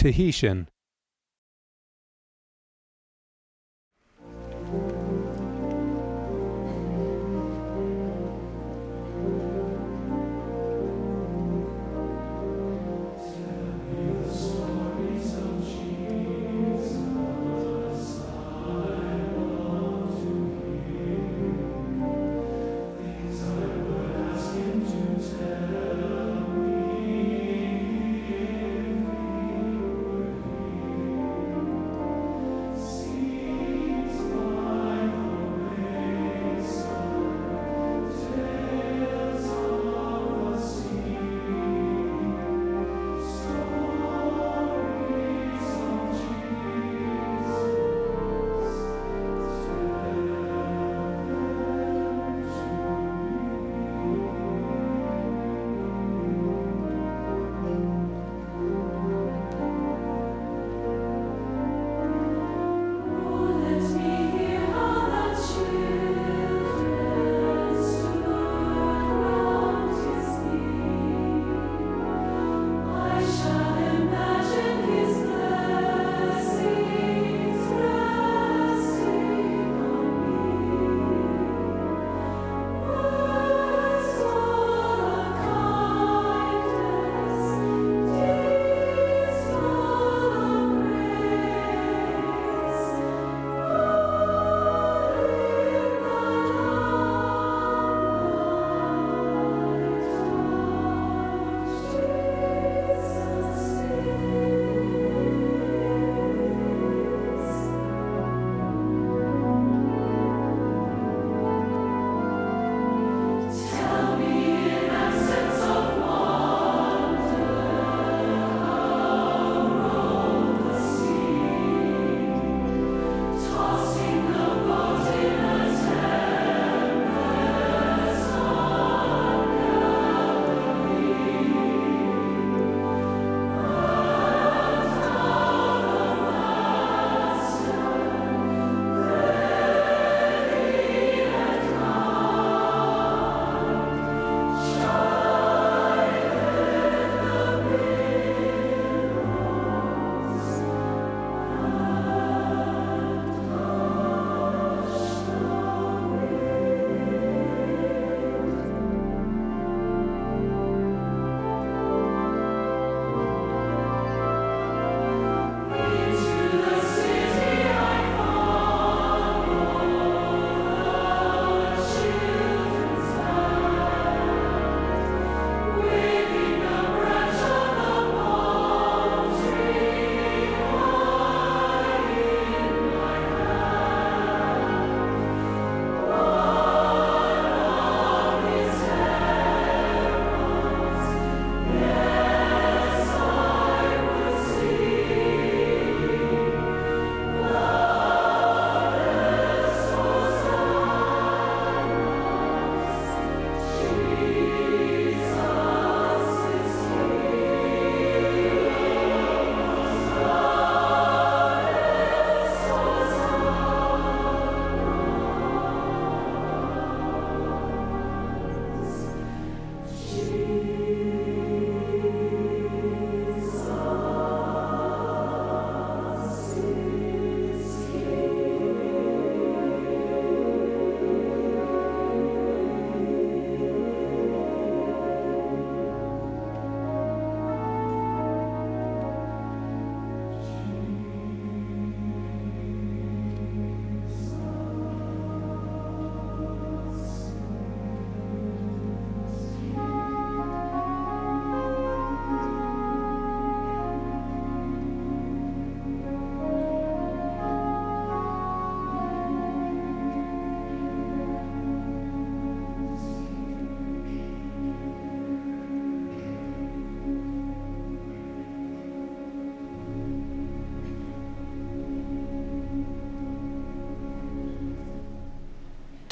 Tahitian.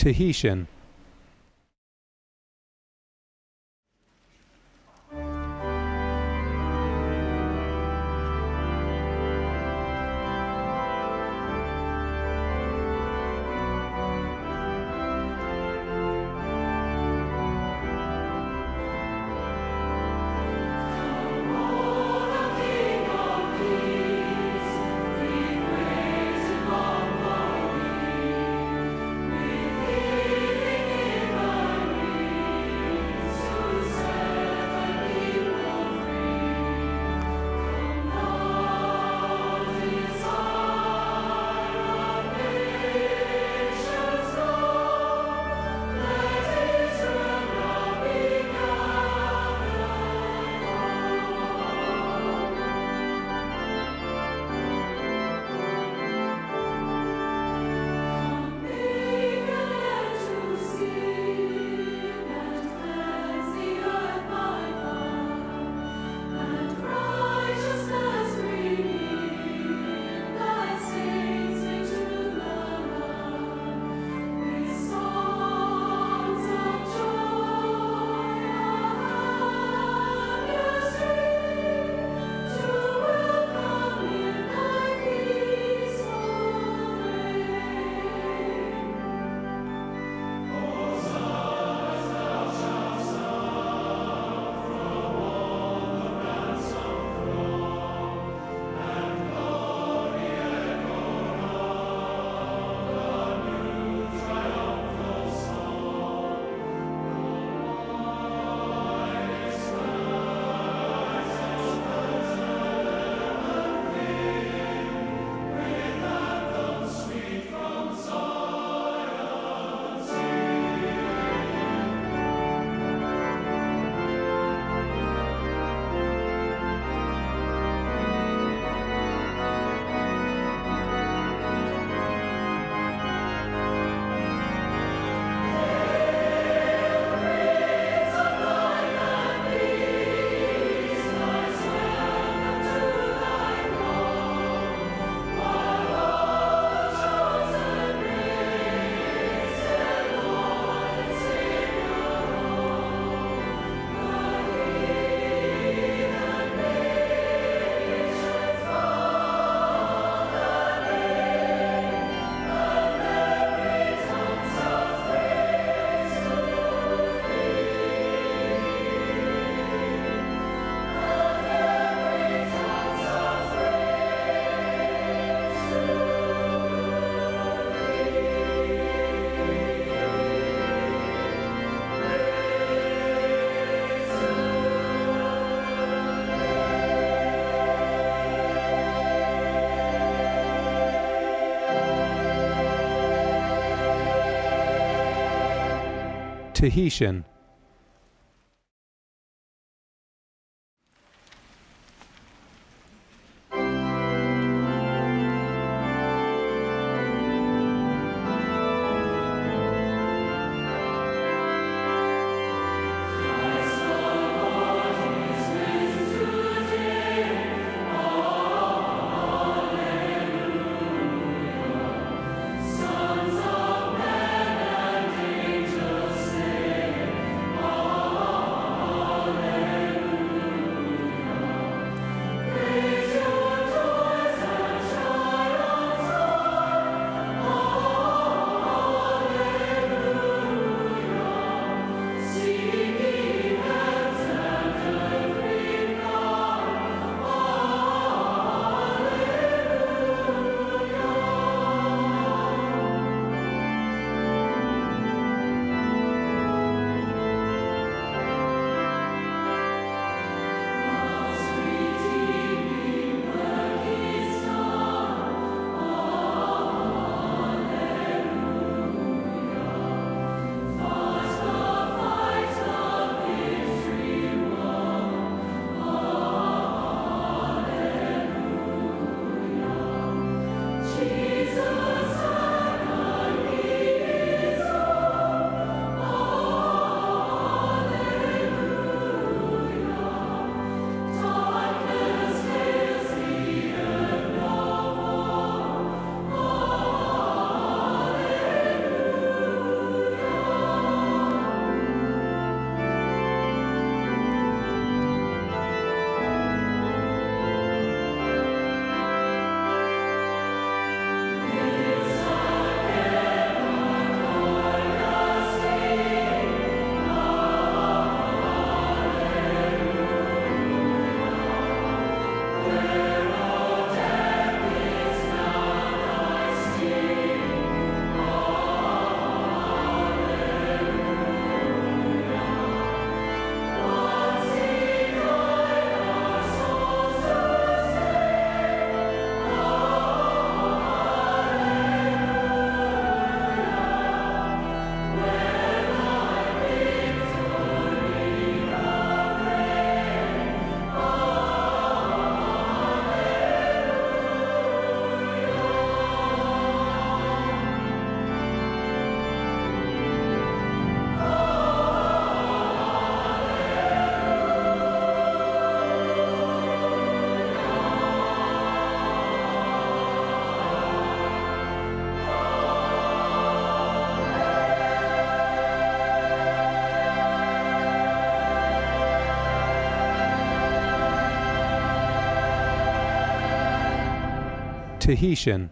Tahitian. King of Kings. Tahitian. Tahitian.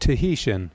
Tahitian.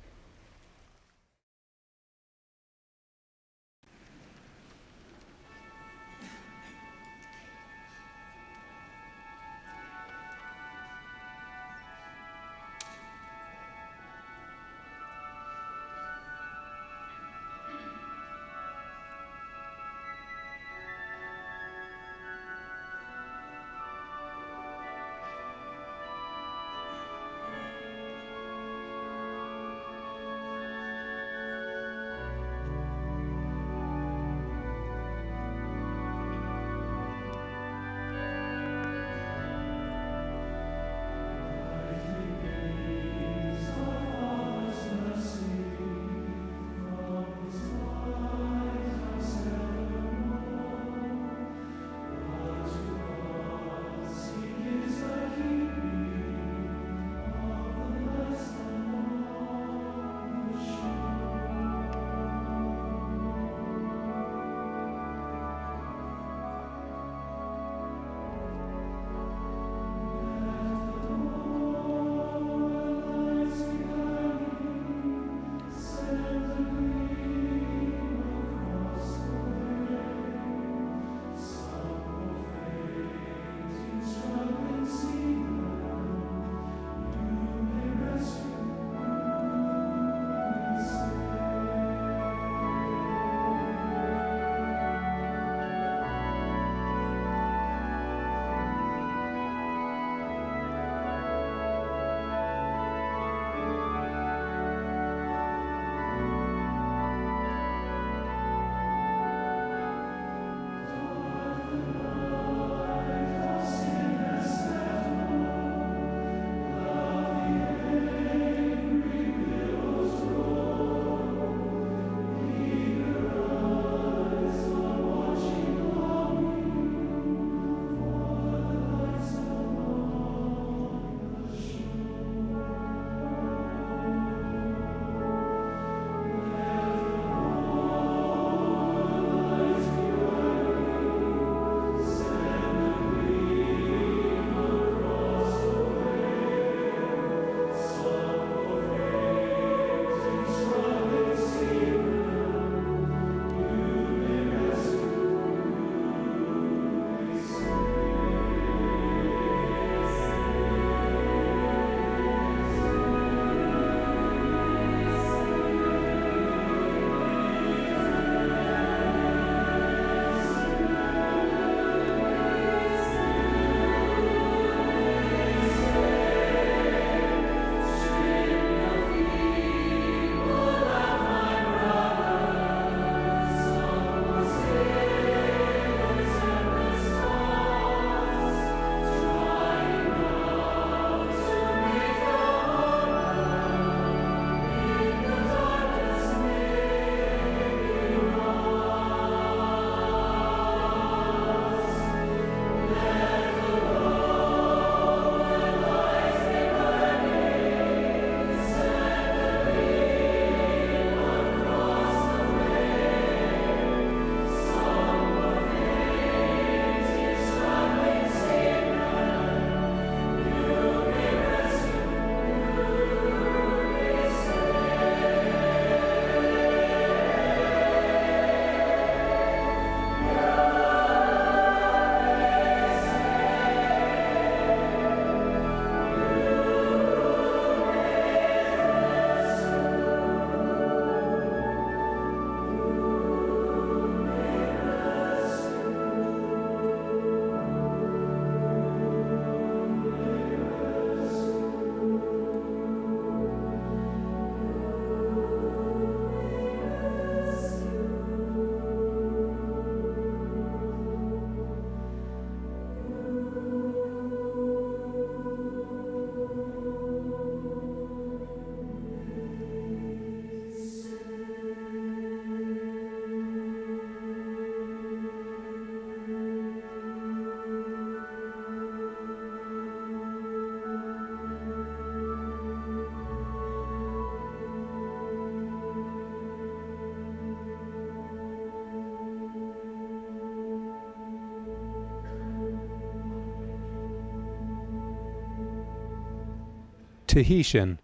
Tahitian.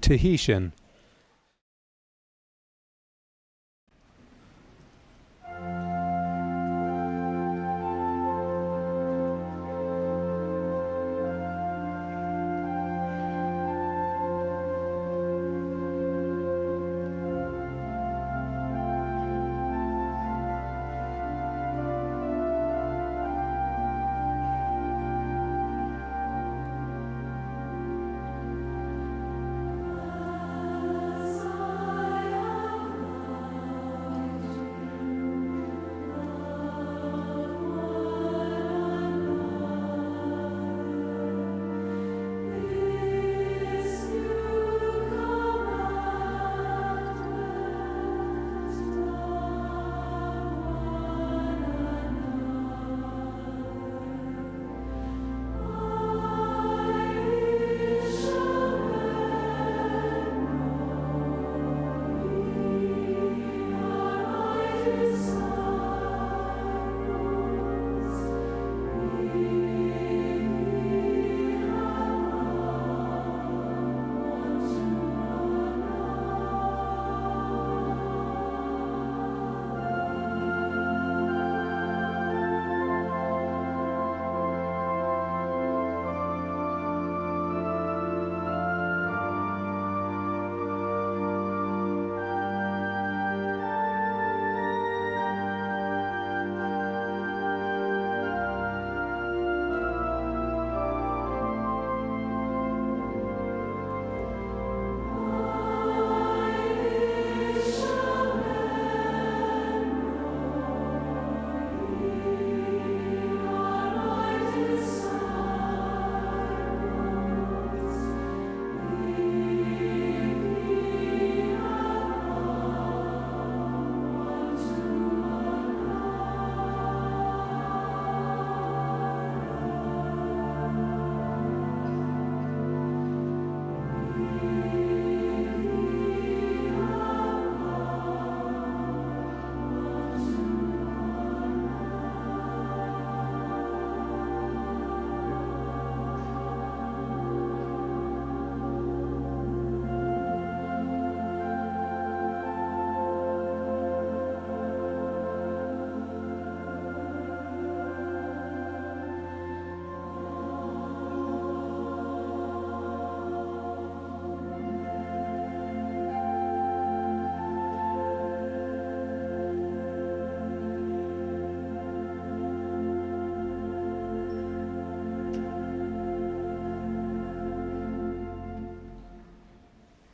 Tahitian.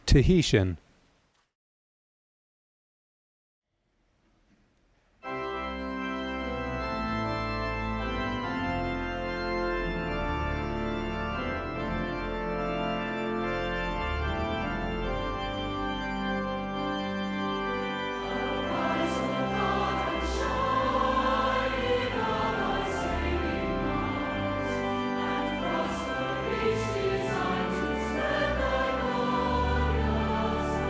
Tahitian. Reach design to spread thy glorious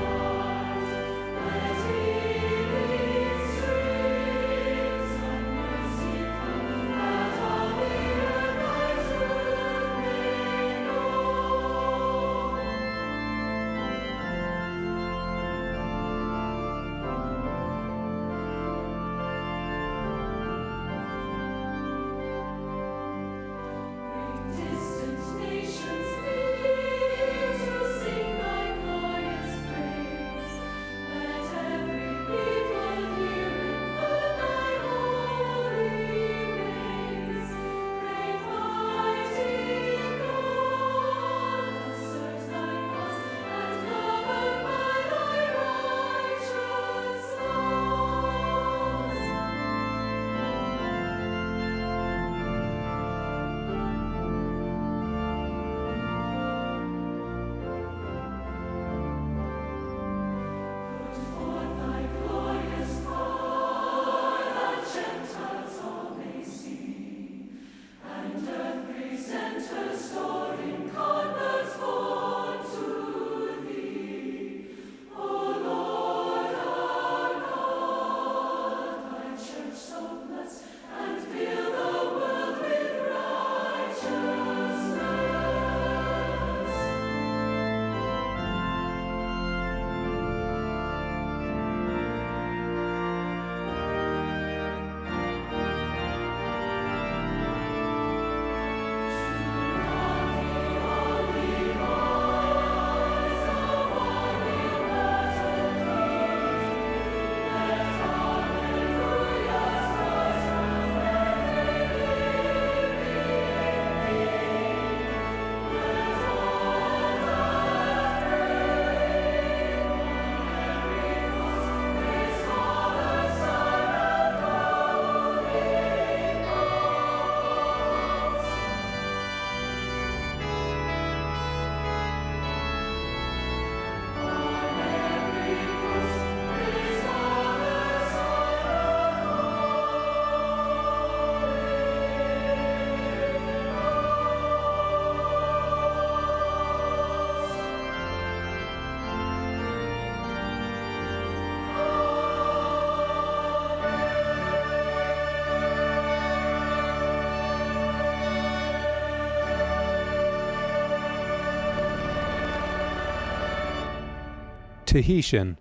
Tahitian.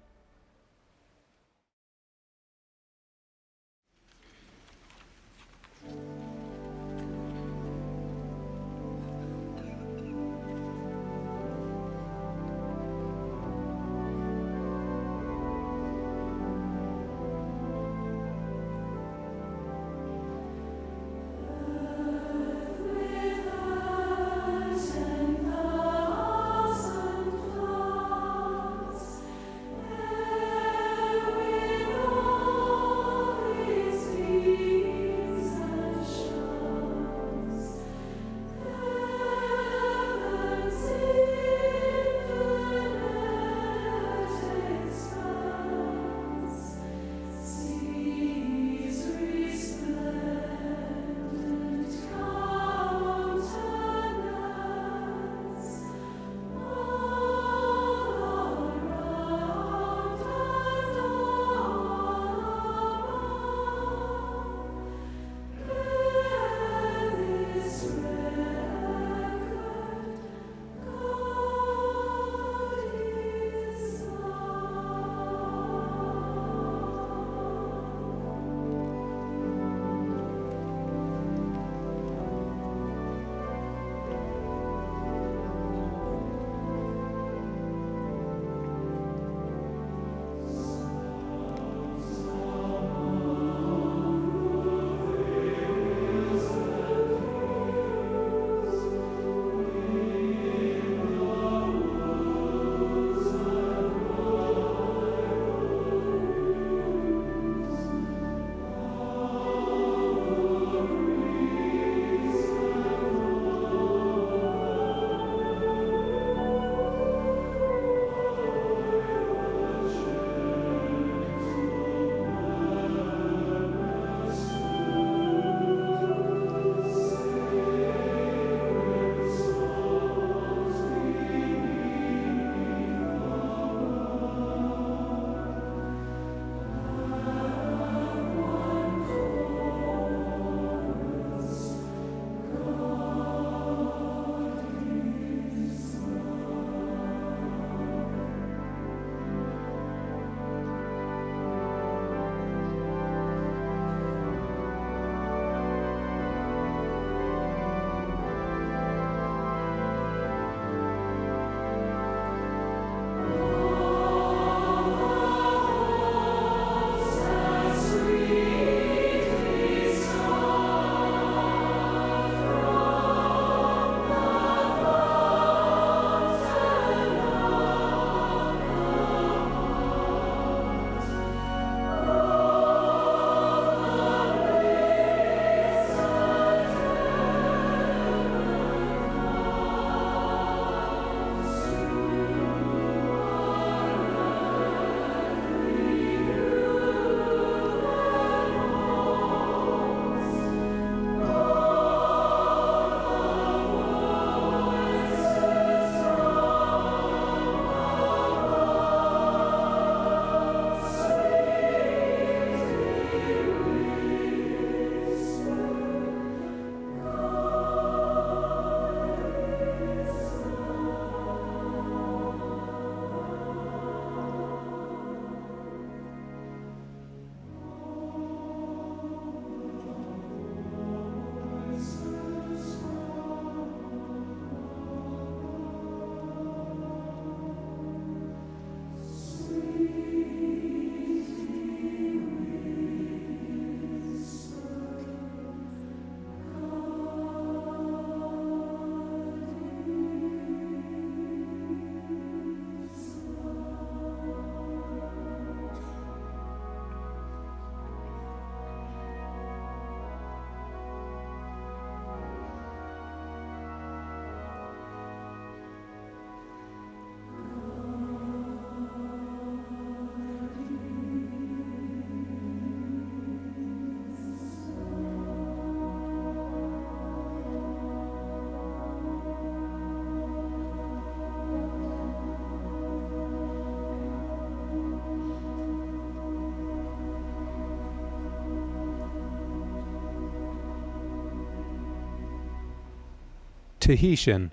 Tahitian.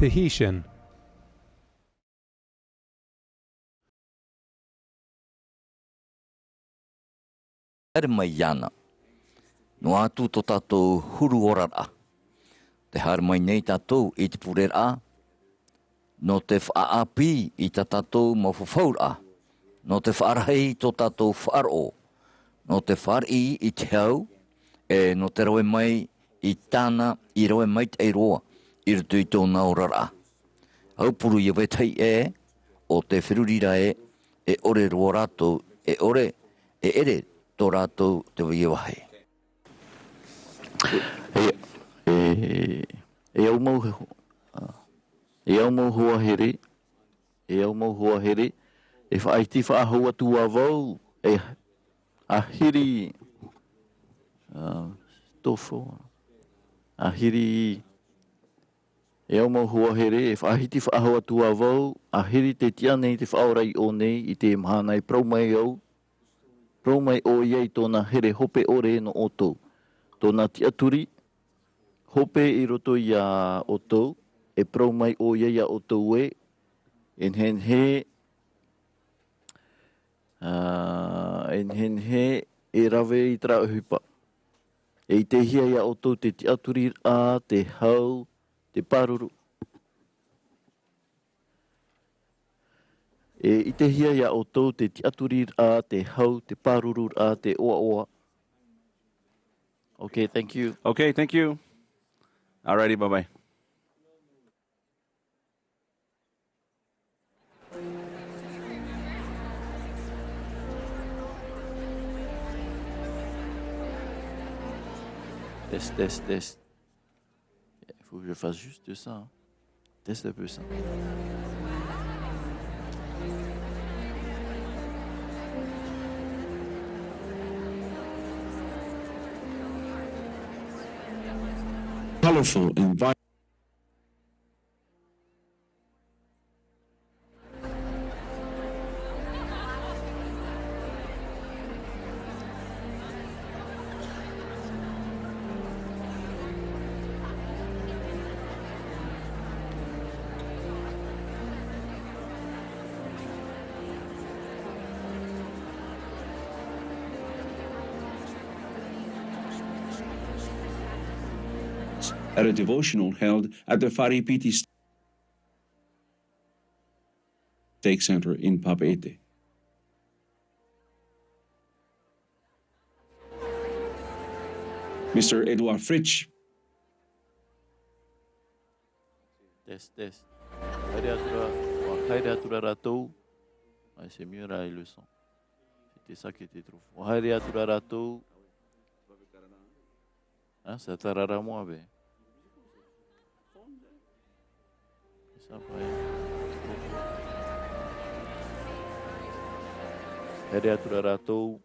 Tahitian. Ere mai iana, no atu to tātou huru orara. Te hara mai nei tātou i te purera, no te whaapi i tā tātou mawhawhaura, no te whaarahei to tātou whaaro, no te whaari i te hau, no te roe mai i tāna i roe mai te roa, i rutu i tōna orara. Haupuru i wetei o te whirurira e ore roa rātou, e ere tō rātou te waiwahe. E au mau hoa here, e whaiti whaahua tu avau, e ahiri, tofo, ahiri, e au mau hoa here, e whaahiti whaahua tu avau, ahiri te tia nei te whaorai o nei, i te mahana e prau mai au, prau mai o iei tōna here hope ore no oto, tōna tiaturi, hope i roto i a oto, e prau mai o iei a oto e, en hen he, e rave i tra uhipa. E i te hia i a oto te tiaturi a, te hau, te paruru. E i te hia i a oto te tiaturi a, te hau, te paruru a, te oa oa. Okay, thank you. Okay, thank you. Alrighty, bye-bye. Test. Il faut que je fasse juste ça. Hein. Teste un peu ça. Colorful and vibrant. At a devotional held at the Wharepiti Stake Center in Papeete. Mr. Edward Fritsch. Test. Haere atura ratou. C'est mieux là, le son. C'était ça qui était trop fort. Haere atura ratou. Hein, ça tarara moi, ben. Haere atura ratou.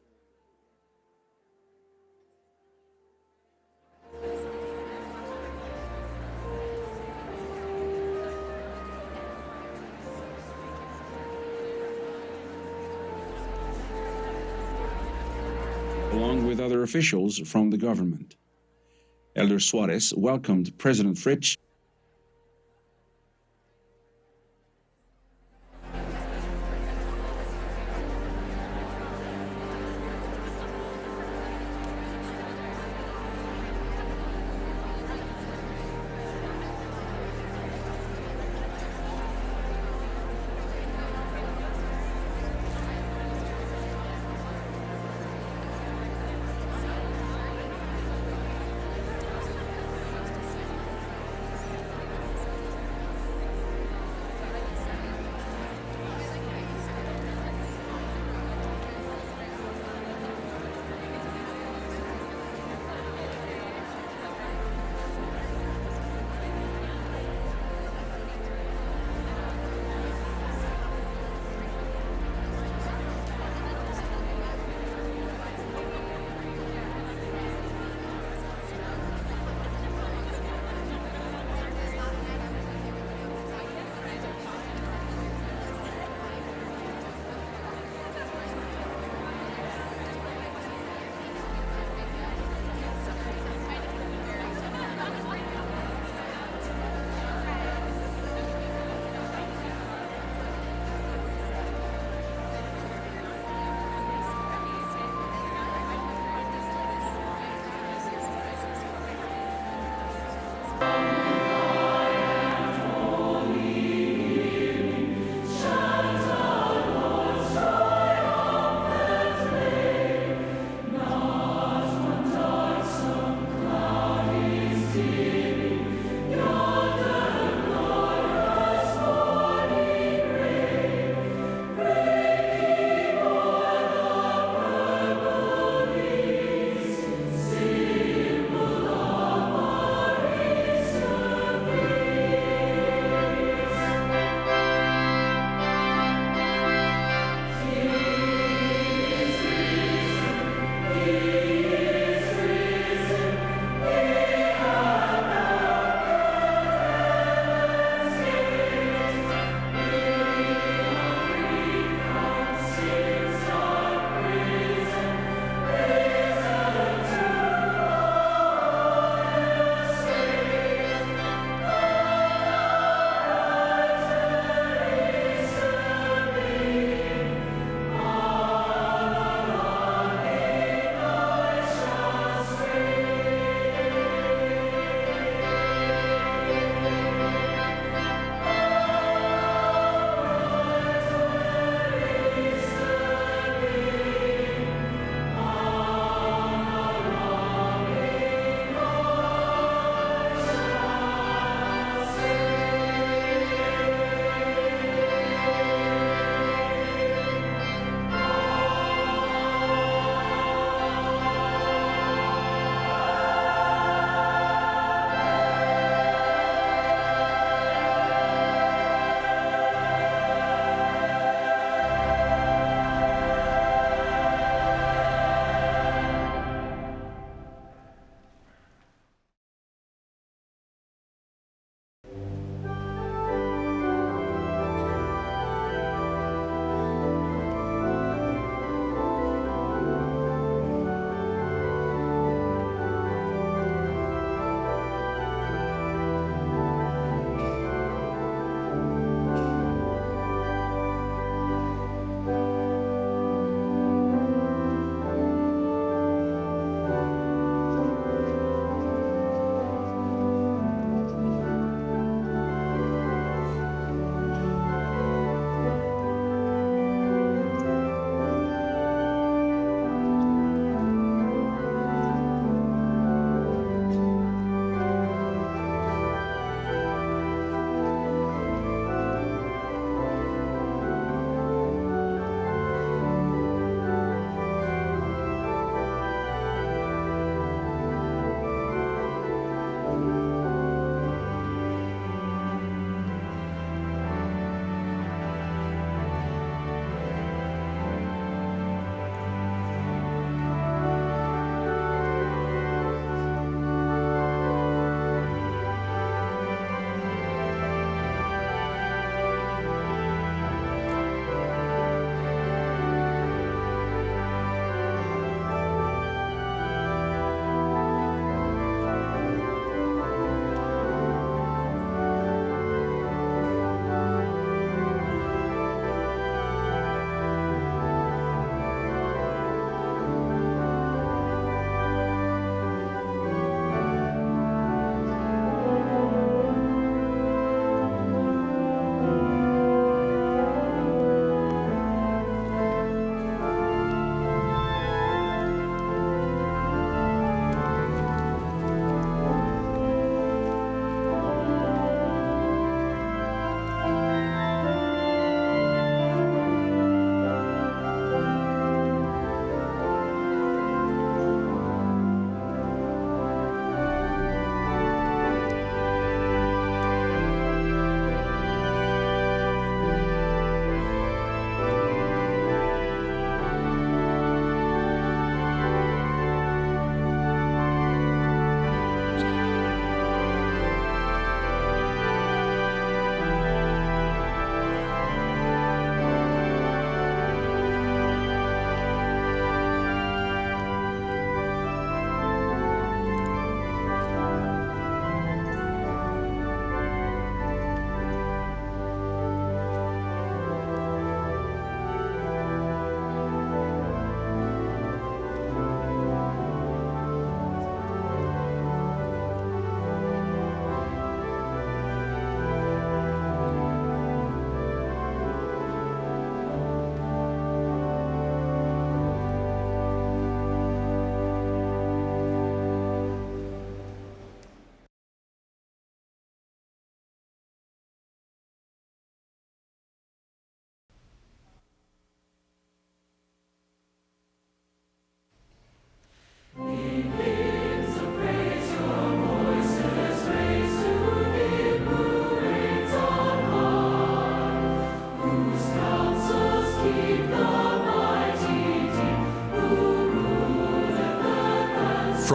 Along with other officials from the government. Elder Suarez welcomed President Fritsch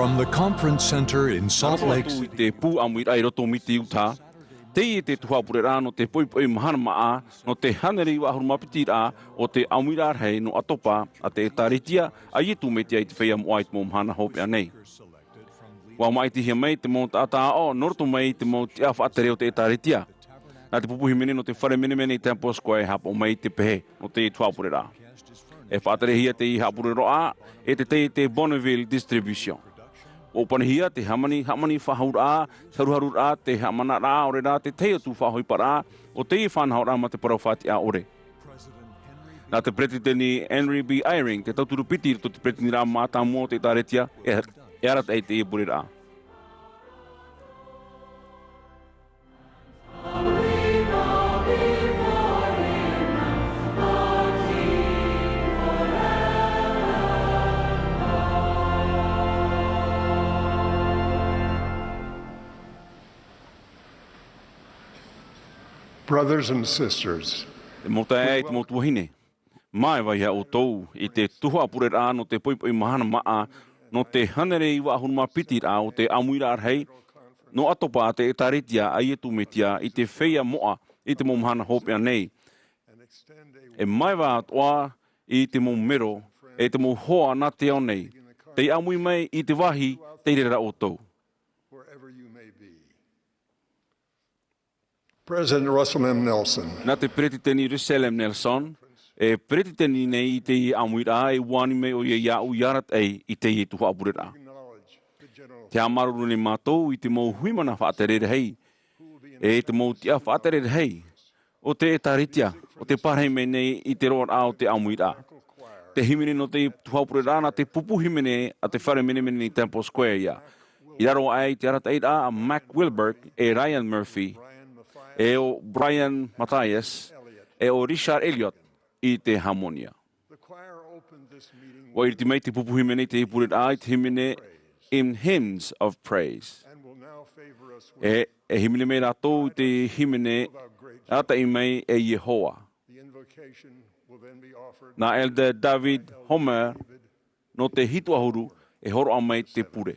From the Conference Center in Salt Lake I City, te pū Amuiraa I roto miti uta. Te I te Tuha'a Purera no te poipoi Mahana Maa no te haneri wa hurumapiti rā o te Amuiraa hei no Atopa a te taritia a I tu meti ai te whea moai te mo Mahana hopea nei. Wa mai te hia mai te mo tata o norto mai te mo te awha atere o te taritia. Nā te pupuhi mene no te whare mene mene I Temple Square hapo mai te pehe no te Tuha'a Purera. E whaatere hia te I hapurero e te Bonneville Distribution. O panahia te hamani whahaura saruharura te hamana rā ore rā te teo tu whahoi para o te I whanhaura ma te parawhati a ore. Nā te pretiteni Henry B. Eyring te tauturu piti to te pretiteni rā mātā mua te tāretia e arata e te I pure rā. Brothers and sisters, Te mota e te motu wahine. Mai vai hea o tou I te Tuha'a pure rā no te poipoi Mahana Maa no te hanere I wa ahuruma piti rā o te Āmuiraa hei no Atopa te e taritia a I tu metia I te whea moa I te mo Mahana hopea nei. E mai wa atoa I te mo mero e te mo hoa nā te au nei. Te amui mai I te wahi te rera o tou. wherever you may be. President Russell M. Nelson, Nā te pretiteni Russell M. Nelson, e pretiteni nei I te Amuiraa e wani me o ia iau iarat ei I te I Tuha'a Purera. acknowledge the general Te amaruru ni mātou I te mou huimana whaaterere hei, e te mou tia whaaterere hei, o te taritia, o te parhei me nei I te roa o te Amuiraa. Te himene no te Tuha'a Purera na te pupu himene a te whare mene mene I Temple Square ia. I raro ai te arata eira a Mac Wilberg e Ryan Murphy, e o Brian Matthias, e o Richard Elliot I te harmonia. the choir opened this meeting O I te mei te pupu himene te Purera I te himene in hymns of praise. and will now favor us with E himene me rātou I te himene ata I mei e Yehoa. the invocation will then be offered Nā Elder David Homer no te hitu ahuru e horo a mai te pure.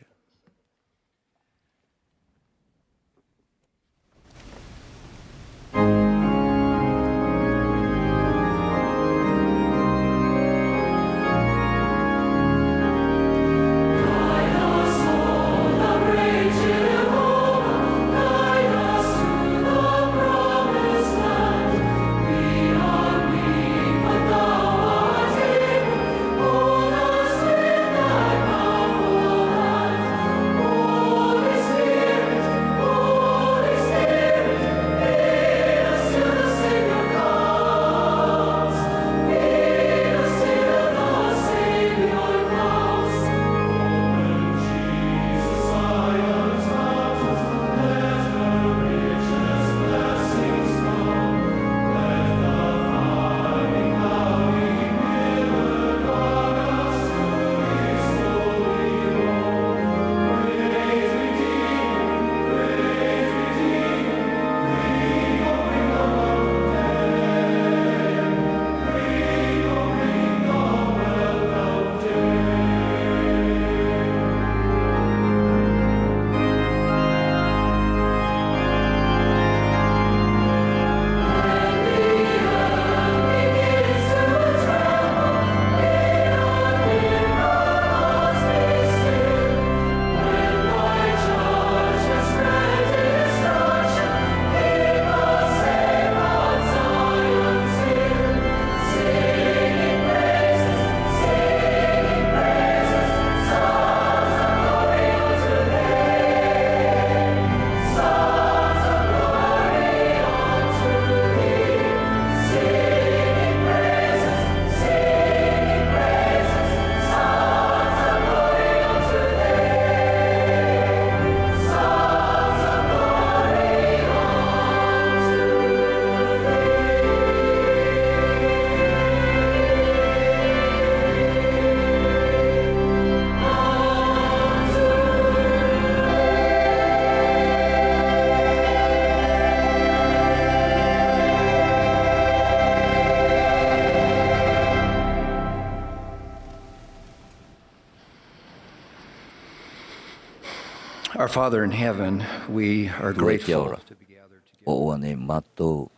Father in heaven, we are grateful to be gathered together. O ane mātou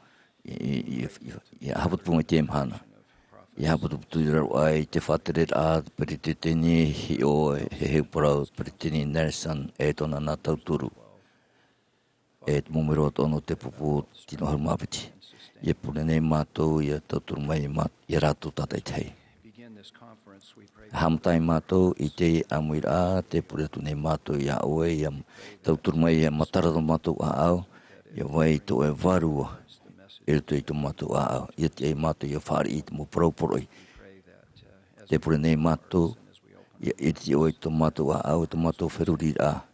i haputu te Mahana. I haputu ai te whatere a peri te tini hi o he parau peri tini Nelson e tona nā tauturu. E te mumero tono te pupu tino harumapiti. Ia pune nei mātou ia tauturu mai i rātou tātai tei. Hamtai mātou i te Āmuiraa, te puretu nei mātou ia oe, ia tauturu mai ia matarado mātou a au, ia vai to e varua, e to i to mātou a au, ia te ei mātou ia whaari i te mo parauporoi. Te pure nei mātou, ia i te oe to mātou a au, to mātou wheruri a.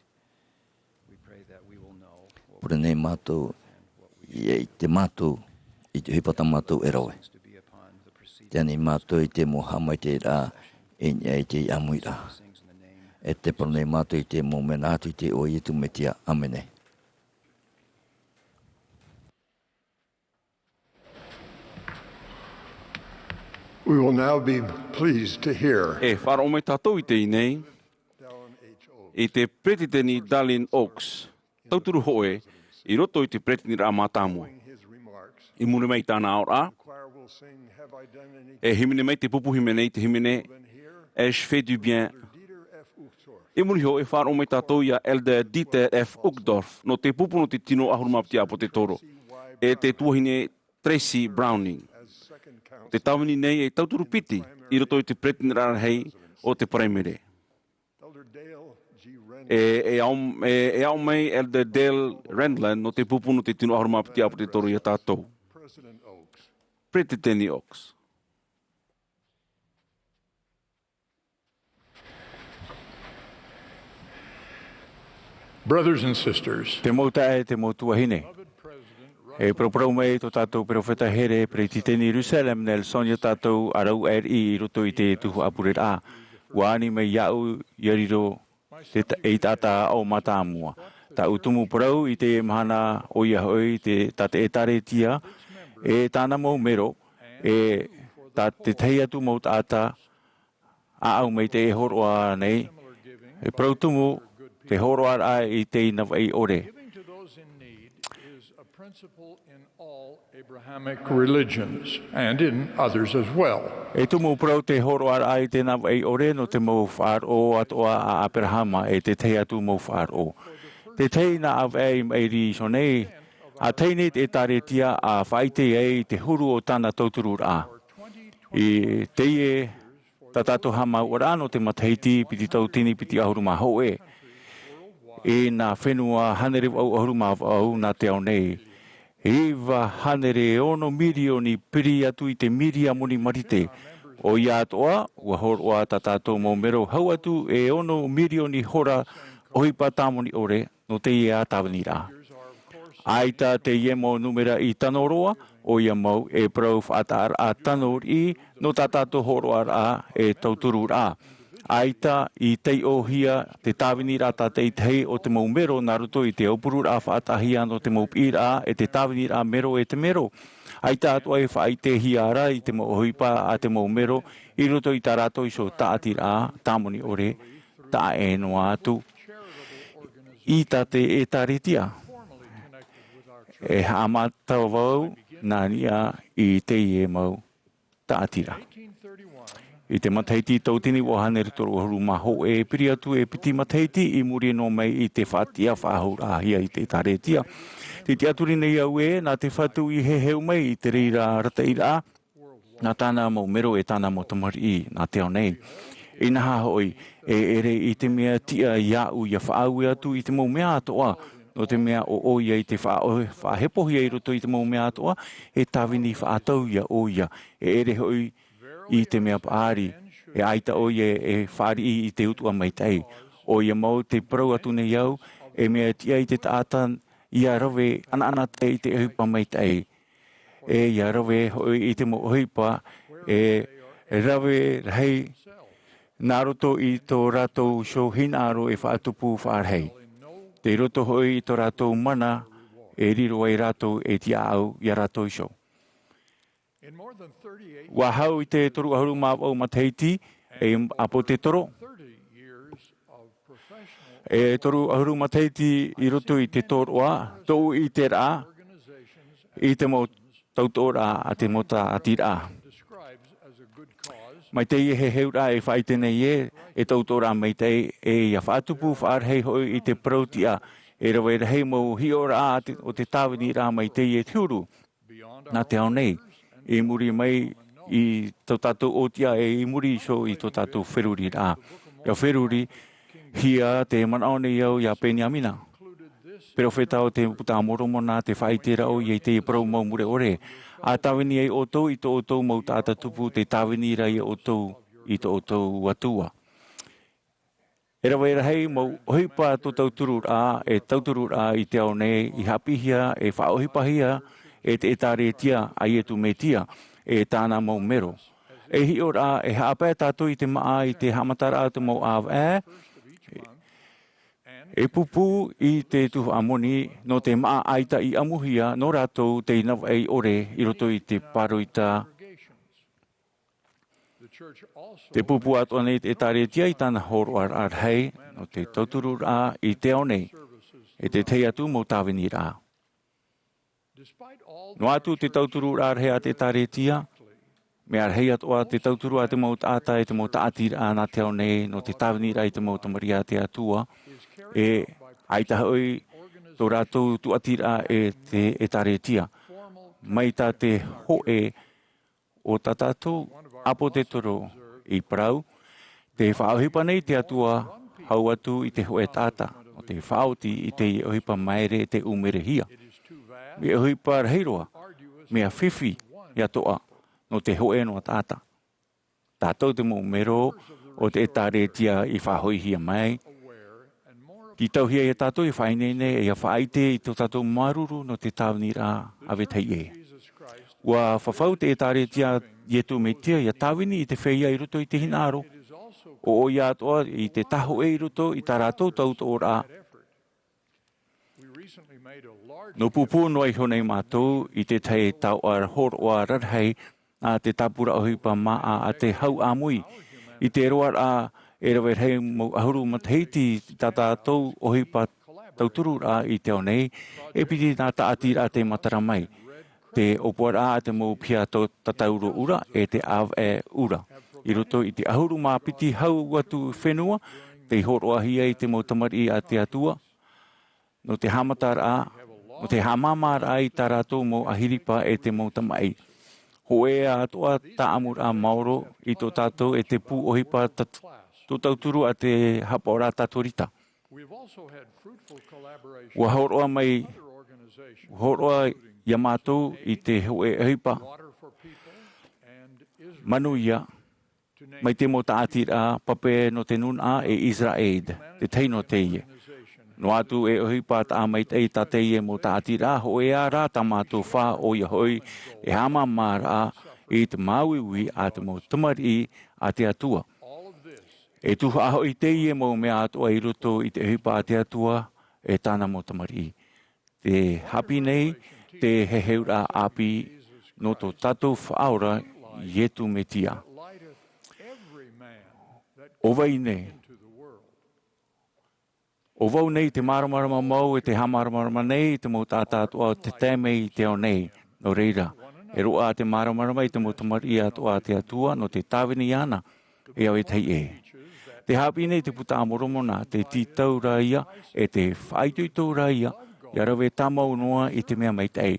Pure nei mātou, ia i te mātou, i te hipata mātou e rawe. Tēnei mātou i te mohama i te rā, e nia i te Āmuiraa. E te paro nei mātou i te momenatu i te o i tu metia. Amene. We will now be pleased to hear E whara o mai tātou i te inei, i te pretiteni Darlene Oaks, tauturu hoe, i roto i te pretiteni rā mātāmua. his remarks. I mune mai tāna aora, The choir will sing, "Have I done any e himene mai te pupu himene i te himene, good here?" je fais du bien. Dieter F. Uchtdorf. I muri ho e whara o mai tātou ia Elder Dieter F. Uchtdorf, no te pupu no te tino ahurumapti a po te toro. E te tuahine Tracy Browning. As second counsel, Te tawini nei e tauturu piti, i roto i te pretiteni rā hei o te primary. Elder Dale G. Renner, E au mai Elder Dale Rendland no te pupu no te tino ahurumapti a po te toro i a tātou. President Oaks. Pretiteni Oaks. Brothers and sisters, Te mauta e te mautua hine. E proprau mai to tātou profeta here pre titeni Jerusalem nel sonja tātou arau i roto i te Tuha'a. Wani mai iau iariro e tata o Mātāmua. Ta utumu parau i te Mahana o ia hoi te tate e tare tia e tāna mau mero e ta te tei atu mau tāta a au mai te e horoa nei. E prautumu te horoa a i te inawai ore. giving to those in need is a principle in all Abrahamic religions and in others as well. E tumu prau te horo ar ai te nau ei ore no te mau whaar o atoa a Abrahama e te tei atu mau whaar o. Te tei na au ei meiri sonei, a teine te taretia a whaite ei te huru o tāna tauturu a. I teie tatato hama ora no te mateiti piti tautini piti ahuru maho e. E nā whenua hanere au ahuru maho nā te au nei. Iwa hanere ono milioni piri atu i te miria moni marite. O ia atoa, ua horoa tatato mo mero hau atu e ono milioni hora ohipa tāmoni ore no te ia tāwani rā. Aita te ie mo numera i tanoroa, o ia mau e prau whaatar a tanor i no tatato horoa rā e tauturu rā. Aita i tei o hia te tāwini rā tātei tei o te mau mero nā ruto i te aupuru rā whaatahia no te mau pi rā e te tāwini rā mero e te mero. Aita atua e whaite hia rā i te mau hoipa a te mau mero i ruto i tā rato i so tāti rā tāmoni ore tā e noa atu. I tate e tāretia. E hamatau vau nānia i te ie mau tāti rā. I te mateiti tautini wa hanere toro huru maho e piri atu e piti mateiti i muri no mai i te whatia whahura hia i te taretia. Te te aturi nei au e nā te whatu i he heu mai i te reira rata i rā. Nā tāna mau mero e tāna mo tamari i nā te au nei. I naha hoi e ere i te mea tia iau ia whaau e atu i te mau mea atoa. No te mea o oia i te whahepohia i roto i te mau mea atoa e tāwini whaatau ia oia. E ere hoi i te mea paari, e aita o ia e whaari i te utua mai tei. O ia mau te parau atu nei au, e mea tia i te tātan, ia rawe ana tei i te huipa mai tei. E ia rawe hoi i te mo huipa, e rawe rei nā roto i tō rātou show hinaro e whaatupu whaarhei. Te roto hoi i tō rātou mana, e riro ai rātou e tia au i a rātou show. Wa hau i te toru ahuru mā au mateiti e apo te toro. E toru ahuru mateiti I roto I te tōroa, tōu I te rā, I te mo tautora a te mota a tira. Mai te he heura e whai tēnei e tautora mai te e ia whātupu whārhei hoi I te prautia e rawe hei mo hiora o te tāwini rā mai te e tiuru. Nā te ao nei, e muri mai I tau tātou otia e muri so I tau tātou wheruri rā. Ia wheruri, hia te manao nei au ia pēni amina. Pero whetao te puta moromona te whaitera o I te prau mau mure ore. A tāwini e o tau I tō o tau mau tāta tupu te tāwini rai o tau I tō o tau atua. E rawa e rahei mau ohipa tō tauturu rā e tauturu rā I te ao nei I hapihia e whaohipahia e te etaretia ai e tu metia e tāna mau mero. E hi o rā e haapai tātou I te Mā'a I te hamatara te mau āw E pupu I te Tuha'a moni no te Mā'a aita I amuhia no rātou te inawa ei ore I roto I te paroita. Te pupu atua nei te taretia I tāna horoar ar hei no te tauturu rā I te ao nei e te tei atu mo tāwini rā. No atu te tauturu rā ar hei a te taretia, me ar hei atua te tauturu a te mau tāta e te mau tāti rā nā te ao nei no te tāwini rā I te mau tamari a te atua. E aita hoi tō rātou tuatira e te taretia. Mai tā te hoe o tātātou apo te toro I parau. Te whaohipa nei te atua hau atu I te hoe tāta. O te whaoti I te ohipa maere te umerehia. Me ohipa reiroa, mea whiwhi ia toa no te hoe no tāta. Tātou te mo mero o te taretia I whahoihia mai. Ki tauhia e tātou I whainene e a whaite I tō tātou maruru no te tāwini rā awe tei e. Ua whawhau te taretia I tu metia I a tāwini I te whaia I roto I te hinaro. O ia atoa I te taho e I roto I tā rātou tauto rā. No pupu noi honei mātou I te tei tau ar horoa rarhei a te tapura ohipa Mā'a a te hau āmui. I te roa rā e rawe hei mo ahuru matheiti tātātou ohipa tauturu rā I te ao nei, e piti nā taati rā te matara mai. Te opua rā te mo pia tō tatauro ura e te awe ura. I roto I te ahuru mā piti hau watu whenua, te horoa hia I te mo tamari a te atua. No te hamata rā, no te hamama rā I tā rātou mo ahiripa e te mo tamai. Ho e atoa tā Āmuiraa Maoro I tō tātou e te pū ohipa tō tauturu a te hapa o rā tātorita. Ua horoa mai, horoa ia mātou I te hoe ohipa. Manu ia, mai te mo tāti rā pape no te nuna e Israel, te teino teie. No atu e ohipa tā mai tei tā teie mo tāti rā, ho e a rā tā mātou whā o ia hoi, e hama mā rā I te māwiwi a te mo tamari a te atua. E tuha aho I teie mo mea atua I roto I te ohipa a te atua, e tāna mo tamari. Te hapi nei, te heheura api no tō tātou whaora ietu me tia. O vai nei. O vau nei te maramarama mau e te hamaramarama nei te mo tātātua te tēmei te o nei, no reira. E roa te maramarama I te mo tamari atua te atua no te tāwini ana e au e tei e. Te hapi nei te puta amoromona, te titau raia e te whaituitau raia, ia rawe tamau noa I te mea mai tei.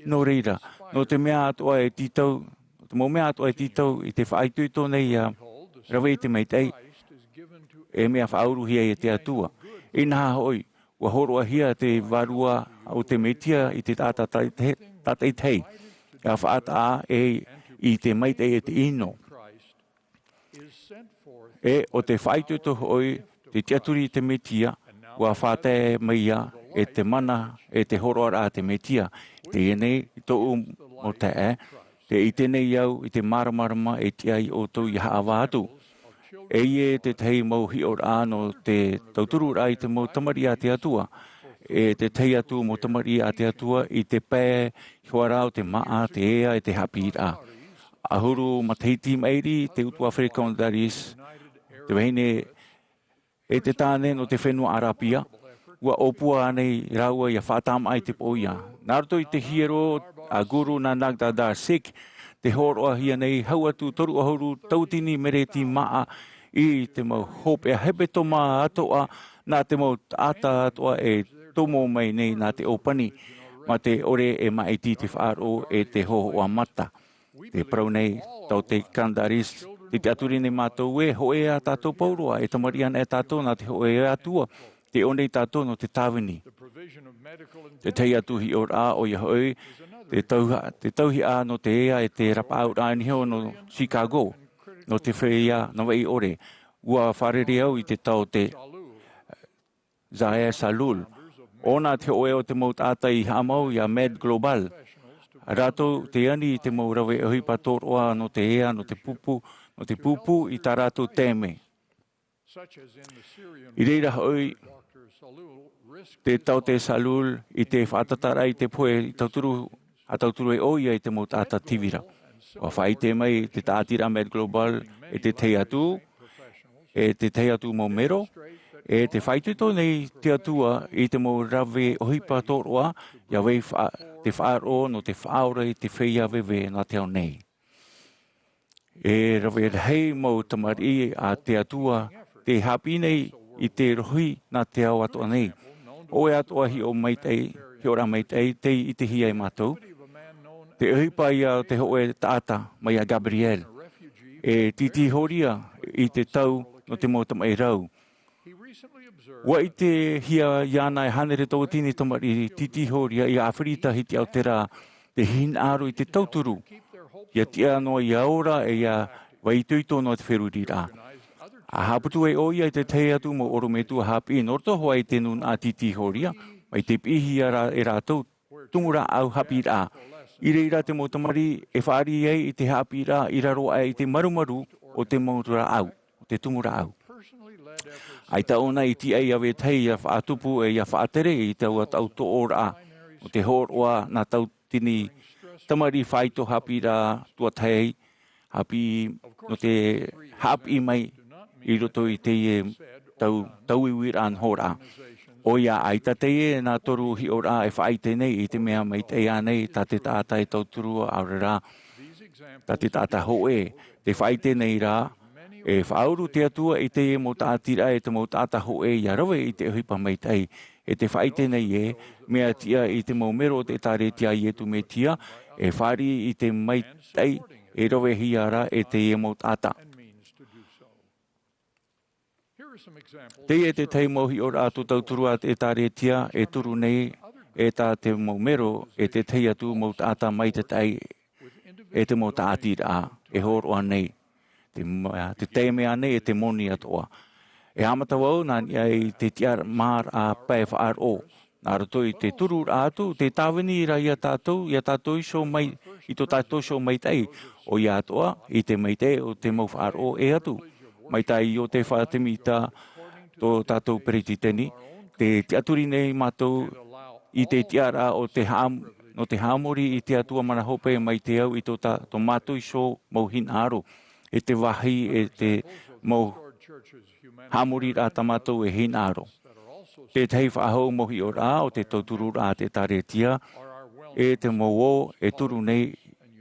No reira, no te mea atua e titau, te mo mea atua e titau I te whaituitau nei ia rawe I te mai tei, e mea whauruhia I te atua. I nā hoi, ua horoa hia te varua o te metia I te tātai tei. Ia whaata e I te mai tei e te ino. E o te whaituto hoi, te tiaturi I te metia, ua whātai mai ia e te mana e te horoa a te metia. Te enei I tō mo te e, te I tenei au I te maramarama e tia I o tō I haawa atu. E ie te tei mau hi o rā no te tauturu rā I te mau tamari a te atua. E te tei atu mo tamari a te atua I te pē hua rā o te Mā'a, te ea e te hapi rā. Ahuru mateiti mairi te utua Afrikaundaris, te wahine e te tāne no te whenua arapia, ua opua nei raua ia whātama ai te poia. Nārto i te hiero a guru na nagdada sik, te horoa hia nei hauatu toru ahuru tautini mere ti Mā'a i te mau hope a hepe toma atoa nā te mau ata atoa e tomo mai nei nā te opani, ma te ore e maiti te whaaro e te hoho a mata. Te prau nei tau te kandaris, te aturi nei mātou e hoe a tātou paurua, e tamarian e tātou nā te hoe e atua, te onei tātou no te tāwini. Te tei atu hi ora o Iahoi, te tauhi a no te ea e te rapa au rānihio no Chicago, no te whea na wai ore. Ua wharere au i te tau te Zahea Salul. Ona te oe o te mau tātai i hamau i a Med Global. Rato te ani i te mau rawe e hui patoroa no te ea, no te pupu i tā rato teme. I reira hoi, te tau te Salul i te whātatara i te poe i tauturu e oia i te mau tāta tivira. Wa whai te mai te tātira Med Global e te tei atu mau mero, e te whaituto nei te atua i te mau rawe ohi patoroa, ia wei te whaaro no te whaora i te whea wewe na te au nei. E rawe hei mau tamari a te atua, te hapi nei i te rohi na te au atoa nei. O e atoa hi o maitei, hi ora maitei, te i te hi ai mātou. Te uhipa ia te hoe tāta mai a Gabriel. E titi horia i te tau no te mōtama e rau. Wa i te hia iana e hanere tau tini tamari titi horia i Afrita hiti Aoteara te hin aro i te tauturu. Ia tia noa i aora e ia waituito no te wherurira. A haputu e oia i te tei atu mo orometu a hapi i norto hoa i te nun a titi horia, mai te pihi e rātou tumura au hapi rā. I reira te motamari e whaari ei i te hapi rā i raroa i te marumaru o te mautura au, o te tumura au. Ai taona i ti ai awe tei a whaatupu e a whaatere i te ua tau to ora o te horoa na tau tini tamari whaito hapi rā tua tei, hapi no te hapi mai i roto i te tau iwira an hora. O ia aita te e nā toru hi ora e whaite nei i te mea mai te ea nei ta te tāta e tauturua Āmuiraa. Ta te tāta hoe, te whaite nei rā, e whauru te atua i te e mo tātira e te mo tāta hoe i arawe i te uhipa mai tei. E te whaite nei e, mea tia i te mau mero te tāre tia i etu me tia, e whari i te mai tei e rawe hi ara e te e mo tāta. Te e te tei mohi o rātu tauturua e tāre tia e turu nei e tā te mau mero e te tei atu mo tāta mai te tei e te mo tātira e horoa nei. Te tei mea nei e te moni atoa. E amatawau nani ai te tiar mār a pai whaaro. Nā rato i te turu rātu, te tāwini i ia tātou iso mai, i tō tātou iso mai tei o ia atoa i te mai tei o te mau whaaro e atu. Mai tai o te whaatemita tō tātou perititeni, te aturi nei mātou i te tiara o te no te hāmori i te atua mana hope mai te au i tō mātou iso mau hin aro. E te wahi e te mau hāmori rā tamatou e hin aro. Te tei whahau mohi o rā o te tauturu rā te tāretia, e te mau o e turu nei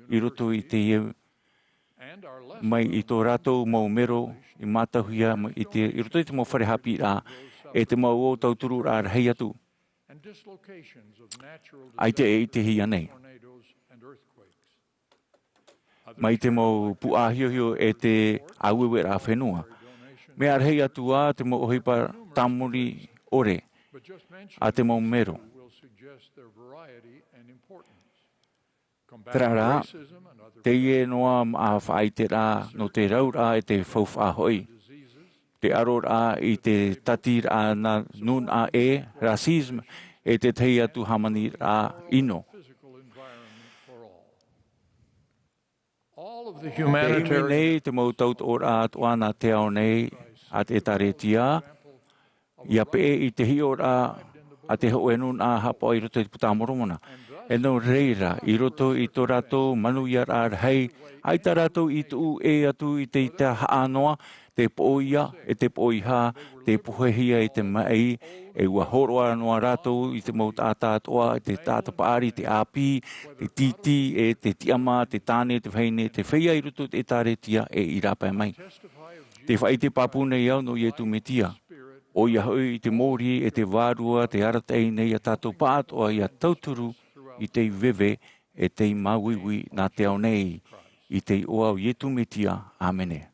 i roto i te mai i tō rātou mau mero i mātahuia i roto i te mau wharehapi rā e te mau o tauturu rā rei atu. Ai te e i te hia nei. Mai te mau puāhiohio e te auewe rā whenua. Mea rei atu a te mau ohipa tamuri ore a te mau mero. Trara, te ie noa a whaite rā no te raura e te whauwhahoi. Te aro rā i te tati rā na nun a e, racism, e te tei atu hamani rā ino. Te imi nei te mau taut o rā atoa nā te ao nei a te taretia, ia pe i te hi o rā a te hoe nun a hapa i roto i putamoromona. E no reira, i roto i tō rātou manu i ar hei, ai tā rātou i tū e atu i te ita haanoa, te poia, e te poiha, te pohehia e te mai, e ua horoa noa rātou i te mau tātātoa, e te tātapaari, te api, te titi, e te tiama, te tāne, te whaine, te whaia i rutu e tāretia e i rāpai mai. Te whai te papune iau no i e tu metia. O ia hoi i te mōri e te wārua, te aratei nei a tātou pātoa i a tauturu i te vewe e te mauiwi nā te au nei i te oa o i e tu metia. Āmene.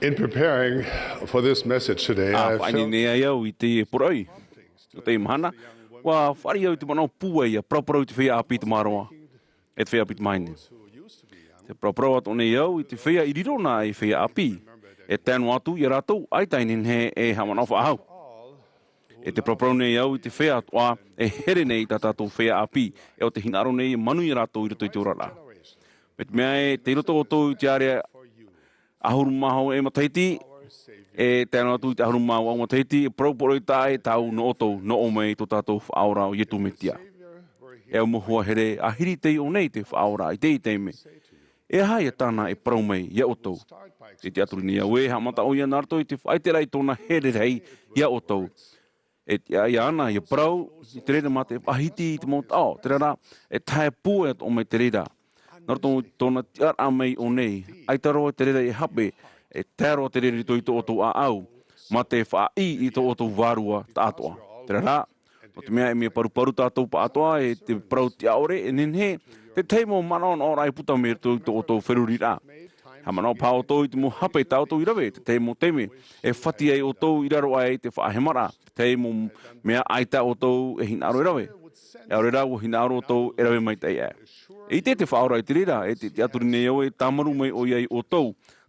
In preparing for this message today, I Whaini felt nea iau I te poroi, o te mahana. Wa whari au te manau pua ia, praupara i te whea api te maroa. E te whea api te maine. Te praupara atu nei iau I te whea I rirona I whea api. E tēnu atu I rātou, ai tainen he e hamanau whaahau. E te praupara nei iau I te whea atua, e here nei tā tātou whea api. E o te hinaro nei manu I rātou I roto I te urara. Me te mea e te roto o tō I te area ahuru maho e mataiti, e tēnā atu I te ahuru maho au mataiti, e prauporo I tāe tau no otou, no o mei tō tātou whaora o ietu metia. E au mohua here, a hiri tei o nei te whaora I tei teime. E hai e tāna e prau mei, ia otou. E te aturi ni au e hamata o ia narto I te whaiterai tōna here rei, ia otou. E ia ana, ia prau, I te reira mate, ahiti I te mōtao, te rara, e tae pua o mei te reira. Nor tōna tiar a mei o nei, ai taro te rere e hape, e tero te rere to i tō oto a au, ma te wha i tō oto varua ta atoa. Te rā, o te mea e mea paru tātou pa atoa, e te parau te aore, e nenhe, te teimo manon ora ai puta me tō oto wheruri rā. Ha manao pā o tō i te mo hape tā o tō i rawe, te teimo teme, e whati ai o tō i raro ai te whaahemara, te teimo mea aita o tō e hinaro i rawe. E aore rā o hinaro o tō e rawe mai tei e. E te whaora i te rira, e te aturi nei au e tamaru mai o iai o tō,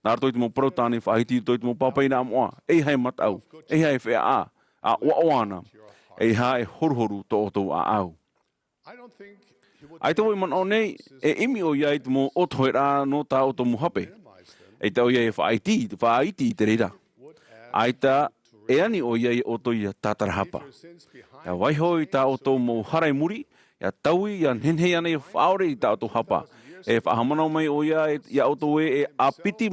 nā rato i te mo parautane whaahiti i tō i te mo papaina amoa, e hai matau, e hai whea a oana, e hai horuhoru tō o tō a au. Ai tō i manao nei, e imi o iai te mo otohe rā no tā o tō mo hape. E te o iai e whaaiti i te reira. Ai tā e ani o iai o tō i a tātarahapa. E waiho i tā o tō mo harai muri, e taui i a nenhei ana i whaore i tā o tō hapa. E whahamanao mai o iai o tō e a piti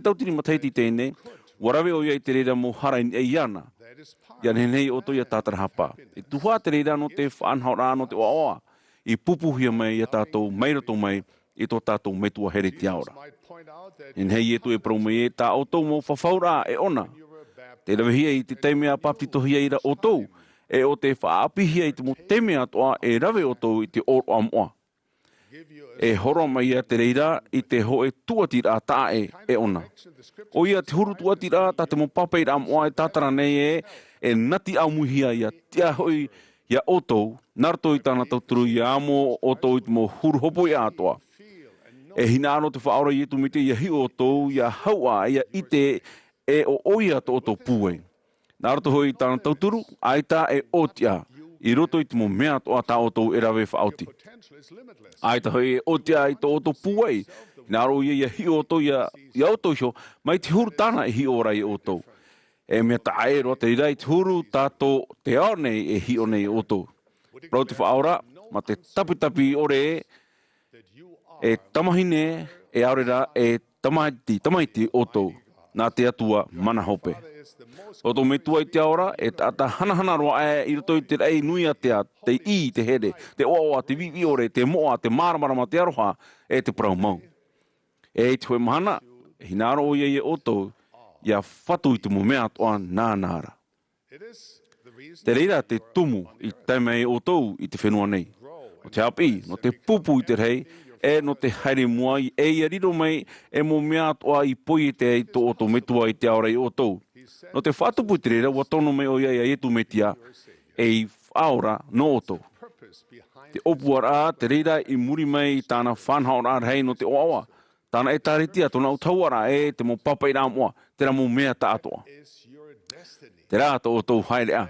tautiri mateiti tēnei, warawe o iai te reira mo harai e iana. I a nenhei o tō i a tātarahapa. E Tuha'a te reira no te whaanhaora no te oaoa. I pupuhia mai i a tātou mairato mai i tō tātou metua here te aora. Nenhei e tu e proumei e tā o tō mo whawhaura e ona. Te rawehia i te teimea papitohia ira o tō, e o te whaapihia i te mo teimea toa e rawe o tō i te oro amoa. E horo mai a te reira i te ho e tuatira tā e ona. O ia te huru tuatira tā te mo papeira amoa e tātara nei e nati aumuhia i a tia hoi ia o tō, narto i tāna tauturu i amo o tō i te mo huru hopo i ātoa. E hina ano te whaora i etu mite i a hi o tō, i a haua, i a ite e o oia tō o tō pūe. Nā roto hoi tāna tauturu, ai tā e otia, i roto i te mo mea toa tā o tō e rawe whaoti. Ai tā hoi e otia i tō o tō pūe, nā ro i a hi o tō i a o tō xo, mai te huru tāna e hi ora i o tō. E mea tā e roa te irai te huru tātō te ao nei e hi o nei o tō. Rau te whaora, ma te tapitapi ore e tamahine e aurera e tamaiti o tō, nā te atua mana hope. O tō me tua i te aora, e tata hanahana roa e i roto i te rei nui a te i te here, te oa, te vivi ore, te moa, te maramarama, te aroha, e te praumau. E te hoi mahana, e hinaro o iei e o tō, ia whatu i te mo mea toa nānara. Te reira te tumu i teimei o tō i te whenua nei. No te api, no te pupu i te rei, e no te haere mua i e ia riro mai e mo mea toa i poi te ei tō o tō metua i te aora i o tō. No te whatupu i te reira, ua tono me o ia i etu metia e i whaora no o tō. Te opuara te reira i muri mai i tāna whanhaora rei no te oawa. Tāna e tāretia tōna utauara e te mo papa i rā mua, te rā mo mea tā atoa. Te rā tō o tō haerea.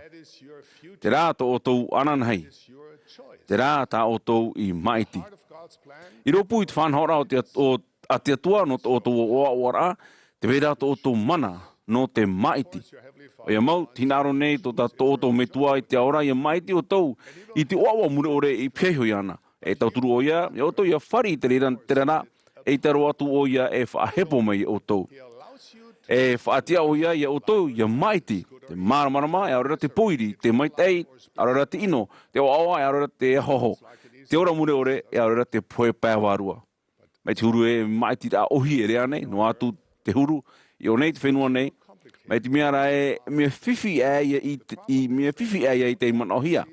Te rā tō o tō ananhei. Te rā tā o tō i maiti. I ropu i te whanhaora a te atua no tō o tō oaoara, te wera tō o tō mana no te maiti. O ia mau, tinaro nei tō tā tō o tō metua i te aora, ia maiti o tō i te oawa mure ore i pēhoi ana. E tauturu o ia, o tō ia whari i te rera, e te ro atu o ia e whaahepo mai o tō. E whaatia o ia o tō, ia maiti, te maramarama, e aurera te poiri, te maitei, aurera te ino, te oawa, e aurera te hoho. Te ora mure ore, e aurera te poe pēwarua. Mai te huru e maiti rā ohi e rea nei, no atu te huru, i o nei te whenua nei, mai te mea rā e mea whiwhi e i te manohia.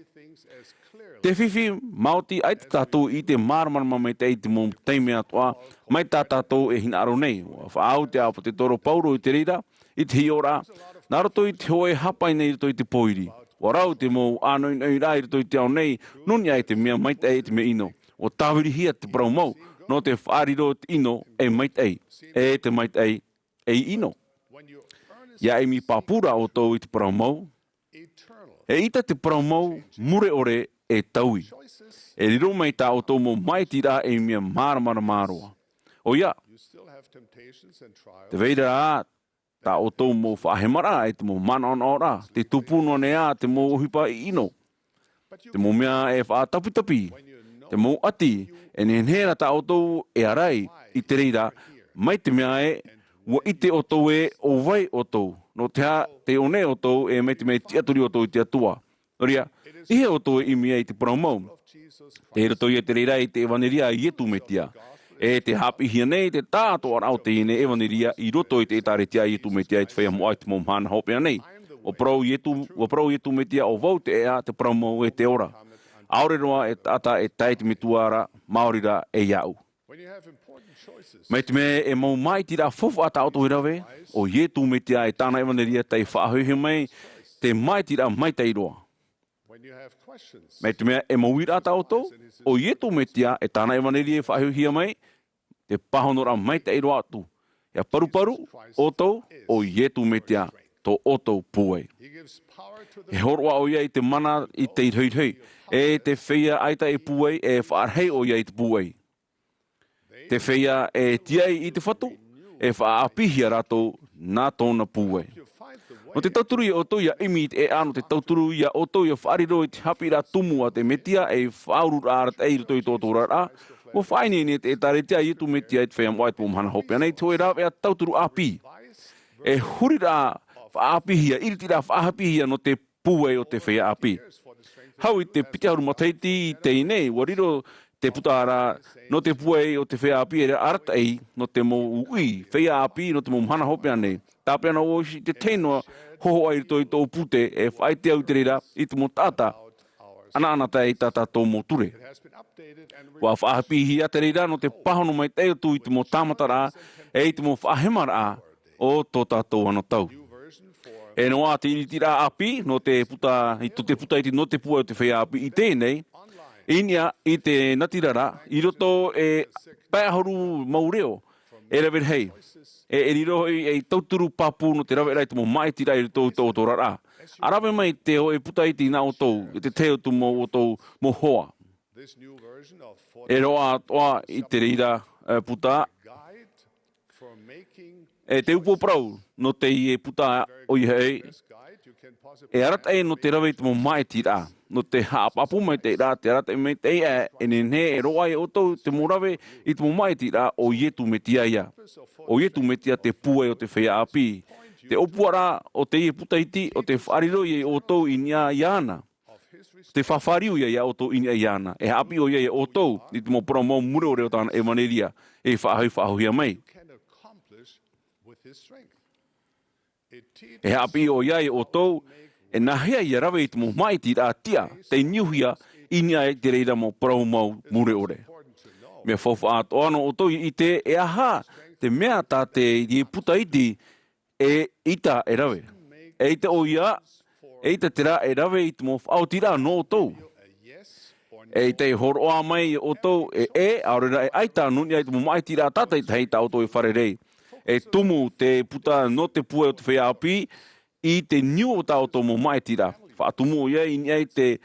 Te whiwhi, Māoti, ai te tātou i te maramarama mai te i te mō teimea toa, mai tā tātou e hina aro nei. Whaau te apa te toro pauro i te reira, i te hiora, nā roto i te hoe hapai nei roto i te poiri. Warau te mō ānoi nei rā i roto i te ao nei, nuni ai te mea mai te e te mea ino. O tāwiri hia te parau mau, no te whaariro te ino e mai te e te mai te e ino. Ia e mi pāpura o tō i te parau mau, e ita te parau mau, mure ore e taui. E riro mai tā o tō mō mai tira e mea māramara māroa. O ia, te veira a tā o tō mō whaahemara e te mō mana on ora, te tupuno ne a te mō hipa i ino. Te mō mea e whaatapitapi, te mō ati, e nenhera tā o tō e arai i te reira, mai te mea e, ua ite o tō e o vai o tō, no te one o tō e mai te mea tiaturi o tō i te atua. Oria, ihe o tō e imia i te parau mau. Te hera tō i te reira i te evaneria i etu metia. E te hapi hia nei te tātoa rao te ine evaniria I roto I te tāretia I tu me tia I te whea mo ai te mo Mahana hopea nei. O prau I tu me tia o vau te ea te prau mo e te ora. Aore roa e tata e taiti me tuara Maorira e iau. Mai te me e mau mai tira fofu ata Ātohirawe, o ye tu me tia e tāna evaniria tei whaahuhi mai, te mai tira mai tei roa. Mai te mea e mawira ata oto, o ye tu me tia e tāna evaniria e whaahuhi mai, te pahonora mai tei roa atu. Ia paru oto, o ye tu me tia, to oto puei. E horoa o ia I te mana I te hui, e te whia aita e puei, e whaarhei o ia I te puei. Te whia e tiai I te whatu, e whaapihia rato nā tōna puei. No te tauturu I oto ia imi e ano te tauturu ia oto ia whaariro I te hapi rā tumu a te metia e whaurura arat e rito I tō tōrara. O whaine ne te taretia I tu metia I te whea mwai tō Mahana hopea nei tō e rā ea tauturu api. E huri rā whaapihia, iriti rā whaapihia no te puei o te whea api. Hau I te pitihauru mataiti I te inei, wariro te putara no te puei o te whea api e arata ei no te mo ui, whea api no te mo Mahana hopea nei. Tāpena o si te tēnoa hoho ai rito I tō pute e whai te au te reira I te mo tāta. Ana tai tata tō mo ture. Wa whaapihi a te reira no te pahono mai te atu I te mo tāmatara e I te mo whahemara o tō tātou ano tau. E noa te iritira api no te puta I te puta I te no te pua o te whea api I tēnei. Inia I te natirara I roto e pēahoru maureo e rewer hei. E riro e tauturu papu no te rawe rai te mo mai tira I tō tō rara. Arawe mai te o e puta I te nā o tōu, e te teo tu mo o tōu mo hoa. E roa toa I te reira puta. E te upo prau no te I e puta o I hei. E arata e no te rawe te mo mai tira. No te haapapu mai te rā, te arata e mai te e ne e roa e o tōu te mo rawe I te mo mai tira o ietu me tia ia. O ietu me tia te pue o te whea api. Te opuara o te puta iti o te whariro I o tōu I nia iana. Te whawhariu ia o tōu I nia iana. E api o ia o tōu I te mo promo mure o reo tāna e maneria e whaahoi mai. E api o ia o tōu e nahea I rawe I te mo mai tira tia te niuhia I nia e te reira mo promo mure ore. Mea whawha ato ano o tōu I te e aha te mea tā te I puta iti e ita e rawe. E ita o ia, e ita te rā e rawe I te mo whaotira no o tōu. E ita e horoa mai o tōu e aurera e aita nuni ai te mo mai tira tata I te heita o tōu e wharerei. E tumu te puta no te pue o te whea api I te niu o tā o tōu mo mai tira. Whaatumu o ia I niai te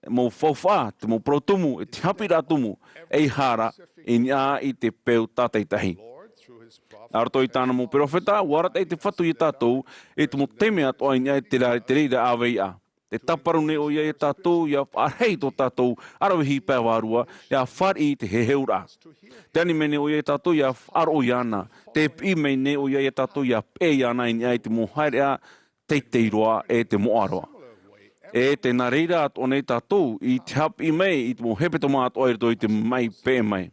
mo whawha, te mo protumu, e te hapi rā tumu, e hara I nia I te peu tata I tahi. Arato I tāna mo profeta, warata I te whatu I tātou, e te mo teme atoa I nia te reira āwei a. Te taparu ne o ia e tātou, ia wharhei tō tātou, arawihi pēwarua, ia whari I te heheura. Te ani mene o ia e tātou, ia wharo iana. Te pi mei ne o ia e tātou, ia pē iana I nia I te mo hairea, teiteiroa e te moaroa. E te nā reira atoa nei tātou, I te hapi mei, I te mo hepetoma atoa I rito I te mai pē mai.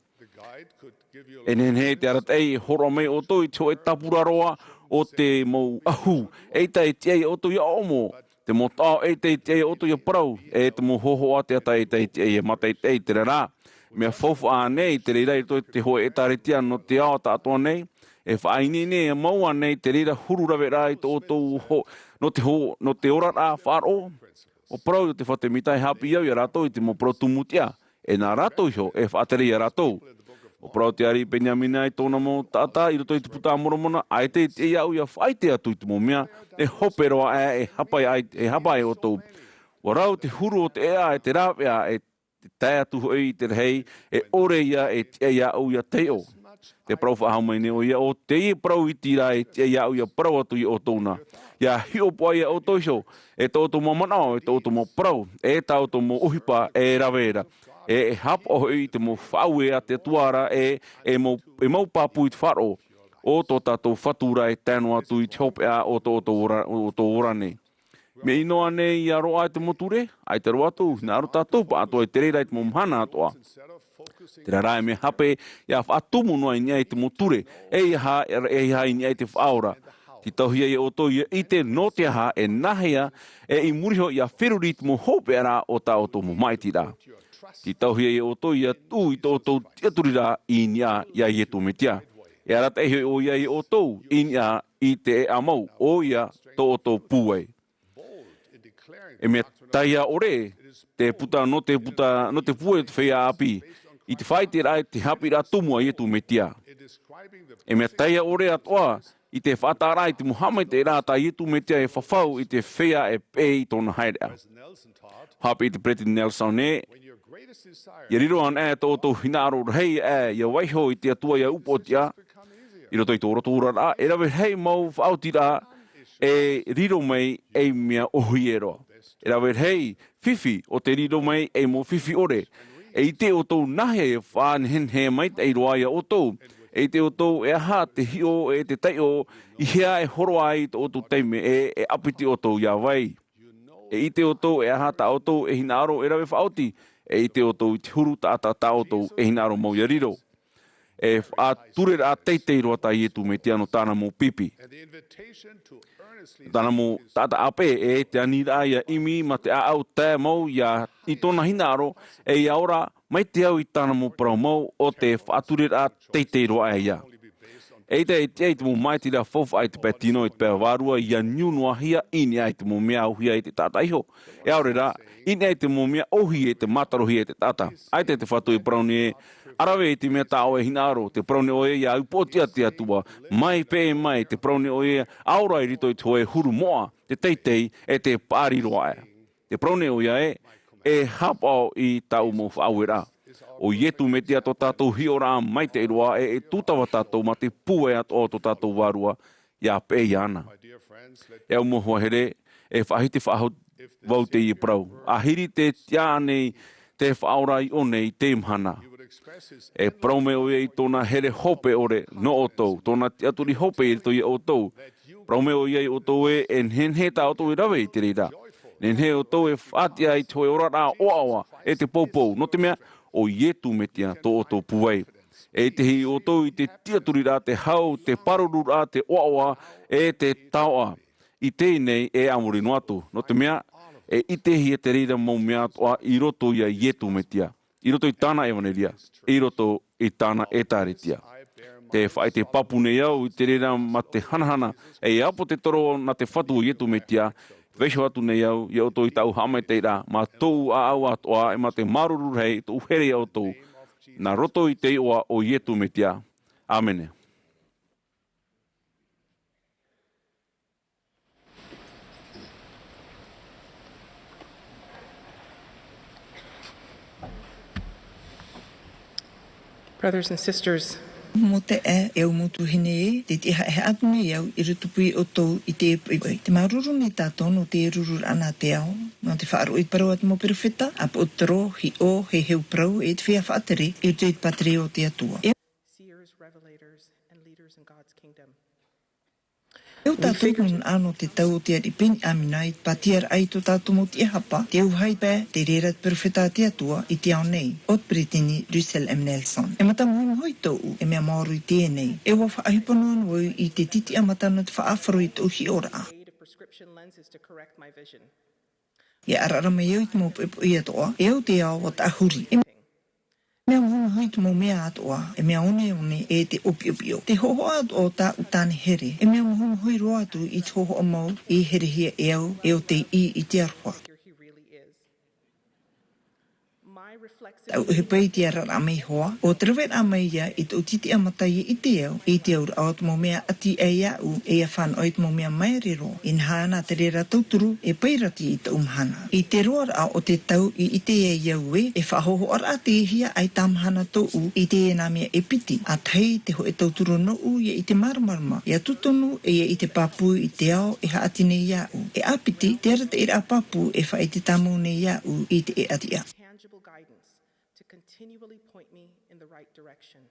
E nenhe te aratei horo mei o tō I te o e tapuraroa o te mo ahu. E tai tiei o tō ia omo. Te mo tāo e tai tiei o tō ia parau. E te mo hoho a te atai tai tiei e matai tei te rā. Mea fofu a nei te reira I tō te hoe e taretia no te ao tātoa nei. E whaini ne e maua nei te reira huru rawe rā I tō ho. No te ora rā wharo. O parau te whate mitai hapi iau I rātou I te mo protumutia. E nā rātou iho e whaatere I rātou. O parau te ari penyamina I tōna mo tātā I roto I te puta moromona. Ai te iau ia whaite atu I te mo mea. E hoperoa e hapai o tōu. O rau te huru o te ea e te rāwea e te tai atu hoi I te rei. E ore ia e te iau ia teo. Te parau whahau ne o ia o te I parau I tira e te iau ia parau atu I o tōna. Ia hio poa ia o tōisho. E tōtu mo manao, e tōtu mo parau. E tautu mo uhipa e rawera. E hap o hoi te mo whaue a te tuara e mau papu I te wharo. O tō tātou whatura e tēnu atu I te hopea o tō ora nei. Me inoa nei ia roa ai te moture, ai te roa tū, nā aro tātou pa ato e te reira i te Mahana atoa. Te rarai me hape, ia whaatumu noa i nia i te moture, e iha i nia i te whaora. Ti tauhia i o tō ia i te no te aha e nahea e i muriho ia whiruri te mo hope ara o tā o tō mo maiti rā. Ti tauhia i o tō ia tū i tō tō tiaturi rā i nia ia i e tō me tia. E ara te ehe o ia i o tō i nia i te e amau o ia tō o tō pūei. E mea taia ore, te puta no te pūe te whea api, i te whai te rai te hapi rā tumua i e tō me tia. E mea taia ore atoa, i te whatarai te Muhammad e rā ta i e tō me tia e whawhau i te whea e pē i tōna haerea. Hape i te Preti Nelson ne, ia riro an e tō tō hinaro rei e, ia waiho i te atua ia upotia, i roto i tō roto ura rā, e rawe hei mau whaauti rā, e riro mai e mea ohi e roa. E rawe hei whiwhi o te riro mai e mo whiwhi ore. E i te o tō nahe e whānhen he mai te roa ia o tō. E te o tō e aha te hio e te taio i hea e horo ai tō tō teime e apiti o tō ia wai. E i te o tō e aha ta o tō e hinaro e rawe whaauti. E i te o tō i te huru ta o tō e hinaro mau ia riro. E a ture a teitei roa ta i e tū me te ano tāna mō pipi. Tāna mō tāta ape e te anira ia imi ma te au tā mau ia i tōna hinaro e i aora mai te au i tāna mō parau mau o te whaature a teitei roa e ia. E te e te mō maiti rea fofa ai te pētino i te pēr wārua ia niunua hia ini ai te mō mea auhia i te tāta iho. E aore rā, ini ai te mō mea auhi e te matarohi e te tāta. Ai te whatu i prauni e arawe i te mea tāo e hinaro, te prauni o e ia upotia te atua, mai pē mai te prauni o e aura i rito i te hoe huru moa, te teitei e te pāri roa e. Te prauni o ia e hapao i tau mō Āmuiraa. O ietu me te ato tātou hiora mai te iroa e tūtawa tātou ma te pue ato o tātou wārua ia pē i ana. E au mohua here, e whahiti whahau wau te i prau. Ahiri te tia nei te whaora i one i te mhana. E prau me o i tōna here hope ore no o tau, tōna te aturi hope i to i o tau. Prau me o i o tau e he tā o tau i rawe i te reira. He o tau e whaatia i toi ora rā o awa e te poupou. No te mea, o ietu me tia tō o tō puai. E te hi o tō i te tiaturi rā te hau, te paruru rā te oawa, e te taoa. I tēnei e amuri no atu. No te mea, e i te hi e te reira mau mea toa i roto ia ietu me tia. I roto i tāna e waneria, i roto i tāna e tāretia. Te whai te papu nei au i te reira ma te hanahana, e apo te toro na te whatu o ietu me tia, Vesho atu nei au, i auto i tau hame teira, ma tōu a au atoa, e ma te maruru rei, tō uhere auto, na roto i te oa o ietu me tia. Amene. Brothers and sisters, Mo te e au motu hine te te he atu nei au i rutupui o tau i te epoi. Te maruru nei tātou no te rurur ana te ao, no te whaaro i parau atu mo perifeta, apo o tero hi o he heu prau e te whia whaatere e te patre o te atua. Seers, revelators, and leaders in God's kingdom. Eu tātou nun ano te tau o te aripeni aminai, patiar ai to tātou mo te hapa, te uhai pē, te rera te perifeta te atua i te ao nei, o te Britini Russell M. Nelson. E mata munu hoi tau, e mea maoru i tēnei, e wa whaahiponoan wau i te titi amatano te whaafaro i te uhi ora. E arara mai au i te mo pepo i atoa, e au te ao o te ahuri. Mea munu hoi te mo mea atoa, e mea one e te opiopio. Te hoho atu o tā utane here, e mea munu hoi roa atu i te hoho o mau, i here hia e au, e o te i te arua. Au he pai te arara mei hoa, o te rawet a mei ia i te utiti amatai i te au au te mo mea ati e iau, e a whan o te mo mea mai rero, in hana te rera tauturu, e pairati i te umhana. I te roar a o te tau i te e iau e whahoho ara te hia ai tamhana tau i te e nā mea e piti, a tei te ho e tauturu no u i te maramarama, i a tutonu e i te papu i te ao e haati nei iau. E apiti, te ara te ira papu e wha i te tamu nei iau i te e atia. Continually point me in the right direction.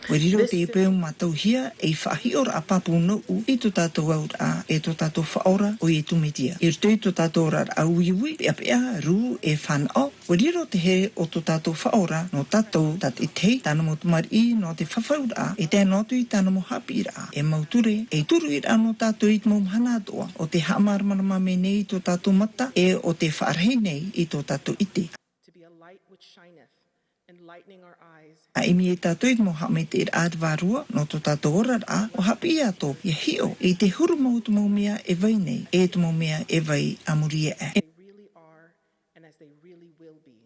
Wariro te peo matau hia e whahi ora a papu no u i to tātou aura e to tātou whaora o e tumitia. I rtoi to tātou ora a uiwi pia pia ru e whanao. Wariro te he o to tātou whaora no tātou tat i tei tāna mo tumari no te whawhaura e te notu i tāna mo Hapira e mauture e turu i rano tātou i mo Mahana Maa o te haamarmarama me nei to tātou mata e o te whaarhei nei i to tātou ite. To be a light which shineth, enlightening our eyes. A imi e tātou i mo hame te ātwarua no to tātou ora a o hapi i ato i hio e te huru mau tumo mea e vai nei e tumo mea e vai Amuiraa. They really are, and as they really will be.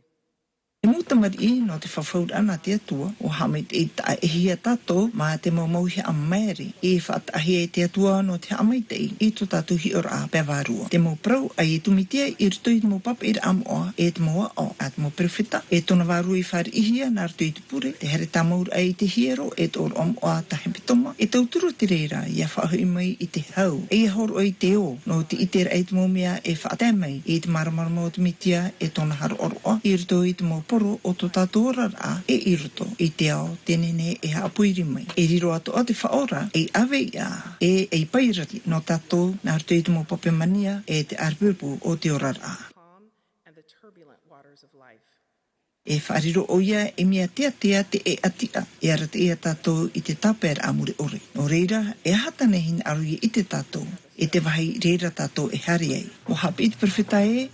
E mutamari no te whawhaur ana te atua o hame te hia tātou ma te maumauhi a Māori e whaatahi e te atua no te amaitei i to tātou hi ora a pewarua. Te mo prau a e tumitia i rtoi te mo papa i Āmuiraa e te moa o a te mo perfita e tona waru i whare ihia nā rtoi te pure te here tamaur a i te hiero e te ora Āmuiraa tahempitoma e tauturu te reira i a whahui mai i te hau e horo i te o no te iter e te mo mea e whaatamai i te maramarama o te mitia e tona haro oroa i rtoi te mo poro o to tātou ora a e i roto i te ao tenene e haapuiri mai. E riro ato a te whaora e awe ia e pairati no tātou nā rtoi te mo pape mania e te arpupu o te ora a. Calm and the turbulent waters of life. E whariro o ia e mea tea te e atia e ara te ea tātou i te tāpera amure ore. No reira e hatane hin aruia i te tātou e te wahi reira tātou e hari ai. O hapi i te perfeta e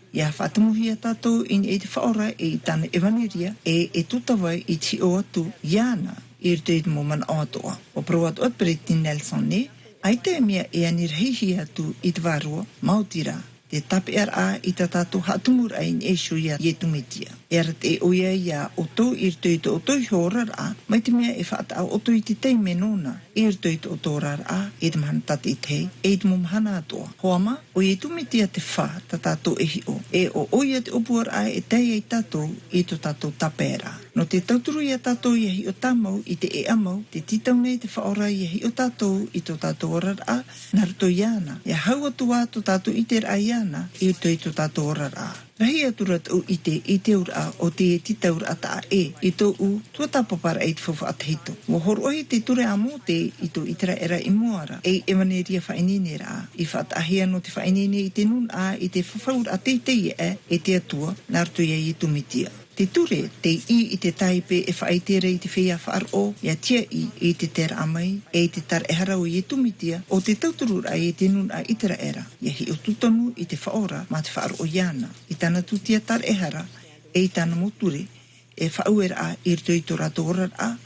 ia whatamuhia tātou in e te whaora e i tāna evaneria e tutawai i ti o atu iana i rtoi te mo mana o atoa. O pro atu atpereti Nelson ne, ai te mea e anirhehi atu i te warua, Mautira, te tape a i ta tātou hatumura in e shuia i e tumitia. E ara te oia ia oto i rtoi te oto i horar a, mai te mea e whaata au oto i te tei menona, i rtoi te oto rar a, e te mahana tati i tei, e te mo Mahana atoa. Hoama, o i e tumitia te wha ta tātou e hi o, e o oia te opuar a e tei e tātou i to tātou tapera. No te tauturu i a tātou i hi o tamau i te e amau, te titau nei te whaora i hi o tātou i to tātou orar a, na ruto iana, ia hau atua to tātou i te rai ana, i to tātou orar a. Rahi aturat o i te ura o te titaur ata e, i tō u tuatapapara e te whawha atahito. Wa horohi te ture a mō te i tō itara era i muara, e evaneria whainene ra, i whaatahia no te whainene i te nun a i te whawhaur a teitei e te atua, nārtu ia i tumitia. Te ture, te i te taipe e whaitere i te whea whaaro, ia tia i te tera amai, e te tar e harau i e tumitia, o te tauturura i te nun a itera era, ia hi o tutonu i te whaora, ma te whaaro iana, i tana tutia tar e hara, e i tana moture, e whauera a i rito i tō rato orar a,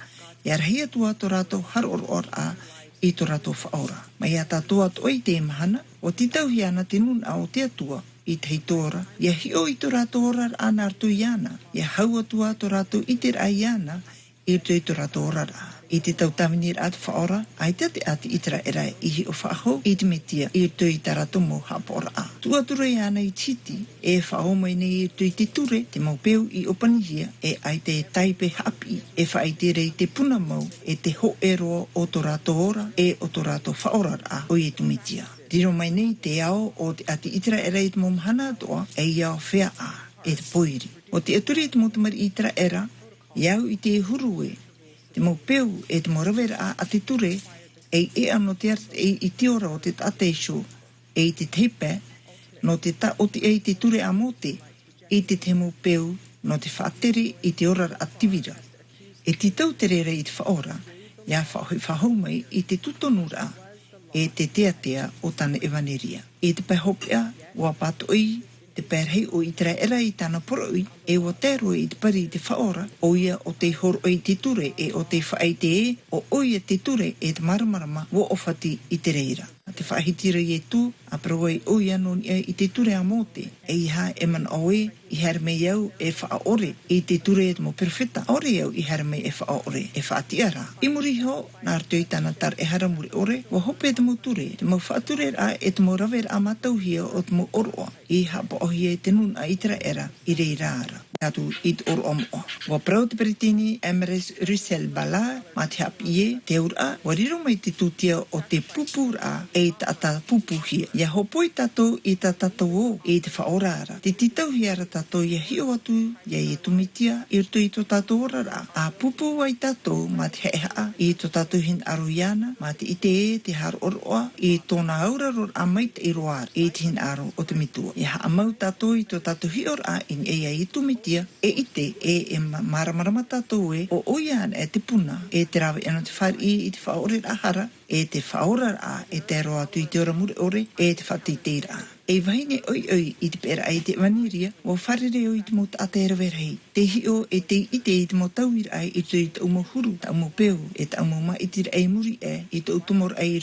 ia rahia tua tō rato haror or a, i tō rato whaora. Mai a tātua to i te mahana, o titau hiana te nun a o te atua, i te heitora, ia hio i tō rato orar a nārtu iana, ia hau atua tō rato i te rai iana, i tō rato orar a. I te tautaminir at whaora, ai te ati itera era i hi o whaho, i te metia i tō i tā rato mo hapora a. Tuatura iana i titi, e whaho mai nei i tō i te ture, te mau peu i opanihia, e ai te taipe hapi, e whaitere i te puna mau, e te ho eroa o tō rato ora, e o tō rato whaorar a, o i tu metia. Riro mai nei te ao o te ati itera era i te mo Mahana atoa, e iau whea a, e te poiri. O te aturi i te motumari itera era, iau i te hurue, te mo peu e te mo rawera a te ture, e ano te arte e i te ora o te tateisho, e i te tepe, no te ta o te e te ture a mote, e te mo peu, no te whaatere i te ora ativira. E te tau te rere i te whaora, ia whahau mai i te tutonura, e te teatea o tana evaneria. E te pehopea, ua patoi, te perhei o i tera era i tana poroi, e o tero i te pari i te whaora, o ia o te horo i te ture, e o te whaite e, o ia te ture e te maramarama, wo ofati i te reira. A te whahitira i e tū, a paroi o ia non i te ture a mote, e iha e man oe, i herme iau e whaore, i te ture e te mo perfeta, ore iau i herme e whaore, e whaatiara. I muri ho, nā rtoi tana tar e haramuri ore, wa hope e te mo ture, te mo whaature a e te mo rawer a matauhia o te mo oroa, i hapa ohia e te nun a itera era, i reirara. Atu i te oro omoa. Wa prau te peritini Emres Russell Bala, ma te hapi e, te ura, wa riro mai te tutia o te pupura e te ata pupuhia. Ia hopoi tatou I ta tatou o e te whaorara. Te titau hiara tatou ia hio atu ia e tumitia I roto I to tatou orara. A pupu wai tatou ma te heha I to tatou hin aroiana ma te ite e te har oroa I tōna auraro a maita I roar e te hin aro o te mitua. Ia ha amau tatou I to tatou hiora in e ia I tumitia e ite e maramarama tatou e o oian e te puna e te rawe ano te whari I te whaore ahara e te whaorara e te roa tu I te ora mure ore e te whatiteira. E wahine oi I te pera ai te waniria o wharere o I te mota a te rawerhei. Te hio e te ite I te mota uira ai I te umo huru, ta umo peu, e ta umo ma I te ai muri I te utumor ai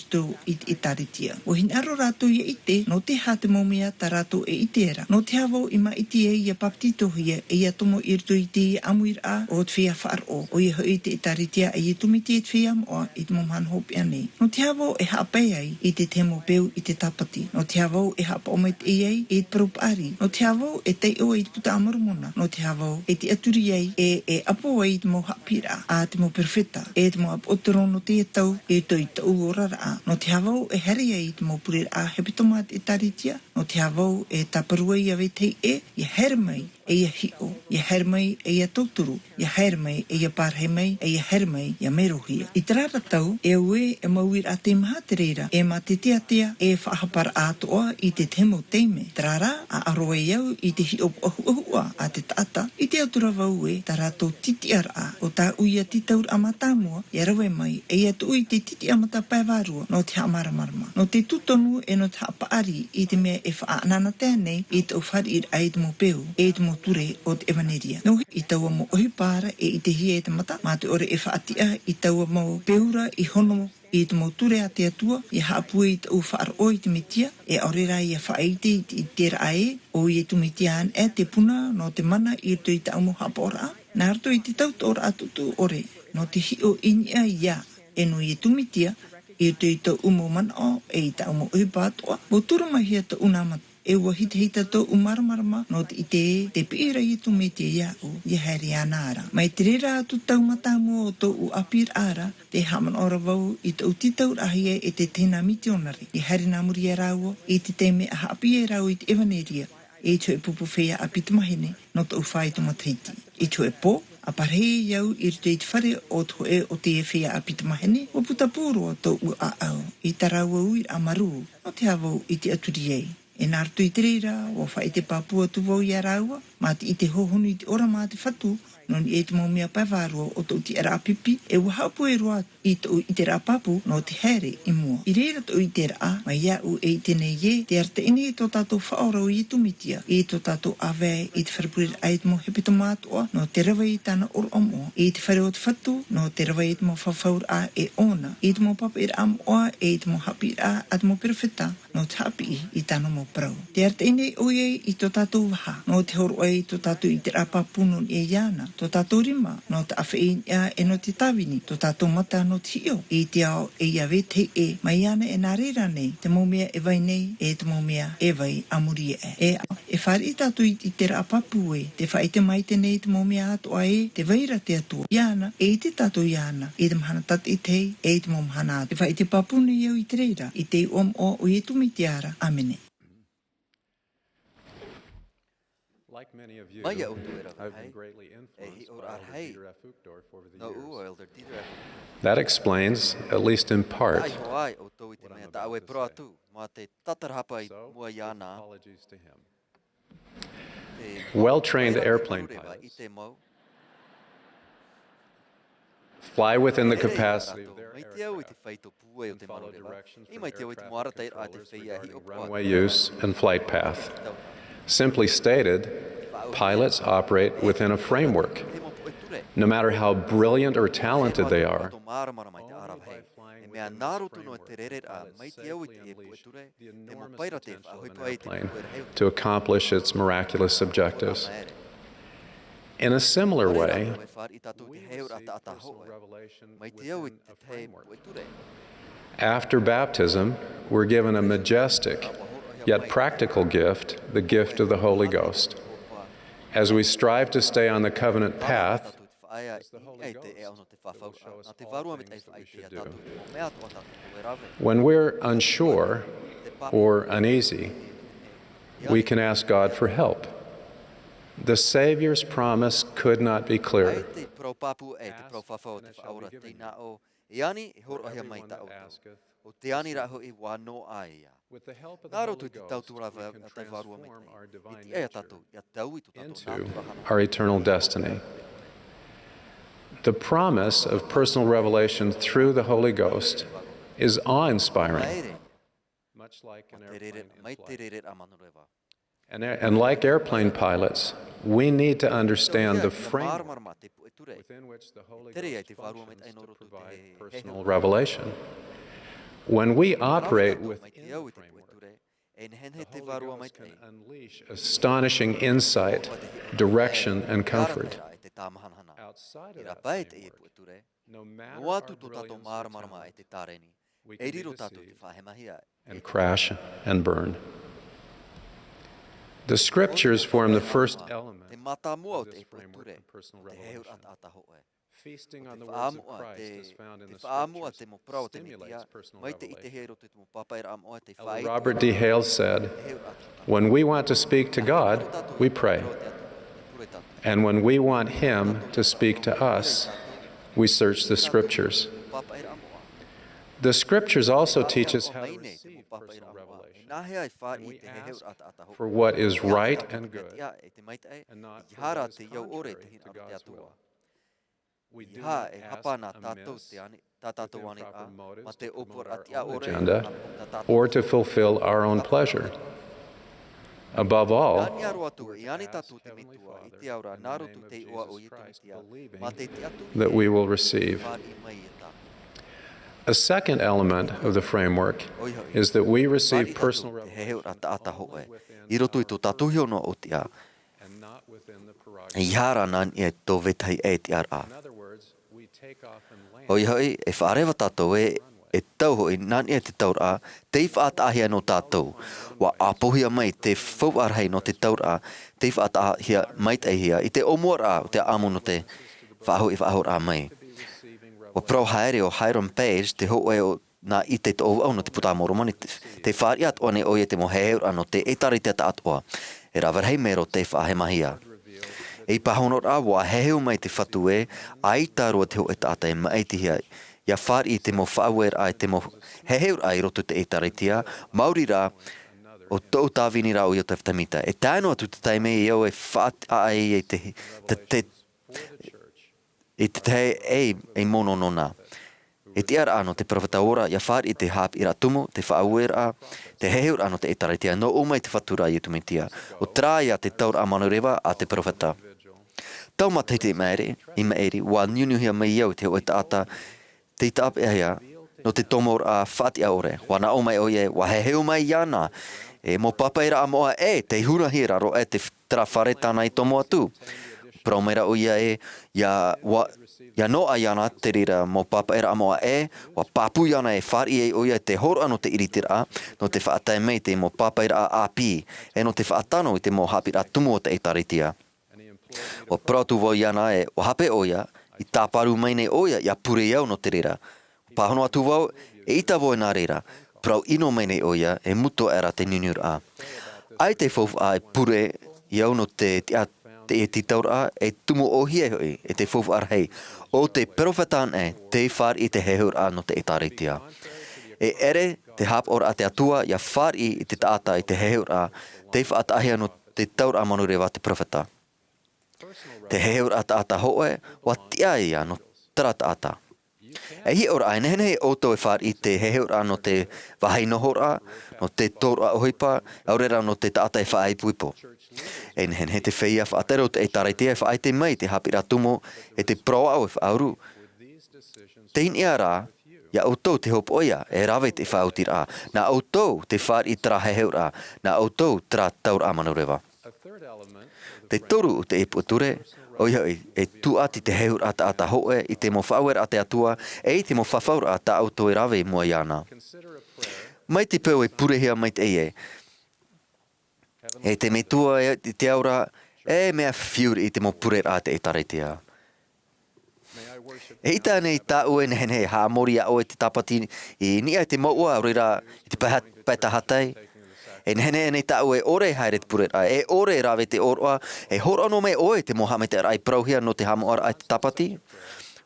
I te taritia. O hin aro rato I ite, no te ha te momia ta rato e itera. No te havo I ma iti e ia paptito hia e ia tomo I te Amuiraa o te whia wharo. O ia hoi te taritia e tumiti I te whia moa I te momhan hopi ane. No te havo e hapai ai I te temo peu I te tapati. No te havo e hapa o mai te iei e te parupari. No te havo e te o I te puta amarumona. No te havo e te aturi ai e apo ai te mo hapira a te mo perfeta. E te mo apotoro no te tau e toi tau orara. No te havo e heri ai te mo purir a hepitoma te taritia. No te havo e taparua I ave te e hermai e ia hio, ia hermai e ia tauturu, ia hermai e ia parhemai e ia hermai ia merohia. I tarara tau e ue e mauira a te maha te reira e ma te tea e whahapara atoa I te temo teime. Tarara a aroa iau I te hio ahua a te tata I te autura vau e tarato titiara o ta uia titaur amatamua ia rawe mai e ia tu I te titi amata paivarua no te hamaramarama. No te tutonu e no te hapaari I te mea e whaanana tēnei I te uwhari I ai te mo peu e te mo ture o te evaneria. No I taua mo ohipara e I te hia e te mata ma te ore e whaatia I taua mo peura I hono I te mo ture a te atua I haapua I te uwhaar o I te mitia e orera I a whaaite I te rae o I e tumitia an e te puna no te mana I to I te aumo hapora. Nā rato I te tautora atutu ore no te hio inia ia e no I e tumitia I to I te umo mana o e I te aumo uhipatoa. Mo tura mahia te unamata. E ua hita tō umaramarama no te ite te pira I tu me te iau I heri anara. Mai te rera atu tau matamu o tō u apir ara te haman ora vau I tō titau rahia e te tēnā mitionari. I heri nā muri e rāua I te teime a hapi e rau I te evaneria e tō e pupu whea api te mahene no tō whai tō matriti. I tō e pō a parhe iau I rito I te whare o tō e o te e whea api te mahene o puta pūro o tō u a au. I ta raua ui a maru no te havau I te aturi ei. E nārtu I te reira, o whai te pāpua tu wau I a raua, mā te I te hohonu I te ora mā te whatu, no ni e te maumea paiwarua o tō ti ara apipi, e wahapu e roa I tō I te rapapu no te here I mua. I reira tō I te ra, mai iau e I tēnei e, te arte ine I tō tātou whaorau I tumitia, I tō tātou awea I te wharepurir ai te mo hepito mātua, no te rawa I tāna oro omoa, I te whare o te whatu, no te rawa I te mo whawhaur a e ona, I te mo papa I amoa, e te mo hapi a te mo perfeta, no te hapi I tāna mo prau. Te arte ine oie I tō tātou waha, no te horo ai tō tātou I te rapapu no e iana, tō tātou rima, no te awheen ia e no te tawini, tō tātou mata no te hio, I te ao e iawe te e, mai ana e nā reira nei, te momia e vai nei, e te momia e vai Āmuiraa. E whare I tātou I te rapapu e, te whai te mai te nei te momia atoa e, te vaira te atua. Iana, e te tātou iana, e te mahana tata I te, e te mo mahana atu. Te whai te papune iau I te reira, I te om o e tumitiara. Amene. Like many of you, Mā'a I've been greatly influenced by Elder Dieter F. Uchtdorf over the No years. elder That explains, at least in part, ai hoai o tō I te mea ta aue pro atu, mā te tatarahapa I so mua iana, apologies to him. te Well-trained airplane I pilots te mau, fly within the e rei capacity rato, of their mai te au I te aircraft whai tō pue o and te follow marorewa, directions I from mai air te au I te traffic moara tai a te controllers whea hi regarding o kua. runway use and flight path. Simply stated, Whaau pilots operate within a framework. te mo poe ture. No matter how brilliant or talented they are, Tō maramara mai te arawhei. E mea nāroto no te rere a mai te au I te e poe ture, te mo paira te whahoipo ai te plane pue reheu. to accomplish its miraculous objectives. In a similar way, we receive personal revelation within a framework. After baptism, we're given a majestic yet practical gift, the gift of the Holy Ghost. As we strive to stay on the covenant path, the Holy Ghost will show us all things that we should do. When we're unsure, or uneasy, we can ask God for help. The Savior's promise could not be clearer. With the help of the Holy Ghost, we can transform our divine nature into our eternal destiny. The promise of personal revelation through the Holy Ghost is awe-inspiring, much like an airplane in flight. And like airplane pilots, we need to understand the framework within which the Holy Ghost functions to provide personal revelation. When we operate within the framework, the Holy Ghost can unleash astonishing insight, direction, and comfort. Outside of that framework, no matter our brilliance or talent, we can be deceived and crash and burn. The Scriptures form the first element of this framework of personal revelation. Feasting on the words of Christ as found in the Scriptures stimulates personal revelation. Elder Robert D. Hales said, "When we want to speak to God, we pray. And when we want Him to speak to us, we search the Scriptures." The Scriptures also teach us how to receive personal revelation. And we ask for what is right and good, and not for what is contrary to God's will. We do not ask amiss with improper motives to promote our own agenda or to fulfill our own pleasure. Above all, we ask Heavenly Father, in the name of Jesus Christ, believing that we will receive. A second element of the framework is that we receive personal revelation only within and not within the prerogative. In other words, we take off and land. e tau hoi nani e te taura te whaatahia no tātou. Wa apohia mai te whauarhei no te taura te whaatahia mai te hia i te Amuiraa o te amo no te whaahora mai. Wa pro haere o Hiram Page te hoe o na i te tō au no te puta moromani te whaari atu ane o te moheur ano te etari te atoa. E rawarhei mero te whaahemahia. E pahonor a wa heheu mai te whatue ai tarua te ho e tata e mai te hia. Ia whaari te mo whauer ai te mo heheur ai roto te etaritia, Amuiraa o tau tāwini rau i o te whatamita. E tāno atu te taime i au e whaat ai e te mono nona. E te ara ano te profeta ora, ia whaari te Āmuiraa tumu, te Amuiraa, te heheur ano te etaritia, no o mai te whatura i tumitia. O trāia te taura amanurewa a te profeta. Tau matai te imaeri, wa niunuhia mai iau te o e taata, te tape aia, no te tomor a whati aore, wa na o mai oie, wa heheu mai iana, e mo papaira a moa e, te hura hira ro e te tra wharetana i tomo atu. Promeira oia e, ia no a iana te rira mo papaira a moa e, wa papu iana e whari e oia te horo ano te iritira, no te whaatai mei te mo papaira a api, e no te whaatano i te mo hapira tumu o te etaritia. O protu vo iana e, o hape oia, i tāparu mai nei oia, ia pure iau no te rira. Pāhono atu wau, e ita voi nā rira, prau ino mai nei oia, e muto era te Amuiraa. Ai te whauwha e pure iau no te titaura, e tumu o hie hoi, e te whauwha arhei. O te profetan e, te whar i te hehura no te etaritia. E ere, te hap ora a te atua, ia whar i te taata i te hehura, te whaatahia no te taura amanurewa te profeta. Te heheur ata hoe, wa tia ia no tara ata. E hi ora aine hene o to e whar i te heheur no te wahai nohora, no te tōra ohipa, aurera no te taata e whaai puipo. E nehen he te whia whaatero te e taraitia e whaai te mai te hapira tumo e te proa o e whauru. Tein ia rā, ia outou te hopo oia e rawe te whautira, na outou te whar i tara heheur na outou tara taura amanurewa. Te toru o te epuature, oia e tuati te heur ata hoe i te mo whauer a te atua, e te mo whawhaur a ta auto e rawe mua iana. Mai te pēu e purehia mai te e. E te me tua e te aura, e mea whiuri i te mo pure a te etaritia. E ita nei ta ue nehen he ha mori a o e te tapati i nia te maua rira i te peta hatai. E nene tau e ore haere te puret ai. E ore rawe te oroa. E horo no me oe te Mohamed e rai prohia no te Hamoara ai te tapati.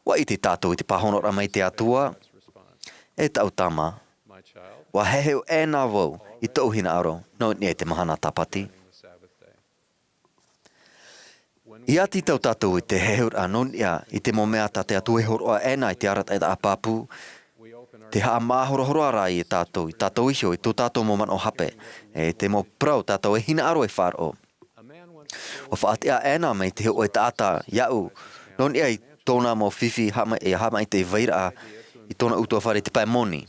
Wa i te tātou i te pahonora mai te atua. E tau tama. Wa heheu e nā wau i tauhina aro. No ni e te mahana tapati. I ati tau tātou i te heheur anon ia i te momea ta te atu e horoa ena i te arat e da apapu. Te haa māhoro rai i tātou isio i tō tātou mo man o hape. E te mo prau tātou e hina aro e whāro. O whaatea ena mei te heo e tāta iau. Non ia i tōna mo whiwhi hama i te veira i tōna utua whare te pai moni.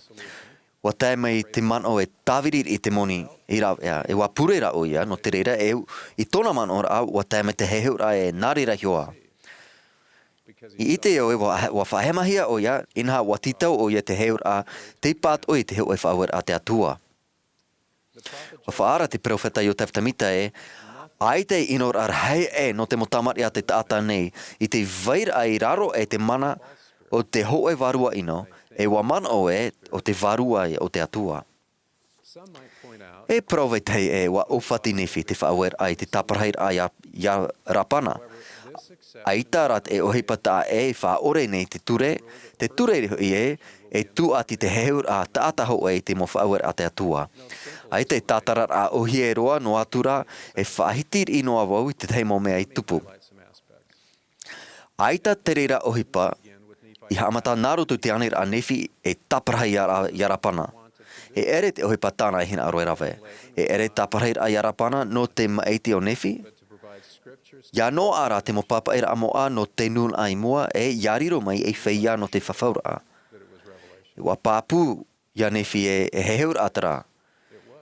Wa tae mai te mano e tāwirir i te moni i rau ea. E wa purera o ia no te reira e i tōna mano ora wa tae mai te heheura e nārira hioa. I ite o e wa whahemahia o ia inha wa titau o ia te heheura te pāt o i te heo e whauer a te atua. Wa whaara te profeta i o teftamita e ai te inor ar hei e no te motamari a te tāta nei i te veira i raro e te mana o te ho e varua ino e wa man o e o te varua o te atua. E prove tei e wa ufati nifi te whauer ai te taparhair ai ia rapana. Ai tarat e ohipata e whaore nei te ture i e tu ati te heur a tātaho e te mo whauer a te atua. Ai te tātarat a ohie roa no atura e whahitir i noa wau i te teimo mea i tupu. Ai ta te reira ohipa i haamata narutu te anir a nefi e taparhai a yarapana. E ere te ohipa tāna e hina aroe rawe. E ere taparhai a yarapana no te maiti o nefi. Ia no ara te mo papa era Amo'a no te nun ai mua e yariro mai e whaia no te whawhaura. E wa pāpū ia nefi e heheur atara.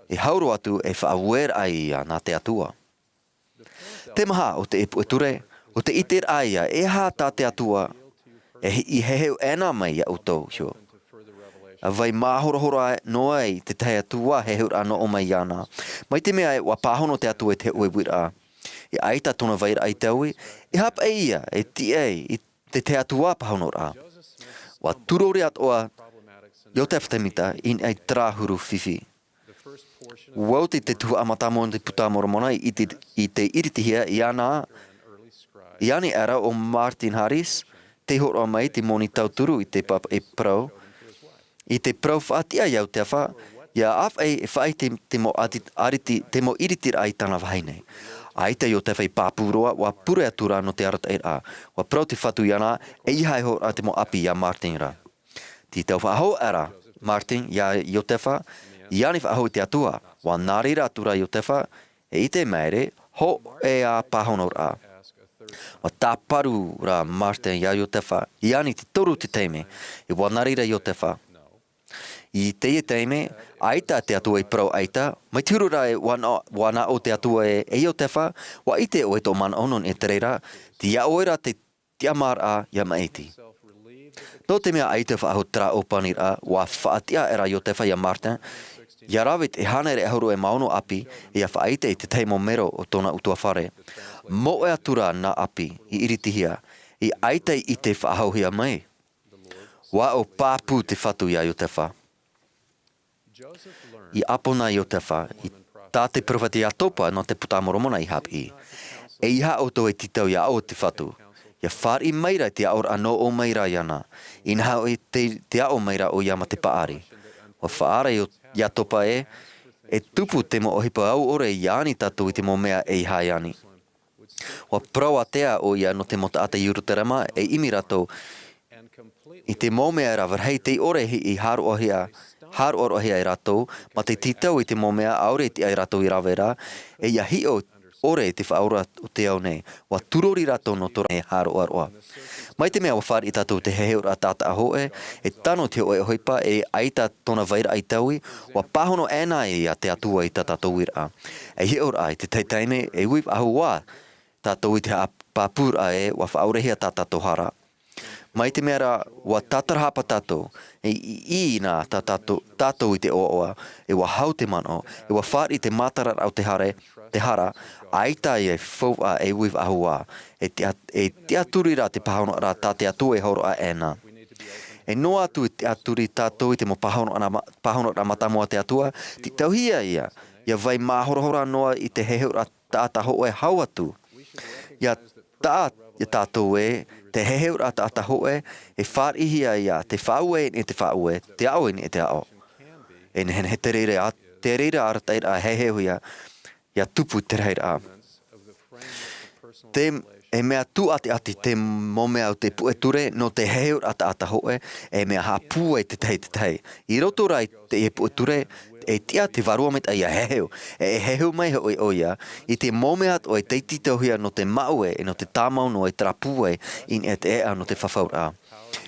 E hauro atu e whaawer ai ia nā te atua. Te maha o te epu e ture, o te iter aia e hā tā te atua. I heheu ena mai ia utou, sure. A vai māhorahora noa i te tae atua heheur ano o mai iana. Mai te mea e wa pāhono te atua e te uewira. I aita tona vaira ai teui, i hapa e ia, e ti i te atua pāhonora. Wa turori atoa, i o te whatamita, in ai trāhuru whiwhi. Wauti te Tuha'a matamo te putamoromona i te iritihia i ana, i ani era o Martin Harris, te horo mai te moni tauturu i te papa e prau. I te prau whaatia iau te awha, ia af e whaai te mo iritir ai tana wahaine. Ai te o te whai pāpuroa, wa pure atura no te arata a. Wa prau te whatu iana, e ihai hora te mo api ia Martin ra. Ti tau whahau era, Martin, ia i o te wha, iani whahau te atua, wa nārira atura i o te wha, e i te meire, ho e a pāhonor a. Wa tāparu ra Martin ia i o te wha, iani te toru te teime, e wanarira i o te wha. I te teime, aita te atua i prau aita, mai turura e wana o te atua e o te wha, wa ite o e tō man onon e te reira, te ia oera te Amuiraa ia maiti. No te mea aita whaahu tra o panira, wa whaatia era i o te wha ia Martin, ia rawit e hana re ahuru e maono api, ia whaaita i te teimo mero o tōna utua whare. Mo e atura nā api i iritihia, i aita i te whaahauhia mai. Wa o pāpū te whatu ia i o te wha. I apona i o te wha, i tā te profeti Atopa no te putamoromona i hapi. E iha o tō e titau ia o te whatu. Ia whāri meira te aor anō o meira iana. Inha o te ao meira o iama te paari. O whaara i Ātopa e tupu te mo ohipa au ore i ani tatu i te mo mea e iha iani. Wa prawa tea o ia no te mota ata iuruterama e imi rato i te momea ra varhei te ore i haru ohia i rato, ma te titau i te momea aure ti ai rato i rawera, e ia hi o ore te whaura o te au nei, wa turori rato no tora e haru aroa. Mai te mea wa whāri i tātou te heheur a tāta ahoe, e tano te oe hoipa e aita tona vaira ai taui, wa pahono ena e a te atua i tātou wira. E heur ai te teitaime e uip ahu wā, tātou i te pāpura e wa whaurehia tāta tohara. Mai te mea wa tātarahapa tātou, e i nā tātou i te oa, e wa hau te mano, e wa whāri te mātara au te hara, aita i e whauwa e uiv ahua, e te aturira te pahono ra tā te atu e horo a ena. E no atu te aturi tātou I te mo pahono a matamoa te atua, ti tauhia ia. Ia vai mahorohora noa I te heheura tāta hoe hau atu. Ia tātou te heheura tāta hoe, e whārihia ia, te whaue e te whaue, te ao e te ao. E nehen he te reira arataira a hehehuia, ia tupu te reira a. E mea tu ati te momea o te pueture no te heheura ata hoe, e mea hapua I te tei. I roto rai te pueture, e tia te varuamet a ia heheu. E heheu mai hoi oia, I te momeat o e teititohia no te maue, e no te tamau no e trapue, in e te ea no te whawhaura.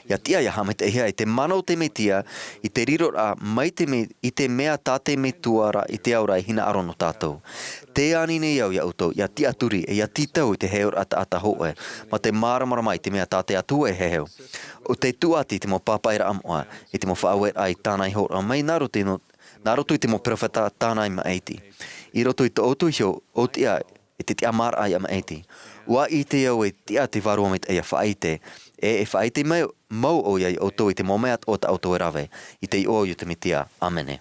Ia tia ia hamet e hea, I te mano te me tia, I te riro a mai te me, I te mea tate me tuara, I te aura I hina arono tātou. Te anine iau ia uto, ia tia turi, e ia titau I te heur ata hoe, ma te maramara mai te mea tate atu e heheu. O te tuati te mo papaira amoa, I te mo whaawet ai tānai hora, mai narotu I te mo profeta tānai maaiti. I roto I te otu hio, o tia, I te amara ai maaiti. Ua I te au e tia te varuamit e ia whaite, e whaite mau o iai o tō I te momeat o ta auto e rave, I te I o te mitia. Amene.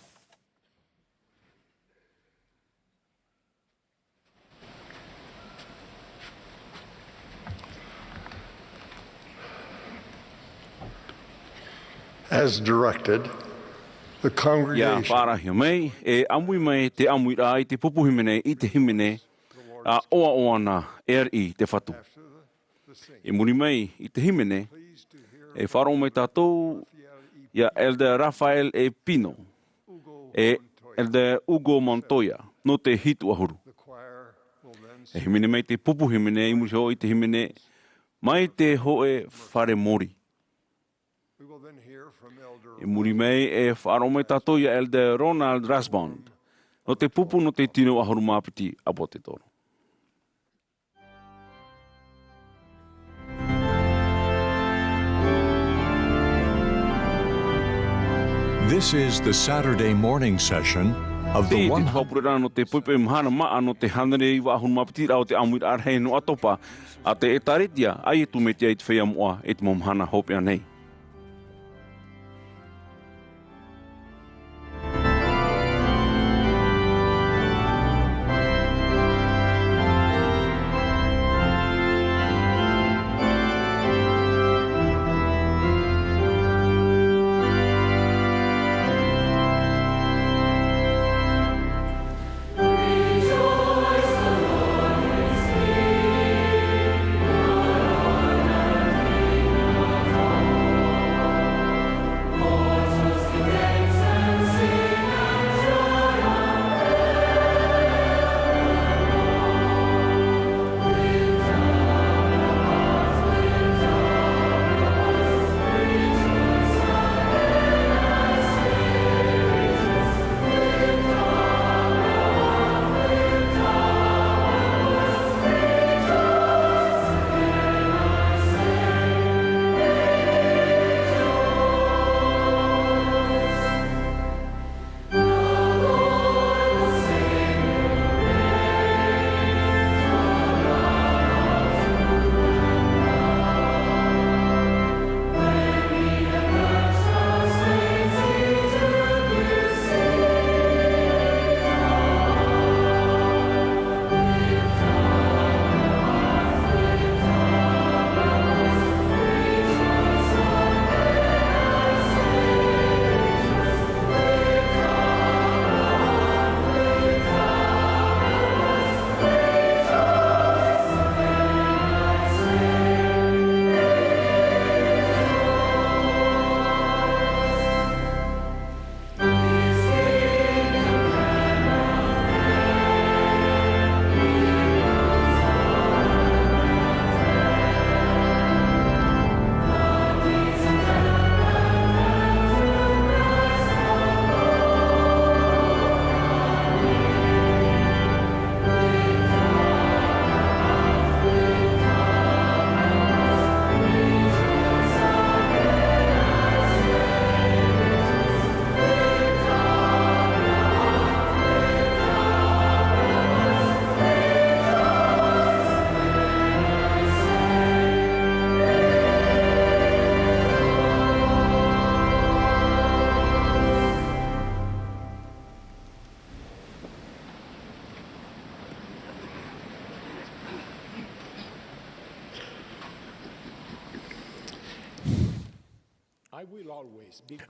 As directed, the Ia congregation whārahia mai, e amui mai te Amuiraa I te pupuhimene I te himene, a oa ana I te whatu. E muri mai I te himene, e wharo mai tātou, ia Elder Rafael e Pino, e Elder Ugo Montoya, no te hitu ahuru. E himene mai te pupuhimene, I muri ho I te himene, mai te hoe whare mori. E muri mai e wharo mai tātou ia Elder Ronald Rasbond, no te pupu no te tino ahuru māpiti apo te toro. This is the Saturday morning session of the Te Tuha'a no te poipe Mahana Maa no te hanere I wa ahuru māpiti rao te Āmuira'a no Atopa, a te e taretia ai e tumetia I te whea moa e te momhana hopea nei.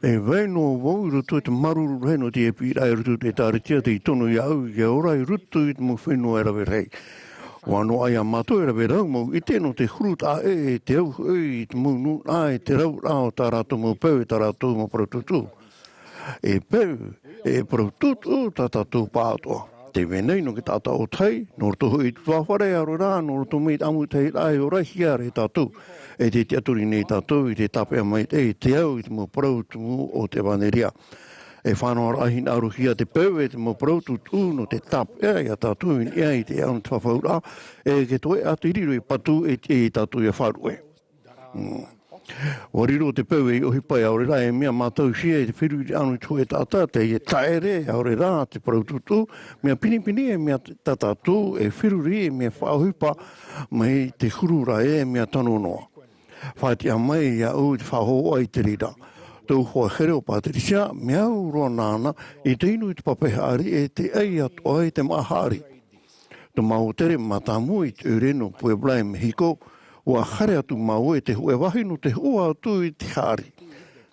E vaino vau rutu te maruru reno te epi rai rutu te tāritia te tono iau ia ora i rutu i te mo whenua e rawe rei. Wano ai a mato e rawe rau mo i tēno te hurut a e te au i te munu a e te rau rao tā rato mo peu e tā rato mo protutu. E peu e protutu tā tātou pātoa. Te venei no ki tāta o tai, nor toho i tuawhare aro rā, nor to meit amu te rai o rahi are tātou. E te te aturi nei tātou i te tapea mai te au i te mo prautu o te waneria. E whanau rahi aru hia te peu e te mo prautu no te tapea i a tātou i te au te whawhaura, e ke toe atu iriru i patu e tātou i a wharue. Wariro te peu e ohi pai aore rā e mea mātou sia e te whiru i anu tō e tātā te e taere aore rā te paraututu mea pinipini e mea tātātū e whiruri e mea whaohipa mai te hurura e mea tano noa. Whaiti a mai ia au te whaho ai te rira. Tau hoa here o Patricia mea uroa nāna i te inu i te papehari e te ei atu ai te mahari. Tō mau tere matamu i te ureno Puebla e Mexico ua hare atu mau e te hue wahinu te hua atu i te hari.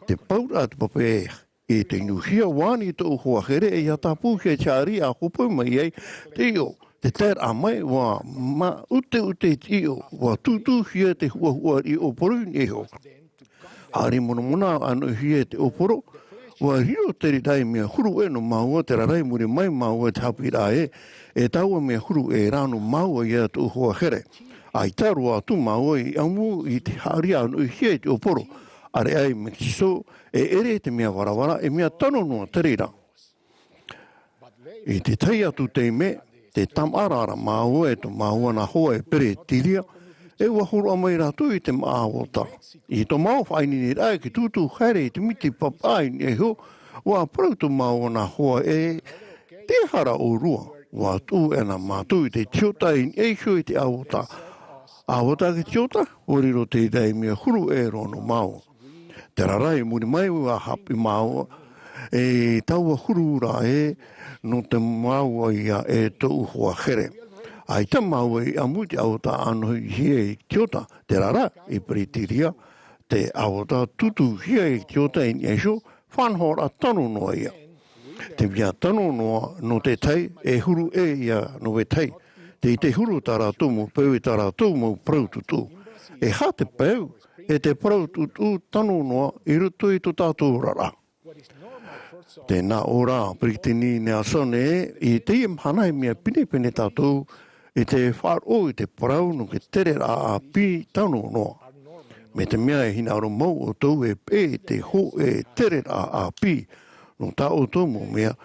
Te paura atu pape e te inuhia wani te uhua here e atapu ke chari a hupau mai ei te io. Te ter a mai wa ma ute te io wa tutu hia te hua i oporo i ho. Hari mona anu hia te oporo wa hiro te ridai mea huru e no maua te rarai muri mai maua te hapira e taua mea huru e rano maua i atu uhua here. Ai taru atu maua i amu i te hari anu i hia te oporo. Are ai me kiso e ere te mea warawara e mea tano noa te reira. I te tai atu te me, te tamarara maua e to maua na hoa e pere tiria, e wahuru amai ratu i te maawota. I to mau whaini ni rai ki tutu haere i te miti papai ni e ho, wa prautu maua na hoa e te hara o rua. Wa tu e na mātu i te tiota i e hio i te awota. Awota ki tiota, oriro te idei mea huru e rono mau. Te rarai muri mai ua hapi mau, e taua huru ra e no te maua ia e tau hua here. Ai ta maua i amu te awota anu hia i tiota, te rara i peritiria, te awota tutu hia i tiota i niesho, whanhora tanu noa ia. Te via tanu noa no te tai e huru e ia no e tai. Te te huru taratou mo peu e taratou mo praututu. E ha te peu e te praututu tanu noa i ruto i to tātou rara. Te nā ora pritini ne asone i te imhana i mea pine tātou i te wharo i te parau no ke tere a pi tanu noa. Me te mea e hina aro mau o tau e pe te ho e tere a pi no tā o tau mo mea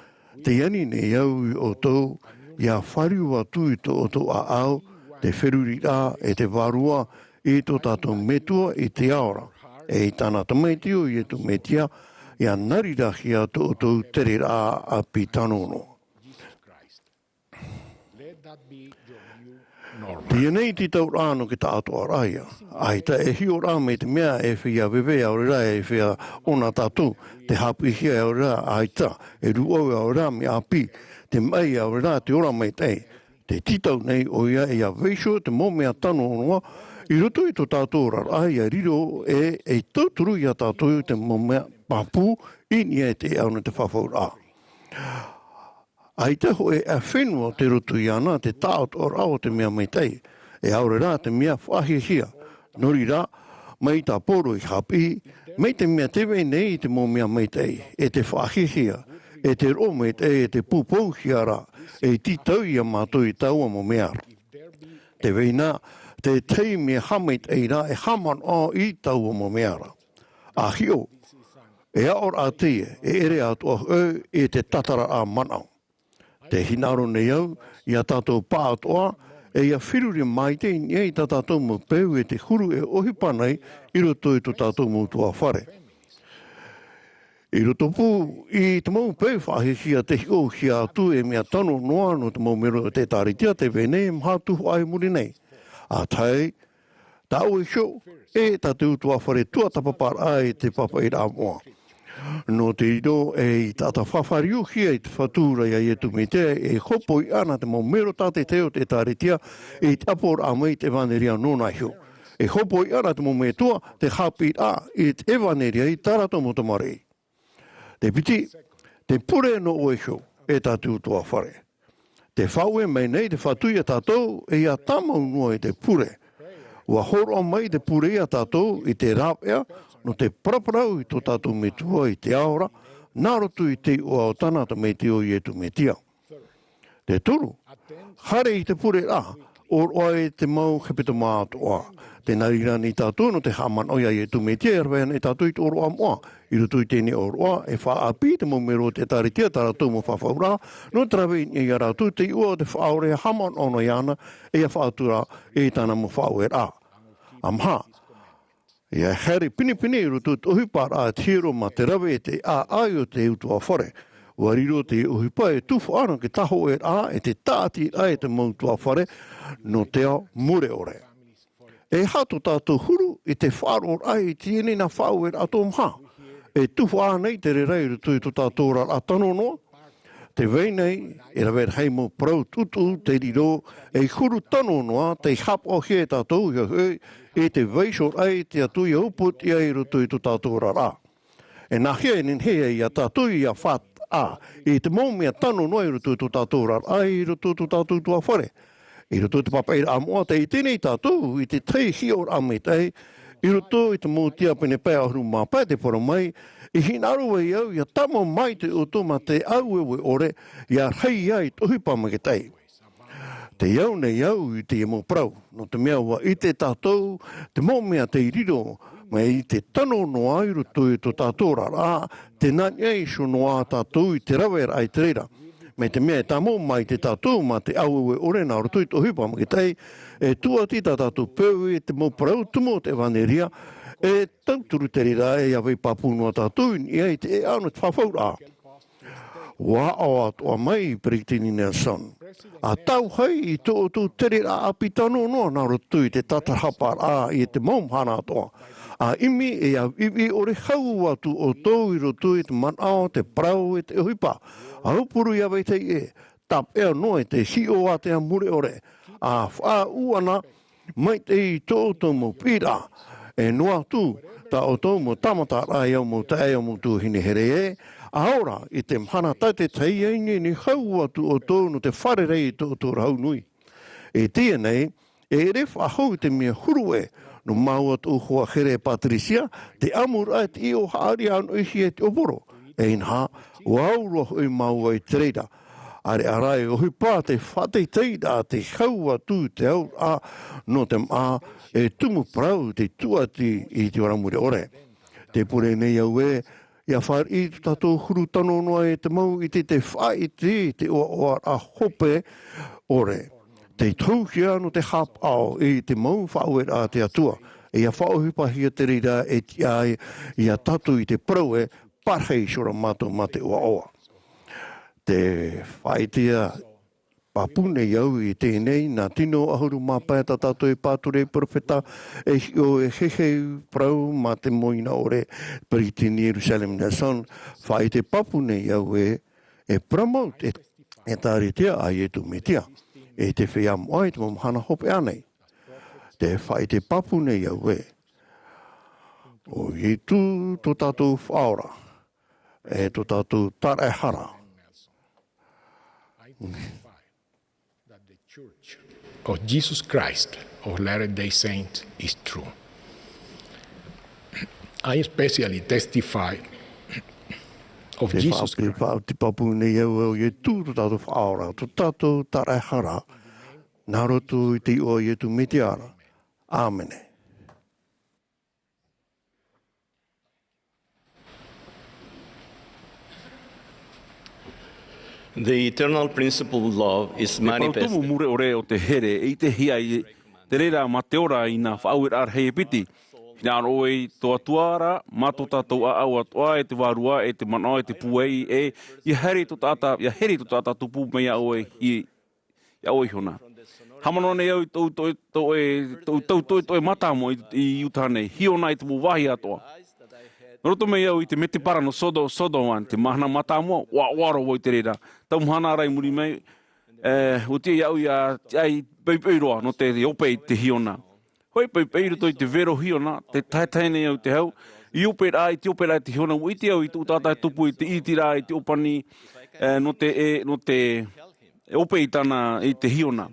te yani ne iau o tau ia whariu atu i tō oto a au, te wheruri rā e te warua i tō tātou metua i te aora. E i tāna tamaitio i e tō metia, ia narirahia tō oto tere rā a pi tanono. Tia nei ti tau rāno ki tā atoa rāia. Ai ta e hio rā me te mea e whia wewe au rā e whia ona tātou, te hapu hia au rā ai ta, e ruau au rā me a pi, te mai au rā te ora mai tei. Te titau nei o ia e a veisho te mō mea tano noa, i roto i tō tātou rā ia riro e tauturu i a tātou te mō mea papu i nia te au na te whawhau rā. Ai te ho e a whenua te roto i ana te tāot o rao te mea mai tei, e aure rā te mea whahihia, nori rā, mai tā poro i hapi, mei te mea tewe nei te mō mea mai tei, e te whahihia, e te rome e te pupou hiara, e ti tau i a mātou i taua mo mea. Te weina, te tei mea hamait e rā e haman o i taua mo mea. A hio, e aor a teie, e ere atua au e te tatara a manau. Te hinaro nei au, i a tātou pātoa, e ia whiruri mai te i ta tātou mo peu e te huru e ohipanei i roto i to tātou mo tua whare. I roto pū, i te mau peu whahihia te hio hia atu e mea tano noa no te mau mero te tāritia te vene mhātuhu ai muri nei. A tai, tāu e hio, e tātou tua whare tua tapapara ai te papa i rā moa. No te iro e tata whawhariu hia i te whatura ia i tu me te e hopoi ana te mau mero tate teo te tāritia e te apor a mei te vaneria nona hio. E hopo I ana te mo me tua, te hapi a, I te ewaneria I tarato mo te marei. Te piti, te pure no oesho, e tātou toa whare. Te whaue mai nei te whatui a tātou, e ia tamau noa I te pure. Ua horo mai te pure I a tātou, I te rapea, no te praparau I tō tātou me tua I te aora, nārotu I te ua o tana ta me te o I e tu me tia. Te turu, hare I te pure a, or oe te mau hepeta mātoa. Te narirani tātou no te haman oia I e tu me tia, erwean e tātou I te oro amoa. I rutu I tēne oroa, e wha api te momero te taritia, tātou mo whawhaura, no trawe I a rātou te ua te whaore haman ono iana, e a whaatura e tāna mo whaue rā. Amha, ia here pinipini I rutu te ohipara a tiro ma te rawe te a ai o te utua whare. Ua riro te uhipa e tufu ana ke taho e rā e te tāti ai te mautua whare no te ao mure ore. E hato tātou huru I te wharo ai I tiene na whau e ato mha. E tufu anei te re rei rutu I to tātou rar atano noa. Te weinei e rawer hei mo prau tutu te riro e huru tano noa te hap o he tātou e te weisor ai te atu I uput I ai rutu I to tātou rar. E nā hea nin hea I a tātou I a what a, I te mōmea tano noa I rutu I to tātou rar ai I rutu I to tātou tua whare. I rutu te papa I amoa te I tēnei tātou I te tei hior ametei I rutu I te mōtia pene pēa huru māpai te pora mai I hinaru e au ia tamo mai te utuma te au ewe ore ia hei ai tohi pamake tei. Te iau nei au I te emo prau no te mea ua I te tātou te mōmea te iriro mai I te tano noa I rutu I to tātou rara te nani ei so noa tātou I te rawer ai te reira. Me te mea tamo mai te tātou ma te au ewe ore nā rutu I tohi pamake tei e tua tita tātou peu I te mo prau tumo te vaneria e tauturu te rira e awei papunua tātou I ai te e anu te whawhaura. Wa o atoa mai Brittany Nelson. A tau hei I tō tō te rira api tano noa nā rutu I te tatarhapar a I te maumhana atoa. A imi e a iwi ore hau atu o tō I rutu I te manao te prau e te ohipa. A upuru I awei te e tap ea noa te hio a te amure ore. A wha uana mai te I tō mo pira. E noa tu, ta o tō mo tamata rai au mo te eo mo tu hine here e, aora I te mhana tate tei einge ni hau atu o tō no te whare rei tō tō rau nui. E tia nei, e ref a hau te mea huru e, no mau atu hoa here Patricia, te Āmuiraa te io haari anu ihi e te oporo. E inha, o auro hui mau ai te reira. Are arai o hui pā te whatei teida te hau atu te au a no te maa e tumu prau te tuati I te oramure ore. Te pure nei au e, ia whar I tātou huru tano noa e te mau I te whai te oa a hope ore. Te tauhia no te hap au I te mau whauer a te atua. E ia whauhipa hia te reira e ti ai ia tatu I te prau e parhei sora mato ma te oa. Te whaitea papune iau I tēnei nā tino ahuru māpai ta tātou e pāture profeta e o e heheu prau mā te moina ore Brittany Jerusalem Nelson whaite papune iau e promote e tāretea ai e tu metia e te whea moai te mamhana hope anei. Te whaite papune iau o i tū tō tātou whaora e tō tātou tarehara. That the Church of Jesus Christ of Latter-day Saints is true. I especially testify of Jesus Christ. Te papu nei au e tū tō tātou whaora, tō tātou tarehara, nā roto I te o e tu metiara. Āmene. The eternal principle of love is manifested. Pautumu mure ore o te here I te hia I te reira ma te ora I nā whaauira hei piti. Hina aro e toa tuara, mato tātou a au atoa e te wārua e te manao e te puei e I heri to tāta tupu mei au e I au e hona. Hamano nei au tau e mata mo I uta nei, hiona I te mu wahi atoa. Roto mei au I te mete para no sodo wan, te Mahana Maa tāmua, waro woi te reira. Tau mhana arai muri mei, o te iau ia ai peiroa no te ope I te hiona. Hoi pai pai ruto I te vero hiona, te taitaine au te hau, I opera I te opera te hiona I te au I te utatai tupu I te itira I te opani, no te ope I tana I te hiona.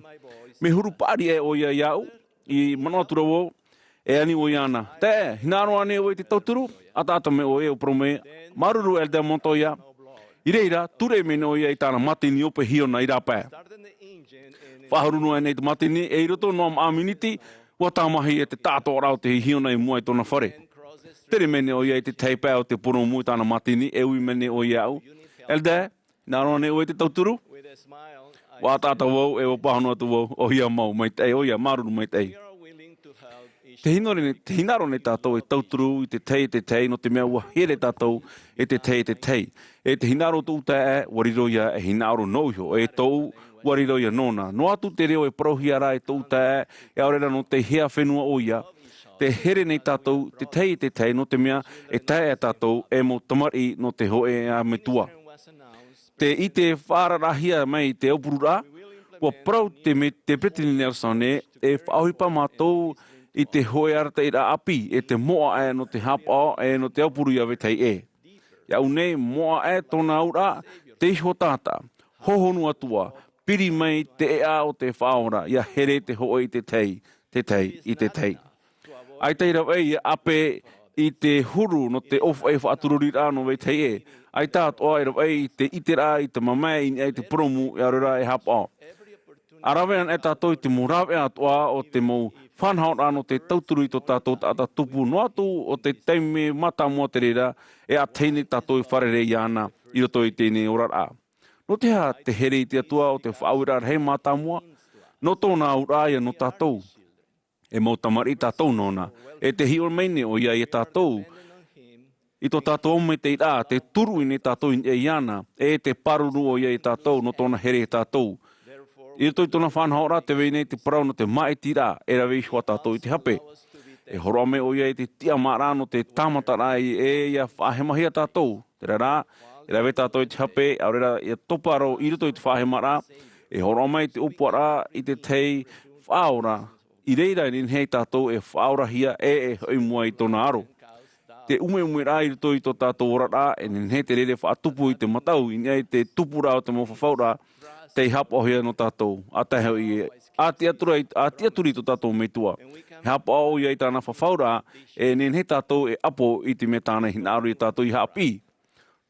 Me huru pari e o ia iau, I manatura o, e ani o iana. Te, hinaro ane o I te tauturu, atata me o e o prome, maruru el de montoia, I reira, ture me no ia I tana matini ope hiona I rapa. Whaharunu ane te matini, e roto no am aminiti, wa tamahi e te tātou rau te hiona I mua I tona whare. Tere mene o ia I te teipa o te poro mui tana matini, e ui mene o iau. Elde, hinaro ane o I te tauturu, wa tata wau e o pahano atu wau o ia mau mai tei o ia maruru mai tei. Te hinaro ne tātou e tauturu I te tei no te mea ua here tātou e te tei. E te hinaro tū tae wariroia e hinaro nouhio e tau wariroia nona. No atu te reo e prohiara e tū tae e aurera no te hea whenua o ia. Te here nei tātou te tei no te mea e tae e tātou e mo tamari no te hoe a me tua. Te I te whārarahia mai te opurura, ua prau te Brittany Nelson e whaohipa mātou I te hoe arata I ra api, e te moa e no te hapa e no te opuru ia vetei e. Ia unei moa e tona aura, te iho tāta, hohonu atua, piri mai te ea o te whaora, ia here te hoe I te tei. Ai tei rau e ape I te huru no te ofa e whaatururi rāno vetei e. Ai tātoa e rau e te itera I te mamai I te promu e arura e hapa. Arawean e tātou I te morawe atoa o te mou whanhao rāno te tauturu I tō tātou tāta tupu no atu o te teime mata mua te rera e a teine tātou I wharere I ana I roto I tēne orara. No te ha te here I te atua o te whaawira hei mata mua, no tōna auraia no tātou. E mō tamari tātou nona, e te hior meine o ia I tātou. I tō tātou me te ira, te turu I ne tātou I ana, e te paruru o ia I tātou no tōna here I tātou. I roto I tōna whanhaora te wei nei te parau no te mai tira, e rawe I hua tātou I te hape. E horoame o ia I te tia mara no te tāmata rai e ia whahemahia tātou. Te rara, e rawe tātou I te hape, aurera I Atopa ro I roto I te whahemara, e horoame I te upuara I te tei whaora. I reira I hei tātou e whaora hia e hoi mua I tōna aro. Te Amuiraa I roto I tō tātou orara, e hei te rere whaatupu I te matau, I nei te tupura o te mowhawhaura, te hapa o hia no tātou, a te hau I a te aturi tō tātou me tua. He hapa o ia I tāna whawhaura, e hei tātou e apo I te me tāna hinaru I tātou I hapi.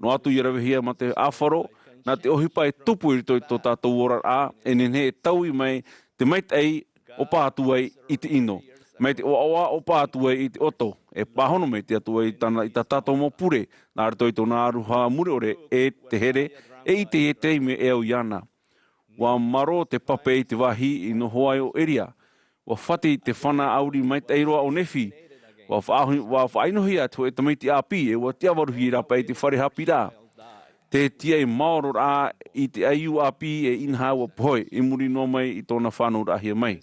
No atu I rawe hia ma te awharo, nā te ohipa e tupu I tō tātou orara, e hei tau I mai te maitei o pātua I te ino. Mai te oawa o pātua I te oto, e pāhono me te atua I tā tātou mō pure, nā rato I tōna aruha mureore e te here, e I te teime e au iana. Wa maro te pape I te wahi I no hoai o eria. Wa whati te whana auri mai te eiroa o nefi. Wa whainohia tu e tamaiti api e wa te awaruhi rapa I te whare hapi rā. Te tia I maoro rā I te aiu api e inha wa poe I muri no mai I tōna whanau rahia mai.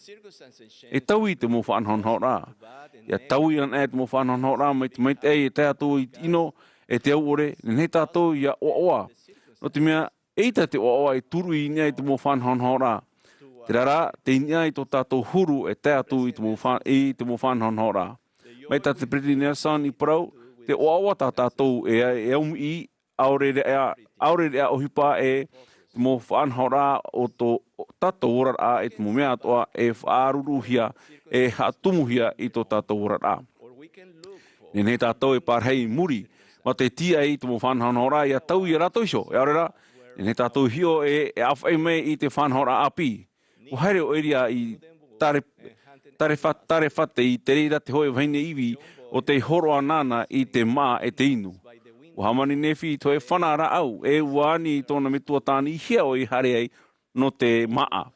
E tau I te mo whanhonhau rā. Ia tau I an e te mo whanhonhau rā mai te maite e te ato I ino e te au ore. Nei tātou ia oa. No te mea eita te oa I turu I nia I te mo whanhonhau rā. Te rara, te nia I tō tātou huru e te atu I te mo whanhonhau rā. Mai tā te Brittany Nelson I parau, te oa tā tātou e aumu I aurere a ohipa e te mo whanhau rā o tō tātou orara e te mo mea atoa e whaaruruhia e hatumuhia I tō tātou orara. Nei tātou e pārhei muri, ma te tia I te mo whanhonhau rā ia tau I rato iso, e aurera, nei tātou hio e awhai mei I te whanhora api. O haere o eria I tare whate I te reira te hoe waine iwi o te horoa nana I te Mā'a e te inu. O hamani nefi to e whanara au e wani I tōna me tuatāni I hea o I hare ai no te Mā'a.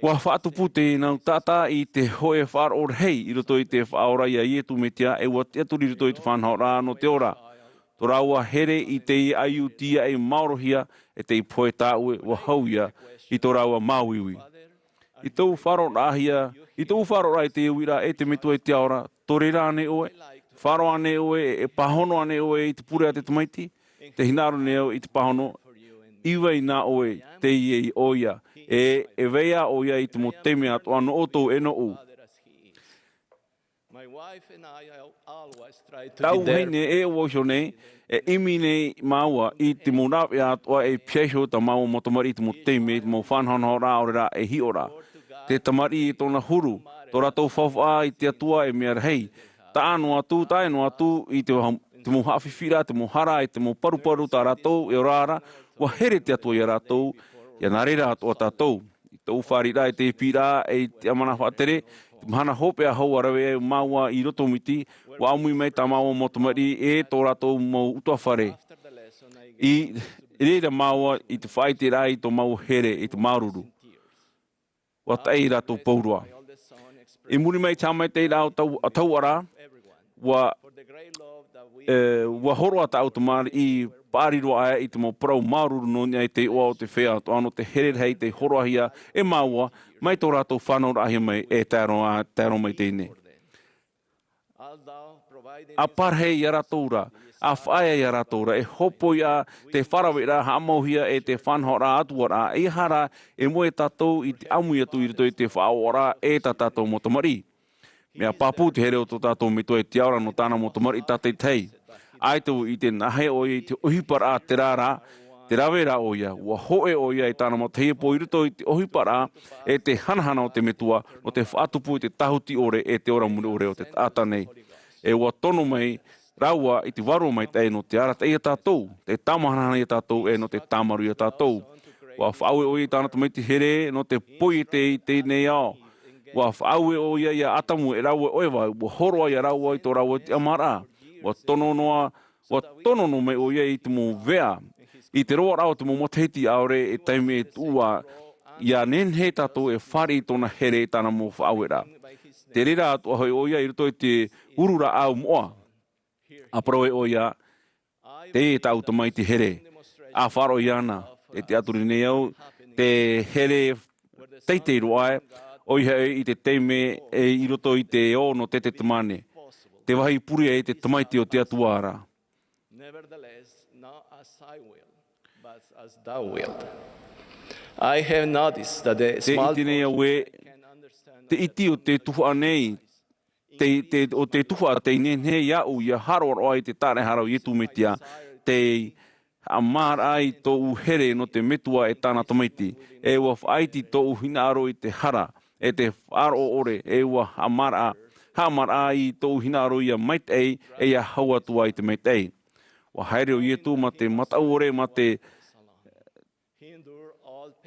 Wa whaatupu te nau tata I te hoe whaaror hei I roto I te whaora ia ietu me tia e wa te aturi roto I te whanhora no te ora. Tō rāua here I te aiu tia e maorohia e te poe tāue wa hauia I tō rāua māwiwi. I tau wharo rāi te iwira e te metua I te aora, tō re rāne oe, wharo ane oe, e pahono ane oe I te pure a te tamaiti, te hinaro neo I te pahono, iwa I nā oe te I oia, e veia oia I te mo teme atu ano o tō e no u. Tau hene e o ne e imi nei maua I te monap e atoa e piesho ta maua motomari te mo teime te mo whanhana ora ora e hi ora. Te tamari I tona huru, to ratou whawha I te atua e mea hei. Ta anu atu, ta anu atu I te mo hawhiwhira, te mo hara, te mo paruparu ta ratou e orara, wa here te atua I ratou, ia nā reira atua tātou. I tau wharira e te pira e te amana whatere, te mahana hope a hau arawe e maua I roto miti, wa amui mai ta maua motomari e tō ratou mau utua whare. I reira maua I te whai te rai tō mau here I te maruru. Wa tai ratou paurua. I muri mai tamai te rao tau ara, wa horo ata au te mari I pāriro aia I te mo parau maruru no nia I te oa o te whea, to ano te here hei te horoahia e maua, mai tō rātou whanau rahia mai e tāro mai tēne. A parhei I ratoura, a whaia I ratoura, e hopo ia te wharawera hamauhia e te whanhora atuara, e hara e moe tātou I te amui atu I rito I te whaora e tā tātou motomari. Mea papu te here o tō tātou me toi te aura no tāna motomari tātei tei. Ai tau I te nahe o I te ohipara te rāra, te rawera o ia, ua hoe o ia I tāna matahia po I rito I te ohipara e te hanahana o te metua, o te whaatupu I te tahuti ore e te ora muri ore o te tātanei. E ua tono mai, raua I te waro mai tei no te arata I a tātou, te tamahana I a tātou e no te tamaru I a tātou. Ua whaaue o ia tāna tamai te here no te poi I te nei ao. Ua whaaue o ia I a atamu e raua oewa, ua horoa I a raua I tō raua te Āmuiraa. Ua tonono mai o ia I te mo vea. I te roa rao te mo matahiti aore e taime e tua ia nenhe tātou e whare I tōna here I tāna mo whaauera. Te rera atua hoi o ia I rito I te urura au moa. A parawe o ia, te e tau tamai te here. A wharo I ana, e te aturi nei au, te here teitei roa o ia I te teime e I roto I te o no te tamane. Te wahi puri e te tamaiti o te atuara. Nevertheless, not as I will, but as thou wilt. I have noticed that the small te iti o te Tuha'a nei, o te Tuha'a te nenhe iau ia haro ai te tāre harau I tu metia, te Āmuiraa I tō uhere no te metua e tāna tamaiti, e ua whaiti tō uhina aro I te hara, e te wharo ore, e ua Āmuiraa, Āmuiraa I tō uhina aro ia maitei, e ia hauatua I te maitei. Wa haere o ietu ma te matau ore, ma te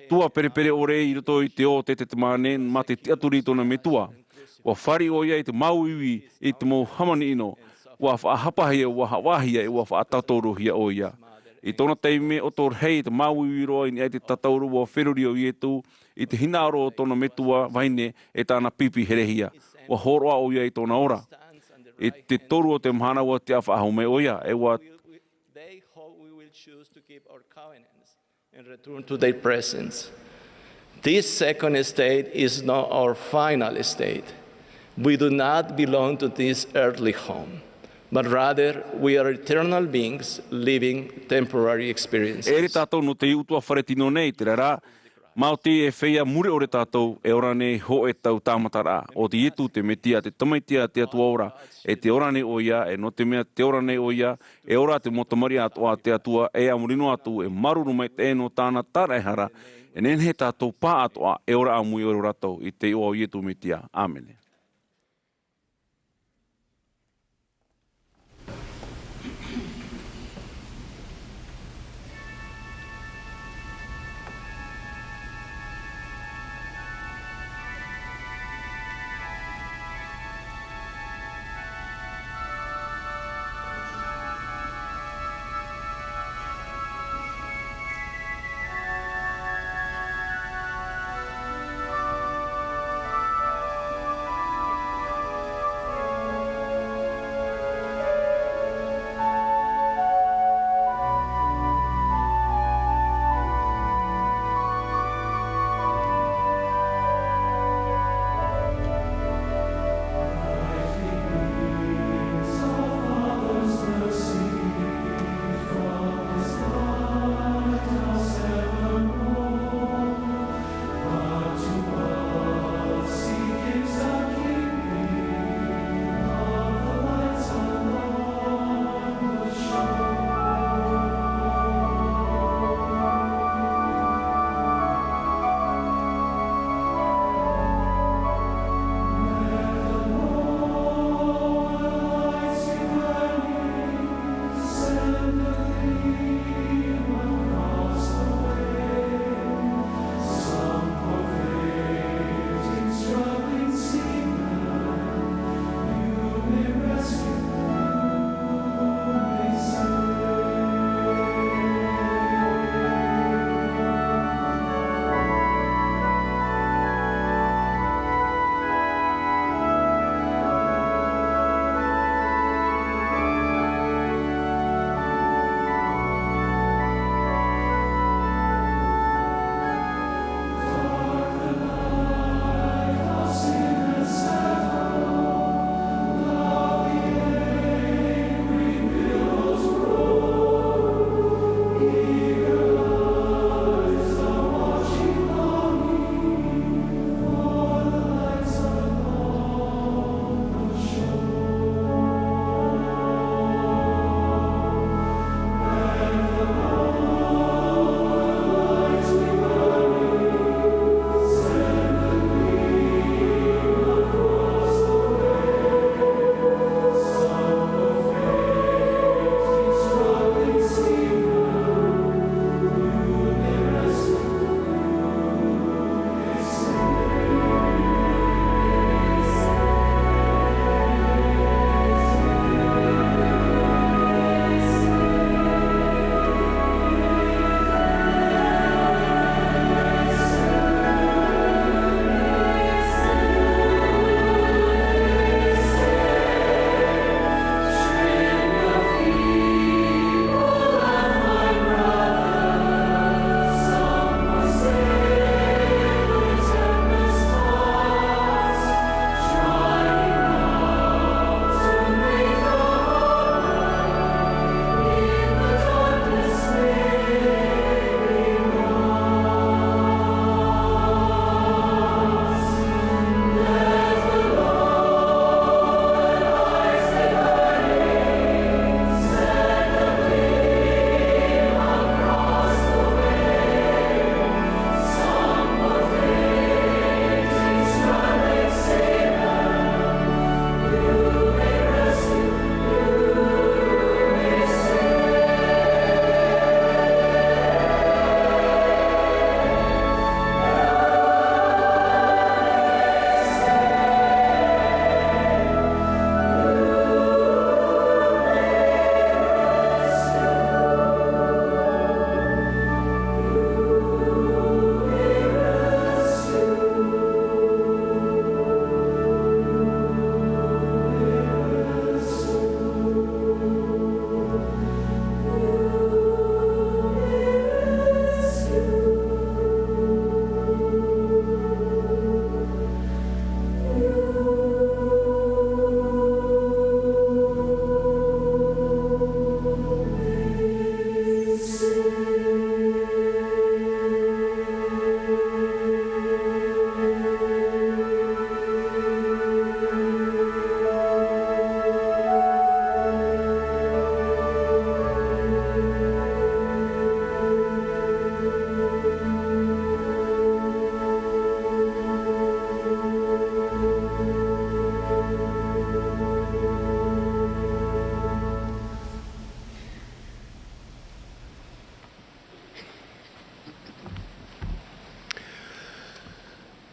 tua perepere ore I roto I te o te mane, ma te tiaturi tōna metua. Wa whari o ia I te mauiwi I te mo hamani ino, wa whaahapahia, wa hawahia, wa whaatatoruhia o ia. I tōna teime o tō rei te mauiwi roa I te tatauru wa wheruri o ietu, I te hinaro o tōna metua vaine e tāna pipi herehia. Wa horoa o ia I tōna ora. I te toru o te mahana wa te awhaahume o ia, e wa they hope we will choose to keep our covenants and return to their presence. This second state is not our final state. We do not belong to this earthly home, but rather we are eternal beings living temporary experiences. E re tātou no te utua wharetino nei, te rara, Mao te e whea mure o re tātou e orane ho e tau tāmatara. O te ietu te metia te tamaitia te atua ora e te orane o ia e no te mea te orane o ia e ora te motamari atua te atua e amurino atu e maruru mai te no tāna tarehara e nenhe tātou pā atua e ora amui o ratou I te o ietu metia. Āmene.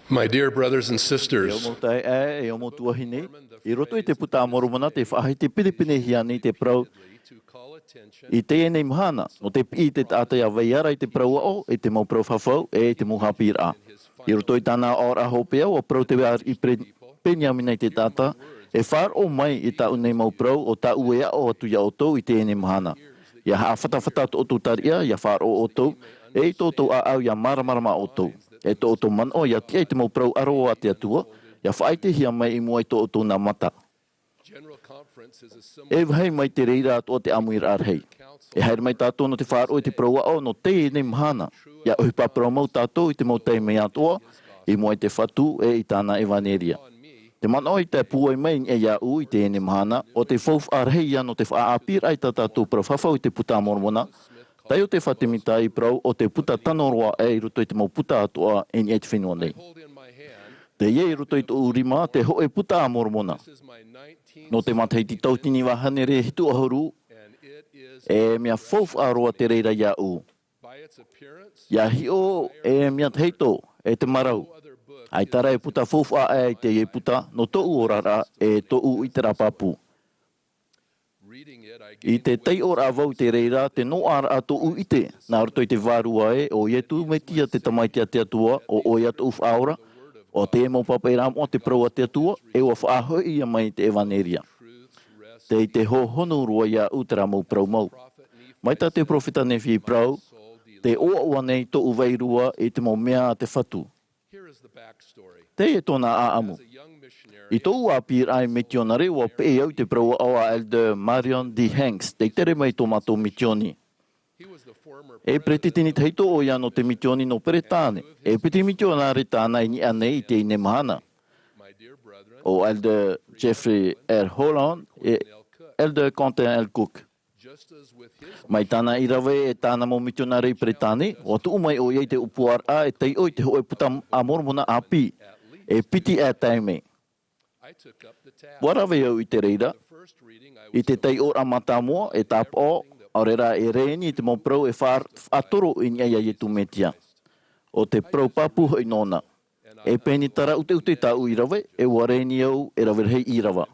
My dear brothers and E o sisters, mo tai e o mo tuahine. I roto i te puta moromona te whaahi te piripine hiani te prau. I te enei Mahana, no te pi te tātai a veiara i te prau o, e te mau prau whawhau, e te mau Āmuiraa. I roto i tāna ora hopea o prau te wea i penya mina i te tāta, e whār o mai i tā unei mau prau o tā uea o atu ia o tau i te enei Mahana. Ia haa whatawhata o tō taria, ia whār o tau, e i tōtou a au ia maramarama o tau. E tōtou man o ia tia i te mau prau aro o ate atua, ia whaite hia mai i mua i tōtou nā mata. E whai mai te reira ato te Amuiraa hei. E haere mai tātou no te whaar o te praua o no te enei Mahana. Ia ohi paprau mau tātou i te mau tei mei atoa, i mua i te whatu e i tāna evaneria. Te man o i te puai mai e ia u i te enei Mahana, o te whauf arhei no te whaapir ai tātou prau whawhau i te puta mormona, tai o te whatemita i prau o te puta tanoroa e i ruto i te mau puta atoa e ni e te whenua nei. Te ie i ruto i te urima te ho e puta mormona. No te matei ti tautini wahane re hitu ahoru, e mea whauf aroa te reira ia u. Ia hi o e mea teito e te marau. Ai tara e puta whauf a e te ie puta no tou orara e tou i te rapapu. I te tei ora avau te reira, te no ara ato u ite, nā roto i te vārua e, o ietu me tia te tamaitia te atua, o iatu uf aura, o te emo papeiram o te praua te atua, e o whaaho ia mai te evaneria. Te i te ho honu rua ia utera mau prau mau. Mai tā te profita nefi i prau, te oa ua nei to uveirua i te mau mea te whatu. Te e tōna a amu. I tō apir ai mitionare o pe au te prau o a Elder Marion D. Hanks, te tere mai tō mato mitioni. E pretitini teito o ia no te mitioni no peretane. E peti mitionare tāna i ni anei i te ine Mahana. O Elder Jeffrey R. Holland e Elder Quentin L. Cook. Mai tāna i rawe e tāna mo mitionare i peretane, o tu umai o iei te upuar a e tei oi te hoe puta a mormona api. E piti e taime. Warawe au i te reira, i te tei ora mata mua e tap o, aurera e reini i te mau prau e whār atoro i ni aia i tu metia. O te prau papu hoi nona. E pēni tara ute tau i rawe, e wareini au e rawe hei i rawa.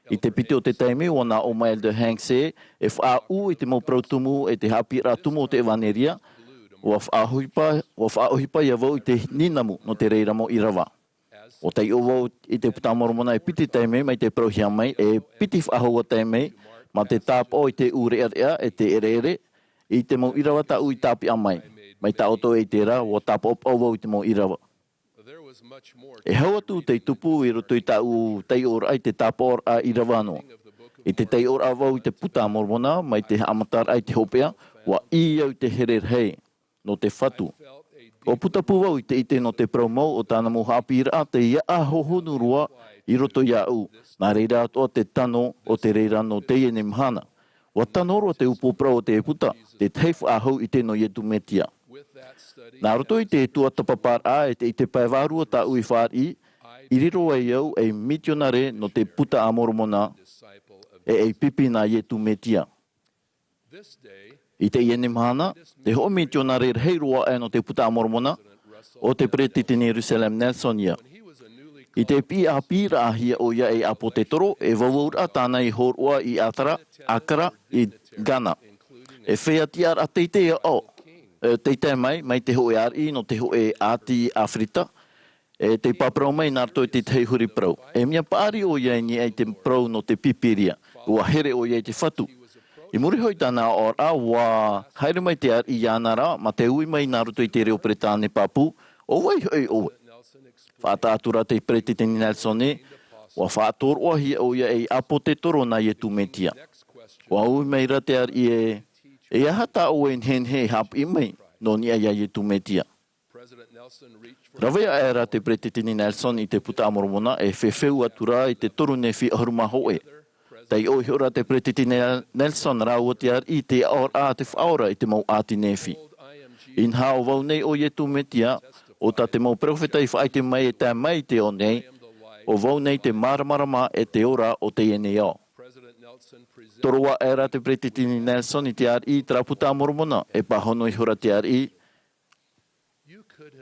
I te piti o te teime, o nā o mai Elder Hanks e wha u i te mau prau tumu e te hapira tumu o te evaneria, o wha ohipa i avau i te ninamu no te reira mo i rawa. O tei ovo i te puta mormona e piti teime mai te prohia mai e piti whahoa teime ma te tāpo i te urearea e te ere i te mau irawa ta ui tāpi a mai. Mai ta oto e te ra o tāpo ovo i te mau irawa. E hau atu te tupu i roto i ta u tei ora ai te tāpo a irawa anō. I te tei ora avau i te puta mormona mai te amatar ai te hopea wa i au te herer hei no te whatu. O puta puwau i te ite no te praumau o tāna mo Āmuiraa te ia ahohonu rua i roto ia u. Nā reira atoa te tano o te reira no te enei Mahana. Wa tanoro te upo prau o te puta, te teifu ahau i te no ietu metia. Nā roto i te Tuha'a par a e te ite paewarua ta ui whār i riro e iau e mitionare no te puta a mormona e pipi nā ietu metia. I te iene Mahana, te ho mitionare hei roa e no te puta a mormona o te pretitini Jerusalem Nelson ia. I te pi a pira ahia o ia e apo te toro e wawaura tāna i horua i Akara i Ghana. E whea tiar a teitea o. Teitea mai te ho e ari no te ho e ati Afrita. E te paprau mai nārto i te teihuri prau. E mia paari o ia ni e te prau no te pipiria. Ua here o ia te whatu. I muri hoi tāna ora, wa haere mai te ar i Ianara, ma te ui mai naruto i te reo Pretane papu, o wai hoi oe. Whātātura te pretitini Nelson e, wa whātoroa hi o ia e apo te toro na i e tu metia. Wa ui mai ra te ar i e ahata o en hen he hap i mai, no ni aia i e tu metia. Rawea e ra te pretitini Nelson i te puta amormona e whewheu atura i te toru ne whi ahuruma hoe. Tei oi hora te pretitini Nelson rau o te ar i te aor a te whaora i te mau ati nefi. In hao wau nei o ietu metia, o ta te mau profeta i whaai te mai e te mai te o nei, o wau nei te Mā'a Maa e te ora o te ene ao. Toroa e ra te pretitini Nelson i te ar i traputa mormona e pahono i hora te ar i.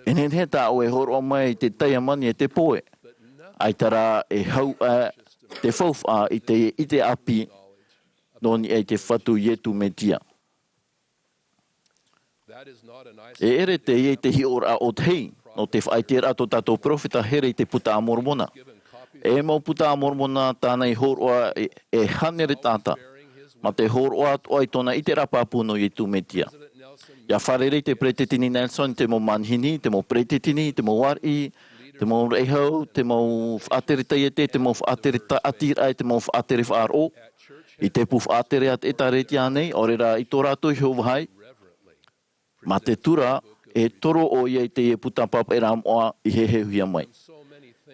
Enen he ta o e horo mai te taia mani e te poe. Ai tara e hau a te whauwha i te api noni e te whatu ietu me tia. E ere te i te hiora o tei, no te whaitera ato tato profeta here i te puta a mormona. E mau puta a mormona tāna i horoa e hanere tata, ma te horoa atu ai tona i te rapapuno i tu me tia. Ia wharere te pretetini Nelson, te mo manhini, te mo pretetini, te mo wari, te mo reihau, te mo whaatere taiete, te mo whaatere atira, te mo whaatere whaaro. I te pu whaatere at etareti anei, orera i tō rātou i hauwahai. Ma te tura e toro o iei te e putapapa e ramoa i he huia mai.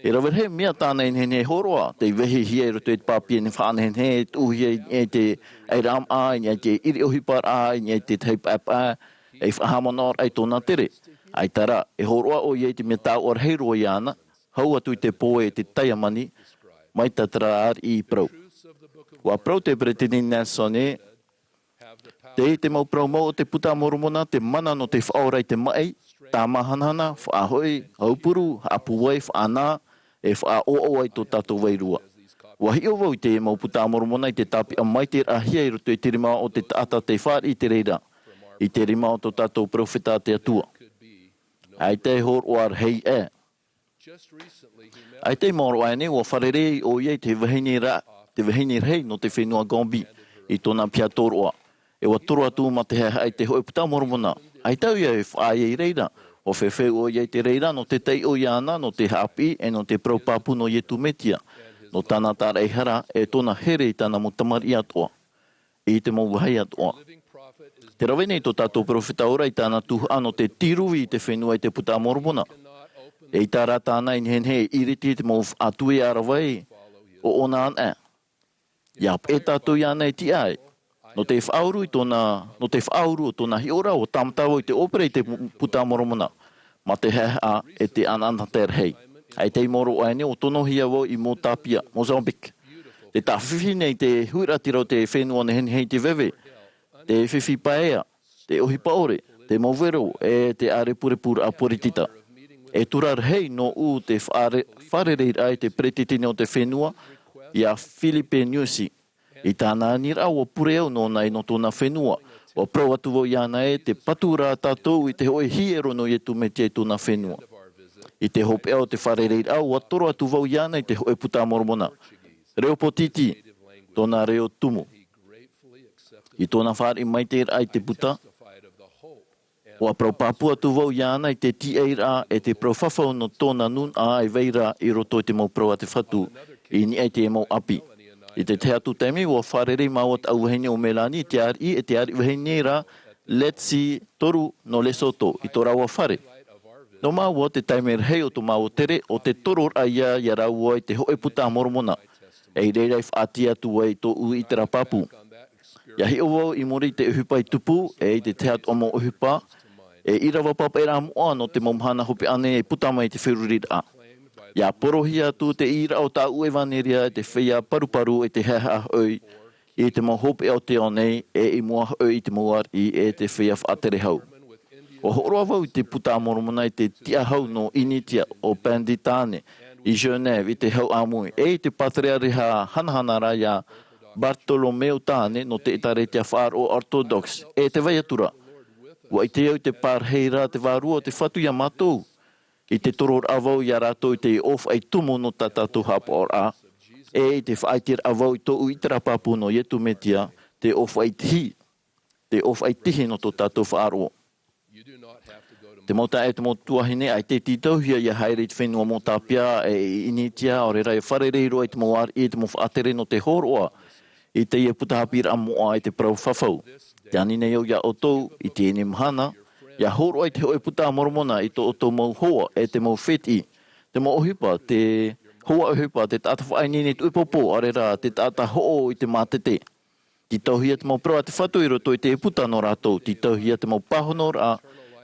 E rawer he mea tāna in hene horoa, te wehi hia i roto e te papi e whaane hene, e uhi e te e rama, e te iri ohipar a, e te tape app a, e whahamanor ai tōna tere. Ai tara, e horoa o iei te mea tau or heiroa i ana, hau atu i te poe e te taiamani, mai tatara ar i prau. Wa prau te pretini Nelson e, te mau prau mau o te puta moromona, te mana no te whaorai te mai, tā mahanana, whaahoi, haupuru, haapuwai, whaana, e whaao ai tō tātou wairua. Wahi o wau te mau puta moromona i te tapi a mai te rahia i roto e te rima o te taata te whaar i te reira, i te rima o tō tātou profeta te atua. Ai te hor o ar hei e. Ai te moro ai ne, o wharerei o iei te wahini rei no te whenua Gombi, i tōna pia toroa. E wa toro atu ma te hea ai te hoi puta moromona. Ai tau ia e whaai i reira, o whewheu o iei te reira, no te tei o iana, no te hapi, e no te praupapu no ietu metia. No tāna tāra e hara, e tōna here i tāna mo tamari atoa. I te mo wahai atoa. Te rawene i tō tātou profeta ora i tāna Tuha'a no te tiruwi i te whenua i te puta moromona. E i tāra tāna i henhe iriti te mo atue arawai, o ona an e. Iap e tātou iana i ti ai. No te whauru o tōna hiora o tamtau i te opera i te puta moromona. Ma te hea e te ananater hei. Ai te moro aine o tono hia wo i Motapia, Mozambique. Te tawhiwhine i te huiratira o te whenua ne hei te wewe. Te whiwhi paea, te ohi paore, te mauwero e te are purepura a poritita. E turar hei no u te wharereira ai te pretitine o te whenua i a Filipe Nyusi. I tāna Āmuiraa o pureo no nei no tōna whenua. O prau atu o iana e te patura tātou i te hoi hiero no i tu me te tōna whenua. I te hope o te wharereira o atoro atu o iana i te hoi puta moromona. Reo potiti, tōna reo tumu. I tōna whare mai te ai te puta. O a prau papu atu o iana i te tieira e te prau whawhau no tōna nun a ai veira i roto i te mau prau a te whatu. I ni ai te mau api. I te atu temi o wharerei mau at auhene o Melani te ari e te ari uhenera letsi toru no Lesoto i tō rawa whare. No mau o te taimer hei o tō mau tere o te toror aia i raua i te hoe puta moromona. E reirei whaati atu ai tō ui i te rapapu. Ia hi o i mori te uhupa i tupu e i te atu omo uhupa e i rawa papa e ramoa no te momhana hope ane e puta mai te whirurira. Ia porohia tu te ira o tā uevaneria e te whia paruparu e te heha oi i te mo hope o te onei e i mua oi i te muar i e te whia whaatere hau. O horoa wau i te puta moromona i te tia hau no initia o Panditane i Genève i te hau amui e i te patriarha hanahanara ia Bartolomeu Tane no te itaretia whaar o Orthodox e te vaiatura. Wa i te au te parheira te varua o te whatu ia matou. I te toror avau i a rātou i te off ai tumu no tatatu hapor a, e i te whaitir avau i tō uitara papu no ietu metia, te off ai tihi no tō tātou whaaro. Te mota e te motuahine ai te titauhia i a haere i te whenua Motapia e initia o re rai wharereiro ai te moar i te mo whaatere no te horoa, i te ia putahapira moa i te prau whawhau. Te anine au ia o tau i te ene Mahana, ia horo ai te hoi puta moromona i tō o tō mau hoa e te mau whiti. Te mau ohipa, te hoa ohipa, te tāta whainini tu upopo, arera, te tāta ho'o i te mātete. Ti tauhia te mau prau te whatu i roto i te puta no rātou. Ti tauhia te mau pahono rā,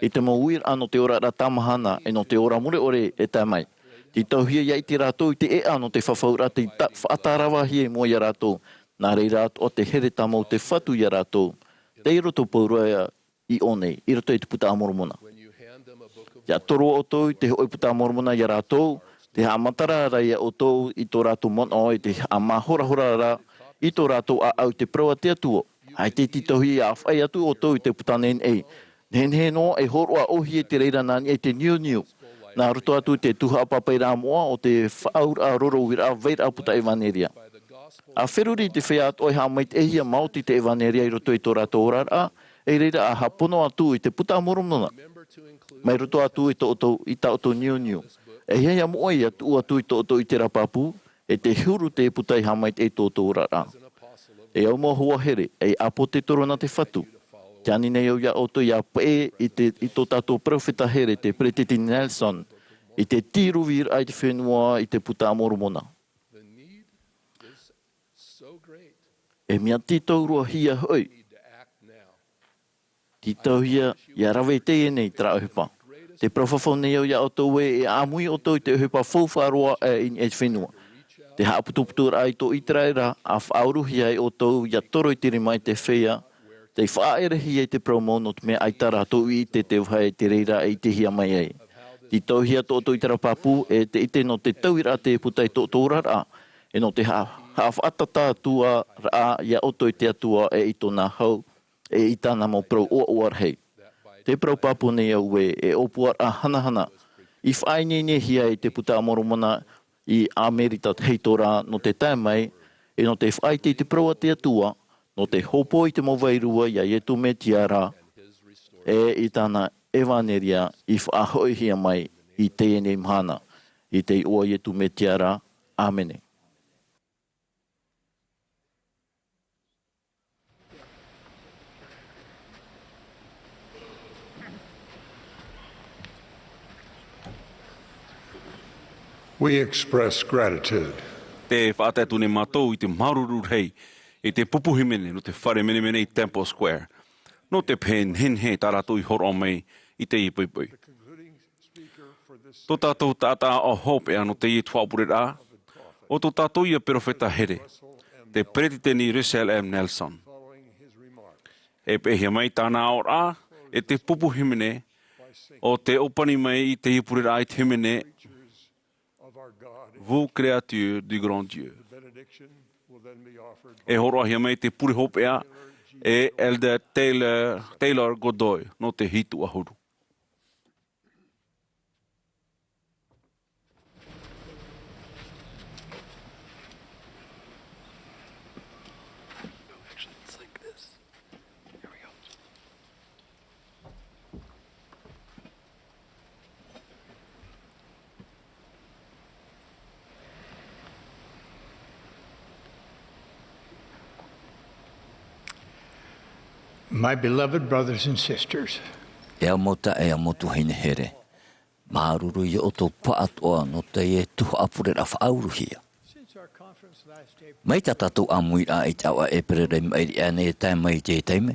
i te mau uir ano te ora rā tamahana, e no te ora mure ore e tamai. Ti tauhia ia i te rātou i te e ano te whawhaura, te whaatarawa hie mua i rātou. Nā rei rātou o te here tamau te whatu i rātou. Te i roto paurua i onei, i roto i te puta moromona. Ya toro o tō i te hoi puta mormona i rātou, te hamatara rai o tō i tō rātou mon o i te amahora hora ra i tō rātou a au te proa te atua. Ai te titohi a whai atu o tō i te putanen e. He no e horo a ohi e te reira nani e te niu. Nā ruto atu te Tuha'a papai rā moa o te whaur a roro wira veira puta evaneria. A wheruri te whea atu ha mai te ehia mauti te evaneria i roto i tō rātou orara, e reira a hapono atu i te puta moromona. Mai roto atu i ta oto niu. E hea moa i atu i tō oto i te rapapu, e te huru te putai ha mai te tō orara. E au mo hua here, e apo te torona te whatu. Tiani nei au ia oto ia pae i tō tātou profeta here, te Pretiti Nelson, i te tiruwir ai te whenua i te puta moromona. E mea titau rua hia hoi. Titau hia, ia rawe te e nei tra uhipa. Te profafo nei au ia oto we e amui oto i te uhipa fōwharoa e i whenua. Te haaputuputur ai tō itraira, a whauruhi ai oto ia toro i tiri mai te whea, te whaerehi e te promo no te mea aitara tō i te whai te reira e te hia mai ei. Ti tauhia tō i tara papu e te ite no te tauira te putai tō rara, e no te hawhatata tua raa ia oto i te atua e i tōna hau e i tāna mo prau oar hei. Te prau papu nei au e opuar a hanahana. I whainene hia e te puta moromona i Amerita hei tōra no te taimai e no te whaite i te prau a te atua, no te hopo i te mowairua ia ietu me tiara e i tāna evaneria i whaahoihia mai i te ene Mahana, i te ua ietu me tiara. Āmene. We express gratitude. Te whaatetu ne mātou i te maruru hei, i te pupuhimene no te whare mene i Temple Square. No te pen he tāratou i horo mai i te ipuipui. Tō tātou tātā o hopea no te i Āmuiraa, o tō tātou i a profeta here, te Pretiteni Russell M. Nelson. E pehia mai tāna ora, e te pupuhimene, o te opani mai i te Āmuiraa i te himene, vous créature du grand Dieu. E horo ahia mai te puri hopea e Elder Taylor Godoy no te hitu ahuru. My beloved brothers and sisters, E amota e amotu hine here. Māruru i o tō paatoa no te e tuha apurera whauruhia. Mai ta tātou Āmuiraa i taua e perere mai ane e taimai i te teime.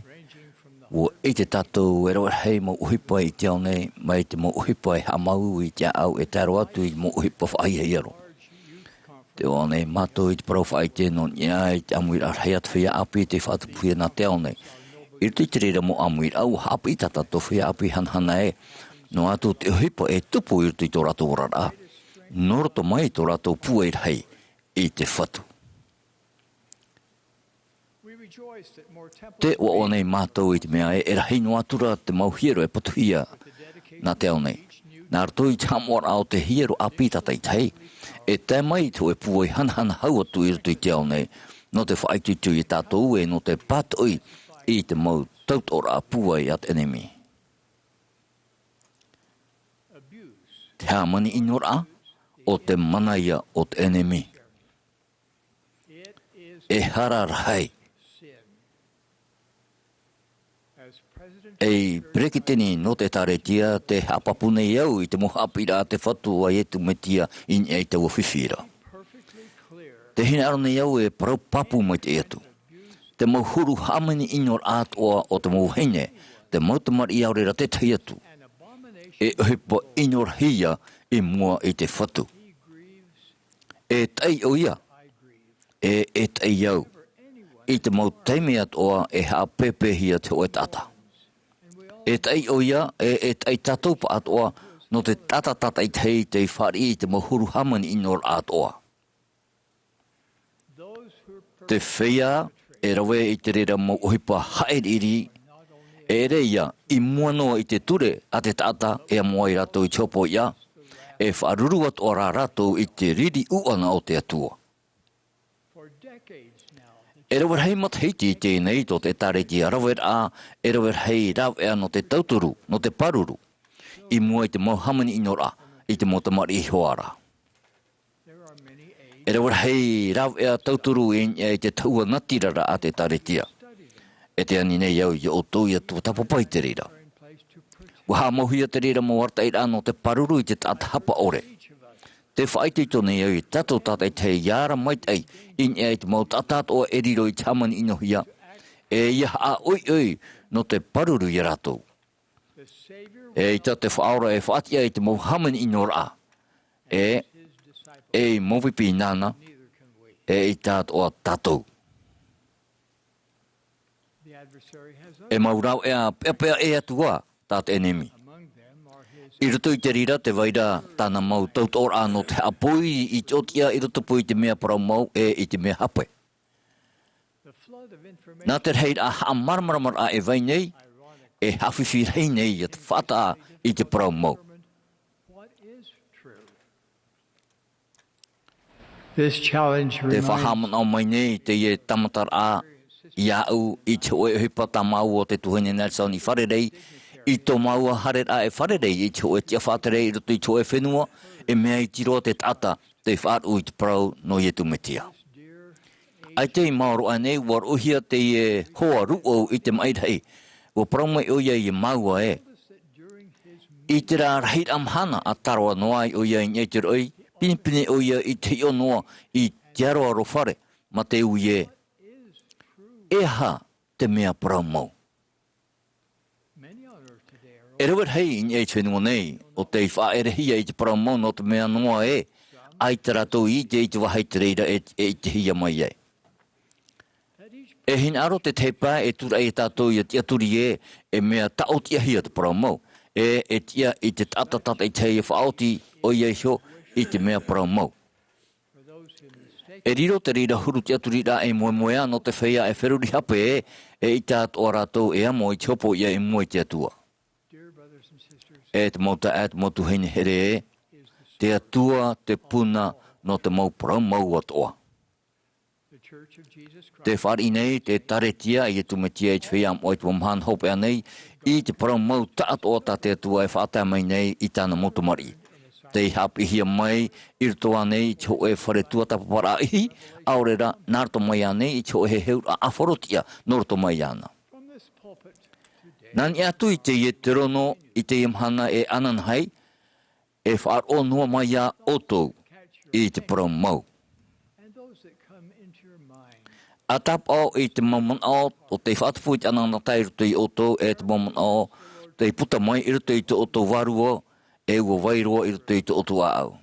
Wo i te tātou e roa hei mo uhipa i te aone, mai te mo uhipa i hamau i te au e taro atu i mo uhipa whaiheiro. Te one mātou i te parau te no nia i te Āmuiraa hei atu whia api i te whatupuia nā te aone. I te tirera mo Āmuiraa u hapa i tatato whia api hanhana e. No atu te uhipa e tupu i tō rātou orara. No roto mai tō rātou puer hei i te whatu. Te o nei mātou i te mea e rahi no atura te mauhiero e patuhia nā te aone. Nā rato i tamoara o te hiero api tatai tei. E te mai tō e puoi hanhana hau atu i te aone. No te whaitutu i tātou e no te patoi i te mau tautora puai at enemy. Te hamani inora o te manaia o te enemy. E hararai. E prekiteni no te taretia te hapapune iau i te mohapira te whatu a etu metia in e te wawhiwhira. Te hinarone iau e parau papu mai te etu. Te mauhuru hamani inor atoa o te mauhene, te mautamari iau rera te teiatu. E uhipa inor hia i mua i te whatu. E tei o ia, e tei iau. I te mauteime atoa e hapepehia te oe tata. E tei o ia, e tei tatopa atoa no te tata i te whari i te mohuru hamani i nor atoa. Te whea e rawe i te rera mo ohipa haeriri e reia i muanoa i te ture a te tata e amoai rato i chopo ia e whaaruru atoa rā rato i te riri uana o te atua. E rawer hei matheiti i tēnei to te tareti a rawer a e rawer hei rau ea no te tauturu, no te paruru i mua i te mohamani i nora i te motamari i hoara. E rawer hei rau ea tauturu i te taua natirara a te taretia. E te ani nei au i o tō i atua tapapai te rira. Waha mohuia te rira mo warta i rā no te paruru i te tātahapa ore. Te whaiti tōne au i tato tātai te iara maitai in e te mau tatat o eriro i tamani inohia. E ia a oi no te paruru i rato. E i te whaora e whaatia i te mau hamani inora. E movipi nana. E i tat o tatou. E maurau e a pepea e atua tat enemi. I roto i te rira te waira tāna mau tautor anō te apoi i te otia i roto pui te mea parau mau e i te mea hape. Nā te rei a haa marmaramar a e vai nei e hawhiwhi rei nei i te whata i te parau mau. Te whahaman au mai nei te ie tamatar a i au i te oe hipa tā mau o te tuhene Nelson i wharerei i tō maua harer a e wharerei i te oe tia whaterei i roto i te oe whenua e mea i tiro te tata te whaaru i te parau no i e tumetia. Ai te i maoro anei war uhia te e hoa ruo i te mairhei o parau mai o ia i maua e. I te rā rahit amhana a taroa noai o ia i ngei te roi pinipine o ia i te io noa i te aroa ro whare ma te ui e. E ha te mea parau mau. E rewet hei in e whenua nei, o te whaerehia i te parau mau no te mea noa e, ai te rato i te wahai te reira e te hia mai e. E hin aro te teipa e tura e tātou i te aturi e mea taotia hia te parau mau, e tia i te tatata i te whaoti o i eihio i te mea parau mau. E riro te rira huru te aturi rā e moea no te whea e wheruri hape e i tātou rato e amo i chopo i e moe te atua. E te mauta e te motu heine here te atua, te puna, no te mau parau mau atoa. Te whari nei, te taretia i e tumetia i te whea o i te wamhan hope anei, i te parau mau ta atoa ta te atua e whaatea mai nei i tāna motumari. Te hapi hia mai, i rito anei i te hoe whare tua tapapara ihi, aurera nārto mai anei i te hoe he heura a wharotia norto mai ana. Nani atu i te te rono i te imhana e ananhai, e whaar o noa mai a otou i te parau mau. A tap au i te maman au o te whaatapui te anana tai ruto i otou e te maman au te puta mai i ruto i te otou warua e ua wairoa i ruto i te otou au.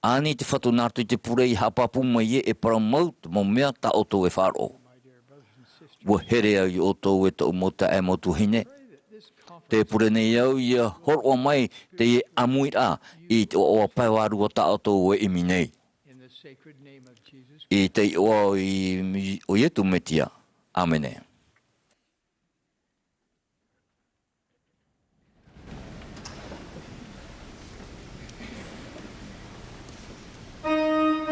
Ani te whatu nārtu i te pure i hapapu mai e parau mau te mau mea ta otou e whaar o. Ua here au i otou e te umota e motu hine. Te pure nei au i horo mai te Āmuiraa i te oa paiwaru o ta otou e imi nei. I te oa i o ietu metia. Amene. Alleluia.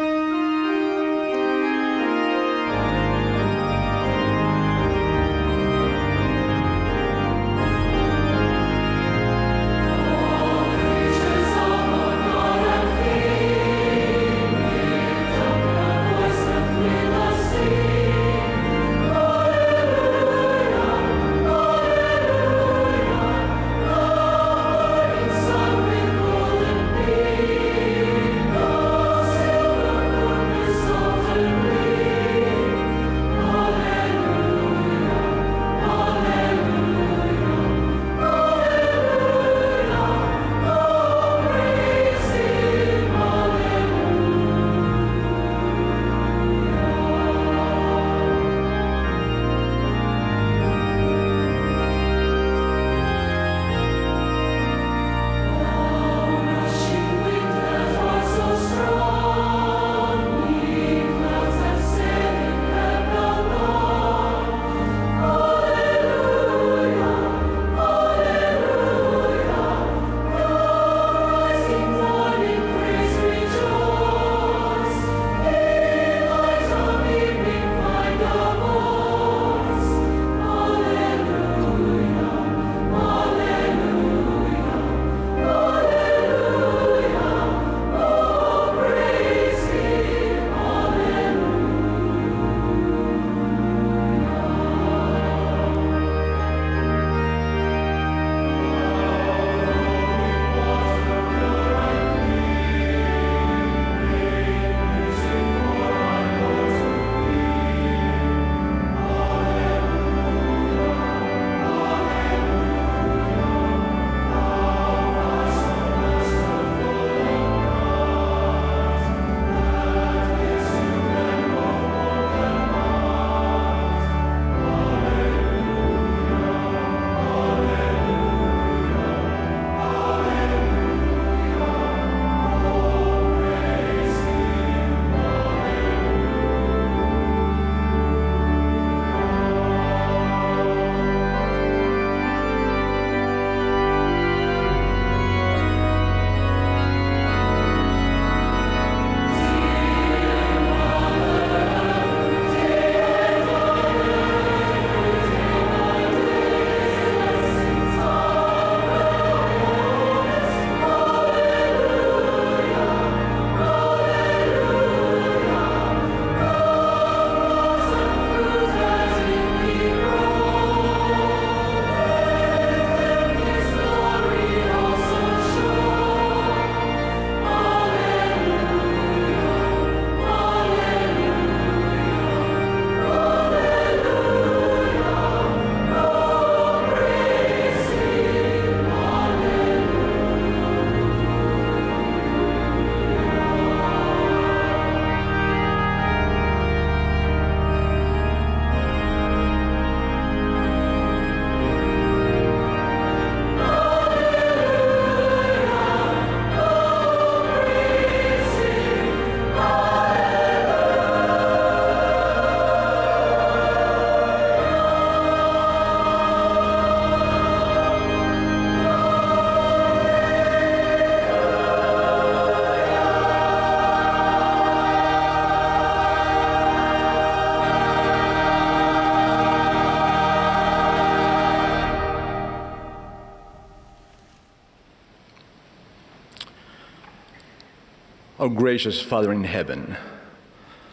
Our gracious Father in heaven,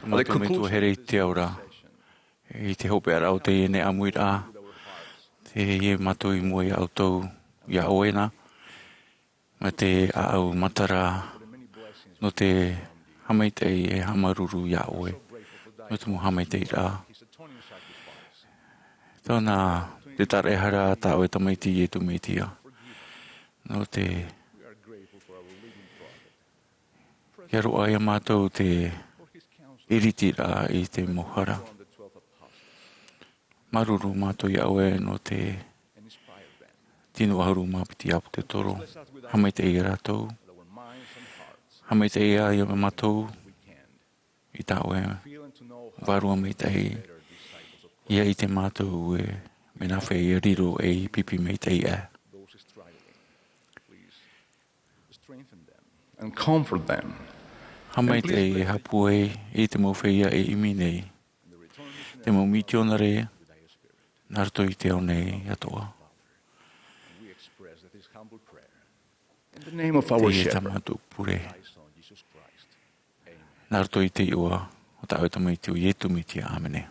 Mato me tu here te aura. I te hope ara o te ene Amuiraa. Te e mato I mua I autou ia oena. Ma te au matara no te hamaitei e hamaruru ia oe. No te mo hamaitei rā. Tōna te tarehara ta o e tamaiti e tu meitia. No te kia roa ia mātou te iriti rā I te mohara. Maruru mātou ia oe no te tino waharu māpiti apu te toro. Hamaitei e rātou. Hamaitei ia mātou I tā oe. Varua meitei. Ia I te mātou e mena whai e riro e pipi meitei e. and comfort them. Hamaitei e hapu e te mau whaia e imi nei. Te mau mitiona re, narto I te au nei atoa. In the name of our Te e shepherd, tamatu pure. Narto I te iua, o ta au tamaiti o ietu mitia amene.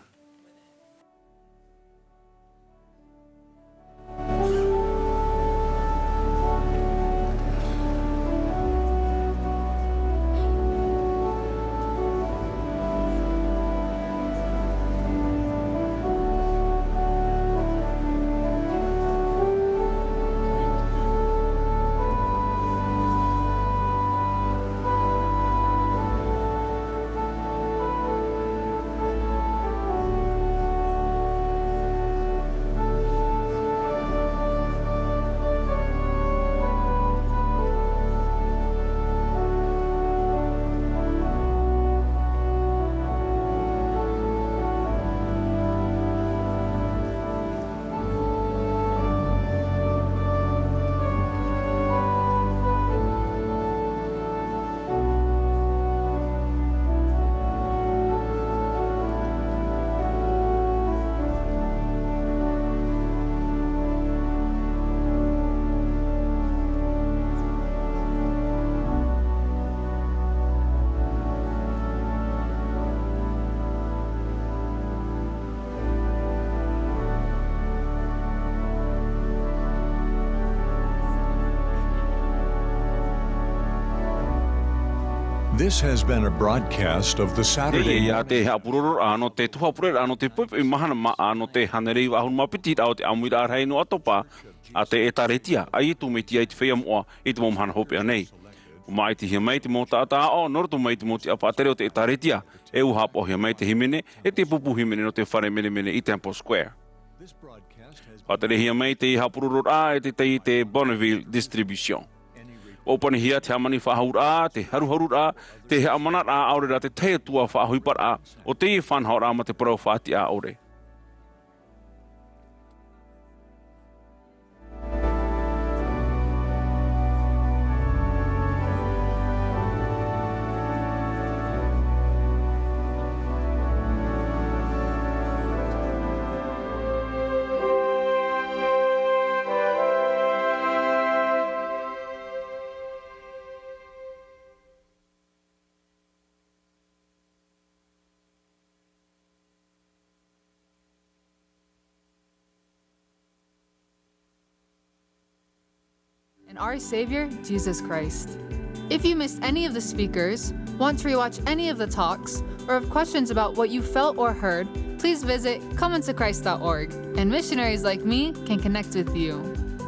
This has been a broadcast of the Saturday. Ia te hapururu ano te Tuha'a ano te pupi Mahana Maa ano te haneri wa hul mapiti au te Āmuiraa rei no Atopa a te e taretia ai tu me tia I te whea moa I te momhana hope anei. Mai te hia mai te mo tata o norto mai te mo te apatere o te e taretia e u hapo hia mai te himene e te pupu himene no te whare mene mene I Temple Square. Patere hia mai te hapururu e te Bonneville Distribution. Opani hia te amani whahura, te haruharura, te he amanat a aurera te te tua whahuipara o te I whanhaura ma te parau whati a aure. And our Savior, Jesus Christ. If you missed any of the speakers, want to rewatch any of the talks, or have questions about what you felt or heard, please visit comeintochrist.org, and missionaries like me can connect with you.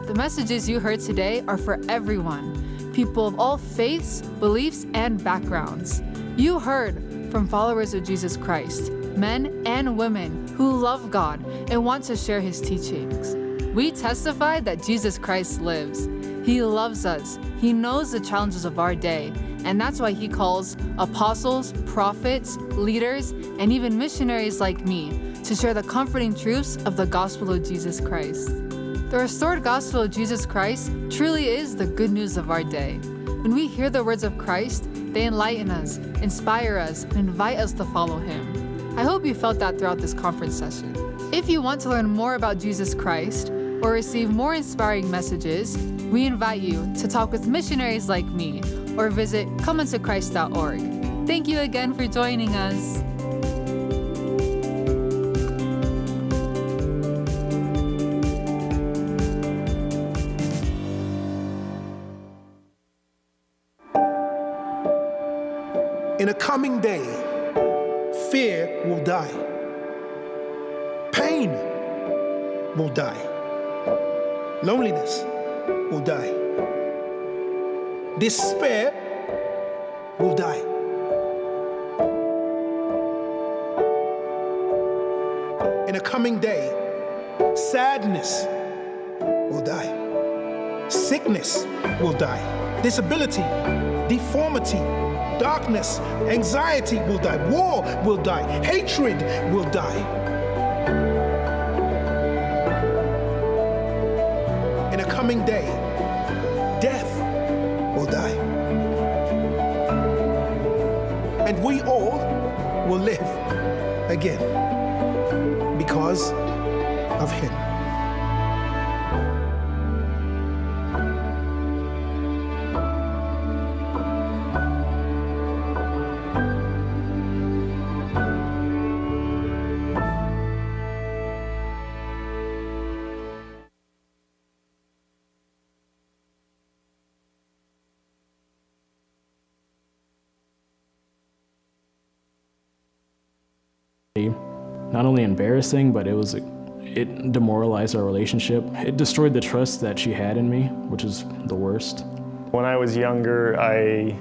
The messages you heard today are for everyone, people of all faiths, beliefs, and backgrounds. You heard from followers of Jesus Christ, men and women who love God and want to share His teachings. We testify that Jesus Christ lives. He loves us. He knows the challenges of our day, and that's why He calls apostles, prophets, leaders, and even missionaries like me to share the comforting truths of the gospel of Jesus Christ. The restored gospel of Jesus Christ truly is the good news of our day. When we hear the words of Christ, they enlighten us, inspire us, and invite us to follow Him. I hope you felt that throughout this conference session. If you want to learn more about Jesus Christ or receive more inspiring messages, we invite you to talk with missionaries like me or visit comeuntochrist.org. Thank you again for joining us. In a coming day, fear will die. Pain will die. Loneliness will die. Despair will die. In a coming day, sadness will die. Sickness will die. Disability, deformity, darkness, anxiety will die. War will die. Hatred will die. In a coming day, death will die. And we all will live again because of Him. Not only embarrassing, but it demoralized our relationship. It destroyed the trust that she had in me, which is the worst. When I was younger, I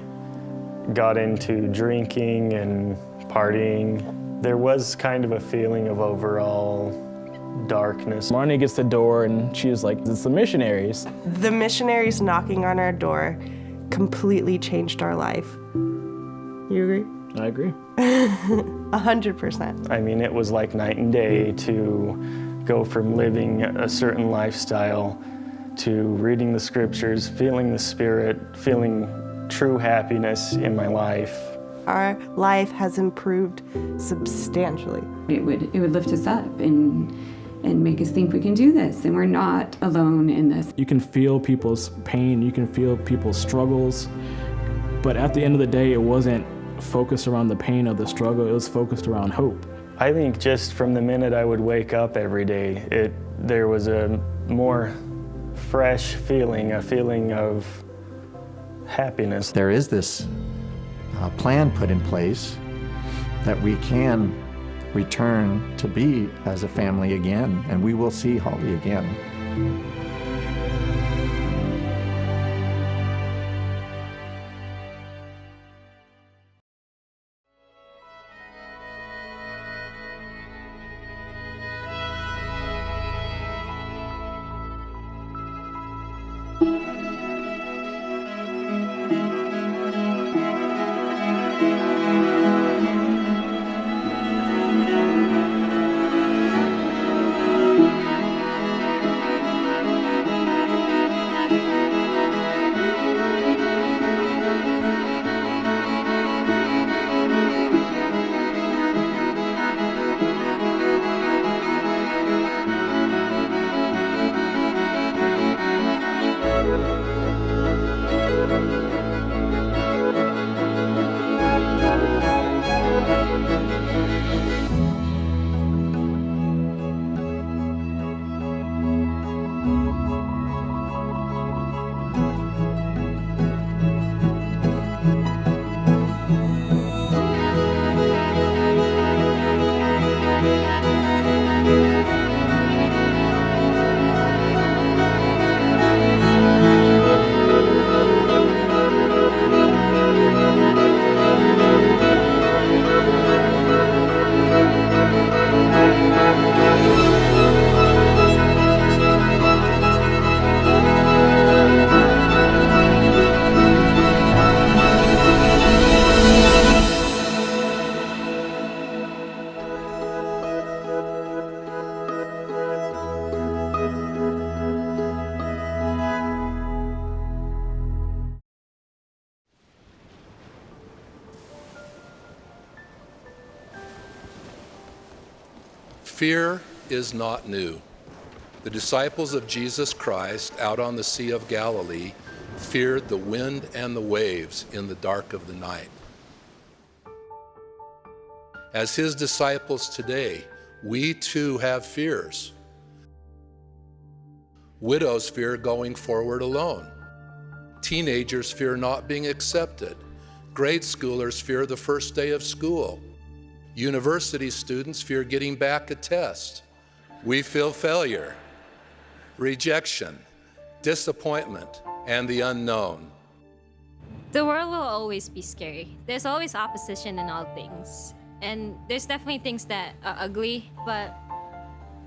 got into drinking and partying. There was kind of a feeling of overall darkness. Marnie gets the door and she was like, it's the missionaries. The missionaries knocking on our door completely changed our life. You agree? I agree. 100%. I mean, it was like night and day to go from living a certain lifestyle to reading the scriptures, feeling the Spirit, feeling true happiness in my life. Our life has improved substantially. It would lift us up and make us think we can do this, and we're not alone in this. You can feel people's pain, you can feel people's struggles, but at the end of the day, it wasn't focused around the pain of the struggle, it was focused around hope. I think just from the minute I would wake up every day, there was a more fresh feeling, a feeling of happiness. There is this plan put in place that we can return to be as a family again, and we will see Holly again. Fear is not new. The disciples of Jesus Christ out on the Sea of Galilee feared the wind and the waves in the dark of the night. As his disciples today, we too have fears. Widows fear going forward alone. Teenagers fear not being accepted. Grade schoolers fear the first day of school. University students fear getting back a test. We feel failure, rejection, disappointment, and the unknown. The world will always be scary. There's always opposition in all things. And there's definitely things that are ugly, but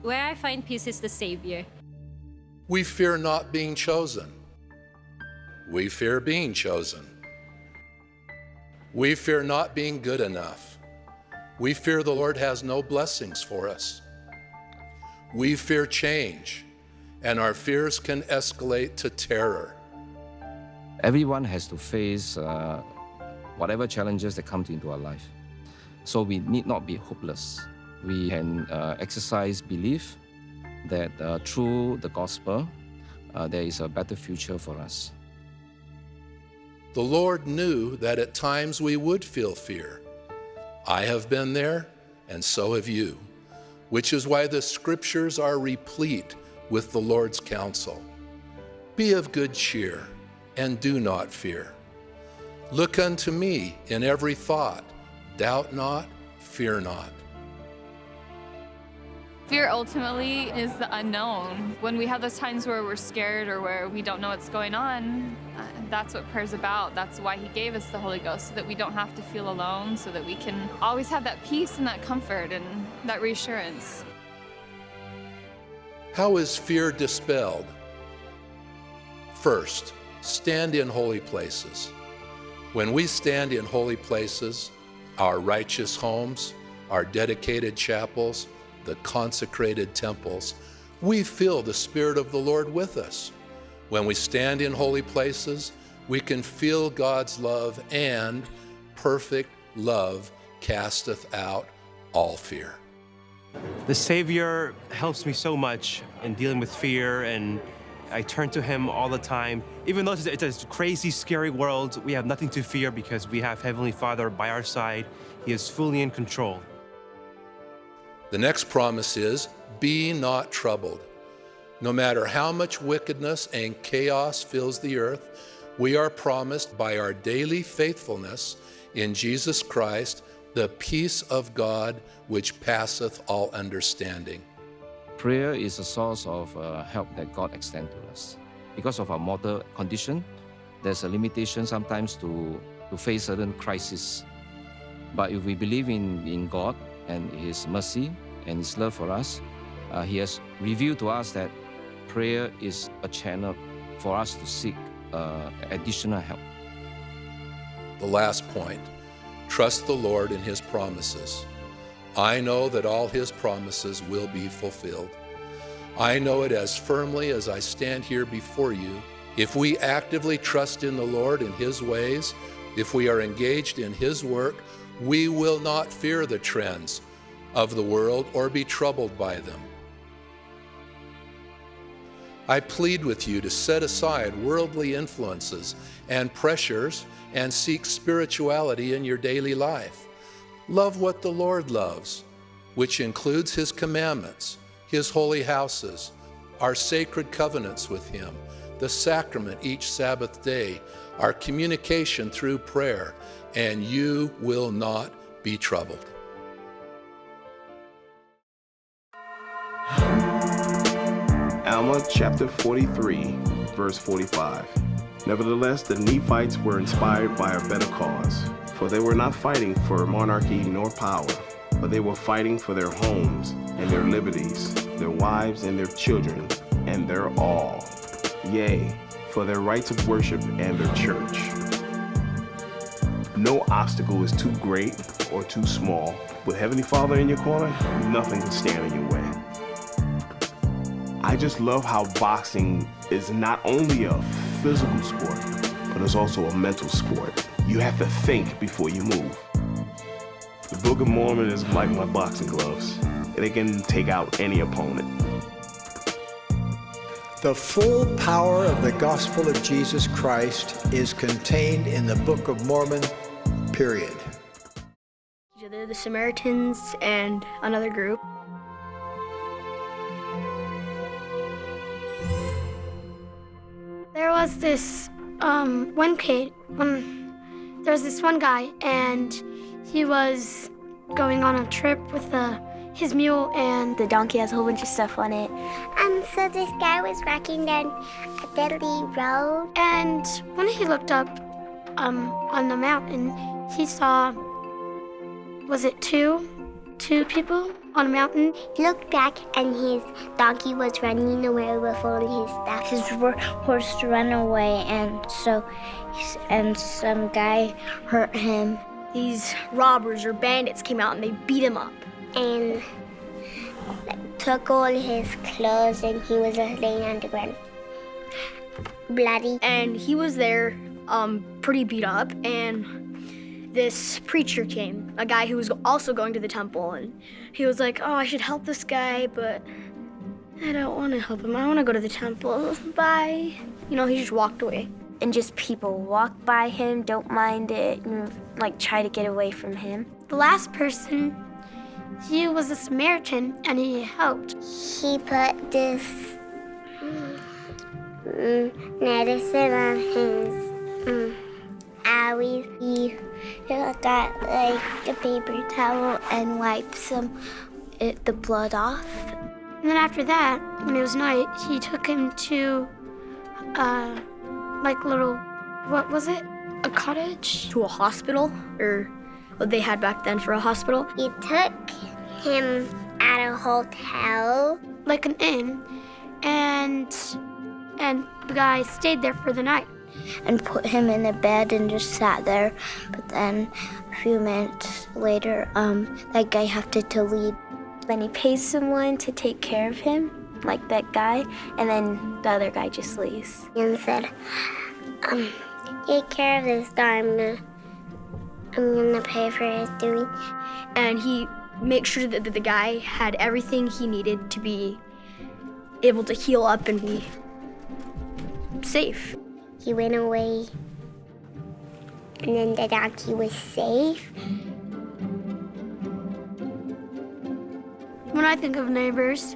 where I find peace is the Savior. We fear not being chosen. We fear being chosen. We fear not being good enough. We fear the Lord has no blessings for us. We fear change, and our fears can escalate to terror. Everyone has to face whatever challenges that come into our life. So we need not be hopeless. We can exercise belief that through the gospel, there is a better future for us. The Lord knew that at times we would feel fear. I have been there, and so have you, which is why the scriptures are replete with the Lord's counsel. Be of good cheer, and do not fear. Look unto me in every thought. Doubt not, fear not. Fear ultimately is the unknown. When we have those times where we're scared or where we don't know what's going on, that's what prayer's about. That's why he gave us the Holy Ghost, so that we don't have to feel alone, so that we can always have that peace and that comfort and that reassurance. How is fear dispelled? First, stand in holy places. When we stand in holy places, our righteous homes, our dedicated chapels, the consecrated temples, we feel the Spirit of the Lord with us. When we stand in holy places, we can feel God's love, and perfect love casteth out all fear. The Savior helps me so much in dealing with fear, and I turn to him all the time. Even though it's a crazy, scary world, we have nothing to fear because we have Heavenly Father by our side. He is fully in control. The next promise is, be not troubled. No matter how much wickedness and chaos fills the earth, we are promised by our daily faithfulness in Jesus Christ the peace of God which passeth all understanding. Prayer is a source of help that God extends to us. Because of our mortal condition, there's a limitation sometimes to face certain crises. But if we believe in God and His mercy and His love for us, He has revealed to us that prayer is a channel for us to seek additional help. The last point, trust the Lord in His promises. I know that all His promises will be fulfilled. I know it as firmly as I stand here before you. If we actively trust in the Lord and His ways, if we are engaged in His work, we will not fear the trends of the world or be troubled by them. I plead with you to set aside worldly influences and pressures and seek spirituality in your daily life. Love what the Lord loves, which includes His commandments, His holy houses, our sacred covenants with Him, the sacrament each Sabbath day, our communication through prayer, and you will not be troubled. Alma chapter 43, verse 45. Nevertheless, the Nephites were inspired by a better cause, for they were not fighting for monarchy nor power, but they were fighting for their homes and their liberties, their wives and their children, and their all. Yea, for their rights of worship and their church. No obstacle is too great or too small. With Heavenly Father in your corner, nothing can stand in your way. I just love how boxing is not only a physical sport, but it's also a mental sport. You have to think before you move. The Book of Mormon is like my boxing gloves. They can take out any opponent. The full power of the gospel of Jesus Christ is contained in the Book of Mormon, period. They're the Samaritans and another group. There was this one kid, there was this one guy, and he was going on a trip with his mule, and the donkey has a whole bunch of stuff on it. So this guy was walking down a deadly road. And when he looked up on the mountain, he saw, was it two people on a mountain? He looked back and his donkey was running away with only his staff. His horse ran away, and some guy hurt him. These robbers or bandits came out and they beat him up. And took all his clothes, and he was laying on the ground, bloody. And he was there, pretty beat up, and this preacher came, a guy who was also going to the temple, and he was like, oh, I should help this guy, but I don't want to help him. I want to go to the temple. Bye. You know, he just walked away. And just people walk by him, don't mind it, and try to get away from him. The last person, he was a Samaritan, and he helped. He put this medicine on his owie. He got a paper towel and wiped the blood off. And then after that, when it was night, he took him to what was it? A cottage? To a hospital, or what they had back then for a hospital. He took him at a hotel, like an inn, and the guy stayed there for the night. And put him in a bed and just sat there. But then a few minutes later, that guy had to leave. Then he pays someone to take care of him, like that guy, and then the other guy just leaves. And said, take care of this guy, I'm gonna pay for his doing. And he makes sure that the guy had everything he needed to be able to heal up and be safe. He went away, and then the donkey was safe. When I think of neighbors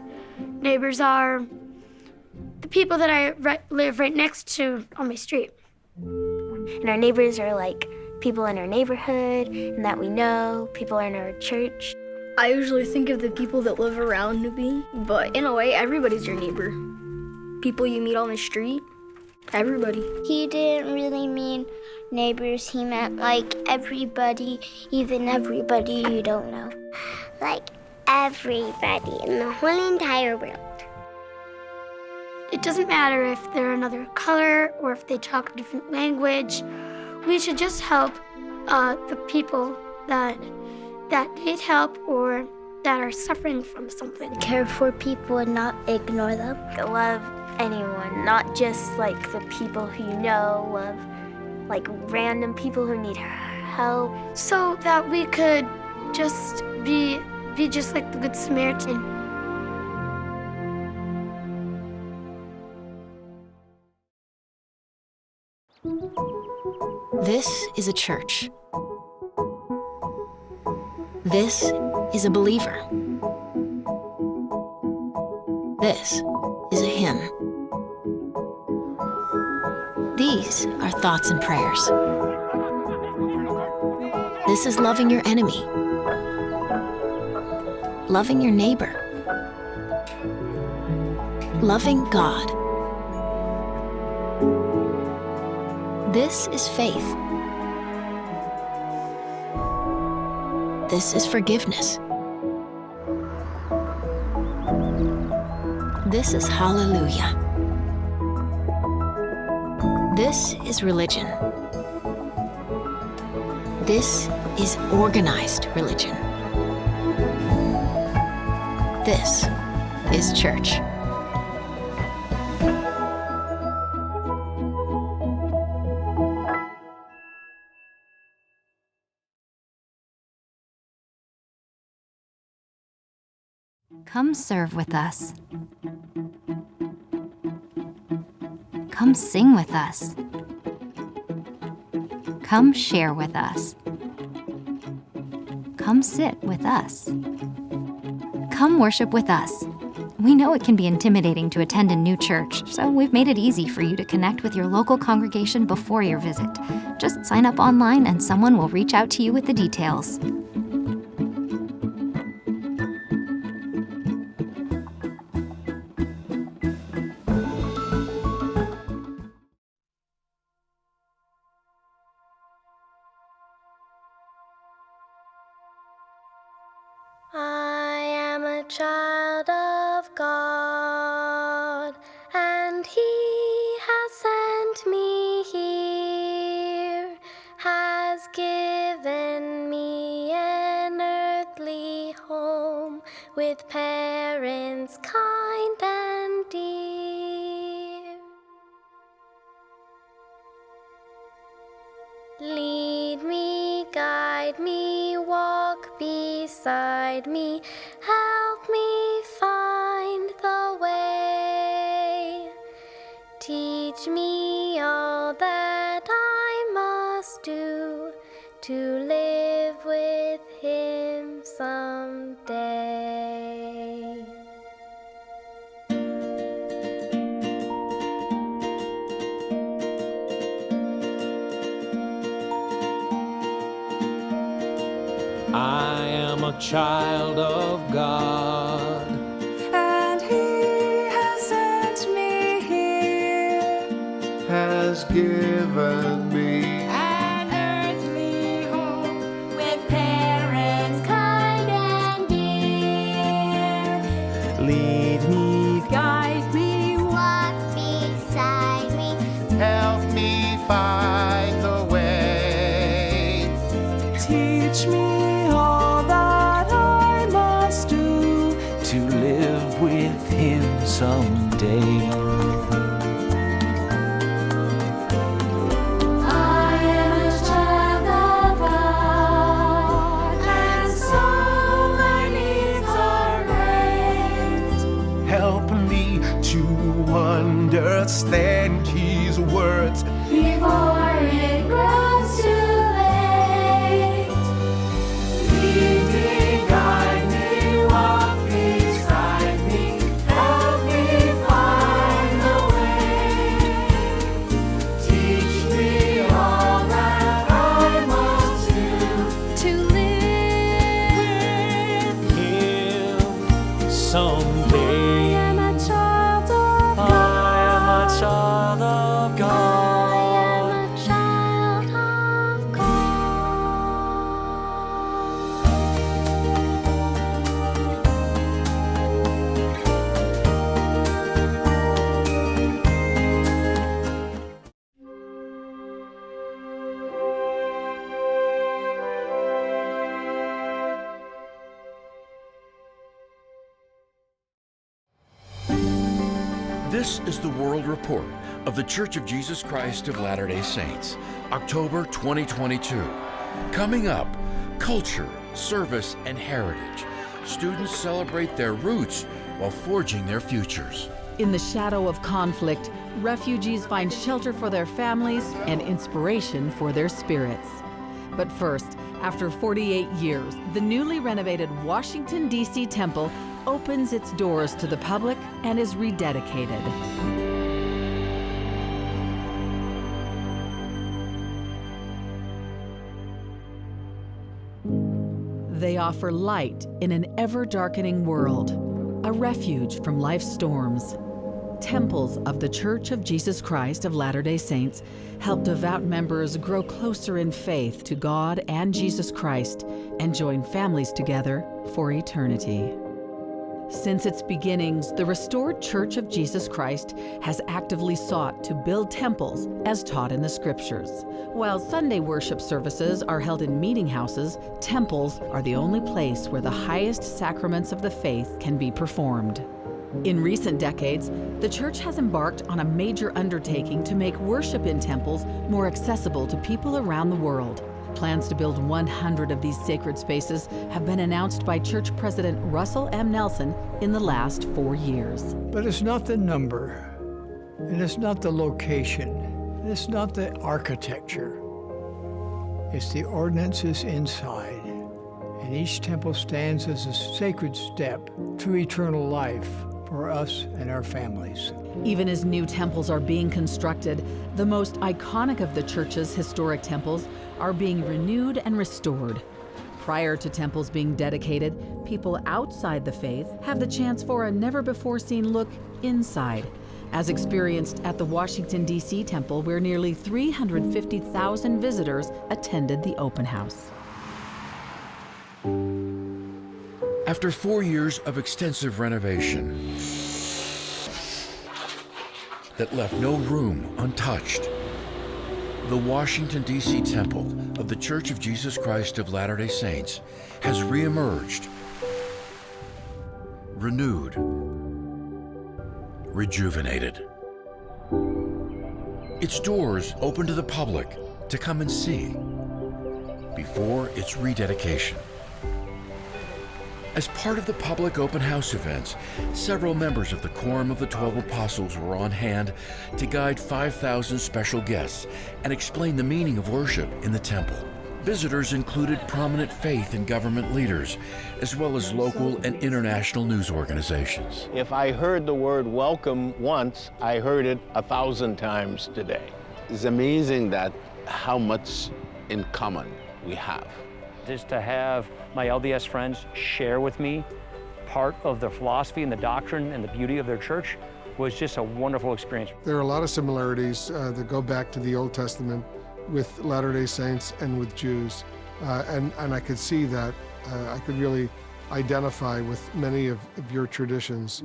are the people that I live right next to on my street. And our neighbors are like people in our neighborhood and that we know, people in our church. I usually think of the people that live around me, but in a way, everybody's your neighbor. People you meet on the street, everybody. He didn't really mean neighbors, he meant everybody, even everybody you don't know. Everybody in the whole entire world. It doesn't matter if they're another color or if they talk a different language. We should just help the people that need help or that are suffering from something. Care for people and not ignore them. Love anyone, not just the people who you know. Love random people who need help. So that we could just be just like the Good Samaritan. This is a church. This is a believer. This is a hymn. These are thoughts and prayers. This is loving your enemy. Loving your neighbor. Loving God. This is faith. This is forgiveness. This is hallelujah. This is religion. This is organized religion. This is church. Come serve with us. Come sing with us. Come share with us. Come sit with us. Come worship with us. We know it can be intimidating to attend a new church, so we've made it easy for you to connect with your local congregation before your visit. Just sign up online and someone will reach out to you with the details. I am a child of God, and He has sent me here, has given me an earthly home with parents kind and dear. Lead me, guide me, walk beside me, help me find the way. Teach me all that I must do to live with Him someday. I am a child of God, and He has sent me here, has given me an earthly home with parents kind and dear. Lead me, Guide me, walk beside me, help me find the way. teach me all that I must do To live with Him someday. I am a child of God, and so my needs are great. Help me to understand His words Before it grows too late, lead me, guide me, walk beside me, help me find the way. Teach me all that I must do to live with Him someday. I am a child of I am a child of God. This is the World Report of The Church of Jesus Christ of Latter-day Saints, October 2022. Coming up, culture, service, and heritage. Students celebrate their roots while forging their futures. In the shadow of conflict, refugees find shelter for their families and inspiration for their spirits. But first, after 48 years, the newly renovated Washington, D.C. temple opens its doors to the public and is rededicated. They offer light in an ever-darkening world, a refuge from life's storms. Temples of the Church of Jesus Christ of Latter-day Saints help devout members grow closer in faith to God and Jesus Christ and join families together for eternity. Since its beginnings, the restored Church of Jesus Christ has actively sought to build temples as taught in the Scriptures. While Sunday worship services are held in meeting houses, temples are the only place where the highest sacraments of the faith can be performed. In recent decades, the Church has embarked on a major undertaking to make worship in temples more accessible to people around the world. Plans to build 100 of these sacred spaces have been announced by Church President Russell M. Nelson in the last 4 years. But it's not the number, And it's not the location, it's not the architecture, it's the ordinances inside. And each temple stands as a sacred step to eternal life for us and our families. Even as new temples are being constructed, the most iconic of the church's historic temples are being renewed and restored. Prior to temples being dedicated, people outside the faith have the chance for a never-before-seen look inside, as experienced at the Washington, D.C. temple, where nearly 350,000 visitors attended the open house. After 4 years of extensive renovation that left no room untouched, the Washington, D.C. temple of the Church of Jesus Christ of Latter-day Saints has reemerged, renewed, rejuvenated. Its doors open to the public to come and see before its rededication. As part of the public open house events, several members of the Quorum of the 12 Apostles were on hand to guide 5,000 special guests and explain the meaning of worship in the temple. Visitors included prominent faith and government leaders, as well as local and international news organizations. If I heard the word welcome once, I heard it 1,000 times today. It's amazing that how much in common we have. Just to have my LDS friends share with me part of the philosophy and the doctrine and the beauty of their church was just a wonderful experience. There are a lot of similarities that go back to the Old Testament with Latter-day Saints and with Jews. And I could see that. I could really identify with many of your traditions.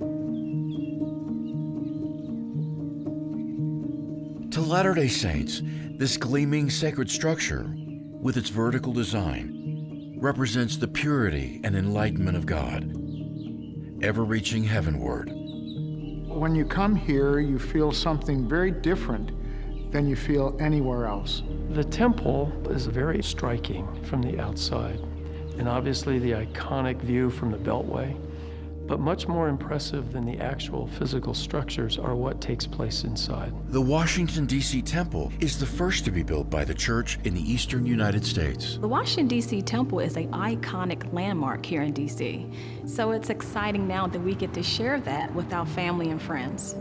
To Latter-day Saints, this gleaming sacred structure, with its vertical design, represents the purity and enlightenment of God, ever-reaching heavenward. When you come here, you feel something very different than you feel anywhere else. The temple is very striking from the outside, and obviously the iconic view from the Beltway. But much more impressive than the actual physical structures are what takes place inside. The Washington, D.C. temple is the first to be built by the church in the eastern United States. The Washington, D.C. temple is an iconic landmark here in D.C. So it's exciting now that we get to share that with our family and friends.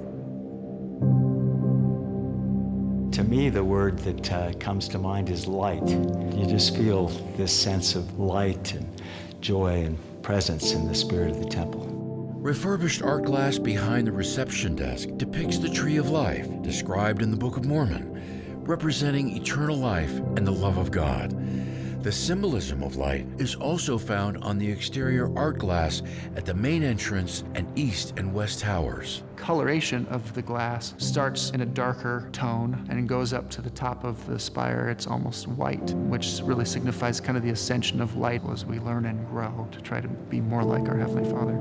To me, the word that comes to mind is light. You just feel this sense of light and joy and presence in the spirit of the temple. Refurbished art glass behind the reception desk depicts the tree of life described in the Book of Mormon, representing eternal life and the love of God. The symbolism of light is also found on the exterior art glass at the main entrance and east and west towers. Coloration of the glass starts in a darker tone and goes up to the top of the spire. It's almost white, which really signifies kind of the ascension of light as we learn and grow to try to be more like our Heavenly Father.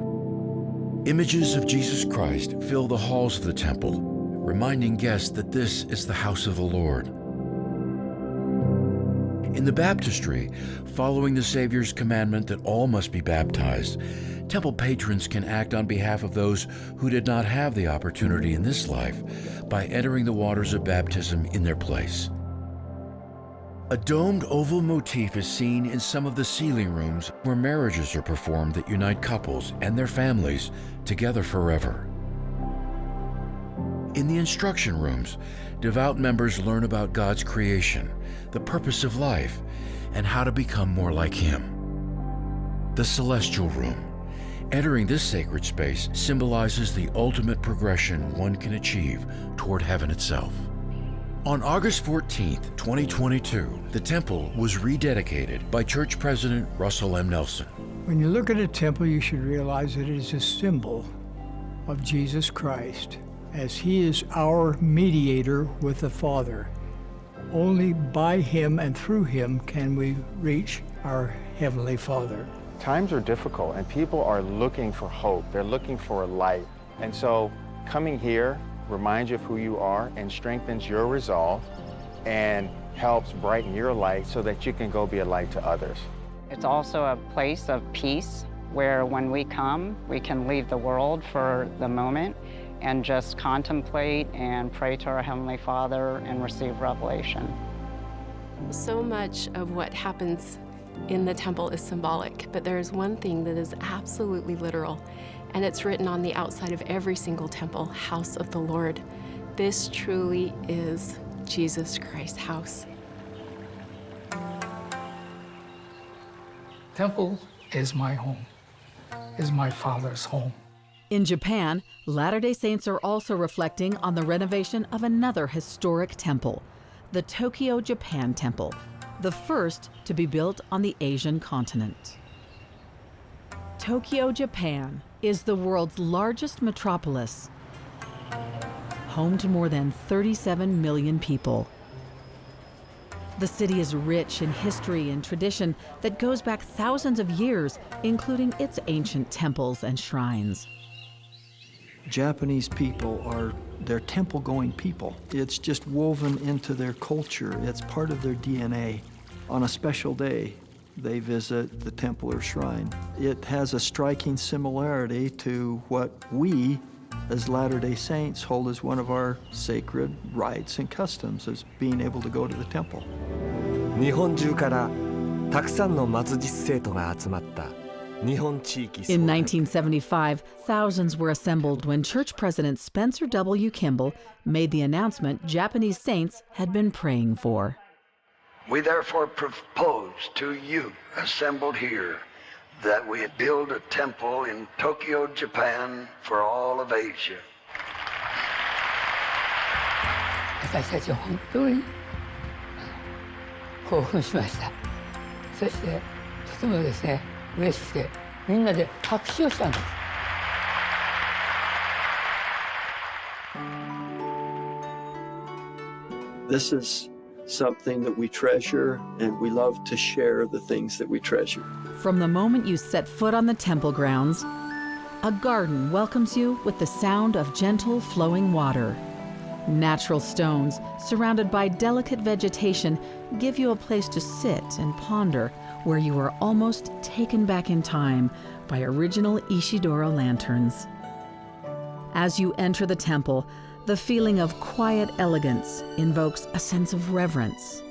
Images of Jesus Christ fill the halls of the temple, reminding guests that this is the house of the Lord. In the baptistry, following the Savior's commandment that all must be baptized, temple patrons can act on behalf of those who did not have the opportunity in this life by entering the waters of baptism in their place. A domed oval motif is seen in some of the ceiling rooms where marriages are performed that unite couples and their families together forever. In the instruction rooms, devout members learn about God's creation, the purpose of life, and how to become more like Him. The celestial room. Entering this sacred space symbolizes the ultimate progression one can achieve toward heaven itself. On August 14th, 2022, the temple was rededicated by Church President Russell M. Nelson. When you look at a temple, you should realize that it is a symbol of Jesus Christ, as He is our mediator with the Father. Only by Him and through Him can we reach our Heavenly Father. Times are difficult and people are looking for hope. They're looking for a light. And so coming here reminds you of who you are and strengthens your resolve and helps brighten your light so that you can go be a light to others. It's also a place of peace where when we come, we can leave the world for the moment and just contemplate and pray to our Heavenly Father and receive revelation. So much of what happens in the temple is symbolic, but there is one thing that is absolutely literal, and it's written on the outside of every single temple, House of the Lord. This truly is Jesus Christ's house. Temple is my home, is my Father's home. In Japan, Latter-day Saints are also reflecting on the renovation of another historic temple, the Tokyo Japan Temple, the first to be built on the Asian continent. Tokyo, Japan is the world's largest metropolis, home to more than 37 million people. The city is rich in history and tradition that goes back thousands of years, including its ancient temples and shrines. Japanese people they're temple-going people. It's just woven into their culture. It's part of their DNA. On a special day, they visit the temple or shrine. It has a striking similarity to what we, as Latter-day Saints, hold as one of our sacred rites and customs, as being able to go to the temple. 日本中からたくさんの末日生徒が集まった In 1975, thousands were assembled when Church President Spencer W. Kimball made the announcement Japanese saints had been praying for. We therefore propose to you, assembled here, that we build a temple in Tokyo, Japan, for all of Asia. 私たちは本当に興奮しました。そしてとてもですね、嬉しくてみんなで拍手をしたんです。This is something that we treasure, and we love to share the things that we treasure. From the moment you set foot on the temple grounds, a garden welcomes you with the sound of gentle flowing water. Natural stones, surrounded by delicate vegetation, give you a place to sit and ponder, where you are almost taken back in time by original Ishidoro lanterns. As you enter the temple, the feeling of quiet elegance invokes a sense of reverence.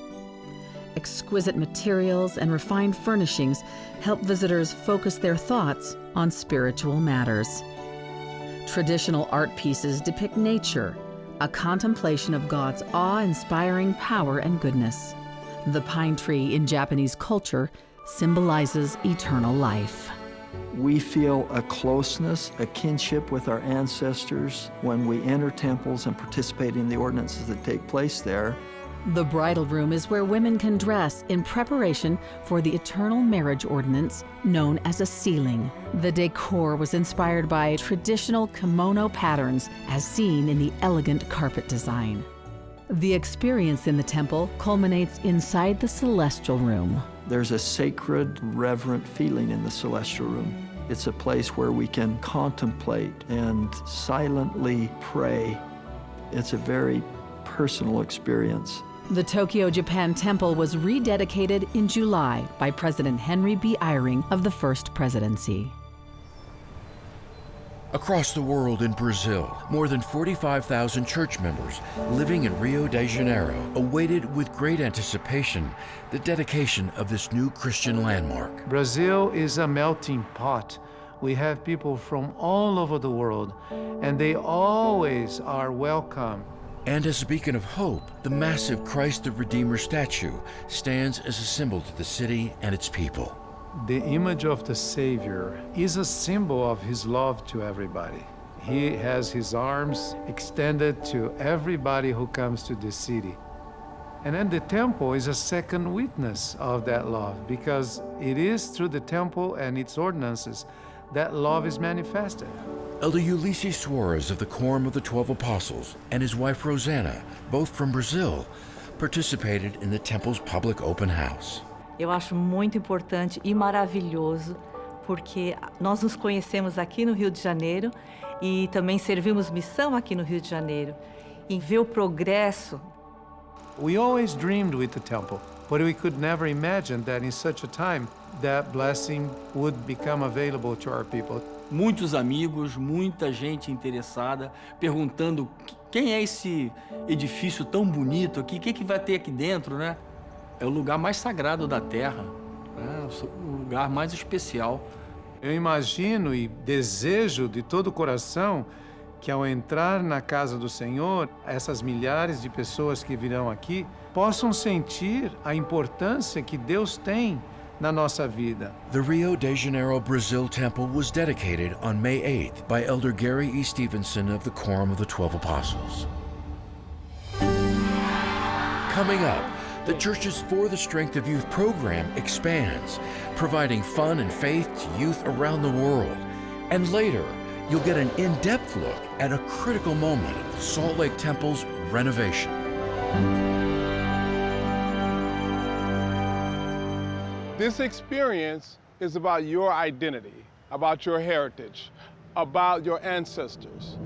Exquisite materials and refined furnishings help visitors focus their thoughts on spiritual matters. Traditional art pieces depict nature, a contemplation of God's awe-inspiring power and goodness. The pine tree in Japanese culture symbolizes eternal life. We feel a closeness, a kinship with our ancestors when we enter temples and participate in the ordinances that take place there. The bridal room is where women can dress in preparation for the eternal marriage ordinance known as a sealing. The decor was inspired by traditional kimono patterns as seen in the elegant carpet design. The experience in the temple culminates inside the celestial room. There's a sacred, reverent feeling in the celestial room. It's a place where we can contemplate and silently pray. It's a very personal experience. The Tokyo Japan Temple was rededicated in July by President Henry B. Eyring of the First Presidency. Across the world in Brazil, more than 45,000 church members living in Rio de Janeiro awaited with great anticipation the dedication of this new Christian landmark. Brazil is a melting pot. We have people from all over the world, and they always are welcome. And as a beacon of hope, the massive Christ the Redeemer statue stands as a symbol to the city and its people. The image of the Savior is a symbol of his love to everybody. He has his arms extended to everybody who comes to the city. And then the temple is a second witness of that love, because it is through the temple and its ordinances that love is manifested. Elder Ulysses Suarez of the Quorum of the 12 Apostles and his wife Rosanna, both from Brazil, participated in the temple's public open house. Eu acho muito importante e maravilhoso, porque nós nos conhecemos aqui no Rio de Janeiro e também servimos missão aqui no Rio de Janeiro, em ver o progresso. We always dreamed with the temple. But we could never imagine that in such a time, that blessing would become available to our people. Muitos amigos, muita gente interessada, perguntando quem é esse edifício tão bonito aqui, o que vai ter aqui dentro, né? É o lugar mais sagrado da Terra, né? O lugar mais especial. Eu imagino e desejo de todo o coração que ao entrar na casa do Senhor, essas milhares de pessoas que virão aqui possam sentir a importância que Deus tem na nossa vida. The Rio de Janeiro, Brazil temple was dedicated on May 8th by Elder Gary E. Stevenson of the Quorum of the 12 Apostles. Coming up, the Church's For the Strength of Youth program expands, providing fun and faith to youth around the world. And later, you'll get an in-depth look at a critical moment of the Salt Lake Temple's renovation. This experience is about your identity, about your heritage, about your ancestors.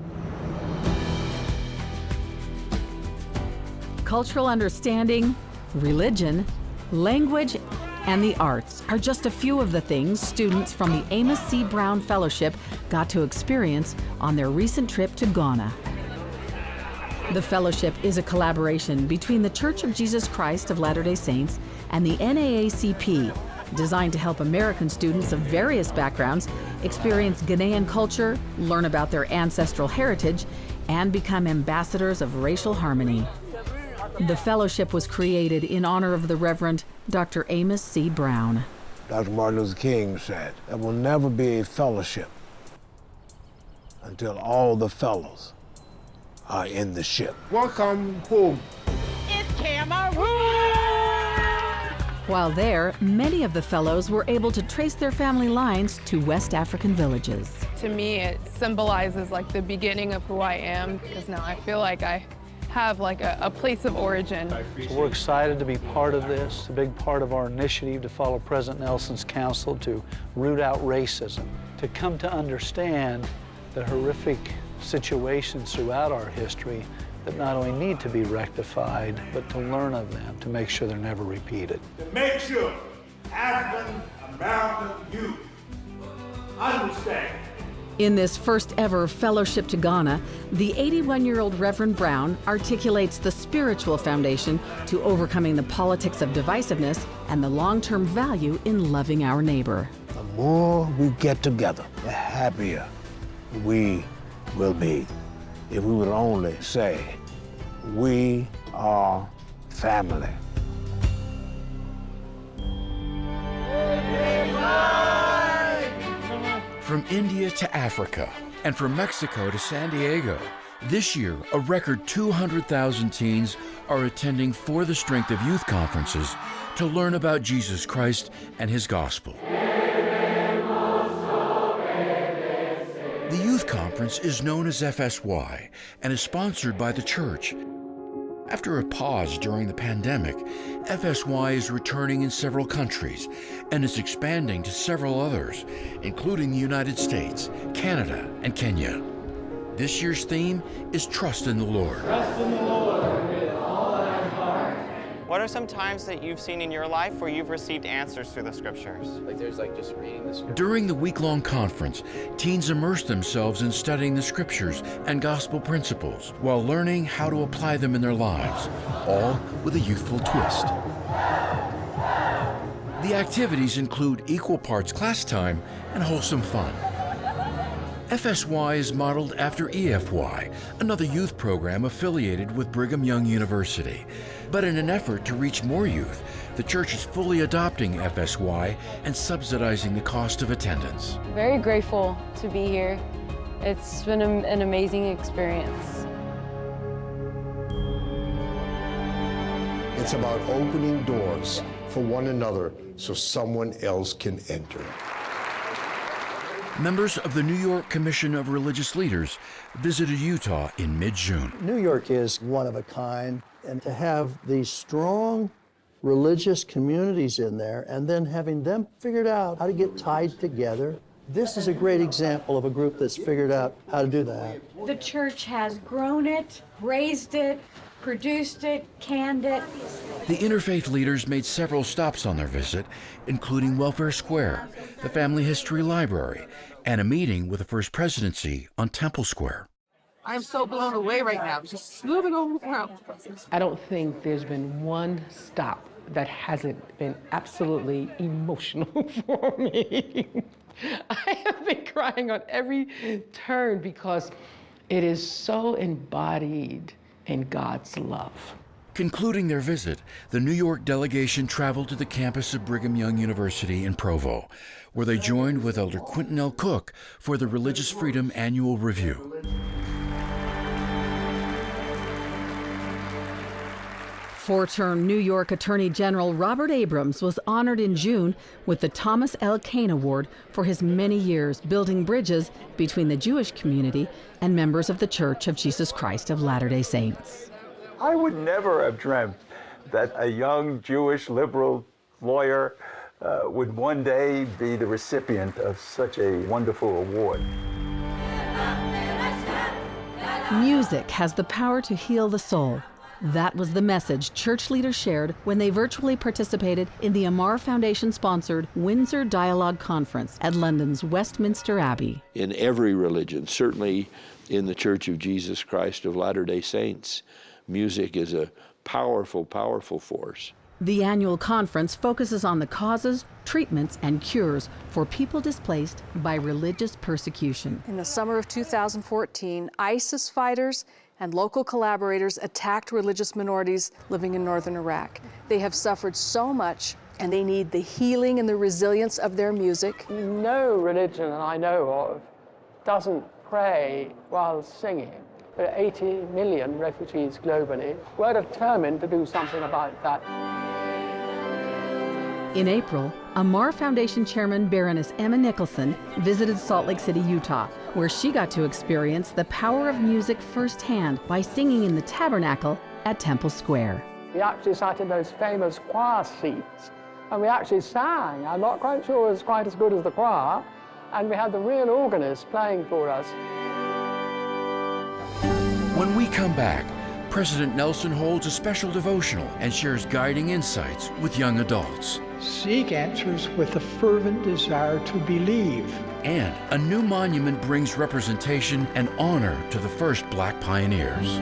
Cultural understanding, religion, language, and the arts are just a few of the things students from the Amos C. Brown Fellowship got to experience on their recent trip to Ghana. The fellowship is a collaboration between the Church of Jesus Christ of Latter-day Saints and the NAACP, designed to help American students of various backgrounds experience Ghanaian culture, learn about their ancestral heritage, and become ambassadors of racial harmony. The fellowship was created in honor of the Reverend Dr. Amos C. Brown. Dr. Martin Luther King said, there will never be a fellowship until all the fellows are in the ship. Welcome home. It's Cameroon! While there, many of the fellows were able to trace their family lines to West African villages. To me, it symbolizes like the beginning of who I am, because now I feel like I have like a place of origin. So we're excited to be part of this, a big part of our initiative to follow President Nelson's counsel to root out racism, to come to understand the horrific situations throughout our history that not only need to be rectified, but to learn of them, to make sure they're never repeated. To make sure African American youth understand. In this first ever fellowship to Ghana, the 81-year-old Reverend Brown articulates the spiritual foundation to overcoming the politics of divisiveness and the long-term value in loving our neighbor. The more we get together, the happier we will be. If we would only say, we are family. From India to Africa, and from Mexico to San Diego, this year, a record 200,000 teens are attending For the Strength of Youth conferences to learn about Jesus Christ and His gospel. The youth conference is known as FSY and is sponsored by the church. After a pause during the pandemic, FSY is returning in several countries and is expanding to several others, including the United States, Canada, and Kenya. This year's theme is Trust in the Lord. Trust in the Lord with all thy heart. What are some times that you've seen in your life where you've received answers through the scriptures? Like there's like just reading the scriptures. During the week-long conference, teens immerse themselves in studying the scriptures and gospel principles while learning how to apply them in their lives, all with a youthful twist. The activities include equal parts class time and wholesome fun. FSY is modeled after EFY, another youth program affiliated with Brigham Young University. But in an effort to reach more youth, the church is fully adopting FSY and subsidizing the cost of attendance. Very grateful to be here. It's been an amazing experience. It's about opening doors for one another so someone else can enter. Members of the New York Commission of Religious Leaders visited Utah in mid-June. New York is one of a kind, and to have these strong religious communities in there and then having them figured out how to get tied together, this is a great example of a group that's figured out how to do that. The church has grown it, raised it, produced it, canned it. The interfaith leaders made several stops on their visit, including Welfare Square, the Family History Library, and a meeting with the First Presidency on Temple Square. I'm so blown away right now. Just moving around. I don't think there's been one stop that hasn't been absolutely emotional for me. I have been crying on every turn because it is so embodied in God's love. Concluding their visit, the New York delegation traveled to the campus of Brigham Young University in Provo, where they joined with Elder Quentin L. Cook for the Religious Freedom Annual Review. Four-term New York Attorney General Robert Abrams was honored in June with the Thomas L. Kane Award for his many years building bridges between the Jewish community and members of the Church of Jesus Christ of Latter-day Saints. I would never have dreamt that a young Jewish liberal lawyer would one day be the recipient of such a wonderful award. Music has the power to heal the soul. That was the message church leaders shared when they virtually participated in the Āmuiraa Foundation-sponsored Windsor Dialogue Conference at London's Westminster Abbey. In every religion, certainly in the Church of Jesus Christ of Latter-day Saints, music is a powerful, powerful force. The annual conference focuses on the causes, treatments, and cures for people displaced by religious persecution. In the summer of 2014, ISIS fighters and local collaborators attacked religious minorities living in northern Iraq. They have suffered so much, and they need the healing and the resilience of their music. No religion that I know of doesn't pray while singing. There are 80 million refugees globally. We're determined to do something about that. In April, Āmuiraa Foundation Chairman Baroness Emma Nicholson visited Salt Lake City, Utah, where she got to experience the power of music firsthand by singing in the tabernacle at Temple Square. We actually sat in those famous choir seats, and we actually sang. I'm not quite sure it was quite as good as the choir, and we had the real organist playing for us. When we come back, President Nelson holds a special devotional and shares guiding insights with young adults. Seek answers with a fervent desire to believe. And a new monument brings representation and honor to the first Black pioneers.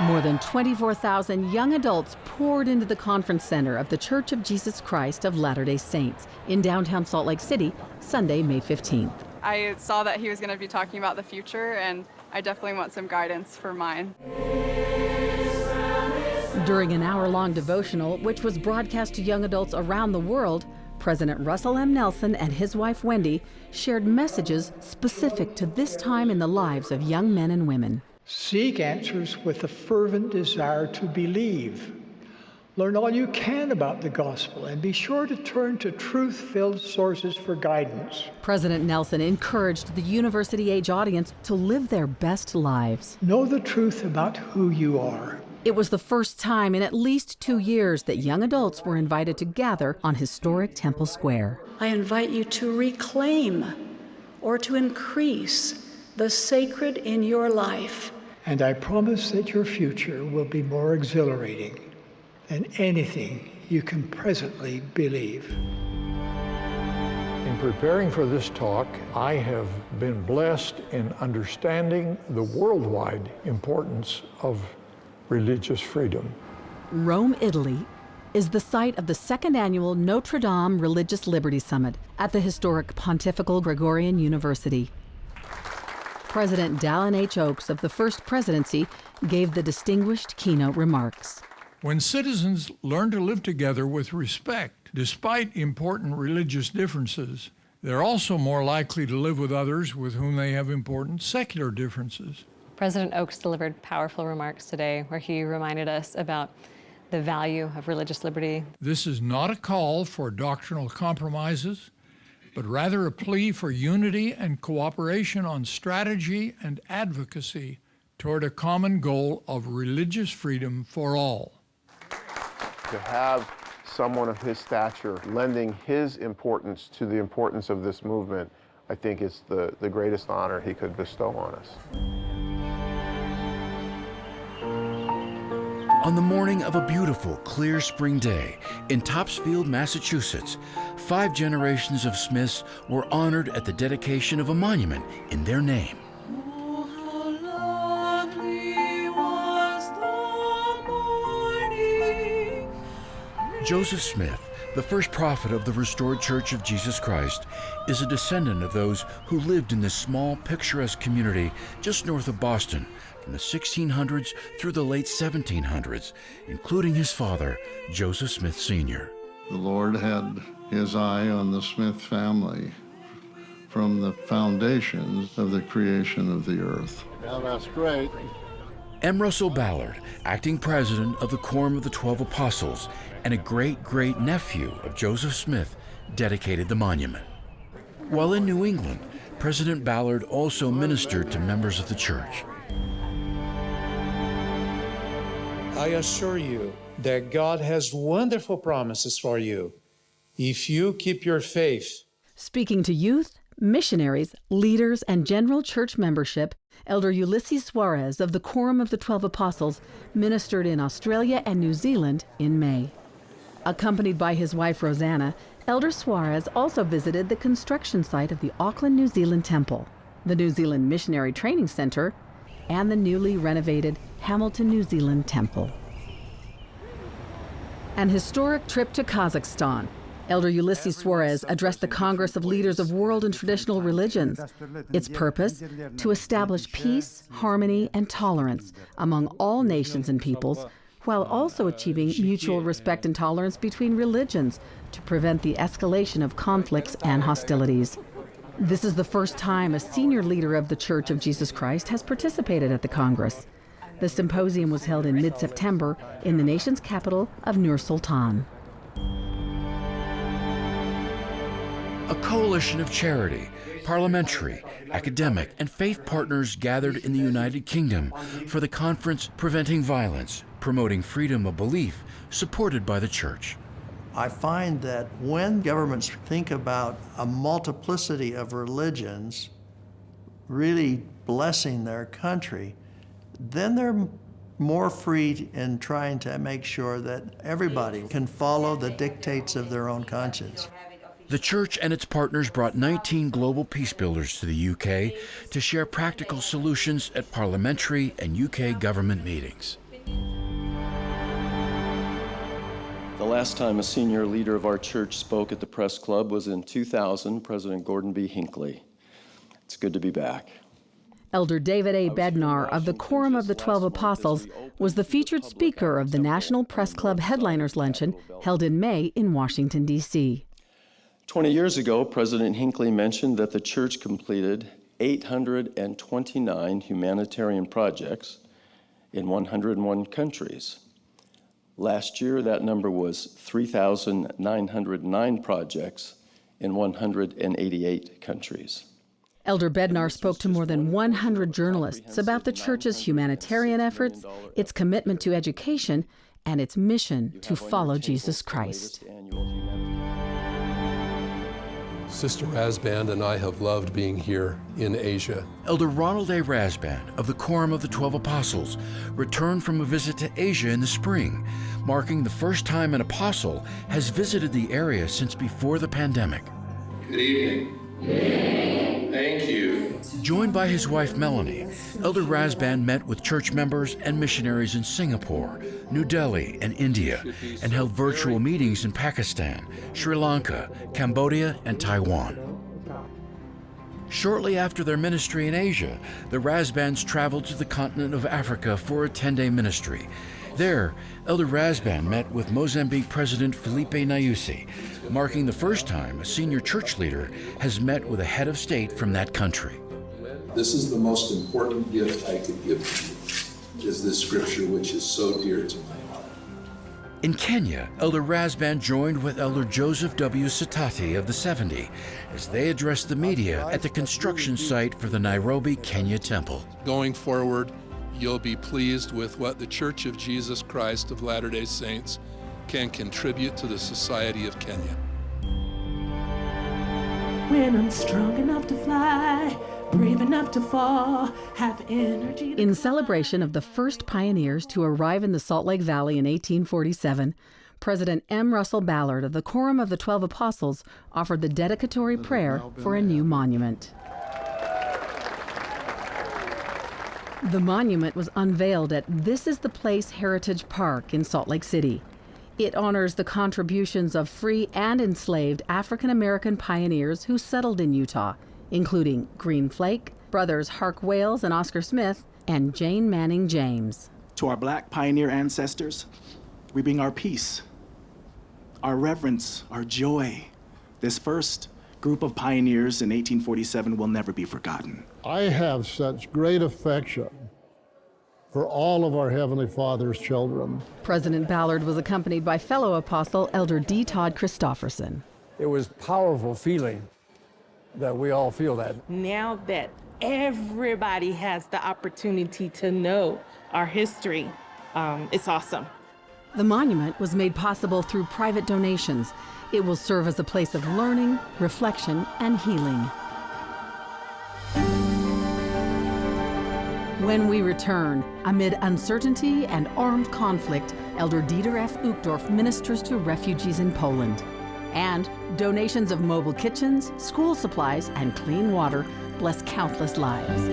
More than 24,000 young adults poured into the conference center of the Church of Jesus Christ of Latter-day Saints in downtown Salt Lake City, Sunday, May 15th. I saw that he was going to be talking about the future, and I definitely want some guidance for mine. During an hour-long devotional, which was broadcast to young adults around the world, President Russell M. Nelson and his wife Wendy shared messages specific to this time in the lives of young men and women. Seek answers with a fervent desire to believe. Learn all you can about the gospel and be sure to turn to truth-filled sources for guidance. President Nelson encouraged the university-age audience to live their best lives. Know the truth about who you are. It was the first time in at least 2 years that young adults were invited to gather on historic Temple Square. I invite you to reclaim or to increase the sacred in your life. And I promise that your future will be more exhilarating than anything you can presently believe. In preparing for this talk, I have been blessed in understanding the worldwide importance of religious freedom. Rome, Italy, is the site of the second annual Notre Dame Religious Liberty Summit at the historic Pontifical Gregorian University. President Dallin H. Oaks of the First Presidency gave the distinguished keynote remarks. When citizens learn to live together with respect, despite important religious differences, they're also more likely to live with others with whom they have important secular differences. President Oaks delivered powerful remarks today where he reminded us about the value of religious liberty. This is not a call for doctrinal compromises, but rather a plea for unity and cooperation on strategy and advocacy toward a common goal of religious freedom for all. To have someone of his stature lending his importance to the importance of this movement, I think is the greatest honor he could bestow on us. On the morning of a beautiful, clear spring day in Topsfield, Massachusetts, 5 generations of Smiths were honored at the dedication of a monument in their name. Joseph Smith, the first prophet of the restored Church of Jesus Christ, is a descendant of those who lived in this small, picturesque community just north of Boston from the 1600s through the late 1700s, including his father, Joseph Smith Sr. The Lord had his eye on the Smith family from the foundations of the creation of the earth. Now that's great. M. Russell Ballard, acting president of the Quorum of the 12 Apostles and a great-great-nephew of Joseph Smith, dedicated the monument. While in New England, President Ballard also ministered to members of the church. I assure you that God has wonderful promises for you if you keep your faith. Speaking to youth, missionaries, leaders, and general church membership, Elder Ulysses Suarez of the Quorum of the 12 Apostles ministered in Australia and New Zealand in May. Accompanied by his wife Rosanna, Elder Suarez also visited the construction site of the Auckland, New Zealand Temple, the New Zealand Missionary Training Center, and the newly renovated Hamilton, New Zealand Temple. An historic trip to Kazakhstan. Elder Ulysses Suarez addressed the Congress of Leaders of World and Traditional Religions. Its purpose? To establish peace, harmony, and tolerance among all nations and peoples, while also achieving mutual respect and tolerance between religions to prevent the escalation of conflicts and hostilities. This is the first time a senior leader of the Church of Jesus Christ has participated at the Congress. The symposium was held in mid-September in the nation's capital of Nur Sultan. A coalition of charity, parliamentary, academic, and faith partners gathered in the United Kingdom for the conference Preventing Violence, Promoting Freedom of Belief, supported by the Church. I find that when governments think about a multiplicity of religions really blessing their country, then they're more free in trying to make sure that everybody can follow the dictates of their own conscience. The Church and its partners brought 19 global peace builders to the UK to share practical solutions at parliamentary and UK government meetings. The last time a senior leader of our church spoke at the press club was in 2000, President Gordon B. Hinckley. It's good to be back. Elder David A. Bednar of the Quorum of the 12 Apostles was the featured speaker of the National Press Club Headliners Luncheon held in May in Washington, D.C. 20 years ago, President Hinckley mentioned that the church completed 829 humanitarian projects in 101 countries. Last year, that number was 3,909 projects in 188 countries. Elder Bednar spoke to more than 100 journalists about the church's humanitarian efforts, its commitment to education, and its mission to follow Jesus Christ. Sister Rasband and I have loved being here in Asia. Elder Ronald A. Rasband of the Quorum of the 12 Apostles returned from a visit to Asia in the spring, marking the first time an apostle has visited the area since before the pandemic. Good evening. Thank you. Joined by his wife Melanie, Elder Rasband met with church members and missionaries in Singapore, New Delhi, and India, and held virtual meetings in Pakistan, Sri Lanka, Cambodia, and Taiwan. Shortly after their ministry in Asia, the Rasbands traveled to the continent of Africa for a 10-day ministry. There, Elder Rasband met with Mozambique President Filipe Nyusi, marking the first time a senior church leader has met with a head of state from that country. This is the most important gift I could give to you, is this scripture which is so dear to my heart. In Kenya, Elder Rasband joined with Elder Joseph W. Satati of the 70 as they addressed the media at the construction site for the Nairobi, Kenya temple. Going forward, you'll be pleased with what the Church of Jesus Christ of Latter-day Saints can contribute to the society of Kenya. When I'm strong enough to fly, brave enough to fall, have energy. In celebration of the first pioneers to arrive in the Salt Lake Valley in 1847, President M. Russell Ballard of the Quorum of the 12 Apostles offered the dedicatory prayer for a new monument. The monument was unveiled at This Is the Place Heritage Park in Salt Lake City. It honors the contributions of free and enslaved African American pioneers who settled in Utah, including Green Flake, brothers Hark Wales and Oscar Smith, and Jane Manning James. To our Black pioneer ancestors, we bring our peace, our reverence, our joy. This first group of pioneers in 1847 will never be forgotten. I have such great affection for all of our Heavenly Father's children. President Ballard was accompanied by fellow apostle Elder D. Todd Christofferson. It was a powerful feeling that we all feel that. Now that everybody has the opportunity to know our history, it's awesome. The monument was made possible through private donations. It will serve as a place of learning, reflection, and healing. When we return, amid uncertainty and armed conflict, Elder Dieter F. Uchtdorf ministers to refugees in Poland. And donations of mobile kitchens, school supplies, and clean water bless countless lives.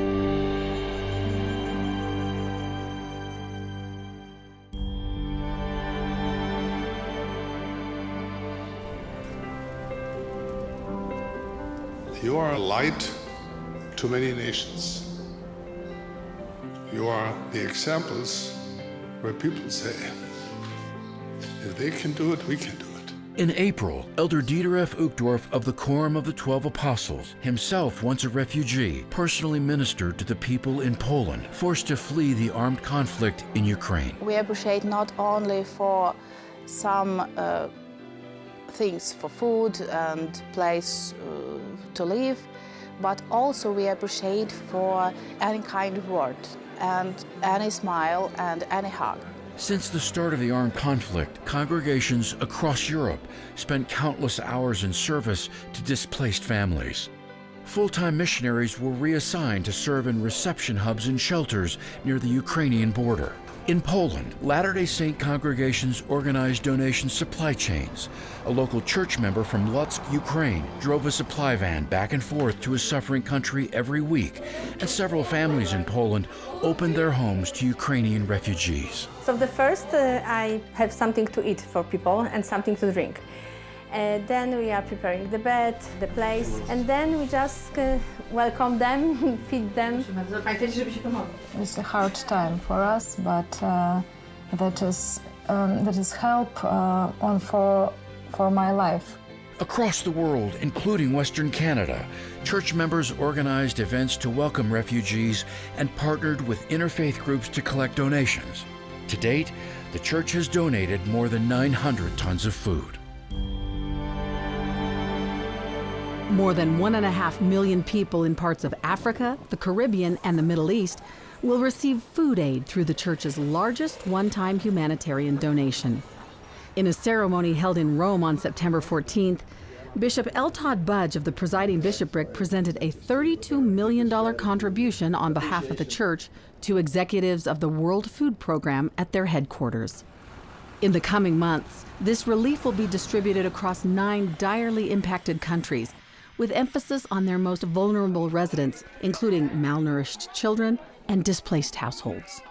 You are a light to many nations. You are the examples where people say, if they can do it, we can do it. In April, Elder Dieter F. Uchtdorf of the Quorum of the 12 Apostles, himself once a refugee, personally ministered to the people in Poland, forced to flee the armed conflict in Ukraine. We appreciate not only for some things for food and place to live, but also we appreciate for any kind of word and any smile and any hug. Since the start of the armed conflict, congregations across Europe spent countless hours in service to displaced families. Full-time missionaries were reassigned to serve in reception hubs and shelters near the Ukrainian border. In Poland, Latter-day Saint congregations organized donation supply chains. A local church member from Lutsk, Ukraine, drove a supply van back and forth to a suffering country every week, and several families in Poland opened their homes to Ukrainian refugees. So the first, I have something to eat for people and something to drink. Then we are preparing the bed, the place, and then we just welcome them, feed them. It's a hard time for us, but that is help for my life. Across the world, including Western Canada, church members organized events to welcome refugees and partnered with interfaith groups to collect donations. To date, the church has donated more than 900 tons of food. More than 1.5 million people in parts of Africa, the Caribbean, and the Middle East will receive food aid through the church's largest one-time humanitarian donation. In a ceremony held in Rome on September 14th, Bishop L. Todd Budge of the presiding bishopric presented a $32 million contribution on behalf of the church to executives of the World Food Program at their headquarters. In the coming months, this relief will be distributed across 9 direly impacted countries, with emphasis on their most vulnerable residents, including malnourished children and displaced households.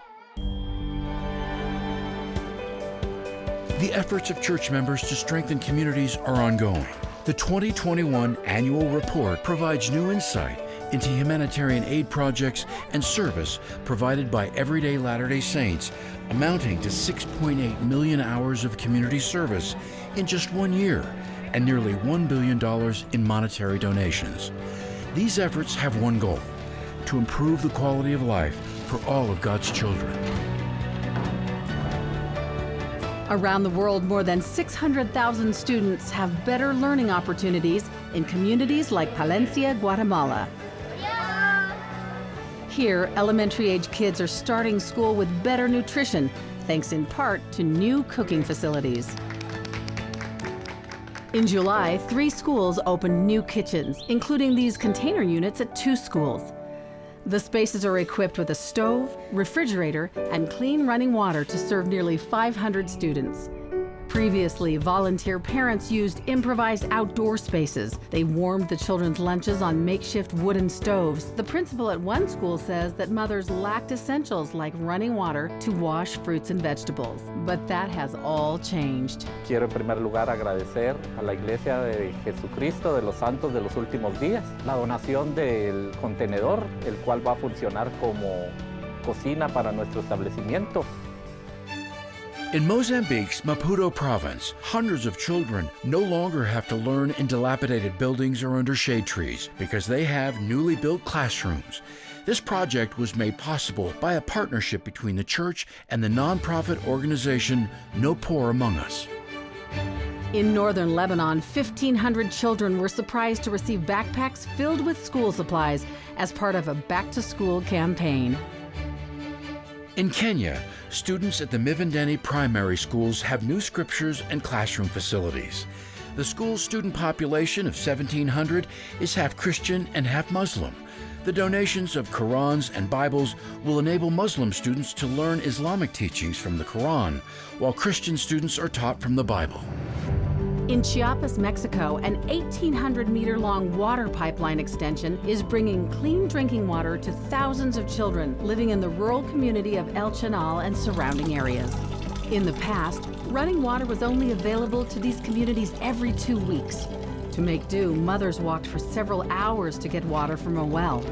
The efforts of church members to strengthen communities are ongoing. The 2021 annual report provides new insight into humanitarian aid projects and service provided by everyday Latter-day Saints, amounting to 6.8 million hours of community service in just 1 year, and nearly $1 billion in monetary donations. These efforts have one goal: to improve the quality of life for all of God's children. Around the world, more than 600,000 students have better learning opportunities in communities like Palencia, Guatemala. Here, elementary-age kids are starting school with better nutrition, thanks in part to new cooking facilities. In July, 3 schools opened new kitchens, including these container units at 2 schools. The spaces are equipped with a stove, refrigerator, and clean running water to serve nearly 500 students. Previously, volunteer parents used improvised outdoor spaces. They warmed the children's lunches on makeshift wooden stoves. The principal at one school says that mothers lacked essentials like running water to wash fruits and vegetables. But that has all changed. Quiero en primer lugar agradecer a la Iglesia de Jesucristo de los Santos de los Últimos Días la donación del contenedor, el cual va a funcionar como cocina para nuestro establecimiento. In Mozambique's Maputo province, hundreds of children no longer have to learn in dilapidated buildings or under shade trees because they have newly built classrooms. This project was made possible by a partnership between the church and the nonprofit organization No Poor Among Us. In northern Lebanon, 1,500 children were surprised to receive backpacks filled with school supplies as part of a back-to-school campaign. In Kenya, students at the Mivendeni primary schools have new scriptures and classroom facilities. The school's student population of 1,700 is half Christian and half Muslim. The donations of Qurans and Bibles will enable Muslim students to learn Islamic teachings from the Quran, while Christian students are taught from the Bible. In Chiapas, Mexico, an 1,800-meter-long water pipeline extension is bringing clean drinking water to thousands of children living in the rural community of El Chenal and surrounding areas. In the past, running water was only available to these communities every 2 weeks. To make do, mothers walked for several hours to get water from a well.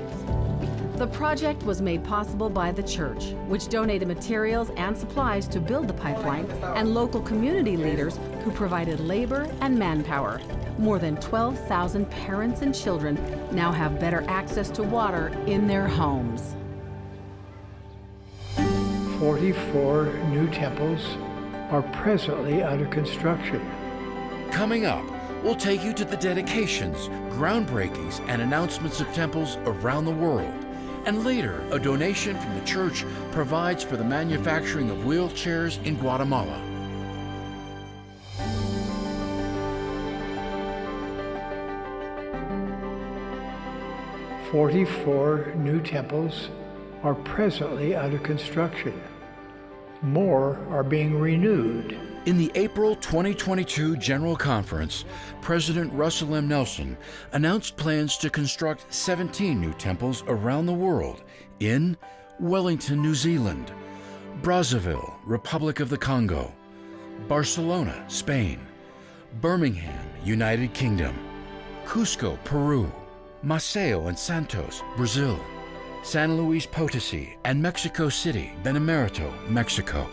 The project was made possible by the church, which donated materials and supplies to build the pipeline, and local community leaders who provided labor and manpower. More than 12,000 parents and children now have better access to water in their homes. 44 new temples are presently under construction. Coming up, we'll take you to the dedications, groundbreakings, and announcements of temples around the world. And later, a donation from the church provides for the manufacturing of wheelchairs in Guatemala. "44 new temples are presently under construction. More are being renewed." In the April 2022 General Conference, President Russell M. Nelson announced plans to construct 17 new temples around the world in Wellington, New Zealand, Brazzaville, Republic of the Congo, Barcelona, Spain, Birmingham, United Kingdom, Cusco, Peru, Maceió and Santos, Brazil, San Luis Potosí and Mexico City, Benemérito, Mexico,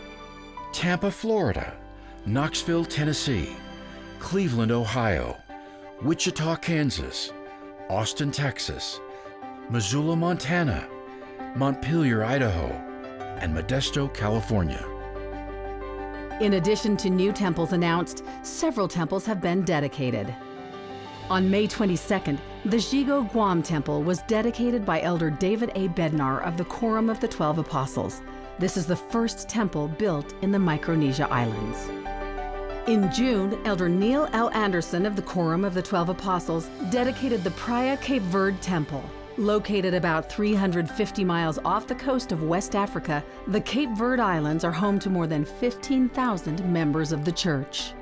Tampa, Florida, Knoxville, Tennessee, Cleveland, Ohio, Wichita, Kansas, Austin, Texas, Missoula, Montana, Montpelier, Idaho, and Modesto, California. In addition to new temples announced, several temples have been dedicated. On May 22nd, the Xigo Guam Temple was dedicated by Elder David A. Bednar of the Quorum of the 12 Apostles. This is the first temple built in the Micronesia Islands. In June, Elder Neil L. Anderson of the Quorum of the 12 Apostles dedicated the Praia Cape Verde Temple. Located about 350 miles off the coast of West Africa, the Cape Verde Islands are home to more than 15,000 members of the church.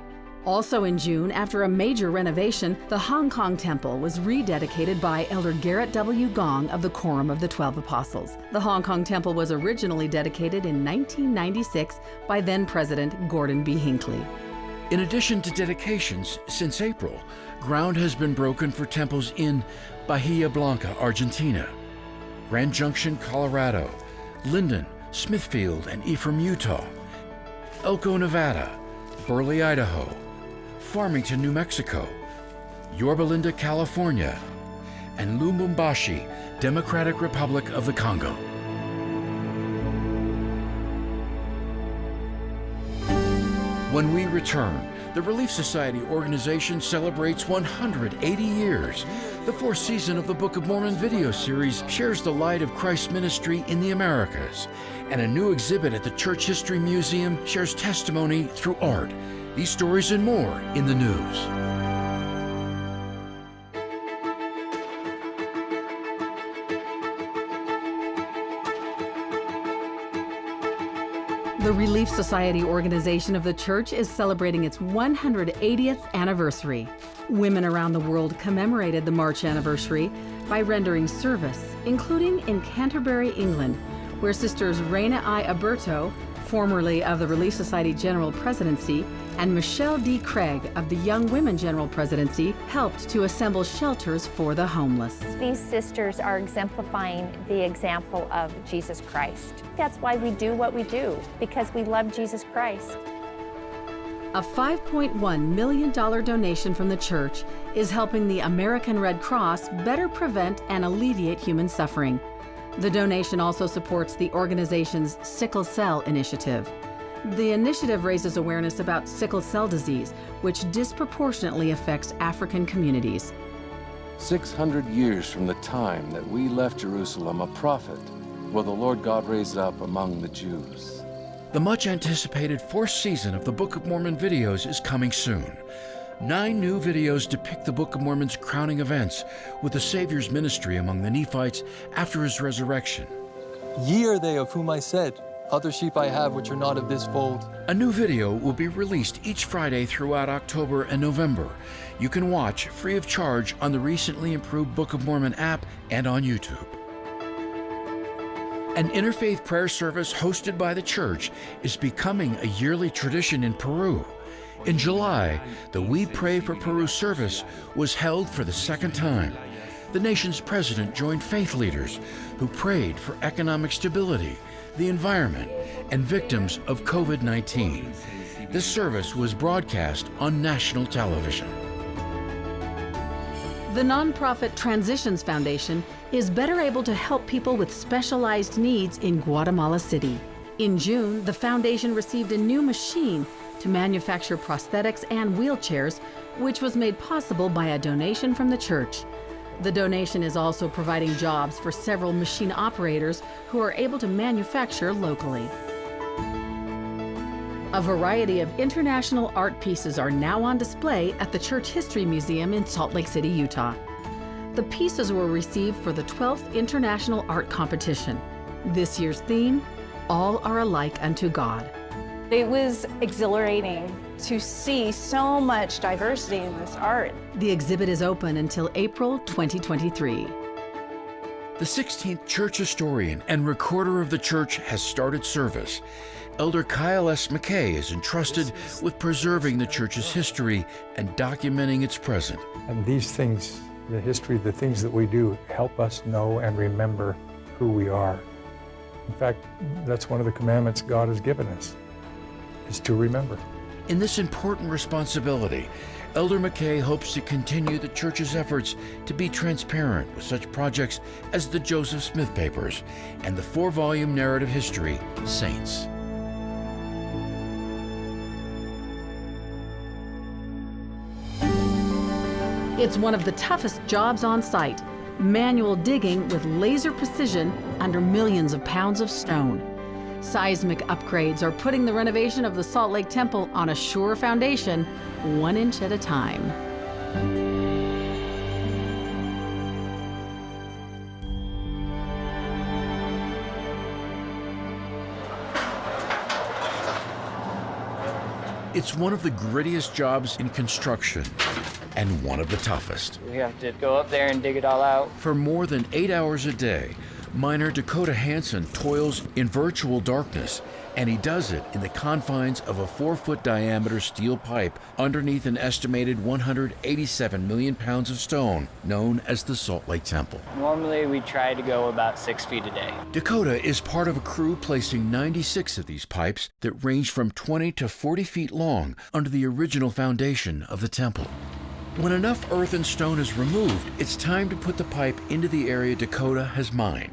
Also in June, after a major renovation, the Hong Kong Temple was rededicated by Elder Garrett W. Gong of the Quorum of the 12 Apostles. The Hong Kong Temple was originally dedicated in 1996 by then-President Gordon B. Hinckley. In addition to dedications, since April, ground has been broken for temples in Bahia Blanca, Argentina, Grand Junction, Colorado, Linden, Smithfield, and Ephraim, Utah, Elko, Nevada, Burley, Idaho, Farmington, New Mexico, Yorba Linda, California, and Lubumbashi, Democratic Republic of the Congo. When we return, the Relief Society organization celebrates 180 years. The fourth season of the Book of Mormon video series shares the light of Christ's ministry in the Americas. And a new exhibit at the Church History Museum shares testimony through art. These stories and more in the news. The Relief Society organization of the church is celebrating its 180th anniversary. Women around the world commemorated the March anniversary by rendering service, including in Canterbury, England, where Sisters Raina I. Alberto, formerly of the Relief Society General Presidency, and Michelle D. Craig of the Young Women General Presidency helped to assemble shelters for the homeless. These sisters are exemplifying the example of Jesus Christ. That's why we do what we do, because we love Jesus Christ. A $5.1 million donation from the church is helping the American Red Cross better prevent and alleviate human suffering. The donation also supports the organization's Sickle Cell Initiative. The initiative raises awareness about sickle cell disease, which disproportionately affects African communities. 600 years from the time that we left Jerusalem, a prophet will the Lord God raise up among the Jews. The much-anticipated fourth season of the Book of Mormon videos is coming soon. 9 new videos depict the Book of Mormon's crowning events with the Savior's ministry among the Nephites after his resurrection. Ye are they of whom I said, other sheep I have which are not of this fold. A new video will be released each Friday throughout October and November. You can watch free of charge on the recently improved Book of Mormon app and on YouTube. An interfaith prayer service hosted by the church is becoming a yearly tradition in Peru. In July, the We Pray for Peru service was held for the second time. The nation's president joined faith leaders who prayed for economic stability, the environment, and victims of COVID-19. This service was broadcast on national television. The nonprofit Transitions Foundation is better able to help people with specialized needs in Guatemala City. In June, the foundation received a new machine to manufacture prosthetics and wheelchairs, which was made possible by a donation from the church. The donation is also providing jobs for several machine operators who are able to manufacture locally. A variety of international art pieces are now on display at the Church History Museum in Salt Lake City, Utah. The pieces were received for the 12th International Art Competition. This year's theme, All Are Alike Unto God. It was exhilarating to see so much diversity in this art. The exhibit is open until April 2023. The 16th church historian and recorder of the church has started service. Elder Kyle S. McKay is entrusted with preserving the church's history and documenting its present. And these things, the history, the things that we do, help us know and remember who we are. In fact, that's one of the commandments God has given us, is to remember. In this important responsibility, Elder McKay hopes to continue the church's efforts to be transparent with such projects as the Joseph Smith Papers and the 4-volume narrative history, Saints. It's one of the toughest jobs on site, manual digging with laser precision under millions of pounds of stone. Seismic upgrades are putting the renovation of the Salt Lake Temple on a sure foundation, 1 inch at a time. It's one of the grittiest jobs in construction and one of the toughest. We have to go up there and dig it all out. For more than 8 hours a day, miner Dakota Hansen toils in virtual darkness, and he does it in the confines of a 4-foot diameter steel pipe underneath an estimated 187 million pounds of stone known as the Salt Lake Temple. Normally we try to go about 6 feet a day. Dakota is part of a crew placing 96 of these pipes that range from 20 to 40 feet long under the original foundation of the temple. When enough earth and stone is removed, it's time to put the pipe into the area Dakota has mined.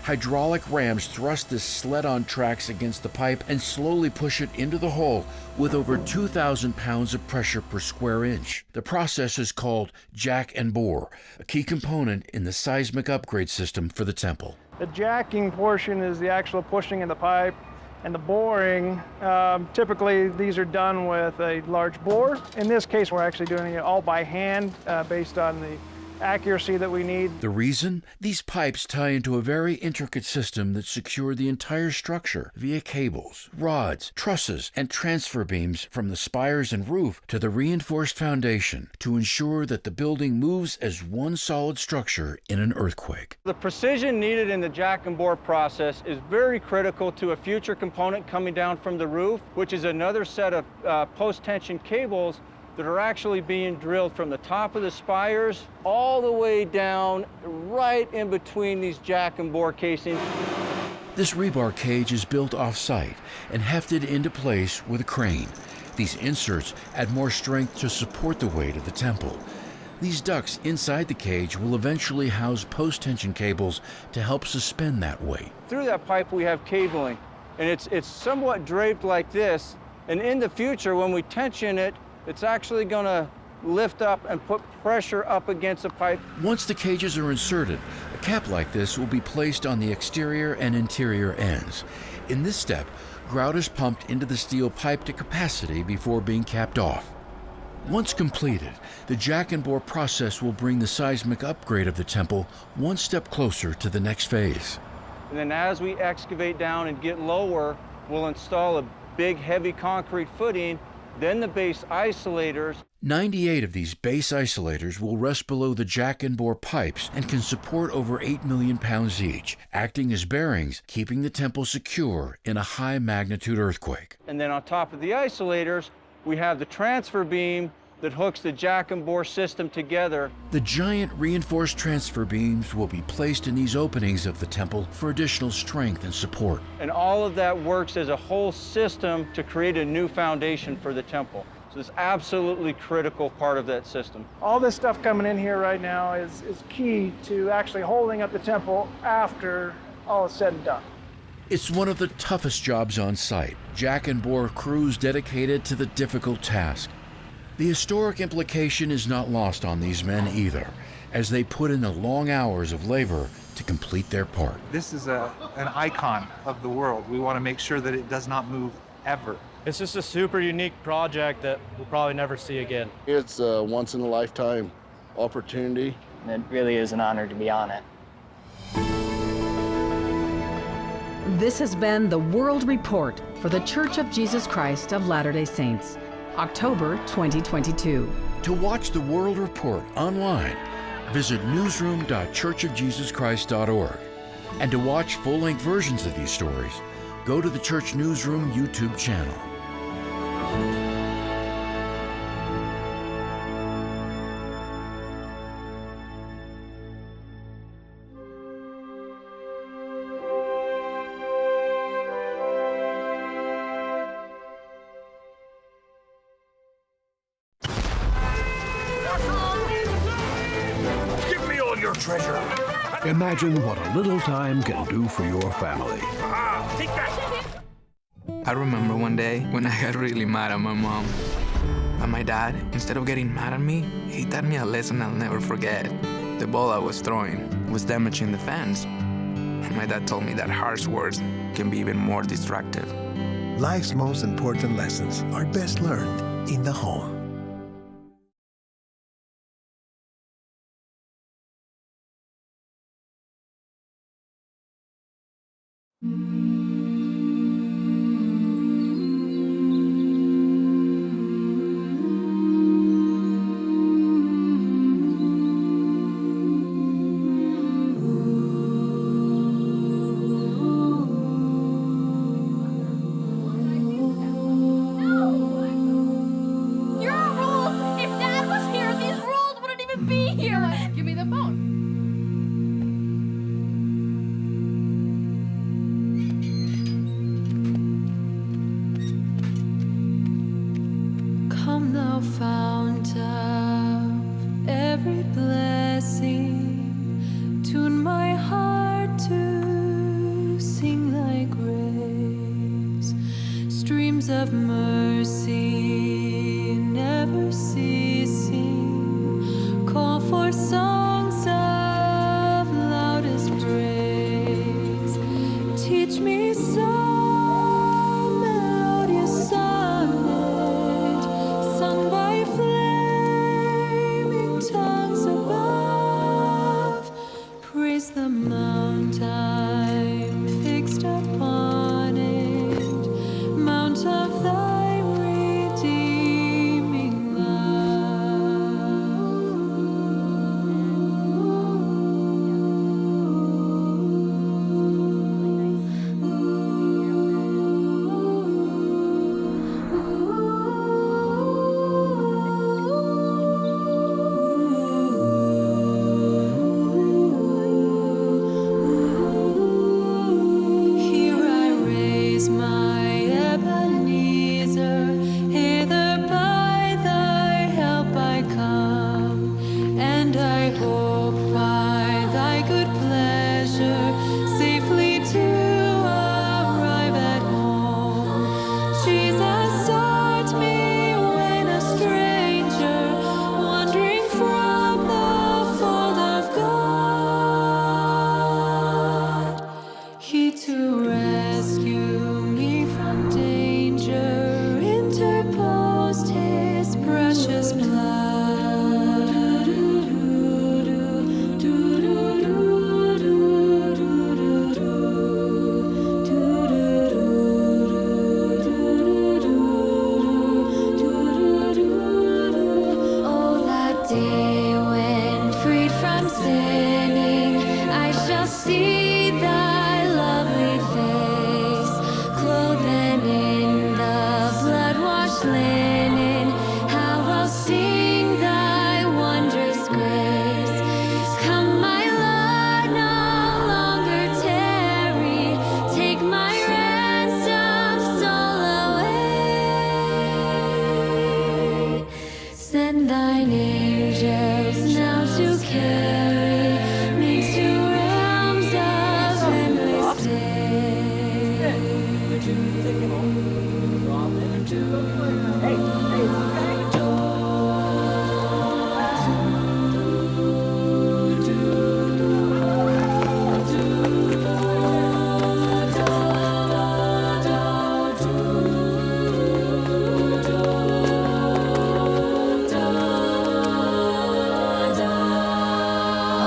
Hydraulic rams thrust this sled on tracks against the pipe and slowly push it into the hole with over 2,000 pounds of pressure per square inch. The process is called jack and bore, a key component in the seismic upgrade system for the temple. The jacking portion is the actual pushing of the pipe, and the boring, typically these are done with a large bore. In this case, we're actually doing it all by hand based on the accuracy that we need. The reason? These pipes tie into a very intricate system that secure the entire structure via cables, rods, trusses, and transfer beams from the spires and roof to the reinforced foundation to ensure that the building moves as one solid structure in an earthquake. The precision needed in the jack and bore process is very critical to a future component coming down from the roof, which is another set of post-tension cables that are actually being drilled from the top of the spires all the way down right in between these jack and bore casings. This rebar cage is built off-site and hefted into place with a crane. These inserts add more strength to support the weight of the temple. These ducts inside the cage will eventually house post-tension cables to help suspend that weight. Through that pipe we have cabling, and it's somewhat draped like this, and in the future when we tension it, it's actually going to lift up and put pressure up against the pipe. Once the cages are inserted, a cap like this will be placed on the exterior and interior ends. In this step, grout is pumped into the steel pipe to capacity before being capped off. Once completed, the jack and bore process will bring the seismic upgrade of the temple one step closer to the next phase. And then as we excavate down and get lower, we'll install a big heavy concrete footing, then the base isolators. 98 of these base isolators will rest below the jack and bore pipes and can support over 8 million pounds each, acting as bearings, keeping the temple secure in a high magnitude earthquake. And then on top of the isolators, we have the transfer beam that hooks the jack and bore system together. The giant reinforced transfer beams will be placed in these openings of the temple for additional strength and support. And all of that works as a whole system to create a new foundation for the temple. So it's absolutely critical part of that system. All this stuff coming in here right now is key to actually holding up the temple after all is said and done. It's one of the toughest jobs on site. Jack and bore crews dedicated to the difficult task. The historic implication is not lost on these men either, as they put in the long hours of labor to complete their part. This is an icon of the world. We want to make sure that it does not move ever. It's just a super unique project that we'll probably never see again. It's a once-in-a-lifetime opportunity. It really is an honor to be on it. This has been the World Report for the Church of Jesus Christ of Latter-day Saints, October 2022. To watch the World Report online, visit newsroom.churchofjesuschrist.org. And to watch full-length versions of these stories, go to the Church Newsroom YouTube channel. Imagine what a little time can do for your family. I remember one day when I got really mad at my mom. But my dad, instead of getting mad at me, he taught me a lesson I'll never forget. The ball I was throwing was damaging the fence. And my dad told me that harsh words can be even more destructive. Life's most important lessons are best learned in the home. You're streams of mercy never ceasing, call for songs of loudest praise. Teach me some melodious sonnet sung by flaming tongues above. Praise the mount I'm fixed upon it, mount of thy redeeming Here I raise my Ebenezer, hither by thy help I come, and I hope by thy good pleasure safely to arrive at home. Jesus sought me when a stranger, wandering from the fold of God. He to rescue me from danger interposed his precious blood. Oh, that day when freed from sinning, I shall see thy lovely face, clothed in the blood-washed linen. How I'll sing thy wondrous grace. Come, my Lord, no longer tarry. Take my ransomed soul away. Send thine angels now to carry me to realms of endless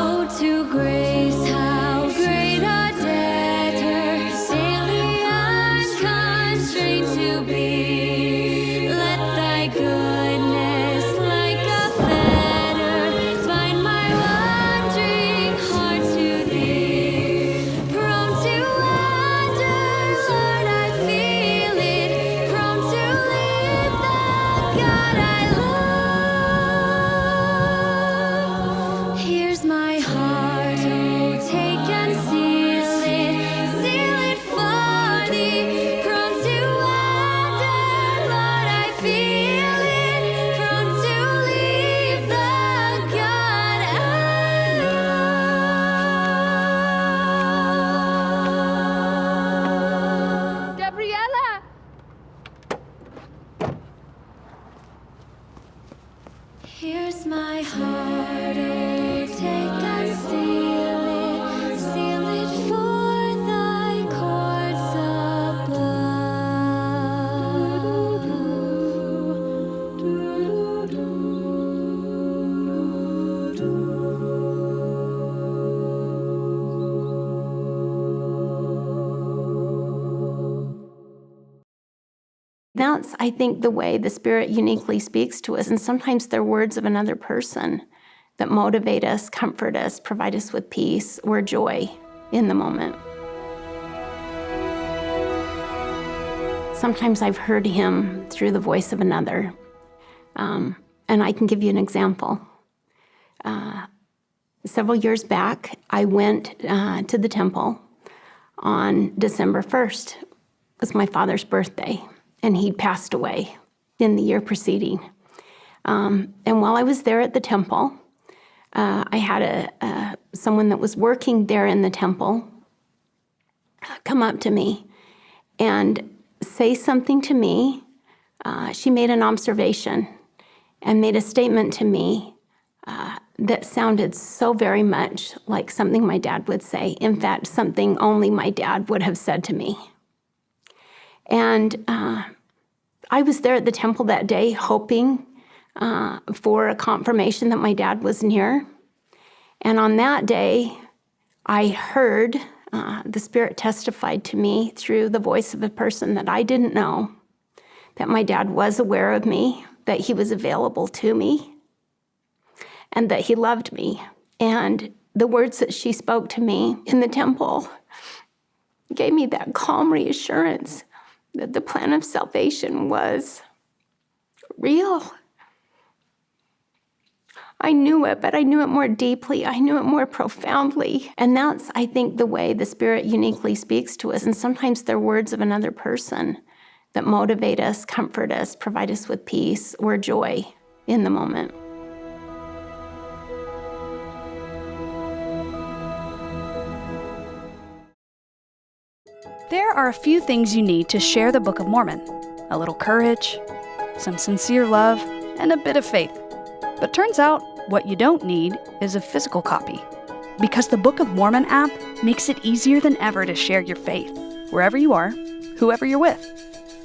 Oh, to grace, how great a debtor, daily unconstrained to be. Let thy goodness, like a fetter, bind my wandering heart to thee. Prone to wander, Lord, I feel it. Prone to leave the God I love. Here's my heart, oh, take and seal it for thee. Prone to wander, Lord, I feel it. Prone to leave the God I love. Gabriella! Here's my heart, oh, take and seal it for thy cords of That's, I think, the way the Spirit uniquely speaks to us. And sometimes they're words of another person that motivate us, comfort us, provide us with peace or joy in the moment. Sometimes I've heard him through the voice of another. And I can give you an example. Several years back, I went to the temple on December 1st. It was my father's birthday, and he'd passed away in the year preceding. And while I was there at the temple, I had someone that was working there in the temple come up to me and say something to me. She made an observation and made a statement to me that sounded so very much like something my dad would say. In fact, something only my dad would have said to me. And I was there at the temple that day hoping for a confirmation that my dad was near. And on that day, I heard the Spirit testified to me through the voice of a person that I didn't know, that my dad was aware of me, that he was available to me, and that he loved me. And the words that she spoke to me in the temple gave me that calm reassurance that the plan of salvation was real. I knew it, but I knew it more deeply. I knew it more profoundly. And that's, I think, the way the Spirit uniquely speaks to us. And sometimes they're words of another person that motivate us, comfort us, provide us with peace or joy in the moment. There are a few things you need to share the Book of Mormon: a little courage, some sincere love, and a bit of faith. But turns out, what you don't need is a physical copy, because the Book of Mormon app makes it easier than ever to share your faith, wherever you are, whoever you're with.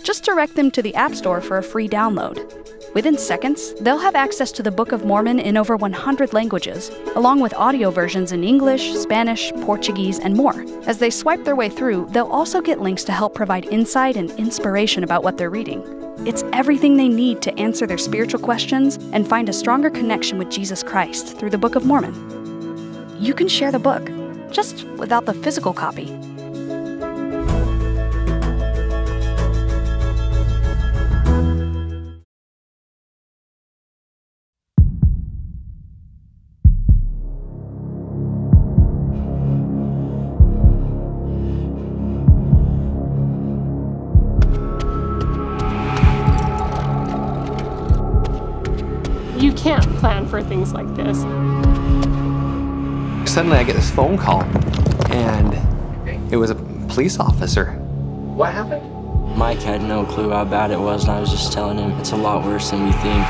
Just direct them to the App Store for a free download. Within seconds, they'll have access to the Book of Mormon in over 100 languages, along with audio versions in English, Spanish, Portuguese, and more. As they swipe their way through, they'll also get links to help provide insight and inspiration about what they're reading. It's everything they need to answer their spiritual questions and find a stronger connection with Jesus Christ through the Book of Mormon. You can share the book, just without the physical copy. You can't plan for things like this. Suddenly I get this phone call, and it was a police officer. What happened? Mike had no clue how bad it was, and I was just telling him it's a lot worse than we think.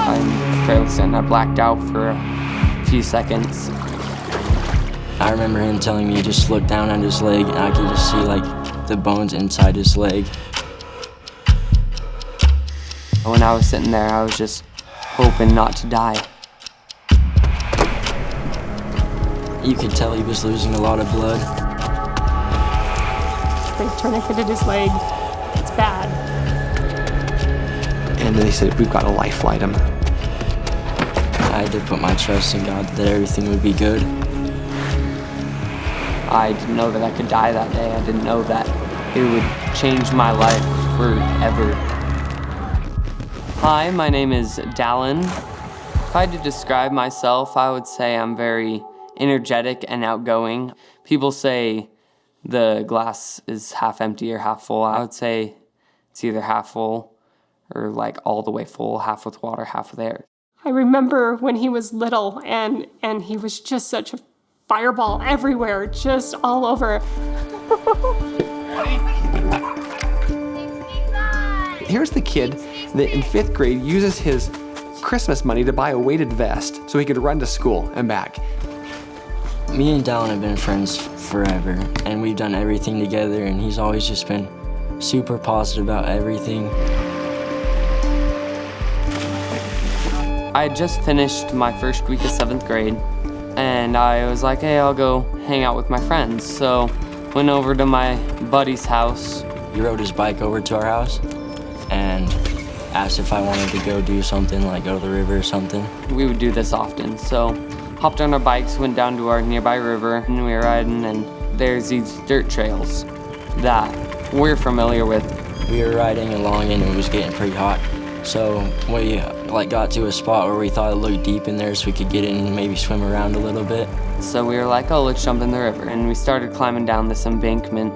I'm fairly certain I blacked out for a few seconds. I remember him telling me just look down at his leg, and I could just see like the bones inside his leg. When I was sitting there, I was just hoping not to die. You could tell he was losing a lot of blood. They tourniqueted his leg. It's bad. And they said, we've got to life flight him. I had to put my trust in God that everything would be good. I didn't know that I could die that day. I didn't know that it would change my life forever. Hi, my name is Dallin. If I had to describe myself, I would say I'm very energetic and outgoing. People say the glass is half empty or half full. I would say it's either half full or like all the way full, half with water, half with air. I remember when he was little and he was just such a fireball everywhere, just all over. Here's the kid that in 5th grade uses his Christmas money to buy a weighted vest so he could run to school and back. Me and Dallin have been friends forever, and we've done everything together, and he's always just been super positive about everything. I had just finished my first week of 7th grade, and I was like, hey, I'll go hang out with my friends. So went over to my buddy's house. He rode his bike over to our house and asked if I wanted to go do something, like go to the river or something. We would do this often, so hopped on our bikes, went down to our nearby river, and we were riding, and there's these dirt trails that we're familiar with. We were riding along and it was getting pretty hot, so we got to a spot where we thought it looked deep in there so we could get in and maybe swim around a little bit. So we were like, oh, let's jump in the river, and we started climbing down this embankment.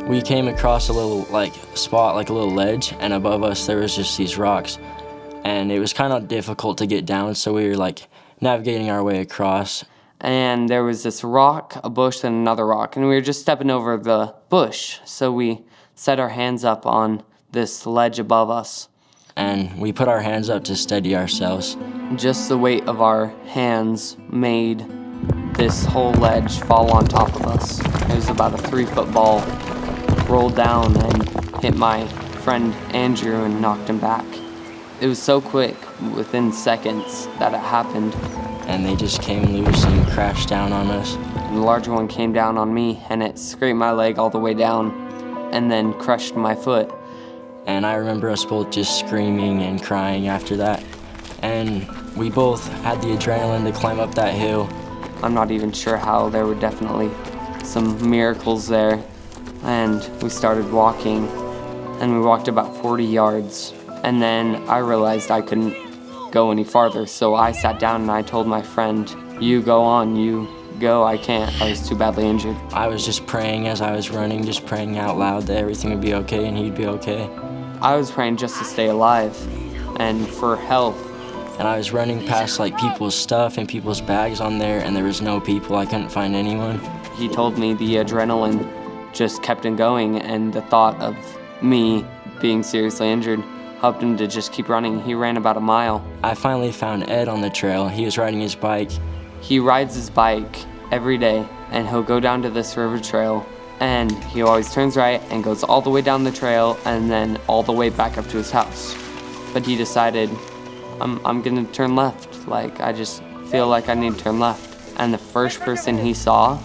We came across a little spot, like a little ledge, and above us there was just these rocks. And it was kind of difficult to get down, so we were navigating our way across. And there was this rock, a bush, and another rock, and we were just stepping over the bush. So we set our hands up on this ledge above us. And we put our hands up to steady ourselves. Just the weight of our hands made this whole ledge fall on top of us. It was about a 3-foot ball, rolled down and hit my friend Andrew and knocked him back. It was so quick, within seconds, that it happened. And they just came loose and crashed down on us. And the larger one came down on me, and it scraped my leg all the way down, and then crushed my foot. And I remember us both just screaming and crying after that. And we both had the adrenaline to climb up that hill. I'm not even sure how. There were definitely some miracles there. And we started walking, and we walked about 40 yards. And then I realized I couldn't go any farther, so I sat down and I told my friend, "You go on, you go, I can't." I was too badly injured. I was just praying as I was running, just praying out loud that everything would be okay and he'd be okay. I was praying just to stay alive and for help. And I was running past like people's stuff and people's bags on there, and there was no people. I couldn't find anyone. He told me the adrenaline just kept him going, and the thought of me being seriously injured helped him to just keep running. He ran about a mile. I finally found Ed on the trail. He was riding his bike. He rides his bike every day, and he'll go down to this river trail, and he always turns right and goes all the way down the trail and then all the way back up to his house. But he decided, I'm gonna turn left. Like, I just feel like I need to turn left. And the first person he saw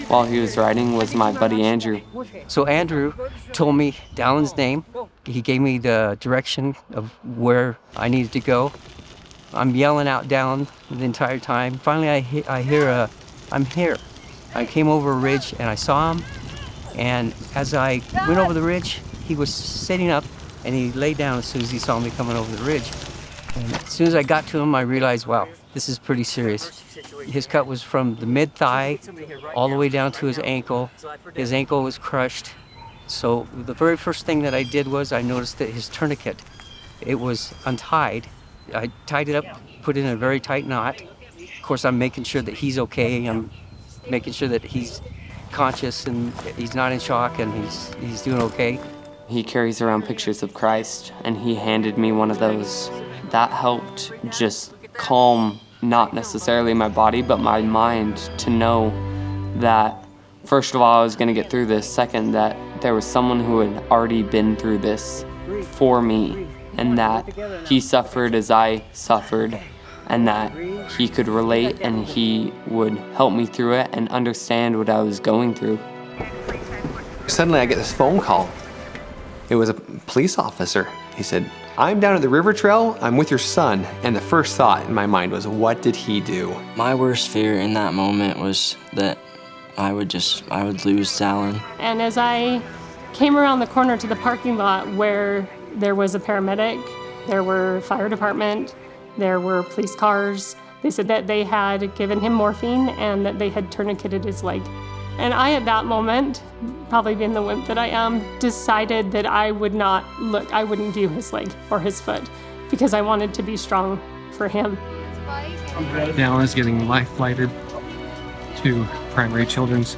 while he was riding was my buddy Andrew. So Andrew told me Dallin's name. He gave me the direction of where I needed to go. I'm yelling out Dallin the entire time. Finally, I hear I'm here. I came over a ridge and I saw him. And as I went over the ridge, he was sitting up and he lay down as soon as he saw me coming over the ridge. And as soon as I got to him, I realized, wow, this is pretty serious. His cut was from the mid-thigh all the way down to his ankle. His ankle was crushed. So the very first thing that I did was I noticed that his tourniquet, it was untied. I tied it up, put it in a very tight knot. Of course, I'm making sure that he's okay. I'm making sure that he's conscious and he's not in shock and he's doing okay. He carries around pictures of Christ, and he handed me one of those. That helped just calm, not necessarily my body, but my mind, to know that, first of all, I was going to get through this. Second, that there was someone who had already been through this for me, and that he suffered as I suffered, and that he could relate and he would help me through it and understand what I was going through. Suddenly I get this phone call. It was a police officer. He said, "I'm down at the river trail, I'm with your son." And the first thought in my mind was, what did he do? My worst fear in that moment was that I would lose Dallin. And as I came around the corner to the parking lot where there was a paramedic, there were fire department, there were police cars, they said that they had given him morphine and that they had tourniqueted his leg. And I, at that moment, probably being the wimp that I am, decided that I wouldn't view his leg or his foot because I wanted to be strong for him. Dallin is getting life flighted to Primary Children's.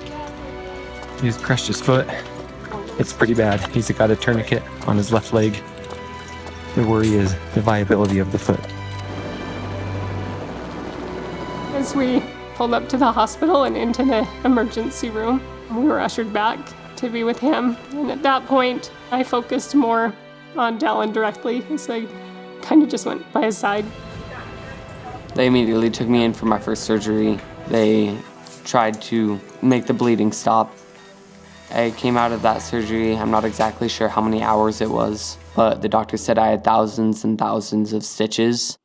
He's crushed his foot. It's pretty bad. He's got a tourniquet on his left leg. The worry is the viability of the foot. As we pulled up to the hospital and into the emergency room, we were ushered back to be with him. And at that point, I focused more on Dallin directly, so I kind of just went by his side. They immediately took me in for my first surgery. They tried to make the bleeding stop. I came out of that surgery, I'm not exactly sure how many hours it was, but the doctor said I had thousands and thousands of stitches.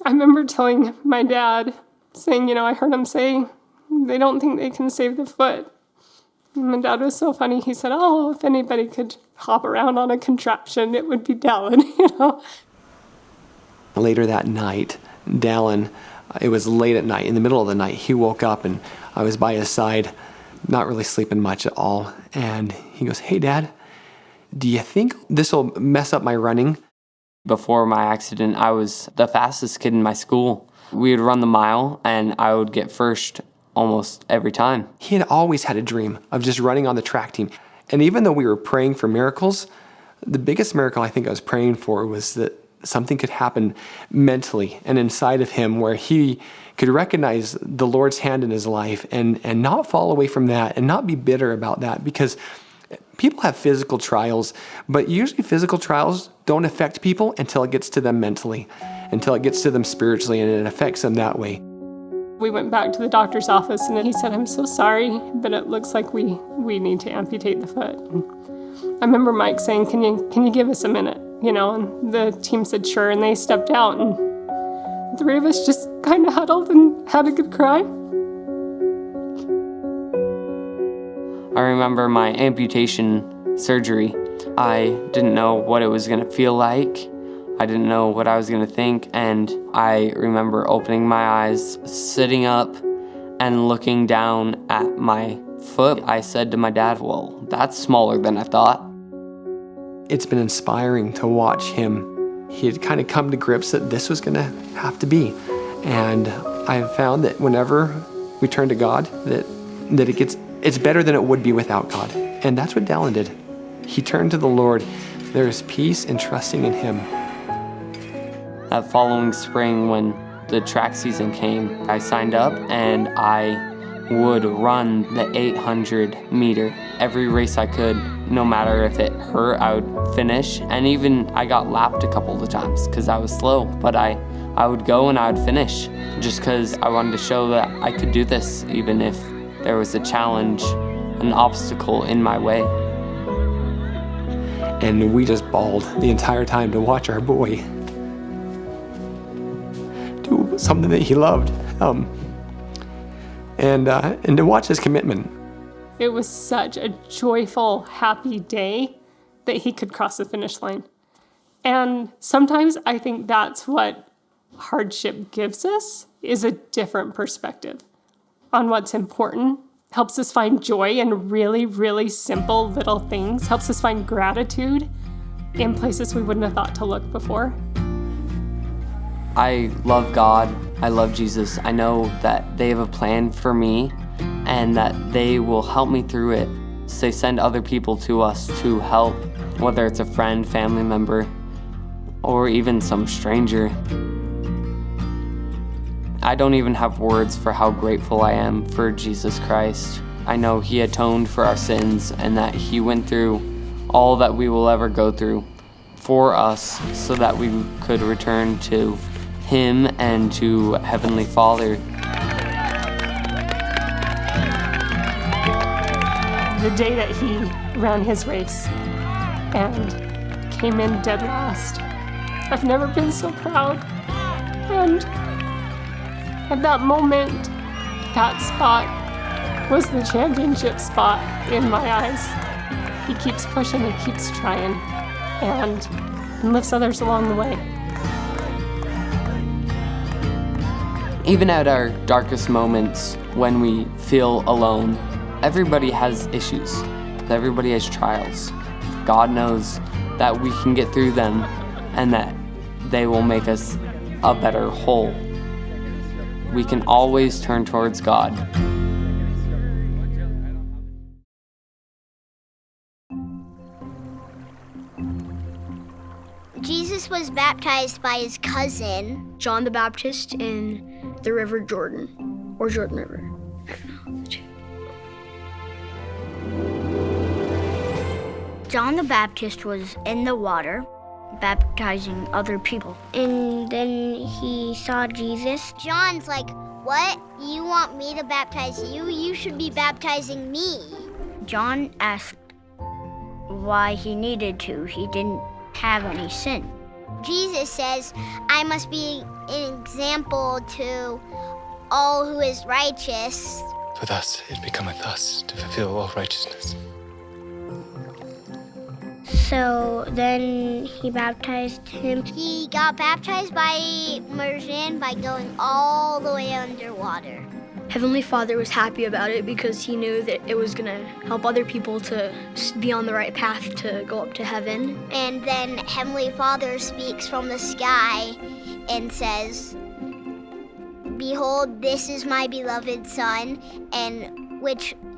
I remember telling my dad, saying, I heard him say, they don't think they can save the foot. And my dad was so funny. He said, oh, if anybody could hop around on a contraption, it would be Dallin, Later that night, Dallin, it was late at night, in the middle of the night, he woke up and I was by his side, not really sleeping much at all. And he goes, "Hey, Dad, do you think this will mess up my running?" Before my accident, I was the fastest kid in my school. We would run the mile, and I would get first almost every time. He had always had a dream of just running on the track team. And even though we were praying for miracles, the biggest miracle I think I was praying for was that something could happen mentally and inside of him where he could recognize the Lord's hand in his life and not fall away from that and not be bitter about that, because people have physical trials, but usually physical trials don't affect people until it gets to them mentally, until it gets to them spiritually, and it affects them that way. We went back to the doctor's office and he said, "I'm so sorry, but it looks like we need to amputate the foot." And I remember Mike saying, can you give us a minute? You know, and the team said sure, and they stepped out, and the three of us just kind of huddled and had a good cry. I remember my amputation surgery. I didn't know what it was gonna feel like. I didn't know what I was gonna think, and I remember opening my eyes, sitting up, and looking down at my foot. I said to my dad, "Well, that's smaller than I thought." It's been inspiring to watch him. He had kind of come to grips that this was gonna have to be. And I've found that whenever we turn to God, that it's better than it would be without God. And that's what Dallin did. He turned to the Lord. There is peace in trusting in him. That following spring, when the track season came, I signed up and I would run the 800 meter every race I could. No matter if it hurt, I would finish. And even I got lapped a couple of times because I was slow, but I would go and I would finish just because I wanted to show that I could do this even if there was a challenge, an obstacle in my way. And we just bawled the entire time to watch our boy do something that he loved, and to watch his commitment. It was such a joyful, happy day that he could cross the finish line. And sometimes I think that's what hardship gives us, is a different perspective on what's important, helps us find joy in really, really simple little things, helps us find gratitude in places we wouldn't have thought to look before. I love God, I love Jesus. I know that they have a plan for me and that they will help me through it. So they send other people to us to help, whether it's a friend, family member, or even some stranger. I don't even have words for how grateful I am for Jesus Christ. I know he atoned for our sins and that he went through all that we will ever go through for us so that we could return to him and to Heavenly Father. The day that he ran his race and came in dead last, I've never been so proud. And at that moment, that spot was the championship spot in my eyes. He keeps pushing, he keeps trying, and lifts others along the way. Even at our darkest moments when we feel alone, everybody has issues. Everybody has trials. God knows that we can get through them and that they will make us a better whole. We can always turn towards God. Jesus was baptized by his cousin, John the Baptist, in the River Jordan, or Jordan River. I don't know the two. John the Baptist was in the water, baptizing other people. And then he saw Jesus. John's like, "What? You want me to baptize you? You should be baptizing me." John asked why he needed to. He didn't have any sin. Jesus says, "I must be an example to all who is righteous." For thus it becometh us to fulfill all righteousness. So then he baptized him. He got baptized by immersion by going all the way underwater. Heavenly Father was happy about it because he knew that it was going to help other people to be on the right path to go up to heaven. And then Heavenly Father speaks from the sky and says, "Be Behold, this is my beloved Son, and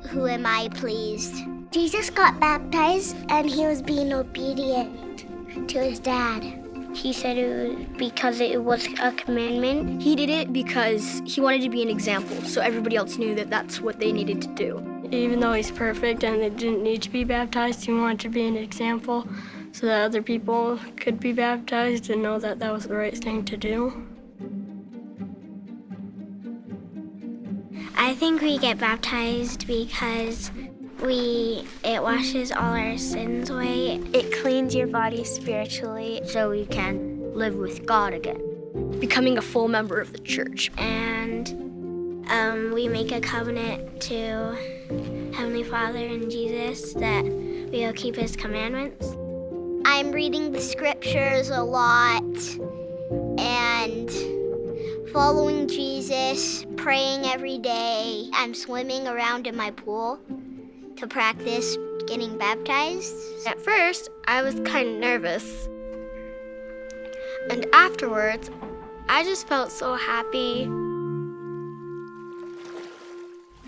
who am I pleased? Jesus got baptized, and he was being obedient to his dad. He said it was because it was a commandment. He did it because he wanted to be an example, so everybody else knew that that's what they needed to do. Even though he's perfect and they didn't need to be baptized, he wanted to be an example so that other people could be baptized and know that that was the right thing to do. I think we get baptized because it washes all our sins away. It cleans your body spiritually so you can live with God again. Becoming a full member of the church. And we make a covenant to Heavenly Father and Jesus that we'll keep his commandments. I'm reading the scriptures a lot and following Jesus, praying every day. I'm swimming around in my pool to practice getting baptized. At first, I was kind of nervous. And afterwards, I just felt so happy.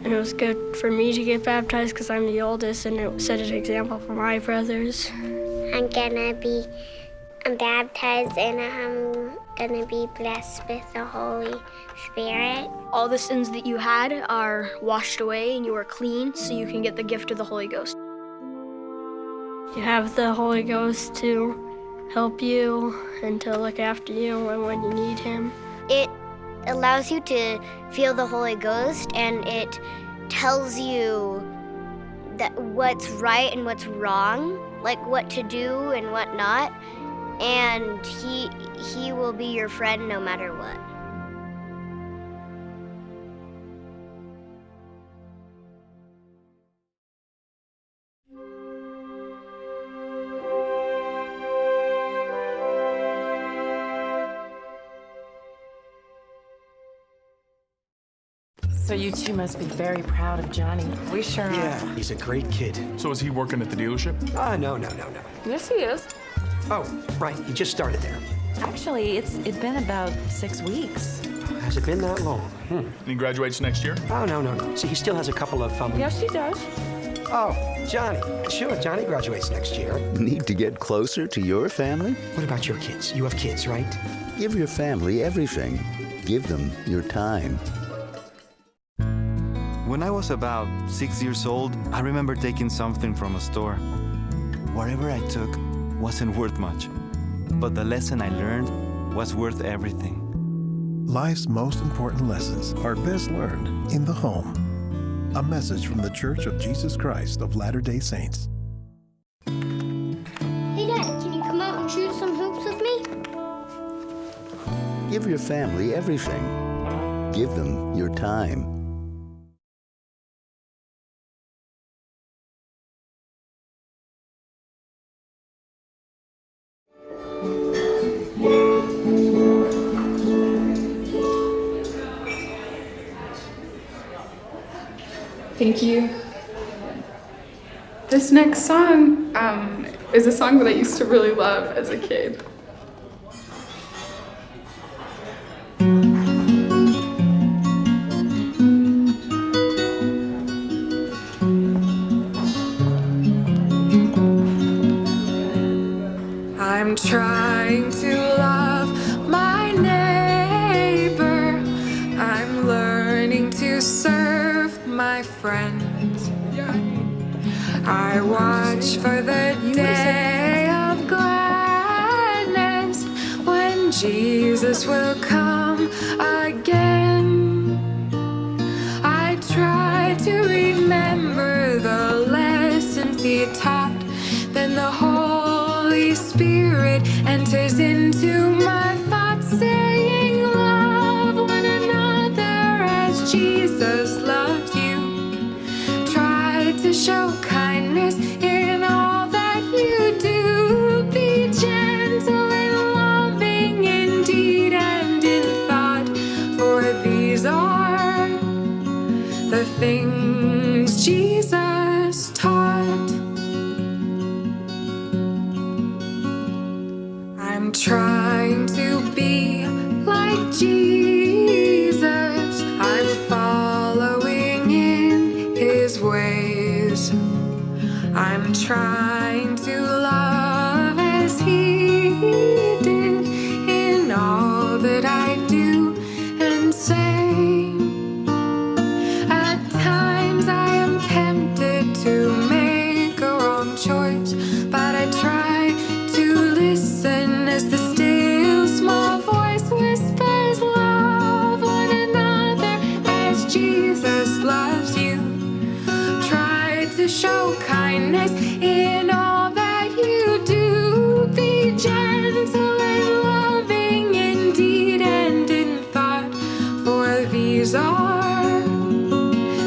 And it was good for me to get baptized because I'm the oldest, and it set an example for my brothers. I'm gonna be baptized and I'm gonna be blessed with the Holy Spirit. All the sins that you had are washed away and you are clean, so you can get the gift of the Holy Ghost. You have the Holy Ghost to help you and to look after you when you need him. It allows you to feel the Holy Ghost, and it tells you that what's right and what's wrong, like what to do and what not, and he will be your friend no matter what. So you two must be very proud of Johnny. We sure are. Yeah, he's a great kid. So is he working at the dealership? No. Yes, he is. Oh, right, he just started there. Actually, it's been about 6 weeks. Has it been that long? And he graduates next year? Oh, no. See, he still has a couple of, Yes, he does. Oh, Johnny. Sure, Johnny graduates next year. Need to get closer to your family? What about your kids? You have kids, right? Give your family everything. Give them your time. When I was about 6 years old, I remember taking something from a store. Whatever I took wasn't worth much, but the lesson I learned was worth everything. Life's most important lessons are best learned in the home. A message from the Church of Jesus Christ of Latter-day Saints. Hey, Dad, can you come out and shoot some hoops with me? Give your family everything. Give them your time. Thank you. This next song is a song that I used to really love as a kid. I'm trying to love my neighbor. I'm learning to serve my friends. I watch for the day of gladness when Jesus will come again. I try to remember the lessons he taught, then the Holy Spirit enters into my thoughts, saying, love one another as Jesus loved you. Try to show kindness in all that you do. Be gentle and loving in deed and in thought, for these are the things Jesus taught. I'm trying to be like Jesus. trying to love as He did in all that I do and say. At times I am tempted to make a wrong choice, but I try to listen as the still small voice whispers, love one another as Jesus loves you. Try to show kindness in all that you do. Be gentle and loving in deed and in thought, for these are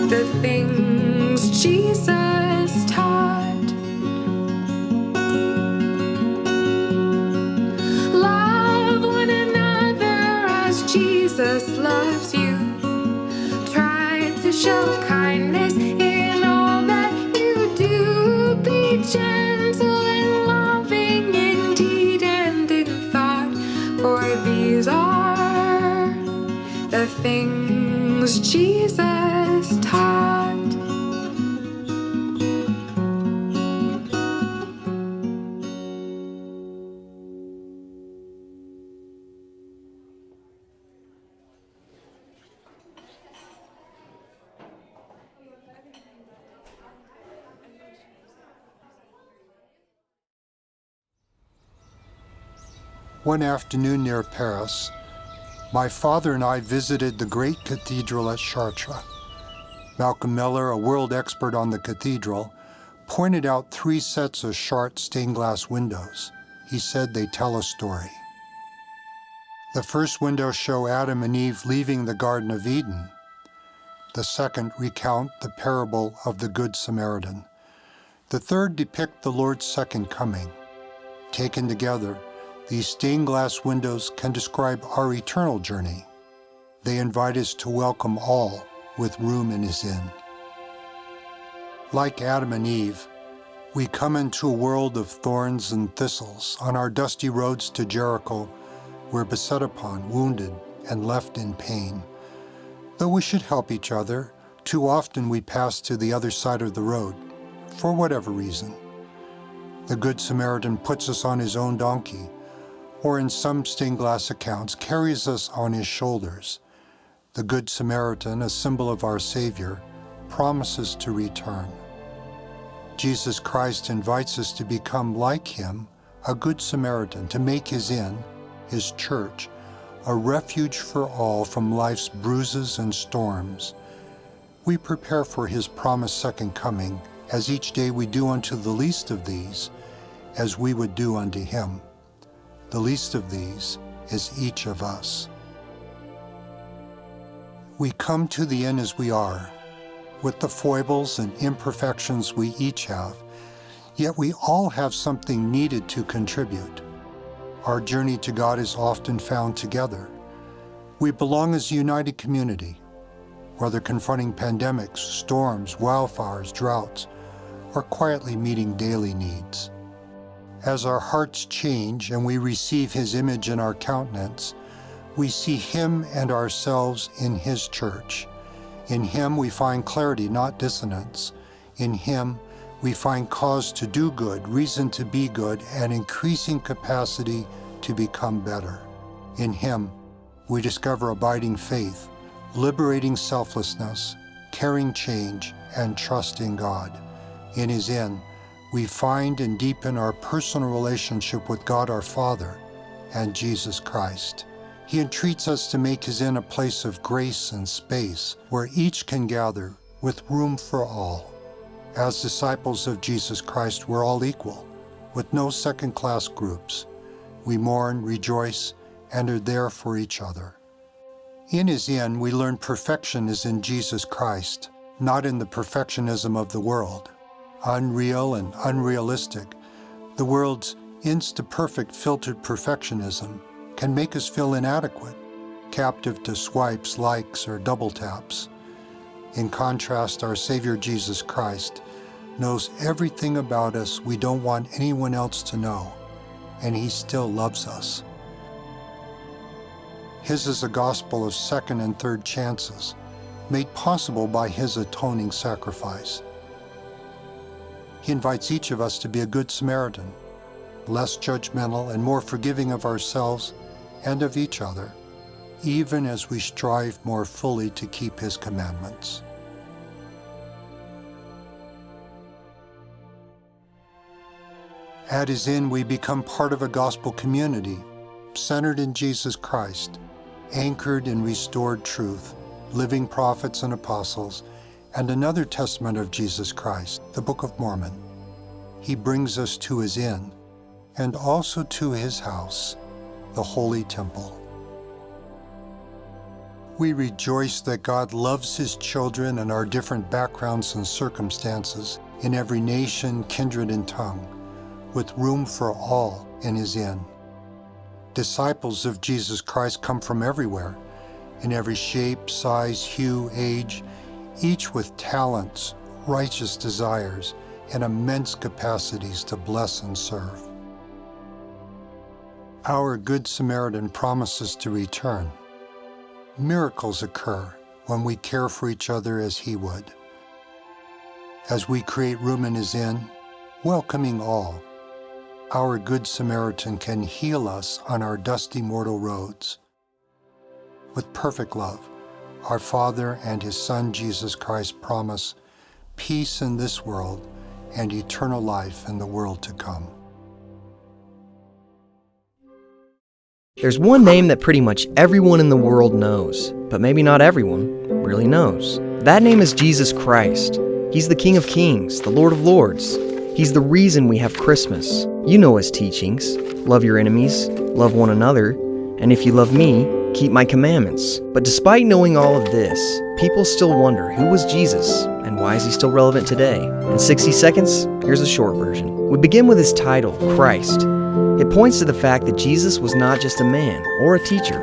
the things Jesus taught. Love one another as Jesus loves you. Try to show kindness in all that you do. Be gentle and loving in deed and in thought, for these are the things Jesus taught. One afternoon near Paris, my father and I visited the great cathedral at Chartres. Malcolm Miller, a world expert on the cathedral, pointed out 3 sets of Chartres stained glass windows. He said they tell a story. The first windows show Adam and Eve leaving the Garden of Eden. The second recount the parable of the Good Samaritan. The third depict the Lord's second coming. Taken together, these stained glass windows can describe our eternal journey. They invite us to welcome all with room in His inn. Like Adam and Eve, we come into a world of thorns and thistles. On our dusty roads to Jericho, we're beset upon, wounded, and left in pain. Though we should help each other, too often we pass to the other side of the road, for whatever reason. The Good Samaritan puts us on his own donkey, or in some stained glass accounts, carries us on his shoulders. The Good Samaritan, a symbol of our Savior, promises to return. Jesus Christ invites us to become like Him, a Good Samaritan, to make His inn, His church, a refuge for all from life's bruises and storms. We prepare for His promised second coming, as each day we do unto the least of these, as we would do unto Him. The least of these is each of us. We come to the inn as we are, with the foibles and imperfections we each have, yet we all have something needed to contribute. Our journey to God is often found together. We belong as a united community, whether confronting pandemics, storms, wildfires, droughts, or quietly meeting daily needs. As our hearts change and we receive His image in our countenance, we see Him and ourselves in His church. In Him we find clarity, not dissonance. In Him we find cause to do good, reason to be good, and increasing capacity to become better. In Him we discover abiding faith, liberating selflessness, caring change, and trust in God. In His inn, we find and deepen our personal relationship with God our Father and Jesus Christ. He entreats us to make His inn a place of grace and space where each can gather with room for all. As disciples of Jesus Christ, we're all equal, with no second-class groups. We mourn, rejoice, and are there for each other. In His inn, we learn perfection is in Jesus Christ, not in the perfectionism of the world. Unreal and unrealistic, the world's insta-perfect filtered perfectionism can make us feel inadequate, captive to swipes, likes, or double taps. In contrast, our Savior Jesus Christ knows everything about us we don't want anyone else to know, and He still loves us. His is a gospel of second and third chances, made possible by His atoning sacrifice. He invites each of us to be a good Samaritan, less judgmental and more forgiving of ourselves and of each other, even as we strive more fully to keep His commandments. At His inn, we become part of a gospel community, centered in Jesus Christ, anchored in restored truth, living prophets and apostles, and another testament of Jesus Christ, the Book of Mormon. He brings us to His inn, and also to His house, the Holy Temple. We rejoice that God loves His children and our different backgrounds and circumstances in every nation, kindred, and tongue, with room for all in His inn. Disciples of Jesus Christ come from everywhere, in every shape, size, hue, age, each with talents, righteous desires, and immense capacities to bless and serve. Our Good Samaritan promises to return. Miracles occur when we care for each other as He would. As we create room in His inn, welcoming all, our Good Samaritan can heal us on our dusty mortal roads. With perfect love, our Father and His Son Jesus Christ promise peace in this world and eternal life in the world to come. There's one name that pretty much everyone in the world knows, but maybe not everyone really knows. That name is Jesus Christ. He's the King of Kings, the Lord of Lords. He's the reason we have Christmas. You know His teachings. Love your enemies, love one another, and if you love me, keep my commandments. But despite knowing all of this, people still wonder, who was Jesus and why is He still relevant today? In 60 seconds, here's a short version. We begin with His title, Christ. It points to the fact that Jesus was not just a man or a teacher.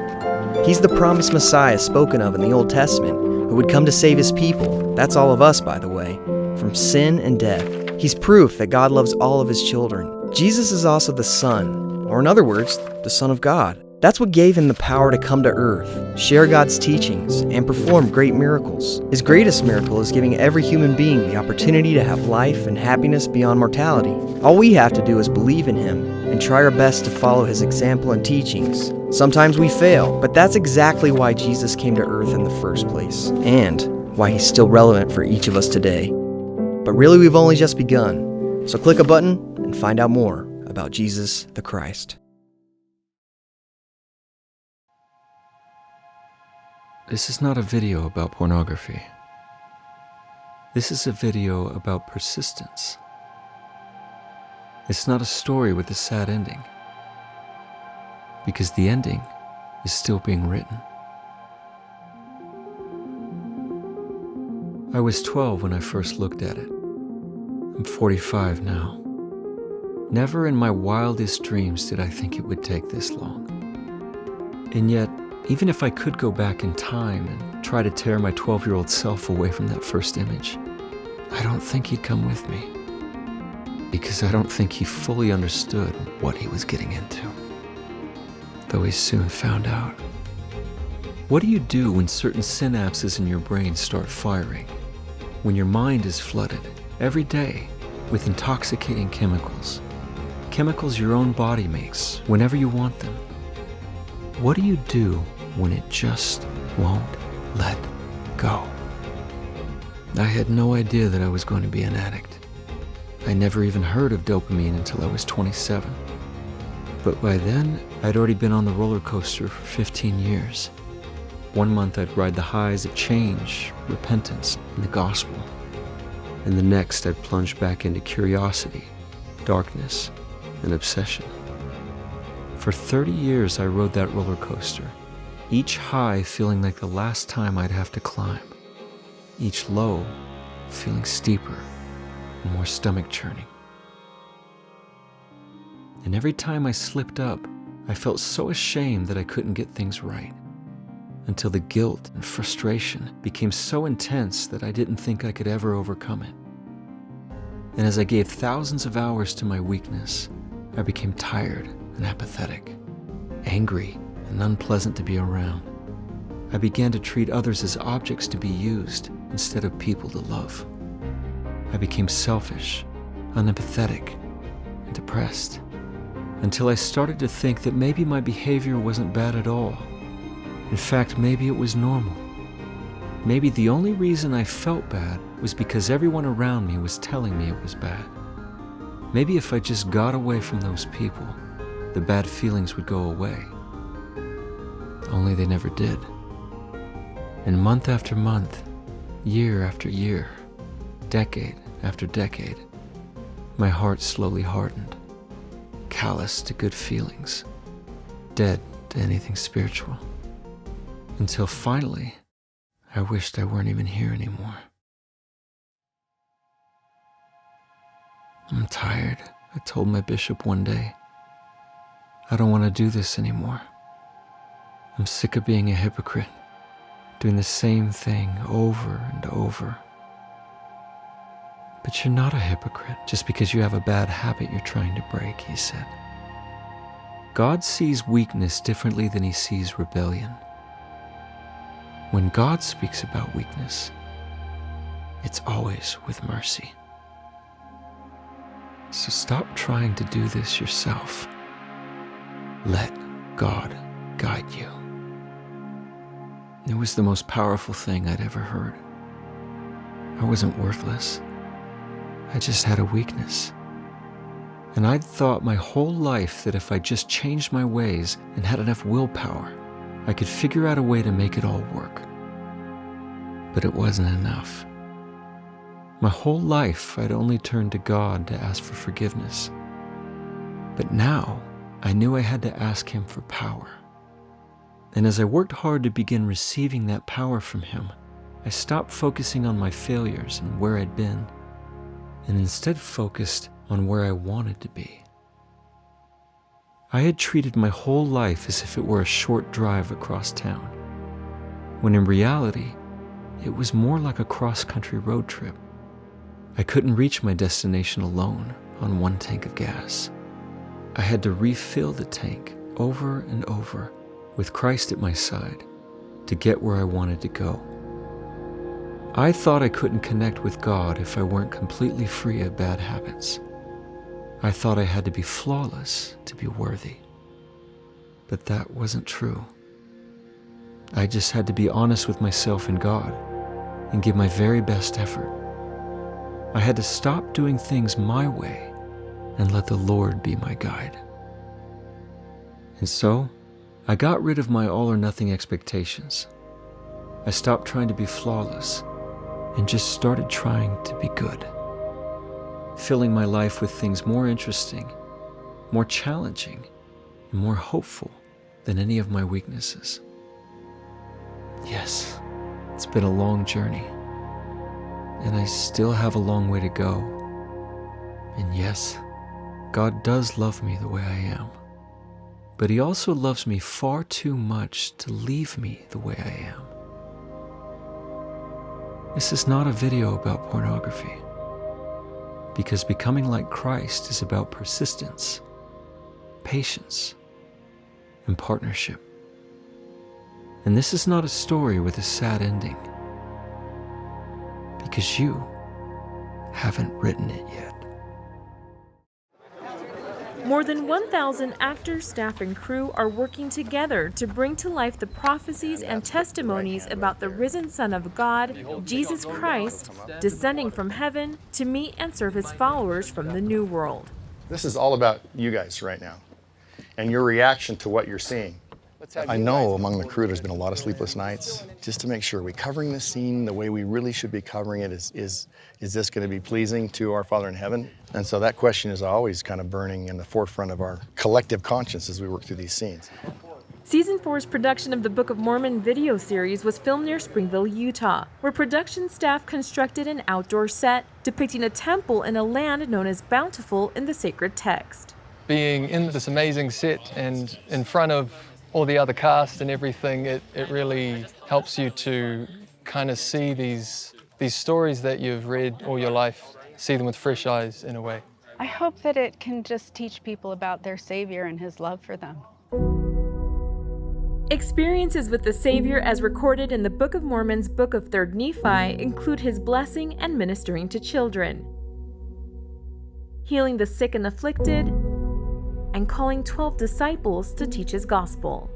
He's the promised Messiah spoken of in the Old Testament who would come to save His people, that's all of us by the way, from sin and death. He's proof that God loves all of His children. Jesus is also the Son, or in other words, the Son of God. That's what gave Him the power to come to earth, share God's teachings, and perform great miracles. His greatest miracle is giving every human being the opportunity to have life and happiness beyond mortality. All we have to do is believe in Him and try our best to follow His example and teachings. Sometimes we fail, but that's exactly why Jesus came to earth in the first place, and why He's still relevant for each of us today. But really, we've only just begun. So click a button and find out more about Jesus the Christ. This is not a video about pornography. This is a video about persistence. It's not a story with a sad ending, because the ending is still being written. I was 12 when I first looked at it. I'm 45 now. Never in my wildest dreams did I think it would take this long. And yet, even if I could go back in time and try to tear my 12-year-old self away from that first image, I don't think he'd come with me. Because I don't think he fully understood what he was getting into. Though he soon found out. What do you do when certain synapses in your brain start firing? When your mind is flooded every day with intoxicating chemicals? Chemicals your own body makes whenever you want them. What do you do when it just won't let go? I had no idea that I was going to be an addict. I never even heard of dopamine until I was 27. But by then, I'd already been on the roller coaster for 15 years. 1 month I'd ride the highs of change, repentance, and the gospel. And the next I'd plunge back into curiosity, darkness, and obsession. For 30 years I rode that roller coaster, each high feeling like the last time I'd have to climb, each low feeling steeper and more stomach-churning. And every time I slipped up, I felt so ashamed that I couldn't get things right, until the guilt and frustration became so intense that I didn't think I could ever overcome it. And as I gave thousands of hours to my weakness, I became tired and apathetic, angry and unpleasant to be around. I began to treat others as objects to be used instead of people to love. I became selfish, unempathetic, and depressed, until I started to think that maybe my behavior wasn't bad at all. In fact, maybe it was normal. Maybe the only reason I felt bad was because everyone around me was telling me it was bad. Maybe if I just got away from those people, the bad feelings would go away. Only they never did. And month after month, year after year, decade after decade, my heart slowly hardened, callous to good feelings, dead to anything spiritual. Until finally, I wished I weren't even here anymore. I'm tired, I told my bishop one day. I don't want to do this anymore. I'm sick of being a hypocrite, doing the same thing over and over. But you're not a hypocrite just because you have a bad habit you're trying to break, he said. God sees weakness differently than he sees rebellion. When God speaks about weakness, it's always with mercy. So stop trying to do this yourself. Let God guide you. It was the most powerful thing I'd ever heard. I wasn't worthless. I just had a weakness. And I'd thought my whole life that if I just changed my ways and had enough willpower, I could figure out a way to make it all work. But it wasn't enough. My whole life, I'd only turned to God to ask for forgiveness. But now, I knew I had to ask him for power. And as I worked hard to begin receiving that power from him, I stopped focusing on my failures and where I'd been, and instead focused on where I wanted to be. I had treated my whole life as if it were a short drive across town, when in reality, it was more like a cross-country road trip. I couldn't reach my destination alone on one tank of gas. I had to refill the tank over and over with Christ at my side to get where I wanted to go. I thought I couldn't connect with God if I weren't completely free of bad habits. I thought I had to be flawless to be worthy. But that wasn't true. I just had to be honest with myself and God and give my very best effort. I had to stop doing things my way and let the Lord be my guide. And so, I got rid of my all-or-nothing expectations. I stopped trying to be flawless and just started trying to be good, filling my life with things more interesting, more challenging, and more hopeful than any of my weaknesses. Yes, it's been a long journey, and I still have a long way to go. And yes, God does love me the way I am, but he also loves me far too much to leave me the way I am. This is not a video about pornography, because becoming like Christ is about persistence, patience, and partnership. And this is not a story with a sad ending, because you haven't written it yet. More than 1,000 actors, staff, and crew are working together to bring to life the prophecies and testimonies about the risen Son of God, Jesus Christ, descending from heaven to meet and serve his followers from the New World. This is all about you guys right now and your reaction to what you're seeing. I know among the crew there's been a lot of sleepless nights just to make sure, are we covering this scene the way we really should be covering it? Is this going to be pleasing to our Father in heaven? And so that question is always kind of burning in the forefront of our collective conscience as we work through these scenes. Season 4's production of the Book of Mormon video series was filmed near Springville, Utah, where production staff constructed an outdoor set depicting a temple in a land known as Bountiful in the sacred text. Being in this amazing set and in front of all the other cast and everything, it really helps you to kind of see these stories that you've read all your life, see them with fresh eyes in a way. I hope that it can just teach people about their Savior and his love for them. Experiences with the Savior as recorded in the Book of Mormon's Book of 3rd Nephi include his blessing and ministering to children. healing the sick and afflicted, and calling 12 disciples to teach his gospel.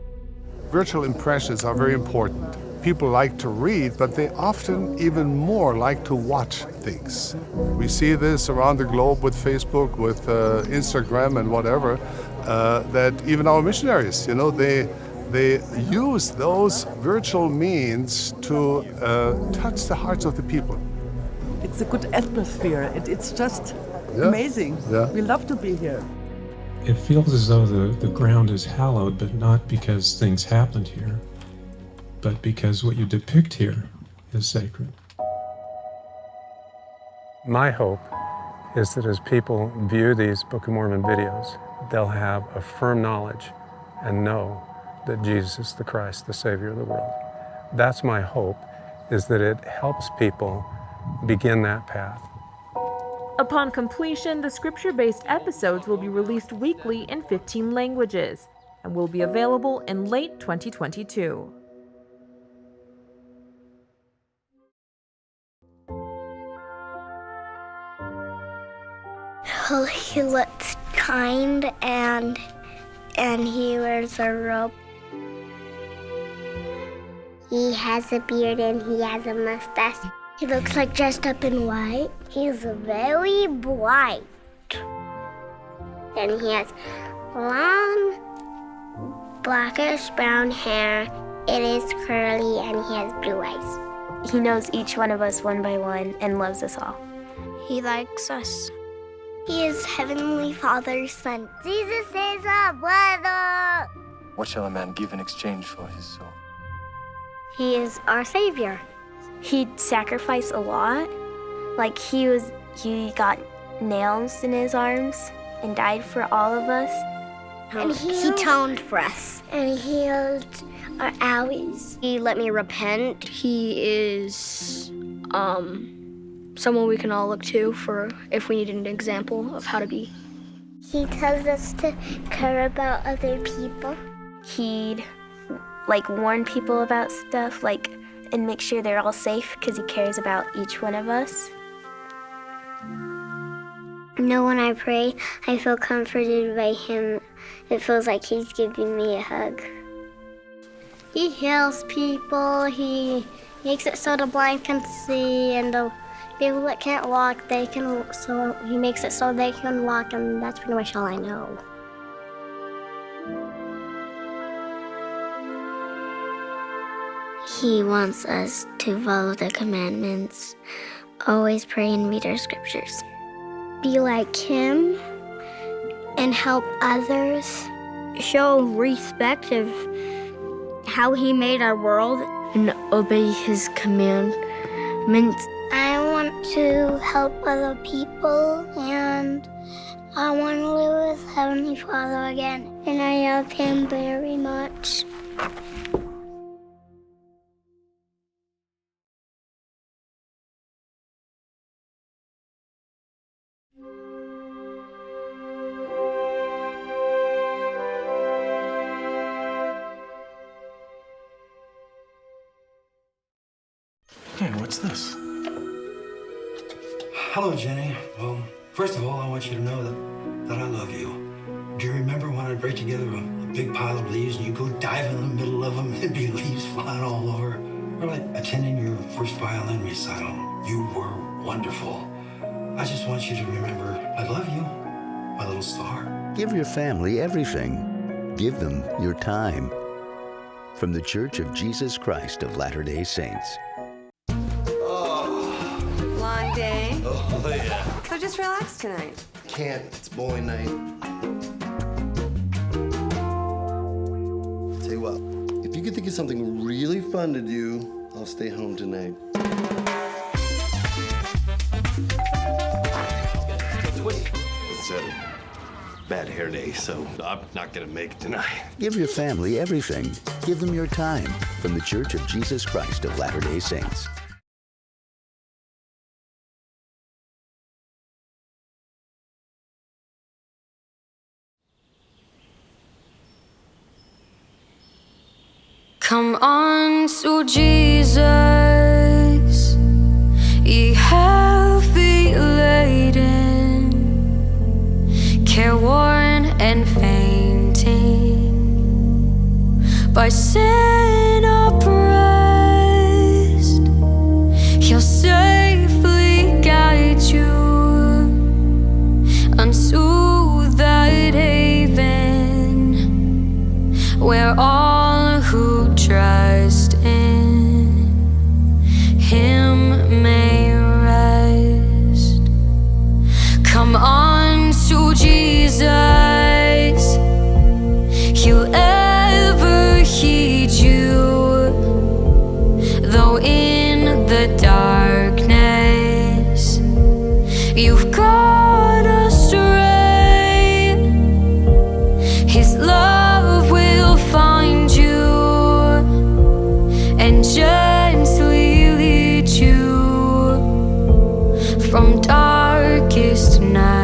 Virtual impressions are very important. People like to read, but they often even more like to watch things. We see this around the globe with Facebook, with Instagram and whatever, that even our missionaries, they use those virtual means to touch the hearts of the people. It's a good atmosphere. It's just amazing. Yeah. We love to be here. It feels as though the ground is hallowed, but not because things happened here, but because what you depict here is sacred. My hope is that as people view these Book of Mormon videos, they'll have a firm knowledge and know that Jesus is the Christ, the Savior of the world. That's my hope, is that it helps people begin that path. Upon completion, the scripture-based episodes will be released weekly in 15 languages and will be available in late 2022. He looks kind and he wears a robe. He has a beard and he has a mustache. He looks like dressed up in white. He's very bright. And he has long, blackish brown hair. It is curly and he has blue eyes. He knows each one of us one by one and loves us all. He likes us. He is Heavenly Father's son. Jesus is our brother. What shall a man give in exchange for his soul? He is our Savior. He sacrificed a lot. Like he got nails in his arms and died for all of us. And he atoned for us. And he healed our owies. He let me repent. He is someone we can all look to for if we need an example of how to be. He tells us to care about other people. He'd warn people about stuff and make sure they're all safe because he cares about each one of us. When I pray, I feel comforted by him. It feels like he's giving me a hug. He heals people. He makes it so the blind can see, and the people that can't walk, they can. So he makes it so they can walk, and that's pretty much all I know. He wants us to follow the commandments, always pray and read our scriptures. Be like him and help others. Show respect of how he made our world and obey his commandments. I want to help other people and I want to live with Heavenly Father again. And I love him very much. Hey, what's this? Hello, Jenny. Well, first of all, I want you to know that I love you. Do you remember when I'd break together a big pile of leaves and you go dive in the middle of them and there'd be leaves flying all over? Or like attending your first violin recital. You were wonderful. I just want you to remember I love you, my little star. Give your family everything. Give them your time. From the Church of Jesus Christ of Latter-day Saints. Long day? Oh, yeah. So just relax tonight. Can't. It's bowling night. Tell you what, if you could think of something really fun to do, I'll stay home tonight. It's a bad hair day, so I'm not gonna make it tonight. Give your family everything. Give them your time. From the Church of Jesus Christ of Latter-day Saints. Come on to Jesus, ye heavy laden, careworn and fainting, by sin oppressed, He'll safely guide you unto that haven where all who trust in Him may rest. Come on to Jesus, He'll ever heed you, though in the darkness you've gone astray. His love will find you and gently lead you from darkest night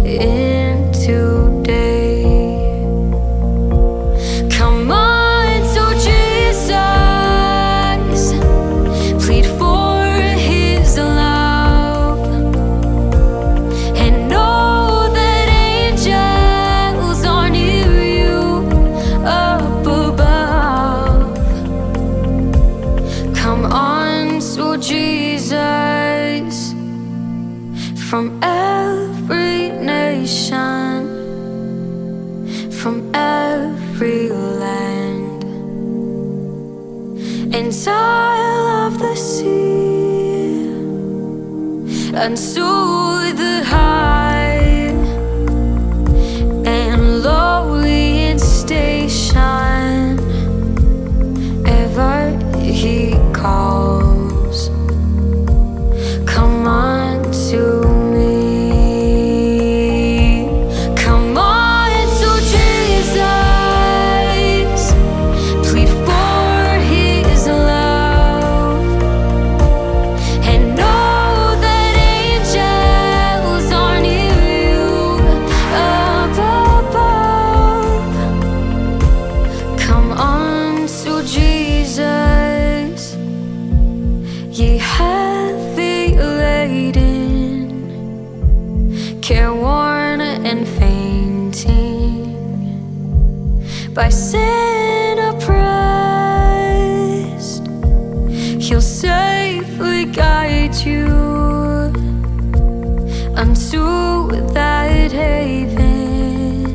into day. Come on to Jesus, plead for His love, and know that angels are near you up above. Come on to Jesus, from every nation, from every land and isle of the sea, and to the high and lowly in station, ever He calls. Come on to me. Come on to Jesus, plead for His love, and know that angels are near you up above. Come on to Jesus, ye heavy laden, careworn and fainting, by sin oppressed, He'll safely guide you unto that haven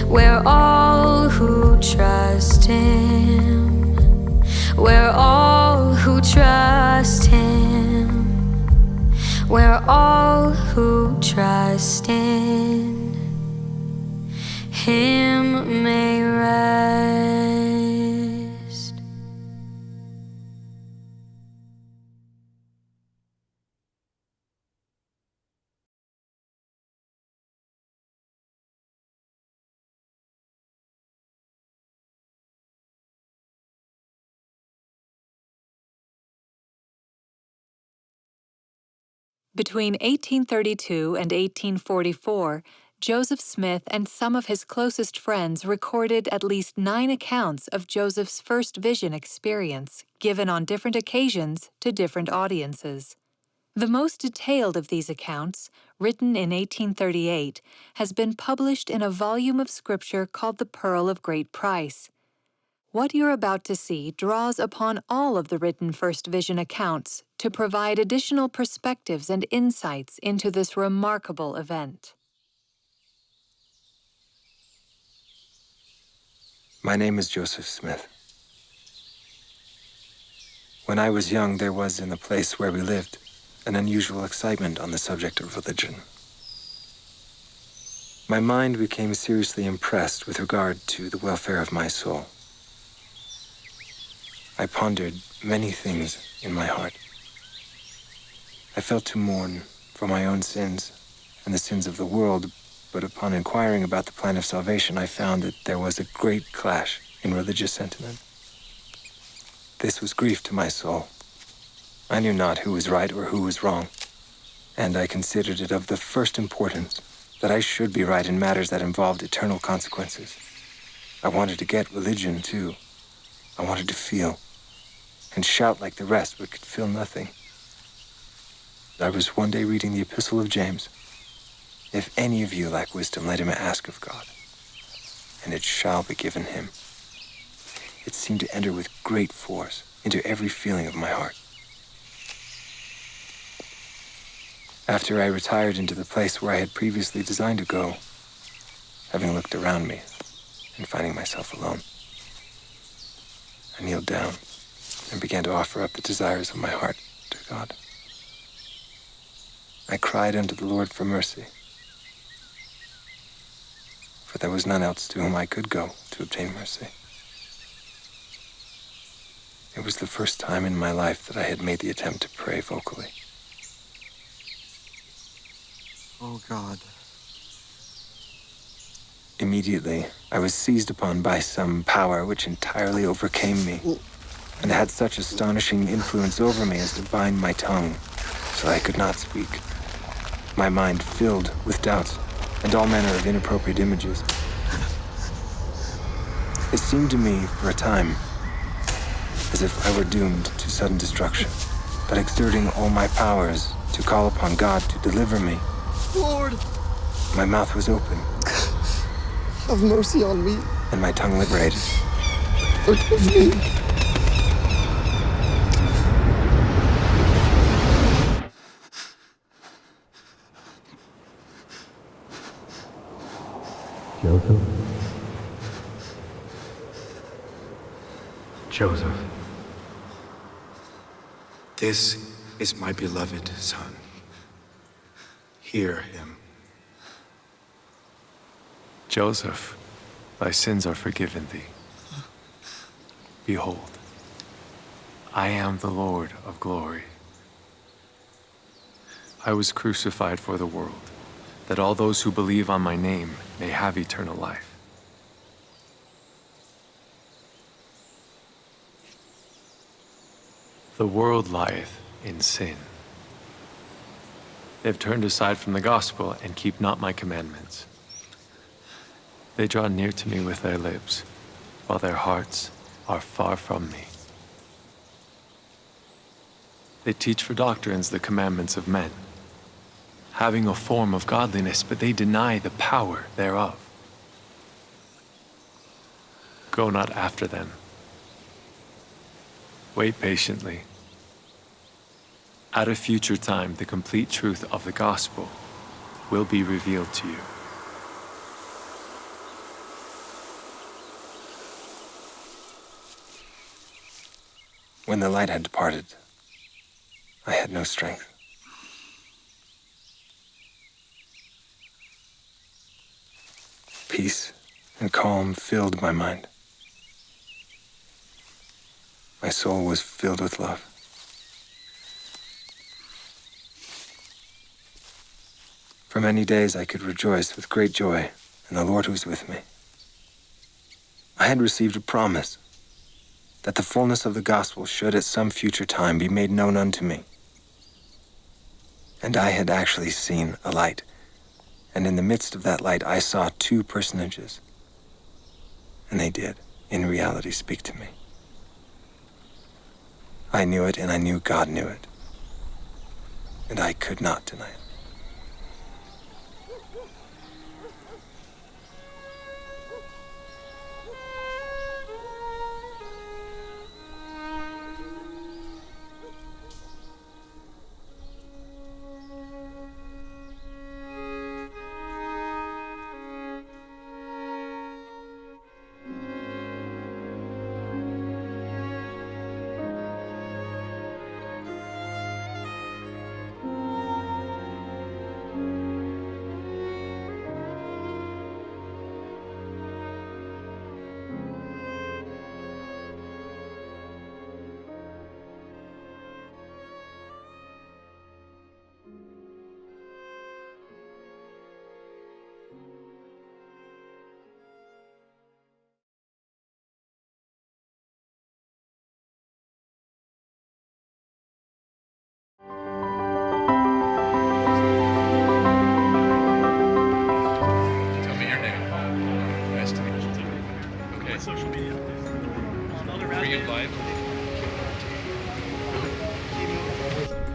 where all who trust Him, where all who trust Him, where all who trust in Him may rest. Between 1832 and 1844, Joseph Smith and some of his closest friends recorded at least 9 accounts of Joseph's first vision experience, given on different occasions to different audiences. The most detailed of these accounts, written in 1838, has been published in a volume of scripture called the Pearl of Great Price. What you're about to see draws upon all of the written first vision accounts to provide additional perspectives and insights into this remarkable event. My name is Joseph Smith. When I was young, there was in the place where we lived an unusual excitement on the subject of religion. My mind became seriously impressed with regard to the welfare of my soul. I pondered many things in my heart. I felt to mourn for my own sins and the sins of the world, but upon inquiring about the plan of salvation, I found that there was a great clash in religious sentiment. This was grief to my soul. I knew not who was right or who was wrong, and I considered it of the first importance that I should be right in matters that involved eternal consequences. I wanted to get religion, too. I wanted to feel and shout like the rest, but could feel nothing. I was one day reading the Epistle of James. If any of you lack wisdom, let him ask of God, and it shall be given him. It seemed to enter with great force into every feeling of my heart. After I retired into the place where I had previously designed to go, having looked around me and finding myself alone, I kneeled down and began to offer up the desires of my heart to God. I cried unto the Lord for mercy, for there was none else to whom I could go to obtain mercy. It was the first time in my life that I had made the attempt to pray vocally. Oh God. Immediately, I was seized upon by some power which entirely overcame me, and had such astonishing influence over me as to bind my tongue, so I could not speak. My mind filled with doubts and all manner of inappropriate images. It seemed to me, for a time, as if I were doomed to sudden destruction, but exerting all my powers to call upon God to deliver me. Lord, My mouth was open, have mercy on me. and my tongue liberated. Forgive me. Joseph? Joseph. This is my beloved son. Hear him. Joseph, thy sins are forgiven thee. Behold, I am the Lord of glory. I was crucified for the world, that all those who believe on my name may have eternal life. The world lieth in sin. They have turned aside from the gospel and keep not my commandments. They draw near to me with their lips, while their hearts are far from me. They teach for doctrines the commandments of men, having a form of godliness, but they deny the power thereof. Go not after them. Wait patiently. At a future time, the complete truth of the gospel will be revealed to you. When the light had departed, I had no strength. Peace and calm filled my mind. My soul was filled with love. For many days I could rejoice with great joy in the Lord who was with me. I had received a promise that the fullness of the gospel should at some future time be made known unto me. And I had actually seen a light, and in the midst of that light I saw two personages, and they did, in reality, speak to me. I knew it, and I knew God knew it, and I could not deny it.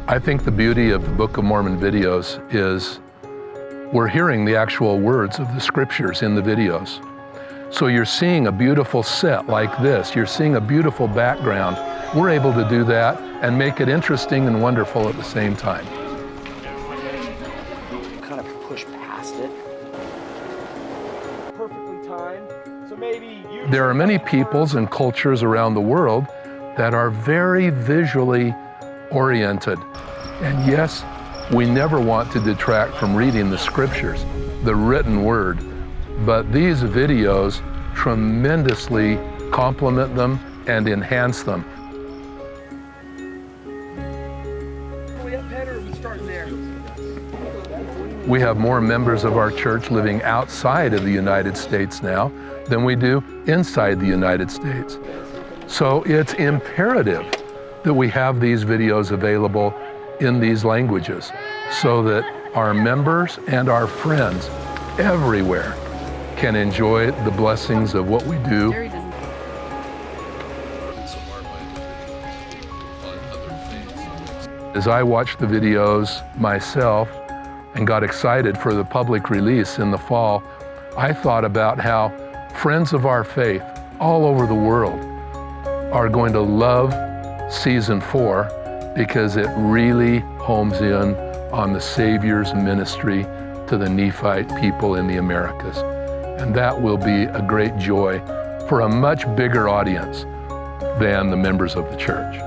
I think the beauty of the Book of Mormon videos is we're hearing the actual words of the scriptures in the videos. So you're seeing a beautiful set like this, you're seeing a beautiful background. We're able to do that and make it interesting and wonderful at the same time. Kind of push past it. Perfectly timed. So maybe you... There are many peoples and cultures around the world that are very visually oriented. And yes, we never want to detract from reading the scriptures, the written word, but these videos tremendously complement them and enhance them. We have more members of our church living outside of the United States now than we do inside the United States. So it's imperative that we have these videos available in these languages so that our members and our friends everywhere can enjoy the blessings of what we do. As I watched the videos myself and got excited for the public release in the fall, I thought about how friends of our faith all over the world are going to love season 4 because it really homes in on the Savior's ministry to the Nephite people in the Americas. And that will be a great joy for a much bigger audience than the members of the church.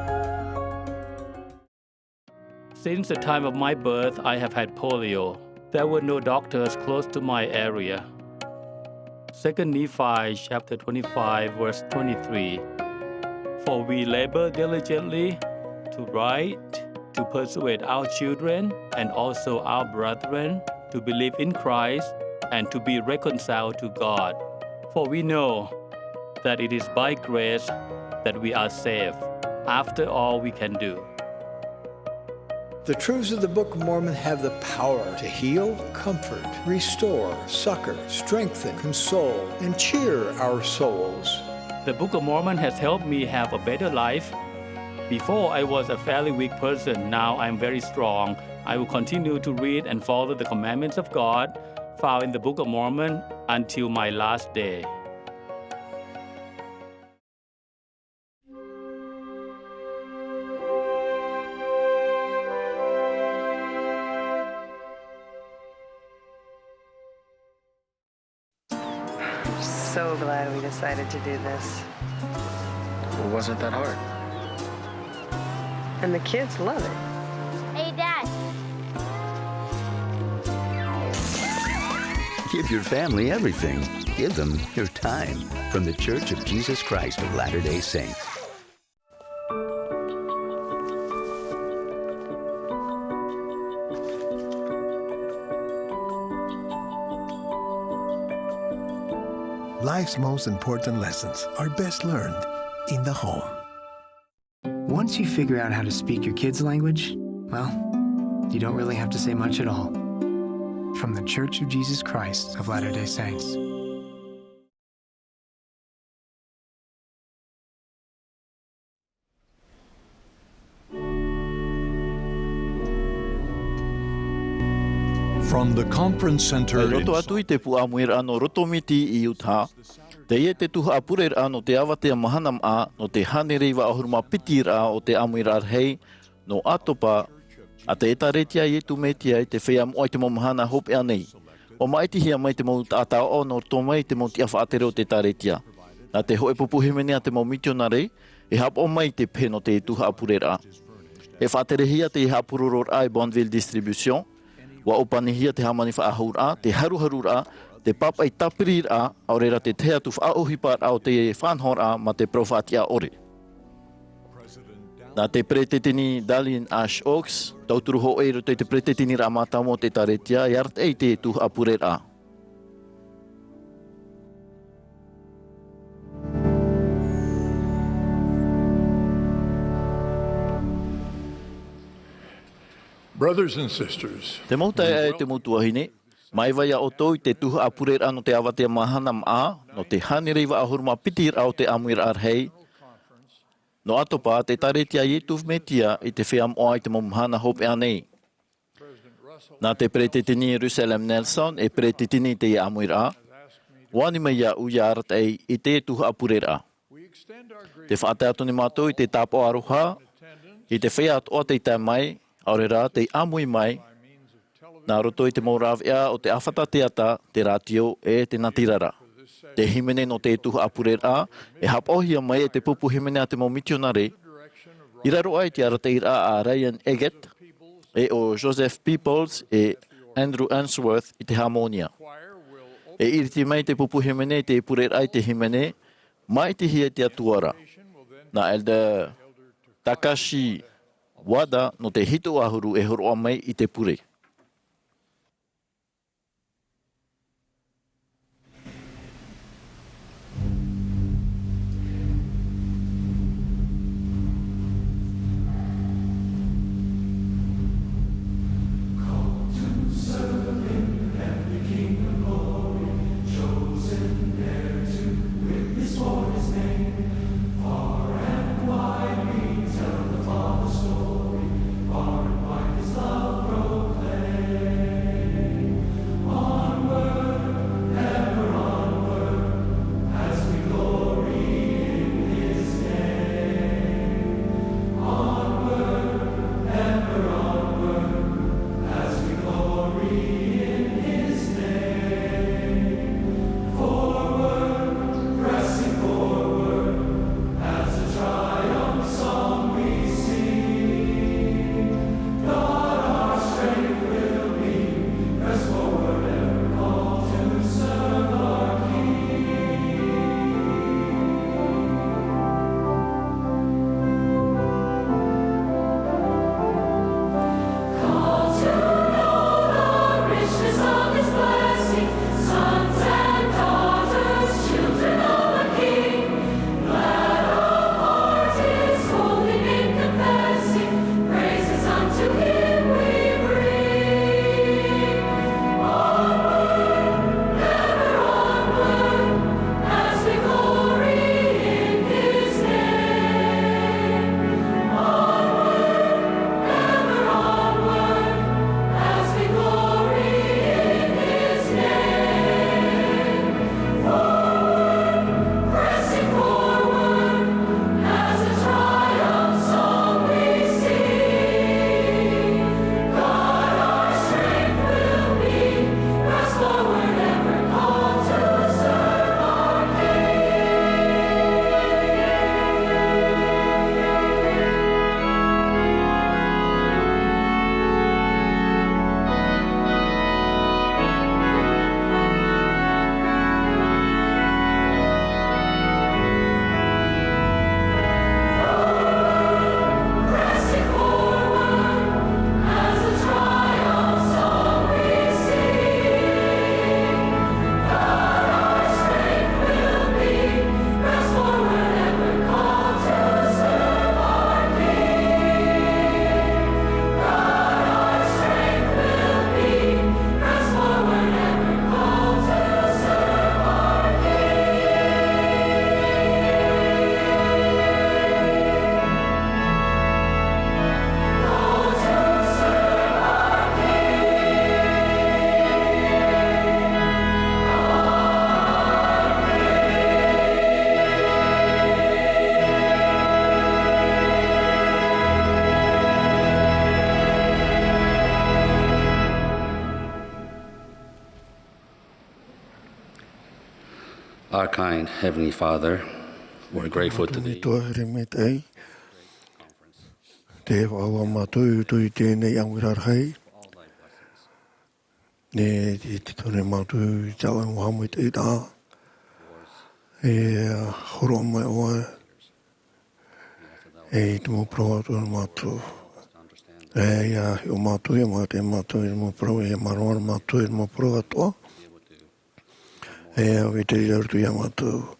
Since the time of my birth, I have had polio. There were no doctors close to my area. 2 Nephi chapter 25, verse 23. For we labor diligently to write, to persuade our children and also our brethren to believe in Christ and to be reconciled to God. For we know that it is by grace that we are saved, after all we can do. The truths of the Book of Mormon have the power to heal, comfort, restore, succor, strengthen, console, and cheer our souls. The Book of Mormon has helped me have a better life. Before, I was a fairly weak person. Now I'm very strong. I will continue to read and follow the commandments of God found in the Book of Mormon until my last day. So glad we decided to do this. Well, wasn't that hard? And the kids love it. Hey, Dad. Give your family everything. Give them your time. From the Church of Jesus Christ of Latter-day Saints. Life's most important lessons are best learned in the home. Once you figure out how to speak your kids' language, well, you don't really have to say much at all. From the Church of Jesus Christ of Latter-day Saints. From the conference center in roto atu I te pu Āmuiraa no rotomiti I Tuha'a. Te ia te Tuha'a Purera no te awatea Mahana Maa no te hanereiwa ahuruma pitira o te Āmuira'a hei no Atopa. A te etaretia I tu metia I te whea mo I te mo Mahana hope anei. O maiti hia mai te mo tātao o no to mai te mo tia whaatere o te taretia. A te hoe pupuhi menea te mo misionare e hap o mai te pe no te Tuha'a Purera. E whaatere hia te hapururor ai Bonneville Distribution. Wa opanihia te hamani whaahura, te haruharura, te papai tapirira, au reira te tea tu whaohipar au te whanhora ma te profatia ore. Nā te pretetini Dalian Ash Oaks, tauturu ho eiro te pretetini ramata mo te taretia, iart ei te Tuha'a Purera. Brothers and sisters, te mautai e te mutuahine, mai vai a o toi te Tuha'a Purera no te awatea Mahana Maa, no te hanereiwa ahuruma pitir au te Āmuira'a hei. No Atopa, te taretia i tuvmetia i te whea moa i te momhana hope anei. Nā te pretetini Jerusalem Nelson e pretetini te i Āmuiraa, wani mai ia uia aratei i te Tuha'a Purera. Te whaate atu ni mātou i te tāpo aroha, i te whea atu o te tai mai, aurera te amui mai, nā roto i te maurawea o te awhata teata, te ratio e te natirara. Te himene no te Tuha'a Purera, e hapohia mai e te pupu himene a te mau misionare, i raro ai te arateira a Ryan Eggett, e o Joseph Peoples e Andrew Answorth i te Harmonia. E iriti mai te pupu himene te Purera i te himene, mai te hia te atuara. Nā Elder Takashi Wada no te hito ahuru e horoa mai i te pure. Our kind Heavenly Father, we're grateful to Thee. Te wawa mātou tui tēnei Āmuiraa hei. Ne te tore mātou tau wahamui te rā. E horo mai oa. E te mo proa tō mātou. E ia o mātou e mā te mātou e mo proa e maroa mātou e mo proa toa. E au te iartu ia mātou.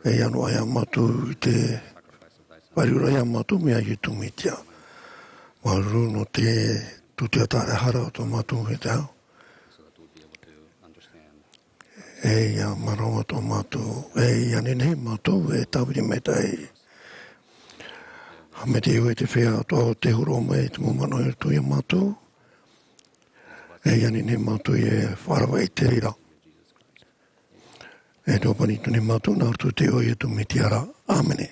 E anu ai a mātou i te Wariura ia mātou mea i tumitia. Waru no te tutia tāre hara o tō mātou he te hau. E ia marawa tō mātou. E ia nenei mātou e tawiri me tai. Me te iwe te whea atoa te huro mai te mumano e tui a mātou. E yani ne mātou e wharawa i te rira. E tōpa ni tuni mātou nā tu te oi e tu me te ara. Āmene.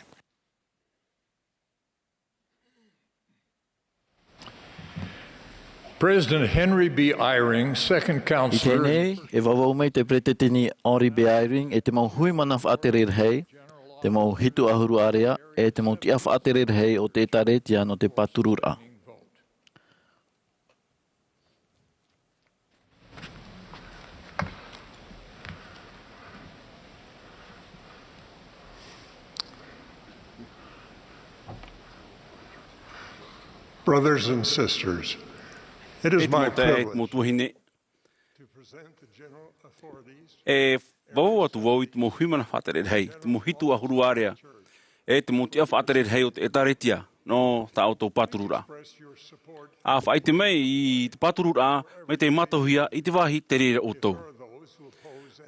President Henry B. Eyring, second counselor. I tēnei, e wawau mai te pretetini Henry B. Eyring, e te mau hui mana whaaterer hei, te mau hitu ahuru area, e te mau tia whaaterer hei o te taretia no te paturura. Brothers and sisters, it is my privilege to present the general authorities e vau atu vau I te mo huimana whātere hei, te mo hitu ahuru area, e te mo tia whātere hei o te etaretia no ta o tō paturura. A whai te mei I te paturura, me te matahuia I te wahi te rere o tō.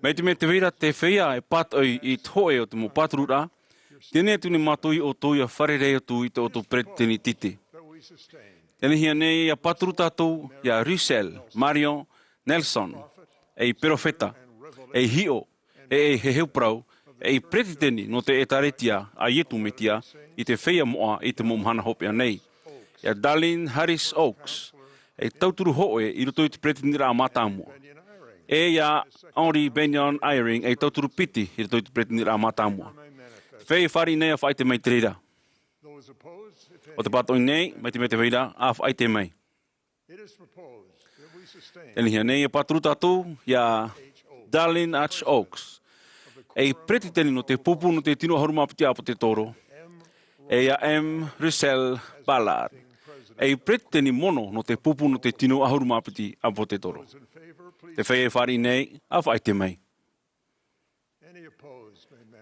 Me te wera te whea e patoi I toe o te mo paturura, tēnei tūne matoi o tō ia wharerei atu I te o tō preteni titi. Tēnei hia nei ia paturu tātou, ia Russell, Marion, Nelson, e Perofeta, e Hio, e Heheuprau, e pretiteni no te etaretia a ietu metia I te whea moa I te Mahana hopea nei. Ia Darlene Harris Oaks, e tauturu hoe I roto I te pretinira a Mātāmua. E ia Henry Benyon Eyring, e tauturu piti I roto I te pretinira a Mātāmua. Whei whari nei a whai te mai te reira. O te patoi nei, mai te me te weira, a whai te mai. Tēnei hia nei, e paturu tātou, ia Darlene H. Oaks. E pretiteni no te pupu no te tino harumapiti apo te toro. E ia M. Russell Ballard. E pretiteni mono no te pupu no te tino harumapiti apo te toro. Te whai e whari nei, a whai te mai.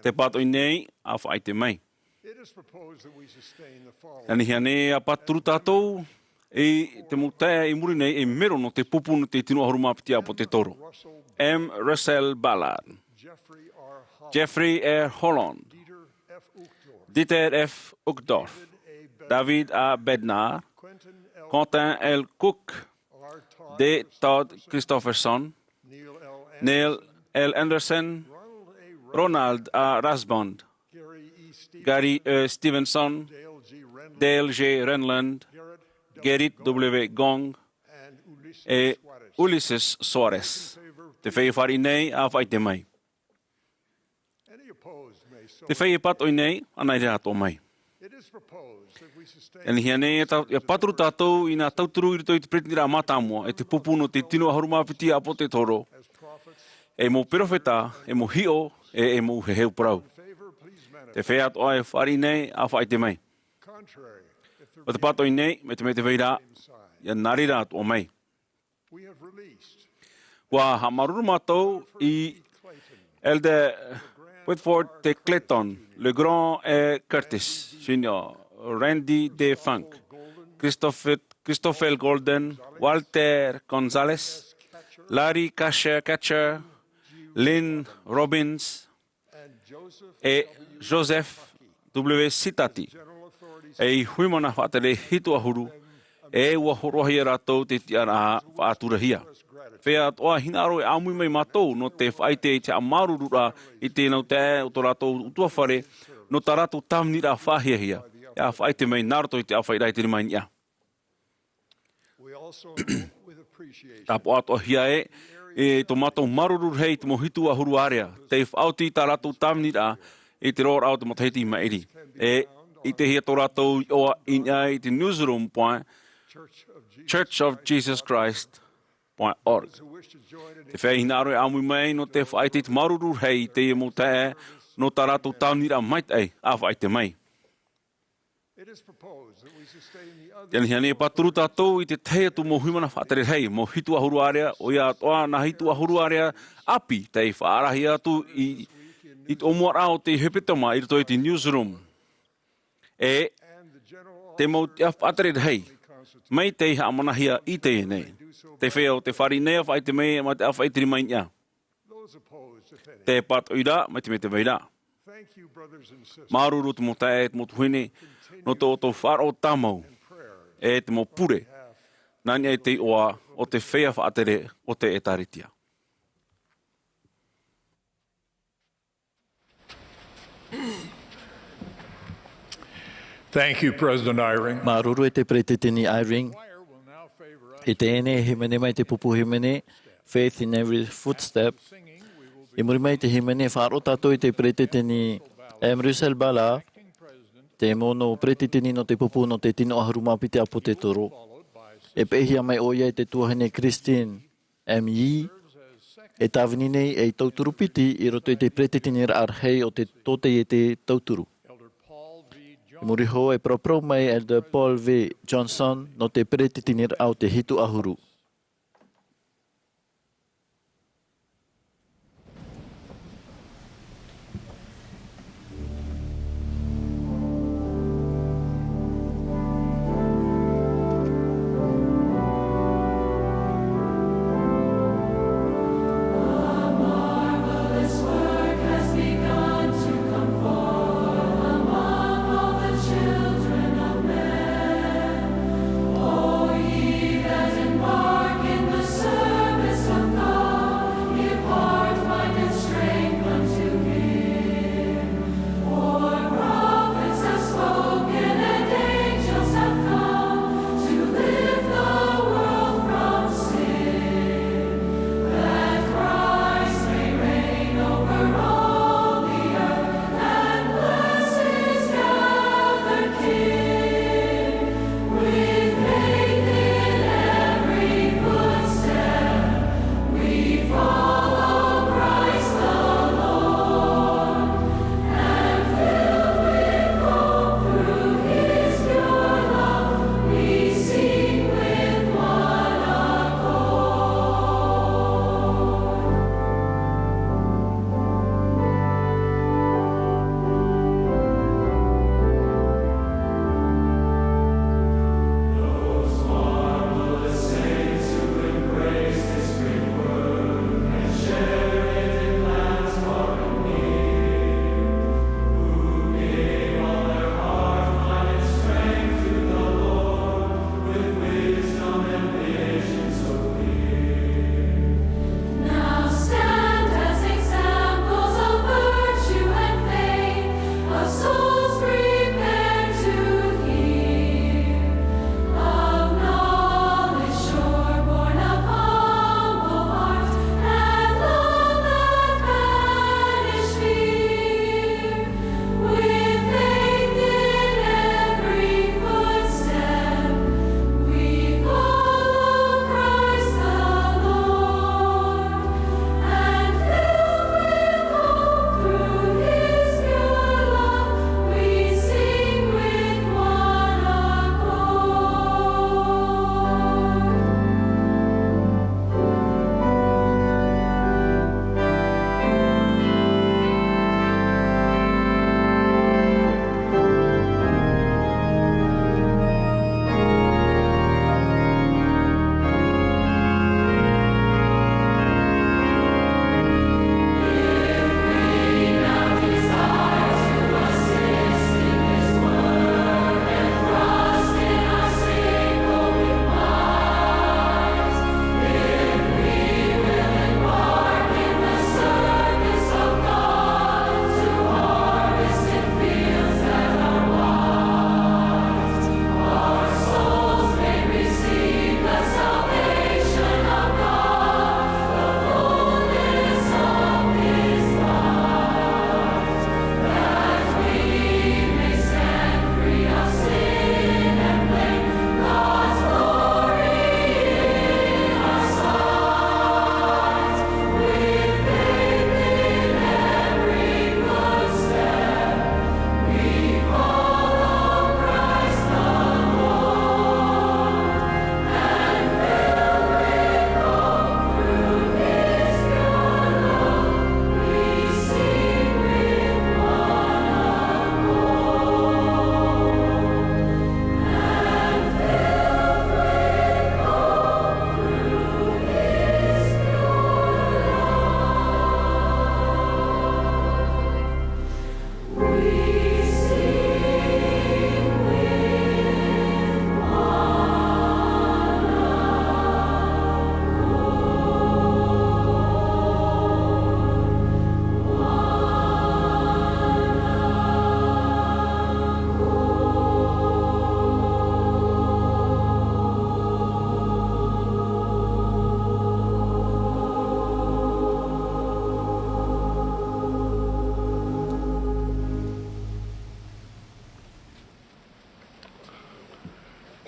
Te patoi nei, a whai te mai. Ani hia nei a paturu tātou, e te mutea I muri nei e mero no te pupu no te tino harumapiti apo te toro. M. Russell Ballard, Jeffrey R. Holland, Dieter F. Uchtdorf, David A. Bednar, Quentin L. Cook, D. Todd Christopherson, Neil L. Anderson, Ronald A. Rasbond, Gary Stevenson, Dale J. Renland, Gerrit W. Gong, e Ulysses Soares. Te whai whari nei, a whai te mai. Te whai e patoi nei, anai rea tō mai. E hia nei, e paturu tātou I nā tauturu I rito I te pretinira a Mātāmua, e te pupu no te tino harumapiti apo te toro, e mo perofeta, e mo hio, e mo heheu parau. Te whai atoa e whari nei, a whai te mai. O te patoi nei, me te weira, ia narira atoa mai. Wa ha maruru mātou I Elder Whitford de Clayton, Le Grand et Curtis, Junior, Randy De Funk, Christopher Golden, Walter Gonzalez, Larry Catcher, Lynn Robbins, e Joseph W. Sitati. E huimana whaatere hitu ahuru, e ua horohi e rātou te tiara whaaturahia. Whea toa hinaro e amui mai mātou no te whaite I te amarurura I tēnau te o tō rātou utua whare no tā rātou tamnira whahiahia. Ia whaite mai nārato I te awhairai te rimain ia. Tā po atoa hia e tō mātou marurur hei te mohitu ahuru area. Te whauti tā rātou tamnira I te roar au te motahiti maeri. E I te hia tō rātou oa inia I te newsroom point Church of Jesus Christ .org. Te whai hinaro e amui mai no te whaite te marurur hei te e mo te no tā rātou tāunira maitai a whaite mai. Tēnei hia nei paturu tātou I te teia tu mo huimana whaatere hei, mo hitu ahuru area, o ia toa na hitu ahuru area api, te whaarahi atu I te omuara o te hepetama I roto I te newsroom. E te mo te whaatere hei, mai te iha amanahia I te nei. Te whea o te whari nei a whaite mei ma te a whaitiri mai ia. Te pat oira, mai te me te weira. Maruru te mo tae te mo tuhine, no te o tō wharo tamau, e te mo pure, nani e te oa o te whea whaatere o te etaritia. Thank you, President Eyring. Maruru e te pretetini Eyring. E te ene himene mai te pupu himene, faith in every footstep. I muri mai te himene wharo tato i te pretetini Emrusel Bala, te mono pretetini no te pupu no te tino aharuma pite apo te toro. E pehia mai oia i te tuahine Christine M.I. E tāwini nei e tauturu piti i roto i te pretetini arhei o te tote i te tauturu. I muri ho e propro mai Elder Paul V. Johnson no te pretetini au te hitu ahuru. Oh, ye that embark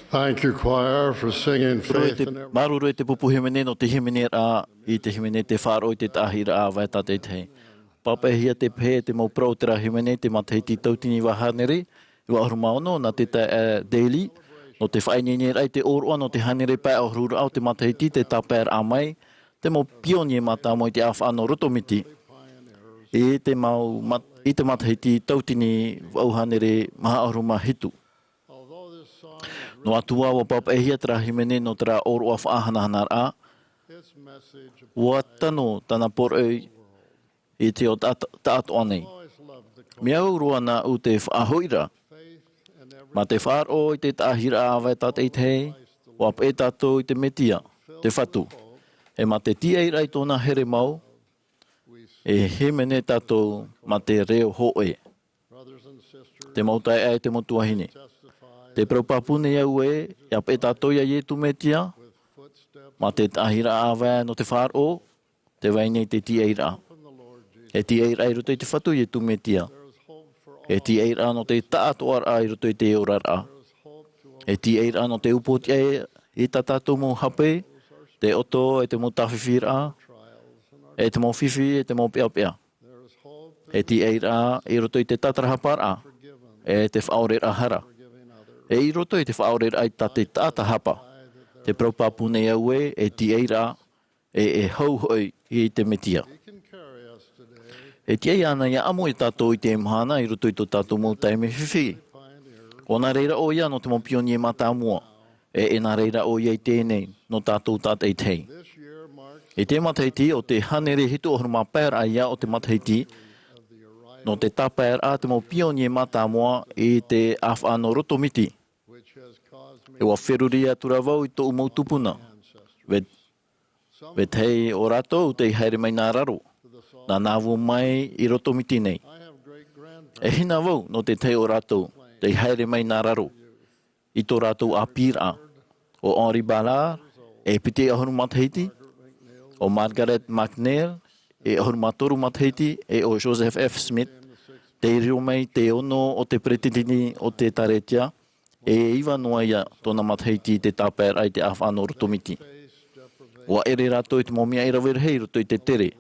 Thank you, choir, for singing faith in every... Maruru te pupuhimene no te himene a I te himene te whāro I te tahira a vai tate te. Papahia te pē te mau pro te rahimene te matahiti tautini wahanere. I wa ahuru maono na te daily. No te whainene rai te oroa no te hanere pai ahuru au te matahiti te taper a mai. Te mau pionye mata mo I te awhano rotomiti. I te matahiti tautini wauhanere maha ahuru mahitu. No atua wa papahia te rahimene no te ra oroa whaahanahana a. Wa tano tana poroi I te o tātoa nei. Mea urua na u te Āmuiraa. Ma te whāro I te tahira a vai tātei te, wa e tātou I te metia, te whatu. E ma te tia I rai tōna here mau, e he mene tātou ma te reo hoe. Te mautai ai te motuahine. Te praupapune iau e pe tātou ia ie tu metia, ma te tahira a vai no te whāro, te waine te tia I raa. E tia I rai roto I te whatu ie tu metia. E ti eira no te tātoa a I roto I te eorara. E ti eira no te upoti I tātou mō hape, te oto e te mō tawhiwhira, e te mō whiwhi e te mō peapea. E ti eira I roto I te tatarahapara, e te whaorera hara. E I roto I te whaorera I te tātahapa. Te praupapune au e ti eira e hauhoi I te metia. E tia ana ia amo I tātou I te Mahana I roto I tō tātou mō taime whiwhi. O nā reira o ia no te mō pionie mata mua. E nā reira o ia I tēnei no tātou tātei tei. E te mataiti o te hanere hitu o huruma pēr a ia o te mataiti. No te tāpēr a te mō pionie mata mua I te awhano rotomiti. E wa wheruria turavau I tō umau tupuna. We tei o rato te haere mai nā raro. Nā nāwu mai I rotomiti nei. E hina wau no te tei o rātou, te haere mai nā raro. I tō rātou Āmuiraa, o Henri Ballard, e pite ahuru matahiti, o Margaret McNair, e ahuru matoru matahiti, e o Joseph F. Smith, te rio mai te ono o te pretitini o te taretia, e iwa noa ia tōna matahiti te tāpēr ai te awhano rotomiti. Wa ere rātou I te momia I rawerhei roto I te tere.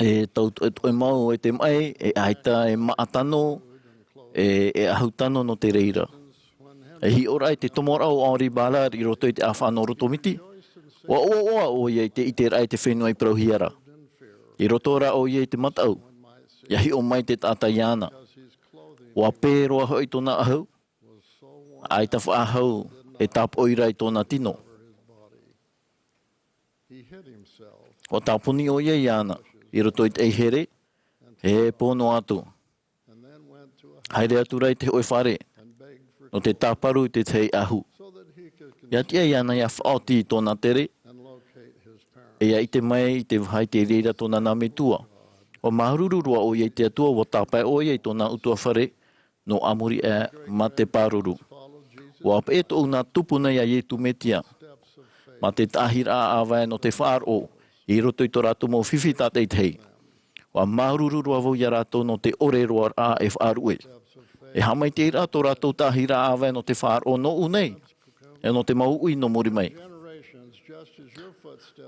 E tau e mau e te mai, e aita e maatano, e ahutano no te reira. E hi ora I te tomora o Henri Ballard I roto I te awhano rotomiti. O ia I te rai te whenua I prauhiara. I roto ora o ia I te matau. Ia hi o mai te tātaiana. Wa pēroa hoi tōna ahau. Aita whaahau e tāpoira I tōna tino. O tāpuni o ia iana, I roto I te eihere, e pōno atu. Haere atu rai te hoi whare, no te tāparu I te tei ahu. Ia tia iana ia whaoti I tōna tere, e ia I te mai I te whai te reira tōna nāme tua. O mahururua o ia I te atua, o tāpai o ia I tōna utua whare, no Amuiraa ma te pāruru. O ap e tō nā tupuna ia I tu metia, ma te tahira a awai no te whāro, I roto I tō rātou mō whiwhi tātei tei. Wa mahururua vau ia rātou no te ore roa a e whārue. E hamai te ira tō rātou tahira a awai no te whāro no unei, e no te mau ui no muri mai.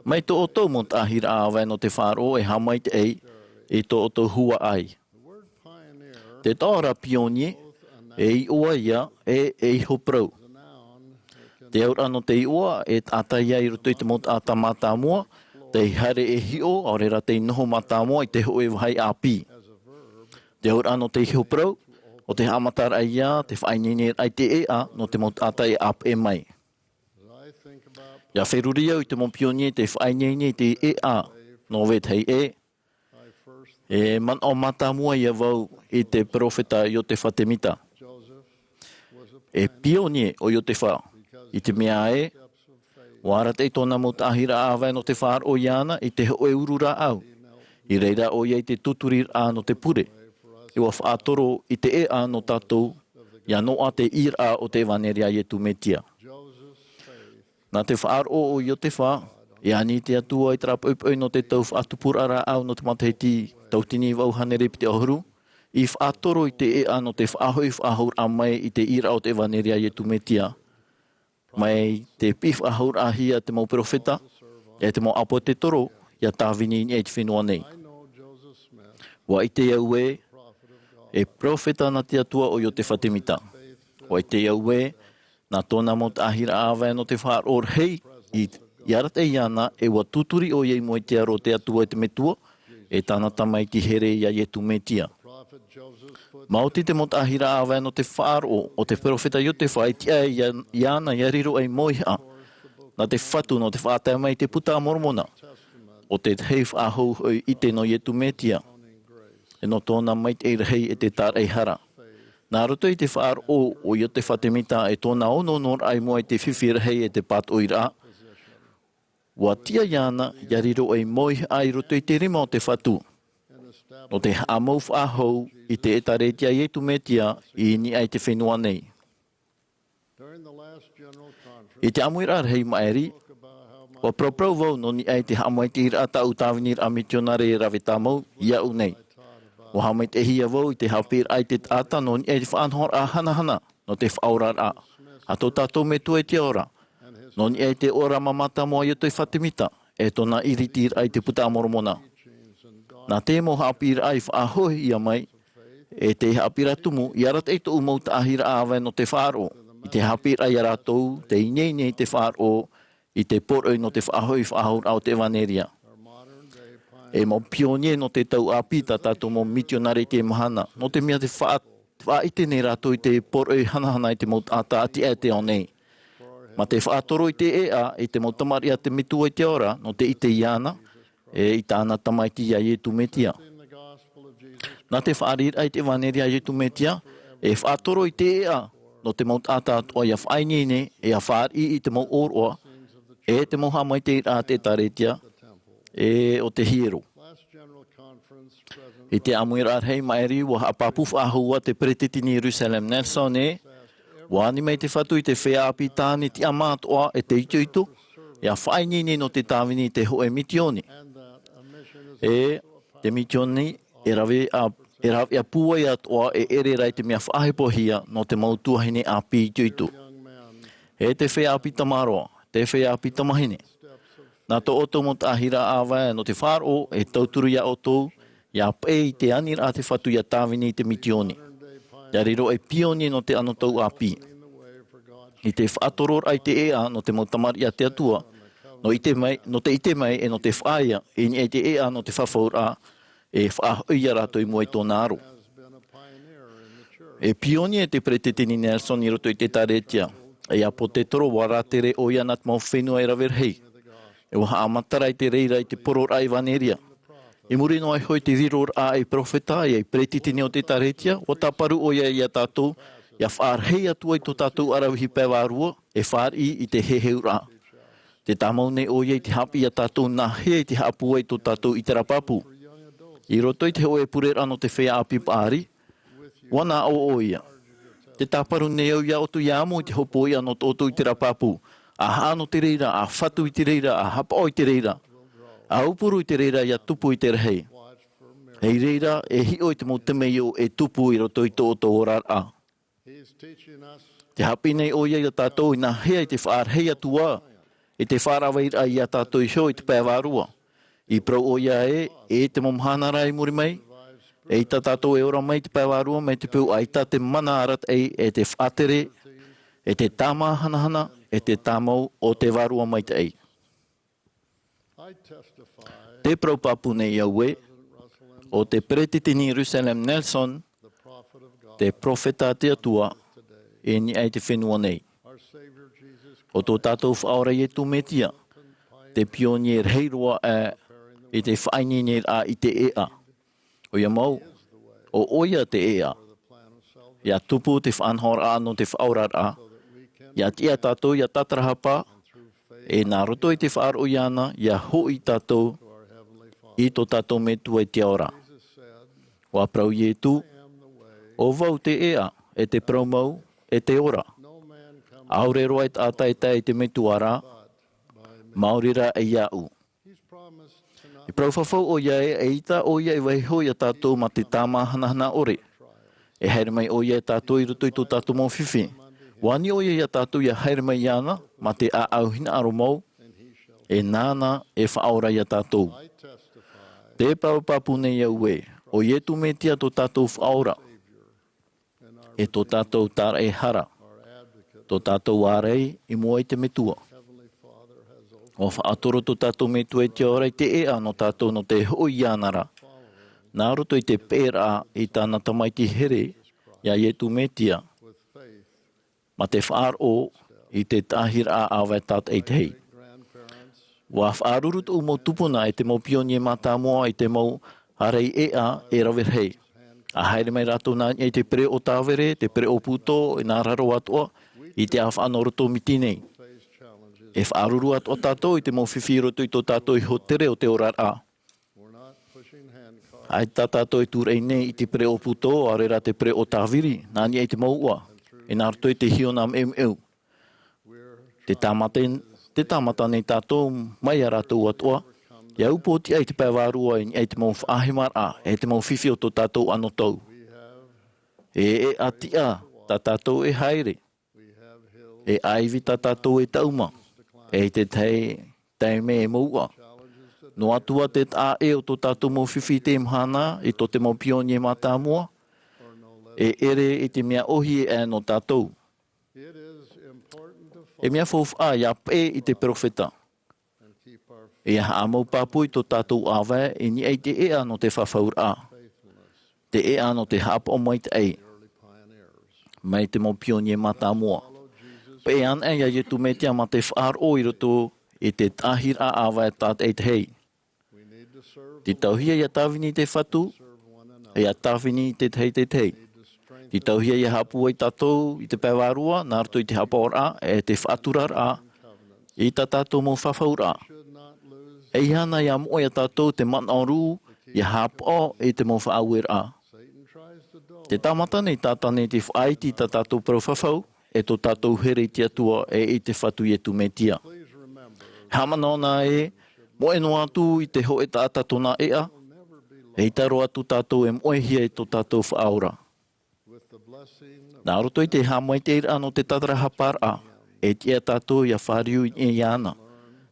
Mai tō oto mō tahira a awai no te whāro e hamai te ei, e tō oto hua ai. Te tāra pionie, e I oa ia, e iho prau. Te aura no te iua, e tātai ai roto I te mōt ātamata mua, te haere e hio, aurera te noho mata mua I te hoe wahai āpi. Te aura no te iho prau, o te hamatara ia, te whainene ai te ea, no te mōt ātai ap e mai. Ia wheruria I te mō pionie te whainene te ea, no wethei e. E man o mata mua ia vau I te profeta I o te whatemita. E pionie o I o te wha, I te mea e, wara te tōna mo tahira awai no te whār o iana I te hoe urura au. I reira o ia I te tuturir a no te pure. I wa whaatoro I te e a no tātou, ia no a te ir a o te waneria I tu metia. Nā te whaar o I o te wha, I ani te atua I trapu upoi no te tau whaatupurara au no te matahiti tautini wauhanere pite ohuru, I whaatoro I te ea no te whaaho I whaahur a mai I te ira o te evaneria I tu metia. Mai te pif ahur ahia te mau profeta, e te mau apo te toro, ia tāwini ni e te whenua nei. Wa I te iau e profeta na te atua o te whatemita. Wa I te iau na tōna mo te ahira āwai no te whaar or hei, I arat e iana e wa tuturi o iei mo I te aro te atua e te metua, e tāna tamai ti here ia I tu metia. Mauti te mo te ahira āwai no te whaar o te profeta I o te whai tia iana ia riro ei moiha, na te whatu no te whātai mai te puta mormona, o te hei whāhou I te no I tu metia. E no tōna mai te hei e te tār ei hara. Nā roto I te whaar o I te whatemita e tōna ono nor ai moa I te whiwhira hei e te pat Āmuiraa. Wa tia iana ia riro ei moiha ai roto I te rima o te whatu. No te amau whaahou I te etaretia I tu metia I ni ai te whenua nei. I te Āmuiraa hei maeri, wa proprau vau no ni ai te hamai te ira tau tāwinir a misionare e rawe tāmau ia u nei. Wa hamai te hia vau I te hapir ai te ata no ni ai te whaanhor a hana no te whaorar a. A tō tātou me tu e te ora. No ni ai te ora mamata moa I o te whatemita e tōna iritir ai te puta mormona. Nā te mo hapir ai whaahohi ia mai e te hapira tumu I arat e tō umau ta ahira āwai no te whaaro. I te hapir ai aratou te inei te whaaro I te poroi no te whaahoi whaahur au te vaneria. E mo pionie no te tau apita tātou mo misionare te mahana. No te mea te whaite nei rātou I te poroi hanahana I te maut ata ati e te o nei. Ma te whaatoro I te ea I te maut tamari a te mitua I te ora no te ite iana e I tāna tamaiti ia I tu metia. Nā te whaarir ai te vaneria I tu metia e whaatoro I te ea no te maut ata o ia whainene e a whaar I te mau oroa e te mau hamai te ira te taretia e o te hiero. I te Āmuiraa hei maeri wa hapapu whaahua te pretitini Jerusalem Nelson e wa ani mai te whatu I te whea api tāni ti amatoa e te ito e a whainini no te tāwini te hoe mitioni. E te mitioni e rawe a pua I atoa e ere rai te mea whahepohia no te mautuahine api ito. E te whea api tamaroa, te whea api tamahine. Nā tō oto mo te ahira āwai no te whāro e tauturu ia otou, ia pei te anira a te whatu ia tāwini te mitioni. Ia riro e pioni no te ano tau api. I te whaatoror ai te ea no te mautamari a te atua, no te ite mai e no te whaia e ni e te ea no te whafaura e whaahoia rātou I mua I tōna aro. E pioni e te pretetini Nelson I roto I te taretia, e a po te toro waratere o ia nat mau whenua e rawerhei. E waha amatarai te reira I te poror ai vaneria. I muri no ai hoi te riror a e profeta e pretitini o te taretia, o taparu o ia I a tātou, ia whaarhei atua I tō tātou arawihi pewārua, e whaar I te heheura. Te tamau nei o ia I te hapi a tātou nā hea I te hapua I tō tātou I te rapapu. I roto I te hoe purera no te whea api pāri, wana o ia. Te taparu nei au ia o tu iamo I te hopo ia no tōtou I te rapapu. A hano te reira, a whatu I te reira, a hapa o I te reira. A upuru I te reira ia tupu I te rehei. Hei reira e hi o I te mautamei o e tupu I roto I tō oto orar a. Te hapi nei o ia I a tātou I nā hea I te whaar hei atua. I te whaarawai I a tātou I hio I te pēwārua. I prau o ia e te momhana rai muri mai. E I ta tātou e ora mai te pēwārua mai te pēu ai tā te mana arat e te whaatere, e te tāma hanahana, e te tāmau o te wārua mai te ei. Te praupapu nei au o te pretitini Jerusalem Nelson, te profeta te atua, e ni ai te whenua nei. O tō tātou whaora I tu metia, te pionier heiroa e te whaininer a I te ea. O ia mau, o oia te ea. Ia tupu te whanhora no te whaorar a. Ia tia tātou ia tatarahapa, e nā roto I te whaaro iana, ia hoi tātou, I tō tātou me tua I te ora. Wa prau ietu, o vau te ea, e te praumau, e te ora. Aure roa I te me tuara, Maurira e iau. I praufafau o ia e ita o ia e waiho ia tātou ma te tāma hanahana ore. E haere mai o ia e tātou i roto i tō tātou mō whiwhi. Wani o ia tātou ia haere mai iana ma te a auhina aro mau. E nāna e whaora ia tātou. Te paupapu nei au e. O ia tu me tia tō tātou whaora. E tō tātou tāra e hara. Tō tātou ārei i mua i te metua. O whaatoro tō tātou metua e te ora i te ea no tātou no te hoi ianara. Nā roto i te pēra i tāna tamaiti here, ia i tu me tia. Ma te whaaro i te tahira a awe tāt e te hei. Wa whaarurut u mo tupuna e te mo pionye mata moa i te mo harei ea e rawir hei. A haere mai rato nā i te pre o tāwere, te pre o puto, i nā raro atoa, i te awhanoroto mitinei. E whaaruru atoa tātou i te mo whiwhiroto i tō tātou i ho tere o te orara. Ai tā tātou i tūrei nei i te pre o puto, a rera te pre o tāwiri, nā i te maua. E nā roto i te hiona meu. Te tāmata nei tātou mai a rātou atoa. Ia upoti ai te pēwārua i te mau whaahemara, e te mau whiwhi o tō tātou anotau. E atia, tā tātou e haere. E aivi tā tātou e tauma. E te tei me e maua. No atua te tā e o tō tātou mau whiwhi te Mahana, i tō te mau pionye mata mua. E ere i te mea ohi e no tātou. E mea whawha ia pē i te profeta. E ha amau pāpui tō tātou awe e ni ei te ea no te whawhaura. Te ea no te hapa o mai te ei. Mai te mau pionye mata mua. Pe an e ia i tu metia ma te whaar o i roto i te tahira awe tāt ei te hei. Ti tauhia ia tāwini te whatu, e ia tāwini te tei te tei. Ti tauhia ia hapu ai tātou i te pēwārua, nā roto i te hapa ora, e te whaaturara, i tā tātou mō whawhaura. E hana ia moa ia tātou te manauru, ia hapa e te mō Āmuiraa. Te tamata nei tātane te whaiti tā tātou prauwhawhau, e tō tātou here i te atua e i te whatu i tu me tia. Hamanona e, mo e no atu i te ho e tāta tōna ea, e i taro atu tātou e moe hia i tō tātou whaora. Nā roto i te hamai te ira no te tatara hapara, e tia tātou ia whariu i iana.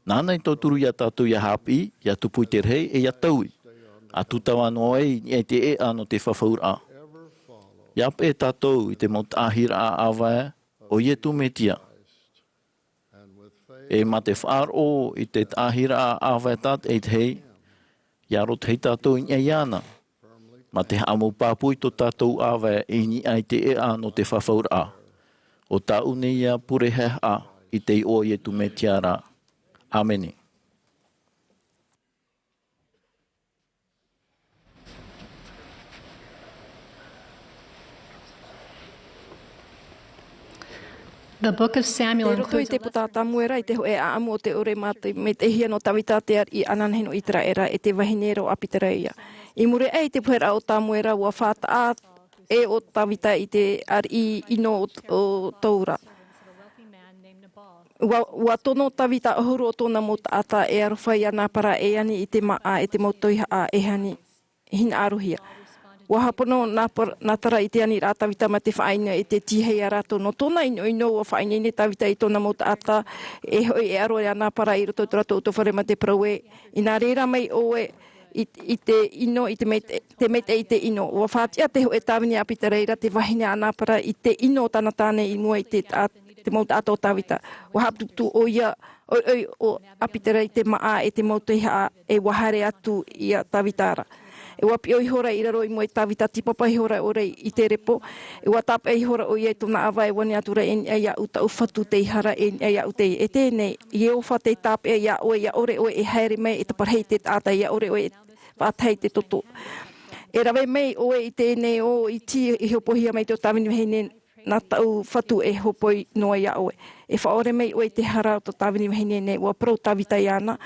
Nāna i tō turu ia tātou ia hapi, ia tupu i te rei e ia taui. A tutawa no e te ea no te whawhaura. Ia pe tātou i te motahira a awae, o ie tu me tia. E ma te whaaro i te ahira a awae tāt e te hei, ia rot hei tātou i iana. Ma te amu pāpui tō tātou awae i ni ai te ea no te whawhaura. O tā une ia pure hea i te o ie tu me tia rā. Ameni. The book of Samuel includes te putata Amuiraa i te hoe a amu o te ore mate me te hia no tawita te ar i ananheno i traera e te wahinero apitereia. I mure e te puhera o Amuiraa ua whata a e o tawita i te ar i ino o taura. Ua tono tawita ahuru o tōna mo ata e arwhai ana para e ani i te Mā'a e te mo Tuha'a e hani hina aruhia. Ua hapono nā tara i te ani rā tawita ma te whaina e te tihei a rato. No tōna ino ua whaina i ne tawita i tōna mo ata e hoi e aro e ana para i roto rato o tōwhare ma te praue. I nā reira mai oe i te ino, i te mete i te ino. Ua whātia te hoi e tāwini apita reira te wahine ana para i te ino tāna tāne i mua i te mauta ato tawita. Ua haptutu o ia o apitera i te Mā'a e te mauta iha e wahare atu i a tawitara. E wapi o ihora i raro i mua i tawita tipapa ihora o rei i te repo. E watapa ihora o ia i tōna awa e wani atura e ia uta ufatu te ihara e ia ute e tēnei. I e ufa te tap e ia ore o e haere mai e te parhei te tāta ia ore o e wātai te toto. E rawe mei o e i tēnei o i tia i hopohia mai te o tāwini hene nā tau whatu e hopoi noa ia oe. E whaore mei oe te hara o tō tāwini hene nei ua prau tawita i ana.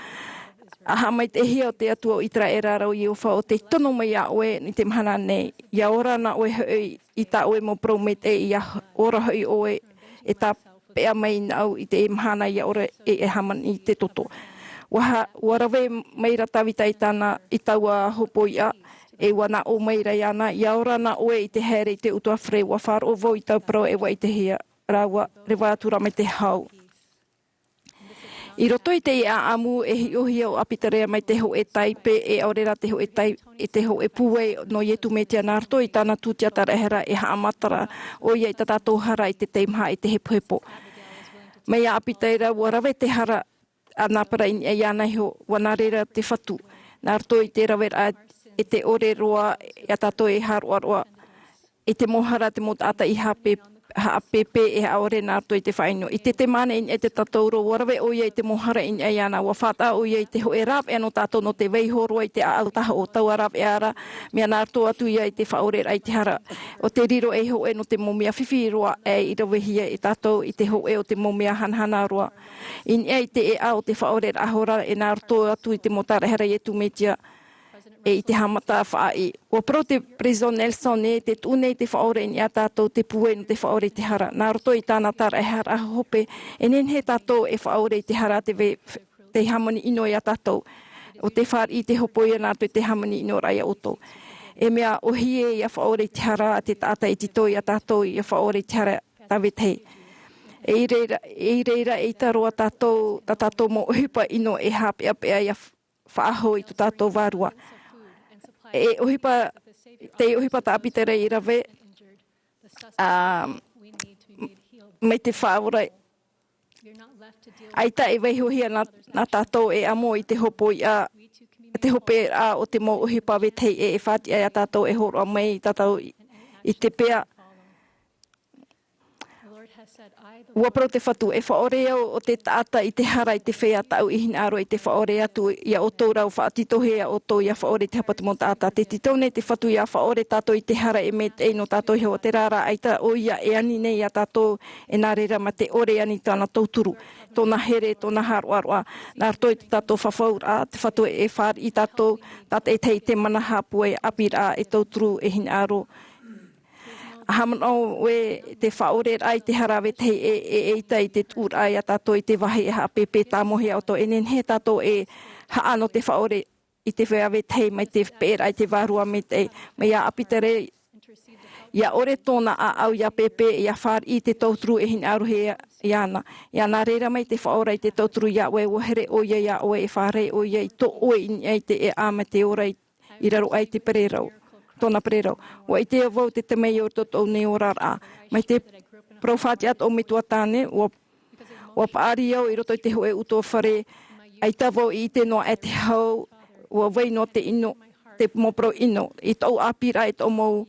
Aha mai te hia o te atua o itra e rara o i uwha o te tono mai a oe ni te mahana nei. Ia ora na oe hoi i tā oe mo prau me te ia ora hoi oe e tā pea mai nau i te mahana ia ora e haman i te toto. Warawe meira tawita i tāna i taua hopo ia, e wana o meira iana, ia ora na oe i te here i te utua whre, wa whāro o vo i tau pro e wa i te hia, rawa, rewa atura me te hau. I roto i te ia amu e hi ohia o apitarea mai te ho e taipe e aurera te ho e tai e te ho e puwe no ietu me te anarto i tāna tūtia tarehera e haamatara o ia i tatato hara i te teimha i te hepo. Mai a apitarea warawe te hara a nāpara i iana ho wanarera te whatu. Nārto i te rawera e te ore roa e a tato e haroa e te mohara te motata i hapepe e aore nārto i te whaino. I te mane i te tatauro warawe o ia i te mohara i iana wa whata o ia i te ho e rap e no tato no te weihoroa i te autaha o taua rap e ara mea nārto atu ia i te whaore ai te hara. O te riro e ho e no te momia whiwhi roa e i rawehia i tato i te ho e o te momia hanhana roa. I te e a o te whaore ahora e nārto atu i te motarehera i e tumetia e i te hamata whaai. Wa pro te President Nelson e te tune i te whaore i a tātou te pue no te whaore i te hara. Nā roto i tāna tara e hara hope e nen he tātou e whaore i te hara te hamani ino i a tātou. O te whar i te hopo i a nātou i te hamani ino rai a oto. E mea ohie i a whaore i te hara te tāta i tito i a tātou i a whaore i te hara tawetei. E reira e taroa tātou mo uhipa ino e hape apea i a whaaho i tu tātou wārua. E uhipa ta apitere i rawe mai te whaora aita e weihohia nā tātou e amo i te hopo i a te hope a o te mo uhipa wetei e whāti a tātou e horo a mai tātou i te pea. Ua pro te whatu e whaore au o te tāta i te hara i te whea tau i hina aro i te whaore atu i a oto rau whaatitohe a oto i a whaore te hapatu mo tāta. Te titone te whatu i a whaore tātou i te hara e me te no tātou heo te rara aita o ia e ani nei a tātou e nā reira ma te ore ani tāna tauturu. Tōna here, tōna haroaroa. Nā rto i te tātou whawhaura te whatu e whār i tātou tāta e tei te mana hapua e Āmuiraa e tauturu e hina aro. Hamano we te whaore ai te harawe te e eita i te tūra ai a tātou i te wahi e hapepe tā mohi auto e nen he tātou e haano te whaore i te whawe te mai te pēra ai te wārua me te mai a apitere ia ore tōna a au ia pepe ia whār i te tauturu e hina aruhe iana. Ia nā reira mai te whaora i te tauturu ia oe wohere o ia oe e whāre o ia i to oe i te e āma te ora i raro ai te pererau. Tōna pererau. Wa i te avau te te mei o toto ne orara. Mai te profati at o mitua tāne, wa paari au i roto i te hoe uto whare, ai tawau i te noa e te hau, wa wei no te ino, te mopro ino, i tau Āmuiraa i tau mau,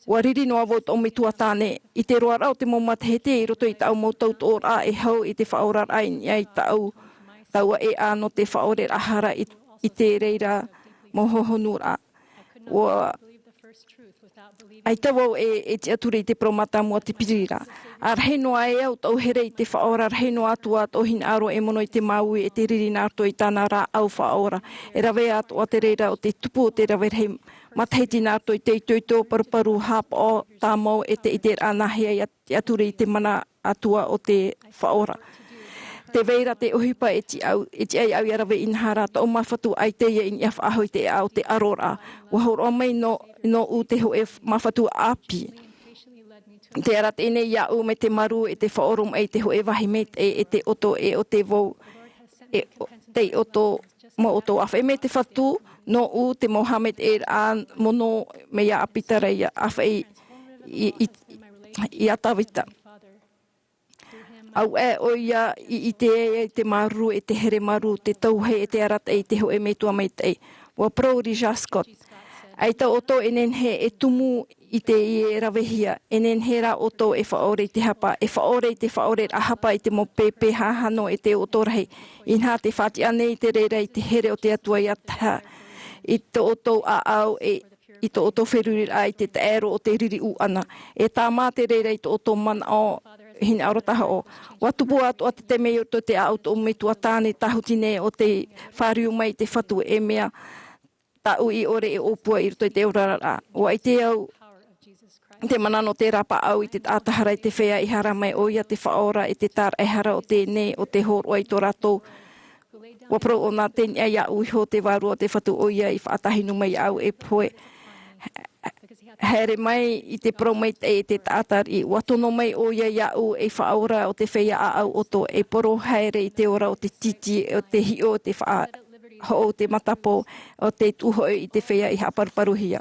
wa riri no avau tau mitua tāne, i te roa rau te momata he te i roto i tau mau tau tōra e hau i te whaorar ai i tau e āno te whaore ahara i te reira mohohonura. Ai tawau e te ature i te promata mua te pirira. Ar henoa e au tau here i te whaora, ar henoa atua at o hina aro e mono i te maui e te riri nārto i tāna rā au whaora. E rawe atua te reira o te tupu o te rawe rei mataheti nārto i te itoito paruparu hapa o tā mau e te iter anahia i ature i te mana atua o te whaora. Te veira te uhipa e ti au i arawe inhara ta o mawhatu ai te ia in ia whaaho i te au te arora. Wahoro mai no u te ho e mawhatu api. Te arat ene ia u me te maru e te whaorum e te ho e wahi me e te oto e o te vau e te oto mo oto awha. E me te whatu no u te Mohamed an mono me ia apitara ia awha i atawita. Au e o ia i te maru e te here maru, te tauhe e te arata e te ho e metua mai te. Wa prauri jaskot. Ai ta oto enen he e tumu i te i rawehia. Enen he ra oto e whaore i te hapa. E whaore i te whaore a hapa i te mo pepe hahano e te oto rahi. Inha te whati ane i te reira i te here o te atua i ataha. I te oto a au e i te oto wheruri ai te ero o te riri u ana. E tā mā te reira i te oto mana o hina arotaha o. Watupu atu a te mei o te auto o me tua tāne tahutine o te whariu mai te whatu e mea tau i ore e opua i roto i te urara. Wa i te au te manano te rapa au i te atahara i te whea i hara mai o ia te whaora i te tar e hara o te ne o te horo i tō rato Wa pro o nā tēnia ia u ho te warua te whatu o ia I whaatahinu mai au e poe. Here mai I te promate e te tātar I watono mai o ia u e whaora o te whea a au oto e poro haere I te ora o te titi o te hi o te wha ho o te matapo o te tuho I te whea I haparuparuhia.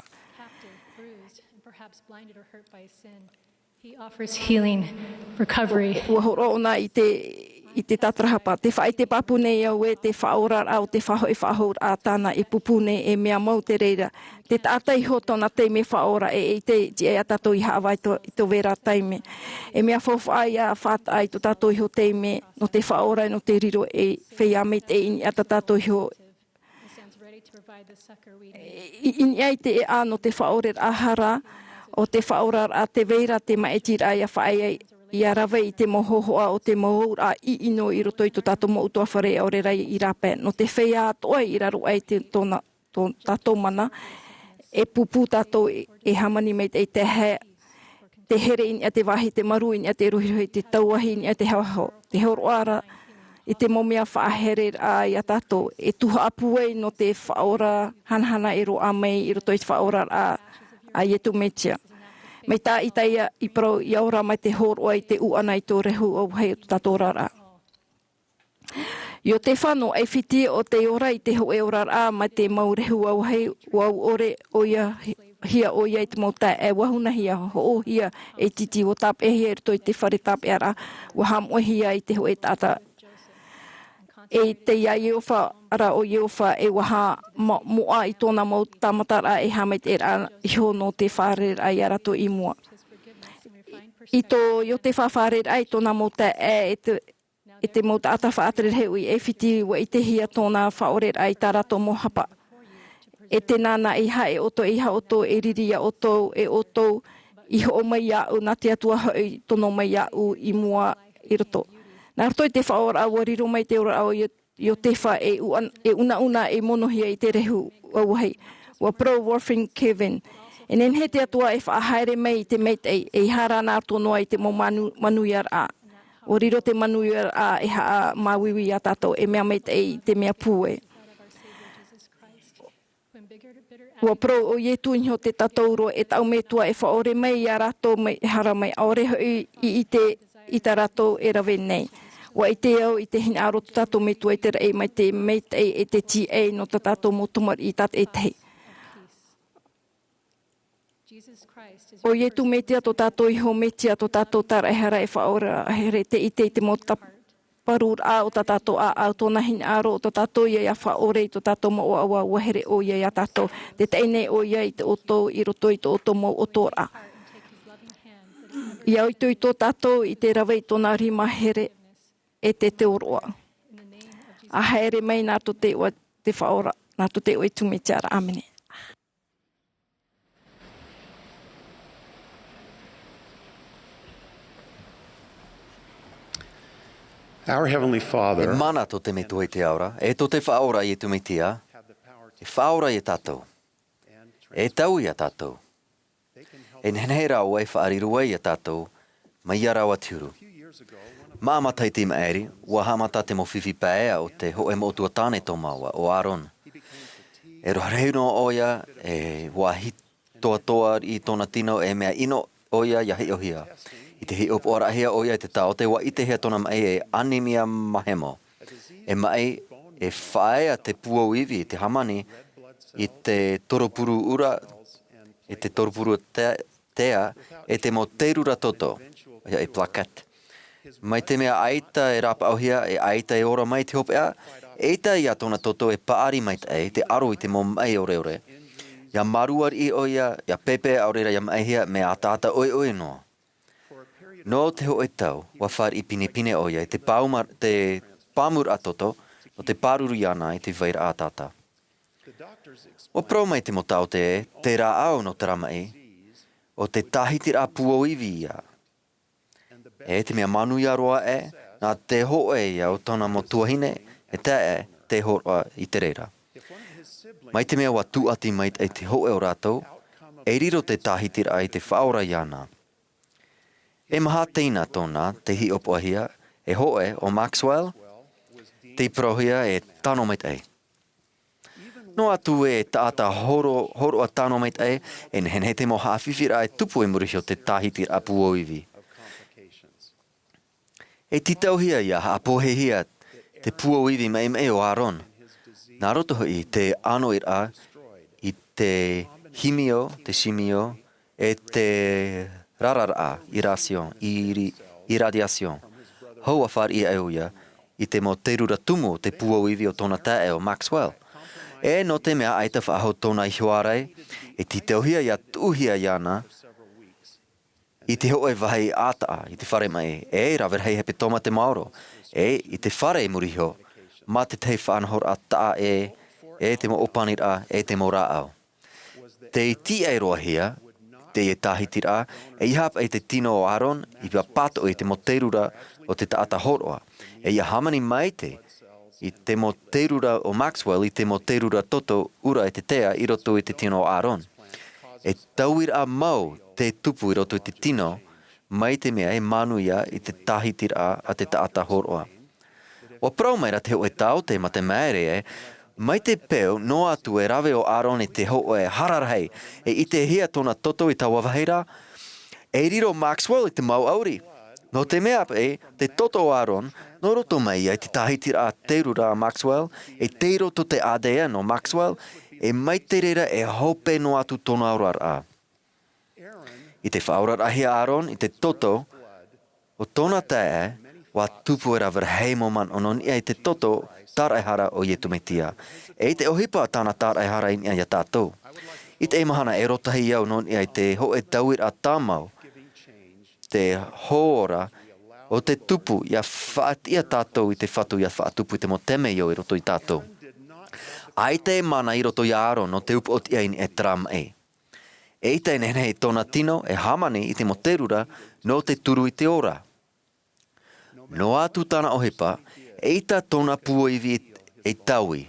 He offers healing, recovery. Ua horo ona I te tatrahapa. Te whae te papu nei au e te whaora au te whaho whahor a tāna I pupune e mea mau te reira. Te tātai hotona te me whaora e te e a tato I haawai I to vera taime. E mea whawhai a whata ai to tato I ho te me no te whaora no te riro e whea me te ini a tato I ho. Ini ai te e a no te whaore ahara o te whaora a te veira te maetira I a whae I a rawe I te mohohoa o te mohoura I ino I roto I to tato mo utua whare o re rai I rape. No te whea atoa I raru ai te tōna tato mana e pupu tato e hamani mei te te here ini a te wahi te maru ini a te ruhiruhi te tauahi ini a te hawaho. Te horoara I te momia whaahere a I a tato e Tuha'a puei no te whaora hanhana e roa mei I roto I te whaora a ietu metia. Mai tā I taia I pro I aura mai te horoa I te uana I tō rehu au hei o tato rara. Io te whano e whiti o te ora I te ho e orara mai te mau rehu au hei wau ore o ia hia o ia I te mauta e wahuna hia ho o hia e titi o tap e hia I te whare tap e ara waham o hia I te ho e tata. E te ia iofa ara o iofa e waha moa I tōna mau tamatara e hamait e ra iho no te whare ai arato I mua. I tō io te whawhare ai tōna mau ta e te mau ta ata whaatere hui e whiti wa I te hia tōna whaore ai tā rato mo hapa. E te nana I ha e oto e ririya oto e oto I ho mai au na te atua hoi tono mai au I mua I roto. Nā roto I te whaora au riro mai te ora au I o te wha e una e monohia I te rehu au hei. Wa pro Warfing Kevin. E nen he te atua e whaahaere mai I te meit e hara nā tonoa I te mo Manuiara. O riro te Manuiara e haa mawiwi a tato e mea meit I te mea pue. Wa pro o ietu inho te tatauro e tau me tua e whaore mai a rato mai hara mai aore hoi I ta rato e rawe nei. Wa I te au I te hina aro tato me tua I te rei mai te meit e te TA no ta tato mo tomar I tat e te. O ietu metia to tato iho metia to tato tara e hara e whaora here te I te mo parur a o tato a au tōna hin aro o tato ia ia whaore I to tato mo o awa wahere o ia ia tato. Te teine o ia I te oto I roto I te oto mo otora. Ia oito I tō tato I te rawe I tōna rima here e te oroa. A haere mai nā to te ua te whaora, nā to te ua I tumetiara. Amene. Our Heavenly Father, e mana to te metua I te aura, e to te whaora I tumitia, e whaora I tātou, e tau I a tātou. E nenhera o e whaarirua I a tātou, mai a rawa tiuru. Mā'a matai te maeri, ua hamata te mowhiwhi pēea o te ho e motua tāne tō maua o Aaron. E rohareu no oia, e wahitoa toa I tōna tino e mea ino oia ia hei ohia. I te hei opo ara hea oia I te tau, te wa I te hea tōna mai e anemia mahemo. E mai e whaea te puau iwi, te hamani, I te toropuru ura, e te toropuru tea, e te mo teirura toto, e plakat. Mai te mea aita e rapa auhia, e aita e ora mai te hopea, eita I a tōna toto e paari mai te aro I te mo mai ore ore. Ia maruar I oia, ia pepe aurera ia mai hea, me a tāta oi noa. No te ho e tau, wa whar I pine oia, te pāmur a toto, o te pāruru iana I te vaira a tata. O pro mai te motau te rā au no te ramai, o te tahiti rā puo iwi ia. E te mea manu ia roa e, nā te ho e ia o tōna mo tuahine, e te hoa I te reira. Mai te mea wa tuati mai e te ho e o rātou, e riro te tahiti rā I te whaora iana. E maha teina tōna te hi opoahia, e hoe o Maxwell, te prohia e tanomait ai. No atu e taata horo a tanomait ai, en hen he te mo hawhiwhira e tupu e murihio te tahitir a puoiwi. E titauhia ia haapohehia te puoiwi mai o Aaron. Nā roto i te Āmuiraa, i te himio, te simio, e te rararaa, irradiation. Hou a whar i auia, i te mo te rura tumu te puoiwi o tōna tae o Maxwell. E no te mea aita whaaho tōna i huarei, e titauhia ia tūhia iana, i te hoe wahi ātaa, i te whare mai, e rawer hei hepe toma te maoro, i te whare muriho, ma te tei whanhor a taa e te mo opanira, e te mo raau. Te ti e roa hia, te e tahitira, e ihap e te tino o Aaron, i pia pato i te mo teirura o te taata horoa. E ia hamani mai i te mo teirura o Maxwell, i te mo teirura toto ura e te tea, i roto i te tino o Aaron. E tauira mau te tupu i roto i te tino, mai te mea e manuia i te tahitira a te taata horoa. O praumeira te hoe tau te ma te maere mai te peo no atu e rawe o Aaron e te hoe hararhei e i te hia tōna toto i taua waheira, e riro Maxwell i te mau auri. No te mea te toto o Aaron, no roto mai i te tahitira a teirura a Maxwell, e te roto te ADN o Maxwell, e mai te reira e hope no atu tōna aurara. I te whaurarahi a Aaron, i te toto, o tōna tae, wa tupu e rawer hei moman onon ia i te toto taraihara o Ietumetia. E te ohipa tāna taraihara in ia tātou. I te mahana e rotahi iau non ia i te ho e tauir a tāmau. Te hoora o te tupu ia whaatia tātou i te whatu ia whaatupu i te mo teme iau i roto i tātou. Ai te mana i roto i Aaron no te upu o tia ini e tram e. E i te nenei tōna tino e hamani i te mo terura no te turu i te ora. No atu tāna ohipa, eita tōna puoiwi e taui.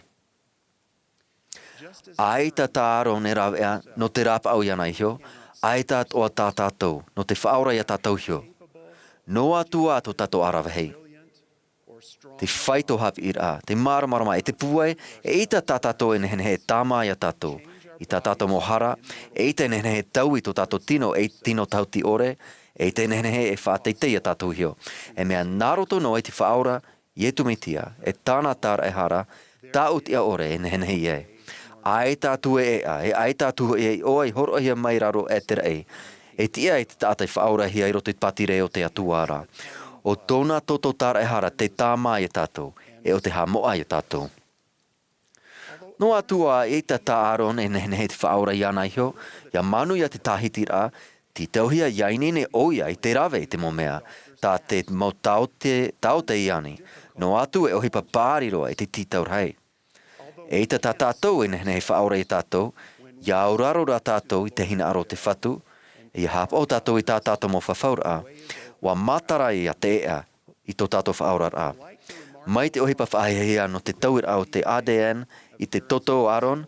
Aita tā Aaron e rawea no te rapa au iana ihio, aita toa tā tātou, no te whaora ia tātou hio. No atu atu tātou arawahei. Te whaito hapi ira, te maramarama e te puai, e ita tā tātou e nehen he tāma ia tātou. I tā tātou mohara, e ita nehen he tau i tō tātou tino, e tino tauti ore, e te nehe e whāteitei a tātou hio. E mea naroto no e te whaora, Ietumetia, e tāna tāra e hara, tā uti a ore e nehe e. Ai tātu e e ai tātu e oi horo hia mai raro e tere e. E tia e te tātai whaora hia i roto i patire o te atuara. O tōna toto tāra e hara te tāma e tātou, e o te hamoa e tātou. No atua e ta tā Aaron e nehe te whaora iana ihio, ia manu ia te tahitira, ti tauhia iainene oia i te rawe i te momea, tā te mau tau te iani, no atu e ohipa pāriroa i te titaurhei. E ita tā tātou e nehe whaora i tātou, ia auraro rā tātou i te hina aro te whatu, e ia hapa o tātou i tā tātou mo whawhaura, wa matara i a te ea i tō tātou whaora rā. Mai te ohipa whaahehia no te tauir au te ADN i te toto o Aaron,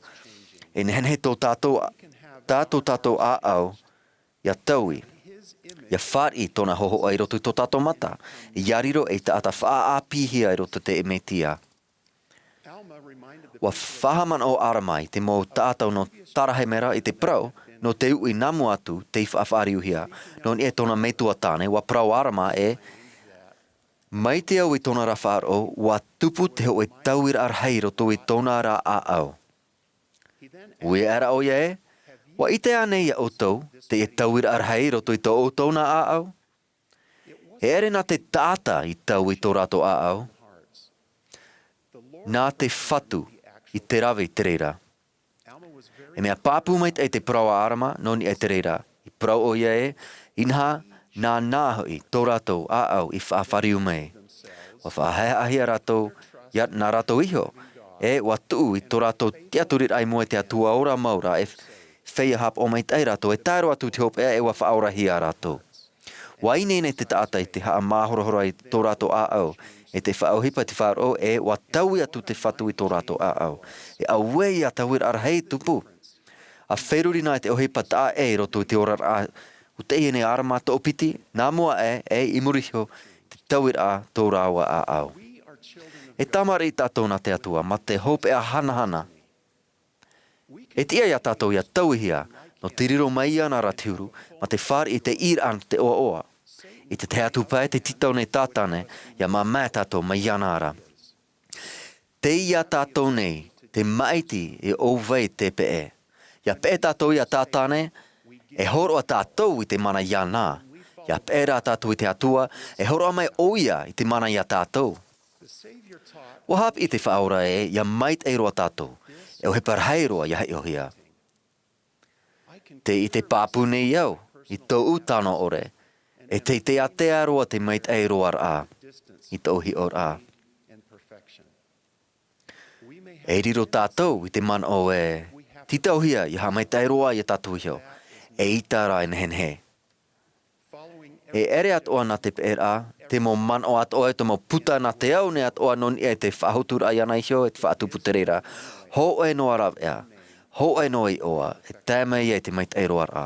e nehe tō tātou a au, ia taui, ia whari tōna hoho ai roto i tō tātou mata, ia riro e ta ata whaapihia ai roto te emetia. Wa whahaman o aramai te mō tātou no tarahemera i te prau, no te ui namu atu te whaafariuhia, no e tōna metua tāne, wa prau arama e, mai te au i tōna rafaro, wa tupu te ho e tauir ar hei roto i tōna ra a au. Ui ara o ia e, wa ite anei a otou, te e tauir ar hei roto i tō o tōna a au. E ere nā te tāta i tau i tō rato a au. Nā te whatu i te rawe te reira. E mea pāpū mai e te praua arama, noni e te reira. I prau o ia e, inha nā nāhui tō rato a au i whaafariu mei. Wa whaahea ahia rato, ia nā rato iho. E wa tuu i tō rato te aturit ai mua te atua ora maura e whea hap o mai tai rato e tairo atu te hope e wa whaora hia rato. Wa inene te taata i te haa māhorohora i tō rato a au. E te whaohipa te wharo e wa taui atu te whatu i tō rato a au. E awei a tauir ar hei tupu. A wheruri nā te ohipa tā e roto i te ora a u te iene arama tō opiti, nā mua e imurihio te tauir a tō rawa a au. E tamari i tātou nā te atua, ma te hope a hanahana. E tia ia tātou ia tauhia, no te riro mai ana ratiuru, ma te whāri i te ir anu te oa oa. I te Ātopa, te titau nei tātane, ia Mā'a Maa tātou mai ana ara. Te ia tātou nei, te maiti e ovei te pe'e. Ia pe'e tātou ia tātane, e horo a tātou i te mana ia nā. Ia pe'e rā tātou i te atua, e horo a mai oia i te mana ia tātou. Wahap i te whaora e, ia mait e roa tātou, e o he parhei roa ia hei ohia. Te i te pāpu nei iau, i tōu tāno ore, e te atea roa te mait e roa rā, i tōhi o rā. E riro tātou i te man o e, titauhia i ha mait e roa i tātou hio, e ita rā e nehen he. E ere atoa nā te pēra, te mo man o atoa e te mo puta nā te au ne atoa non e te whahotur ai ana i hio e te whaatupu te reira. Ho e noa raw ea, ho e noa i oa, e tēmei e te mait e roa rā.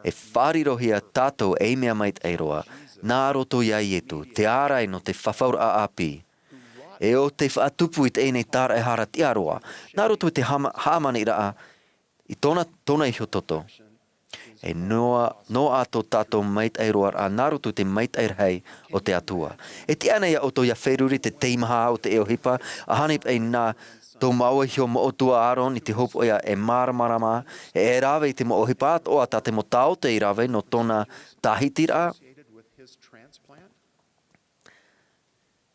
E whārirohia tātou e mea mait e roa, nā roto iai etu, te ārai no te whawhaur a api. E o te whaatupu i te enei tāra e hara te aroa, nā roto i te Āmuiraa, i tōna i hio toto. E no ato tātou mait e roa a narutu te mait e hei o te atua. E te anei o to ia wheruri te teimaha o te eohipa, a hanip e nā tō maua hio mo o tua aron i te hopo ia e māramarama, e rawe i te mo ohipa at o ata te mo tau te i rawe no tōna tahitira.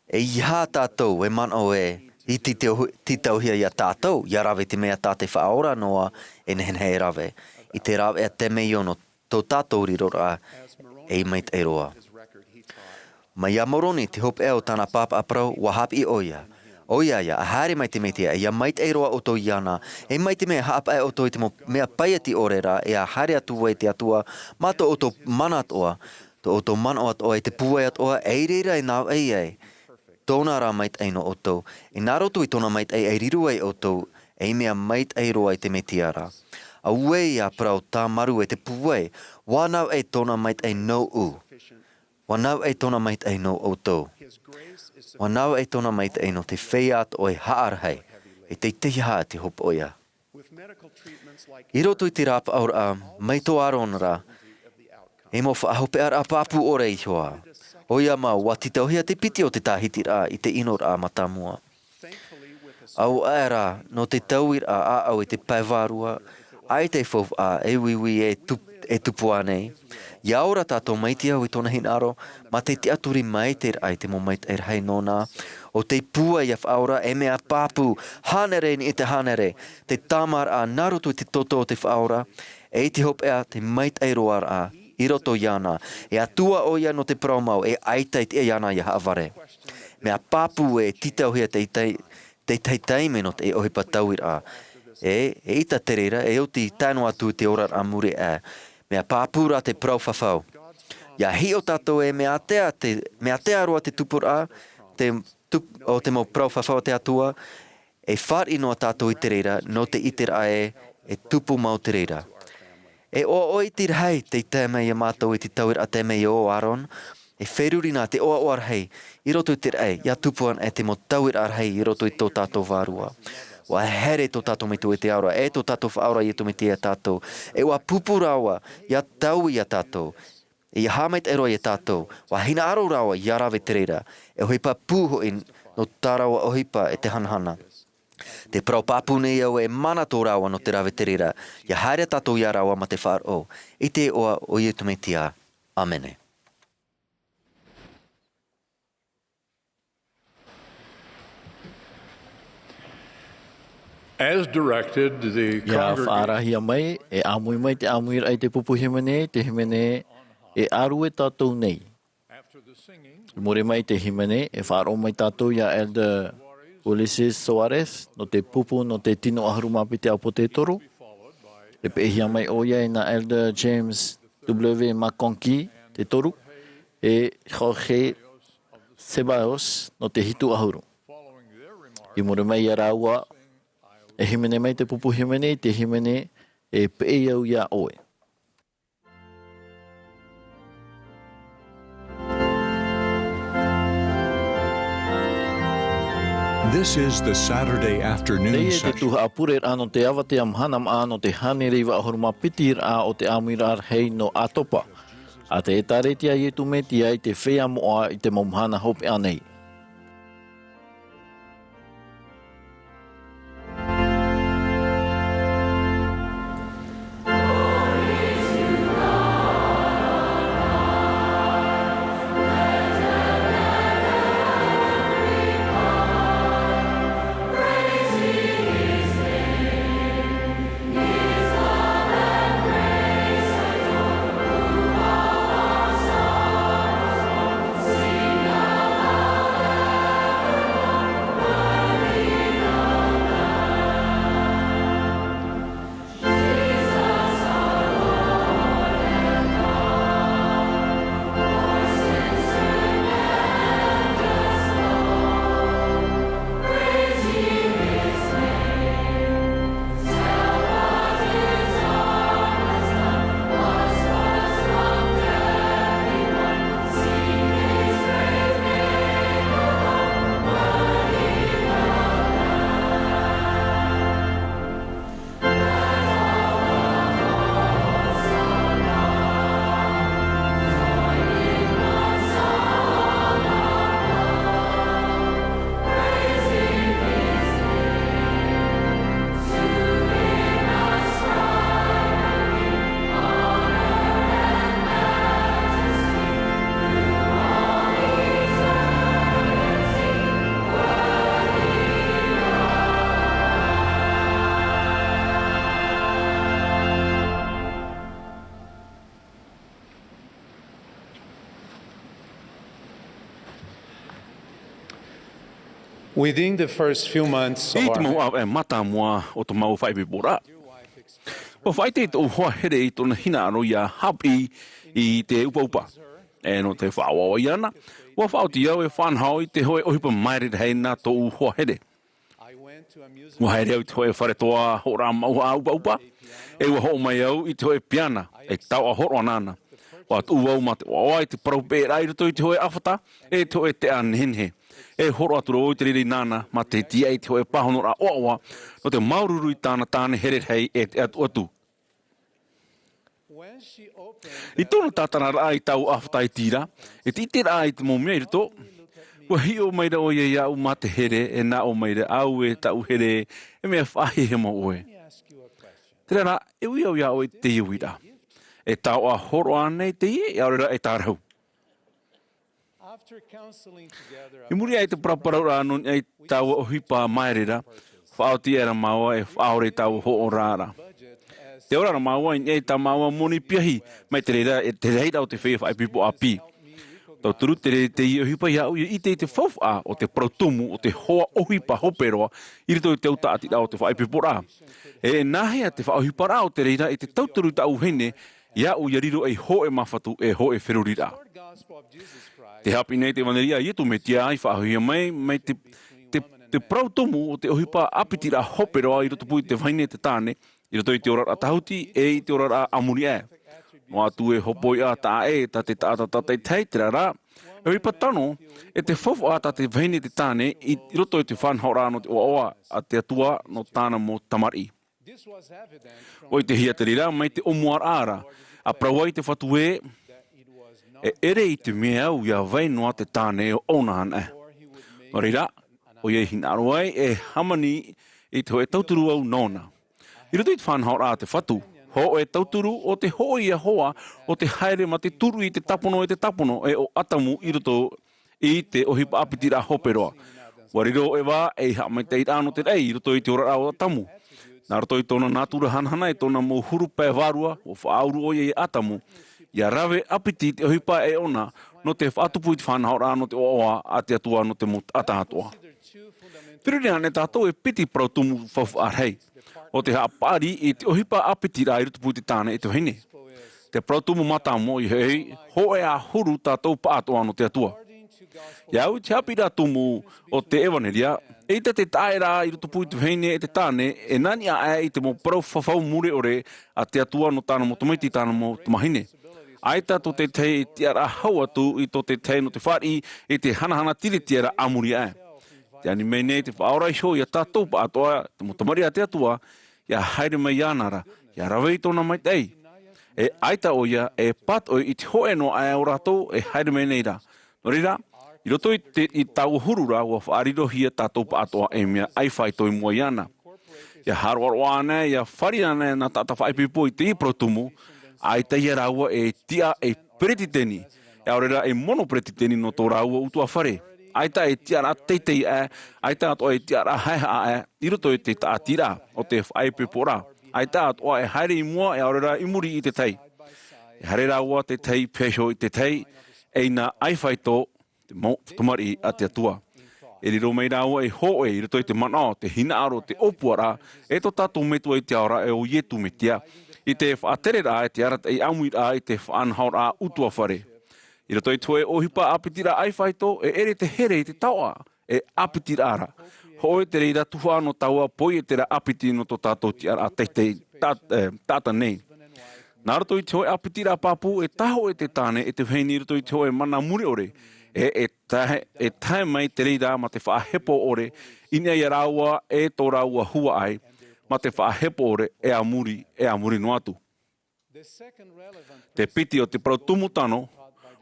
E iha tātou e man o e, i titauhia ia tātou, ia rawe te mea tā te whaora noa e nehen hei rawe. I te rawe a te mei ono tō tātou riro rā e mait e roa. Mai a moroni te hope eo tāna pāpa aprau wahap i oia. Oia ia, a haere mai te metia, ia mait e roa o tō iana, e mai te mea haapa e o tō i te mo mea paiati ore rā, e a haere atua e te atua, mato o tō mana atoa, tō o tō mana o atoa e te puai atoa, e reira e nāu ei ei. Tōna rā mait e no o tō, e nā roto i tōna mait e riru ei o tō, e mea mait e roa i te metia rā. A wei a prau tā maru e te puwei, wānau e tōna mait e no u. Wānau e tōna mait e no o tō. Wānau e tōna mait e no te wheiat o e haarhei, e te teha te hopo oia. I roto i te rāpa aura, mai tō aron rā, e mo whaahope ar a pāpu ore i hoa. Oia mau, wā titauhia te piti o te tāhiti rā i te ino rā matamua. Au aera, no te tauir a au i te paivarua, ai te fof a e wiwi e tupu anei. Ia ora tātou maiti au i tōna hinaro, ma te te aturi maiter ai te mo mait e rhai nōna. O te pua i a whaora e mea pāpu, hanere ni i te hanere, te tamar a narutu i te toto o te whaora, e te hop ea te mait e roar a, i roto iana, e atua o ia no te praumau e aitait e iana i haavare. Mea pāpu e titauhia te teitaime no te ohipa tauir a, e ita te reira, e o ti tāno atu te ora Āmuiraa, mea pāpura te prau whawhau. Ia hi o tātou e mea tea roa te tupura, o te mo prau whawhau te atua, e whar inoa tātou i te reira, no te itera e tupu mau te reira. E o i te rei te tēmei a mātou i te tauir a tēmei o aron, e wheruri nā te oa oar hei, i roto i te rei, ia tupuan e te mo tauir ar hei i roto i tō tātou vārua. Wa here tō tātou me tu e te aura, e tō tātou whaora i tu me te tātou. E wa pupurawa, ia tau i a tātou. E ia hamait eroa i a tātou. Wa hina aro rawa, ia rawe te reira. E hoipa pūho i no tārawa ohipa e te hanahana. Te prau pāpune au e mana tō rawa no te rawe te reira. Ia haere tātou ia rawa ma te whāro. I te oa o i tu me te a. Amene. As directed, the Ia whaarahia mai, e āmui mai te Āmuiraa i te pupuhimene, te himene e aru e tātou nei. More mai te himene, e whaaro mai tātou ia Elder Ulysses Soares, no te pupu no te tino aharumapi te apote toro. E pehia mai oia e na Elder James W. McConkie, te toru. E Jorge Ceballos, no te hitu ahuru. I more mai ia rāua, e himene mai te pupu himene, te himene e pei au ia oe. This is the Saturday afternoon Te session. Tuha'a pure ano te awa te Mahana Maa no te hanereiwa ahuruma pitira o te Āmuiraa hei no Atopa. A te etaretia i tu metia i te whea moa i te maumhana hope anei. Within the first few months of It mo a mata mo o to mau fai bora. O fai te o hoa here I tona hina no ia hapi I te upa. E no te whawa iana. Wa whao te au e whanhau I te hoe ohipa maere hei na to u hoa here. Wa here au te hoe whare toa hora mau a upa. E wa ho mai au I te hoe piana. E tau a horo anana. Wa tu wau ma te oa I te parau pēra I roto I te hoe awhata. E te hoe te anhenhe. E horo aturo o te riri nana ma te tia I te hoe pahonora oawa no te maururu I tāne here hei e te atu atu. I tōna tātana rā I tau awhata I tira, e te ite rā I te mō mea I rito, wa hi o meira o ia iau ma te here e nā o meira au e tau here e mea whahi he mo oe. Tere rā, e ui au iau e te iuira. E tau a horo anei te ie, e aurera e tārau. I muri ai te praparau rā non ai tau o hipa maerera, whaoti era maua e whaore tau ho o rāra. Te ora maua I ei ta maua moni piahi, mai te reira e te reira o te whea whai pipo a pi. Tau turu te reira te I o hipa iau I te whauwha o te prautumu o te hoa o hipa hoperoa, I rito I te uta ati rā o te whai pipo rā. E nahea te whao hipa rā o te reira I te tauturu tau hene, iau I riro e ho e mawhatu e ho e whiruri rā. Te hapi nei te waneria I etu me tia ai whahoia mai te prautomu o te ohipa apitira hoperoa I roto pui te waine te tāne, I roto I te ora atahuti e I te ora Amuiraa. No atu e hopoi a tā e ta te tāta tei te rā. E hipa tano e te whawha a ta te waine te tāne I roto I te whanhaura no te oa a te atua no tāna mo tamari. O I te hia te rira mai te omuara a prawai te whatue e ere I te mea au ia vainoa te tāne o onahana. O reira, o iei hinaro ai e hamani I te hoe tauturu au nona. I roto I te whanhaura a te whatu, ho e tauturu o te hoi a hoa o te haere ma te turu I te tapono e o atamu I roto I te ohipa apitira hoperoa. Wariro e wā e hamai te irano te rei I roto I te ora o atamu. Nā roto I tōna nātura hanahana e tōna mo huru pē varua o whaauru o iei atamu. Ia rawe apiti te ohipa e ona no te whaatupu I te whanhaura no te oa a te atua no te atahatoa. Whiruri ane tātou e piti prautumu whawharhei. O te haapari I te ohipa apiti rā I rutupu te tāne I te hine. Te prautumu matamo I hei, ho e a huru tātou paatoa no te atua. Iau te hapira tumu o te ewaneria, e te taera I rutupu I te hine e te tāne, e nani a I te mo parau whawhau mure ore a te atua no tāna mo tumaiti tāna mo tumahine. Ai tātou te tei I te ara hau atu I tō te tei no te whari I te hanahana tiri te ara Amuiraa. Te ani mene te whaora iho ia tātou pa atoa, te motamari a te atua, ia haere mai anara, ia rawei tōna mai tei. E aita o ia, e pat o i te hoe no ai o rātou, e haere mai nei rā. No rira, i roto i tau hurura, ua whaariro hia tātou pa atoa e mea ai whai toi mua iana. Ia haroaro ana, ia whari ana na tata whaipipo i te iprotumu, aita ia raua e tia e pretiteni. E aurera e mono pretiteni no tō raua utua whare. Aita e tia rā teitei aita atoa e tia rā haiha i roto i te taatira o te whaipipo rā. Aita atoa e haere i mua e aurera i muri i te tei. E haere raua te tei pesho i te tei, e na aiwhaito te tomari a te atua. E riro mei raua e hoe i roto i te mana te hinaaro, te opuara, e to tātou metua i te aora e o ietu me tia. I te whaatere rā e te arata i Amuiraa i te whaanhaora utua whare. I roto i toe ohipa apitira ai whaito e ere te here i te taua e apitira ara. Hoe te reira Tuha'a no taua poi e te ra apiti no to tātou ti ara teitei tāta nei. Nā roto i toe apitira papu e taho e te tāne e te wheni roto i toe mana muri ore. E tae mai te reira ma te whaahepo ore ina i raua e tō raua hua ai ma te whaahepo ore e amuri no atu. Te piti o te prautumu tano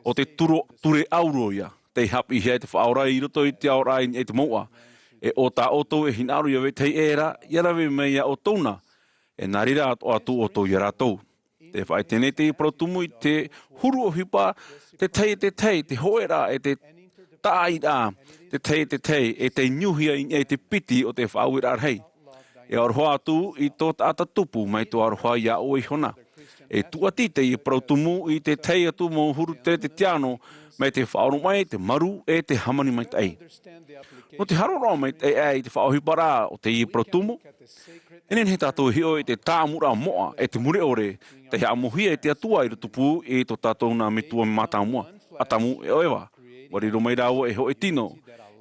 o te ture auroia, te hapi hea te whaora i roto i te aora i te moa. E o tā oto e hinaru ia wetei era, ia rawe mei o tōna, e nārira atu o tō ia rātou. Te whai tēne te prautumu i te huru o hipa, te tei, te hoera e te tāi rā, te tei, e te nyuhia i te piti o te whauira hei. E aroha atu i tō tāta tupu mai tō aroha ia o i hona. E tuatite i prautumu i te tei atu mō huru te tiano, mai te whaoro mai, te maru, e te hamani mai tei. No te harora mai tei te whaohipara o te i prautumu. Enen he tātou hio i te Āmuiraa Mā'a, e te mure ore, te hea amuhia e te atua i rutupu e tō tātou nā metua me mātāmua. Atamu e oewa, wariro mai rāua e ho e tino.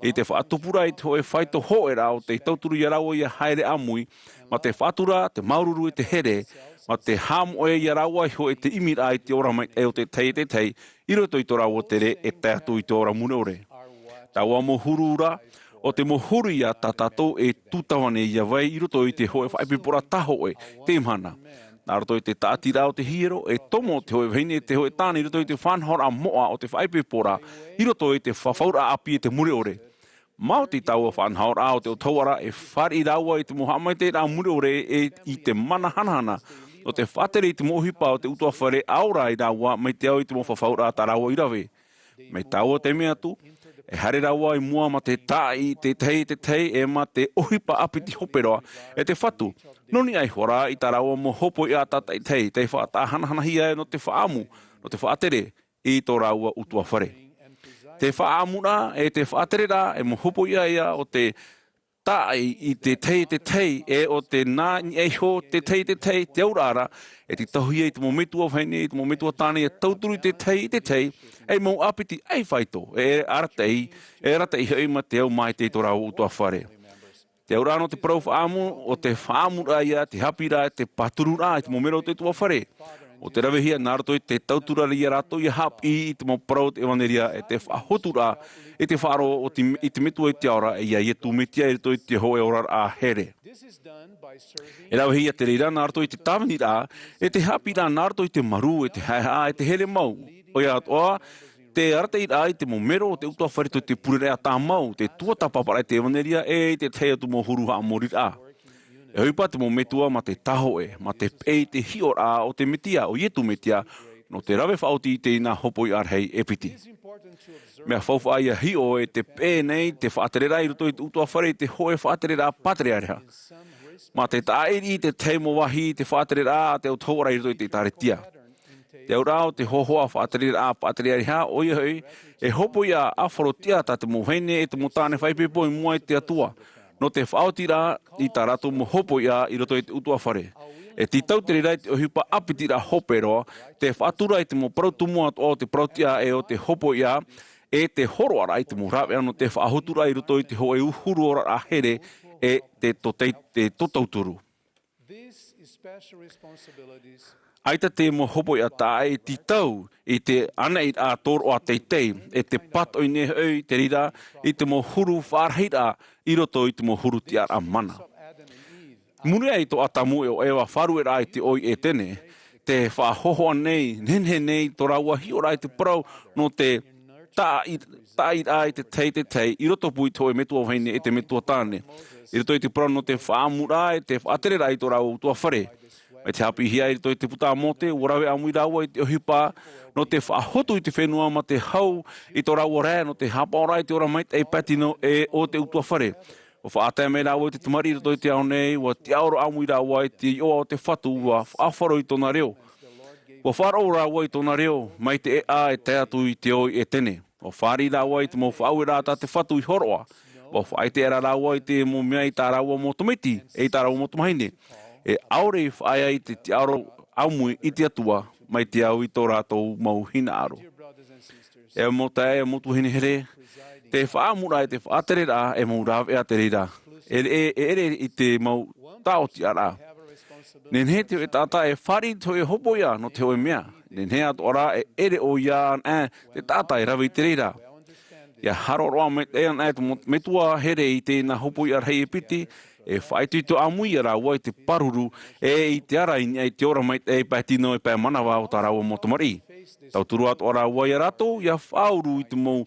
E te whaatupura i te hoe whaito ho e rao, te tauturu i rāua i a haere amui, ma te whaatura, te maururu i te here, ma te hāmo e i rāua i ho e te Āmuiraa i te ora mai e o te tei, i roto i tō rāua tere e te atu i tō ora mune ore. Tāua mo hurura, o te mohuru ia tātātou e tūtawane ia vai i roto i te hoe whaipipora taho e te imhana. Nā roto i te tātira o te hiero e tomo te hoe veine te hoe tāne i roto i te whanhora moa o te whaipipora i roto i te whawhaura api e te muri ore. Mao te taua whanhaura o te o tauara e whari raua i te mohamai te rā muri ore e i te mana hanahana o te whatere i te mohipa o te utua whare aura i raua mai te au i te mo whawhaura ta raua i rawe. Mai taua te mea tu, e hare raua i mua ma te tāi, te tei, e ma te ohipa apiti hoperoa, e te whatu. Noni ai hora i tā raua mo hopo i a tata i tei, te whaata hanahia e no te whaamu, no te whaatere i tō raua utua whare. Te whaamura e te whaatere rā, e mo hopo ia o te tāi i te tei, e o te nā eiho te tei, te aurara, e te tahuia i te mometua whaine, i te mometua tāne, e tauturu i te tei, e mō apiti ai whaito, e ratei hei ma te au mai te tō rau utua whare. Te aurano te parau whaamu, o te whaamura ia, te hapira, te paturu rā, i te momero te tua whare. O te rawehia nārato i te tautura ria rato i hapi i te mo parau te ewaneria, e te whahotura, e te whaaro i te metua i te aura, e ia ietu metia i rito i te hoe ora a here. E rawehia te reira nārato i te tāwini rā, e te hapi rā nārato i te maru, e te haiha, e te here mau. O ia atoa, te aratei rā i te momero, te utua wharito i te purerea tā mau, te tuata papara i te ewaneria, e te te atu mo huru ha mori rā. E hoipa te mometua ma te taho ma te pei te hio rā o te metia, o ietu metia, no te rawe whaoti i te ina hopo i arhei e piti. Mea whauwha ia hio e te pei nei, te whaaterera i roto i te utua whare i te hoe whaaterera paterearea. Ma te taeri i te teimo wahi, te whaaterera te o tōra i roto i te taretia. Te aurao te hohoa whaaterera paterearea, oi hoi, e hopo ia awharotia ta te mohene e te motane whaipepo i mua i te atua. No te whaotira i tā rato mo hopo ia i roto i te utua whare. E ti tautere rai te ohipa apitira hoperoa, te whaatura i te mo prautumua o te prautia e o te hopo ia, e te horoara i te mo rawe ano te whaahotura i roto i te hoe uhuru ora a here e te totauturu. Aita te mo hopo ia ta e ti tau I te ana I a toro a teitei e te pato I ne hei te rira I te mo huru wharhira I roto I te mo huru ti a mana. Murea I to atamu e o ewa wharu e rai te oi e tene, te whahohoa nei, nenhe nei, to raua hi o rai te parau no te ta I rai te tei, I roto pui to e metua whaine e te metua tāne. I roto I te parau no te Āmuiraa e te whaatere rai to rau tua whare. Me te hapi hia I roto I te puta mote, warawe Āmuiraa I te ohipa, no te whahotu I te whenua ma te hau, I to rau rea, no te hapa o rai te ora mai e patino e o te utua whare. O whaatea me rāua I te tamari I roto I te ao nei, wa te aoro Āmuiraa I te ioa o te whatu, wa whaafaro I tōna reo. Wa wharo rāua I tōna reo, mai te e a e te atu I te oi e tene. O whari rāua I te mo whaauira ta te whatu I horoa. Wa whaite era rāua I te mo mea I tā rāua mo tomiti, e tā rāua mo tomaine. E aore I whaia I te aoro aumui I te atua, mai te au I tō rātou mau hina aro. E mo tae e mo tuhine here, te whaamura e te whaatere rā e mau rāwe a te rira. Ere I te mau taoti a rā. Nen he te o e tāta e whari to e hopo ia no te o e mea. Nen he ato ora e ere o ia an te tāta e rawe I te rira. Ia haro roa me te an te metua here I te na hopo ia rei e piti, e whaitu I to Āmuiraa ua I te paruru e I te ara I te ora mai e patino e pē manawa o tā raua motomari. Tau turu ato ora ua ia rato, ia whauru I te mou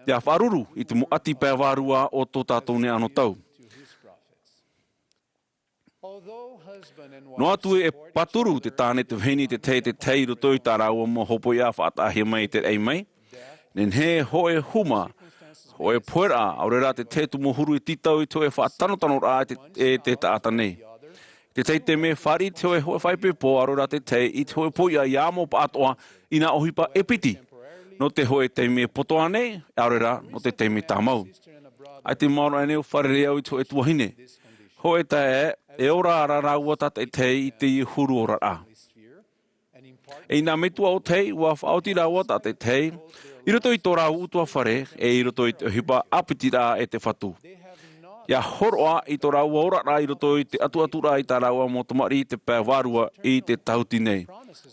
Ia wharuru I te mo ati pē wārua o tō tātou ne ano tau. No atu e paturu te tāne te whini te tei roto I tā rāua mo hopo ia whaatahia mai te ei mai. Nen he hoe huma, hoe poera, aurera te tumo huru I titau I to e whaatanotano rā te tāta nei. Te me whari te hoe whaipe po aurera te I te hoe po ia iamo pa atoa I nga ohipa e piti. No te hoe te me potoa nei, aurera, no te me tāmau. Ai te mauro ane o wharere au I to e tuahine. Hoe tae e ora ara rāua tata e I te I huru ora a. E nā metua o tei, ua whaoti rāua tata e tei, I roto I tō rā utua whare, I roto I te hipa apiti rā e te whatu. Ia horoa I tō rā ora rā I roto I te atu rā I tā rāua mo tamari I te pē wārua I te tauti nei.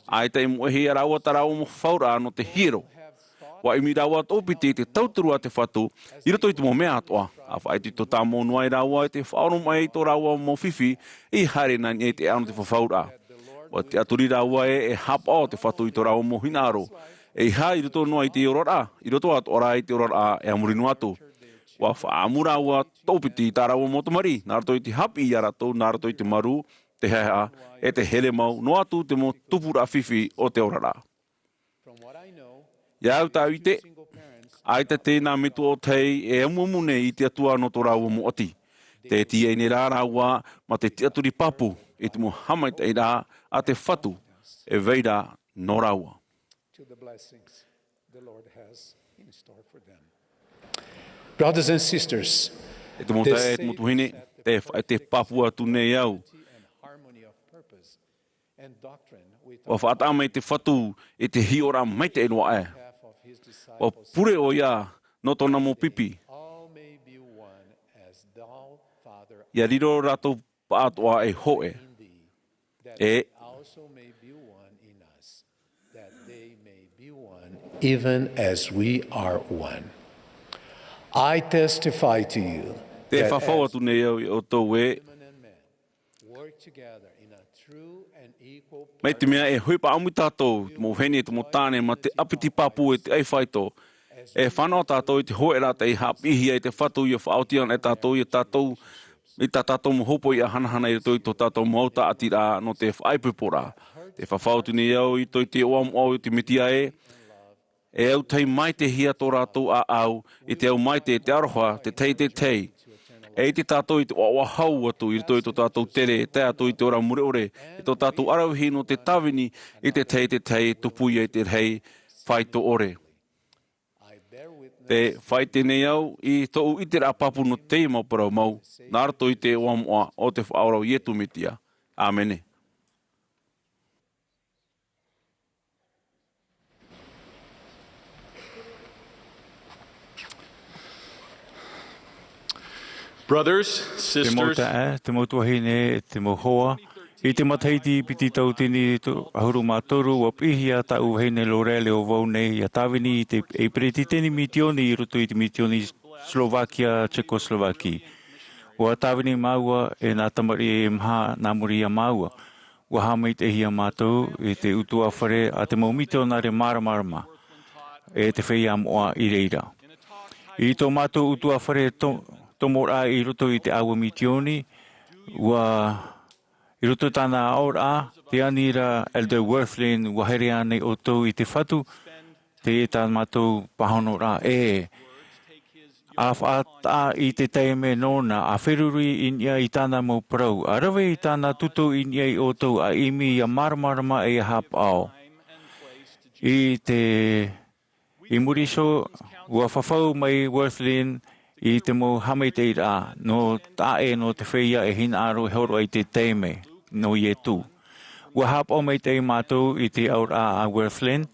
Ai te muehi a rāua tā rāua mo whaura no te hiro. Wa imi rāua tōpiti te tauturua te whatu, I roto I te mo mea atoa. A whaiti tō tā mō nuai rāua te whaono mai tō rāua mo whiwhi, I haere nani e te ano te whawhaura. Wa te aturi rāua e hapa o te whatu I tō rāua mo hinaro. E ha I roto noa I te orora, I roto atu ora I te orora e amurinu atu. Wa whaamura ua tōpiti tā rāua mo tamari, nā rato I te hapi I arato, nā rato I te maru, te hea, e te hele mau, no atu te mo tupura whiwhi o te orora. Ia au tāu I te, ai te tēnā metu o tei e amumune I te atua no tō rāua mo ati. Te tia I ne rā rāua ma te tiaturi papu I te mo hamai tei rā a te whatu e veira no rāua. Brothers and sisters, e te mo tae e te mo tuhine, te papu atu nei au. Wa whaata mai te whatu e te hiora mai te enoa e. Wa pure o ia no tōna mo pipi. Ia riro rato pātoa e hoe. Even as we are one. I testify to you that as work together in a true and equal mai te mea e hui pa amu tātou, te mo hene, te mo tāne, ma te apiti papu e te ei whaito. E whanau tātou I te hoe rā te I hapihi e te whatu I a whaotian e tātou I tātou, I tātou mo hopo I a hanahana I tō tātou mauta ati rā no te whaipupora. Te whawhautu ni au I tō te oamu au I te mitia e au tei mai te hia tō rātou a au, I te au mai te aroha, te tei. E te tātou I te wahau atu, I tō tātou tere, e te atu I te ora mureore, I tō tātou arauhi no te tawini, I te tei, tupuia I te rei, whaito ore. Te whaite nei au, I tō I te rapapu no te mauparau mau, nā rato I te oamoa o te whaorau ietu mitia. Āmene. Brothers, sisters, te motuahine, te mohoa, I te mataiti piti tau tini ahuru mātoru wa pihia tau heine lorele o vaune ia tawini i te e preti teni mitioni I rutu I te mitioni Slovakia, Czechoslovaki. Wa tawini maua e nā tamari e Mahana Maa. Wa hamait e hia mātou I te utua whare a te maumito nā re maramarama e te whei Āmuiraa I reira. I tō mātou utua whare tomora I ruto I te awa mitioni I ruto tāna Āmuiraa te anira Elder Worthlin wa here ane o tō I te whatu te e tā mātou pahonora a whaata I te teime nōna a wheruri inia I tāna mō parau. A rawe I tāna tuto inia I o tō a imi a maramarama e a hapao. I muriso ua whawhau mai Worthlin I te mō hameteira no tae no te wheia e hina aro horo I te teime no ye tū. Ua hapao mai te mātou I te Āmuiraa a Worthlin.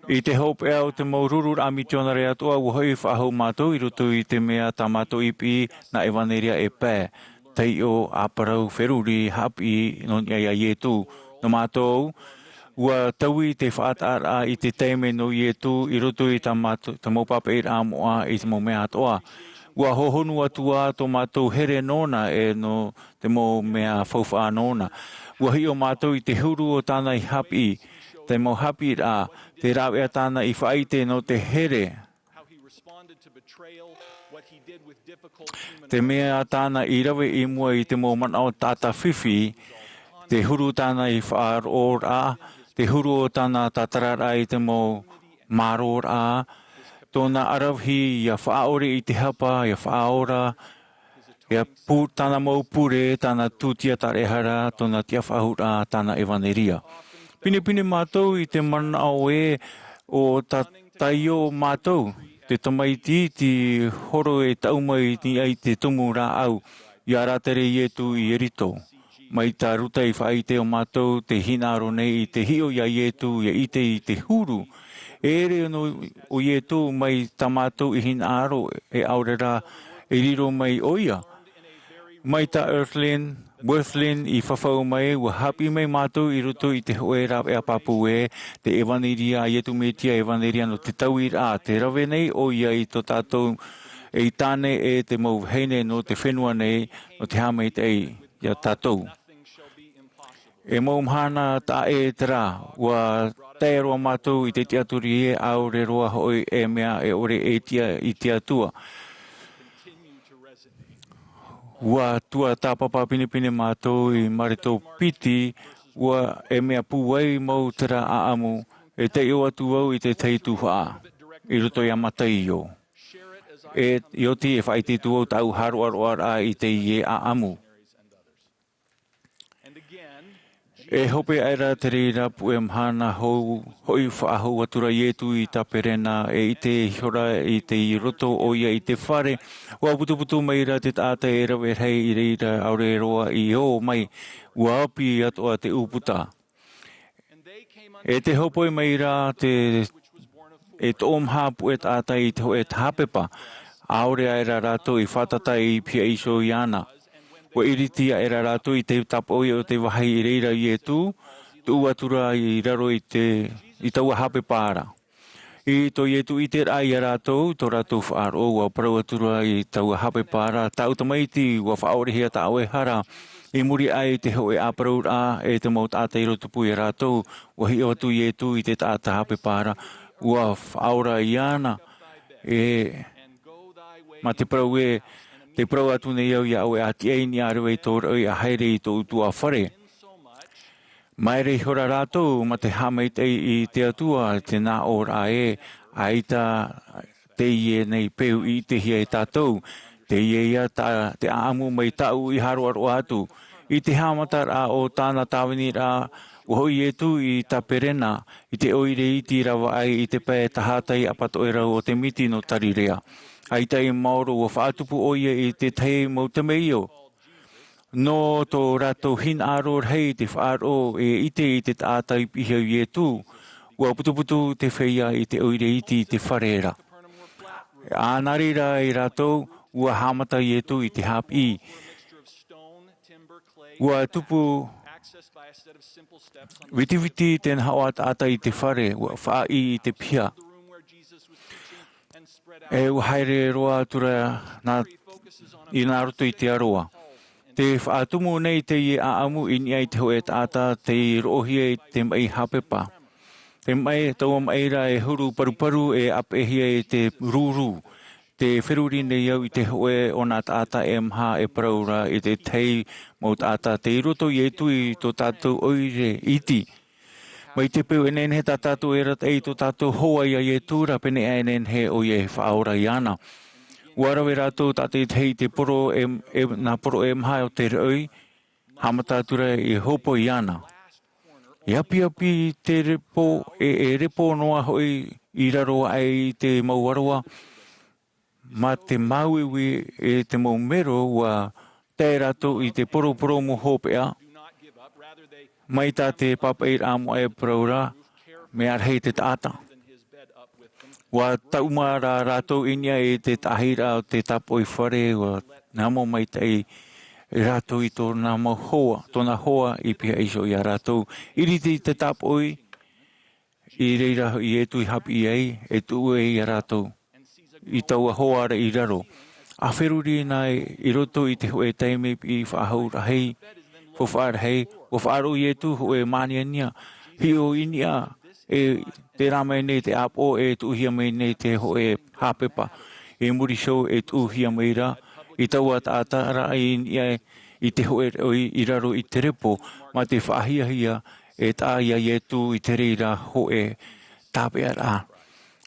I te hope e au te maururu a mitionare atua ua hoi whahau mātou I rutu I te mea tā mātou ipi na evaneria e pē. Tei o a parau wheruri hapi no ia ietu no mātou. Ua taui te whaatara I te teime no ietu I rutu I tā maupapa I Āmuiraa I te mau mea atoa. Ua hohonu atua tō mātou here nōna e no te mau mea whauwha nōna. Ua hi o mātou I te huru o tāna I hapi. Te mau hapi rā, te rāwea tāna I whaite no te here. Te mea tāna I rawe I mua I te mau manao tāta whiwhi, te huru tāna I whaaro rā, te huru o tāna tātarara I te mau maro rā, tōna arawhi ia whaore I te hapa, ia whaora, ia tāna mau pure, tāna tūtia tarehara, tōna tia whahura, tāna evaneria. Pine mātou I te manao e o tatai o mātou, te tamaiti, te horo e taumai ni ai te tumu rā au, I aratere I etu I erito. Mai tā ruta I whaite o mātou, te hinaro nei I te hio ia I etu, ia ite I te huru. Ere no o ietu mai tā mātou I hinaro e aurera e riro mai oia. Mai tā Worthlin I whawhau mai, ua hapi mai mātou I ruto I te hoe rawe a papu e, te evaneria I etu metia evaneria no te tauira a te rawe nei o ia I tō tātou e I tāne e te mau heine no te whenua nei no te hameit e ia tātou. E mau mhana tā e tera, ua tae roa mātou I te tiaturi e aore roa hoi e mea e ore e tia I te atua. Ua tua tāpapa pine mātou I marito piti, ua e mea puwai mau tera a amu, e te io atu au I te tei Tuha'a, I roto I amatai io. E ioti e whaiti tu au tau haru aroara I te ie a amu. E hope aira te reira pu e mhana hou, hoi whaahou atura ietu I ta perena e I te hora I te roto o ia I te whare. Ua putu mai te tāta e rawe hei I reira aure roa I o mai, ua api atoa te uputa. E te hopoi mai rā te e tōm hāpu e tāta I te ho e tāpepa, aure aira rātou I whatata I pia iso I ana. Wa iritia era rātou I te tapoi o te wahai I reira I etu, tu atura I raro I taua hape pāra. I to I etu I te rai a rātou, to rātou whaaro wa parau atura I taua hape pāra, tau tamaiti wa whaore hea ta aue hara, I muri ai te hoe a parau rā e te mau tāta I roto pui a rātou, wa hi o atu I etu I te tāta hape pāra, wa whaora I ana, ma te parau e, te parau atu nei au ia au e ati ei ni arewe I tō rau I a haere I tō utua whare. Mai rei hora rātou ma te hameit ei I te atua te nā o rā e a ita te ie nei peu I te hia e tātou. Te ie ia te aamu mai tau I haro aro atu. I te hamata rā o tāna tāwini rā uhoi e tu I ta perena I te oire I ti rawa ai I te pē tahatai apato e rau o te miti no tarirea. Ai tai maoro o whaatupu oia I te tei mau te meio. No tō rato hin aro hei te whaaro e ite I te tātai pihau I e tū. Ua putu te whaia I te oire iti I te whareera. Ānari rā I rato ua hamata I e tū I te hapi. Ua tupu viti ten hawa ata I te whare, ua wha I te pia. E ua haere roa tura I nā roto I te aroa. Te whaatumu nei te I aamu I ai te hoe ata te rohia I te mai hapepa. Te mai tau Amuiraa e huru paruparu e apehia e te rūrū. Te whiruri nei au I te hoe o nā tāta e mha e paraura I te tei mo tāta te roto I etu I tō tātou oire iti. Mai te peu enen he tātou e rata I tō tātou hoa I e tūra pene enen he o e whaora I ana. Warawe rātou tātou tei te poro nā poro e mha o te roi, hamatātura I hopo I ana. E api te repo, e repo noa hoi I raro ai te mauaroa, ma te mauiwi e te maumero wa te rato I te poro mo hopea, mai tā te papair amo e praura, me arhei te tāta. Wa taumara rato inia e te tahira o te tapo I whare, wa namo mai tei rato I tōna hoa, tōna hoa I pia iso I a rato. Iriti te tapoi, I reira I etu I hapi ei, e tu e I a rato. I taua hoa ara I raro. A whiruri nai I roto I te hoe teime I whahaura hei, whawhara hei, whawharo I etu hoe mania nia. Hio inia e te rama nei te apo e tuhia mai nei te hoe hapepa. E muri show e tuhia mai ra. I taua tāta ara I te hoe I raro I te repo, ma te whahiahia e tāia I etu I te reira hoe tāpea rā.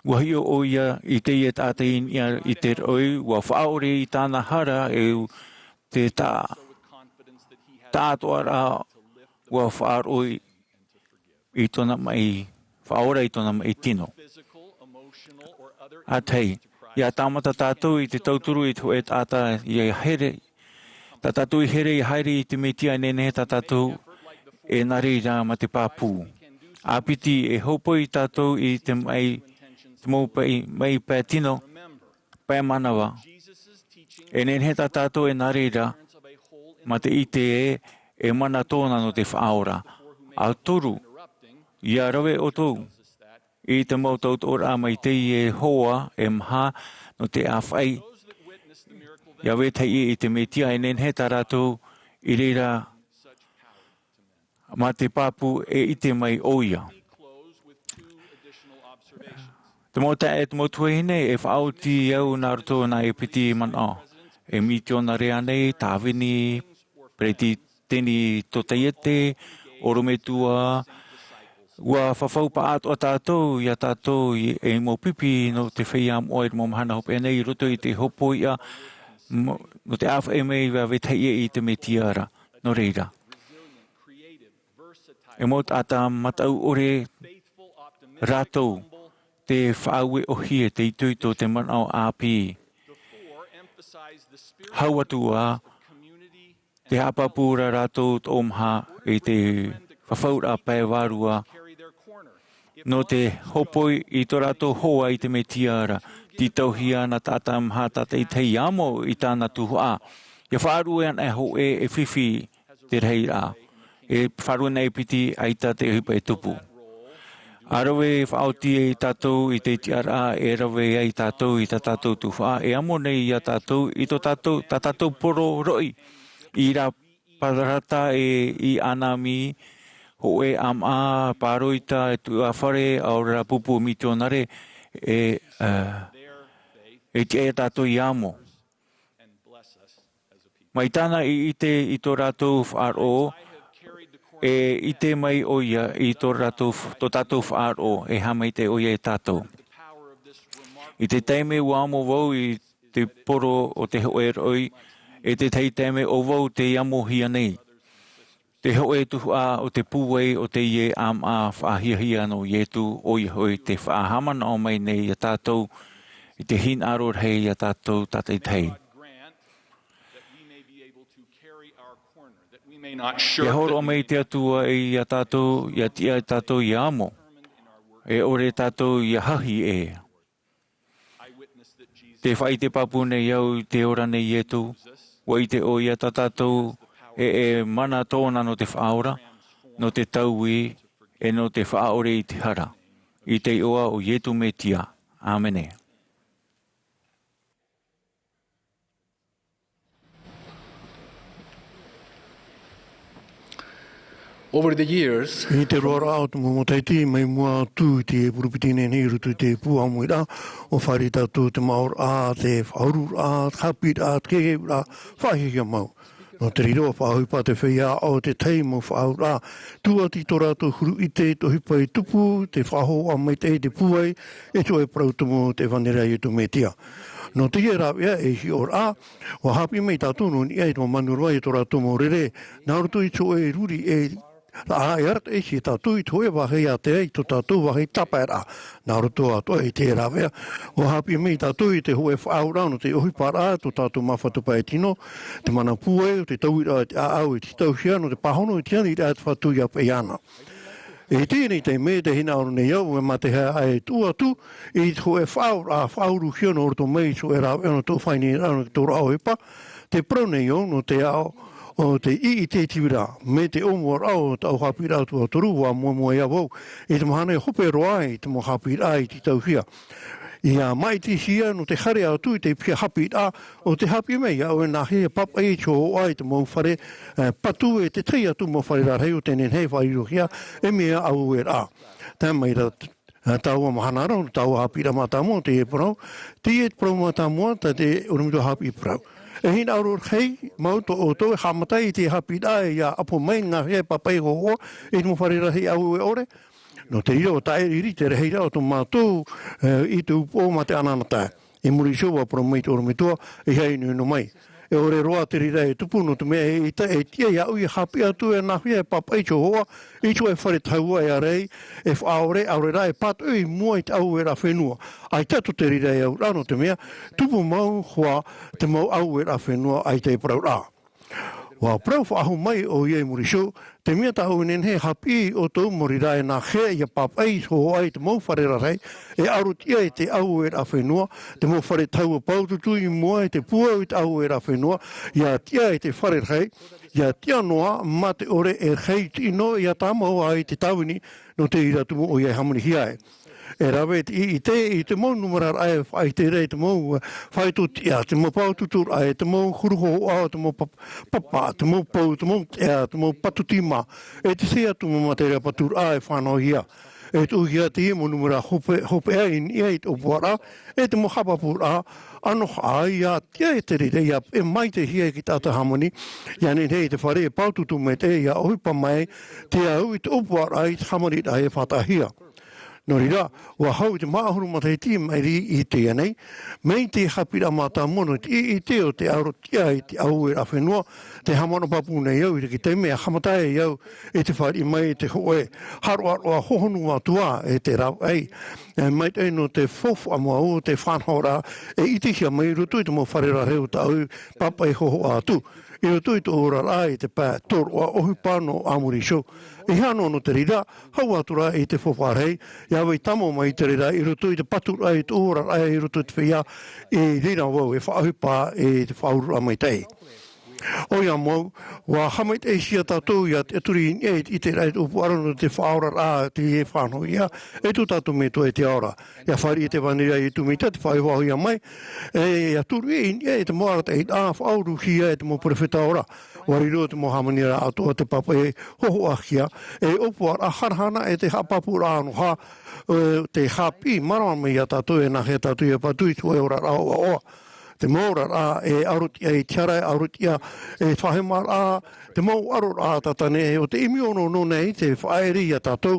Wa hio o ia I te ia tāta I te roi, wa whaore I tāna hara e te tātoa rā, wa whaaroi I tōna mai, whaora I tōna mai tino. A tei, ia tāmata tātou I te tauturu I te hoe tāta I here, tā tātou I here I haere I te metia nene tā tātou e nare rā ma te pāpū. A piti e hopo I tātou I te mai, te mai pētino, pē manawa. E nene tā tātou e nare rā, ma te ite e mana tōna no te whaora. A turu, ia rawe o tōu. I te mautaut ora mai te e hoa e mha no te awhai. Ia wetei I te metia e nene tā rātou I reira ma te pāpū e ite mai oia. Te mota e te motua hine e whaauti au nā roto nā e piti mana. E miti o nā rea nei, tāwini, preti teni totaiete, orometua, ua whawhau pa ato a tātou, ia tātou e mo pipi no te whaiam oe mo mahana hope nei, roto I te hopo ia, no te awha e mei wa wetei I te me tiara, no reira. E mot ata matau ore rātou, te whaawe o hie te ituito te manao āpi. Hau atua, te hapapura rātou tō mha e te whawhaura pē wārua. No te hopoi I tō rātou hoa I te me tiara, ti tauhia na tāta mha tāta I te iamo I tāna Tuha'a. Ia whaaru e ho e whiwhi te rei rā. E wharu nei piti aita te hipa e tupu. Arawe whaoti e tātou I te tiara e rawe ai tātou I tātou Tuha'a. E amo nei I tātou I tō tātou poro roi. I rā parata I anami ho e Mā'a pāroita e tu a whare au rā pupu mitonare e te e tātou I amo. Mai tāna I tō rātou whaaro e ite mai oia I tō tātou whaaro e hamai te oia e tātou. I te teime wāmo wau I te poro o te hoe roi e te tei teime o wau te iamo hia nei. Te hoe Tuha'a o te pūwei o te ie Mā'a whahiahia no ietu oi hoi te whaahamana o mai nei a tātou I te hin aror hei a tātou tātei tei. Ia horo o mei te atua I a tātou, ia tia tātou I amo. E ore tātou I hahi e. Te whai te papu nei au te ora nei etu, wa I te o ia tātou e mana tōna no te whaora, no te tauwi, e no te whaore i te hara. I te oa o Ietu me tia. Āmene. Over the years, I te roa rao te momotaiti mai mua tū te purupitine nei rutu te pū Amuiraa o whare tātou te Mā'a, te whaurura, hapira, te kehera, whahihia mau. No te riro whahupa te whia o te teimo whaurura, tua ti tō rātou huru i te tohipa i tupu, te whaho a mai te puai, e tō e prautumo te whanera i tu metia. No te ia rāwea e hi o rā, wa hapi mei tātou no ni e tō manurua i tō rātou mō rere, nā rutu i tō e ruri e Rā e arata e si tātou i tō e wahei a te ei tō tātou wahei tapa e rā. Nā roto atoa i te rāwea. O hapi mei tātou i te hoe whaurā no te ohi pārā tō tātou mawhatupa e tino. Te mana pūe o te tauira te aau i te tauhia no te pahono i te ani i te atu whatu i a peiana. E tēnei te me te hina oro nei au e ma te hea ai tū atu i te hoe whauru hia no orto mei so e rāwea no tō whaini rāno ki tō rao e pa. Te prau nei au no te ao o te i te tiwira, me te omo rao tau hapira atu a toru wa mua ia wau, e te mahana e hope roa i te mo hapira i te tauhia. Ia mai te hia no te hare atu i te pia hapira o te hapi mei au e nā hea papa e cho o ai te mo whare patu e te tei atu mo whare rarhei o tenen hei whairohia e mea au e rā. Tā mai ra tau a mahana rao, tau hapira mātāmua te e parau, te e parau mātāmua ta te orumito hapi parau. E hina aurur hei, mauto o tō e hamatai te hapira e ia apo mai ngā hea papai ho e te mo whare rahi au e ore. No te iro o tae iri te rehei rao tō mātou i te upo ma te ananatai. E muri showa pro mei tō oromitoa e hei no mai. E ore roa te rira e tupu no te mea e tia i au i hapi atu e nā hea papai cho hoa i tō e whare taua e arei e whaore aure rai patu i mua i te au e ra whenua. Ai tato te rira e au rano te mea tupu mau hoa te mau au e ra whenua ai te parau rā. Wa prau whaahu mai o iei muri show, te mea tahu nen he hapi o tō mori rai nā hea i a papai ho ai te mau whare rarei, e arutia i te au e ra whenua, te mau whare taua paututu i mua i te pua i te au e ra whenua, ia tia i te whare rei, ia tia noa ma te ore e rei tino i a tamau ai te tawini no te iratumu o iei hamani hiae. E rawe i te mau numerar ai whai te rei, te mau whaitutia, te mau paututur ai, te mau huruho au, te mau papa, te mau pau, te mau tea, te mau patutima. E te sea tu ma te rea patur ai whanau hia. E tu hia te imo numera hope ai ni ai te opuara, e te mau hapapur a, ano ai a tia e te rei, e mai te hia ki tata hamoni, ia ne hei te whare e paututu me te ia ohipa mai, te au i te opuara ai te hamoni ai e whatahia. No rira, wa hau te maahuru matai ti mai i te anei, mei te hapira mata mono i te o te arotia i te au e rawhenua, te hamano papu nei au i te ki te mea hamatai au e te whari mai te hoe haroa hohonu atua e te rau ei. Mai te no te fofu amua o te whanhora e itihia mai rutu i te mo wharera reu tau papa e hoho atu. I roto i tō ora rai te pā tōroa ohi pāno Āmuiraa show. I hano no te rira, hau atura i te whawharei, i awa i tamo mai te rira, i roto i te patura i tō ora rai, i roto i te whia, i rira wau e whaahi pā e te whaurura mai tei. O ia mau, wa hamait e sia tātou ia te turi i te rei upu arano te whaora rā te e whāno ia, e tu tātou me to e te aora. Ia whari i te wanera i tu mita, te whai waho ia mai, e ia turi e te moara te a whauru hia e te mo prefeta ora. Wariro te mo hamanira atoa te papa e hoho ahia, e upu ara harhana e te hapapu rāno ha, te hapi marawa me ia tātou e nahe tātou ia patui tu e ora rā oa. Te maura rā e arutia e tiara e arutia e whahema rā, te mau aro rā tatane e o te imi ono no nei te whaeri a tātou,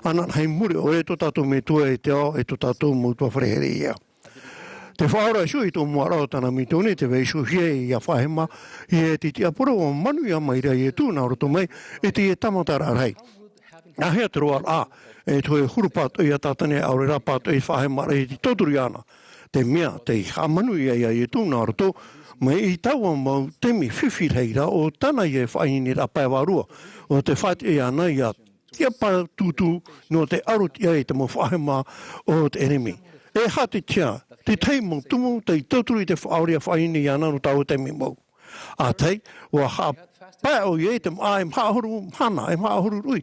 anan hei muri o e to tātou me tua e te ao e to tātou mautua whareheri ia. Te whaora sui tō mua rao tana mi tōne te veisu hie i a whahema, i e te tia pura o manu i a maira i e tūna roto mai, e te e tamatara rei. A hea te roa rā, e tō e huru pātoi a tātane aure rā pātoi whahema rei te tōturi ana. Te mea, te hamanu ia i tūna roto, mai i taua mau temi whiwhireira o tana i e whaini ra paiwarua, o te whati e ana i a tia pātutu no te arutia i te mo whahema o te enemi. E hati tia, te teimo tumu, te tauturi te whaoria whaini i ana no tau temi mau. A tei, wa Pai o ye te mai mahuru hana e mahuru rui.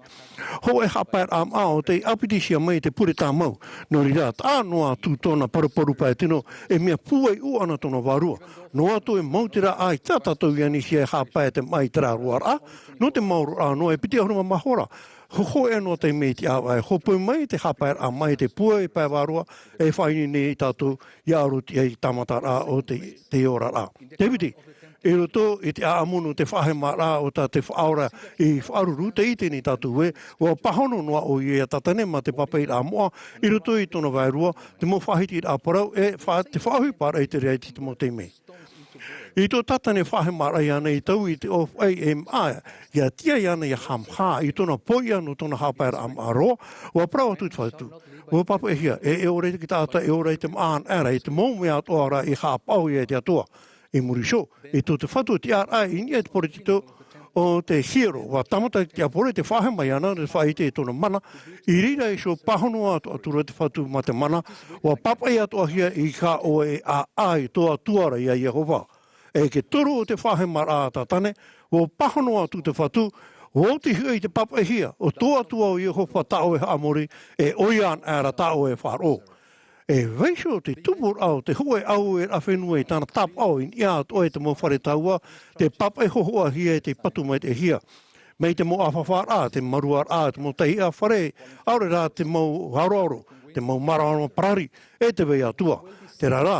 Ho e hapa am ao te apitisia mai te pure tā mau. No rira tā noa tū tōna paraparu pai tino e mea puai u ana tōna warua. Noa tō e mautira ai tata tau yani si e hapa e te mai tera ruara. No te mauru a noa e piti ahuruma mahora. Ho e no te mei te awai. Ho pui mai te hapa a mai te puai pai warua e whaini nei tātou i aruti ai tamatara o te ora a. Te piti. E roto i te aamunu te whahemara o te whaora i whaaruru te ite ni tātou e, o pahono noa o i e tatane ma te papai Āmoa, i roto i tōna wairua, te mo whahiti i āparau e te whahui para i te reiti te mo te mei. I tō tatane whahemara i ana i tau i te of AMI, ia tia i ana i hamha i tōna poi anu tōna hapaira Āmuiraa, o aprau atu te whaitu. O papa e hia, e ore ki tāta e ore i te maan era, i te mōmea atoara i hapau i e te atoa. E murisho, e tō te whatu te ara i ni e te poritito o te hero, wa tamata te apore te whahemai ana, te whaite e tōna mana, i rira e so pahono atu atura te whatu ma te mana, wa papai atu ahia i ka o e a ai toa tuara i a Jehova. E ke toro o te whahemara a tatane, wa pahono atu te whatu, o te hui te papai hia, o toa tua o Jehova tao e haamori, e oian ara tao e wharo. E weisho te tupur au, te hoe au e awhenua i tāna tap au in ia atoe te mo whare taua, te papa e hohoa hia e te patu mai te hia. Mei te mo awhawhara, te maruar a, te mo tehi a whare, aure rā te mo haroaro, te mo marano parari, e te wei atua. Te rara,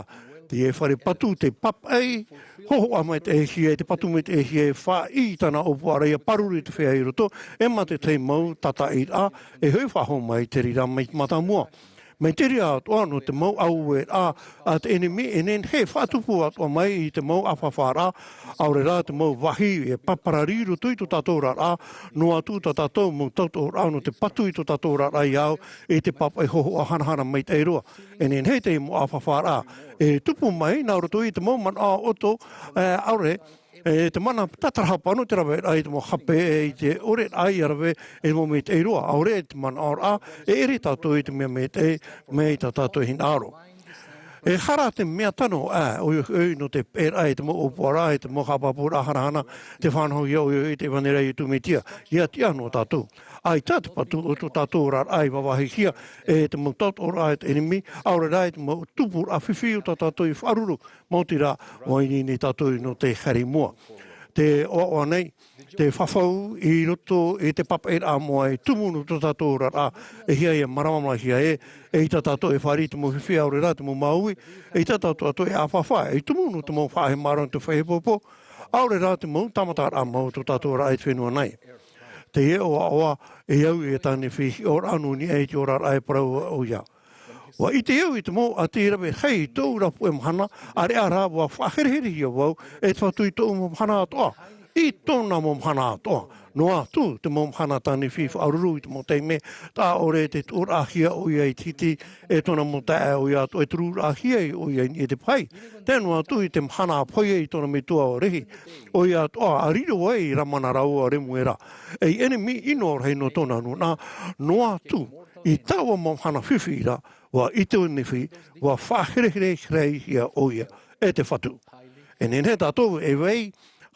te e whare patu, te papa e, hohoa mai te hia, te patu mai te hia, e wha i tāna opuara, ia paruri te whea i roto, e ma te mau tata i a, e hui whaho mai te rira mai mata mua. Mai te ria atoa no te mau au e a te enemi e nen he whatupu atoa mai i te mau awhawhara aure rā te mau wahi e paparariru tui to tātou rā no atu ta tātou mau tātou rā no te patu i to tātou rā i au e te papa e hoho a hanahana mai te eiroa. E nen he te mau awhawhara e tupu mai nā roto i te mau man a oto aure e te mana tataraha pano te rawe ai te mo hape e te ore ai arawe e mo me te eiroa. Aure te mana ora e ere tātou i te mea me te me ta tātou hin aro. E hara te mea tano o no te ai te mo opora e te mo hapapura harahana te whanau iau i te wanerei i tumetia. Ia tia no tātou. Ai tā te patu o tō tātou rā ai wawahi kia e te mo tātou rā e te enemi aure rā e te mo tupur a whiwhi o tātou i wharuru mauti rā waini ni tātou no te heri mua. Te oa nei, te whawhau i roto e te papa e Āmoa e tumunu tō tātou rā e hia e maramama hia e tā tātou e whari te mo whiwhi aure rā te mo maui e tā tātou e āwhawha e tumunu te mo whahe maran te whahepopo aure rā te mo tamata Āmoa tō tātou rā e te whenua nei. Te e oa e au e tāne whihi o anu ni e te ora ai parau o ia. Wa i te au i te mo a te rawe hei tau rapu e mahana a rea rā wa whahereheri ia wau e te whatui tau mo mahana atoa. I tōna mo mahana atoa. Noa tu te mo mahana tāne whihi whaururu i te mo teime tā ore te ora ahia o ia i titi e tōna mo tae o ia to e turu ahia o ia i te pai. Tēnua tu i te mahana apoia i tōna me tua o rehi. O ia toa a riro wai ramana rau a remuera. E enemi ino rei no tōna nuna. Noa tu i taua mo mahana whiwhi ra wa i te uniwhi wa whaherehere rei hia o ia e te whatu. E nene tātou e wei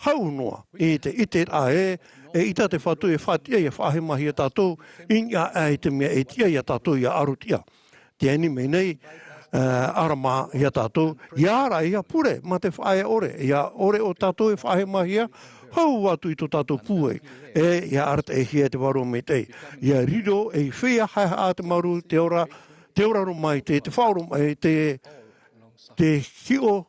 hau noa i te ite a e ita te whatu e whatia i whahemahi a tātou inga e te mea e tia i a tātou i a arutia. Te anime nei arama i a tātou i ara i a pure ma te whae ore. I a ore o tātou e whahemahi a hau atu i tō tātou pue e i a arata e hia te waro me te. I a riro e whia hae a te maru te ora ro mai te whaoro mai te hio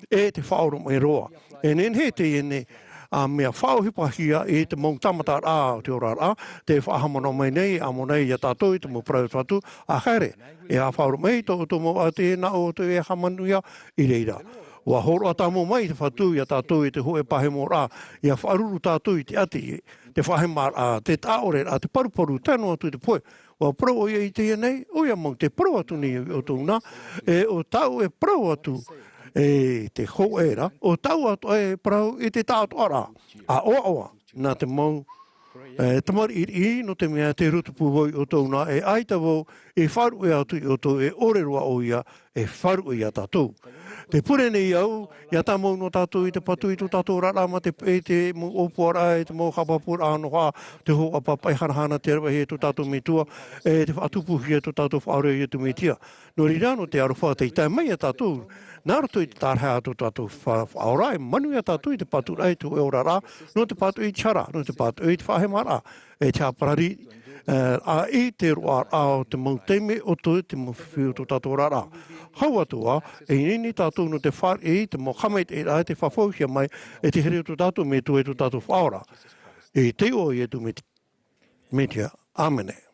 e te whaoro mai roa. E nen he te ene a mea whauhipa hia e te mong tamata a te ora a te whahamana mai nei a mo nei a tātou i te mo prau whatu a haere. E a whaoro mai tō mo a te na o te e hamanuia i reira. Wa horo ata mo mai te whatu i a tātou i te hoe pahe mo rā i a whaaruru tātou i te ati te whahemar a te tāore a te paruparu tēnua atu i te poe. Wa pro o i te nei, o ia mong te pro atu ni o tōna, e o tau e pro atu e te hoera, o tau atu e pro i te tātu ara. A oa nā te mong, tamari i no te mea te rutupu hoi o tōna, e aita wau e wharu e atu i o tō, e orerua o ia, e wharu i a tātou. Te pure nei au, ia tā mou no tātou I te patu I tō tātou rara ma te mo opuara te mo kapapura ano ha, te ho apapai hanahana te rawa he tō tātou mitua, te whaatupuhia tō tātou whaore I tu mitia. No rirano te arofa te itai mai a tātou, nāra tō I te tārhea tō tātou whaorai, manu ia tātou I te patu rai tō e ora rā, no te patu I chara, no te patu I te whahemara, te aparari, a te roa o te mauteime o te mawhiu tō tātou rara. Hau atua, nini tātou no te whare te mo kamei te rai te whawhauhia mai te here tō tātou me tō tō tātou whaora. Te o tu metia. Amene.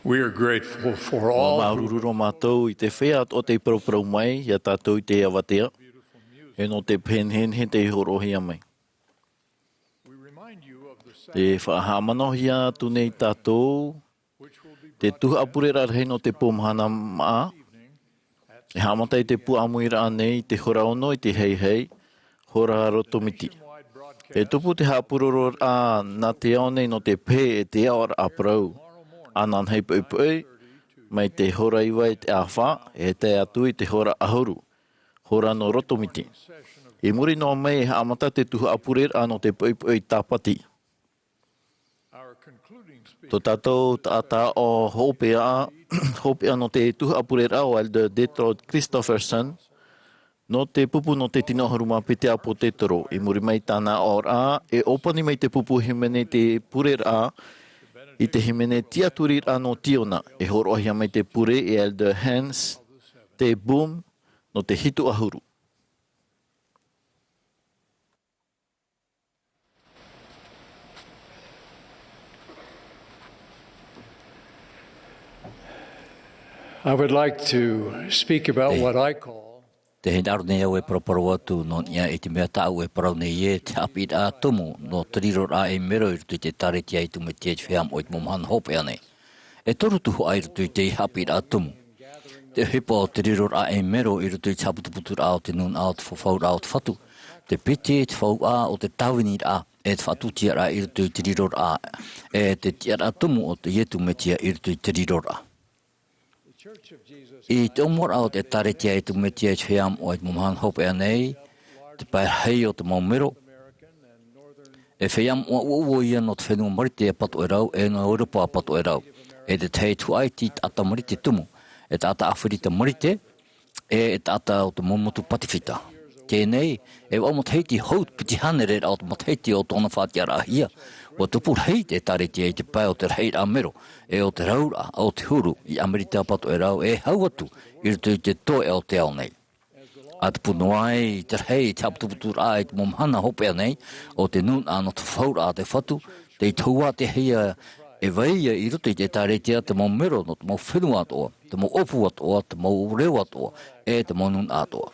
We are grateful for all Maururo mātou I te whea o te parau mai, ia tātou I te awatea, e no te penhen he te horohia mai. Te whahamanohia tu nei tātou, te tuha purera rei no te pō Mahana Maa, e hamatai te pū Āmuiraa nei, te horaono I te hei hei, hora rotomiti. E tupu te hapuroro a na te aone no te pē e te aor a prau. Anan hei pui mai te hora iwa e te awha e te atu i te hora ahuru. Hora no rotomiti. E muri no mai e amata te tuha Amuiraa no te pui tāpati. Tō tātou tātā o hopea no te tuha Amuiraa o Elder Detroit Christopherson, no te pupu no te tino haruma pete a po te toro. I muri mai tāna ora, e opani mai te pupu himene te Amuiraa, i te himene tiaturira no tiona, e horohia mai te pure e Elder Hans, te boom, no te hitu ahuru. I would like to speak about what I call te he naru nei au e proparo atu no ia e te mea tau e parau nei e te Amuiraa tumu no Tuha'a e mero i rutu te tareti ai tu me te whiam o i Mahana hope ane. E toru tuhu ai rutu te Amuiraa tumu. Te hipo o Tuha'a e mero i rutu i taputuputura o te nun ao te whawhaura o te whatu. Te pete e te whau o te tawini a e te whatutia ra i rutu i Tuha'a e te tiara tumu o te ietu metia i rutu i Tuha'a. I te omora o te taretia e tu metia e whiam o i Mahana hope anei, te pai hei o te maumero. E whiam o uo ia no te whenua marite e pato e rau, e no Āropa pato e rau. E te tei tuai ti ata marite tumu, e te ata awhirita marite, e te ata o te momotu patifita. Tēnei, e wau heiti haut piti hanere o te heiti o tōna whātia rahia, o te pur hei te taretia e te pai o te rei mero, e o te raura o te huru i Amuiraa pato e rau, e hau atu i rutu i te toe o te ao nei. A te puno ai, te rei te aputuputura ai te Mahana hope nei, o te nun no te whaura a te whatu, te taua te heia e waia i rutu i te taretia te maumero no te mau whenua atoa, te mau opu atoa, te mau reo atoa, e te mau nun atoa.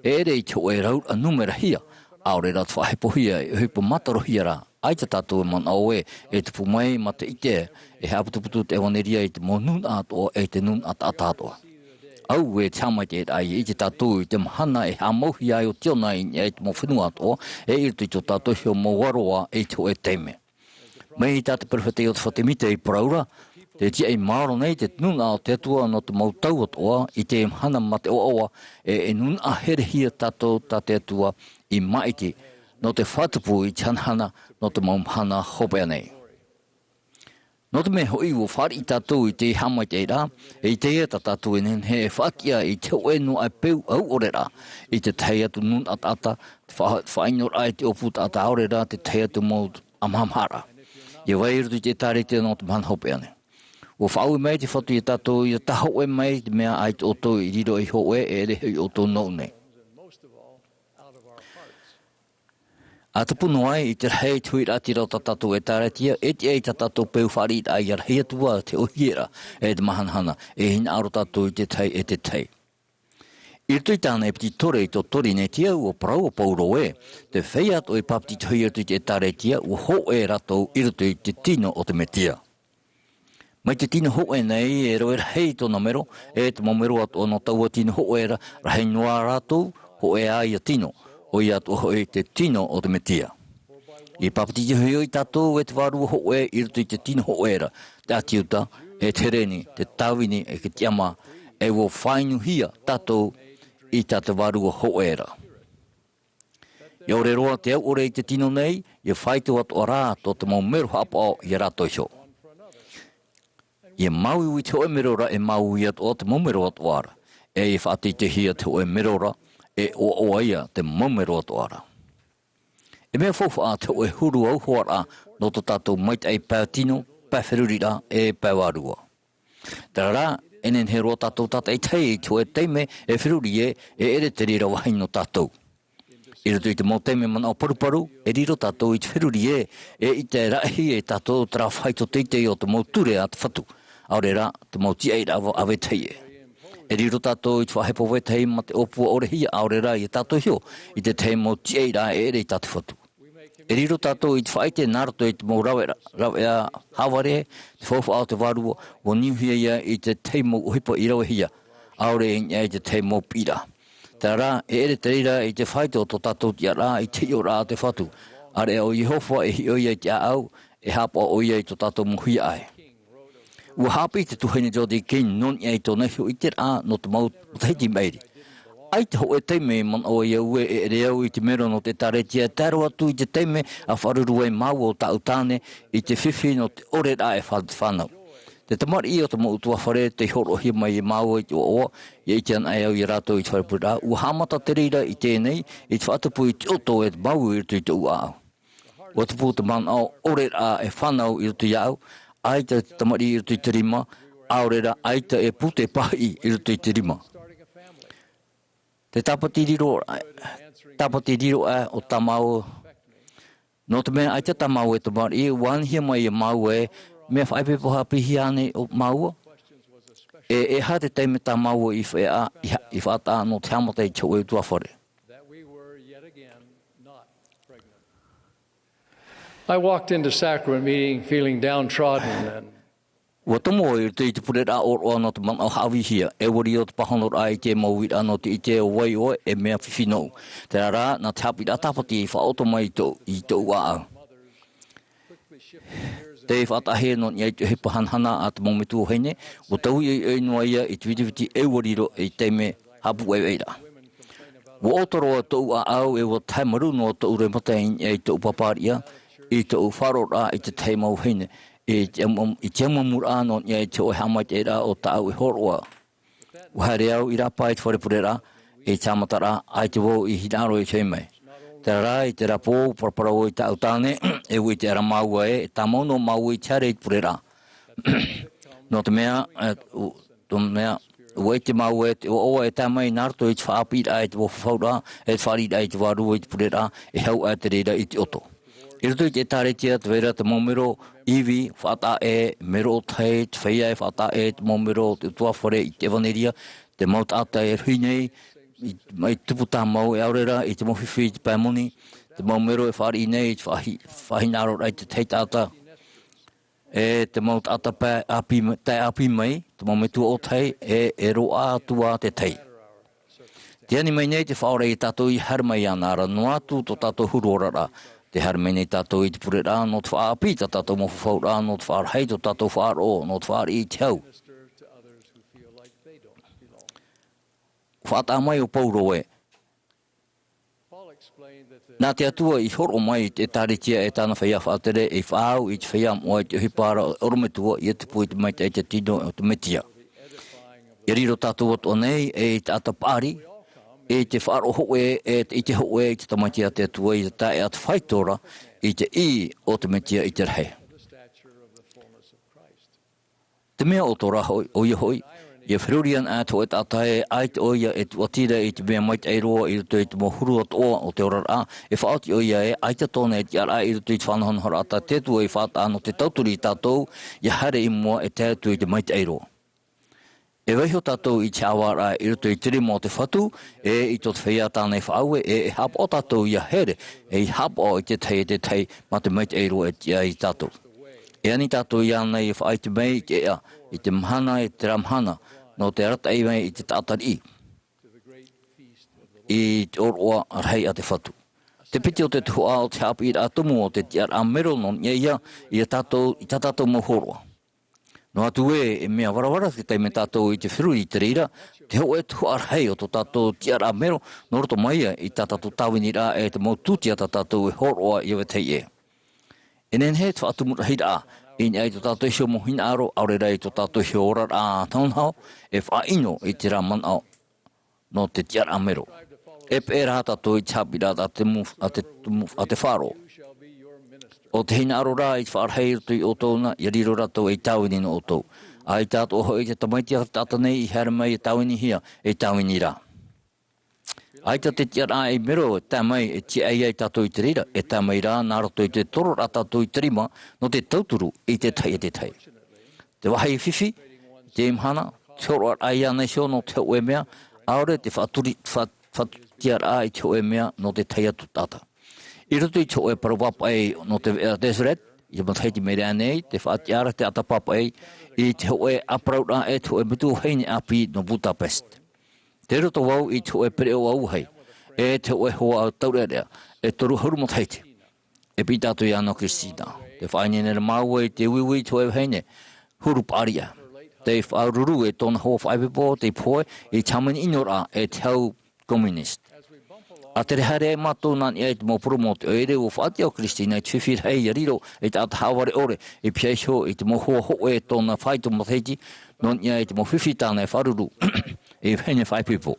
E rei te oe raura numera hia, aore ra te whahepohia e hipo matarohia ra, ai te tātou e man au e te pumai ma te ite, e haputuputu te ewaneria i te mau nun atoa, e te nun atatoa. Au e te hamai te ai i te tātou i te mahana e hamauhi ai o tiona i te mau whenua atoa, e i te tātou hio mau waroa e te oe teime. Mei tātou perfete o te whatemite i praura, te tia i maaro nei te nuna o te atua no te mau tau atoa i te Mahana Maa te oawa e nuna herehia tātou tā te atua i maiti no te whatupu i te hanhana no te mau Mahana hope nei. No te me hoi o whari i tātou i te hamai te rā, e i te ea tātou e he whakia i te oenu ai peu au ore rā, i te tei atu nun atata, whainor ai te opu tata aore rā, te tei atu mau amhamara. I wairutu i te tarete no te Mahana hope nei. O whau mai te whatu i tātou i taho e mai te mea ai te oto i riro i hoe e rehe i oto nou nei. A te puno ai i te rei tui rati rau tātou e tāretia, e te ei tātou peu whari ai ar hea tua te ohiera e te mahanhana e hina aro tātou i te tei e te tei. I tui tāna e piti tore i tō tori ne tia ua parau o pauro e, te wheiat o i papiti tui i te tāretia ua ho e ratou i rutu i te tino o te metia. Mai te tino ho e nei e roe hei tōna mero, e te momero atu no taua tino ho e rahei noa ratou, ho e ai a tino, o i atu ho e te tino o te metia. I papati te hui o i tātou e te waru ho e i rutu i te tino ho e ra, te atiuta, e te reni, te tawini, e ke tiama, e wo whainuhia tātou i tātou waru ho e ra. I ore roa te au ore i te tino nei, i whaitu atu o rā tō te mau mero hapa o i rato i sho. I maui ui te oe merora e maui atu o te maumero atu ara. E i whati te hia te oe merora e o oaia te maumero atu ara. E mea fofa a te oe huru au hoara no to tātou maita e pāu tino, pāu whirurira e pāu arua. Tarara, enen he roa tātou tata e tei te oe teime e whiruri e ere te rira wahi no tātou. I roto i te mau teime mana o paruparu, e riro tātou i te whiruri e i te rahi e tātou tra whaito teitei o te mau ture a te whatu. Aore rā, te mau tia i rawa awe teie. E riro tātou i te whahepo we tei ma te opua ore hia aore rā i tātou hio, i te tei mau tia i rā e ere i tātou whatu. E riro tātou i te whaite nārato i te mau rawe a haware, te whauwha ao te warua, o niuhia ia i te tei mau uhipa i rawe hia, aore i te tei mau pira. Tara, e te reira I te whaito to tatou tia rā I te ora te whatu. Are o Yehova e hio ia te au, e hapa o ia I to tatou muhi ai. Ua hapi te tuhene Jodi King non ia I tōna hio I te rā no te mau teiti meiri. Ai te ho e teime man o ia ue e reo I te mero no te taretia taro atu I te teime a wharuru e mau o tau tāne I te whiwhi no te ore rā e whanau. Te tamari I o te mo utua whare te horo hi mai I mau I te oa I te an ai au I rātou I te wharepura. Ua hamata te reira I tēnei I te whatapu I te oto e te mau I te ua au. Ua te pū te man au ore rā e whanau I te iau. Ai te tamari I te rima. Aorera ai te e pute pahi I te rima. Te tapatiriro o tamau. No te mea ai te tamau e te mari. Wan hia mai I mau e mea whaipepoha pihi ane o maua. E ha te teime tā maua I whaata no te hamata I tau e tua whare. I walked into sacrament meeting feeling downtrodden and Ua tomo I te pure rā oroa no te man au hawi hia. E wari o te pahanor ai te mauira no te ite o wai o e mea whiwhinau. Te rā na te hapi rā tapati I whaoto mai I tō ua au. Te whatahe no ni ai te he pahanhana a te mometu o heine. O tau I noa ia I te vitiviti e wariro I te me hapu e eira. Wa otoro a tō ua au e wa taimaru no tō ure matain I tō paparia. I tō wharora I te teimau heine. I te mamura no ni ai te o hamai te ra o tau I horoa. Wahare au I rapa I te wharepurera. I tamatara ai te wō I hinaro I te mai. Te rā I te rapo parparau I tau tāne. E ui te ara maua e tā mono maua I tare I purera. No te mea, ue te maua e te oa e tā mai nārto I te whaapira e te whawhaura. E te wharira I te waru I te purera. E hau a te reira I te oto. I roto I te taretia te vera te momero iwi whata e mero tei te whaia e whata e te momero te tuawhare I te evaneria te mautata e ruinei I tupu tā mau e aurera I te mohiwhi I te pēmoni te momero e whari nei I te whahinaro rai te teitata e te mautata te api mai te mometu o tei e roa atua te tei. Te ani mai nei te whaore I tātou I harmai anara no atu to tātou hurorara. Te harmai nei tātou I te purera no te whaapi ta tātou mo whaura no te whaarhei to tātou whaaro no te whaari I te hau. Whaata mai o pauro e. Nā te atua I horo mai te tāretia e tāna whaia whaatere e whaau I te whaia moa I te hipara orometua I te pui te maita e te tino o te metia. I riro tātou ato nei e te atapari e te whaaro hoe I te hoe I te tamatia te atua I te tae at whaitora I te I o te metia I te rehe. Te mea o tō raho o ia hoi, ia whirurian ato e tātae ai te oia e tu atira I te mea maita e roa I ruto I te mohuru atoa o te orara e whaoti oia e ai te tōna e te ara I ruto I te whanahonhora ata te tua I whaata no te tauturi tātou ia hare I mua e te atu I te maita e roa. E weho tātou I te awara I ruto I tiri mō te whatu e I tō te whea tānei whaaue e hapo o tātou ia here e I hapo I te tei ma te maita e roa e te ai tātou. E ani tātou I anei e whaai te mei I te ea I te mahana e te ramhana no te rata I mei I te tātari I te oroa arhei a te whatu. Te piti o te Tuha'a o te hapi I atomu o te tiar Āmuiraa no ia I tātou mohoroa. No atu e mea warawara te teime tātou I te whiru I te reira, te ho e tuhu arhei o tō tātou tiara mero, no roto maia I tātou tāwini rā e te maututia tātou e horoa I wetei e. E nen he te whaatumura hira I ni ai tō tātou hio mohina aro, aure rei tō tātou hio ora rā taunhao, e whaino I te rā manao no te tiara mero. E pēra tātou I te hapira a te wharo. O te hina aro rā I te whaarhei rutu I o tōna, I riro rato e tauini no o tō. Ai tātou hoi te tamaitia tātanei I haramai e tauini hia, e tauini rā. Ai te tiara e mero e tamai e tia ai tātou I te rira, e tamai rā nā roto I te toro rā tātou I te rima, no te tauturu I te tai e te tai. Te wahai whiwhi, te imhana, te oro ai anei sio no te oe mea, aore te whatiara I te oe mea no te tai atu tāta. I roto I te oe parawapa e no te deseret, I te mataiti mea nei, te whaatiara te atapapa e, I te oe aparaura e te oe mutu heine api no Budapest. Te roto wau I to e pere o au hei. E te oe hoa au taurea. E toru haru mo teite. E pita to Iano Kristina. Te whaine nere maua te wiwi to e heine. Huru paria. Te whaururu e tona hoa whaipepo te poe I taman inora e te hau communist. A te rehare e mato nan e te mo promote o ere o whaati o Kristina I tuwhir hei a riro e te ata haware ore e piaisho e te mo hoa ho e tona whaito mo teiti non ia e te mo whiwhitana e wharuru e heine whaipepo.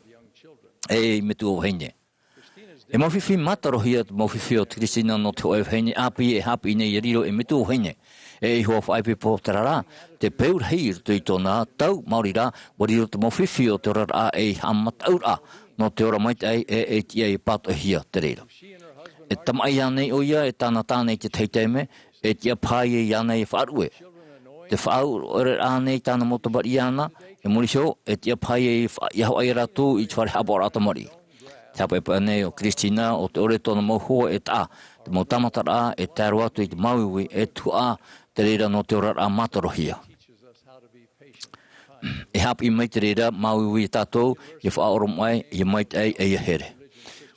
E metu o heine. E mo whiwhi matarohi at mo whiwhi o Kristina no te oe heine api e hapi nei riro e metu o heine. E hoa whaipepo te rara, te peur heir tui tōna tau Māorira, wariro te mo whiwhi o te rara e hamataura no te ora maitai e tia I pato hia te reira. E tamai anei o ia e tāna tānei te teiteime, e tia pai e ianei e whaarue. Te whaau ore anei tāna motabari ana, e morisho e tia pai e iho ai ratu I te whare hapor atamari. Te hapepa nei o Kristina o te ore tōna mohua e tā, te mo tamatara e tāru atu I te mauiwi e Tuha'a te reira no te ora a matarohia. E hapi mai te reira mauiwi tātou I whaoro mai I maitai e here.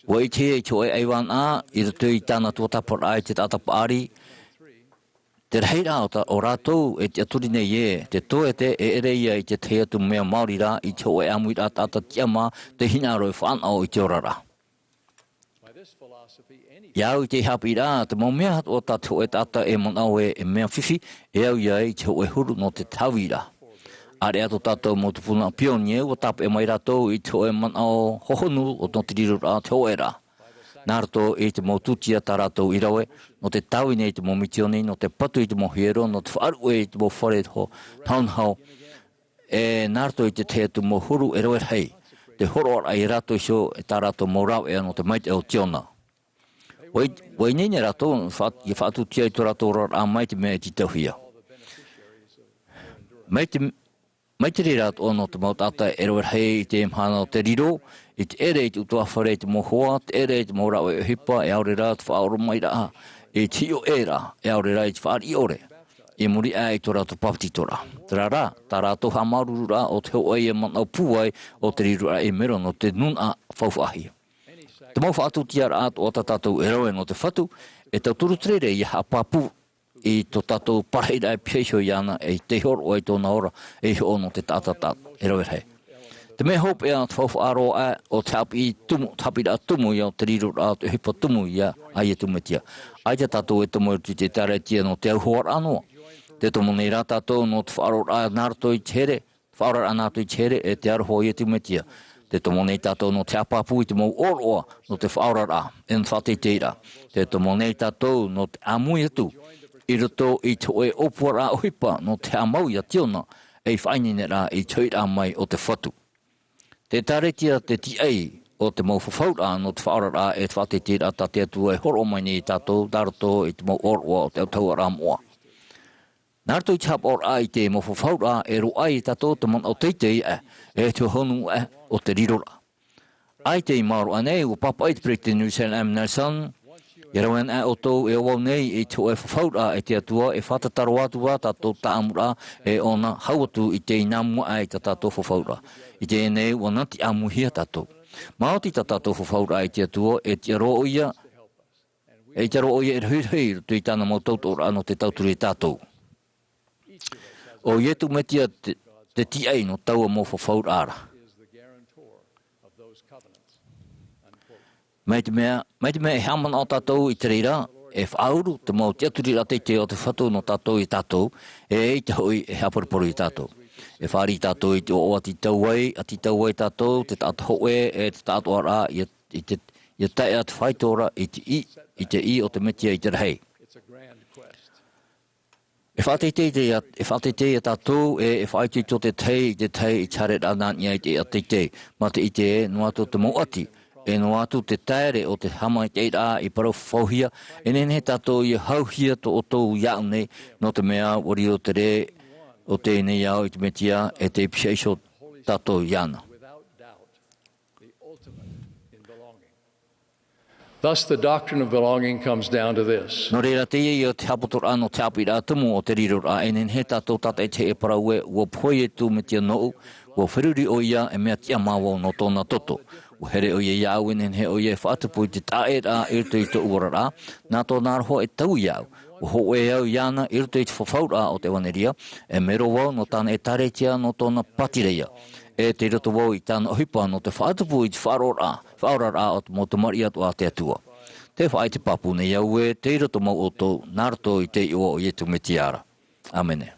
Wa I te e te oe aiwan a I rato I tāna tuatapara ai te tātapaari. Te reira o rātou e te aturi nei e, te toe te e ere ia I te te atu mea Māorira I te oe Amuiraa tāta tiama te hinaro e whanau I te orara. Iau I te hapi rā, te mau mea o tātou e tāta e monau e mea whiwhi, e au ia I te oe huru no te tawira. Are ato tātou mo te puna pionie o tāpe e mai rātou I te oe monau hohonu o no te riru rā te oe rā. Nā rato I te mo tutia tā rātou I rawe, no te tawine I te mo mitioni, no te patu I te mo hiero, no te whaarue I te mo whare ho taunhau. E nā rato I te te atu mo huru e roer hei. Te horo ai rātou isio e tā rātou mo rau ea no te maite o tiona. Wai nene rātou, I whaatu tia I tō rātou rā a mai te mea I te tauhia. Mai te re rātou no te mautata e roer hei I te mhana o te riro, I te ere I te utua whare I te mohoa, te ere I te mo rau e hipa, e aure rā te whaoro mai rā, e tio e rā, e aure rā I te whaari ore. E muri a I tō rātou paptitora. Te rā, tā rātou hamaruru rā o te hoa I e manau pūai o te riro a e mero no te nuna whauwhahi. Te mau whaatu tia rā o ta tātou e roe no te whatu, e tau turu trere I hapapu I tō tātou paraira e piesho I ana e te horo o e tōna ora e ho no te tātata e roe hei. Te mea hope e a te whauwhaaro a o te hapi rā tumu I o te riro rā te hipa tumu I a ai e tumetia. Ai te tātou e tumu tu te tare tia no te auhoar anoa. Te tomo nei rā tātou no te whaaro rā nārto I tere, whaaro rā nārto I tere e te aroho I e tumetia. Te tomo nei tātou no te apapu I te mau oroa no te whaora rā, en whate teira. Te tomo nei tātou no te Amuiraa I roto I te oe opua rā ohipa no te amau ia tiona e whainine rā I tauira mai o te whatu. Te taretia te tiei o te mau whawhaura no te whaora rā e te whate teira ta te atu e horo mai nei tātou daroto I te mau oroa o te autaua rā moa. Nārto I te hapa ora I te mau whawhaura e ro ai tātou te man o teitei e te honu o te rirora. Ai te I maaro anei o papa I te prete New Zealand Nelson, I rawen o tō e wau nei I te oe whawhaura e te atua e whatataro atua tātou ta Āmuiraa e ona hauatu I te inamua ai ta tātou whawhaura. I te enei wanati amuhia tātou. Maoti ta tātou whawhaura I te atua e te aro oia e te aro oia e rhuirhui tui tāna mau tautora no te tauturi tātou. O ietu metia te tiai no taua mo whawhaura ara. Mai te mea e haman o tātou I te reira, e whauru te mau te aturi rate te o te whatu no tātou I tātou, e te hoi e haporiporu I tātou. E whari tātou I te o ati tauai tātou, te tātou hoe e te tātou ara I te tae at whaitora I te I o te metia I te rehei. E whateitei e tātou e whaitei to te tei I tare rānania I te atei, ma te I te e no ato te mau ati. E no atu te taere o te hama I rā I parau whauhia, e nene tātou I hauhia to o tōu iau nei, no te mea wari o te re o te nei au I te metia e te pishaiso tātou iana. Thus, the doctrine of belonging comes down to this. No reira te I o te hapotor ano te api rā tumu o te riro rā, e nene tātou tata e te e parau e ua poi e tū metia nou, Wo whiruri o ia e mea tia mawa no tōna toto. Wo here o ia iau inen he o ia whaatapu i te tae rā i rito i te uara rā. Nā tō nāroho e tau iau. Wo ho e au iana i rito i te whawhau rā o te waneria. E mero wau no tāna e taretia no tōna patireia. E te rito wau i tāna ohipa no te whaatapu i te whaora rā o te motumari atu a te atua. Te whaai te papu nei au e te rito mau o tō nāroto i te iwa o ietu me tiara. Amene.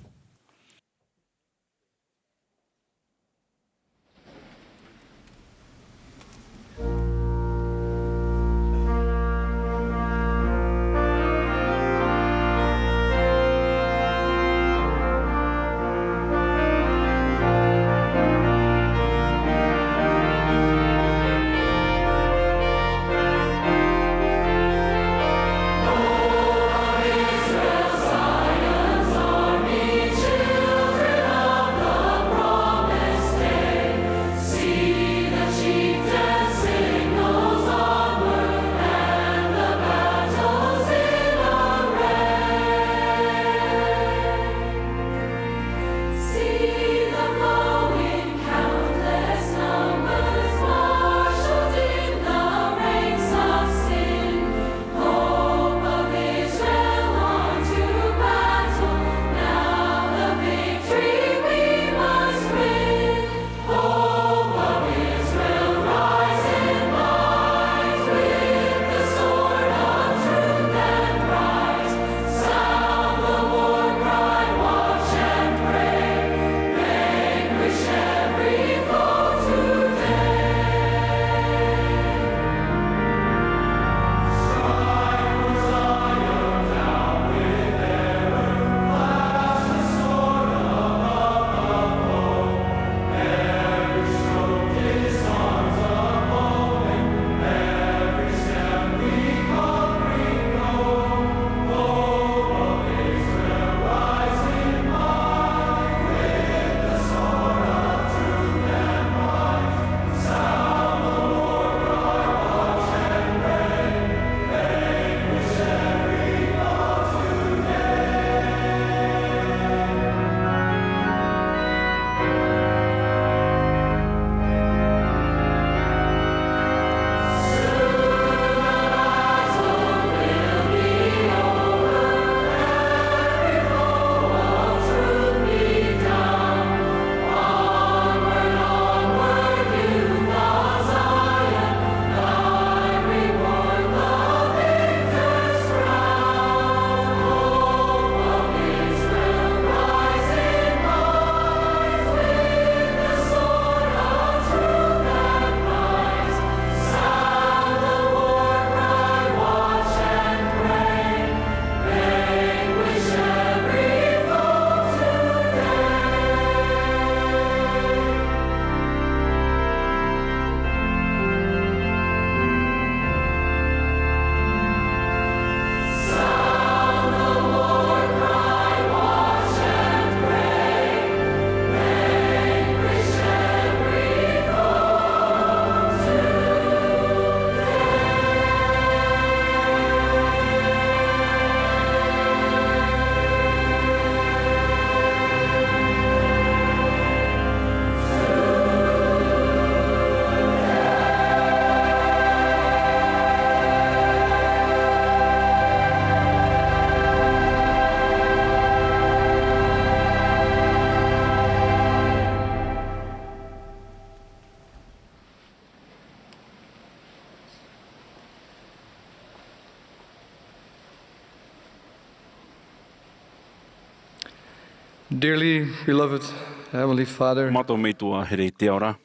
Dearly beloved Heavenly Father, Mato me tua here te ora.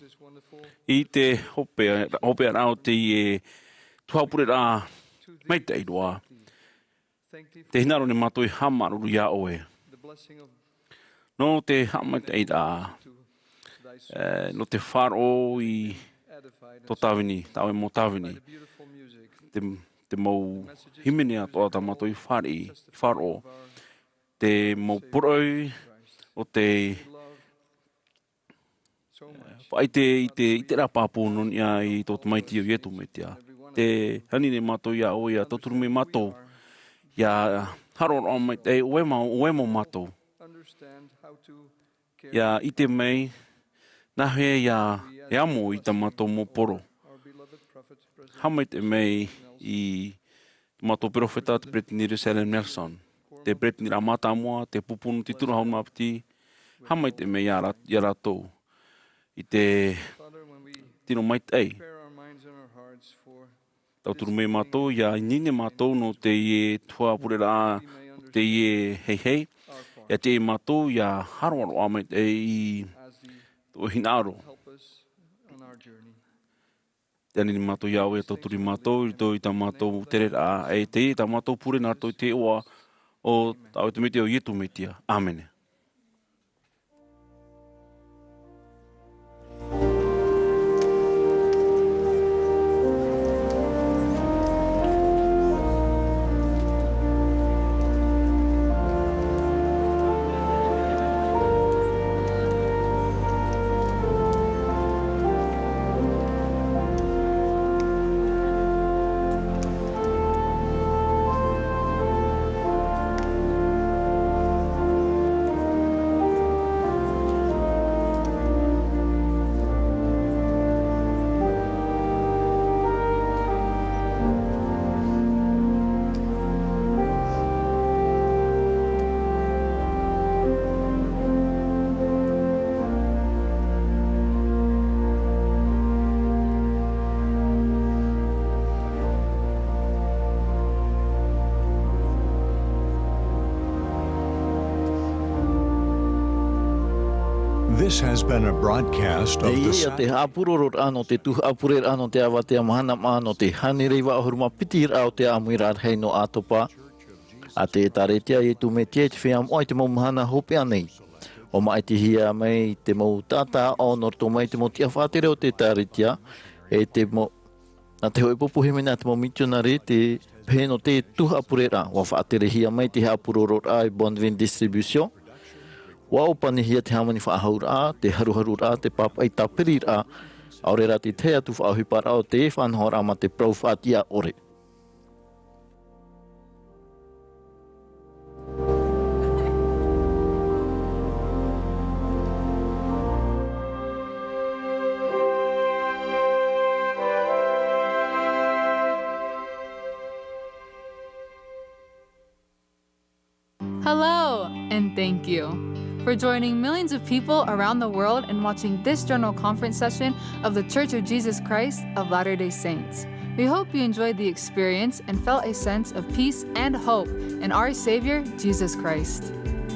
I te hope rao te e Tuha'a pure rā mai te iroa. Te hinaro ni mato I hamaruru ia oe. No te hama te ira. No te wharo I to tawini, tawe mo tawini. Te mau himene atoa ta mato I wharo. Te mau poroi o te whai te rā pāpōnon ia I tō maiti o ietu meitia. Te hanine mato ia o ia toturu me mato. Ia haroro mai te uemo mato. Ia I te mei Nā he e amo I tamato mo poro. Hamai te mei I tamato profeta te Brittany Jerusalem Nelson. Te Brittany Ramata Moa, te pupunu tituru hau mapiti. Hamai te mei ia ratou. I te tino mai ei. Tau turu mei mātou, ia nine mātou no te ie Tuha'a Purera, te ie hei hei. Ia te mātou, ia haroaro amai ei o hinaro. Te anini mātou iau e tau turi mātou, I ta mātou terera e te ta mātou pure nā tau te oa o tau te mete o ietu metia. Āmene. This has been a broadcast of the te hapurorot ano te Tuha'a purer ano te awatea Mahana Maa no te hanirei wa'ahuruma pitir au te Amuiraa hei no Ātopa. A te taretia I tu me te whiam oi te mo mahana hope anei. O mai te hia mai te mo tata o norto mai te mo tia whātere o te taretia. E te mo, na te hoi popo hemena te mo misionari te pēno te Tuha'a purera. Wa whātere hia mai te hapurorot ai Bonvin Distribution. Wa opani hia te hamani whaahauraa, te haruharura, te papai tapirira, aurera te tea tu whaahupara o te whanhora ma te prauwhātia ore. Hello, and thank you for joining millions of people around the world and watching this General Conference session of the Church of Jesus Christ of Latter-day Saints. We hope you enjoyed the experience and felt a sense of peace and hope in our Savior, Jesus Christ.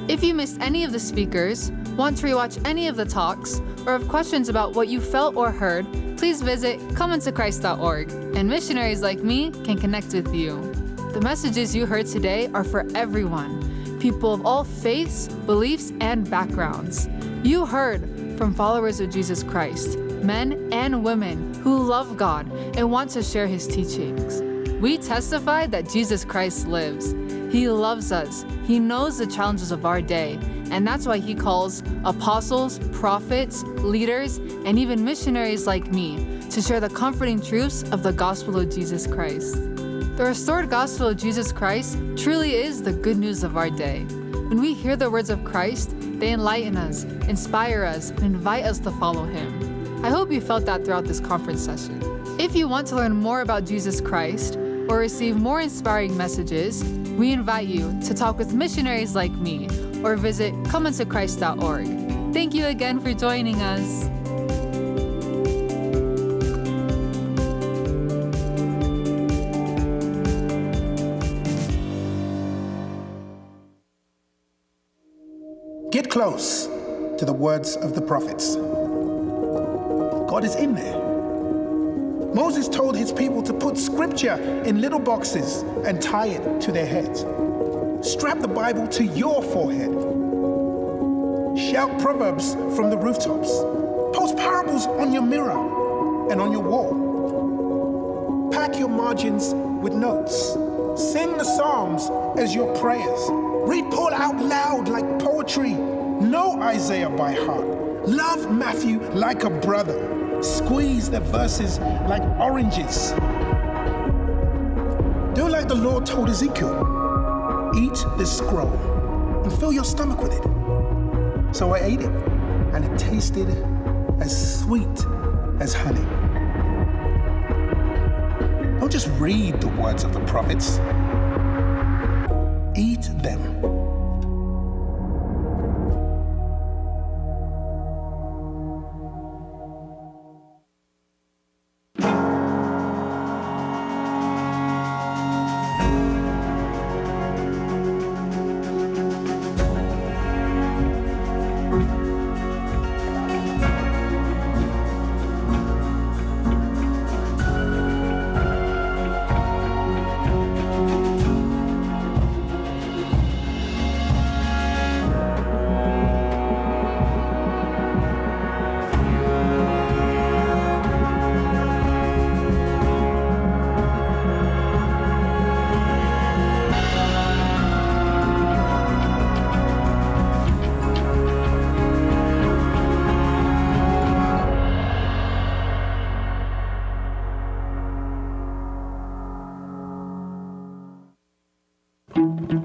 If you missed any of the speakers, want to rewatch any of the talks, or have questions about what you felt or heard, please visit comeintochrist.org, and missionaries like me can connect with you. The messages you heard today are for everyone. People of all faiths, beliefs, and backgrounds. You heard from followers of Jesus Christ, men and women who love God and want to share His teachings. We testify that Jesus Christ lives. He loves us. He knows the challenges of our day, and that's why He calls apostles, prophets, leaders, and even missionaries like me to share the comforting truths of the gospel of Jesus Christ. The restored gospel of Jesus Christ truly is the good news of our day. When we hear the words of Christ, they enlighten us, inspire us, and invite us to follow Him. I hope you felt that throughout this conference session. If you want to learn more about Jesus Christ or receive more inspiring messages, we invite you to talk with missionaries like me or visit comeintochrist.org. Thank you again for joining us. Get close to the words of the prophets. God is in there. Moses told his people to put scripture in little boxes and tie it to their heads. Strap the Bible to your forehead. Shout proverbs from the rooftops. Post parables on your mirror and on your wall. Pack your margins with notes. Sing the Psalms as your prayers. Read Paul out loud like poetry. Know Isaiah by heart. Love Matthew like a brother. Squeeze the verses like oranges. Do like the Lord told Ezekiel. Eat this scroll and fill your stomach with it. So I ate it, and it tasted as sweet as honey. Don't just read the words of the prophets. Eat them.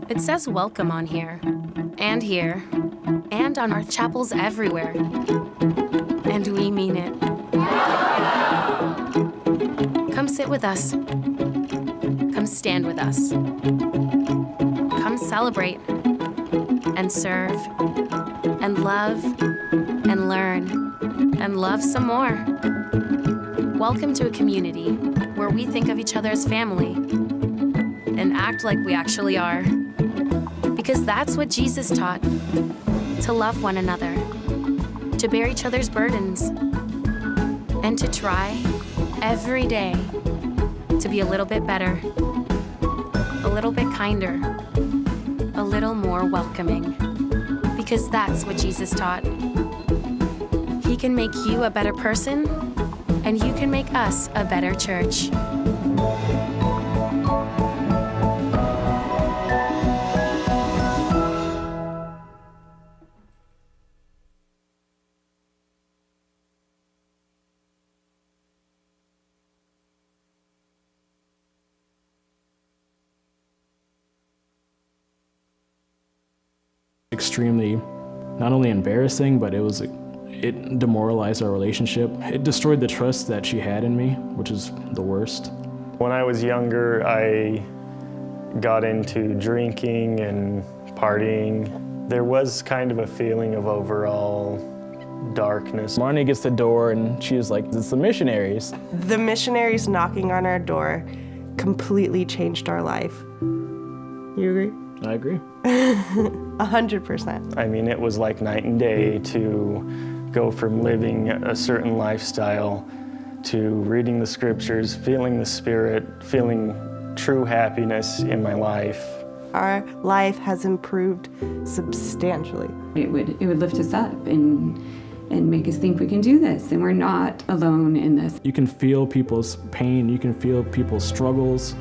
It says welcome on here, and on our chapels everywhere. And we mean it. Come sit with us. Come stand with us. Come celebrate and serve and love and learn and love some more. Welcome to a community where we think of each other as family and act like we actually are. Because that's what Jesus taught, to love one another, to bear each other's burdens, and to try every day to be a little bit better, a little bit kinder, a little more welcoming. Because that's what Jesus taught. He can make you a better person, and you can make us a better church. Extremely, not only embarrassing, but it demoralized our relationship. It destroyed the trust that she had in me, which is the worst. When I was younger, I got into drinking and partying. There was kind of a feeling of overall darkness. Marnie gets the door and she's like, it's the missionaries. The missionaries knocking on our door completely changed our life. You agree? I agree. 100%. I mean, it was like night and day to go from living a certain lifestyle to reading the scriptures, feeling the Spirit, feeling true happiness in my life. Our life has improved substantially. It would lift us up and make us think we can do this, and we're not alone in this. You can feel people's pain, you can feel people's struggles,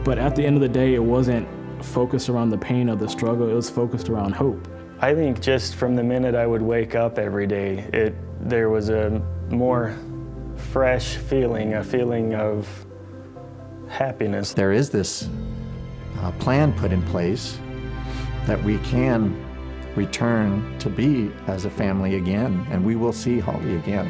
but at the end of the day, it wasn't focused around the pain of the struggle, it was focused around hope. I think just from the minute I would wake up every day, there was a more fresh feeling, a feeling of happiness. There is this plan put in place that we can return to be as a family again, and we will see Holly again.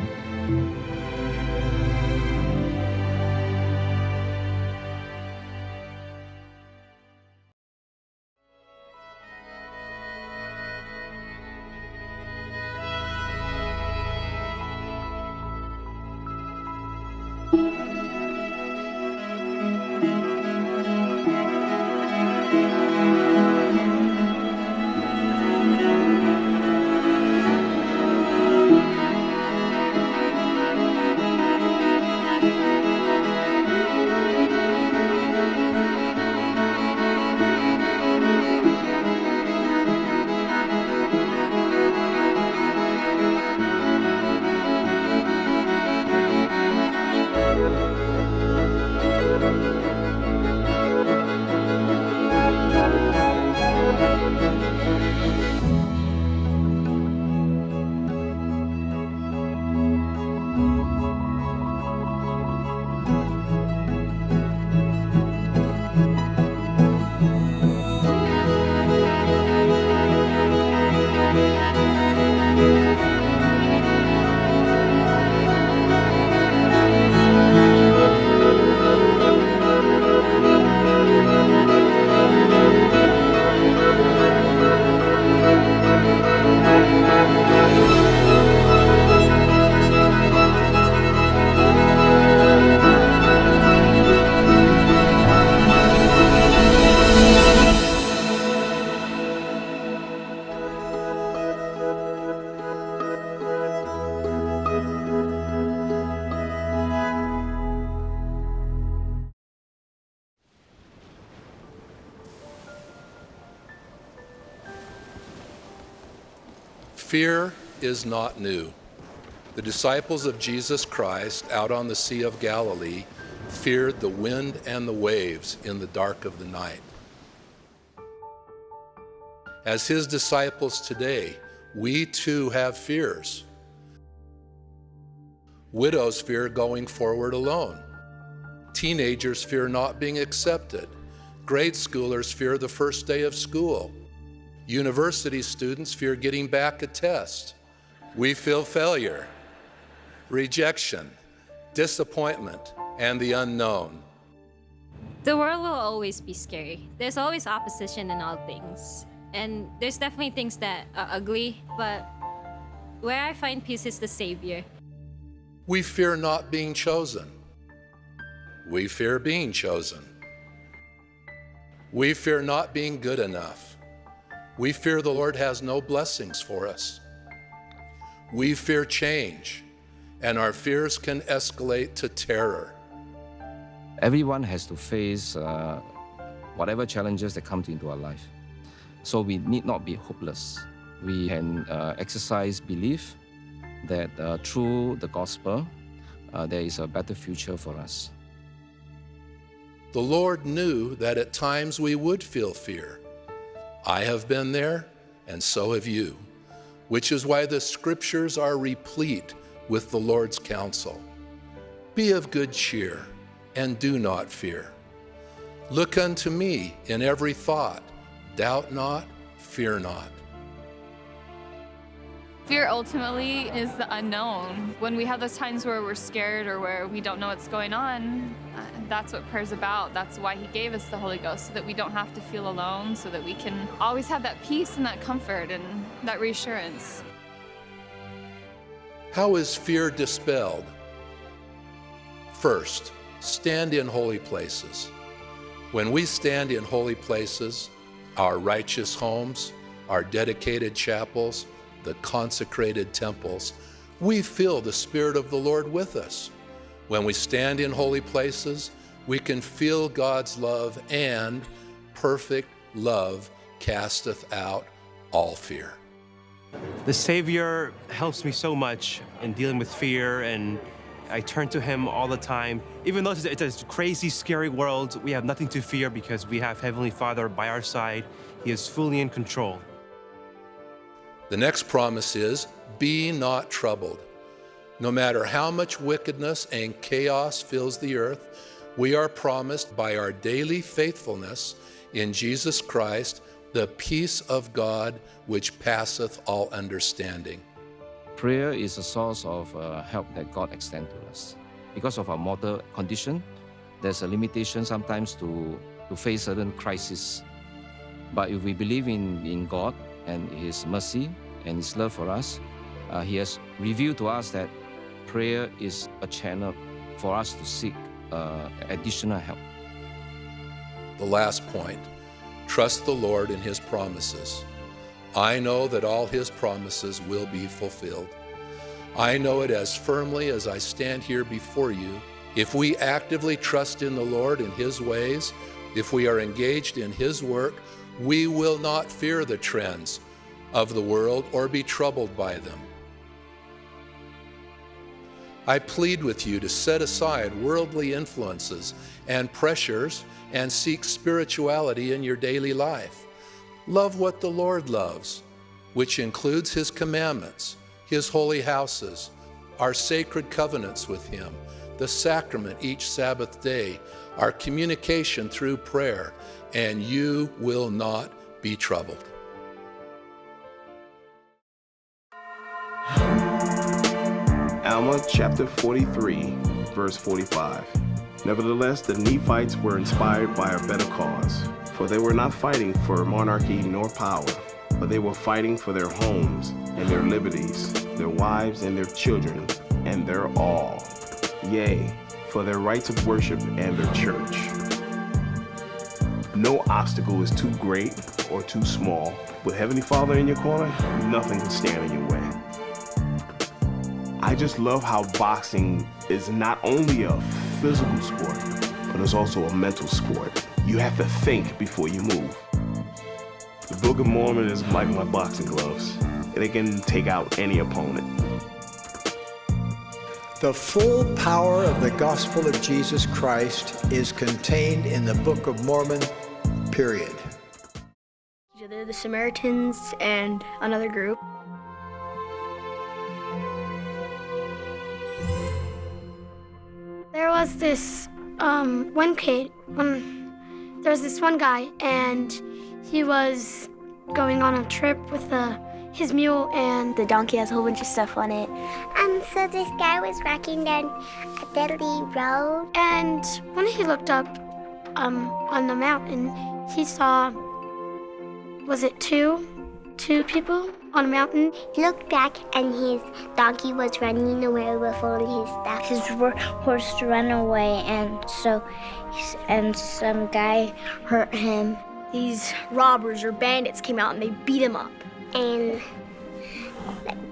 Fear is not new. The disciples of Jesus Christ out on the Sea of Galilee feared the wind and the waves in the dark of the night. As his disciples today, we too have fears. Widows fear going forward alone. Teenagers fear not being accepted. Grade schoolers fear the first day of school. University students fear getting back a test. We feel failure, rejection, disappointment, and the unknown. The world will always be scary. There's always opposition in all things. And there's definitely things that are ugly, but where I find peace is the Savior. We fear not being chosen. We fear being chosen. We fear not being good enough. We fear the Lord has no blessings for us. We fear change, and our fears can escalate to terror. Everyone has to face whatever challenges that come into our life. So we need not be hopeless. We can exercise belief that through the gospel, there is a better future for us. The Lord knew that at times we would feel fear. I have been there, and so have you, which is why the scriptures are replete with the Lord's counsel. Be of good cheer, and do not fear. Look unto me in every thought. Doubt not, fear not. Fear ultimately is the unknown. When we have those times where we're scared or where we don't know what's going on, that's what prayer's about. That's why he gave us the Holy Ghost, so that we don't have to feel alone, so that we can always have that peace and that comfort and that reassurance. How is fear dispelled? First, stand in holy places. When we stand in holy places, our righteous homes, our dedicated chapels, the consecrated temples, we feel the Spirit of the Lord with us. When we stand in holy places, we can feel God's love, and perfect love casteth out all fear. The Savior helps me so much in dealing with fear, and I turn to him all the time. Even though it's a crazy, scary world, we have nothing to fear because we have Heavenly Father by our side. He is fully in control. The next promise is, be not troubled. No matter how much wickedness and chaos fills the earth, we are promised by our daily faithfulness in Jesus Christ the peace of God which passeth all understanding. Prayer is a source of help that God extends to us. Because of our mortal condition, there's a limitation sometimes to face certain crises. But if we believe in God and his mercy and his love for us, he has revealed to us that prayer is a channel for us to seek additional help. The last point, trust the Lord in his promises. I know that all his promises will be fulfilled. I know it as firmly as I stand here before you. If we actively trust in the Lord and his ways, if we are engaged in his work, we will not fear the trends of the world or be troubled by them. I plead with you to set aside worldly influences and pressures and seek spirituality in your daily life. Love what the Lord loves, which includes his commandments, his holy houses, our sacred covenants with him, the sacrament each Sabbath day, our communication through prayer, and you will not be troubled. Alma chapter 43, verse 45. Nevertheless, the Nephites were inspired by a better cause, for they were not fighting for monarchy nor power, but they were fighting for their homes and their liberties, their wives and their children, and their all. Yea, for their rights of worship and their church. No obstacle is too great or too small. With Heavenly Father in your corner, nothing can stand in your way. I just love how boxing is not only a physical sport, but it's also a mental sport. You have to think before you move. The Book of Mormon is like my boxing gloves. they can take out any opponent. The full power of the gospel of Jesus Christ is contained in the Book of Mormon, period. They're the Samaritans and another group. There was this one kid, there was this one guy, and he was going on a trip with his mule, and the donkey has a whole bunch of stuff on it. So this guy was walking down a deadly road. And when he looked up on the mountain, he saw, was it two people on a mountain? He looked back and his donkey was running away with all his stuff. His horse ran away, and some guy hurt him. These robbers or bandits came out and they beat him up. And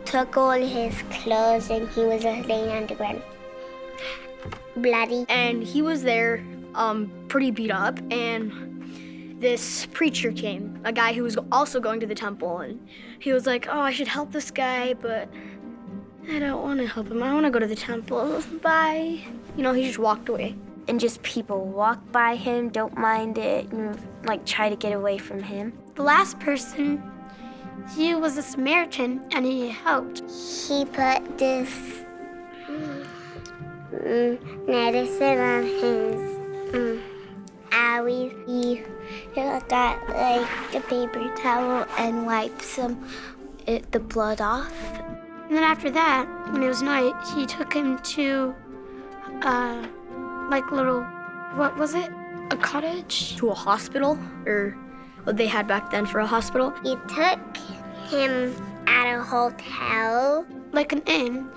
took all his clothes, and he was laying on the ground, bloody. And he was there, pretty beat up, and this preacher came, a guy who was also going to the temple, and he was like, oh, I should help this guy, but I don't want to help him. I want to go to the temple. Bye. You know, he just walked away. And just people walk by him, don't mind it, and try to get away from him. The last person, he was a Samaritan, and he helped. He put this medicine on his owie. He got the paper towel and wiped the blood off. And then after that, when it was night, he took him to what was it? A cottage? To a hospital, or what they had back then for a hospital. He took him at a hotel, like an inn,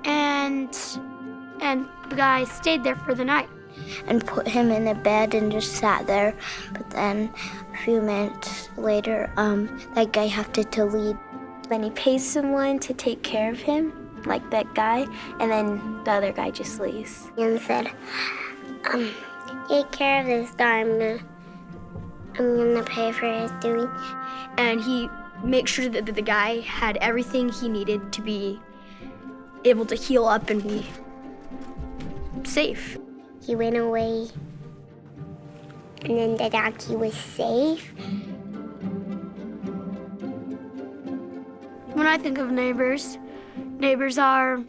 and the guy stayed there for the night. And put him in a bed and just sat there. But then a few minutes later, that guy had to leave. Then he pays someone to take care of him, like that guy, and then the other guy just leaves. And said, take care of this guy, I'm gonna pay for his doing. And he makes sure that the guy had everything he needed to be able to heal up and be safe. He went away, and then the donkey was safe. When I think of neighbors are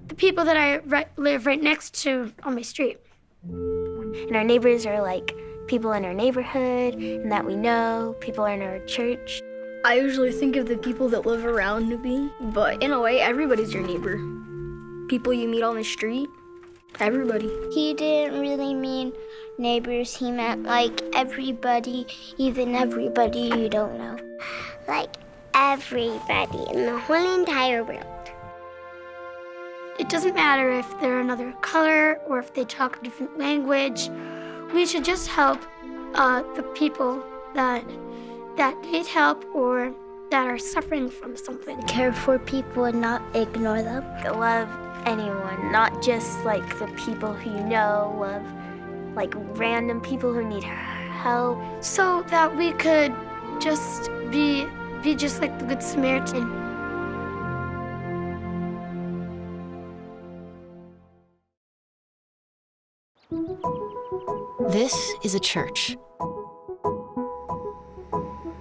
the people that I live right next to on my street. And our neighbors are like people in our neighborhood and that we know, people in our church. I usually think of the people that live around me, but in a way, everybody's your neighbor. People you meet on the street, everybody. He didn't really mean neighbors, he meant everybody, even everybody you don't know. Everybody in the whole entire world. It doesn't matter if they're another color or if they talk a different language. We should just help the people that need help or that are suffering from something. Care for people and not ignore them. Love anyone, not just the people who you know. Love random people who need help. So that we could just be just like the Good Samaritan. This is a church.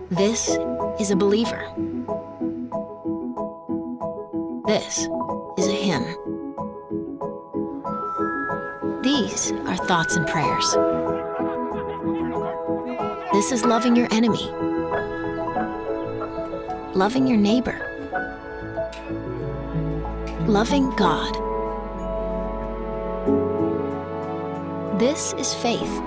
This is a believer. This is a hymn. These are thoughts and prayers. This is loving your enemy. Loving your neighbor. Loving God. This is faith.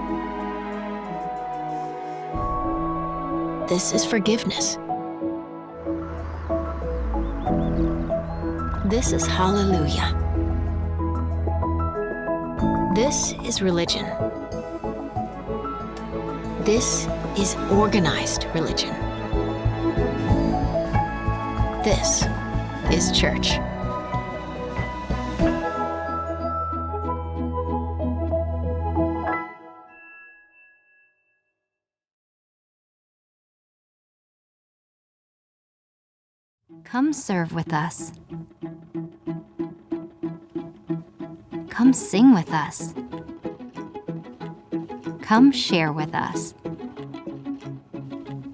This is forgiveness. This is hallelujah. This is religion. This is organized religion. This is church. Come serve with us. Come sing with us. Come share with us.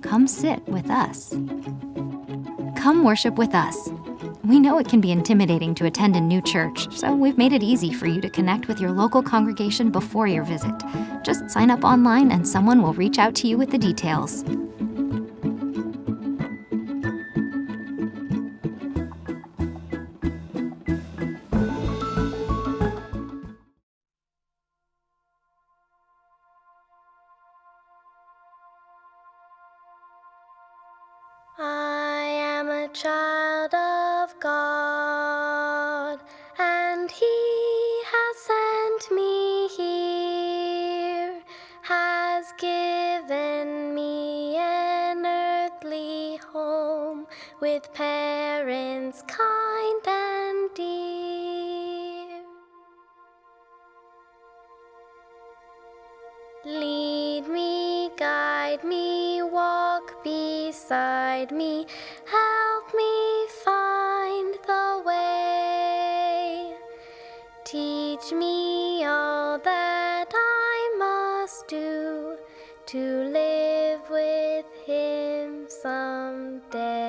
Come sit with us. Come worship with us. We know it can be intimidating to attend a new church, so we've made it easy for you to connect with your local congregation before your visit. Just sign up online and someone will reach out to you with the details. I am a child of God, and He has sent me here, has given me an earthly home with parents kind and dear. Lead me, guide me, walk beside me, help me find the way. Teach me all that I must do to live with Him someday.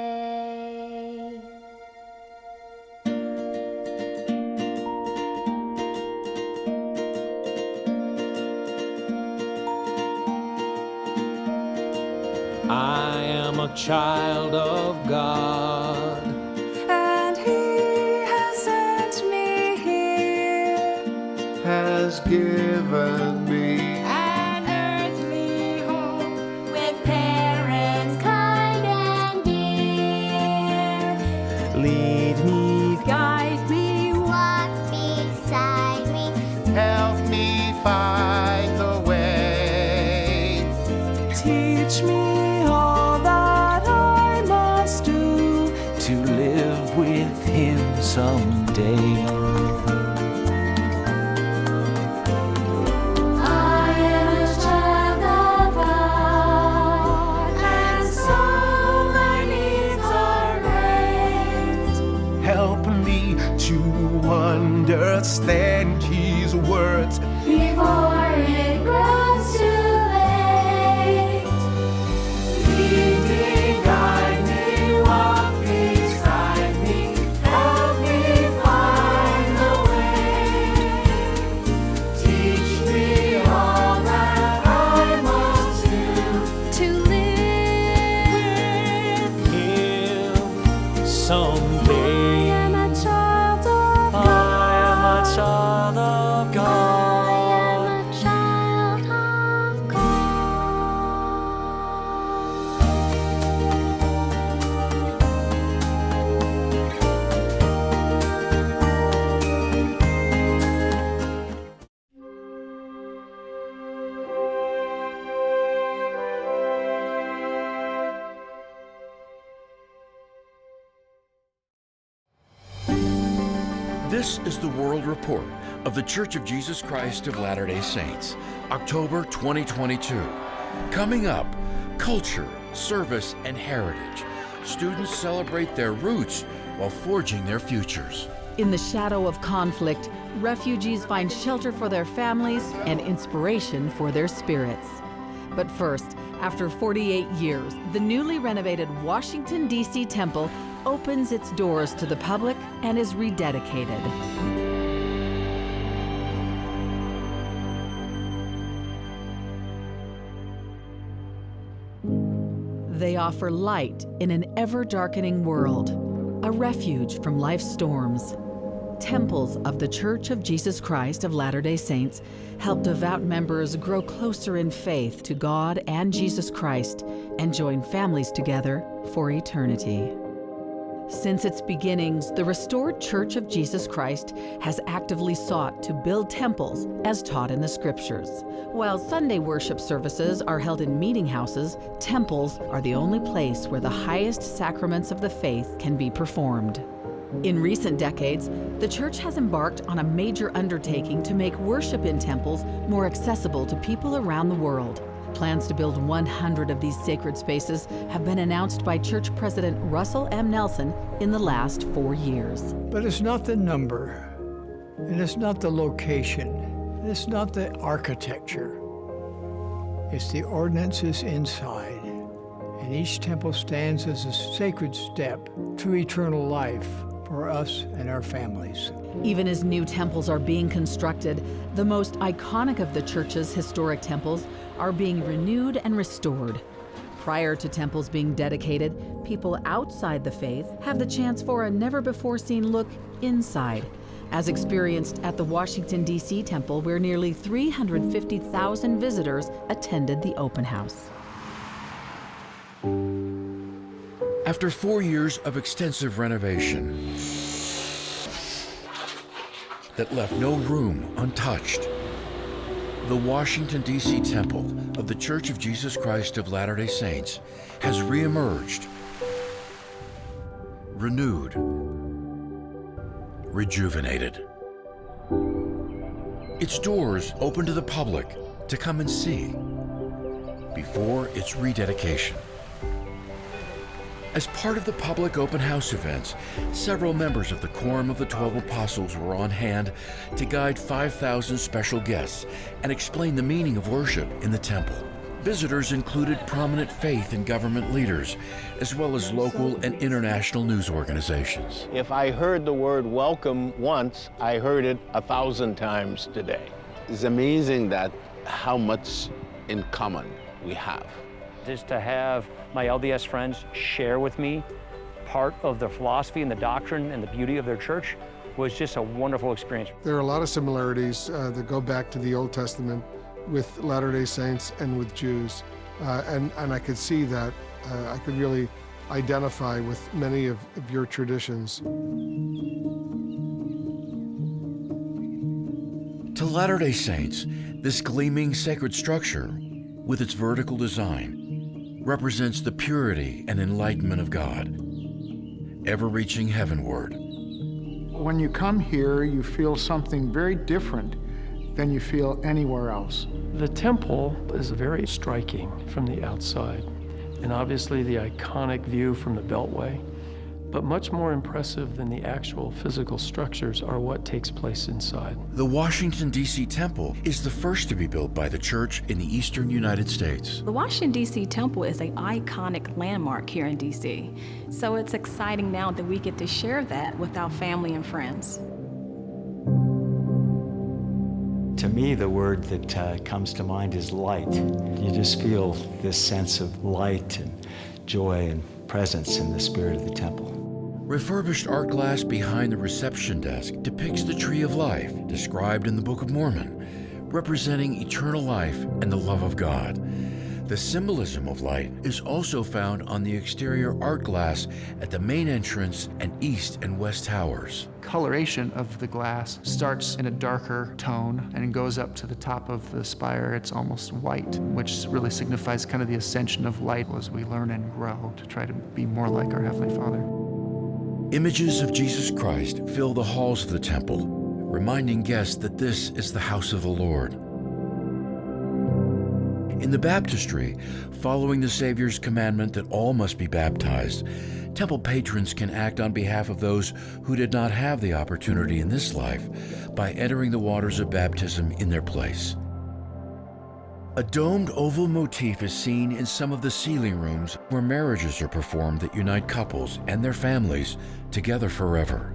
I am a child of God, and He has sent me here, has given me an earthly home with parents kind and dear. Lead me, Guide me, Walk beside me, help me find the way. teach me all that I must do to live with Him someday. I am a child of God, and so my needs are great. Help me to understand His words Before it grows too late, lead me, guide me, walk beside me, help me find the way. Teach me all that I must do to live with Him someday. I am a child of God. I am a child of God. This is the World Report of The Church of Jesus Christ of Latter-day Saints, October 2022. Coming up, culture, service, and heritage. Students celebrate their roots while forging their futures. In the shadow of conflict, refugees find shelter for their families and inspiration for their spirits. But first, after 48 years, the newly renovated Washington, D.C. temple opens its doors to the public and is rededicated. They offer light in an ever-darkening world, a refuge from life's storms. Temples of the Church of Jesus Christ of Latter-day Saints help devout members grow closer in faith to God and Jesus Christ and join families together for eternity. Since its beginnings, the restored Church of Jesus Christ has actively sought to build temples as taught in the Scriptures. While Sunday worship services are held in meeting houses, temples are the only place where the highest sacraments of the faith can be performed. In recent decades, the Church has embarked on a major undertaking to make worship in temples more accessible to people around the world. Plans to build 100 of these sacred spaces have been announced by Church President Russell M. Nelson in the last 4 years. But it's not the number, and it's not the location, and it's not the architecture. It's the ordinances inside. And each temple stands as a sacred step to eternal life for us and our families. Even as new temples are being constructed, the most iconic of the church's historic temples are being renewed and restored. Prior to temples being dedicated, people outside the faith have the chance for a never-before-seen look inside, as experienced at the Washington, D.C. temple, where nearly 350,000 visitors attended the open house. After 4 years of extensive renovation that left no room untouched, the Washington, D.C. temple of the Church of Jesus Christ of Latter-day Saints has reemerged, renewed, rejuvenated. Its doors open to the public to come and see before its rededication. As part of the public open house events, several members of the Quorum of the 12 Apostles were on hand to guide 5,000 special guests and explain the meaning of worship in the temple. Visitors included prominent faith and government leaders, as well as local and international news organizations. If I heard the word welcome once, I heard it 1,000 times today. It's amazing that how much in common we have. Just to have my LDS friends share with me part of the philosophy and the doctrine and the beauty of their church was just a wonderful experience. There are a lot of similarities that go back to the Old Testament with Latter-day Saints and with Jews. And I could see that. I could really identify with many of your traditions. To Latter-day Saints, this gleaming sacred structure, with its vertical design, represents the purity and enlightenment of God, ever reaching heavenward. When you come here, you feel something very different than you feel anywhere else. The temple is very striking from the outside, and obviously the iconic view from the Beltway. But much more impressive than the actual physical structures are what takes place inside. The Washington, D.C. temple is the first to be built by the church in the eastern United States. The Washington, D.C. temple is an iconic landmark here in D.C. So it's exciting now that we get to share that with our family and friends. To me, the word that comes to mind is light. You just feel this sense of light and joy and presence in the spirit of the temple. Refurbished art glass behind the reception desk depicts the tree of life, described in the Book of Mormon, representing eternal life and the love of God. The symbolism of light is also found on the exterior art glass at the main entrance and east and west towers. Coloration of the glass starts in a darker tone and goes up to the top of the spire. It's almost white, which really signifies kind of the ascension of light as we learn and grow to try to be more like our Heavenly Father. Images of Jesus Christ fill the halls of the temple, reminding guests that this is the house of the Lord. In the baptistry, following the Savior's commandment that all must be baptized, temple patrons can act on behalf of those who did not have the opportunity in this life by entering the waters of baptism in their place. A domed oval motif is seen in some of the ceiling rooms where marriages are performed that unite couples and their families together forever.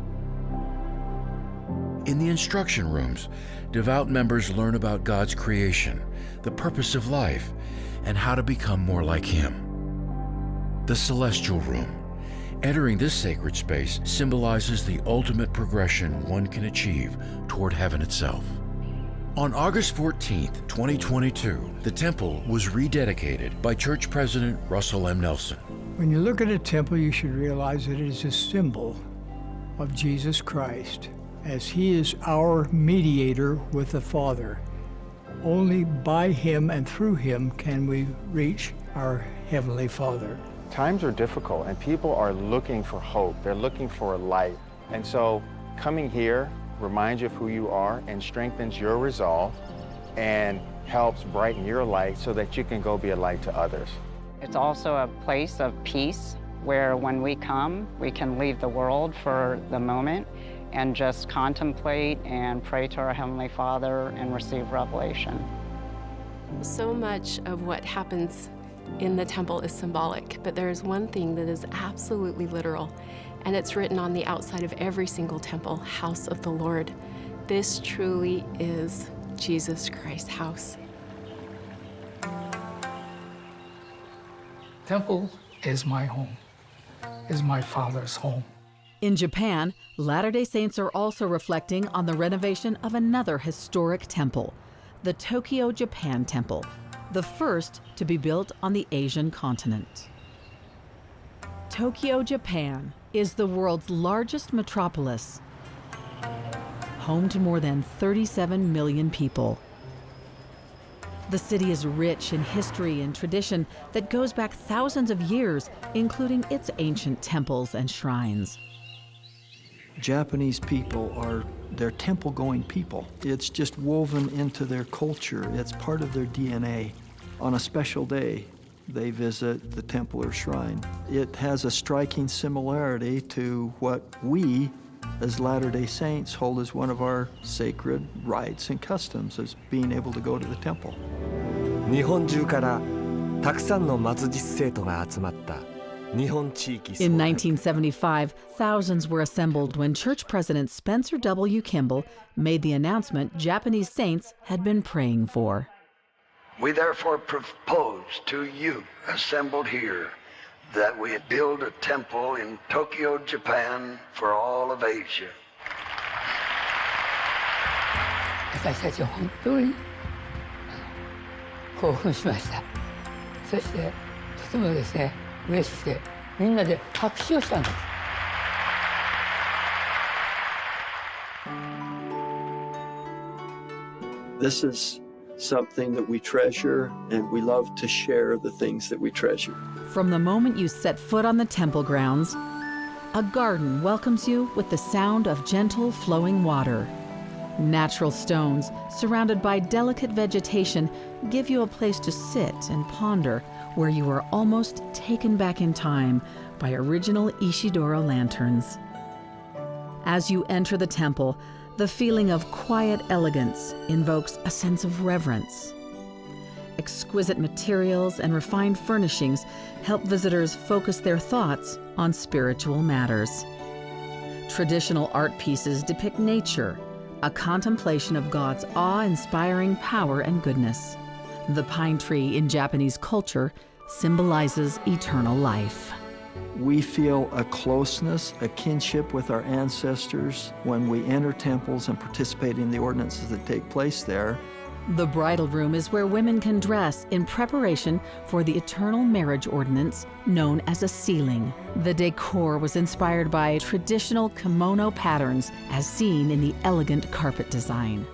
In the instruction rooms, devout members learn about God's creation, the purpose of life, and how to become more like Him. The celestial room. Entering this sacred space symbolizes the ultimate progression one can achieve toward heaven itself. On August 14th, 2022, the temple was rededicated by Church President Russell M. Nelson. When you look at a temple, you should realize that it is a symbol of Jesus Christ, as He is our mediator with the Father. Only by Him and through Him can we reach our Heavenly Father. Times are difficult and people are looking for hope. They're looking for a light. And so coming here reminds you of who you are and strengthens your resolve and helps brighten your light so that you can go be a light to others. It's also a place of peace where when we come, we can leave the world for the moment and just contemplate and pray to our Heavenly Father and receive revelation. So much of what happens in the temple is symbolic, but there is one thing that is absolutely literal, and it's written on the outside of every single temple, House of the Lord. This truly is Jesus Christ's house. Temple is my home, is my Father's home. In Japan, Latter-day Saints are also reflecting on the renovation of another historic temple, the Tokyo Japan Temple, the first to be built on the Asian continent. Tokyo, Japan is the world's largest metropolis, home to more than 37 million people. The city is rich in history and tradition that goes back thousands of years, including its ancient temples and shrines. Japanese people they're temple-going people. It's just woven into their culture. It's part of their DNA. On a special day, they visit the temple or shrine. It has a striking similarity to what we, as Latter-day Saints, hold as one of our sacred rites and customs, as being able to go to the temple. 日本中からたくさんの末日生徒が集まった日本地域総会。 In 1975, thousands were assembled when Church President Spencer W. Kimball made the announcement Japanese saints had been praying for. We therefore propose to you, assembled here, that we build a temple in Tokyo, Japan, for all of Asia. 私たちは本当に興奮しました。そしてとてもですね、嬉しくてみんなで拍手をしたんです。This is something that we treasure, and we love to share the things that we treasure. From the moment you set foot on the temple grounds, a garden welcomes you with the sound of gentle flowing water. Natural stones, surrounded by delicate vegetation, give you a place to sit and ponder, where you are almost taken back in time by original Ishidoro lanterns. As you enter the temple, the feeling of quiet elegance invokes a sense of reverence. Exquisite materials and refined furnishings help visitors focus their thoughts on spiritual matters. Traditional art pieces depict nature, a contemplation of God's awe-inspiring power and goodness. The pine tree in Japanese culture symbolizes eternal life. We feel a closeness, a kinship with our ancestors when we enter temples and participate in the ordinances that take place there. The bridal room is where women can dress in preparation for the eternal marriage ordinance known as a sealing. The decor was inspired by traditional kimono patterns as seen in the elegant carpet design.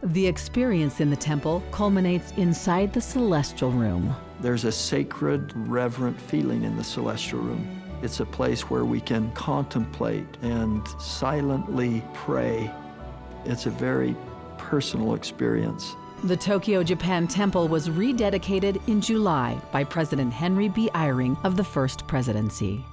The experience in the temple culminates inside the celestial room. There's a sacred, reverent feeling in the celestial room. It's a place where we can contemplate and silently pray. It's a very personal experience. The Tokyo Japan Temple was rededicated in July by President Henry B. Eyring of the First Presidency.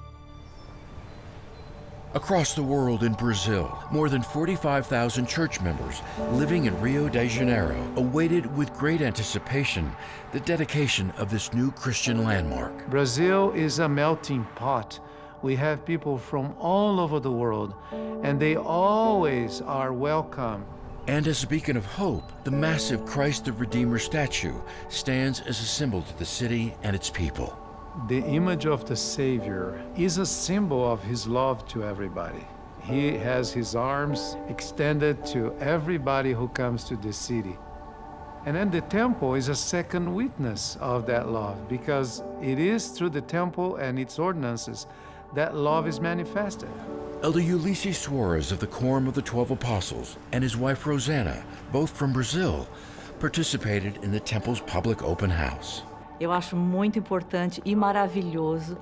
Across the world in Brazil, more than 45,000 church members living in Rio de Janeiro awaited with great anticipation the dedication of this new Christian landmark. Brazil is a melting pot. We have people from all over the world, and they always are welcome. And as a beacon of hope, the massive Christ the Redeemer statue stands as a symbol to the city and its people. The image of the Savior is a symbol of his love to everybody. He has his arms extended to everybody who comes to the city. And then the temple is a second witness of that love, because it is through the temple and its ordinances that love is manifested. Elder Ulysses Suarez of the Quorum of the 12 Apostles and his wife Rosanna, both from Brazil, participated in the temple's public open house. Eu acho muito importante e maravilhoso,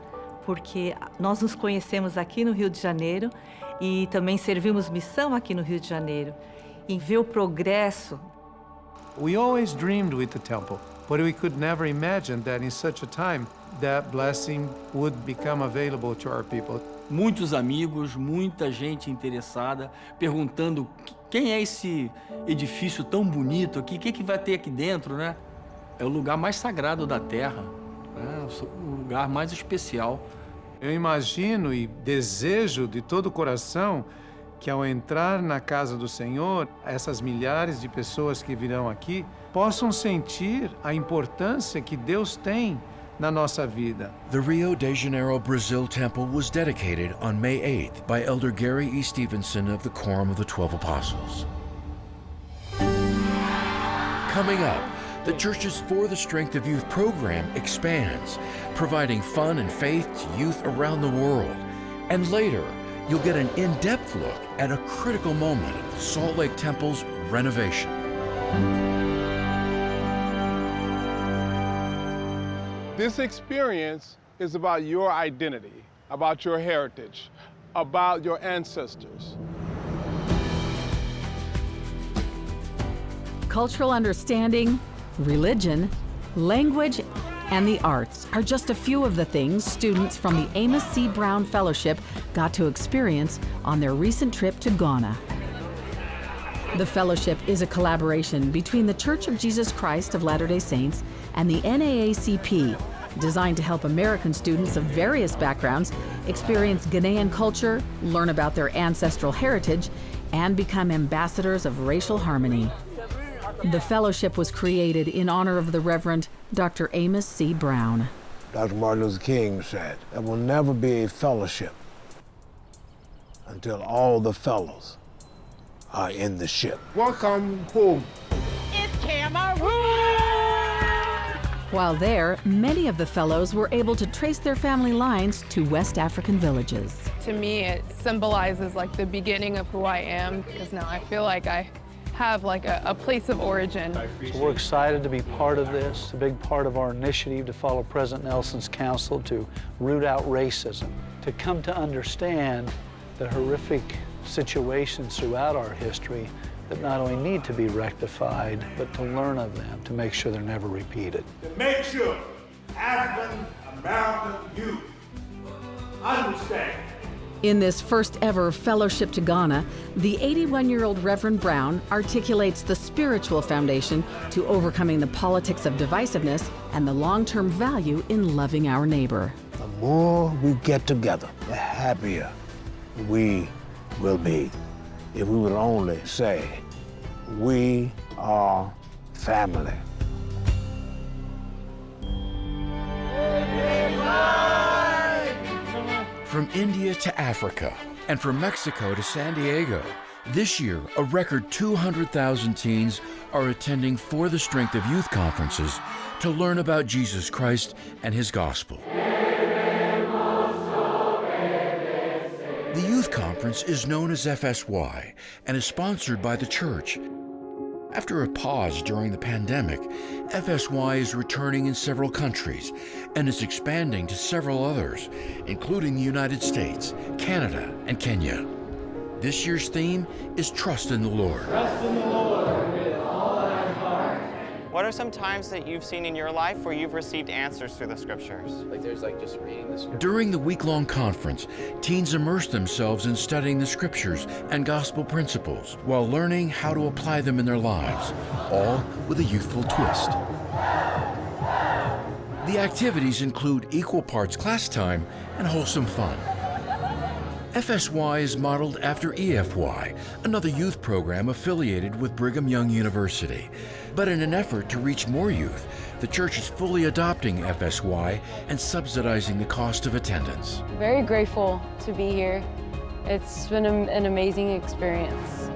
porque nós nos conhecemos aqui no Rio de Janeiro e também servimos missão aqui no Rio de Janeiro. E ver o progresso We always dreamed with the temple, but we could never imagine that in such a time, that blessing would become available to our people. Muitos amigos, muita gente interessada, perguntando quem é esse edifício tão bonito aqui, o que vai ter aqui dentro, né? É o lugar mais sagrado da Terra, né? O lugar mais especial. Eu imagino e desejo de todo o coração que ao entrar na casa do Senhor, essas milhares de pessoas que virão aqui possam sentir a importância que Deus tem na nossa vida. The Rio de Janeiro, Brazil temple was dedicated on May 8th by Elder Gary E. Stevenson of the Quorum of the 12 Apostles. Coming up, the Church's For the Strength of Youth program expands, providing fun and faith to youth around the world. And later, you'll get an in-depth look at a critical moment of the Salt Lake Temple's renovation. This experience is about your identity, about your heritage, about your ancestors. Cultural understanding, religion, language, and the arts are just a few of the things students from the Amos C. Brown Fellowship got to experience on their recent trip to Ghana. The fellowship is a collaboration between the Church of Jesus Christ of Latter-day Saints and the NAACP, designed to help American students of various backgrounds experience Ghanaian culture, learn about their ancestral heritage, and become ambassadors of racial harmony. The fellowship was created in honor of the Reverend Dr. Amos C. Brown. Dr. Martin Luther King said, there will never be a fellowship until all the fellows are in the ship. Welcome home. It's Cameroon! While there, many of the fellows were able to trace their family lines to West African villages. To me, it symbolizes like the beginning of who I am, because now I feel like I have like a place of origin. So we're excited to be part of this, a big part of our initiative to follow President Nelson's counsel to root out racism, to come to understand the horrific situations throughout our history that not only need to be rectified, but to learn of them, to make sure they're never repeated. To make sure African American youth understand. In this first ever fellowship to Ghana, the 81-year-old Reverend Brown articulates the spiritual foundation to overcoming the politics of divisiveness and the long-term value in loving our neighbor. The more we get together, the happier we will be. If we would only say, we are family. From India to Africa, and from Mexico to San Diego, this year, a record 200,000 teens are attending For the Strength of Youth conferences to learn about Jesus Christ and His gospel. The youth conference is known as FSY and is sponsored by the church. After a pause during the pandemic, FSY is returning in several countries and is expanding to several others, including the United States, Canada, and Kenya. This year's theme is Trust in the Lord. Trust in the Lord with all thy heart. What are some times that you've seen in your life where you've received answers through the scriptures? Like there's like just reading the scriptures. During the week-long conference, teens immerse themselves in studying the scriptures and gospel principles while learning how to apply them in their lives, all with a youthful twist. The activities include equal parts class time and wholesome fun. FSY is modeled after EFY, another youth program affiliated with Brigham Young University. But in an effort to reach more youth, the church is fully adopting FSY and subsidizing the cost of attendance. Very grateful to be here. It's been an amazing experience.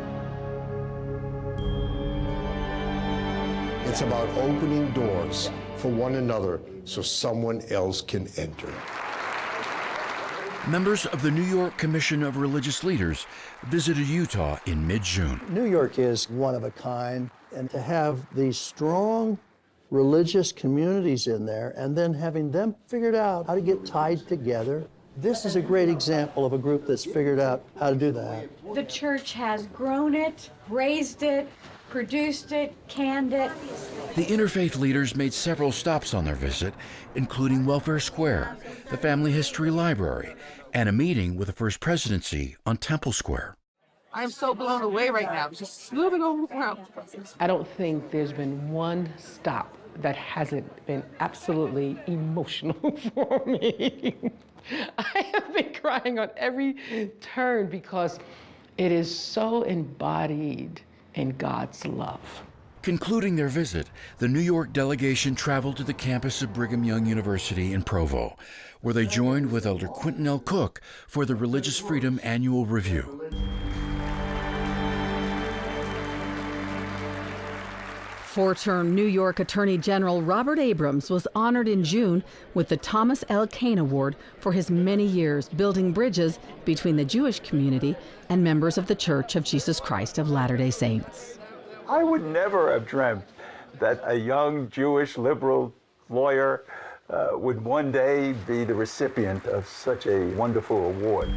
It's about opening doors for one another so someone else can enter. Members of the New York Commission of Religious Leaders visited Utah in mid-June. New York is one of a kind, and to have these strong religious communities in there and then having them figured out how to get tied together This is a great example of a group that's figured out how to do that. The church has grown it, raised it, produced it, canned it. The interfaith leaders made several stops on their visit, including Welfare Square, the Family History Library, and a meeting with the First Presidency on Temple Square. I'm so blown away right now. Just moving around. I don't think there's been one stop that hasn't been absolutely emotional for me. I have been crying on every turn because it is so embodied in God's love. Concluding their visit, the New York delegation traveled to the campus of Brigham Young University in Provo, where they joined with Elder Quentin L. Cook for the Religious Freedom Annual Review. Four-term New York Attorney General Robert Abrams was honored in June with the Thomas L. Kane Award for his many years building bridges between the Jewish community and members of the Church of Jesus Christ of Latter-day Saints. I would never have dreamt that a young Jewish liberal lawyer would one day be the recipient of such a wonderful award.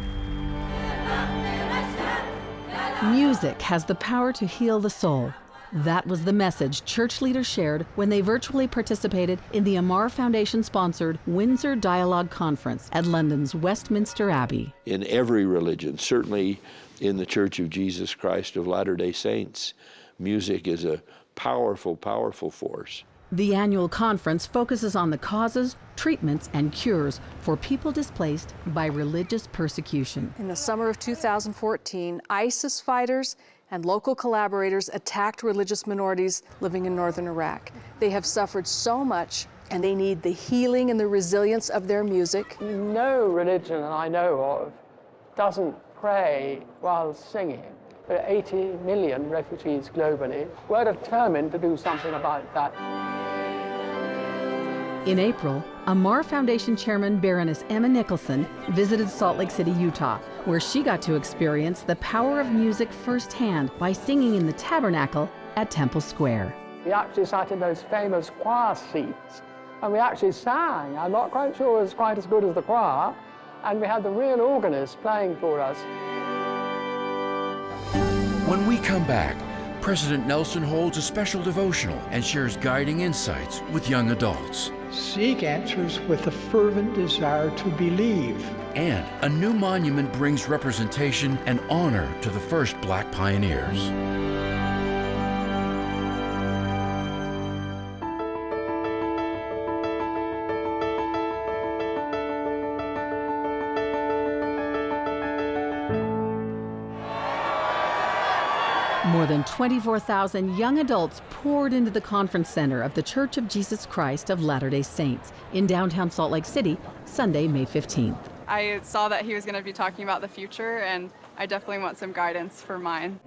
Music has the power to heal the soul. That was the message church leaders shared when they virtually participated in the Āmuiraa Foundation-sponsored Windsor Dialogue Conference at London's Westminster Abbey. In every religion, certainly in the Church of Jesus Christ of Latter-day Saints, music is a powerful, powerful force. The annual conference focuses on the causes, treatments, and cures for people displaced by religious persecution. In the summer of 2014, ISIS fighters and local collaborators attacked religious minorities living in northern Iraq. They have suffered so much, and they need the healing and the resilience of their music. No religion I know of doesn't pray while singing. There are 80 million refugees globally. We're determined to do something about that. In April, Āmuiraa Foundation Chairman Baroness Emma Nicholson visited Salt Lake City, Utah, where she got to experience the power of music firsthand by singing in the tabernacle at Temple Square. We actually sat in those famous choir seats, and we actually sang. I'm not quite sure it was quite as good as the choir, and we had the real organist playing for us. When we come back, President Nelson holds a special devotional and shares guiding insights with young adults. Seek answers with a fervent desire to believe. And a new monument brings representation and honor to the first Black pioneers. More than 24,000 young adults poured into the conference center of the Church of Jesus Christ of Latter-day Saints in downtown Salt Lake City, Sunday, May 15th. I saw that he was going to be talking about the future, and I definitely want some guidance for mine.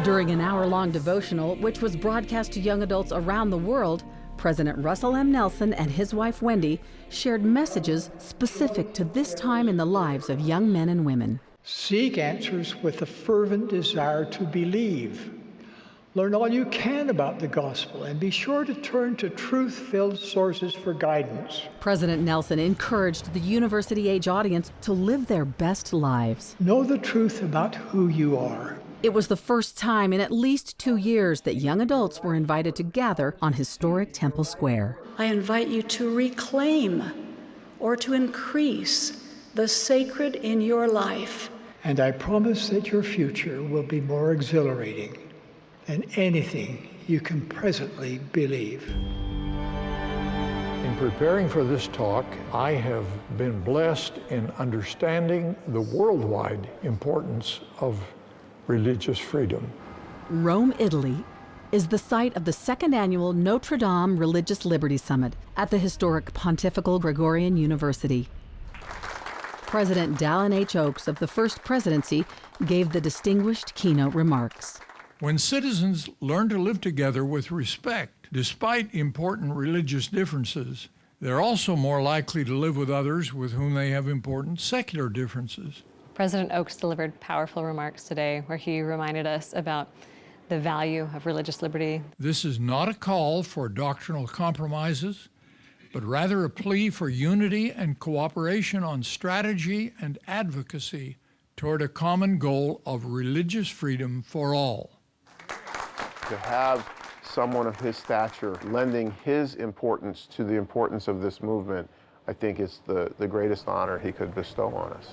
During an hour-long devotional, which was broadcast to young adults around the world, President Russell M. Nelson and his wife Wendy shared messages specific to this time in the lives of young men and women. Seek answers with a fervent desire to believe. Learn all you can about the gospel and be sure to turn to truth-filled sources for guidance. President Nelson encouraged the university-age audience to live their best lives. Know the truth about who you are. It was the first time in at least 2 years that young adults were invited to gather on historic Temple Square. I invite you to reclaim or to increase the sacred in your life. And I promise that your future will be more exhilarating than anything you can presently believe. In preparing for this talk, I have been blessed in understanding the worldwide importance of religious freedom. Rome, Italy, is the site of the second annual Notre Dame Religious Liberty Summit at the historic Pontifical Gregorian University. President Dallin H. Oaks of the First Presidency gave the distinguished keynote remarks. When citizens learn to live together with respect, despite important religious differences, they're also more likely to live with others with whom they have important secular differences. President Oaks delivered powerful remarks today where he reminded us about the value of religious liberty. This is not a call for doctrinal compromises, but rather a plea for unity and cooperation on strategy and advocacy toward a common goal of religious freedom for all. To have someone of his stature lending his importance to the importance of this movement, I think is the greatest honor he could bestow on us.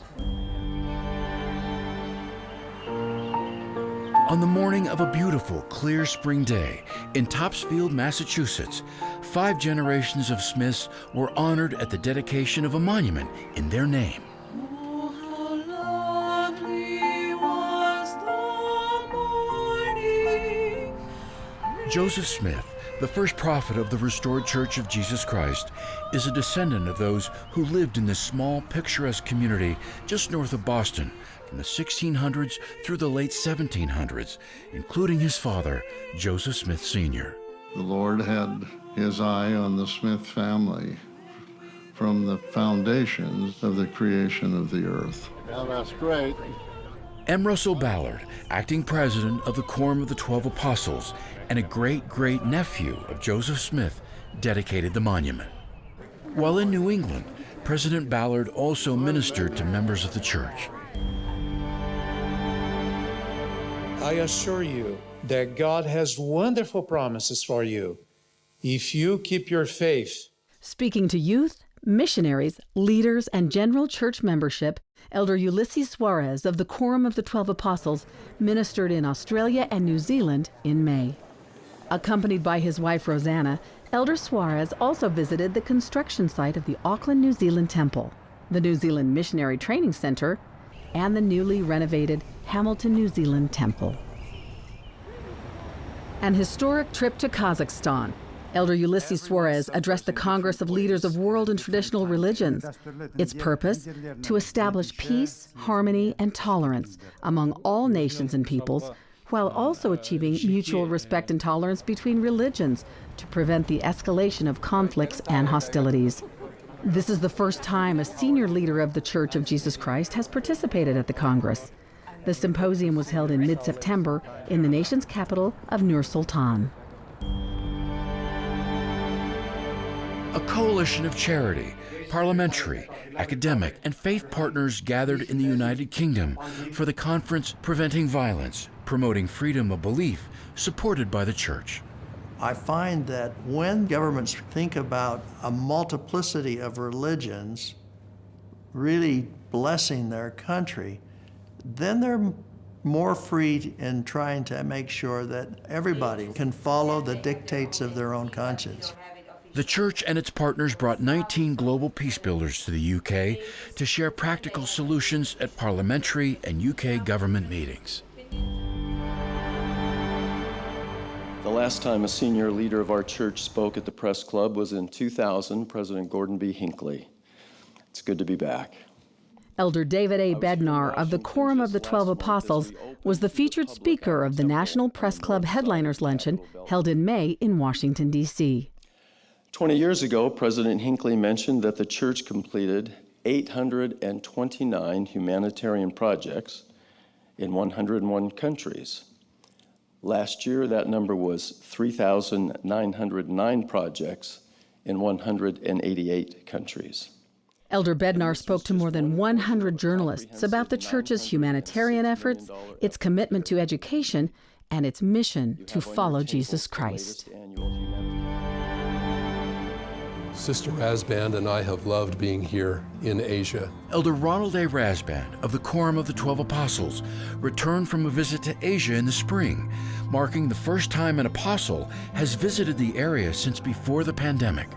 On the morning of a beautiful, clear spring day in Topsfield, Massachusetts, 5 generations of Smiths were honored at the dedication of a monument in their name. Joseph Smith, the first prophet of the restored Church of Jesus Christ, is a descendant of those who lived in this small, picturesque community just north of Boston from the 1600s through the late 1700s, including his father, Joseph Smith Sr. The Lord had his eye on the Smith family from the foundations of the creation of the earth. Now that's great. M. Russell Ballard, acting president of the Quorum of the 12 Apostles and a great-great-nephew of Joseph Smith, dedicated the monument. While in New England, President Ballard also ministered to members of the church. I assure you that God has wonderful promises for you if you keep your faith. Speaking to youth, missionaries, leaders, and general church membership, Elder Ulysses Suarez of the Quorum of the 12 Apostles ministered in Australia and New Zealand in May. Accompanied by his wife Rosanna, Elder Suarez also visited the construction site of the Auckland, New Zealand Temple, the New Zealand Missionary Training Center, and the newly renovated Hamilton, New Zealand Temple. An historic trip to Kazakhstan. Elder Ulysses Suarez addressed the Congress of Leaders of World and Traditional Religions. Its purpose? To establish peace, harmony, and tolerance among all nations and peoples, while also achieving mutual respect and tolerance between religions to prevent the escalation of conflicts and hostilities. This is the first time a senior leader of the Church of Jesus Christ has participated at the Congress. The symposium was held in mid-September in the nation's capital of Nur Sultan. A coalition of charity, parliamentary, academic, and faith partners gathered in the United Kingdom for the conference Preventing Violence, Promoting Freedom of Belief, supported by the Church. I find that when governments think about a multiplicity of religions really blessing their country, then they're more free in trying to make sure that everybody can follow the dictates of their own conscience. The Church and its partners brought 19 global peace builders to the UK to share practical solutions at parliamentary and UK government meetings. The last time a senior leader of our church spoke at the press club was in 2000, President Gordon B. Hinckley. It's good to be back. Elder David A. Bednar of the Quorum of the 12 Apostles was the featured speaker of the National Press Club Headliners Luncheon held in May in Washington, D.C. 20 years ago, President Hinckley mentioned that the church completed 829 humanitarian projects in 101 countries. Last year, that number was 3,909 projects in 188 countries. Elder Bednar spoke to more than 100 journalists about the church's humanitarian efforts, its commitment to education, and its mission to follow Jesus Christ. Sister Rasband and I have loved being here in Asia. Elder Ronald A. Rasband of the Quorum of the 12 Apostles returned from a visit to Asia in the spring, marking the first time an apostle has visited the area since before the pandemic.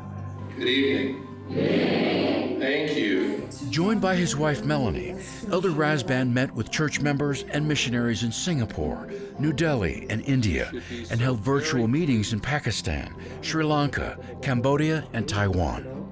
Good evening. Thank you. Joined by his wife Melanie, Elder Rasband met with church members and missionaries in Singapore, New Delhi, and India, and held virtual meetings in Pakistan, Sri Lanka, Cambodia, and Taiwan.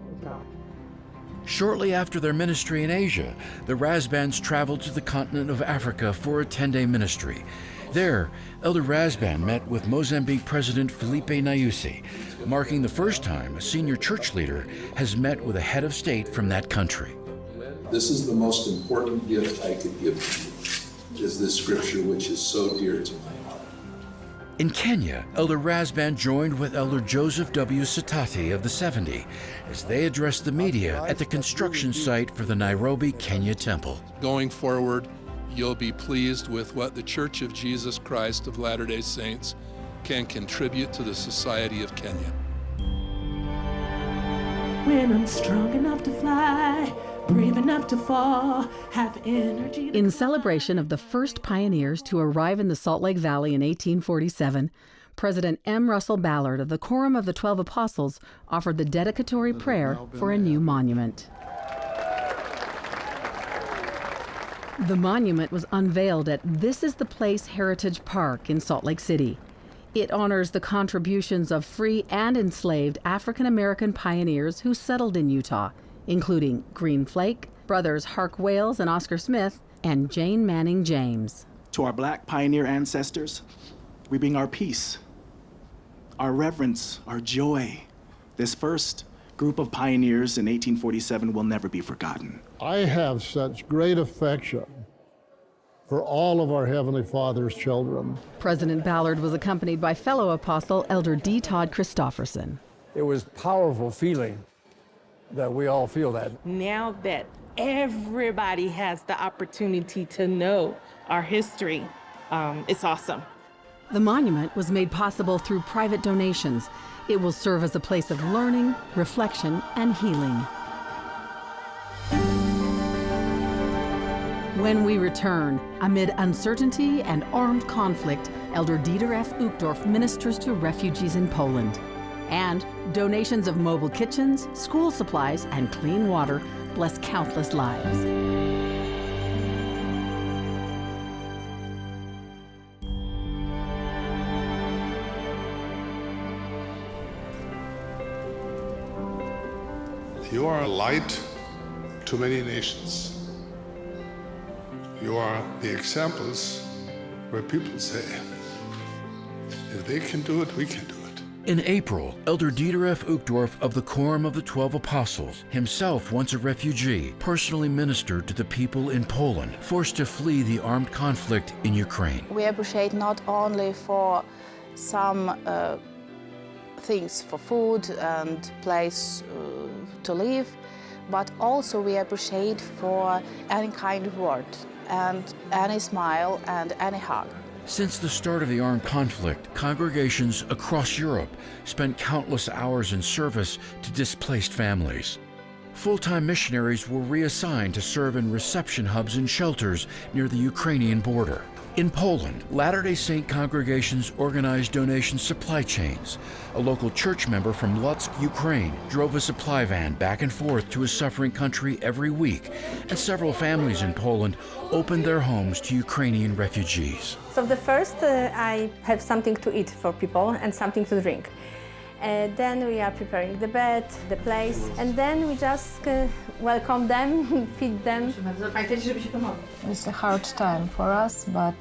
Shortly after their ministry in Asia, the Rasbands traveled to the continent of Africa for a 10-day ministry. There, Elder Rasband met with Mozambique President Felipe Nyusi, marking the first time a senior church leader has met with a head of state from that country. This is the most important gift I could give to you, is this scripture which is so dear to my heart. In Kenya, Elder Razban joined with Elder Joseph W. Satati of the 70 as they addressed the media at the construction site for the Nairobi, Kenya Temple. Going forward, you'll be pleased with what the Church of Jesus Christ of Latter-day Saints can contribute to the society of Kenya. When I'm strong enough to fly, brave enough to fall, have energy. In celebration of the first pioneers to arrive in the Salt Lake Valley in 1847, President M. Russell Ballard of the Quorum of the 12 Apostles offered the dedicatory prayer for a new monument. The monument was unveiled at This Is the Place Heritage Park in Salt Lake City. It honors the contributions of free and enslaved African American pioneers who settled in Utah, including Green Flake, brothers Hark Wales and Oscar Smith, and Jane Manning James. To our Black pioneer ancestors, we bring our peace, our reverence, our joy. This first group of pioneers in 1847 will never be forgotten. I have such great affection for all of our Heavenly Father's children. President Ballard was accompanied by fellow apostle Elder D. Todd Christofferson. It was a powerful feeling that we all feel that. Now that everybody has the opportunity to know our history, it's awesome. The monument was made possible through private donations. It will serve as a place of learning, reflection, and healing. When we return, amid uncertainty and armed conflict, Elder Dieter F. Uchtdorf ministers to refugees in Poland. And donations of mobile kitchens, school supplies, and clean water bless countless lives. You are a light to many nations. You are the examples where people say, if they can do it, we can do it. In April, Elder Dieter F. Uchtdorf of the Quorum of the 12 Apostles, himself once a refugee, personally ministered to the people in Poland, forced to flee the armed conflict in Ukraine. We appreciate not only for some things for food and place to live, but also we appreciate for any kind of word and any smile and any hug. Since the start of the armed conflict, congregations across Europe spent countless hours in service to displaced families. Full-time missionaries were reassigned to serve in reception hubs and shelters near the Ukrainian border. In Poland, Latter-day Saint congregations organized donation supply chains. A local church member from Lutsk, Ukraine, drove a supply van back and forth to a suffering country every week, and several families in Poland opened their homes to Ukrainian refugees. So the first, I have something to eat for people and something to drink. Then we are preparing the bed, the place, and then we just welcome them, feed them. It's a hard time for us, but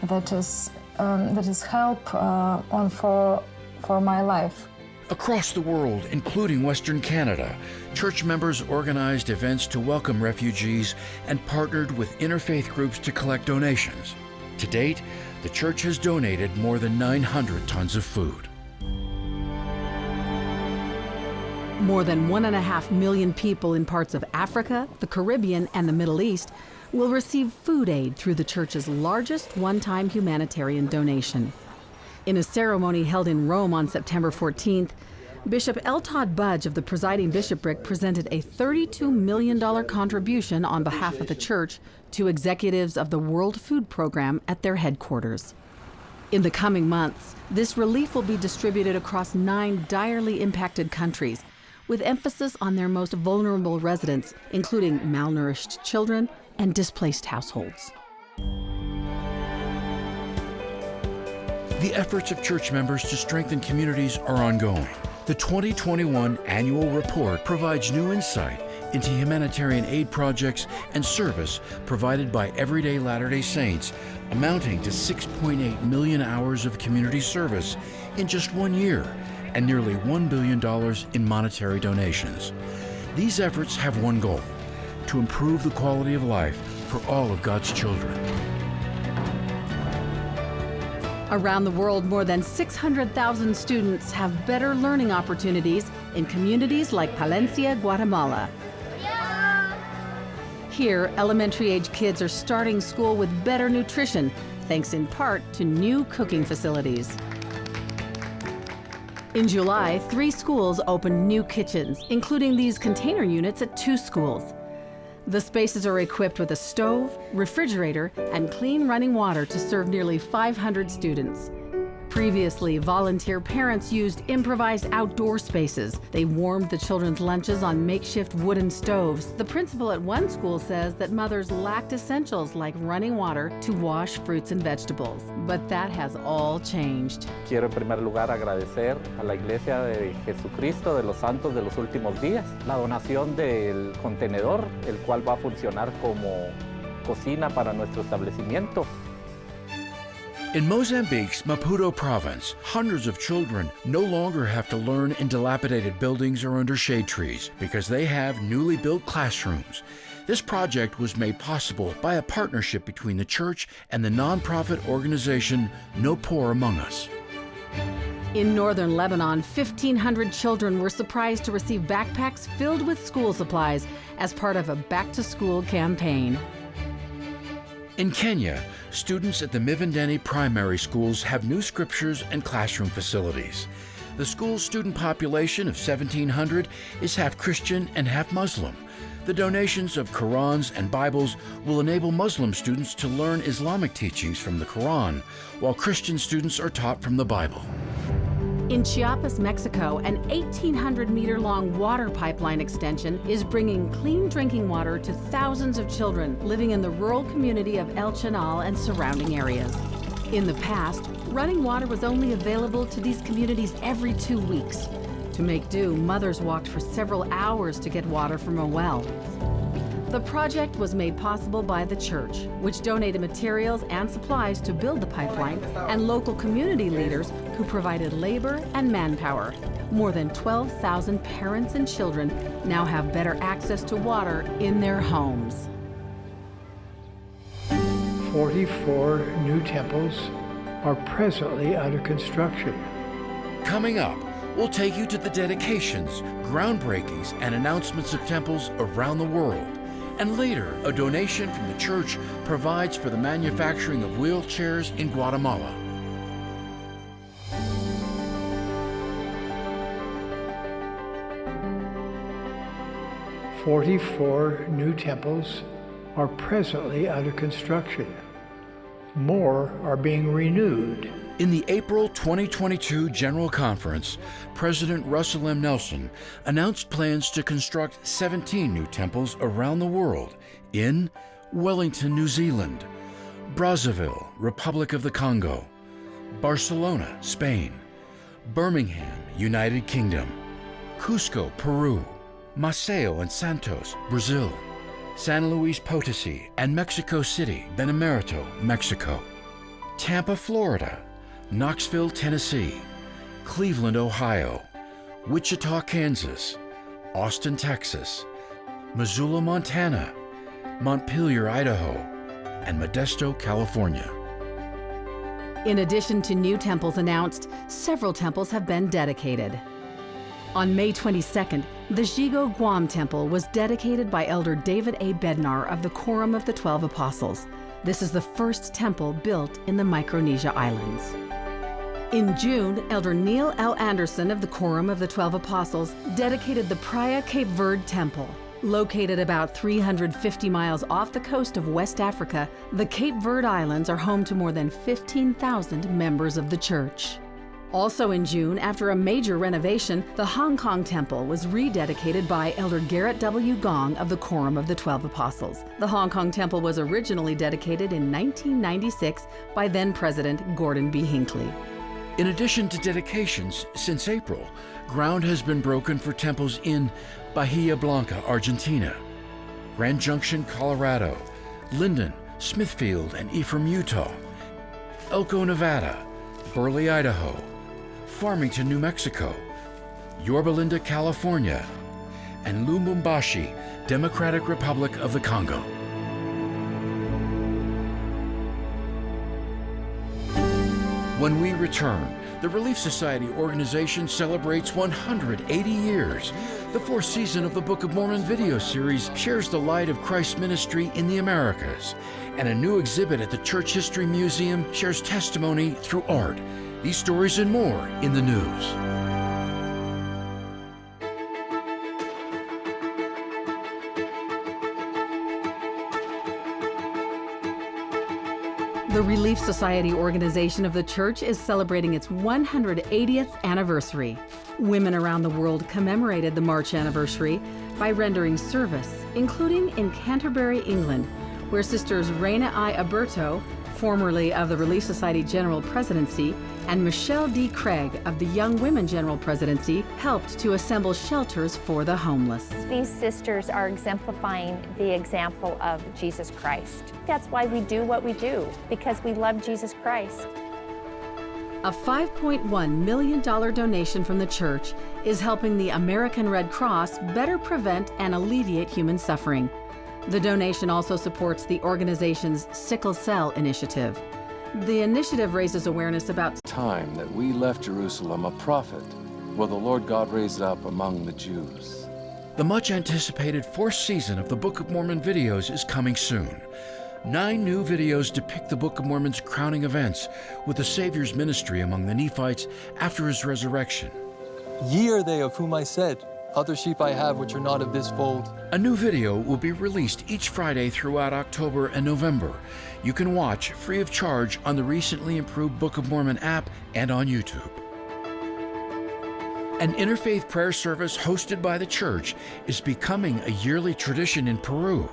that is help for my life. Across the world, including Western Canada, church members organized events to welcome refugees and partnered with interfaith groups to collect donations. To date, the church has donated more than 900 tons of food. More than 1.5 million people in parts of Africa, the Caribbean, and the Middle East will receive food aid through the church's largest one-time humanitarian donation. In a ceremony held in Rome on September 14th, Bishop L. Todd Budge of the presiding bishopric presented a $32 million contribution on behalf of the church to executives of the World Food Program at their headquarters. In the coming months, this relief will be distributed across 9 direly impacted countries, with emphasis on their most vulnerable residents, including malnourished children and displaced households. The efforts of church members to strengthen communities are ongoing. The 2021 annual report provides new insight into humanitarian aid projects and service provided by everyday Latter-day Saints, amounting to 6.8 million hours of community service in just 1 year, and nearly $1 billion in monetary donations. These efforts have one goal: to improve the quality of life for all of God's children. Around the world, more than 600,000 students have better learning opportunities in communities like Palencia, Guatemala. Here, elementary-age kids are starting school with better nutrition, thanks in part to new cooking facilities. In July, 3 schools opened new kitchens, including these container units at 2 schools. The spaces are equipped with a stove, refrigerator, and clean running water to serve nearly 500 students. Previously, volunteer parents used improvised outdoor spaces. They warmed the children's lunches on makeshift wooden stoves. The principal at one school says that mothers lacked essentials like running water to wash fruits and vegetables. But that has all changed. Quiero en primer lugar agradecer a la Iglesia de Jesucristo de los Santos de los Últimos Días la donación del contenedor, el cual va a funcionar como cocina para nuestro establecimiento. In Mozambique's Maputo province, hundreds of children no longer have to learn in dilapidated buildings or under shade trees because they have newly built classrooms. This project was made possible by a partnership between the church and the nonprofit organization No Poor Among Us. In northern Lebanon, 1,500 children were surprised to receive backpacks filled with school supplies as part of a back-to-school campaign. In Kenya, students at the Mivendeni primary schools have new scriptures and classroom facilities. The school's student population of 1,700 is half Christian and half Muslim. The donations of Qurans and Bibles will enable Muslim students to learn Islamic teachings from the Quran, while Christian students are taught from the Bible. In Chiapas, Mexico, an 1,800-meter-long water pipeline extension is bringing clean drinking water to thousands of children living in the rural community of El Chenal and surrounding areas. In the past, running water was only available to these communities every 2 weeks. To make do, mothers walked for several hours to get water from a well. The project was made possible by the church, which donated materials and supplies to build the pipeline, and local community leaders who provided labor and manpower. More than 12,000 parents and children now have better access to water in their homes. 44 new temples are presently under construction. Coming up, we'll take you to the dedications, groundbreakings, and announcements of temples around the world. And later, a donation from the church provides for the manufacturing of wheelchairs in Guatemala. "44 new temples are presently under construction. More are being renewed." In the April 2022 General Conference, President Russell M. Nelson announced plans to construct 17 new temples around the world in Wellington, New Zealand, Brazzaville, Republic of the Congo, Barcelona, Spain, Birmingham, United Kingdom, Cusco, Peru, Maceió and Santos, Brazil, San Luis Potosí and Mexico City, Benemérito, Mexico, Tampa, Florida, Knoxville, Tennessee, Cleveland, Ohio, Wichita, Kansas, Austin, Texas, Missoula, Montana, Montpelier, Idaho, and Modesto, California. In addition to new temples announced, several temples have been dedicated. On May 22nd, the Xigo Guam Temple was dedicated by Elder David A. Bednar of the Quorum of the 12 Apostles. This is the first temple built in the Micronesia Islands. In June, Elder Neil L. Anderson of the Quorum of the 12 Apostles dedicated the Praia Cape Verde Temple. Located about 350 miles off the coast of West Africa, the Cape Verde Islands are home to more than 15,000 members of the church. Also in June, after a major renovation, the Hong Kong Temple was rededicated by Elder Garrett W. Gong of the Quorum of the 12 Apostles. The Hong Kong Temple was originally dedicated in 1996 by then-President Gordon B. Hinckley. In addition to dedications, since April, ground has been broken for temples in Bahia Blanca, Argentina, Grand Junction, Colorado, Linden, Smithfield, and Ephraim, Utah, Elko, Nevada, Burley, Idaho, Farmington, New Mexico, Yorba Linda, California, and Lubumbashi, Democratic Republic of the Congo. When we return, the Relief Society organization celebrates 180 years. The fourth season of the Book of Mormon video series shares the light of Christ's ministry in the Americas. And a new exhibit at the Church History Museum shares testimony through art. These stories and more in the news. The Relief Society organization of the church is celebrating its 180th anniversary. Women around the world commemorated the March anniversary by rendering service, including in Canterbury, England, where Sisters Reina I. Alberto, formerly of the Relief Society General Presidency, and Michelle D. Craig of the Young Women General Presidency helped to assemble shelters for the homeless. These sisters are exemplifying the example of Jesus Christ. That's why we do what we do, because we love Jesus Christ. A $5.1 million donation from the church is helping the American Red Cross better prevent and alleviate human suffering. The donation also supports the organization's Sickle Cell Initiative. The initiative raises awareness about time that we left Jerusalem a prophet, will the Lord God raise up among the Jews. The much anticipated fourth season of the Book of Mormon videos is coming soon. 9 new videos depict the Book of Mormon's crowning events with the Savior's ministry among the Nephites after his resurrection. Ye are they of whom I said, other sheep I have which are not of this fold. A new video will be released each Friday throughout October and November. You can watch free of charge on the recently improved Book of Mormon app and on YouTube. An interfaith prayer service hosted by the church is becoming a yearly tradition in Peru.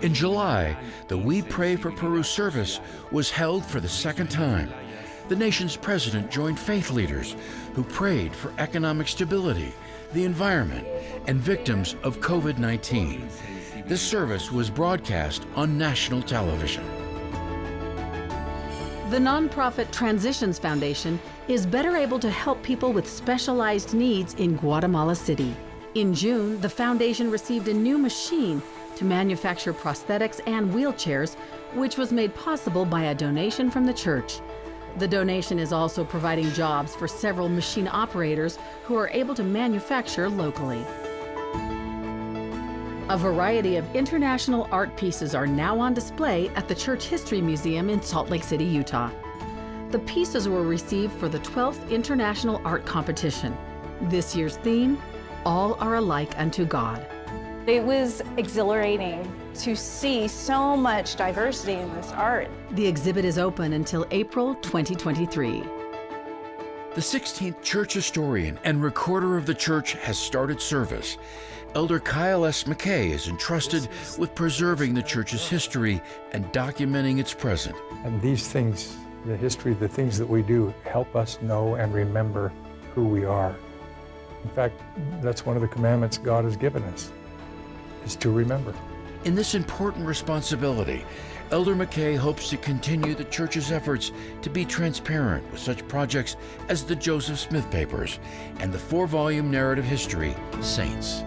In July, the We Pray for Peru service was held for the second time. The nation's president joined faith leaders who prayed for economic stability, the environment, and victims of COVID-19. This service was broadcast on national television. the nonprofit Transitions Foundation is better able to help people with specialized needs in Guatemala City. In June, the foundation received a new machine to manufacture prosthetics and wheelchairs, which was made possible by a donation from the church. The donation is also providing jobs for several machine operators who are able to manufacture locally. A variety of international art pieces are now on display at the Church History Museum in Salt Lake City, Utah. The pieces were received for the 12th International Art Competition. This year's theme, All Are Alike Unto God. It was exhilarating to see so much diversity in this art. The exhibit is open until April 2023. The 16th church historian and recorder of the church has started service. Elder Kyle S. McKay is entrusted with preserving the church's history and documenting its present. And these things, the history, the things that we do, help us know and remember who we are. In fact, that's one of the commandments God has given us, is to remember. In this important responsibility, Elder McKay hopes to continue the church's efforts to be transparent with such projects as the Joseph Smith Papers and the 4-volume narrative history, Saints.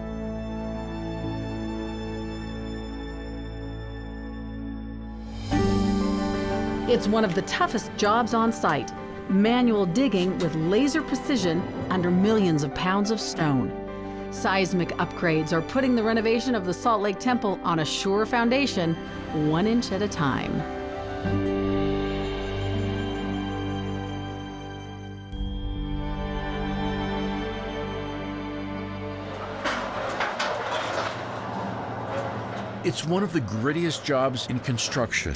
It's one of the toughest jobs on site, manual digging with laser precision under millions of pounds of stone. Seismic upgrades are putting the renovation of the Salt Lake Temple on a sure foundation, 1 inch at a time. It's one of the grittiest jobs in construction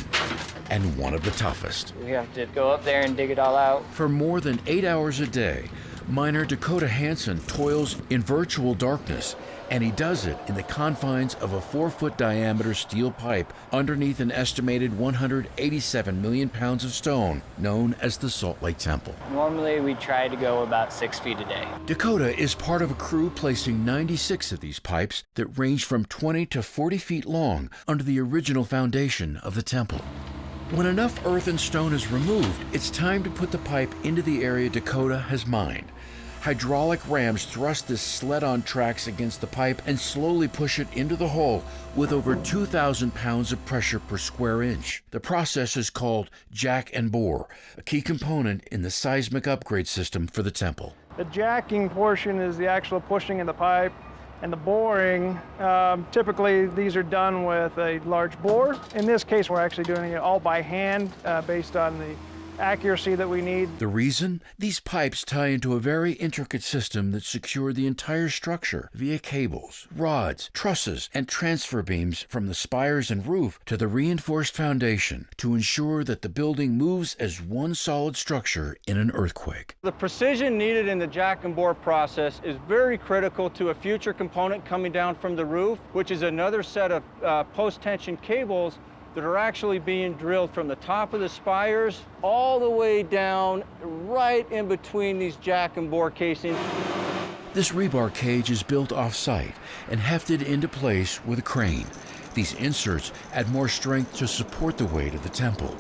and one of the toughest. We have to go up there and dig it all out. For more than 8 hours a day, miner Dakota Hansen toils in virtual darkness, and he does it in the confines of a 4-foot diameter steel pipe underneath an estimated 187 million pounds of stone known as the Salt Lake Temple. Normally we try to go about 6 feet a day. Dakota is part of a crew placing 96 of these pipes that range from 20 to 40 feet long under the original foundation of the temple. When enough earth and stone is removed, it's time to put the pipe into the area Dakota has mined. Hydraulic rams thrust this sled on tracks against the pipe and slowly push it into the hole with over 2,000 pounds of pressure per square inch. The process is called jack and bore, a key component in the seismic upgrade system for the temple. The jacking portion is the actual pushing of the pipe, and the boring, typically these are done with a large bore. In this case, we're actually doing it all by hand based on the accuracy that we need. The reason? These pipes tie into a very intricate system that secure the entire structure via cables, rods, trusses, and transfer beams from the spires and roof to the reinforced foundation to ensure that the building moves as one solid structure in an earthquake. The precision needed in the jack and bore process is very critical to a future component coming down from the roof, which is another set of post-tension cables that are actually being drilled from the top of the spires all the way down right in between these jack and bore casings. This rebar cage is built off-site and hefted into place with a crane. These inserts add more strength to support the weight of the temple.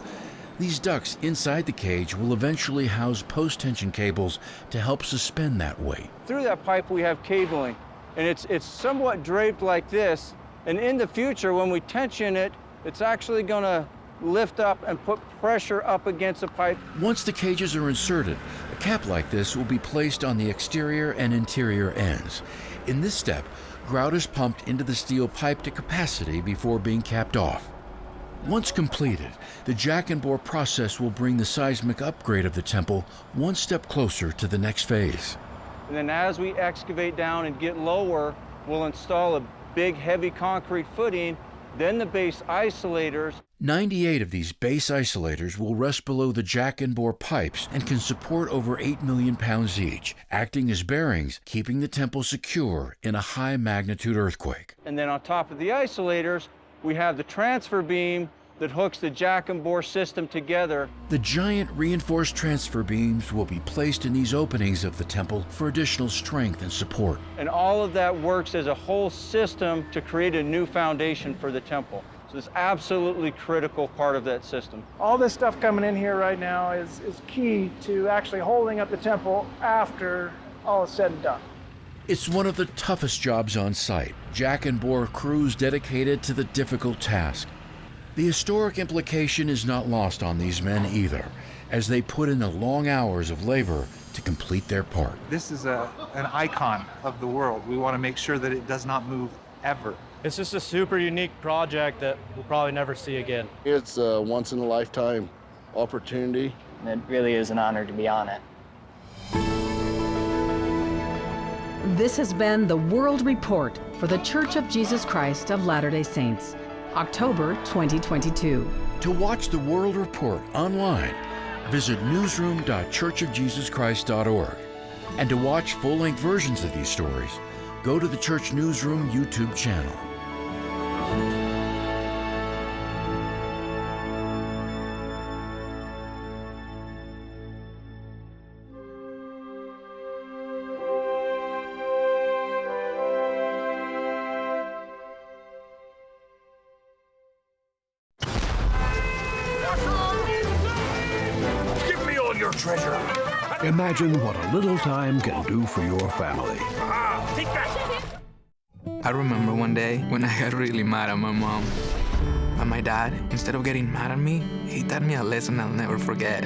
These ducts inside the cage will eventually house post-tension cables to help suspend that weight. Through that pipe we have cabling, and it's somewhat draped like this, and in the future when we tension it, it's actually going to lift up and put pressure up against the pipe. Once the cages are inserted, a cap like this will be placed on the exterior and interior ends. In this step, grout is pumped into the steel pipe to capacity before being capped off. Once completed, the jack and bore process will bring the seismic upgrade of the temple one step closer to the next phase. And then as we excavate down and get lower, we'll install a big heavy concrete footing, then the base isolators. 98 of these base isolators will rest below the jack and bore pipes and can support over 8 million pounds each, acting as bearings, keeping the temple secure in a high magnitude earthquake. And then on top of the isolators, we have the transfer beam that hooks the jack and bore system together. The giant reinforced transfer beams will be placed in these openings of the temple for additional strength and support. And all of that works as a whole system to create a new foundation for the temple. So it's absolutely critical part of that system. All this stuff coming in here right now is key to actually holding up the temple after all is said and done. It's one of the toughest jobs on site. Jack and bore crews dedicated to the difficult task. The historic implication is not lost on these men either, as they put in the long hours of labor to complete their part. This is an icon of the world. We want to make sure that it does not move ever. It's just a super unique project that we'll probably never see again. It's a once-in-a-lifetime opportunity. It really is an honor to be on it. This has been the World Report for the Church of Jesus Christ of Latter-day Saints, October 2022. To watch the World Report online, visit newsroom.churchofjesuschrist.org. And to watch full-length versions of these stories, go to the Church Newsroom YouTube channel. Treasure. Imagine what a little time can do for your family. Take that! I remember one day when I got really mad at my mom. But my dad, instead of getting mad at me, he taught me a lesson I'll never forget.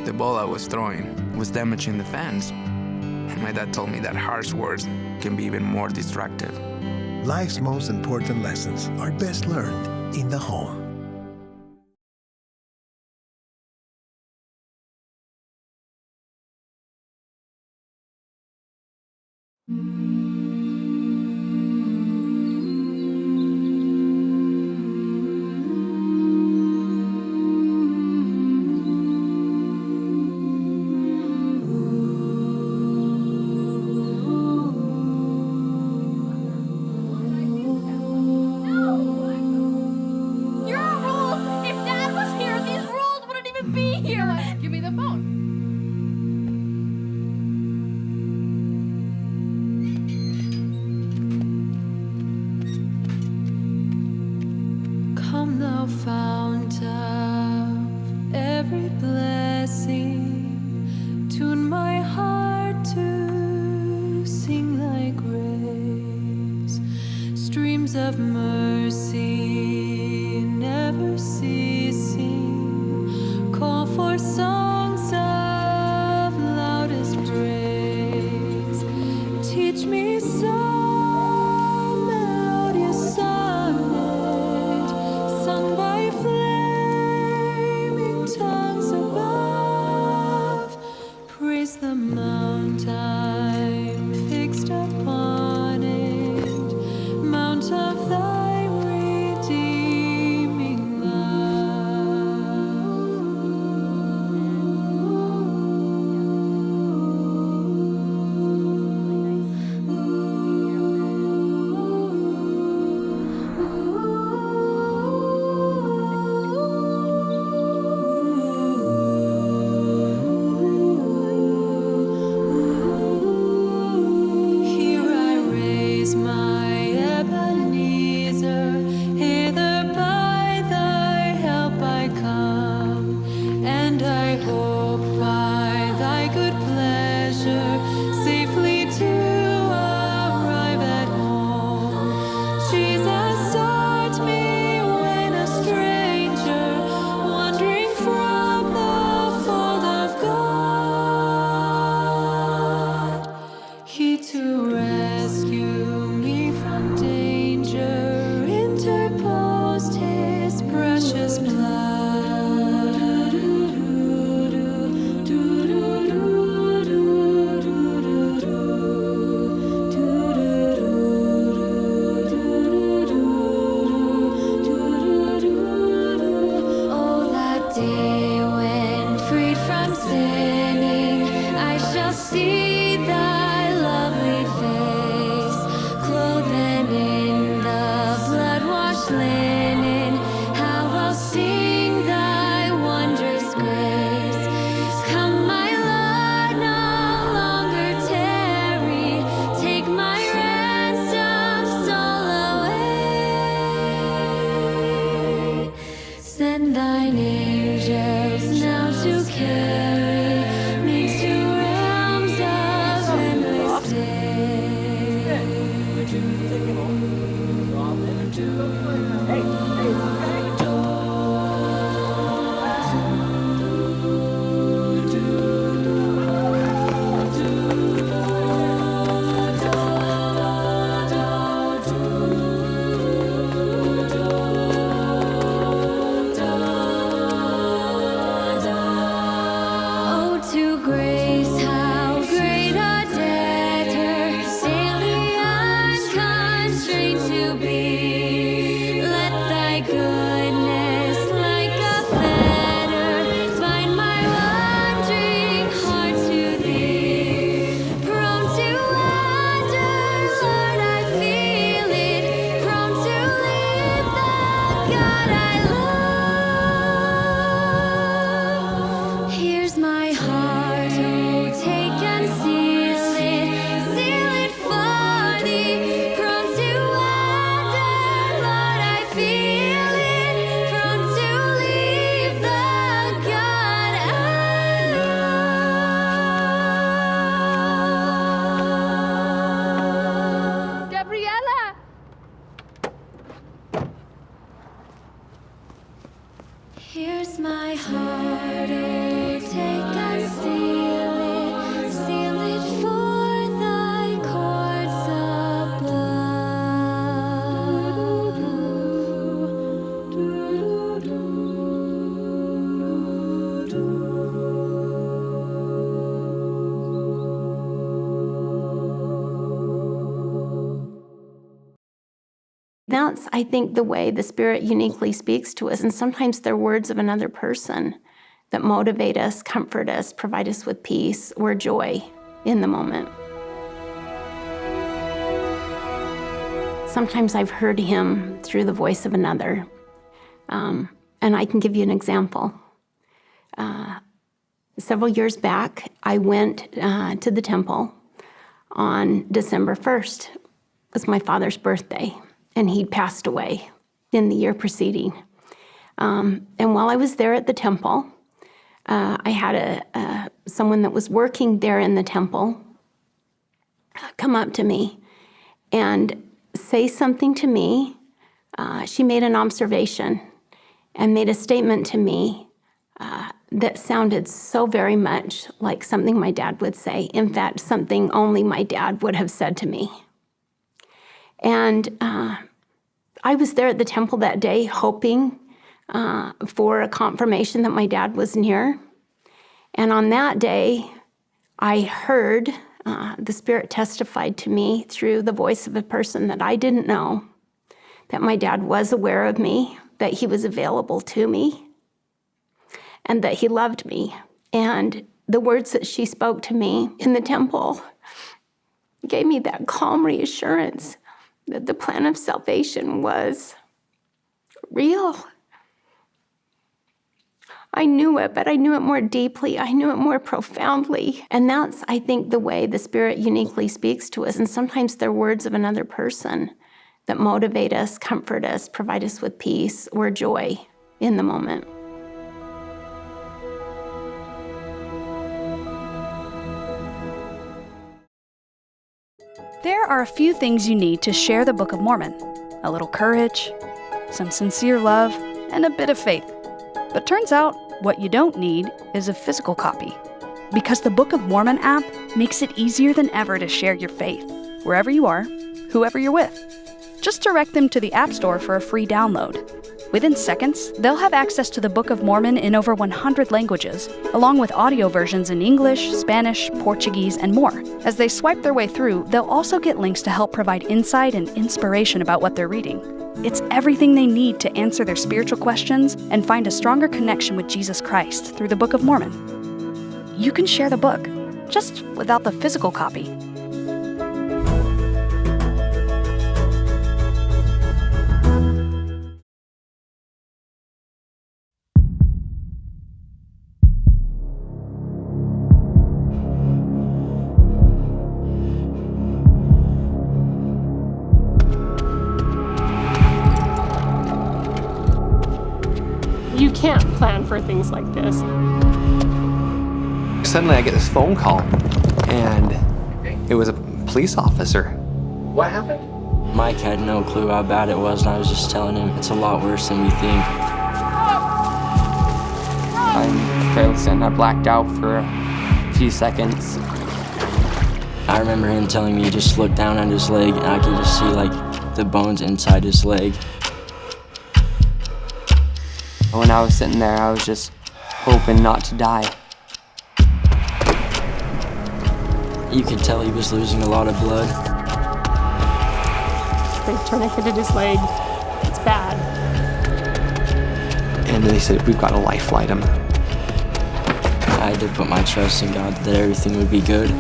The ball I was throwing was damaging the fence. And my dad told me that harsh words can be even more destructive. Life's most important lessons are best learned in the home. Every blessing, tune my heart to for songs of loudest praise. Teach me some melodious sonnet sung by flaming tongues above. Praise the mount I'm fixed upon it, mount of thy redeeming Here I raise my Ebenezer, hither by thy help I come, and I hope by thy good pleasure safely to arrive at home. Jesus sought me when a stranger, wandering from the fold of God. He to rescue me from danger interposed his precious blood. Oh, that day when freed from sinning, I shall see thy lovely face, clothed in the blood-washed linen. How I'll sing thy wondrous grace. Come, my Lord, no longer tarry. Take my ransomed soul away. Send thine angels now to carry me to realms of endless Oh, to grace, how great a debtor, daily unconstrained to be. Let thy goodness, like a fetter, bind my wandering heart to thee. Prone to wander, Lord, I feel it. Prone to leave the God I love. Here's my heart, oh, take and seal it for thee. Prone to wander, Lord, I feel it. Prone to leave the God I love. Gabriella! Here's my heart, oh, take and seal it for thy cords That's, I think, the way the Spirit uniquely speaks to us. And sometimes they're words of another person that motivate us, comfort us, provide us with peace or joy in the moment. Sometimes I've heard him through the voice of another. And I can give you an example. Several years back, I went to the temple on December 1st. It was my father's birthday, and he'd passed away in the year preceding. And while I was there at the temple, I had someone that was working there in the temple come up to me and say something to me. She made an observation and made a statement to me that sounded so very much like something my dad would say. In fact, something only my dad would have said to me. And I was there at the temple that day hoping for a confirmation that my dad was near. And on that day, I heard the Spirit testified to me through the voice of a person that I didn't know, that my dad was aware of me, that he was available to me, and that he loved me. And the words that she spoke to me in the temple gave me that calm reassurance that the plan of salvation was real. I knew it, but I knew it more deeply. I knew it more profoundly. And that's, I think, the way the Spirit uniquely speaks to us. And sometimes they're words of another person that motivate us, comfort us, provide us with peace or joy in the moment. There are a few things you need to share the Book of Mormon. A little courage, some sincere love, and a bit of faith. But turns out, what you don't need is a physical copy. Because the Book of Mormon app makes it easier than ever to share your faith, wherever you are, whoever you're with. Just direct them to the App Store for a free download. Within seconds, they'll have access to the Book of Mormon in over 100 languages, along with audio versions in English, Spanish, Portuguese, and more. As they swipe their way through, they'll also get links to help provide insight and inspiration about what they're reading. It's everything they need to answer their spiritual questions and find a stronger connection with Jesus Christ through the Book of Mormon. You can share the book, just without the physical copy. You can't plan for things like this. Suddenly I get this phone call, and it was a police officer. What happened? Mike had no clue how bad it was, and I was just telling him it's a lot worse than we think. I'm fairly certain I blacked out for a few seconds. I remember him telling me just look down at his leg, and I could just see like the bones inside his leg. When I was sitting there, I was just hoping not to die. You could tell he was losing a lot of blood. They tourniqueted his leg. It's bad. And then they said, we've got to life flight him. I had to put my trust in God that everything would be good.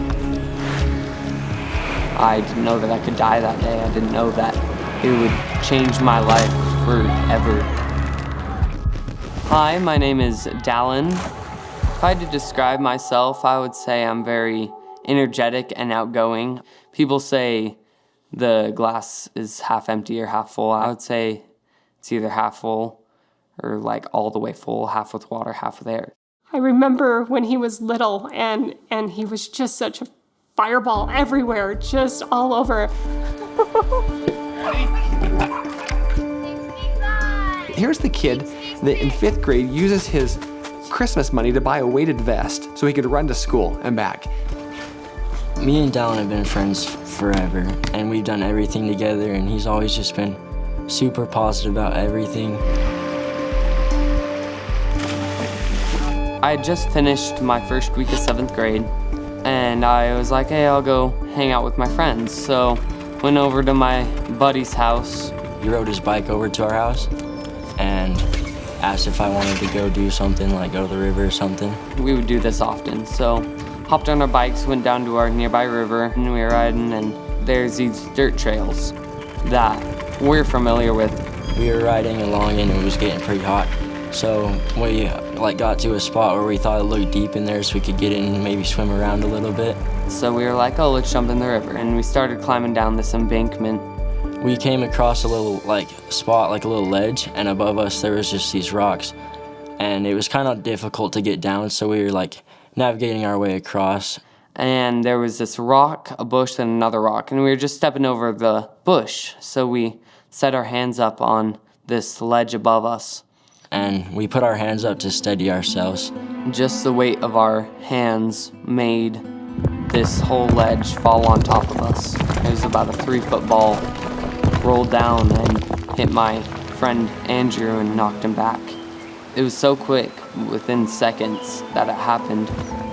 I didn't know that I could die that day. I didn't know that it would change my life forever. Hi, my name is Dallin. If I had to describe myself, I would say I'm very energetic and outgoing. People say the glass is half empty or half full. I would say it's either half full or like all the way full, half with water, half with air. I remember when he was little and he was just such a fireball everywhere, just all over. Here's the kid that in 5th grade uses his Christmas money to buy a weighted vest so he could run to school and back. Me and Dallin have been friends forever, and we've done everything together, and he's always just been super positive about everything. I had just finished my first week of 7th grade, and I was like, hey, I'll go hang out with my friends. So went over to my buddy's house. He rode his bike over to our house and asked if I wanted to go do something, like go to the river or something. We would do this often, so hopped on our bikes, went down to our nearby river, and we were riding, and there's these dirt trails that we're familiar with. We were riding along and it was getting pretty hot, so we got to a spot where we thought it looked deep in there so we could get in and maybe swim around a little bit. So we were like, oh, let's jump in the river, and we started climbing down this embankment. We came across a little spot, like a little ledge, and above us there was just these rocks. And it was kind of difficult to get down, so we were navigating our way across. And there was this rock, a bush, and another rock, and we were just stepping over the bush. So we set our hands up on this ledge above us. And we put our hands up to steady ourselves. just the weight of our hands made this whole ledge fall on top of us. It was about a 3-foot ball, rolled down and hit my friend Andrew and knocked him back. It was so quick, within seconds, that it happened.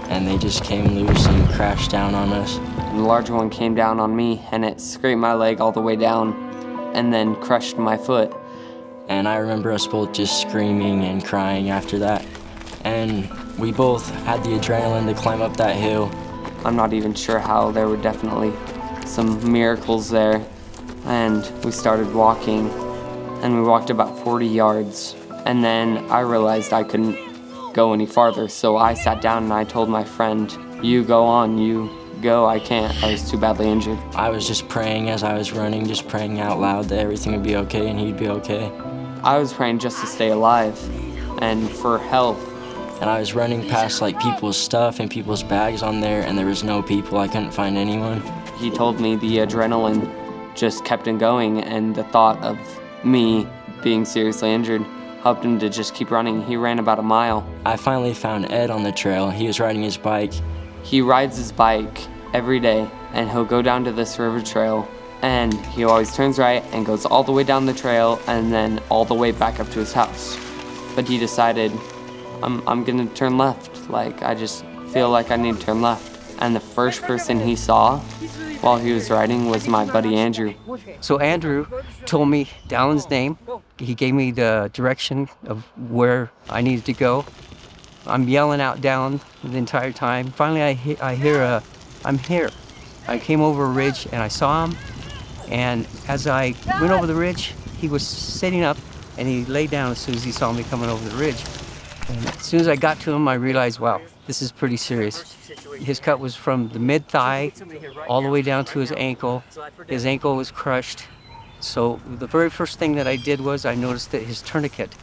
And they just came loose and crashed down on us. And the larger one came down on me, and it scraped my leg all the way down, and then crushed my foot. And I remember us both just screaming and crying after that. And we both had the adrenaline to climb up that hill. I'm not even sure how. There were definitely some miracles there. And we started walking, and we walked about 40 yards. And then I realized I couldn't go any farther, so I sat down and I told my friend, "You go on, you go, I can't." I was too badly injured. I was just praying as I was running, just praying out loud that everything would be okay and he'd be okay. I was praying just to stay alive and for help. And I was running past like people's stuff and people's bags on there, and there was no people. I couldn't find anyone. He told me the adrenaline just kept on going, and the thought of me being seriously injured helped him to just keep running. He ran about a mile. I finally found Ed on the trail. He was riding his bike. He rides his bike every day, and he'll go down to this river trail, and he always turns right and goes all the way down the trail and then all the way back up to his house. But he decided, I'm gonna turn left. Like, I just feel like I need to turn left. And the first person he saw while he was riding was my buddy Andrew. So Andrew told me Dallon's name. He gave me the direction of where I needed to go. I'm yelling out Dallon the entire time. Finally, I hear I'm here. I came over a ridge and I saw him. And as I went over the ridge, he was sitting up and he lay down as soon as he saw me coming over the ridge. And as soon as I got to him, I realized, wow, this is pretty serious. His cut was from the mid-thigh all the way down to his ankle. His ankle was crushed. So the very first thing that I did was I noticed that his tourniquet,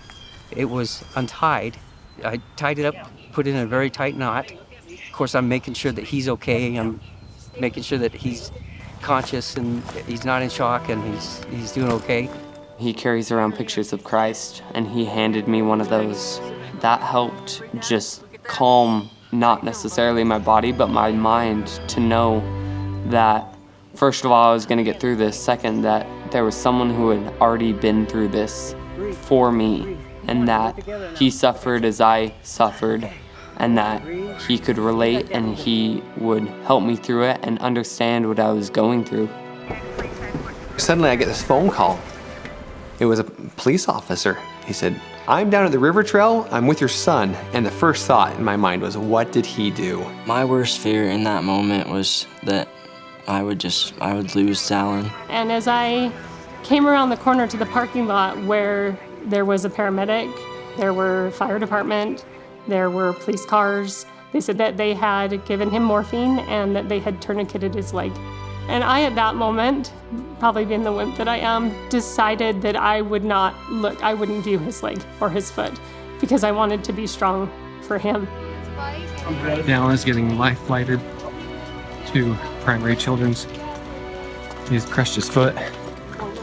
it was untied. I tied it up, put it in a very tight knot. Of course, I'm making sure that he's okay. I'm making sure that he's conscious and he's not in shock and he's doing okay. He carries around pictures of Christ, and he handed me one of those. That helped just calm, not necessarily my body, but my mind, to know that, first of all, I was going to get through this. Second, that there was someone who had already been through this for me, and that he suffered as I suffered, and that he could relate and he would help me through it and understand what I was going through. Suddenly I get this phone call. It was a police officer. He said, "I'm down at the river trail, I'm with your son." And the first thought in my mind was, what did he do? My worst fear in that moment was that I would lose Dallon. And as I came around the corner to the parking lot where there was a paramedic, there were fire department, there were police cars, they said that they had given him morphine and that they had tourniqueted his leg. And I, at that moment, probably being the wimp that I am, decided that I wouldn't view his leg or his foot because I wanted to be strong for him. Dallon is getting life flighted to Primary Children's. He's crushed his foot.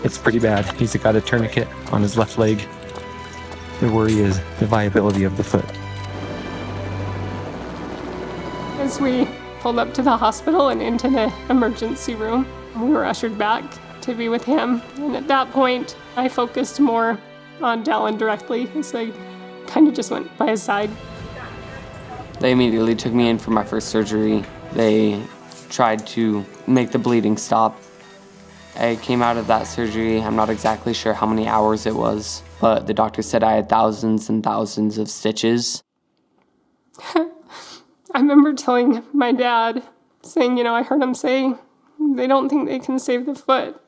It's pretty bad. He's got a tourniquet on his left leg. The worry is the viability of the foot. As we pulled up to the hospital and into the emergency room, we were ushered back to be with him. And at that point, I focused more on Dallon directly as I kind of just went by his side. They immediately took me in for my first surgery. They tried to make the bleeding stop. I came out of that surgery, I'm not exactly sure how many hours it was, but the doctor said I had thousands and thousands of stitches. I remember telling my dad, saying, I heard him say, they don't think they can save the foot.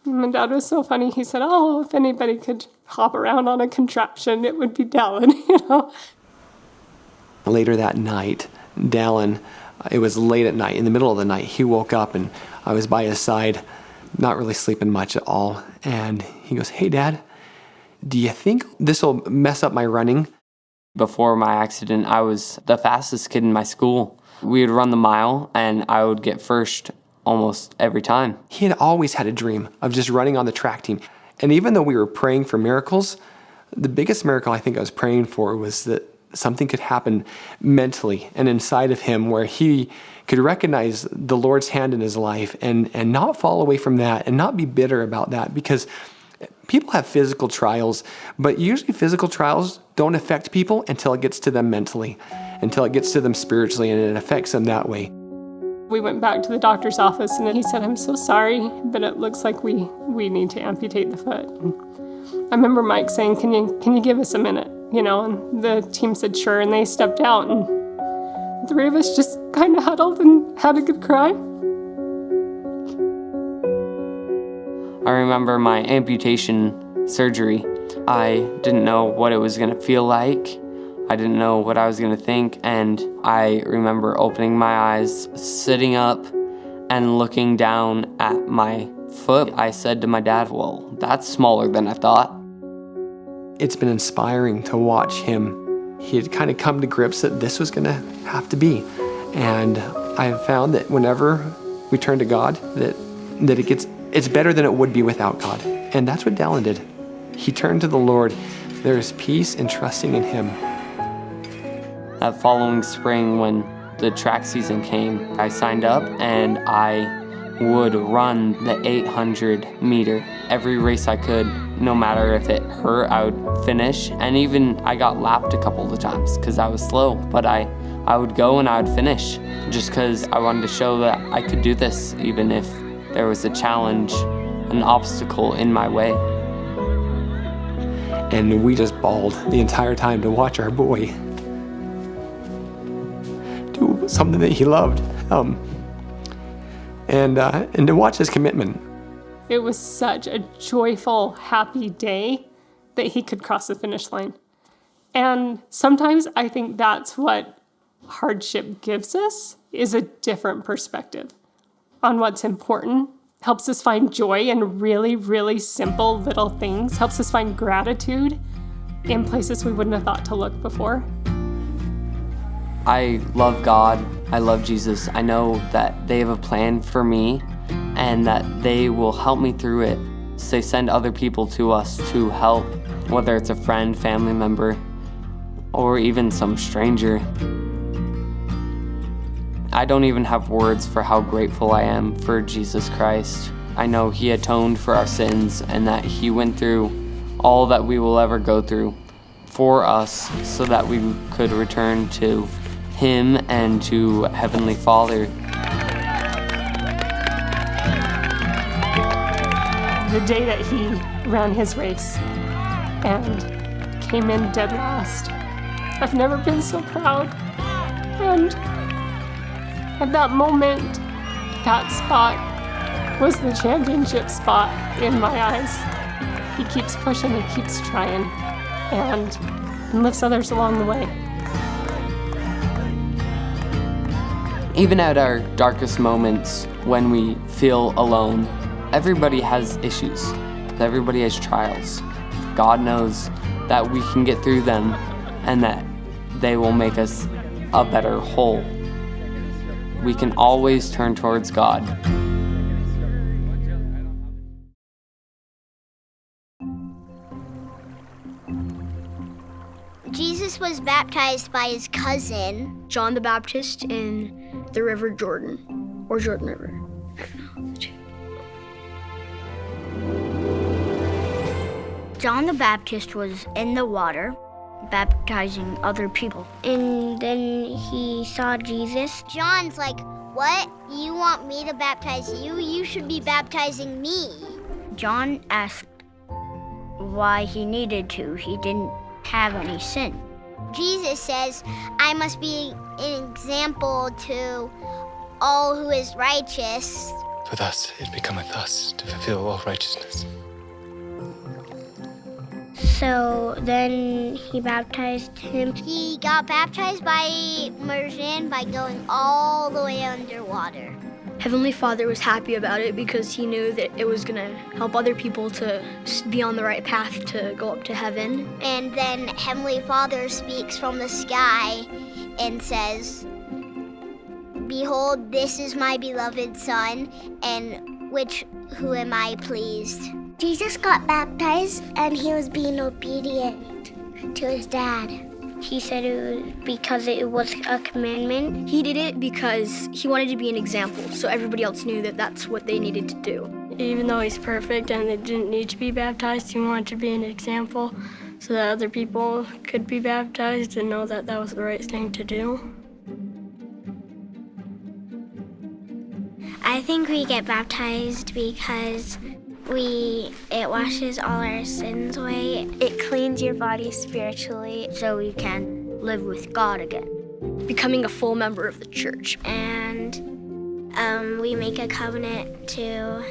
And my dad was so funny. He said, oh, if anybody could hop around on a contraption, it would be Dallon, Later that night, Dallon, it was late at night, in the middle of the night, he woke up and I was by his side, not really sleeping much at all. And he goes, "Hey, Dad, do you think this will mess up my running?" Before my accident, I was the fastest kid in my school. We would run the mile, and I would get first almost every time. He had always had a dream of just running on the track team. And even though we were praying for miracles, the biggest miracle I think I was praying for was that something could happen mentally and inside of him where he could recognize the Lord's hand in his life and not fall away from that and not be bitter about that, because people have physical trials, but usually physical trials don't affect people until it gets to them mentally, until it gets to them spiritually, and it affects them that way. We went back to the doctor's office and he said, "I'm so sorry, but it looks like we need to amputate the foot." I remember Mike saying, can you give us a minute? And the team said sure, and they stepped out, and the three of us just kind of huddled and had a good cry. I remember my amputation surgery. I didn't know what it was going to feel like. I didn't know what I was going to think, and I remember opening my eyes, sitting up, and looking down at my foot. I said to my dad, "Well, that's smaller than I thought." It's been inspiring to watch him. He had kind of come to grips that this was going to have to be. And I've found that whenever we turn to God, that it's better than it would be without God. And that's what Dallin did. He turned to the Lord. There is peace in trusting in him. That following spring, when the track season came, I signed up and I would run the 800-meter. Every race I could, no matter if it hurt, I would finish. And even I got lapped a couple of times because I was slow, but I would go and I would finish just because I wanted to show that I could do this even if there was a challenge, an obstacle in my way. And we just bawled the entire time to watch our boy do something that he loved. And to watch his commitment. It was such a joyful, happy day that he could cross the finish line. And sometimes I think that's what hardship gives us, is a different perspective on what's important. Helps us find joy in really, really simple little things. Helps us find gratitude in places we wouldn't have thought to look before. I love God, I love Jesus. I know that they have a plan for me and that they will help me through it. So they send other people to us to help, whether it's a friend, family member, or even some stranger. I don't even have words for how grateful I am for Jesus Christ. I know he atoned for our sins and that he went through all that we will ever go through for us so that we could return to him and to Heavenly Father. The day that he ran his race and came in dead last, I've never been so proud. And at that moment, that spot was the championship spot in my eyes. He keeps pushing, he keeps trying, and lifts others along the way. Even at our darkest moments, when we feel alone, everybody has issues. Everybody has trials. God knows that we can get through them and that they will make us a better whole. We can always turn towards God. Jesus was baptized by his cousin, John the Baptist, in the River Jordan, or Jordan River. I don't know. John the Baptist was in the water, baptizing other people. And then he saw Jesus. John's like, "What? You want me to baptize you? You should be baptizing me." John asked why he needed to. He didn't have any sin. Jesus says, "I must be an example to all who is righteous." For thus it becometh us to fulfill all righteousness. So then he baptized him. He got baptized by immersion by going all the way underwater. Heavenly Father was happy about it because he knew that it was going to help other people to be on the right path to go up to heaven. And then Heavenly Father speaks from the sky and says, "Behold, this is my beloved Son, and who am I pleased?" Jesus got baptized and he was being obedient to his dad. He said it was because it was a commandment. He did it because he wanted to be an example, so everybody else knew that that's what they needed to do. Even though he's perfect and they didn't need to be baptized, he wanted to be an example so that other people could be baptized and know that that was the right thing to do. I think we get baptized because it washes all our sins away. It cleans your body spiritually so we can live with God again. Becoming a full member of the church. And we make a covenant to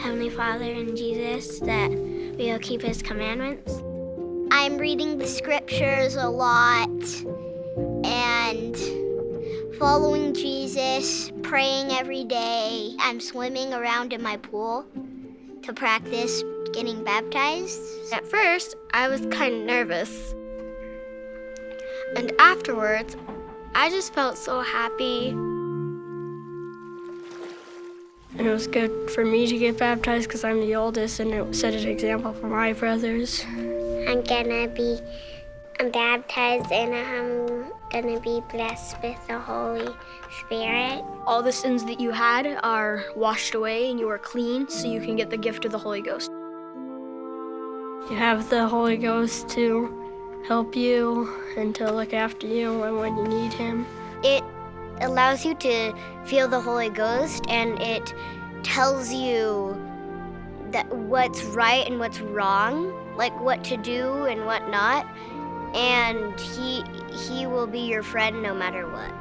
Heavenly Father and Jesus that we'll keep His commandments. I'm reading the scriptures a lot and following Jesus, praying every day. I'm swimming around in my pool to practice getting baptized. At first, I was kind of nervous. And afterwards, I just felt so happy. And it was good for me to get baptized because I'm the oldest, and it set an example for my brothers. I'm gonna be baptized and I'm gonna be blessed with the Holy Spirit. All the sins that you had are washed away and you are clean, so you can get the gift of the Holy Ghost. You have the Holy Ghost to help you and to look after you when you need Him. It allows you to feel the Holy Ghost, and it tells you that what's right and what's wrong, like what to do and what not, and he will be your friend no matter what.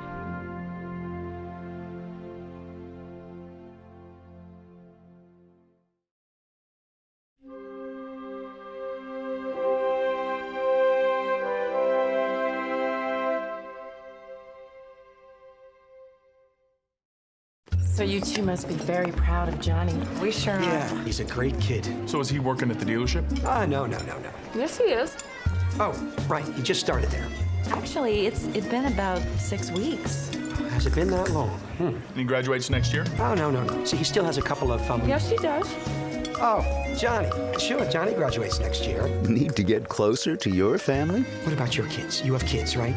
So you two must be very proud of Johnny. We sure are. Yeah, he's a great kid. So is he working at the dealership? No. Yes, he is. Oh, right, he just started there. Actually, it's been about 6 weeks. Has it been that long? And he graduates next year? Oh, no. See, he still has a couple of, Yes, he does. Oh, Johnny. Sure, Johnny graduates next year. Need to get closer to your family? What about your kids? You have kids, right?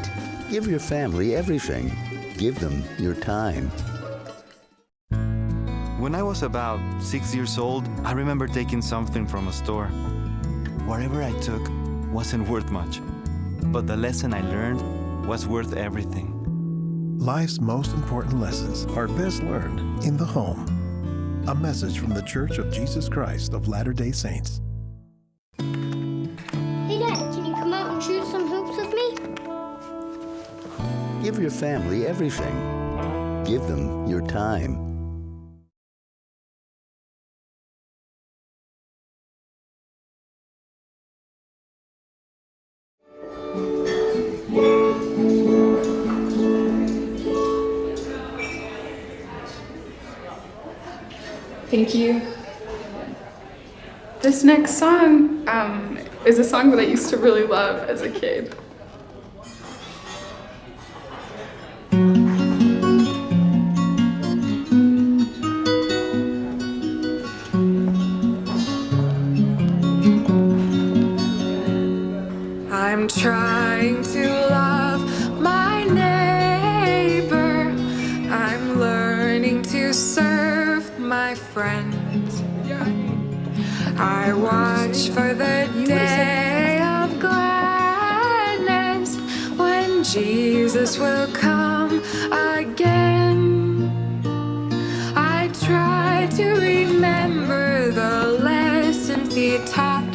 Give your family everything. Give them your time. When I was about 6 years old, I remember taking something from a store. Whatever I took wasn't worth much, but the lesson I learned was worth everything. Life's most important lessons are best learned in the home. A message from the Church of Jesus Christ of Latter-day Saints. Hey, Dad, can you come out and shoot some hoops with me? Give your family everything. Give them your time. Thank you. This next song is a song that I used to really love as a kid. I'm trying to love my neighbor. I'm learning to serve my friends. I watch for the day of gladness when Jesus will come again. I try to remember the lessons He taught,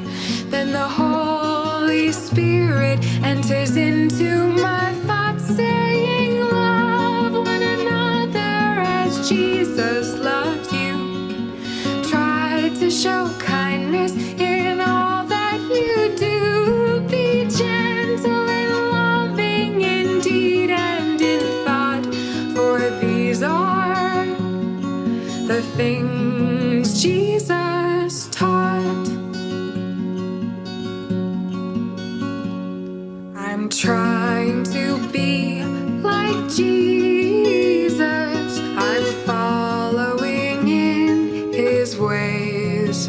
then the Holy Spirit enters into my thoughts, saying, love one another as Jesus loves you. Try to show kindness in all that you do. Be gentle and loving in deed and in thought, for these are the things Jesus taught. I'm trying to be like Jesus. I'm following in His ways.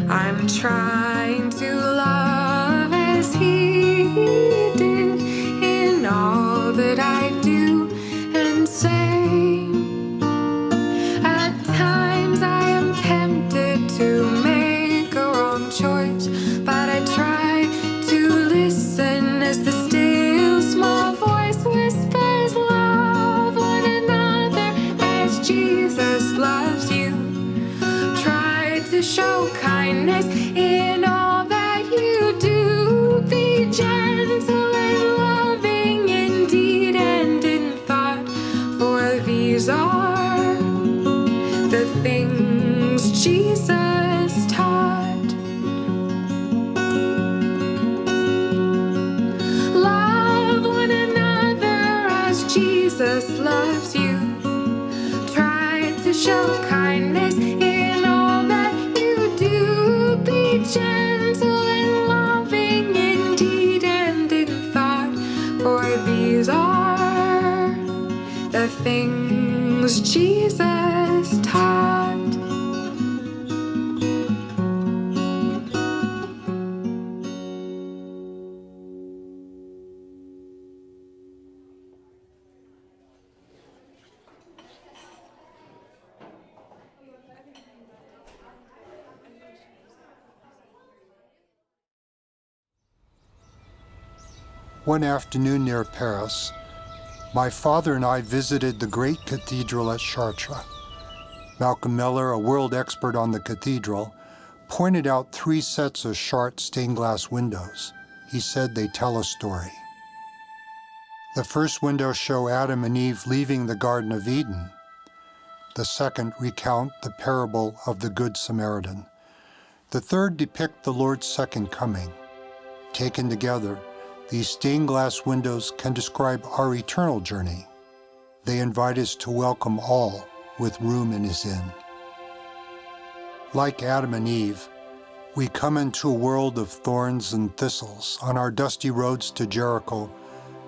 I'm trying to love as He did. what I do and say. At times I am tempted to make a wrong choice, but I try to listen as the still small voice whispers, love one another as Jesus loves you. Try to show kindness in all that you do. Be gentle and loving in deed and in thought, for these are the things Jesus taught. Love one another as Jesus loves you. Try to show kindness in all that you do. Be gentle and loving in deed and in thought, for these are the things Jesus taught. One afternoon near Paris, my father and I visited the great cathedral at Chartres. Malcolm Miller, a world expert on the cathedral, pointed out 3 sets of Chartres stained glass windows. He said they tell a story. The first windows show Adam and Eve leaving the Garden of Eden. The second recount the parable of the Good Samaritan. The third depict the Lord's second coming. Taken together, these stained glass windows can describe our eternal journey. They invite us to welcome all with room in His inn. Like Adam and Eve, we come into a world of thorns and thistles. On our dusty roads to Jericho,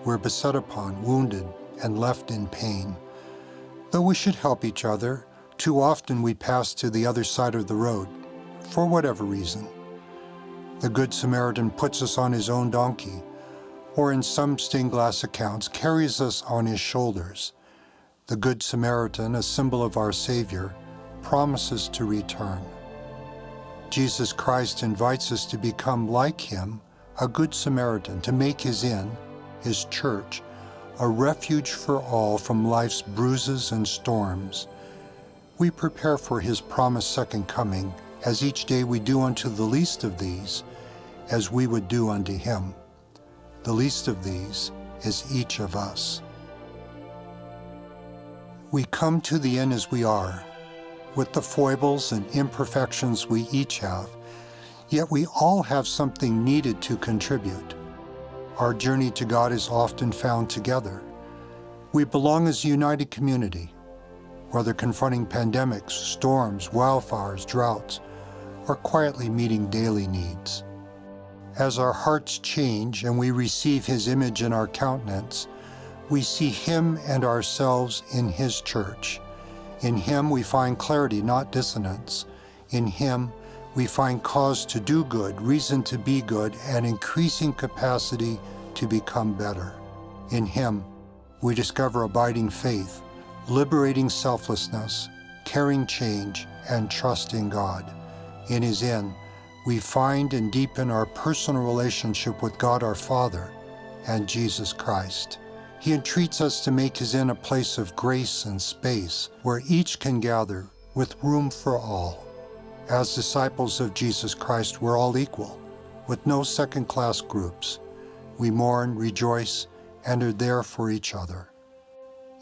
we're beset upon, wounded, and left in pain. Though we should help each other, too often we pass to the other side of the road, for whatever reason. The Good Samaritan puts us on his own donkey, or in some stained glass accounts, carries us on his shoulders. The Good Samaritan, a symbol of our Savior, promises to return. Jesus Christ invites us to become like Him, a Good Samaritan, to make His inn, His church, a refuge for all from life's bruises and storms. We prepare for His promised second coming, as each day we do unto the least of these, as we would do unto Him. The least of these is each of us. We come to the inn as we are, with the foibles and imperfections we each have, yet we all have something needed to contribute. Our journey to God is often found together. We belong as a united community, whether confronting pandemics, storms, wildfires, droughts, or quietly meeting daily needs. As our hearts change and we receive His image in our countenance, we see Him and ourselves in His church. In Him we find clarity, not dissonance. In Him we find cause to do good, reason to be good, and increasing capacity to become better. In Him we discover abiding faith, liberating selflessness, caring change, and trust in God. In His inn, we find and deepen our personal relationship with God our Father and Jesus Christ. He entreats us to make His inn a place of grace and space where each can gather with room for all. As disciples of Jesus Christ, we're all equal, with no second-class groups. We mourn, rejoice, and are there for each other.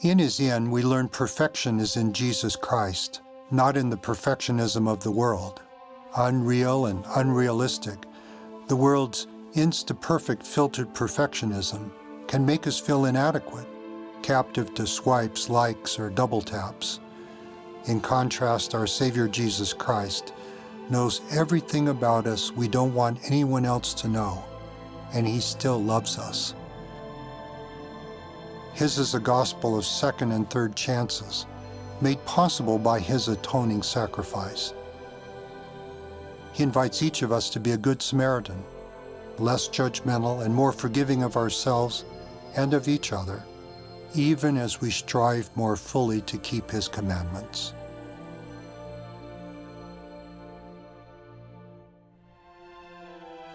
In His inn, we learn perfection is in Jesus Christ, not in the perfectionism of the world. Unreal and unrealistic, the world's insta-perfect filtered perfectionism can make us feel inadequate, captive to swipes, likes, or double taps. In contrast, our Savior Jesus Christ knows everything about us we don't want anyone else to know, and He still loves us. His is a gospel of second and third chances, made possible by His atoning sacrifice. He invites each of us to be a Good Samaritan, less judgmental and more forgiving of ourselves and of each other, even as we strive more fully to keep His commandments.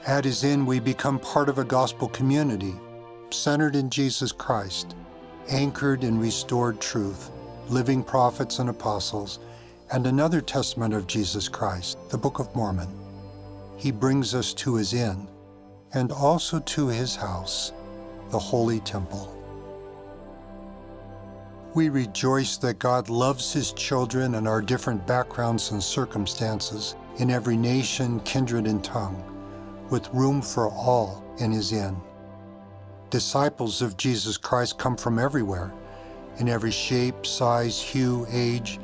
At His inn, we become part of a gospel community, centered in Jesus Christ, anchored in restored truth, living prophets and apostles, and another testament of Jesus Christ, the Book of Mormon. He brings us to His inn, and also to His house, the Holy Temple. We rejoice that God loves His children and our different backgrounds and circumstances in every nation, kindred, and tongue, with room for all in His inn. Disciples of Jesus Christ come from everywhere, in every shape, size, hue, age,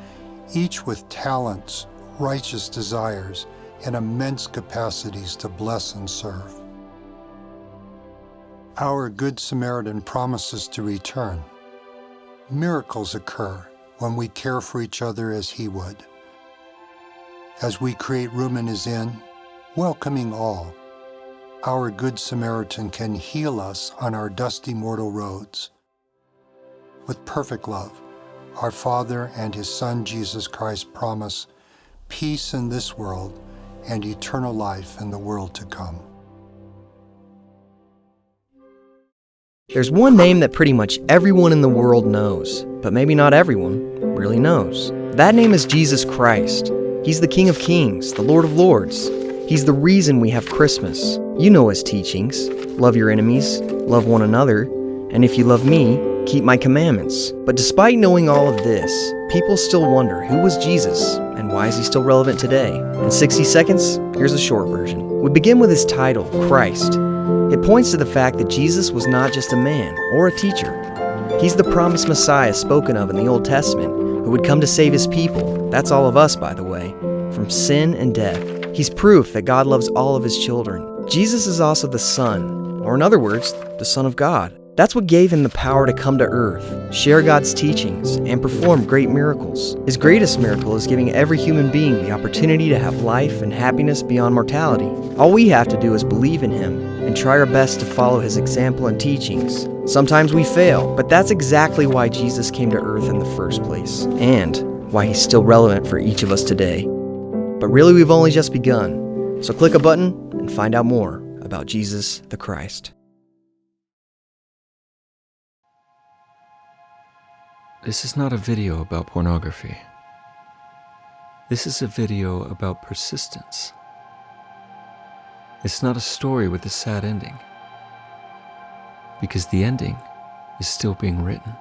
each with talents, righteous desires, and immense capacities to bless and serve. Our Good Samaritan promises to return. Miracles occur when we care for each other as He would. As we create room in His inn, welcoming all, our Good Samaritan can heal us on our dusty mortal roads. With perfect love, our Father and His Son Jesus Christ promise peace in this world and eternal life in the world to come. There's one name that pretty much everyone in the world knows, but maybe not everyone really knows. That name is Jesus Christ. He's the King of Kings, the Lord of Lords. He's the reason we have Christmas. You know His teachings. Love your enemies, love one another, and if you love me, keep my commandments. But despite knowing all of this, people still wonder, who was Jesus, and why is He still relevant today? In 60 seconds, here's a short version. We begin with His title, Christ. It points to the fact that Jesus was not just a man or a teacher. He's the promised Messiah spoken of in the Old Testament, who would come to save His people, that's all of us by the way, from sin and death. He's proof that God loves all of His children. Jesus is also the Son, or in other words, the Son of God. That's what gave Him the power to come to earth, share God's teachings, and perform great miracles. His greatest miracle is giving every human being the opportunity to have life and happiness beyond mortality. All we have to do is believe in Him and try our best to follow His example and teachings. Sometimes we fail, but that's exactly why Jesus came to earth in the first place, and why He's still relevant for each of us today. But really, we've only just begun. So click a button and find out more about Jesus the Christ. This is not a video about pornography. This is a video about persistence. It's not a story with a sad ending, because the ending is still being written.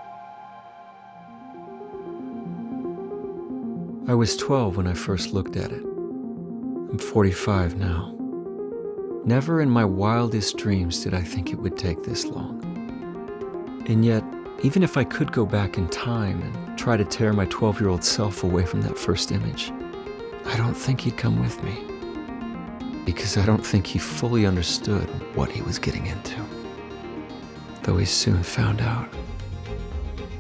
I was 12 when I first looked at it. I'm 45 now. Never in my wildest dreams did I think it would take this long. And yet, even if I could go back in time and try to tear my 12-year-old self away from that first image, I don't think he'd come with me, because I don't think he fully understood what he was getting into, though he soon found out.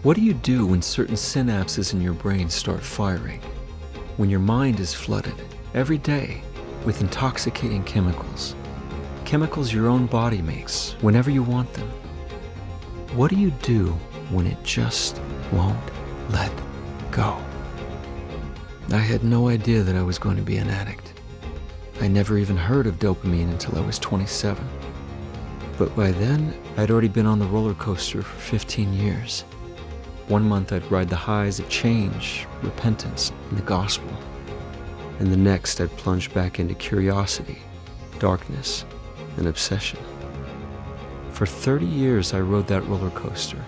What do you do when certain synapses in your brain start firing? When your mind is flooded every day with intoxicating chemicals, chemicals your own body makes whenever you want them? What do you do when it just won't let go? I had no idea that I was going to be an addict. I never even heard of dopamine until I was 27. But by then, I'd already been on the roller coaster for 15 years. 1 month I'd ride the highs of change, repentance, and the gospel. And the next I'd plunge back into curiosity, darkness, and obsession. For 30 years I rode that roller coaster,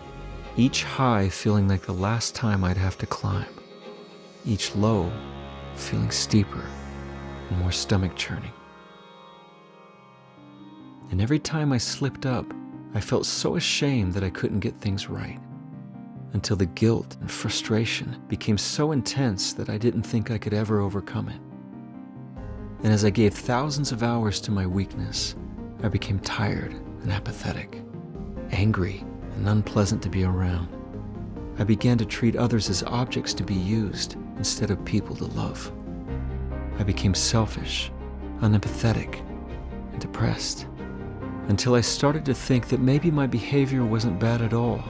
each high feeling like the last time I'd have to climb, each low feeling steeper and more stomach churning. And every time I slipped up, I felt so ashamed that I couldn't get things right, until the guilt and frustration became so intense that I didn't think I could ever overcome it. And as I gave thousands of hours to my weakness, I became tired and apathetic, angry and unpleasant to be around. I began to treat others as objects to be used instead of people to love. I became selfish, unempathetic, and depressed, until I started to think that maybe my behavior wasn't bad at all.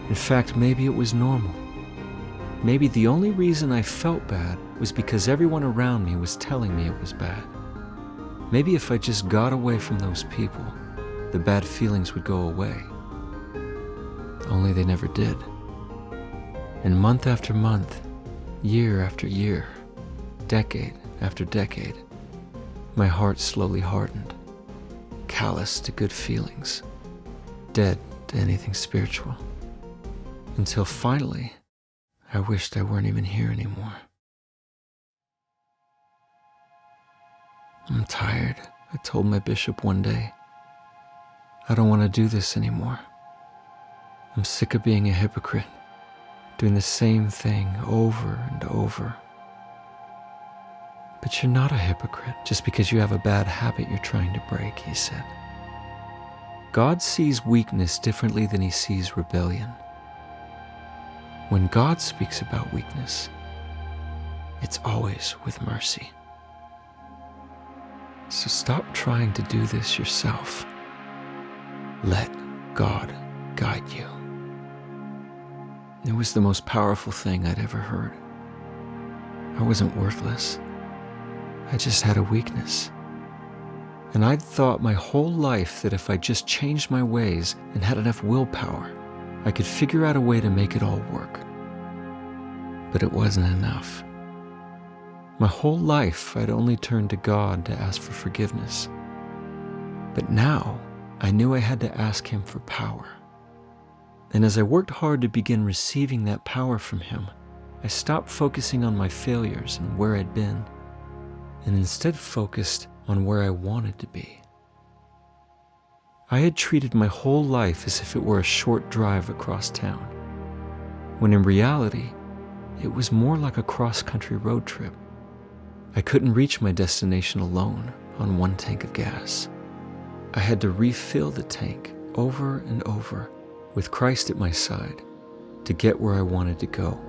In fact, maybe it was normal. Maybe the only reason I felt bad was because everyone around me was telling me it was bad. Maybe if I just got away from those people, the bad feelings would go away. Only they never did. And month after month, year after year, decade after decade, my heart slowly hardened, callous to good feelings, dead to anything spiritual. Until finally, I wished I weren't even here anymore. I'm tired, I told my bishop one day. I don't want to do this anymore. I'm sick of being a hypocrite, doing the same thing over and over. But you're not a hypocrite just because you have a bad habit you're trying to break, he said. God sees weakness differently than he sees rebellion. When God speaks about weakness, it's always with mercy. So stop trying to do this yourself. Let God guide you. It was the most powerful thing I'd ever heard. I wasn't worthless. I just had a weakness. And I'd thought my whole life that if I just changed my ways and had enough willpower, I could figure out a way to make it all work. But it wasn't enough. My whole life, I'd only turned to God to ask for forgiveness. But now, I knew I had to ask him for power. And as I worked hard to begin receiving that power from him, I stopped focusing on my failures and where I'd been, and instead focused on where I wanted to be. I had treated my whole life as if it were a short drive across town, when in reality, it was more like a cross-country road trip. I couldn't reach my destination alone on one tank of gas. I had to refill the tank over and over with Christ at my side to get where I wanted to go.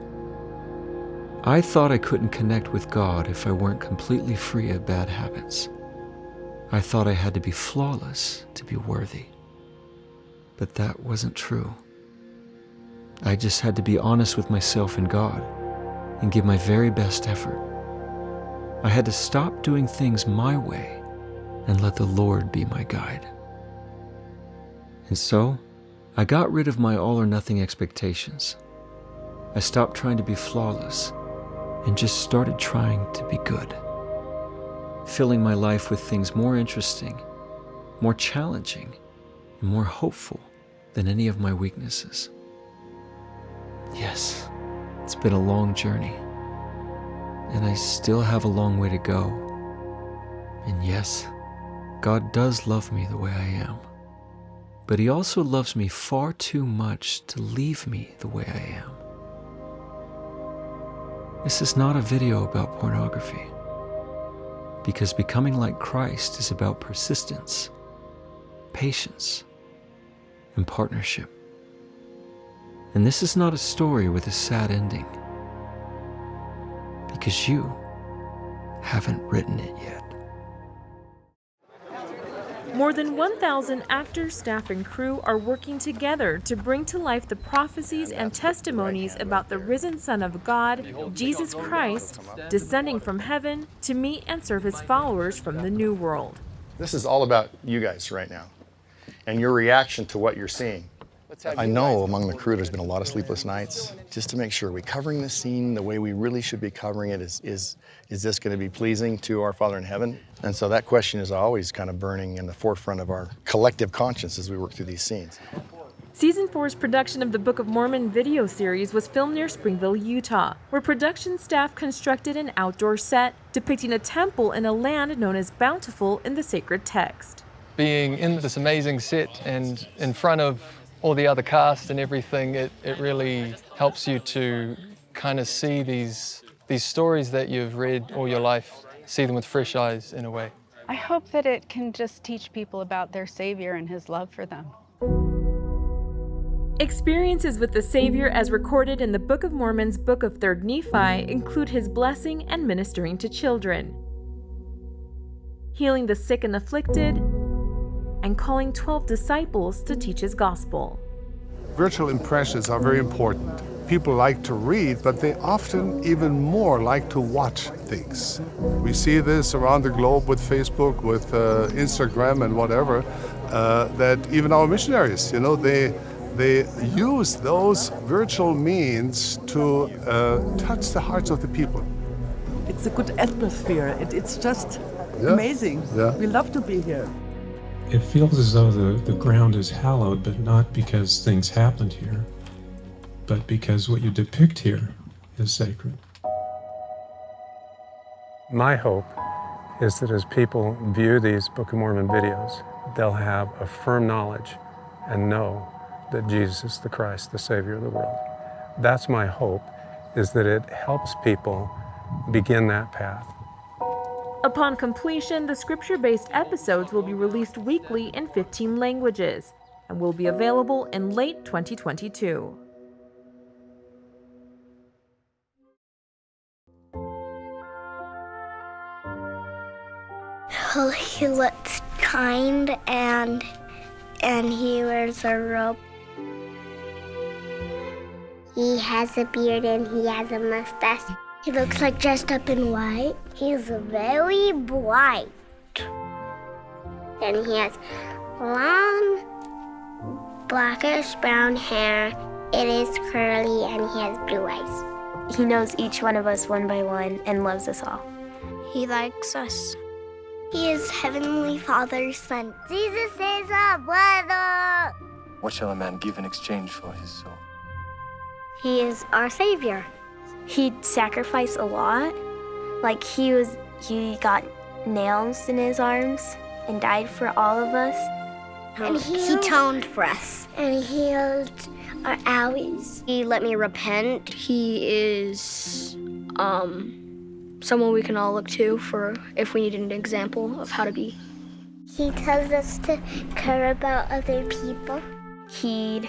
I thought I couldn't connect with God if I weren't completely free of bad habits. I thought I had to be flawless to be worthy. But that wasn't true. I just had to be honest with myself and God and give my very best effort. I had to stop doing things my way and let the Lord be my guide. And so, I got rid of my all-or-nothing expectations. I stopped trying to be flawless and just started trying to be good, filling my life with things more interesting, more challenging, and more hopeful than any of my weaknesses. Yes, it's been a long journey, and I still have a long way to go. And yes, God does love me the way I am. But he also loves me far too much to leave me the way I am. This is not a video about pornography, because becoming like Christ is about persistence, patience, and partnership. And this is not a story with a sad ending, because you haven't written it yet. More than 1,000 actors, staff, and crew are working together to bring to life the prophecies and testimonies about the risen Son of God, Jesus Christ, descending from heaven to meet and serve his followers from the New World. This is all about you guys right now and your reaction to what you're seeing. I know among the crew there's been a lot of sleepless nights just to make sure we're covering this scene the way we really should be covering it. Is this going to be pleasing to our Father in heaven? And so that question is always kind of burning in the forefront of our collective conscience as we work through these scenes. Season 4's production of the Book of Mormon video series was filmed near Springville, Utah, where production staff constructed an outdoor set depicting a temple in a land known as Bountiful in the sacred text. Being in this amazing set and in front of all the other cast and everything, it really helps you to kind of see these stories that you've read all your life, see them with fresh eyes in a way. I hope that it can just teach people about their Savior and his love for them. Experiences with the Savior as recorded in the Book of Mormon's Book of 3rd Nephi include his blessing and ministering to children, healing the sick and afflicted, and calling 12 disciples to teach his gospel. Virtual impressions are very important. People like to read, but they often even more like to watch things. We see this around the globe with Facebook, with Instagram and whatever, that even our missionaries, you know, they use those virtual means to touch the hearts of the people. It's a good atmosphere. It's just amazing. Yeah. We love to be here. It feels as though the ground is hallowed, but not because things happened here, but because what you depict here is sacred. My hope is that as people view these Book of Mormon videos, they'll have a firm knowledge and know that Jesus is the Christ, the Savior of the world. That's my hope, is that it helps people begin that path. Upon completion, the scripture-based episodes will be released weekly in 15 languages and will be available in late 2022. Well, he looks kind and he wears a robe. He has a beard and he has a mustache. He looks like dressed up in white. He's very bright. And he has long, blackish brown hair. It is curly and he has blue eyes. He knows each one of us one by one and loves us all. He likes us. He is Heavenly Father's son. Jesus is our brother. What shall a man give in exchange for his soul? He is our Savior. He sacrificed a lot. Like he got nails in his arms and died for all of us. And he atoned for us. And he healed our owies. He let me repent. He is someone we can all look to for if we need an example of how to be. He tells us to care about other people. He'd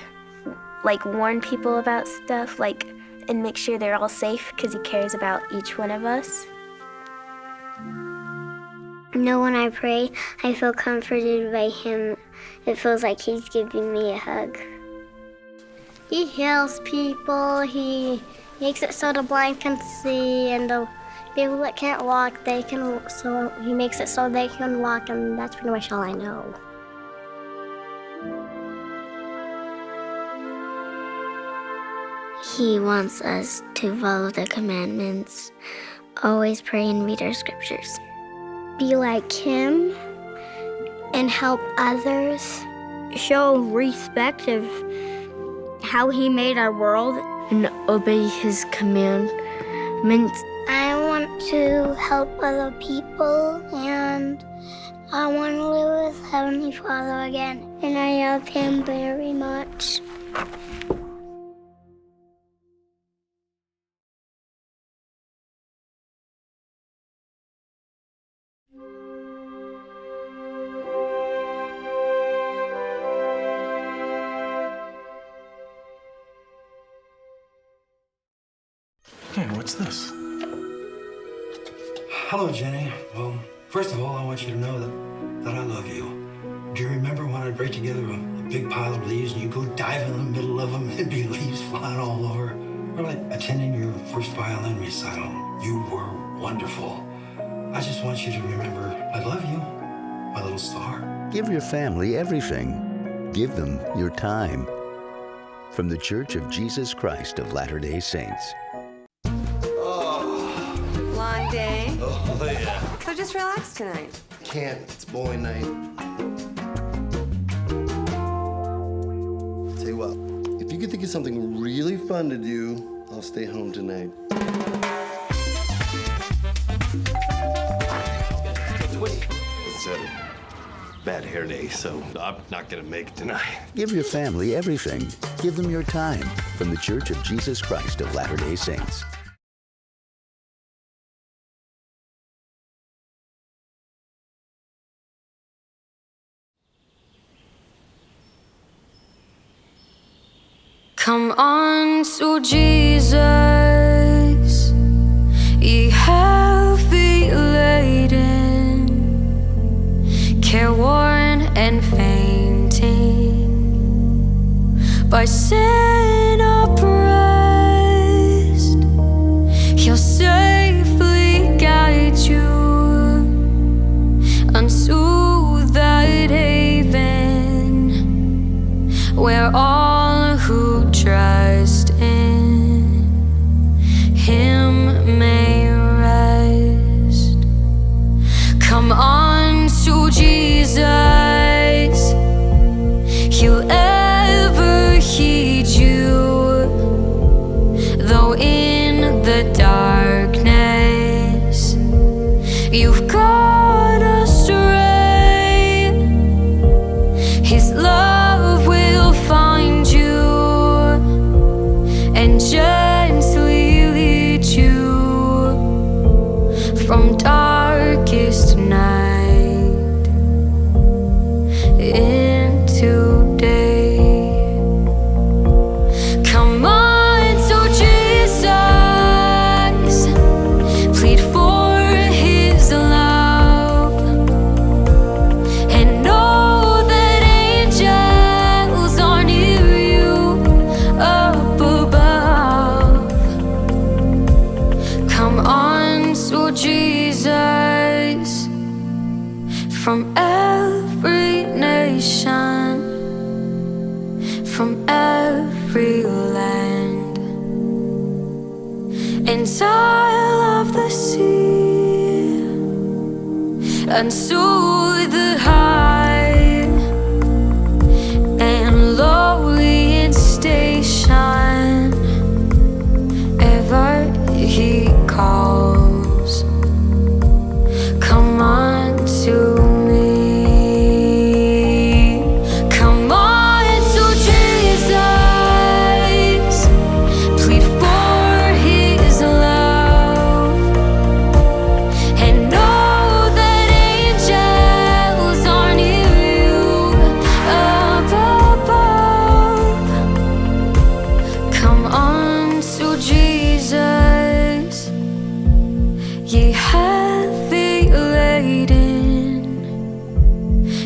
warn people about stuff and make sure they're all safe because he cares about each one of us. You know, when I pray, I feel comforted by him. It feels like he's giving me a hug. He heals people. He makes it so the blind can see, and the people that can't walk, they can. So he makes it so they can walk, and that's pretty much all I know. He wants us to follow the commandments, always pray and read our scriptures. Be like him and help others. Show respect of how he made our world and obey his commandments. I want to help other people and I want to live with Heavenly Father again. And I love him very much. Hey, what's this? Hello, Jenny. Well, first of all, I want you to know that I love you. Do you remember when I'd break together a big pile of leaves and you go dive in the middle of them and there'd be leaves flying all over? Or like attending your first violin recital. You were wonderful. I just want you to remember I love you, my little star. Give your family everything. Give them your time. From the Church of Jesus Christ of Latter-day Saints. Long day? Oh, yeah. So just relax tonight. Can't. It's bowling night. Tell you what, if you could think of something really fun to do, I'll stay home tonight. It's a bad hair day, so I'm not gonna make it tonight. Give your family everything. Give them your time. From the Church of Jesus Christ of Latter-day Saints. Come on to Jesus, ye heavy laden, careworn and fainting, by sin inside of the sea, and so the high and lowly in station, ever he calls, come unto me. Come unto Jesus, plead for his love, and know that angels are near you up above. Come unto Jesus, ye heavy laden,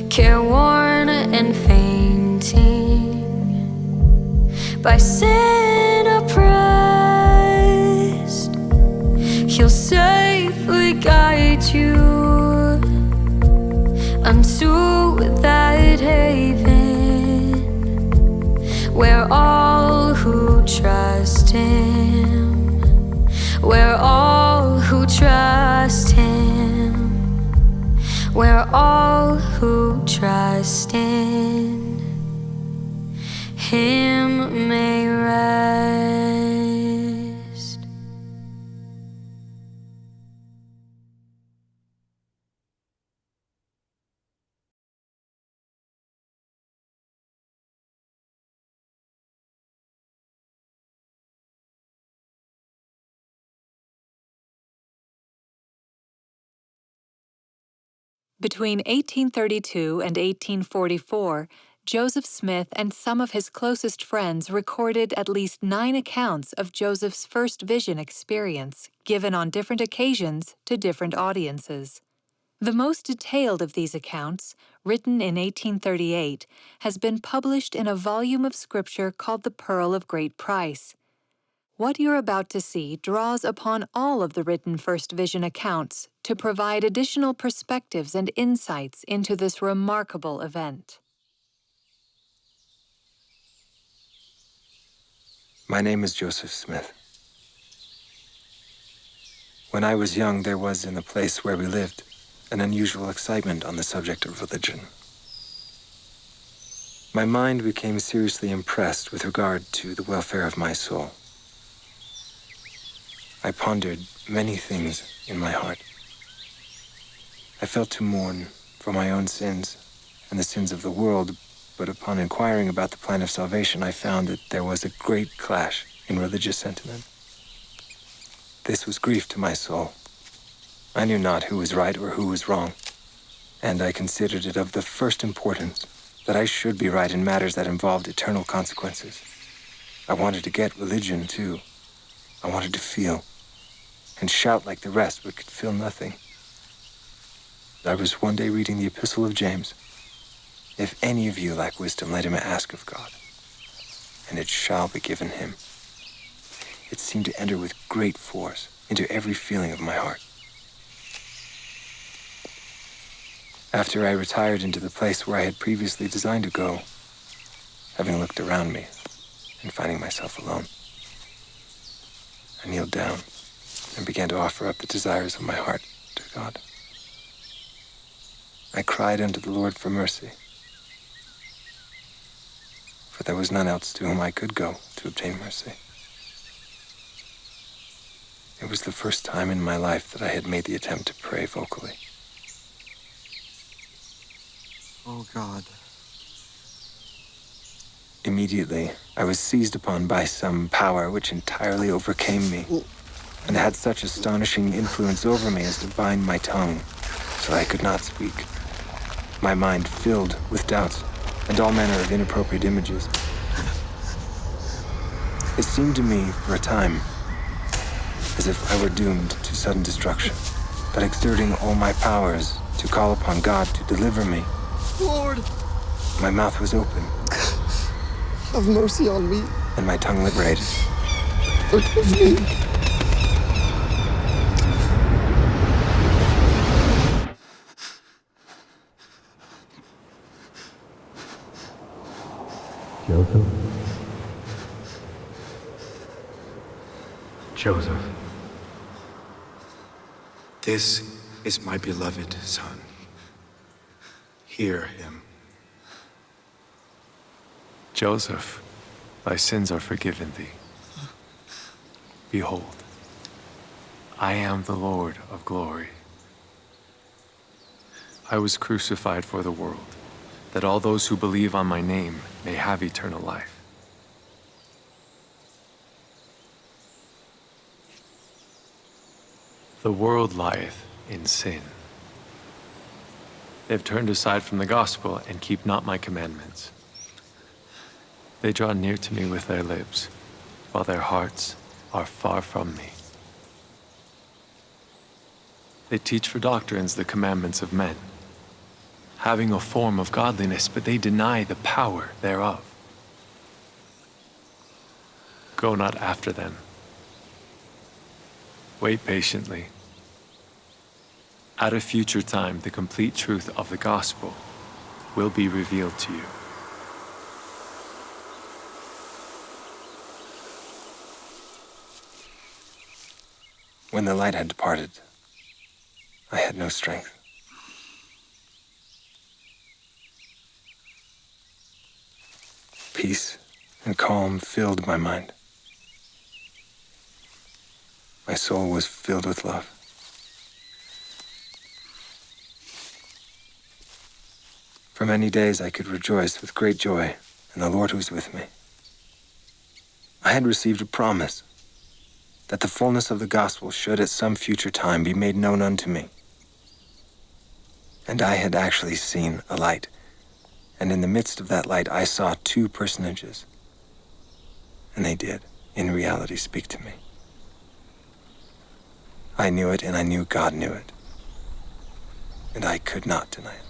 careworn and fainting, by sin oppressed, he'll safely guide you unto that haven, where all who trust him, where all who trust him, where all who trust in him may rest. Between 1832 and 1844, Joseph Smith and some of his closest friends recorded at least 9 accounts of Joseph's first vision experience, given on different occasions to different audiences. The most detailed of these accounts, written in 1838, has been published in a volume of scripture called The Pearl of Great Price. What you're about to see draws upon all of the written first vision accounts to provide additional perspectives and insights into this remarkable event. My name is Joseph Smith. When I was young, there was in the place where we lived an unusual excitement on the subject of religion. My mind became seriously impressed with regard to the welfare of my soul. I pondered many things in my heart. I felt to mourn for my own sins and the sins of the world, but upon inquiring about the plan of salvation, I found that there was a great clash in religious sentiment. This was grief to my soul. I knew not who was right or who was wrong, and I considered it of the first importance that I should be right in matters that involved eternal consequences. I wanted to get religion, too. I wanted to feel and shout like the rest, but could feel nothing. I was one day reading the Epistle of James. If any of you lack wisdom, let him ask of God, and it shall be given him. It seemed to enter with great force into every feeling of my heart. After I retired into the place where I had previously designed to go, having looked around me and finding myself alone, I kneeled down and began to offer up the desires of my heart to God. I cried unto the Lord for mercy, for there was none else to whom I could go to obtain mercy. It was the first time in my life that I had made the attempt to pray vocally. Oh God. Immediately, I was seized upon by some power which entirely overcame me and had such astonishing influence over me as to bind my tongue so I could not speak. My mind filled with doubts and all manner of inappropriate images. It seemed to me, for a time, as if I were doomed to sudden destruction, but exerting all my powers to call upon God to deliver me. Lord, My mouth was open, have mercy on me. and my tongue liberated. Forgive me. Joseph? Joseph. This is my beloved Son. Hear him. Joseph, thy sins are forgiven thee. Behold, I am the Lord of glory. I was crucified for the world, that all those who believe on my name may have eternal life. The world lieth in sin. They have turned aside from the gospel and keep not my commandments. They draw near to me with their lips, while their hearts are far from me. They teach for doctrines the commandments of men, having a form of godliness, but they deny the power thereof. Go not after them. Wait patiently. At a future time, the complete truth of the gospel will be revealed to you. When the light had departed, I had no strength. Peace and calm filled my mind. My soul was filled with love. For many days I could rejoice with great joy in the Lord who was with me. I had received a promise that the fullness of the gospel should at some future time be made known unto me. And I had actually seen a light, and in the midst of that light I saw two personages, and they did, in reality, speak to me. I knew it, and I knew God knew it, and I could not deny it.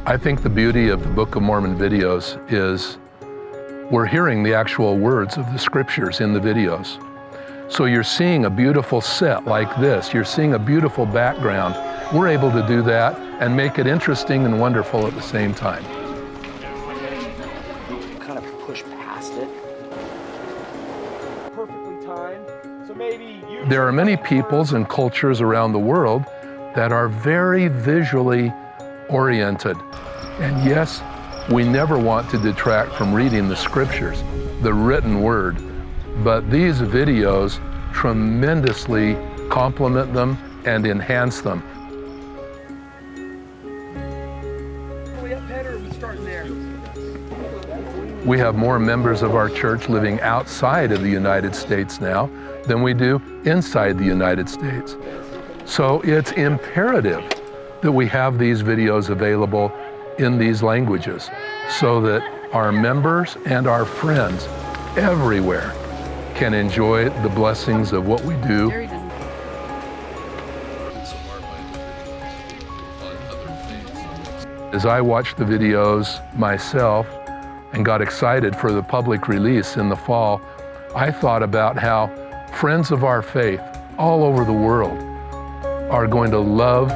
I think the beauty of the Book of Mormon videos is we're hearing the actual words of the scriptures in the videos. So you're seeing a beautiful set like this, you're seeing a beautiful background. We're able to do that and make it interesting and wonderful at the same time. Kind of push past it. Perfectly timed. So maybe you... There are many peoples and cultures around the world that are very visually oriented. And yes, we never want to detract from reading the scriptures, the written word, but these videos tremendously complement them and enhance them. We have more members of our church living outside of the United States now than we do inside the United States. So it's imperative that we have these videos available in these languages so that our members and our friends everywhere can enjoy the blessings of what we do. As I watched the videos myself and got excited for the public release in the fall, I thought about how friends of our faith all over the world are going to love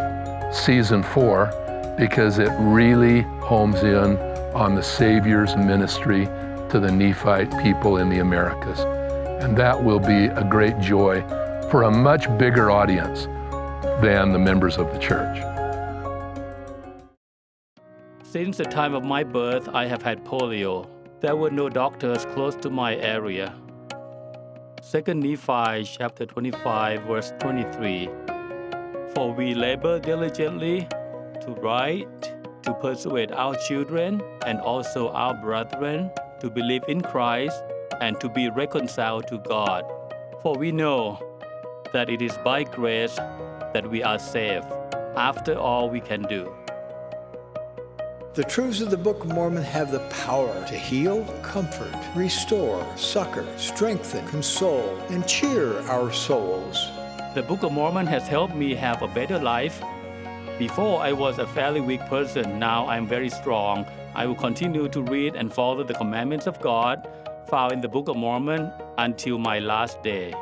Season 4 because it really homes in on the Savior's ministry to the Nephite people in the Americas. And that will be a great joy for a much bigger audience than the members of the church. Since the time of my birth, I have had polio. There were no doctors close to my area. 2 Nephi chapter 25, verse 23. For we labor diligently to write, to persuade our children and also our brethren to believe in Christ and to be reconciled to God. For we know that it is by grace that we are saved, after all we can do. The truths of the Book of Mormon have the power to heal, comfort, restore, succor, strengthen, console, and cheer our souls. The Book of Mormon has helped me have a better life. Before, I was a fairly weak person. Now I'm very strong. I will continue to read and follow the commandments of God found in the Book of Mormon until my last day.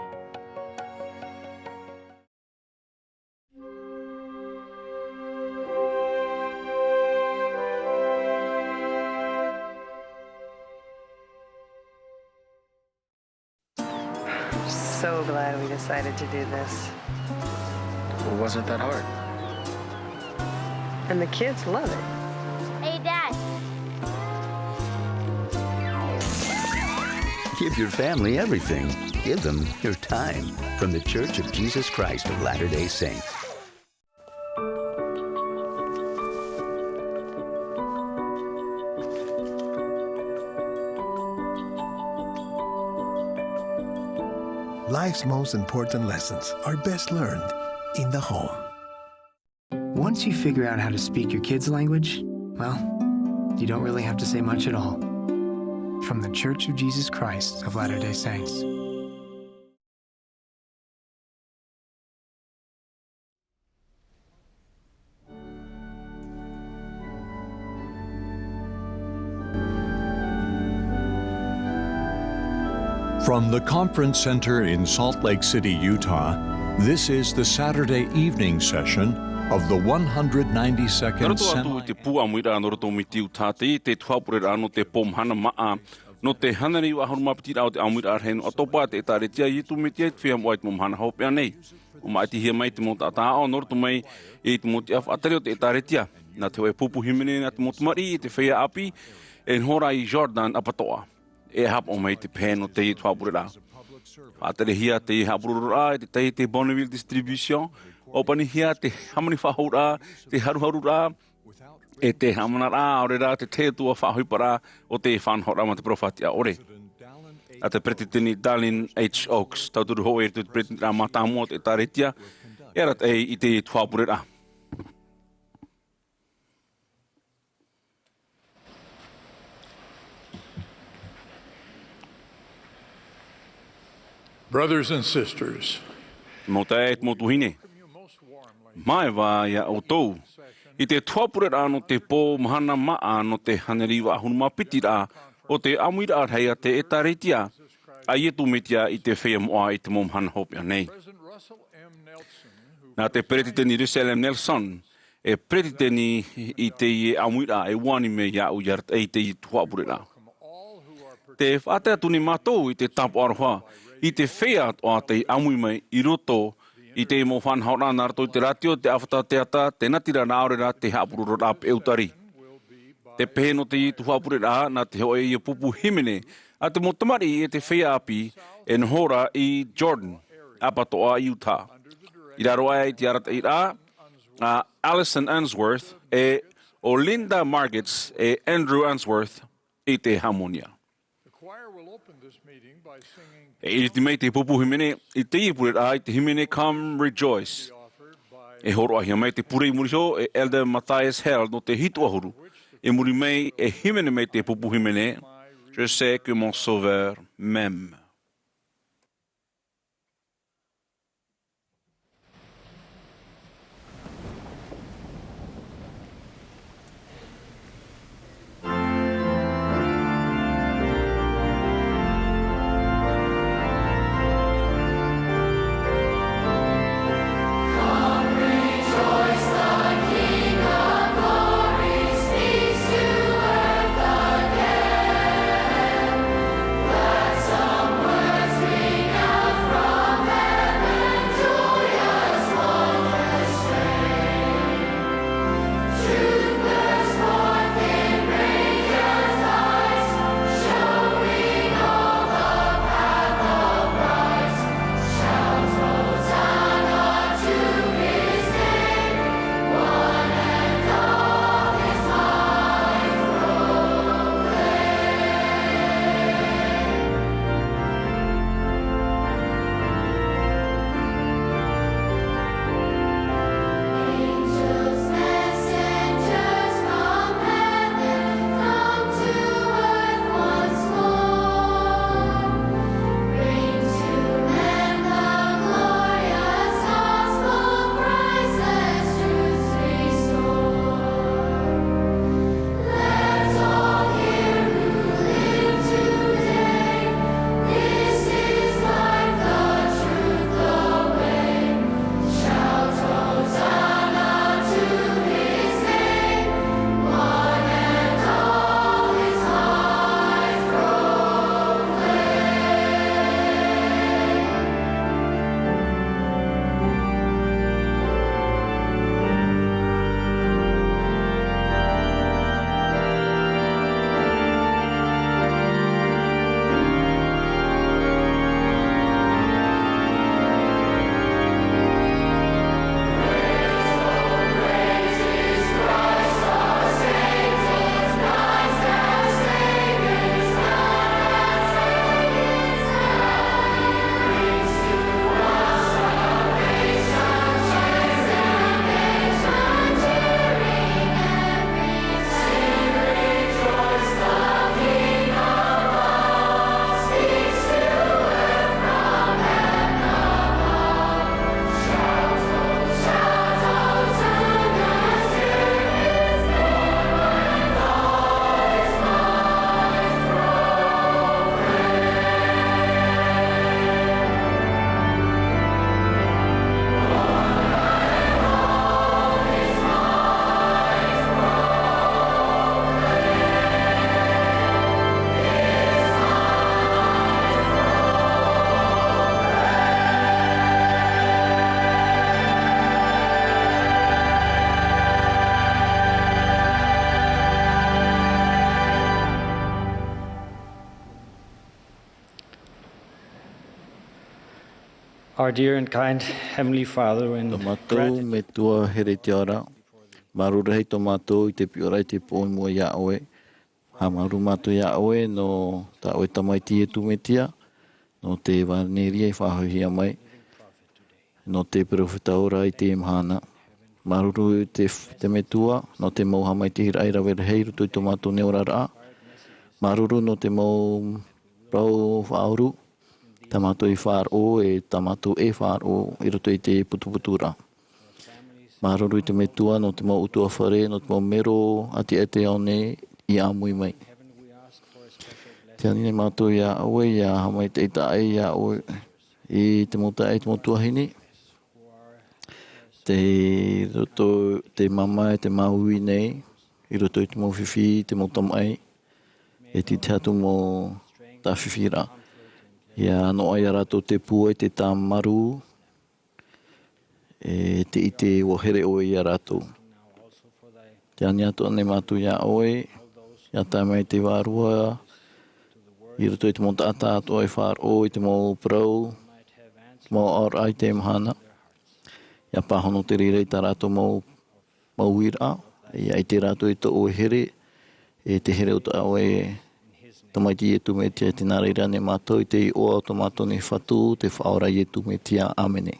So glad we decided to do this. Well, wasn't that hard? And the kids love it. Hey, Dad. Give your family everything. Give them your time. From the Church of Jesus Christ of Latter-day Saints. Life's most important lessons are best learned in the home. Once you figure out how to speak your kids' language, well, you don't really have to say much at all. From the Church of Jesus Christ of Latter-day Saints. From the Conference Center in Salt Lake City, Utah, this is the Saturday evening session of the 192nd Te pu Amuiraa no roto mi tiu tātei, te Tuha'a no te po Mahana Maa, no te hanari wa haruma piti au te Amuiraa henu Atopa te tāretia i tu me te whia moai te Mahana hopea nei. O mai te hia mai te mota ataa no roto mai e te moti af atare o te tāretia. Na te oe pupu himene na te motumari i te whia api e hora i Jordan apatoa. E hap o mai te pēno te i Tuha'a. Atare hia te i hapurura te tei te Bonneville Distribution, o pani hia te hamani whahura, te haruharura, e te hamanara orera te te tua whahuipara o te whanhora ma te profatia ore. A te pretitini Darlene H. Oaks, tauturu hoe te pretitini matamu o te taretia, erat e i te Tuha'a. Brothers and sisters, mo te e motuhine. Mai wā ia o tau. I te Tuha'a no te pō Mahana Maa no te haneriwa hunuma pitira o te Āmuiraa heia te etaretia. A ietu metia i te whea moa i te momhana hopea nei. Nā te Presidenti Russell M. Nelson e Presidenti i te i Amuiraa e wani me ia u iart e te i Tuha'a. Te whātea tuni mātou i te tapu aroha i te whea o te amui mai i roto i te mo whanhaura nā rato i te ratio, te awhata te ata, te natira nā orera, te hapurura rā pe eutari. Te pēno te i Tuha'a nā te hoe i pupu himene, a te motamari e te whea api e nhora i Jordan, apatoa i Utah. I raro ai te arata i rā, Alison Answorth e o Linda Margits e Andrew Answorth i te Harmonia. E iri te mei te pupu himene, i te ipurera i te himene Come Rejoice. E horo ahia mei te purei muriho e Elder Matthias Held no te hituahuru. E muri mei e himene mei te pupu himene, Je sais que mon sauveur m'aime. Some Our dear and kind Heavenly Father, in Tomato me tua here te ora. Maru rei tomato I te piora I te pōi mua ia oe. Ha maru mato ia oe no ta oe tamaiti e tumetia. No te waneria I whahohia mai. No te profeta ora I te Mahana. Maruru te metua, no te mauha mai te hira aira wera heiru tui tomato ne ora raa. Maruru no te mau rau whaoru. Tamato I whaaro e tamato e whaaro I roto I te putuputura. Maruru I te metua no te mau utua whare, no te mau mero ati e te aone I āmui mai. Te anine mātou ia aue, ia hamai te itae ia aue I te motae te motuahini. Te roto te mama e te mahui nei, I roto I te mau whiwhi, te mau tamai, e ti te atu mo tā whiwhira. Ia no ai arato te pua I te tāmaru, e te ite wahere oe I arato. Te ani atu ane mātu ia oe, ia tā mai te wārua, I roto I te mau tātā atu ai whāro, I te mau prau, te mau aur ai te Mahana. Ia pāhono te rire I tā rātou Āmuiraa, ia I te rātou I te oe here, e te here o tā oe tamaiti e tumetia te nāreira ne mātou I te I oa o tomato ne whatu, te whaora I e tumetia. Āmene.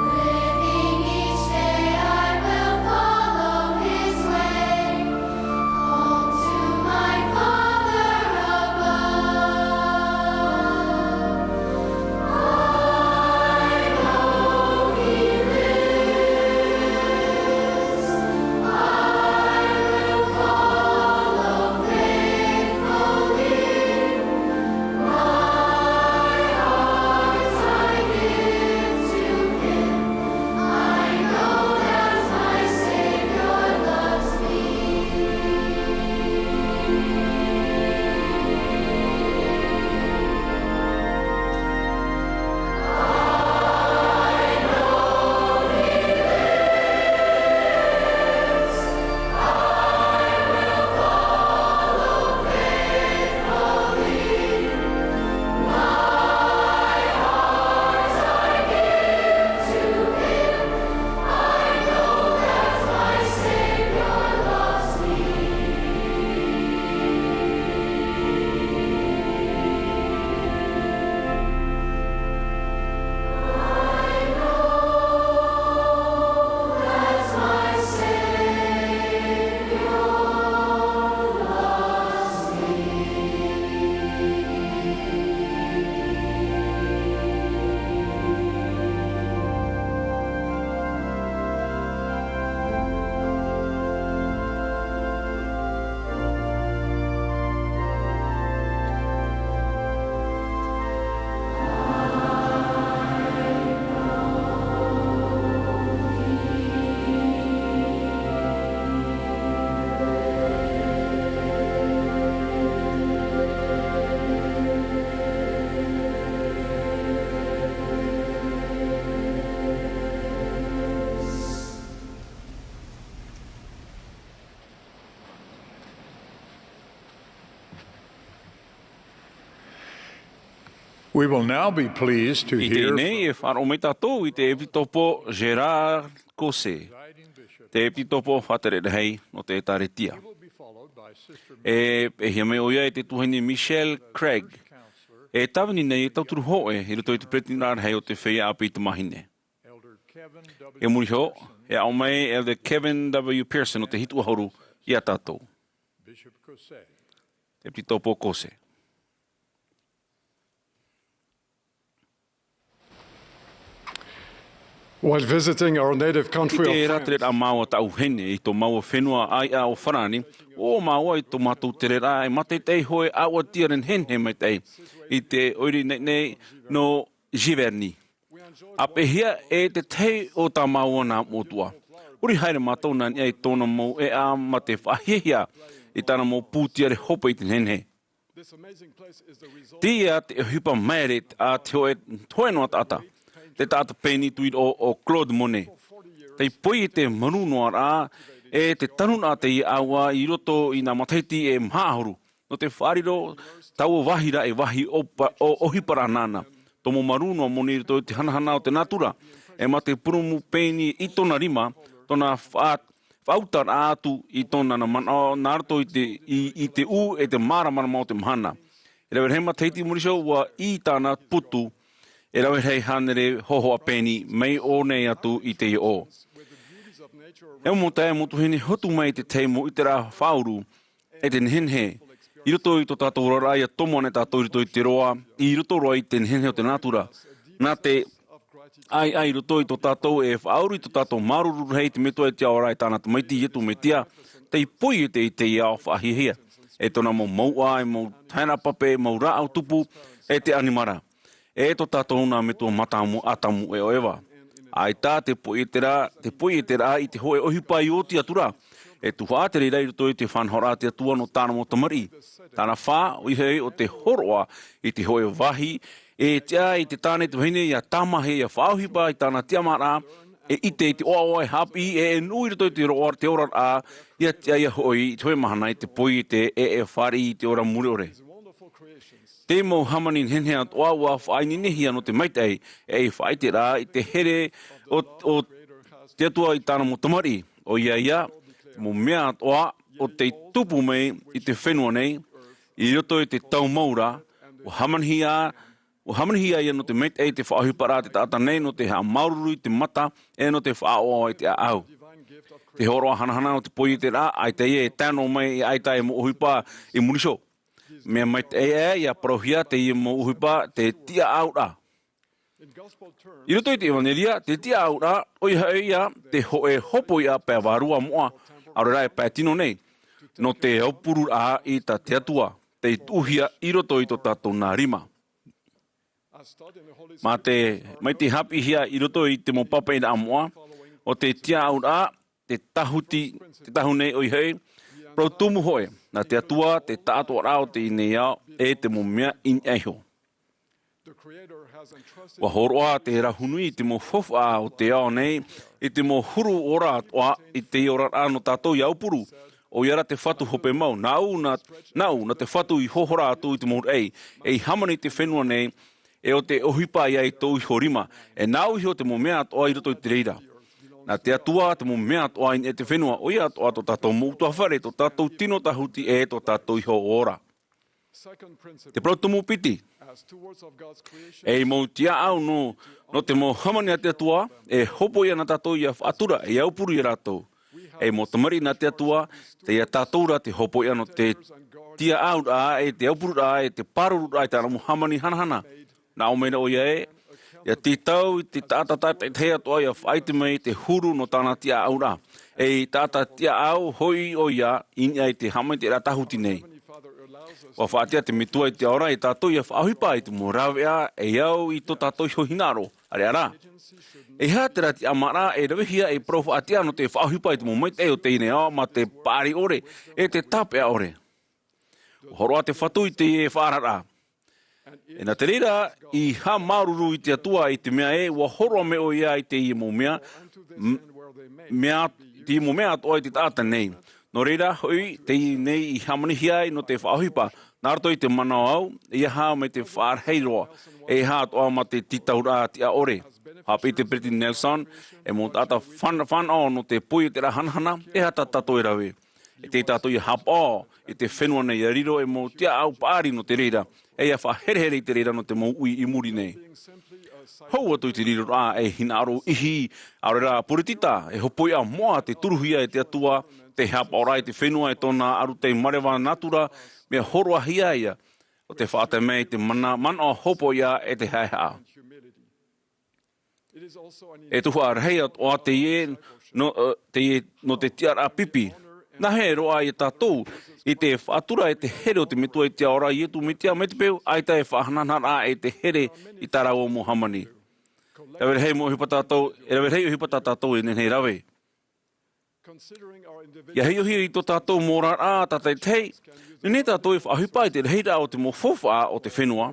Living each day I We will now be pleased to I te hear nei e wharo me tātou I te epitopo Gerard Kose. Te epitopo whatere rehei no te taretia. E hia me oia e te tuhini Michelle Craig. E tawini nei e tauturu hoe I roto I te pretina rehei o te whea api te mahine. E muri ho, e au mai Elder Kevin W. Pearson o te hitu ahoru I a tātou. Te epitopo Kose. While visiting our native country I te of ratere a maua tau hene I tō maua whenua ai a o wharani, o maua I tō mātou tere rā e mate tei hoe aua tiaren henhe mai tei I te oiri nei no Giverny. A pehia e te tei o tā maua nā motua. Uri haere mātou nani ai tōna mou e a ma te whahihia I tāna mou pūtiare hopa I te henhe. Tia te hipa maeret a te hoe toenoa tata. Te tāta pēni tuit o Claude Monet. Tei poi e te marunoa rā e te tanuna te I aua I roto I nā mataiti e mhaahuru. No te whariro tau wahira e wahi o ohipara nana. Tomo marunoa moni roto te hanahana o te natura. E ma te purumu pēni I tona rima, tona whautar ātu I tona nā roto I te u e te māramana mao te mahana. E rewe hema teiti murisho wa I tāna putu E rawe hei hanere hohoa pēni mei o nei atu I te o. E mo tae motu hene hotu mai te teimo I te rā whauru e te nhenhe. I roto I tō tātou rara ia tomo ane tātou I roto I te roa. I roto roa I te nhenhe o te natura. Nā te ai roto I tō tātou e whauru I tō tātou maruru hei te metua e te aora I tāna te maiti I etu me tia. Te I poi e te I te iao whahihia. E tōna mo maua e mo taina pape, mo rā au tupu e te animara. E tō tātou nā me tō matamu atamu e oewa. Ai tā te poi e te rā I te hoe ohipa I o te atura. E Tuha'a te reira I roto I te whanhora te atua no tāna mo tamari. Tāna whā o hei o te horoa I te hoe wahi. E tia I te tāne te wahine I a tamahe I a whaohipa I tāna tiamara. E ite I te oa e hapi e nui roto I te roa te ora a. Ia tia ia hoi I te hoe mahana I te poi I te e whari I te ora muri ore. Te mo hamani henhea toa wa whaini nehia no te maitei e whai te rā I te here o te atua I tāna mo tamari. O ia, mo mea toa o te tupu mei I te whenua nei, I roto I te tau maura, o hamanhia ia no te maitei te whaahupara te tāta nei no te hea maururu I te mata e no te whaoa I te au. Te horoa hanahana o te poi I te rā, ai te e tāno mai I aitai mo ohipa I munisho. Mea mai te ia parohia te I mo uhipa te tia aura. I roto I te evangelia, te tia aura, o ia te hoe hopo ia pēr warua moa, aurera e pētino nei, no te aupuru a I ta te atua, te uhia I roto I to tātou nā rima. Mai te hapi hia I roto I te mo papai na amoa, o te tia aura, te tahu nei o ihei, pro tumu hoe, na te atua, te tātua rao te ineia, e te mo mea in eho. Wa horoa te rahunui te mo fofa o te ao nei, I te mo huru ora atoa I te ora ano tātou I aupuru, o iara te whatu hope mau, na te whatu I hohora atu I te mo ei, e hamani te whenua nei, e o te ohipa I ai tau I horima, e nau I o te mo mea atoa I roto I te reira. Nā te atua te mo mea toa I te whenua o ia toa to tātou moutua whare, to tātou tino tahuti e to tātou iho ora. Te protomu piti. E mo tia au no te mo hamani a te atua, e hopo ia na tātou ia whatura, e aupuru I rātou. E mo tamari na te atua, te ia tātou ra te hopo ia no te tia au rā, e te aupuru rā, e te paruru rā, e tāna mo hamani hanahana. Nā o meina o ia e, ia te tau, te tātata, te hea toa ia whaite mai te huru no tāna tia au rā. E tāta tia au hoi o ia, inia I te hamai te ratahuti nei. Wa whaatea te mitua I te aora, e tātou ia whaahipa I te morawea, e au I to tātou iho hinaro, are ara. E hea te rati Āmuiraa, e rawehia e pro whaatea no te whaahipa I te momaite o te inea, ma te pāri ore, e te tāpea ore. Horoa te whatu I te e whaarara. E nā te reira, I ha maruru I te atua I te mea e, wa horoa me o ia I te I mo mea atoa I te tāta nei. No reira, hoi, te I nei I hamanihia I no te whaohipa. Nā rato I te manao au, ia hao me te whaarheiroa. e hā toa ma te titaura ti a ore. Hapi te Pretty Nelson, e mo tata whan o no te pui te rahanhana, e hata tato e rawe. E te tato i hap o, e te whenua nei a riro, e mo tia au pāri no te reira, e a whaherehere i te reira no te mo ui i muri nei. Hou atu i te riro a e hina aro ihi, aurera puritita, e hopoi a moa te turuhia e te atua, te hap ora i te whenua e tōna aru te marewa natura, mea horoa hia ia, o te whaate mei te mana o hopo ia e te haihaa. E tuha rahi o a te ie no te tiara pipi. Nā he roa i tātou, i te whaatura e te here o te metua i te ora i etu metia me te peo, ai ta e whahananara e te here i tā rau o Mohamani. E wera hei mo hipa tātou, e wera hei o hipa tātou e nenei rawe. Ia hei o hiri tō tātou mōra a tātai tei, ne tātou e whaahipa i te reira o te mōwhowha o te whenua,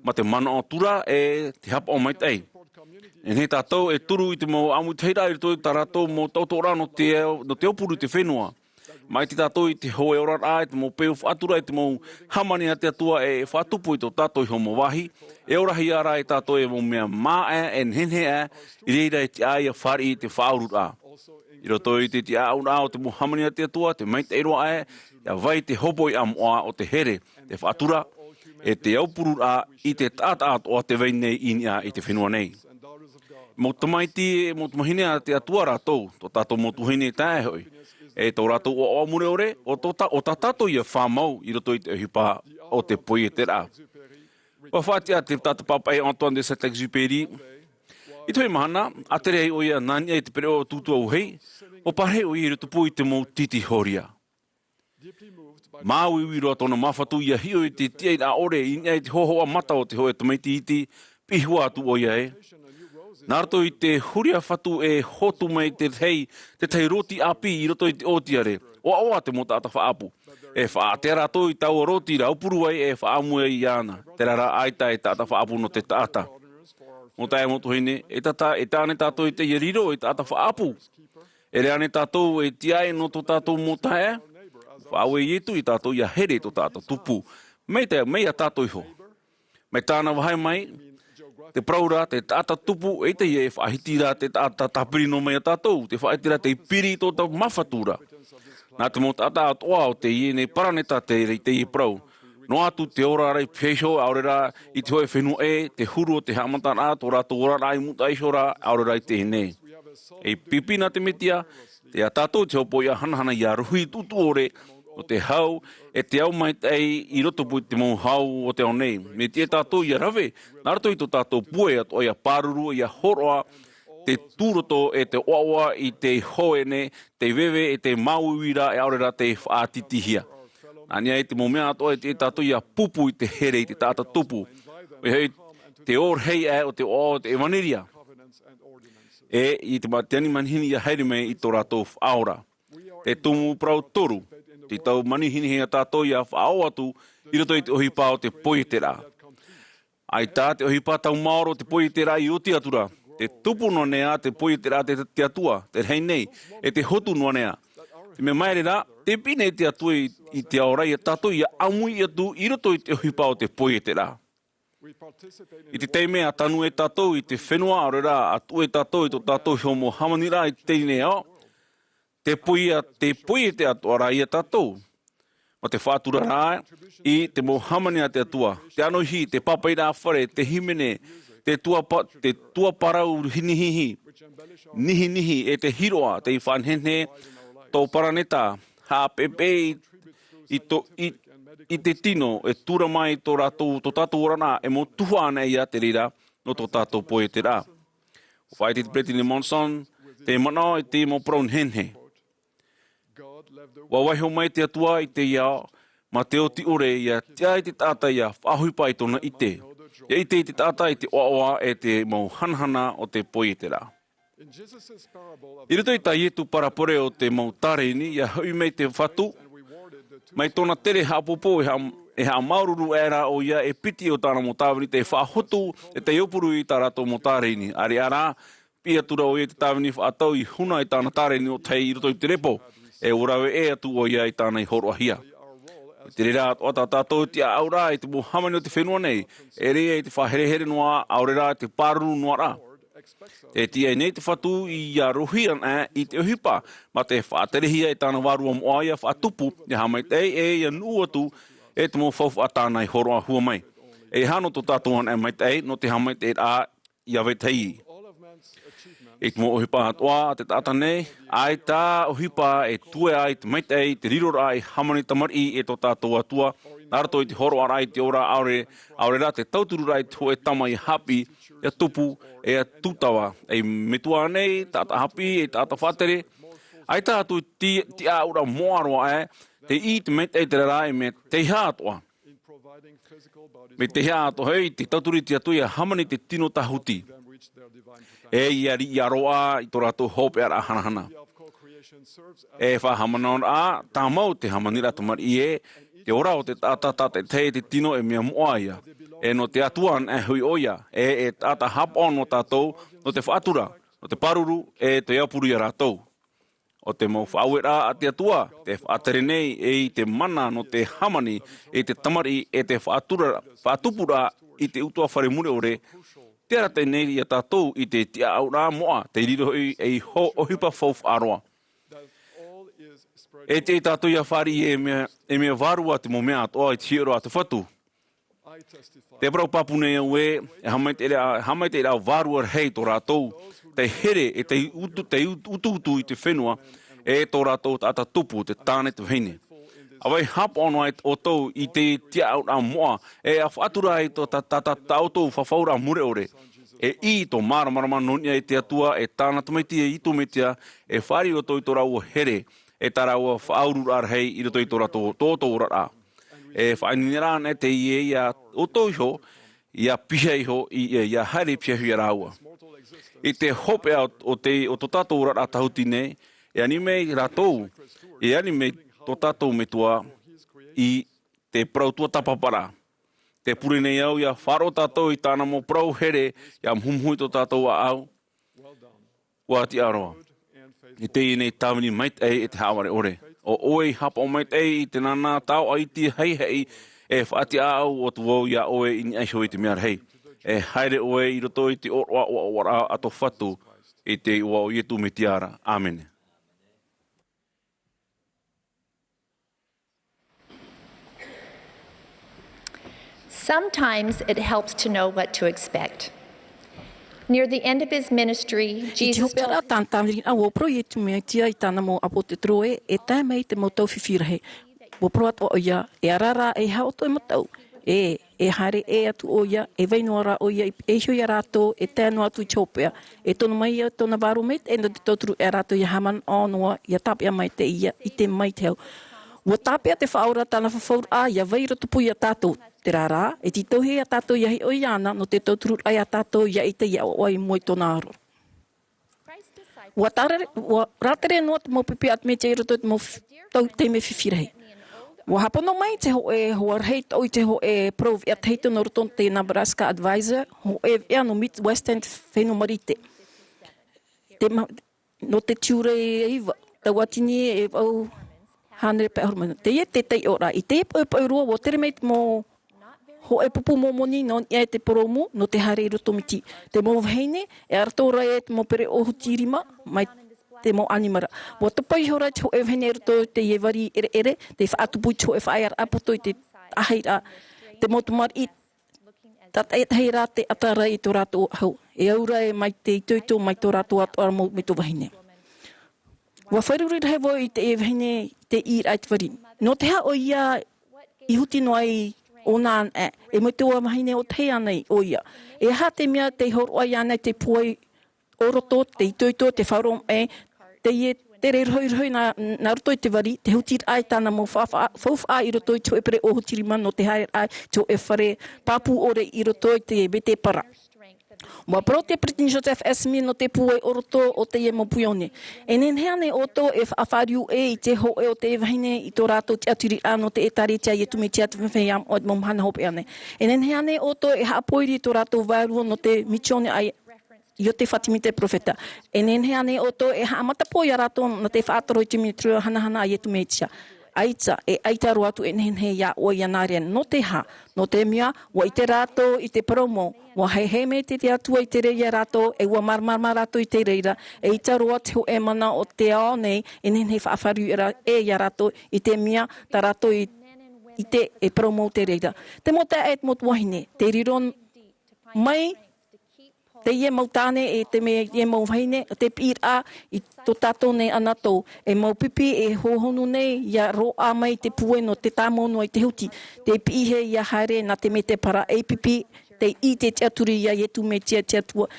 ma te mana o tura e te hapa o mai tei. E ne tātou e turu i te mō Amuiraa i tō tāratou mō tautora no te opuru te whenua. Mai te tātou i te hoe ora a, i te mō peo whaatura, i te mō hamani a te atua e whaatupu i tō tātou i homo wahi. E orahi ara i tātou e mō mea Mā'a e nhenhe a, i reira e te aia whari i te whaurura. I roto i te aura o te mō hamani a te atua, te maite eroa e, ia vai te hopo i Amuiraa o te here, te whaatura, e te aupuru a i te tātaat o te veinei inia i te whenua nei. Mō tamaiti, mō tamahine a te atua rātou, tō tātou mō tuhine tāe hoi. E tō rātou o Āmuiraa o tā tātou ia whāmau i roto i te hipa o te poi e te rā. Wa whātia te tātou papai Antoine de Saint-Exupéry. I toi mahana, a tere hei o ia nani e te pere o tūtua o hei, o pare o i roto pui te mō titi horia. Māui wiroa tōna mawhatu ia hio i te tia i a ore i ngai te hohoa mata o te hoe tamaiti iti, pihua atu o ia e. Nārto i te huria whatu e hotu mai te tei roti api i roto i te otiare, o aoa te mo tāta whaapu. E whaatera tō i tau roti ra upuru ai e whaamua i ana, te rara aita e tāta whaapu no te tāta. Mo tae mo tuhine, e tāne tātou i te iriro i tāta whaapu. E reane tātou e tiae no tō tātou mo tae, whaawe i etu i tātou i a here tō tātou tupu. Mei a tātou iho. Mei tāna wahai mai, te praura, te tāta tupu, e te ie whaahitira te tāta tapiri no mea tātou, te whaahitira te piri tō tau mawhatura. Nā te mō tāta atoa o te ie nei paraneta te ie prau. No atu te ora rei pēsho, aurera i te hoe whenua e, te huru o te hamatana, tō rātou ora rai muta ishora, aurera i te hene. E pipina te metia, te a tātou te hopo i a hanahana i a ruhi tutu ore, o te hau, e te au mai tei i roto pui te mō hau o te au nei. Me te tātou i a rave, nārato i tō tātou pue ato i a pāruru, i a horoa, te tūroto e te oawa i te hoene, te wewe e te Āmuiraa e aurera te whaatitihia. Ania e te mō mea ato e te tātou i a pupu i te here i te tāta tupu. E hei te or hei e o te oa o te evaniria. E i te matiani manhini i a heiri mei i tō rātou whaora. Te tumu prau toru. Te tau manihini hea tātou i a whaau atu, i roto i te ohipa o te poi te rā. Ai tā te ohipa tau maoro te poi te rā i o te atura. Te tupu no nea te poi te rā te atua, te rei nei, e te hotu no nea. Te me maere rā, te pine te atua i te aorai a tātou i a amui atu, i roto i te ohipa o te poi te rā. I te teime a tanu e tātou i te whenua aurera atu e tātou i tō tātou homo Āmuiraa i te nei ao. Te pui e te atua rai a tātou. O te whātura rā, i te mohamani a te atua. Te anohi, te papai rā whare, te himene, te tua parau hinihihi. Nihi e te hiroa, te whanhenhe, tō paraneta, hā pepe i te tino, e tura mai tō tātou orana, e mo tuha ana ia te rira, no tō tātou poe te rā. Whai te preti ni monson, te mana e te mo praun henhe. Wa waiho mai te atua i te iao, ma te o ti ore ia tia i te tāta ia whahuipa i tōna i te. Ia i te tāta i te oaoa e te mau hanhana o te poi te rā. I rito i tā ietu parapore o te mau tāreini, ia hui mei te whatu, mai tōna tere hapopo e ha maururu era o ia e piti o tāna mo tāwini te whahotu e te iopuru i tā rato mo tāreini. Ari ara, pia tura o ia te tāwini whaatau i huna i tāna tāreini o tei i rito i te repo. E urawe e atu o ia i tāna i horoahia. Te rera o tātou te aura e te mohamani o te whenua nei. E rea e te whaherehere noa aurera te pāruru noa rā. E tia nei te whatu I a rohian I te uhipa. Ma te whaaterehia e tāna wārua moa ia whaatupu. E hamaitei e ia nuatu e te mo whauwha a tāna I horoa hua mai. E hano tō tātuan e maitei no te hamaitei a ia vetei. E te mo uhipa atoa te tāta nei. Ai tā uhipa e tue ai te maitei te rirora ai hamani tamari e tō tātou atua. Narato I te horoa rai te ora aurera te tauturu rai te hoe tama I hapi. E tupu, e a tutawa, e metua nei, tāta hapi, e tāta whatere. Ai tātou ti aura moaroa te I te mete te rā e me te hātoa. Me te hātoa hei, te tauturi te atu ia hamani te tino tahuti. E iari I aroa I tō rātou hope ara hanahana. E whahamana a, tā mau te hamanira tamari I te ora o te tāta te tino e mea moa ia. E no te atuan e hui oia, e tāta hap on o tātou, no te whaatura, no te paruru, e te apuri a rātou. O te mau whaawera a te atua, te whaatere nei e te mana no te hamani, e te tamari, e te whaatupura I te utua whare mure ore, te arate nei a tātou I te tia aura moa, te rirohi e ohipa whauwh aroa. E te tātou ia whari e mea varua te mo mea atoa I te hiero a te whatu. Te brau papune au e hamaite rao varua hei tō rātou, te here e te utu I te whenua, e tō rātou tāta tupu, te tāne te whene. Awai hap ono ai o tau I te tia au rā moa, e a whaatura ai tō tāta tautou whawhaura mure ore. E I tō māramarama nonia e te atua, e tāna tamaiti e I tō metia, e whari o tō I tō rau here, e tā rau whaauru rā hei I roto I tō rātou tōtou rā. E whainira ne te ie ia o tōiho, ia piha iho, ia haere piha hui rāua. I te hope o tō tātou rā tahuti nei, e anime rātou, e anime tō tātou metua I te prautua tapapara. Te pure nei au, ia wharo tātou I tāna mo prau here, ia mhumhui tō tātou a au. Wāti aroa. I te nei tāwini mait e te haware ore. O oe hapa o mait I te nana tau ai ti hei e whaati au o tu wau ia oe I ni aisho I te mea hei. E haere oe I roto I te oroa o wara ato whatu I te ua o ietu me tiara. Amen. Sometimes it helps to know what to expect. Near the end of his ministry, Jesus told e hare e atu oia, e vainoara oia, e hui a rātou, e tēnu atu I Ātopa. E tonu mai ia tona waru meit, e no te toturu e rātou I haman anoa, ia tapia mai te ia, I te mai te au. Ua tapia te whaora tāna whawhaur a, ia vaira tupu I a tātou. Te rārā, e ti tohe a tātou ia hi oi ana, no te toturu ai a tātou ia I te ia oi moi tona aro. Ua rātere noa te mo pipi at me te iro te mo tau te me whiwhirahei. Wa hapono mai te ho e ho arhei tau te ho e prov e teito no roton te Nebraska advisor ho e no Midwestern whenumarite. No te ture e iwa, te watini e au hanere pe ahurumana. Te e te tei ora, I te e pau rua, wo tere mei mo ho e pupu momoni no e te poromu no te hare rotomiti. Te mo vheine e artora e te mo pere o hutirima mai te mo Āmuiraa. Wa tupai hora te ho e vhene roto te ievari ere, te whaatupu te ho e whaear apoto I te aheira, te motumar I tata e hei rā te atara I tō rātou hau. E aura e mai te itoito mai tō rātou atoara mo me tō wahine. Wa whairurira hewa I te e vhene te ir ai te wari. No te ha o ia I huti no ai o nān e mo tō wahine o te anei o ia. E ha te mea te horo ai anei te puai o roto, te itoito, te whaurom te ie te rei na roto I te wari, te hutir ai tāna mo whauwha I roto I tō e pere o hutirima no te haere ai tō e whare papu ore I roto I te bete para. Wa pro te Britain Joseph Esmi no te puai o roto o te e mo puione. E nenheane o tō e whaafariu I te ho e o te e wahine I tō rātou te aturi no te e tari tia I tume tia te whiwhiam o mo Mahana Maa. E nenheane o tō e haapoiri I tō rātou vārua no te michone ai I o te whatimite profeta. E nenheane o tō e haamata poi a rātou na te whaataro I te mitru hanahana I e tume tia. aita, aita roa tu he ya o yanarian, no te ha, no te mia, wa i te rato i te promo, wa he me te atua i te reia rato, e wa marmar rato i te reira, e ita roa te ho e mana o te ao nei, he whaafaru e ya rato, i te mia, ta rato i te e promo te reira. Te mo te ait mo tuahine, te riron mai, te ie mautane e te me ie mauhaine, te pira i to tato nei anato, e maupipi e hohonu nei, ia roa mai te pue no te tāmono i te huti, te pihe ia haere na te me te para, e pipi te i te tiaturi ia ietu me tiatua,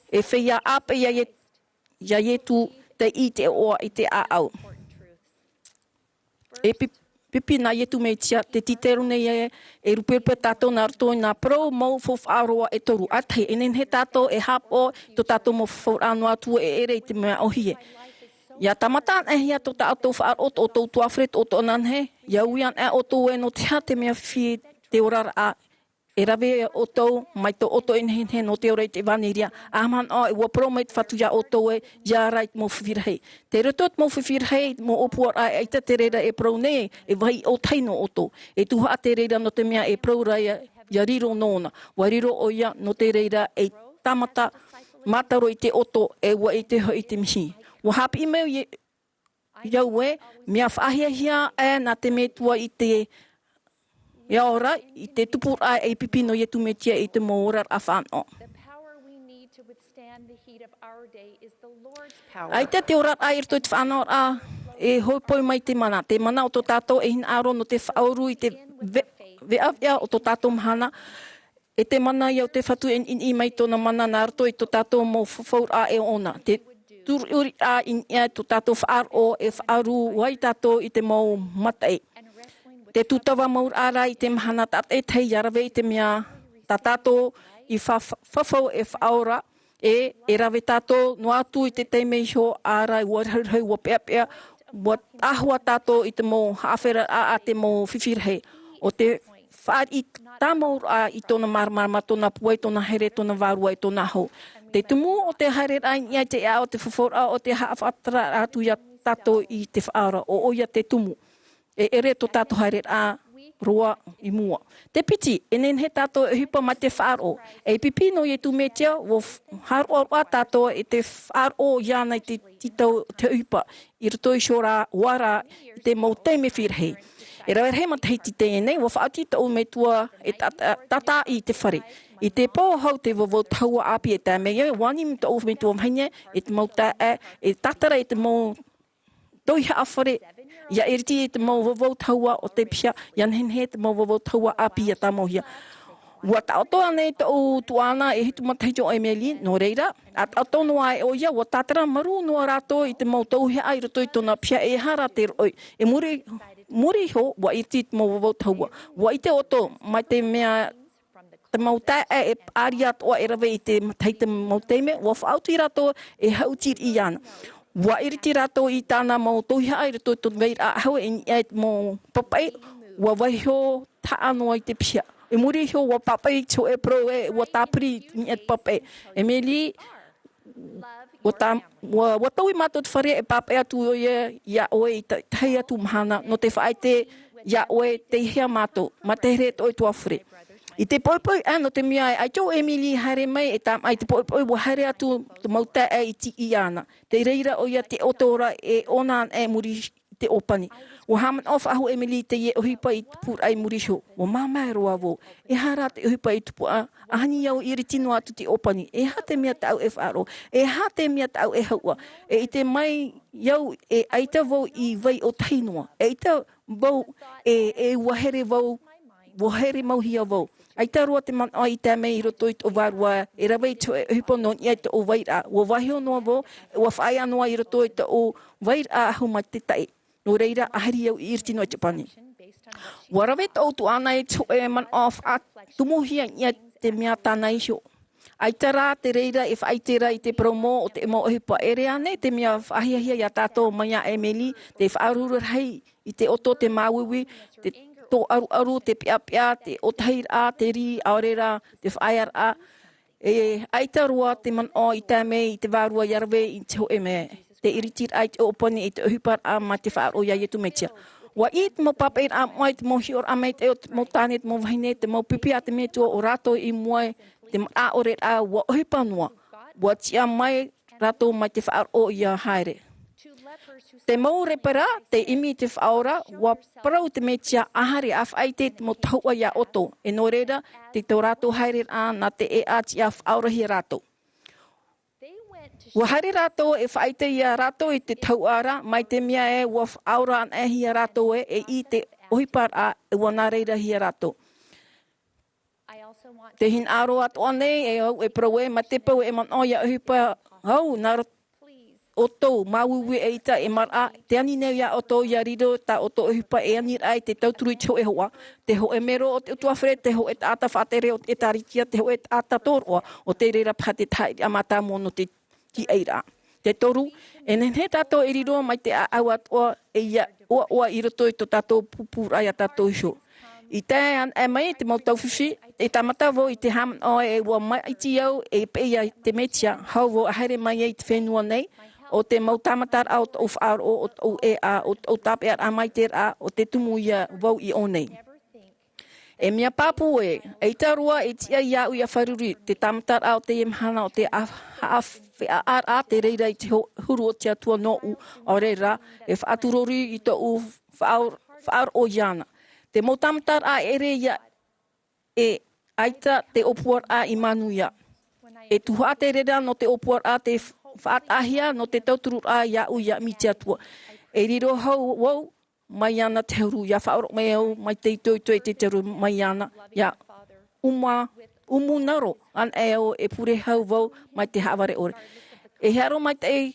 e whia apa ia ietu te i te oa i te aau. E pipi na ietu me tia, te titeru nei e ruperupe tato na rato na pro mau whawharoa e toru. Atai, enen he tato e hapo, to tato mo whawhano atu e ere i te mea ohie. Ia tamata e hia to tato whaaro o to tuafret o to nanhe, ia uian e o to e no te ha te mea whi te orara a e rawe o tau, mai to oto he no te orei te vaniria, aman o e wapro mai te whatuia o tau e, ia rait mo whiwhirahei. Te retot mo whiwhirahei, mo opua a eita te reira e prou ne, e wahi o taino o tau. E Tuha'a te reira no te mea e prou rai ia riro nōna. Wa riro o ia no te reira e tamata mataro i te oto e wa i te ho i te mihi. Wa hapi imeo iau e, mea whahiahia e na te metua i te ia ora, i te tupura e pipino i tu metia i te moora a whāno. Ai te ora a irto i te whāno a e hoi mai te mana. Te mana o tō tātou e hin aro no te whauru i te veawea o tō tātou mahana. E te mana iau te whatu i mai tōna mana nā rato i tō tātou mo whaura e ona. Te turi a in ia tō tātou whaaro e whaaru wai tātou i te mau matai. Te tutawa maur ara i te mahana tat e tei arawe i te mea ta tato i whawhau e whaora e rawe tato no atu i te teimei ho ara i warhau wa pēpea wa ahua tato i te mo hawhera a te mo whiwhirhei. O te whaar i tā maur a i tōna marmarama, tōna puai, tōna here, tōna warua i tōna hau. Te tumu o te haere ai ia te a o te whawhora o te hawhatara atu ia tato i te whaara o oia te tumu. E ere to tato haere a roa i mua. Te piti, enen he tato e hipa mai te whaaro. E pipi no i tu metia, wo haro a tato e te whaaro iana i te titau te hipa. I rato i shora wara i te mau teime whirhei. E rawer he matahei ti te enei, wo whaati tau me tua e tata i te whare. I te pōhau te wawo taua api e tā mea, wani mi tau me tua mhaine, e te mau tā e tatara e te mau toiha a whare. Ia eriti e te mau wawau taua o te pia, ian he te mau wawau taua api a tamohia. Ua taotoa nei tau tuana e hitu matahito e meli, no reira, a taotoa e oia, ua tatara maru noa rato i te mau tauhea ai rato i tona pia e hara te roi. E muri ho, ua eriti te mau wawau taua. Ua i te oto, mai te mea, te mau tae e aria toa e rawe i te matahita mau teime, ua whaauti rato e hautir i ana. Wa iriti rato i tāna mau tohiha ai rato i tō vei a hau e ai mau papai wa waiho taa noa i te pia. E muri ho wa papai cho e pro e wa tāpiri ni e papai. E meli wa taui mātou te whare e papai atu o ia oe i tai atu mahana no te whaai te ia oe te hea mātou ma te here toi tua whare. I te poipoi ano te mea ai tō Emily haere mai e tam ai te poipoi wa haere atu te mauta e i ti i ana. Te reira o ia te otora e ona e muri te opani. Wa haman of ahu Emily te ie ohipa i tupu ai muri ho. Wa mamai roa wo. E hara te ohipa i tupu a ahani iau i ritino atu te opani. E ha te mea tau e whaaro. E ha te mea tau e haua. E i te mai iau e aita vau i vai o tainoa. E ita vau e wahere vau. Wahere mauhia vau. Aita roa te man ai tā mei i roto i tō warua, e rawe i tō e hipo no i tō Amuiraa. Wa wahi o noa vo, wa whaai anoa i roto i tō Amuiraa ahu mai te tae. No reira ahari au i irtino i te pani. Wa rawe tō tu ana i tō e man off a tumuhia i te mea tāna i hio. Aita rā te reira e whaitera i te promo o te emo ohipa ere ane, te mea whahiahia i a tātou maia Emily, te whaarurur hei i te oto te māwiwi, te tō aru, te pia, te otaira, te ri, aorera, te whaaiara. E aita roa te man o i tā mei i te wārua iarwe i te ho e me. Te iritir ai te opani i te ohipar a ma te whaaro ia ietu metia. Wa it mo papait amai te mo hior amai te mo tane te mo vahine te mo pipi ate me tua o rato I moe te a ore a wa ohipanua. Wa tia mai rato mai te whaar o ia haere. Te mau repara, te imi te whaora, wa parau te me tia ahari a whaite te mo taua ia oto. E no reira, te tau rato haere a na te e a tia whaora hi rato. Wa haere rato e whaite ia rato I te tauara, mai te mea e wa whaora an e hi rato e I te ohipar a e wana reira hi rato. Te hin aro ato ane e au e proe, ma te pau e man oia ohipa hau, naro oto, mauwi e ita e mara, te anine ia oto ia rido, ta oto ohipa e anir ai, te tauturu I te ho e hoa, te ho e mero o te utuafre, te ho e ata whaatere o te tarikia, te ho e ata toroa, o te reira pahate tai amata mono te ki eira. Te toru, e nenhe tato e rido mai te au atoa e ia oa I roto I to tato pupura ia tato isho. I te an e mai te mau tauwhiwhi, e tamatawo I te ham o e ua mai iti au e peia te metia, hau vo a haere mai e te whenua nei, o te mau tamatar au o whaar o e a, o tape ar a mai te a, o te tumu ia wau I o nei. E mea papu e tarua e tia ia u ia wharuri, te tamatar au te Mahana o te a te reira I te huru o te atua no u o reira, e whaaturori I to u whaar o iana. Te mau tamatar a ere ia e aita te opuar a I manuia. E Tuha'a te reira no te opuar a te whaat ahia no te tauturu a ia u ia mi te atua. E riro hau wau, mai ana te huru, ia whaoro mai au, mai te itoitoi te teru mai ana, ia umu naro, an e au e pure hau wau, mai te haware ore. E haro mai te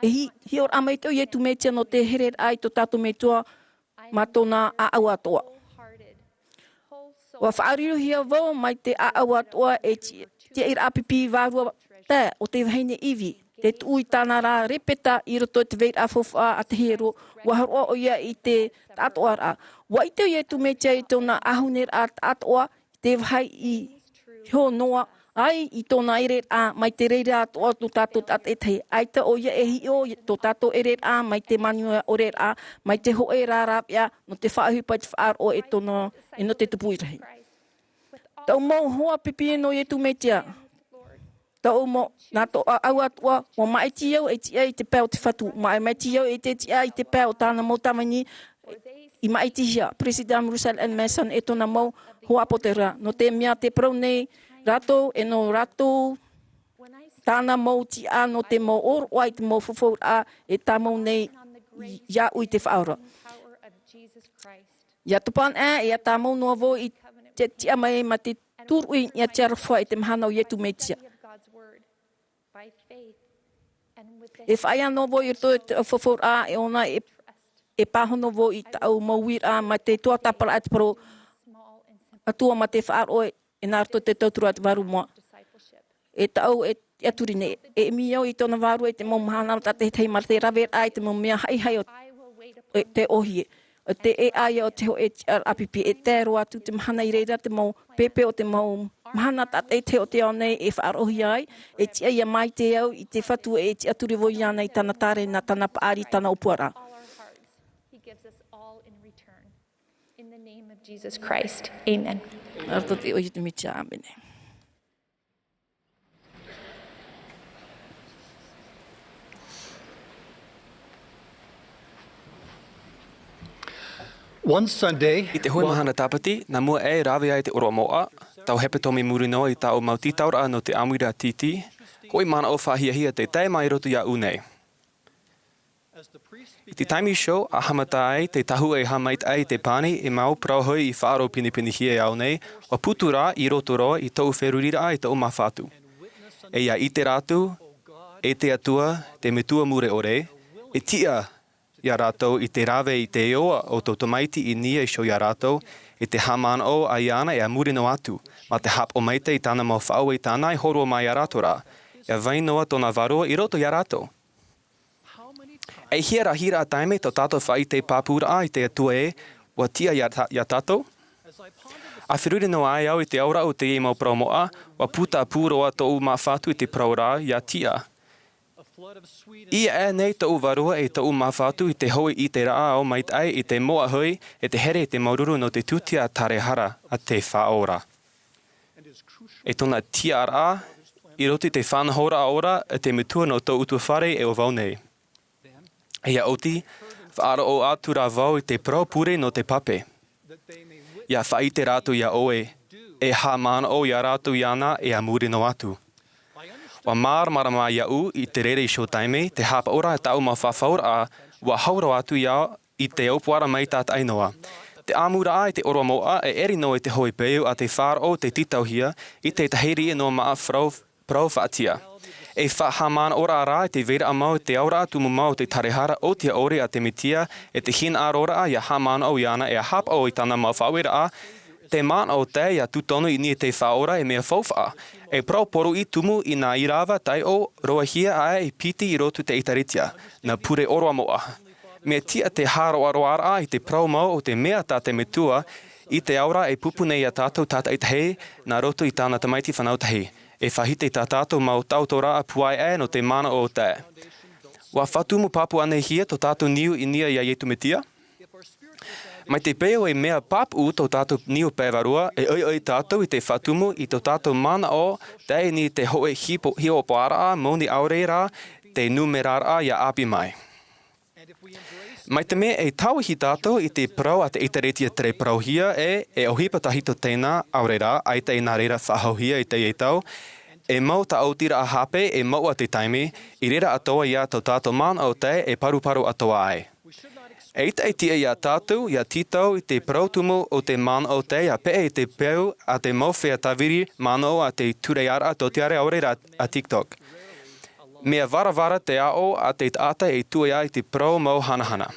hi or amai tau e tu metia no te here ai to tato me tua matona a au atoa. Wa whaariro hia wau, mai te a au atoa e tia ira apipi vārua te o te vahine iwi. Te tui tāna rā repeta I roto te veit a fofa a te hero, waharoa o ia I te tatoa rā. Wa I te ia tu metia I tōna ahuner a tatoa, te vahai I hio noa, ai I tōna ere a mai te reira atoa tō tato tat e te. Ai te o ia e hi o tō tato ere a mai te manua o re a, mai te hoe rā rāpia, no te whaahupa te whaar o e tōna, e no te tupuirahi. Tau mau hoa pipi no ia tu metia. Tau mo, nā tō au atua, mo mai ti au e tia I te pēo te whatu, mai ti au e te tia I te pēo tāna mau tamani, I mai ti hia, President Russell and Mason e tōna mau hoa potera. No te mea te prau nei, rato e no rato, tāna mau ti a no te mau or, oai te mau whawhau a e tā mau nei, ia ui te whaora. Ia tupan e a tā mau noa vo I te tia mai ma te tūrui ia te arwha I te mahana o ietu metia. E whai anō vo I rto te whawhau a e ona e pāhono vo I tau mauira mai te tua tapara ati paro atua ma te whaar oe e nā rto te tauturu ati waru moa. E tau e aturine e miau I tōna waru e te mau mahana ta te hei mar te rawer ai te mau mea hai o te ohie. O te e aia o te ho e apipi e tēro atu te mahana I reira te mau pepe o te mau mahana tate te o te aonei e whaarohi ai, e tia ia mai te au I te whatu e te aturi voi ana I tana tare na tana paari tana opuara. He gives us all in return. In the name of Jesus Christ. Amen. Arto te oitu mitia, amene. One Sunday, I te hui mahana tāpati, nā mua e rāwe ai te oro Mā'a, tau hepe tomi muri noa I tāu mau titaura no te Āmuiraa titi, hoi mana o whahia te tae mai roto ia unei. I te taimi show, a hamata ai, te tahu e hamait ai te pani e mau prauhoi I whaaro pinipini hie au nei, wa putura I roto roa I tau wherurira ai tau mawhatu. E ia I te rātu, e te atua, te metua mure ore, e tia ia rātou I te rawe I te eoa o tau tamaiti I nia I show ia rātou, e te hamana o a iana e a muri no atu, ma te hap o maite I tāna mau whaawe I tāna I horo mai a rātora, ia vainoa tōna varoa I roto ia rātou. E hia rahira a taime tō tātou whai te pāpura I te atua e, wa tia ia tātou. A whiruri no ai au I te aura o te e mau praumoa, wa puta pūroa tō mā whātu I te praura ia tia. Ia nei tau varua e tau mawhatu I te hoi I te raa o maitai I te moa hui e te here te maururu no te tutia tarehara a te whaora. E tona tiara I roti te whanahora ora e te mutua no tau utua whare e o vau nei. Ia oti, whaara o atura vau I te praupure no te pape. Ia whaite rātu ia oe, e ha mana o ia rātu iana e a muri no atu. Wa Mahana ia u I te rere I showtime, te hapa ora e tau ma whawhaura wa haura atu ia I te aupuara mai tāt ainoa. Te Amuiraa I te oroa moa e eri no I te hoi peu a te whāro te titauhia I te tahiri e no maa prau whaatia. E whahamana ora rā te vera amau te aura atu mau te tarehara o te ore a te mitia e te hin arora ia hamana o iana e a hapa o I tana mau whawera te mana o te ia tutonu I ni te whaora e mea whauwha. E prauporo I tumu I nā irawa tai o roahia ai piti I rotu te itaritia, na pure oroa moa. Me tia te haroaroara I te praumau o te mea tā te metua I te aura e pupunei a tātou tāta I tahe nā roto I tāna tamaiti whanau tahe. E whahite tā tātou mau tautora a puai e no te mana o te. Wa whatumu papu ane hia to tātou niu I nia ia ietu metia. Mai te peo e mea papu to tātou niu pēwarua e oi tātou I te whatumu I to tātou mana o te ni te hoe hio poara moni aureira te numerara ia api mai. Mai te mea e tauhi tātou I te prau a te itaretia tre prauhia e ohipa tahito tēnā aureira ai te nā reira whahauhia I te eitau e mau ta autira a hape e mau a te taimi I rera atoa ia tau tātou mana o te e paru atoa ai. E ita e tia ia tātou, ia titau I te prautumu o te mana o te, ia pea I te peu a te mau whea tawiri mana o a te tureara to te are aureira a TikTok. Mea varavara te ao a te ata e tuia I te prau mau hanahana.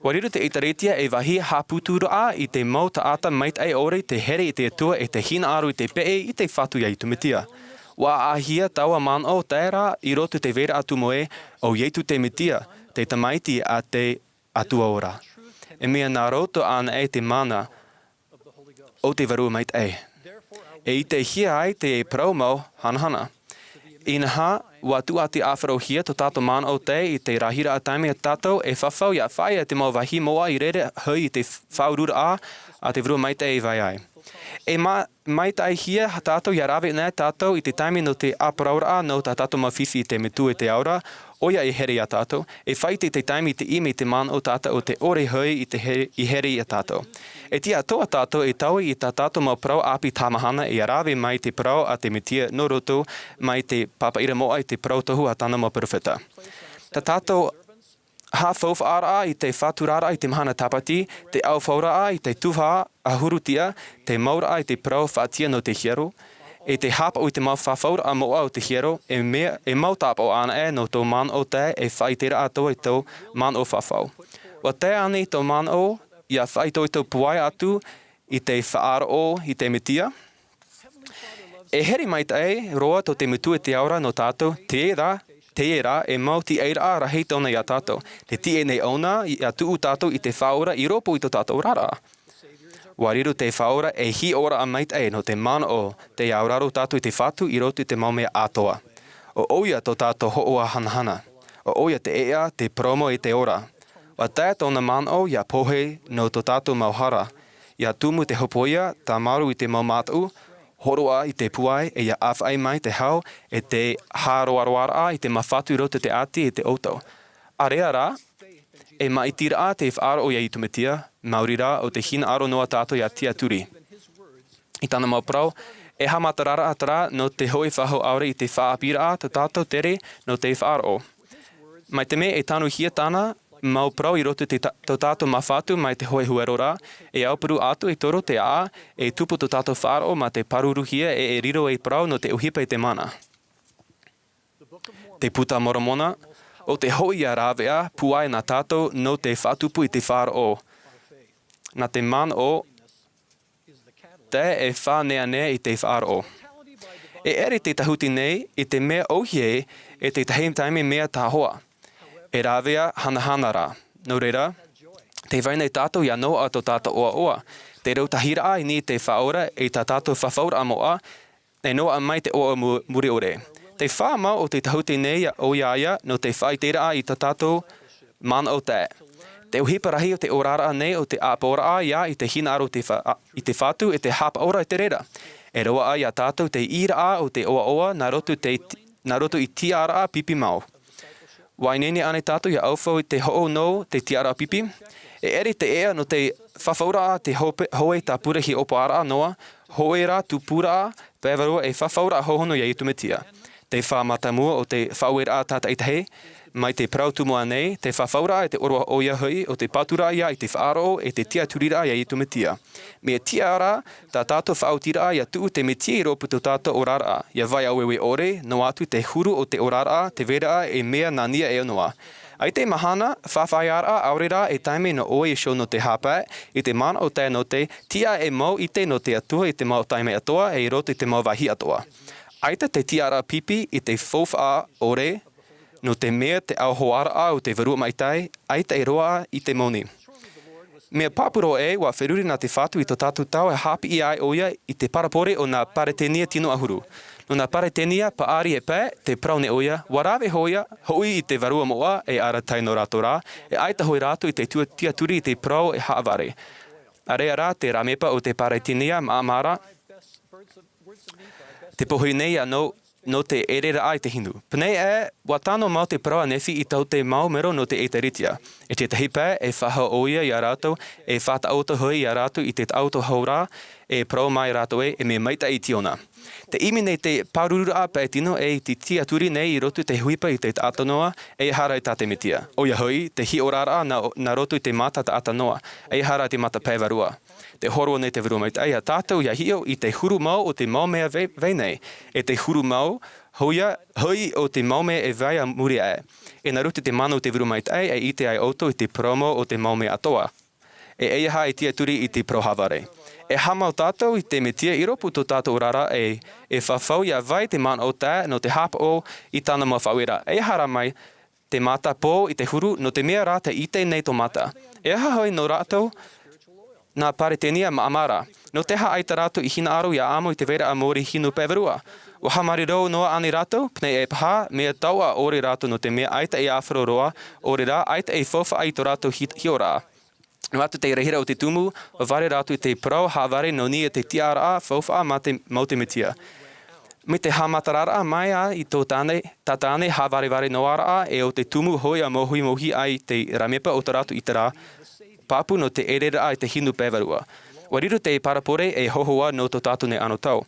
Wariru te itaretia e wahi haputuru I te mau ta ata mait ai ore te here I te atua e te hina aru I te pee I te whatu ia I tumitia. Wa ahia taua man o tēra I rotu te vera atu moe o ietu te mitia, te tamaiti a te atua ora. E mea nā roto ana e te mana o te varua mait e. E I te hia ai te e praumau hanahana. Inaha, wa tuati awharo hia to tātou mana o te I te rahira a taime a tātou e whawhau ia whaia te mau wahi moa I rere hui I te whaurura a te varua mait e vai ai. E mai tai hia tātou ia rawe nē tātou I te taime no te aparaura no tā tātou mawhiwhi I te metu e te aura, oia I here a tātou, e whaite te taime I te ime te mana o tātou o te ore hui I here a tātou. E tia toa tātou e taui I tā tātou mau prau api tāmahana e rawe mai te prau a te metia no roto mai te papaira moa I te prau tohu a tāna mau perfeta. Tā tātou ha whauwhaara I te whaturara I te mahana tapati, te au whaura I te Tuha'a a hurutia, te maura I te prau whaatia no te hiero, e te hapa o te mau whawhaura a moa o te hiero, e mau tapa o ana e no tō man o te e whaitera atoa I tō man o whawhau. Wa te ane tō man o, ia whaito I tō puai atu I te whaara o I te metia. E heri mai tae roa tō te mutu e te aura no tātou, te era e mau ti eira rahi tōna I a tātou. Te tie nei ona I a tuu tātou I te whaora I ropo I tō tātou rara. Wariru te whaora e hi ora a mait e no te mana o te auraro tātou I te whatu I roto I te maumea atoa. O oia tō tātou ho'oa hanahana. O oia te ea te promo I te ora. Wa tae tōna mana o ia pohe no tō tātou mauhara. Ia tumu te hopoia tā maru I te maumātou, horoa I te puai e ia awhai mai te hau e te haroaroara I te mawhatu I roto te ati e te outou. Area rā, e maitira te whaaro o ia I tumetia, Maurira o te hina aro noa tātou ia tia turi. I tāna mau prau, e hamatarara atara no te hoi whahau aure I te whaapira to tātou tere no te whaaro. Mai te me e tānu hia tāna, mau prau I roto tō tātou mawhatu mai te hoi huerora, e aupuru atu e toro te a, e tupu tō tātou whaaro ma te paruruhia e riro e prau no te uhipa I te mana. Te puta moromona, o te hoi a rāwea puai nā tātou no te whatupu I te whaaro. Nā te mana o, te e whānea nea I te whaaro. E ere te tahuti nei I te mea ohie e te taheim taime mea tā hoa. E rāwea hanahana rā. Nō reira, te wainei tātou ia noa tō tātou oa oa. Te rautahira I ni te whaora e tā tātou whawhaura a moa, e noa mai te oa muri ore. Te wha mau o te tahute nei o iaia no te whai tera I tātou mana o te. Te uhiparahi o te orara nei o te Āmuiraa ia I te hina aro I te whatu e te hapa ora I te rera. E roa ai a tātou te ira o te oa oa na roto I tiara pipi mau. Wainene ane tātou ia aufau I te ho'o no te tiara pipi. E ere te ea no te whawhaura te hoe tā purahi opo ara noa, hoe rā tu pura pēwarua e whawhaura hohono ia I tumetia. Te whamatamua o te whauera tāta I te he, mai te prautumua nei, te whawhaura e te orua o ia hui, o te patura ia I te whaaro e te tia turira ia I tumetia. Mea tia ara, tā tātou whautira ia tuu te metia I ropu tō tātou orara. Ia vai awewe ore, no atu te huru o te orara, te vera e mea nania e noa. Ai te mahana, whawhaiara Āmuiraa e taime no oe I show no te hapa, I te mana o te no te tia e mau I te no te atua I te mau taime atoa e I roto I te mau wahi atoa. Aita te tiara pipi I te whowha ore, no te mea te auhoara o te varua maitai, aita e roa I te moni. Mea papuro e, wa wheruri nā te whatu I tō tātou tau e hapi I ai oia I te parapore o nā paretenia tino ahuru. No nā paretenia paari e pē, te praune oia, warawe hoia, hoi I te varua moa e ara tai no rātou rā, e aita hoi rātou I te tia turi I te prau e haaware. Area rā te ramepa o te paretenia Mā'a, te pohui nei no te erera ai te hinu. Pnei e, wa tāno mau te praua nefi I tau te mau mero no te eteritia. E te tahi pē, e whaha oia I a rātou, e whata auto hui I a rātou I te auto haurā, e prau mai rātou e me maita I tiona. Te imi nei te parurura pē tino e te tia turi nei I roto te huipa I te atanoa, e hara I tāte metia. Oia hui, te hi orara na roto I te mata ta atanoa, e hara te mata pē varua. Te horo nei te varua maitai, a tātou ia hio I te huru mau o te mau mea veinei. E te huru mau, hui o te mau mea e vai Amuiraa. E na roto te mana o te varua maitai, e I te ai auto I te promo o te mau mea atoa. E eiaha I tia turi I te prohavare. E hamau tātou I te metia I ropu tō tātou rara e whawhau ia vai te mana o tā no te hapa o I tāna mau whawera. E hara mai te mata pō I te huru no te mea rata I te nei tō mata. E hahoi no rātou nā paretenia Mā'a. No te ha aita rātou I hina aro ia amo I te vera a mori hinu pēwarua. O hamari rau noa ane rātou, pnei e paha, mea taua ore rātou no te mea aita e āwharo roa, ore rā aita e whawha ai tō rātou hiora. No atu te rehira o te tumu, o vare rātou te prau haware no ni e te tiara whawha mau te metia. Me te hamatarara mai a I tō tātane haware noara e o te tumu hoi a mohi ai te ramepa o tō rātou I te rā, papu no te erera ai te hinu pēwarua. Wariru te parapore e hohoa no tō tātou ne ano tau.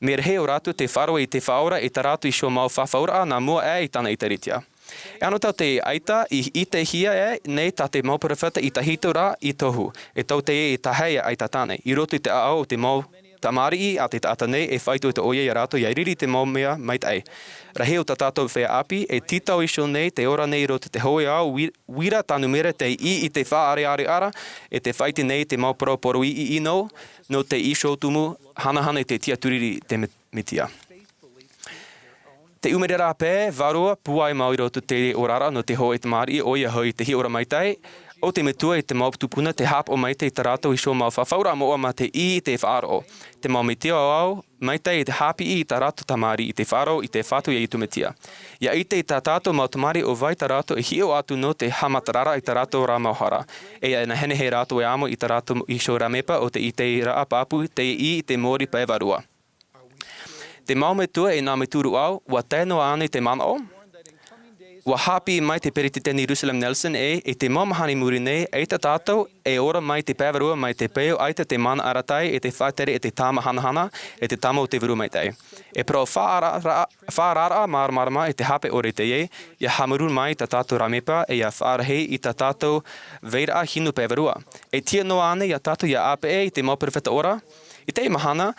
Me rehe o rātou te wharo I te whaora I tā rātou I show mau whawhaura nā mua e I tāna I te ritia. E ano tau te aita I te hia e nei tā te mau parawhata I tahito rā I tohu. E tau te e tahea ai tātane. I roto I te ao o te mau tamari a te tāta nei e whaitu I te oia I rātou I riri te mau mea maitai. Rahe o tā tātou whea api e titau I show nei te ora nei roto te hoe au wira tānu mera te I te wha are ara e te whaiti nei te mau poro I ino no te I show tumu hana I te tia turiri te metia. Te umerera pē, varua, puai mau I roto te orara no te hoe tamari oia hui te hi ora maitai, o te metua I te mau tupuna te hap o maitai I te rātou I show mau whawhaura moa ma te I te whaaro. Te mau metia au, maitai I te hapi I tā rātou tamari I te whaaro I te whatu I tu metia. Ia I te tā tātou mau tamari o vai tā rātou I hio atu no te hamatarara I tā rātou rā mauhara. E na hene he rātou e amo I tā rātou I show ramepa o te I te raa papu te I te mori pēwarua. Te mau metua e nā meturu au, wa tēnoa ane te mana o. Wa hapi mai te perititeni Jerusalem Nelson e te mau mahani muri nei, e ta tātou, e ora mai te pēwarua mai te pēo, aita te mana aratai, e te whaitere e te tāma hanahana, e te tama o te viru mai tei. E pro whaarara marama e te hape ore te ie, ia hamurun mai ta tātou ramepa, e ia whaarahei I ta tātou veira hinu pēwarua. E tia noa ane ia tātou ia ape I te mau perifeta ora, I te mahana,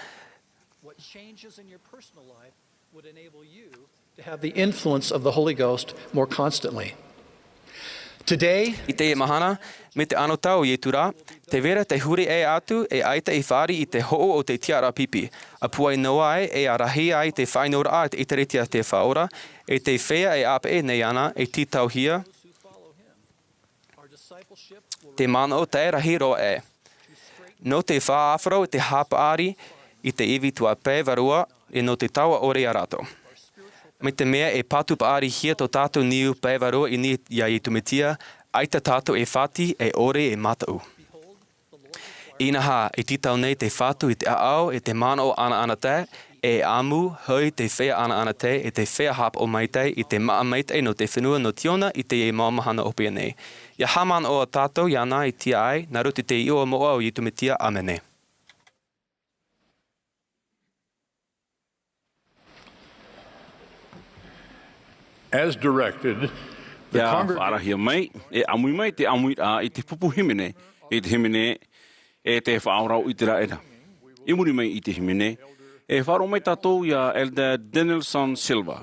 changes in your personal life would enable you to have the influence of the Holy Ghost more constantly. Today, I te mahana, me te ano tau I tura, te vera te hure e atu e aita I whari I te ho'o o te tiara pipi. A puai noa e a rahi ai te whainora a te iteretia te whaora, e te whea e ape nei ana e titau hia. Te mana o te rahi roa e. No te whaafro te hapa ari, I te iwi tua pē varua e no te taua ore a rātou. Me te mea e pātupa ari hia tō tātou niu pēwaro I ni ia I tumitia, aita tātou e whāti e ore e matau. Inaha, e titau nei te whātu I te aao e te mana o ana te, e amu hui te whea ana te, e te whea hap o maitei, I te maa maitei no te whenua no tiona I te e maumahana opia nei. Ia haman o a tātou, ia nā I tia ai, nā ruti te iwa moa o I tumitia, amene. As directed, the Arahia mai, e amui mai te Amuiraa I te pupu himene, e te himene e te whaorau I te raera. I muri mai I te himene, e wharo mai tātou ia Elder Danielson Silva,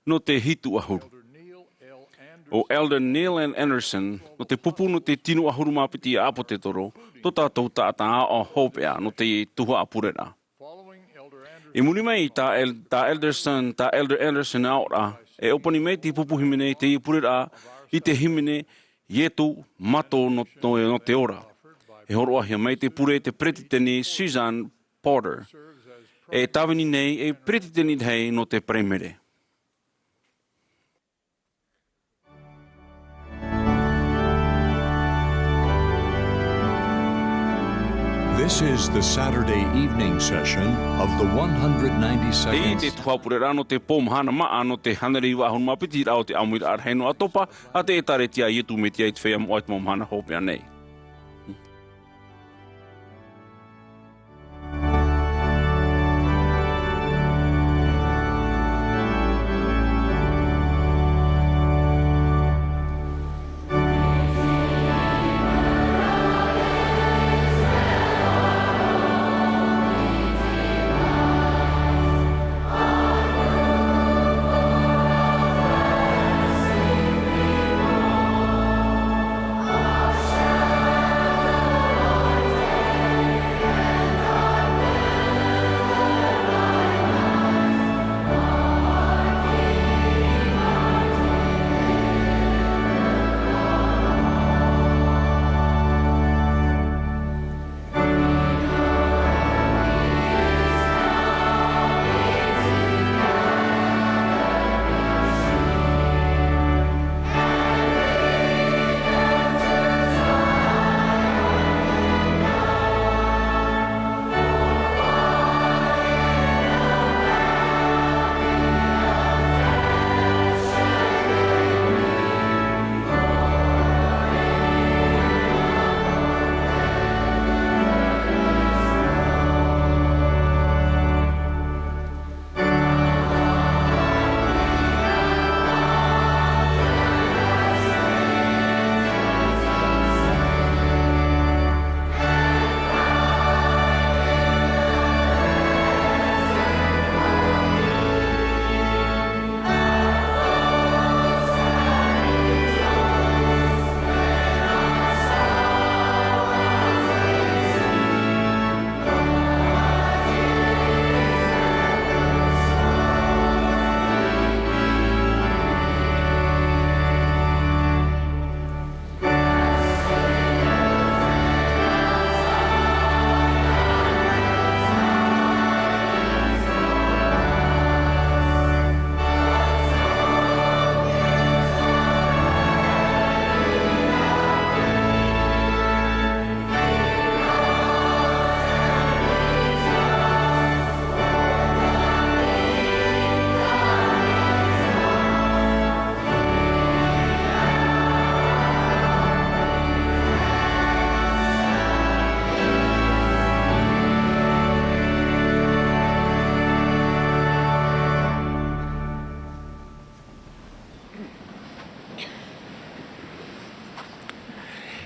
no te hitu ahuru. O Elder Neil and Anderson, no te pupu no te tinu ahuru mapiti a apo te toro, to tātou tātaa o hopea no te Tuha'a purera. I muri mai tā Elder Anderson aora, e opani mai te pupu himene te purera I te himene ietu mato no te ora. E horoahia mai te pure te pretiteni Suzanne Porter. E tawini nei e pretiteni hei no te premere. This is the Saturday evening session of the 192nd. Te Tuha'a no te Mahana Maa no te hanariwa ahun mapiti rao te Amuiraa hei no Atopa, a te etare tia ietu me tia I te whea moait Mahana hopea nei.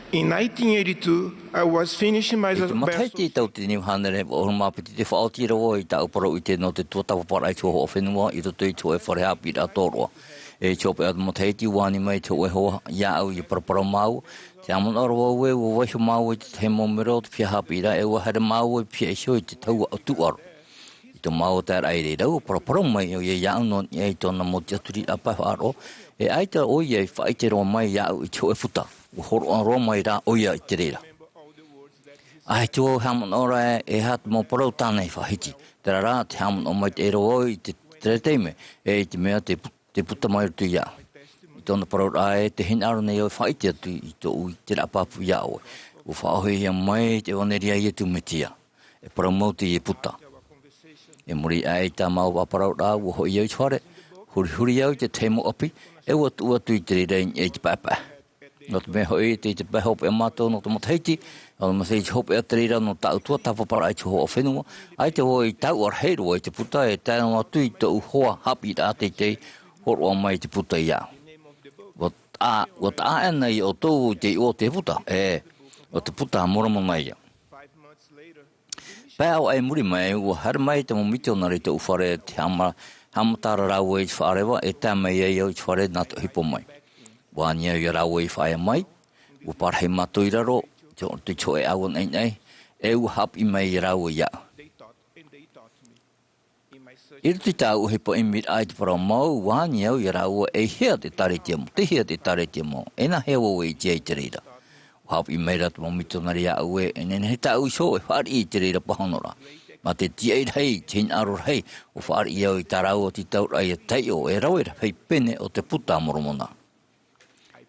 In 1982, I was finishing my matai te tau te niu hanere o mapiti te whaotira o I tau paro I te no te tuatawa para I tuho o whenua I to tui to e whare hapi ra toroa. E chope at matai ti wani mai to e hoa ia au I paraparo mau. Te amon aro o we o waisho mau I te he momero te pia hapi ra e o hara mau I pia isho I te tau au tu aro. I to mau te ara aere rau paraparo mai o ia iau non I tona mo te aturi apa aro. E aita o ia I whaitero mai iau I to e futa. Horo an ro mai ra o ia I te reira. Ai tō hamon ora e hat mo poro tānei whahiti. Tera rā te hamon o mai te ero o I te Te teime, te mea te puta mai tu ia. I tona parau ai te hinaro nei o whaitea tu i tō ui te rapapu ia oe. O whaohe ia mai te oneria i tu metia. E parau mau te i puta. E muri ai ta mau waparau rā ua hoi iau whare. Huri au te temo opi. E ua tu i te rein e te papa. No te me hoi te pahope e mato no te motheiti. O ma sei hope e trira no tau tua tapa para ai te ho whenua. Ai te hoi tau ar heiru ai te puta e tēnā atu i tō hoa hapi rā te horo mai te puta ia. Wa ta ana i o tō te o te puta. O te puta morama mai ia. Pēo ai muri mai ua har mai te momiti o nari te uwhare te hamatara rau e te wharewa e tā mai e au te whare nā te hipo mai. Wānia i rau e whaia mai. Ua parhei mato i raro. Te choe awan nei e u hap i mai rau ia. Ir te tau he po imir ai te parau mau wāni au i rau e hea te tare te mo, te hea te tare te mo, e na hewa e te ei te reira. U hap i mai ratu mo mitonari au e nene he tau so e whari i te reira pahanora. Ma te tiei rei, te hin aro rei, o whari i au i tarau o te tau rai e tei o e rau e rei pene o te puta moromona.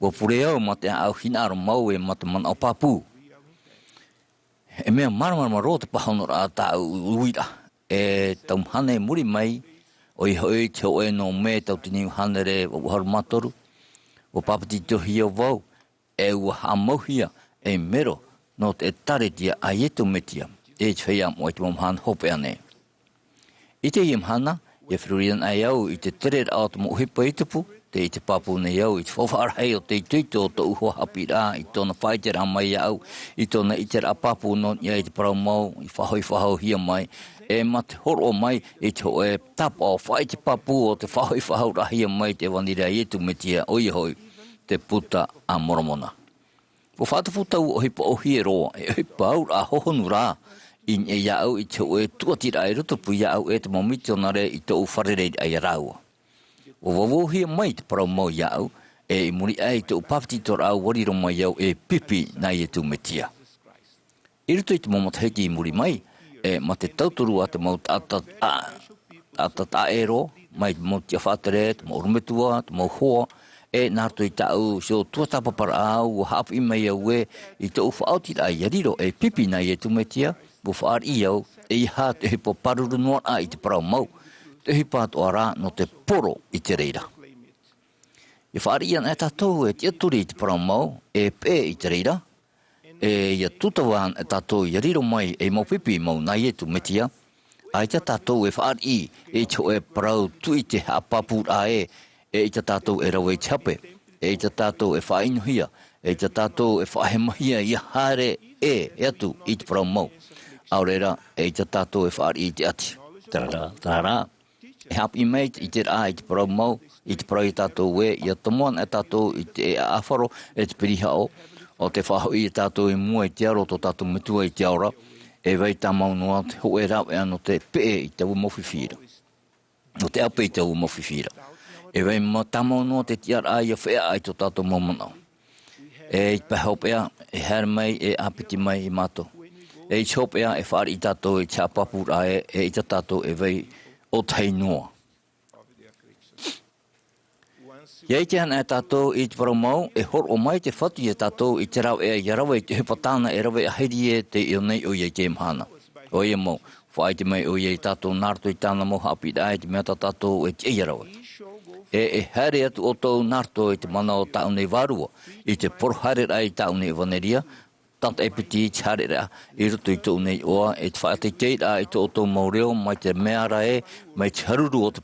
Ua pure au ma te au hin aro mau e ma te mana o papu. E mea marama ro te pahanora a tau uira. E tau hane muri mai, o i hoi te oe no me tau te niu hanere o haru matoru. O papati tohi o vau, e ua hamauhia e mero no te taretia a ietu metia. E te whea mo i te mamhana hope ane. I te imhana, e whirurian ai au i te tere ao te mo hipa i tupu, te i te papu nei au, i te whawharhei o te i tuito o te uho hapi rā, i tōna whaitera mai au, i tōna itera papu no i te parau mau, i whahoi hia mai, e ma te horo mai, i te e tapa o whaite papu o te whahoi rahia mai, te wanira i etu metia oi hoi, te puta a moromona. O whatawhutau o hipa o hie roa, e hipa au a hohonu rā, in e iau i te e tuatira ai rutupu iau e te momiti o nare i te uwharerei ai raua. O wawohia mai te parau mau iau, e i muri ai te upapiti tora au wariro mai iau e pipi nai e tu metia. I ruto i te momotheki i muri mai, e ma te tauturu a te mau atata ero, mai te mau tia whatere, te mau rumetua, te mau hoa, e nārto i tau so tuatapa para au, o hapu i mai au e, i te uwha autira ai yariro, e pipi nai e tu metia, o whaar i au, e i hā te hipo paruru noa a i te parau mau, te hipato ara no te poro i te reira. I whaarian e tātou e tia turi i te parau mau, e pē i te reira, e ia tutawan e tātou i riro mai e mau pipi mau nai e tu metia, a i te tātou e whaari e cho e parau tu i te hapapu a e i te tātou e rau e chape, e i te tātou e whainuhia, e i te tātou e whahemahia i hare e atu i te parau mau. Aurera, e i te tātou e whaari i te ati. Tarara. E hapi mei i te rā i te parau mau, i te parau i tātou e, i a tomoan e tātou i te awharo e te pirihao, o te whahoi i tātou i mua i te aro, to tātou mitua i te aura, e wei tā mau noa te hoe rau e ano te pē i te umowhiwhira. O te ape i te umowhiwhira. E wei tā mau noa te tiara ai a whea ai to tātou maumana. E i pahopea, e her mai, e apiti mai i mato. E i chopea, e whaari i tātou i te apapura e i te tātou e wei o tei noa. Iei te hana e tātou i te parau mau, e horo o mai te whatu i tātou i te rau e i rawe i te hupatana e rawe a heri e te io nei o iei te imhana. O ia mau, whaai te mai o iei tātou nārto i tāna mo hapi rai te mea tātou e te i rawe. E here atu o tau nārto i te mana o tāu nei varua, i te porohare rai tāu nei vaneria, tanta e piti te hare rea, i rutu i tau nei oa, e te whaate teira i te o tau maureo, mai te meara e, mai te haruru o te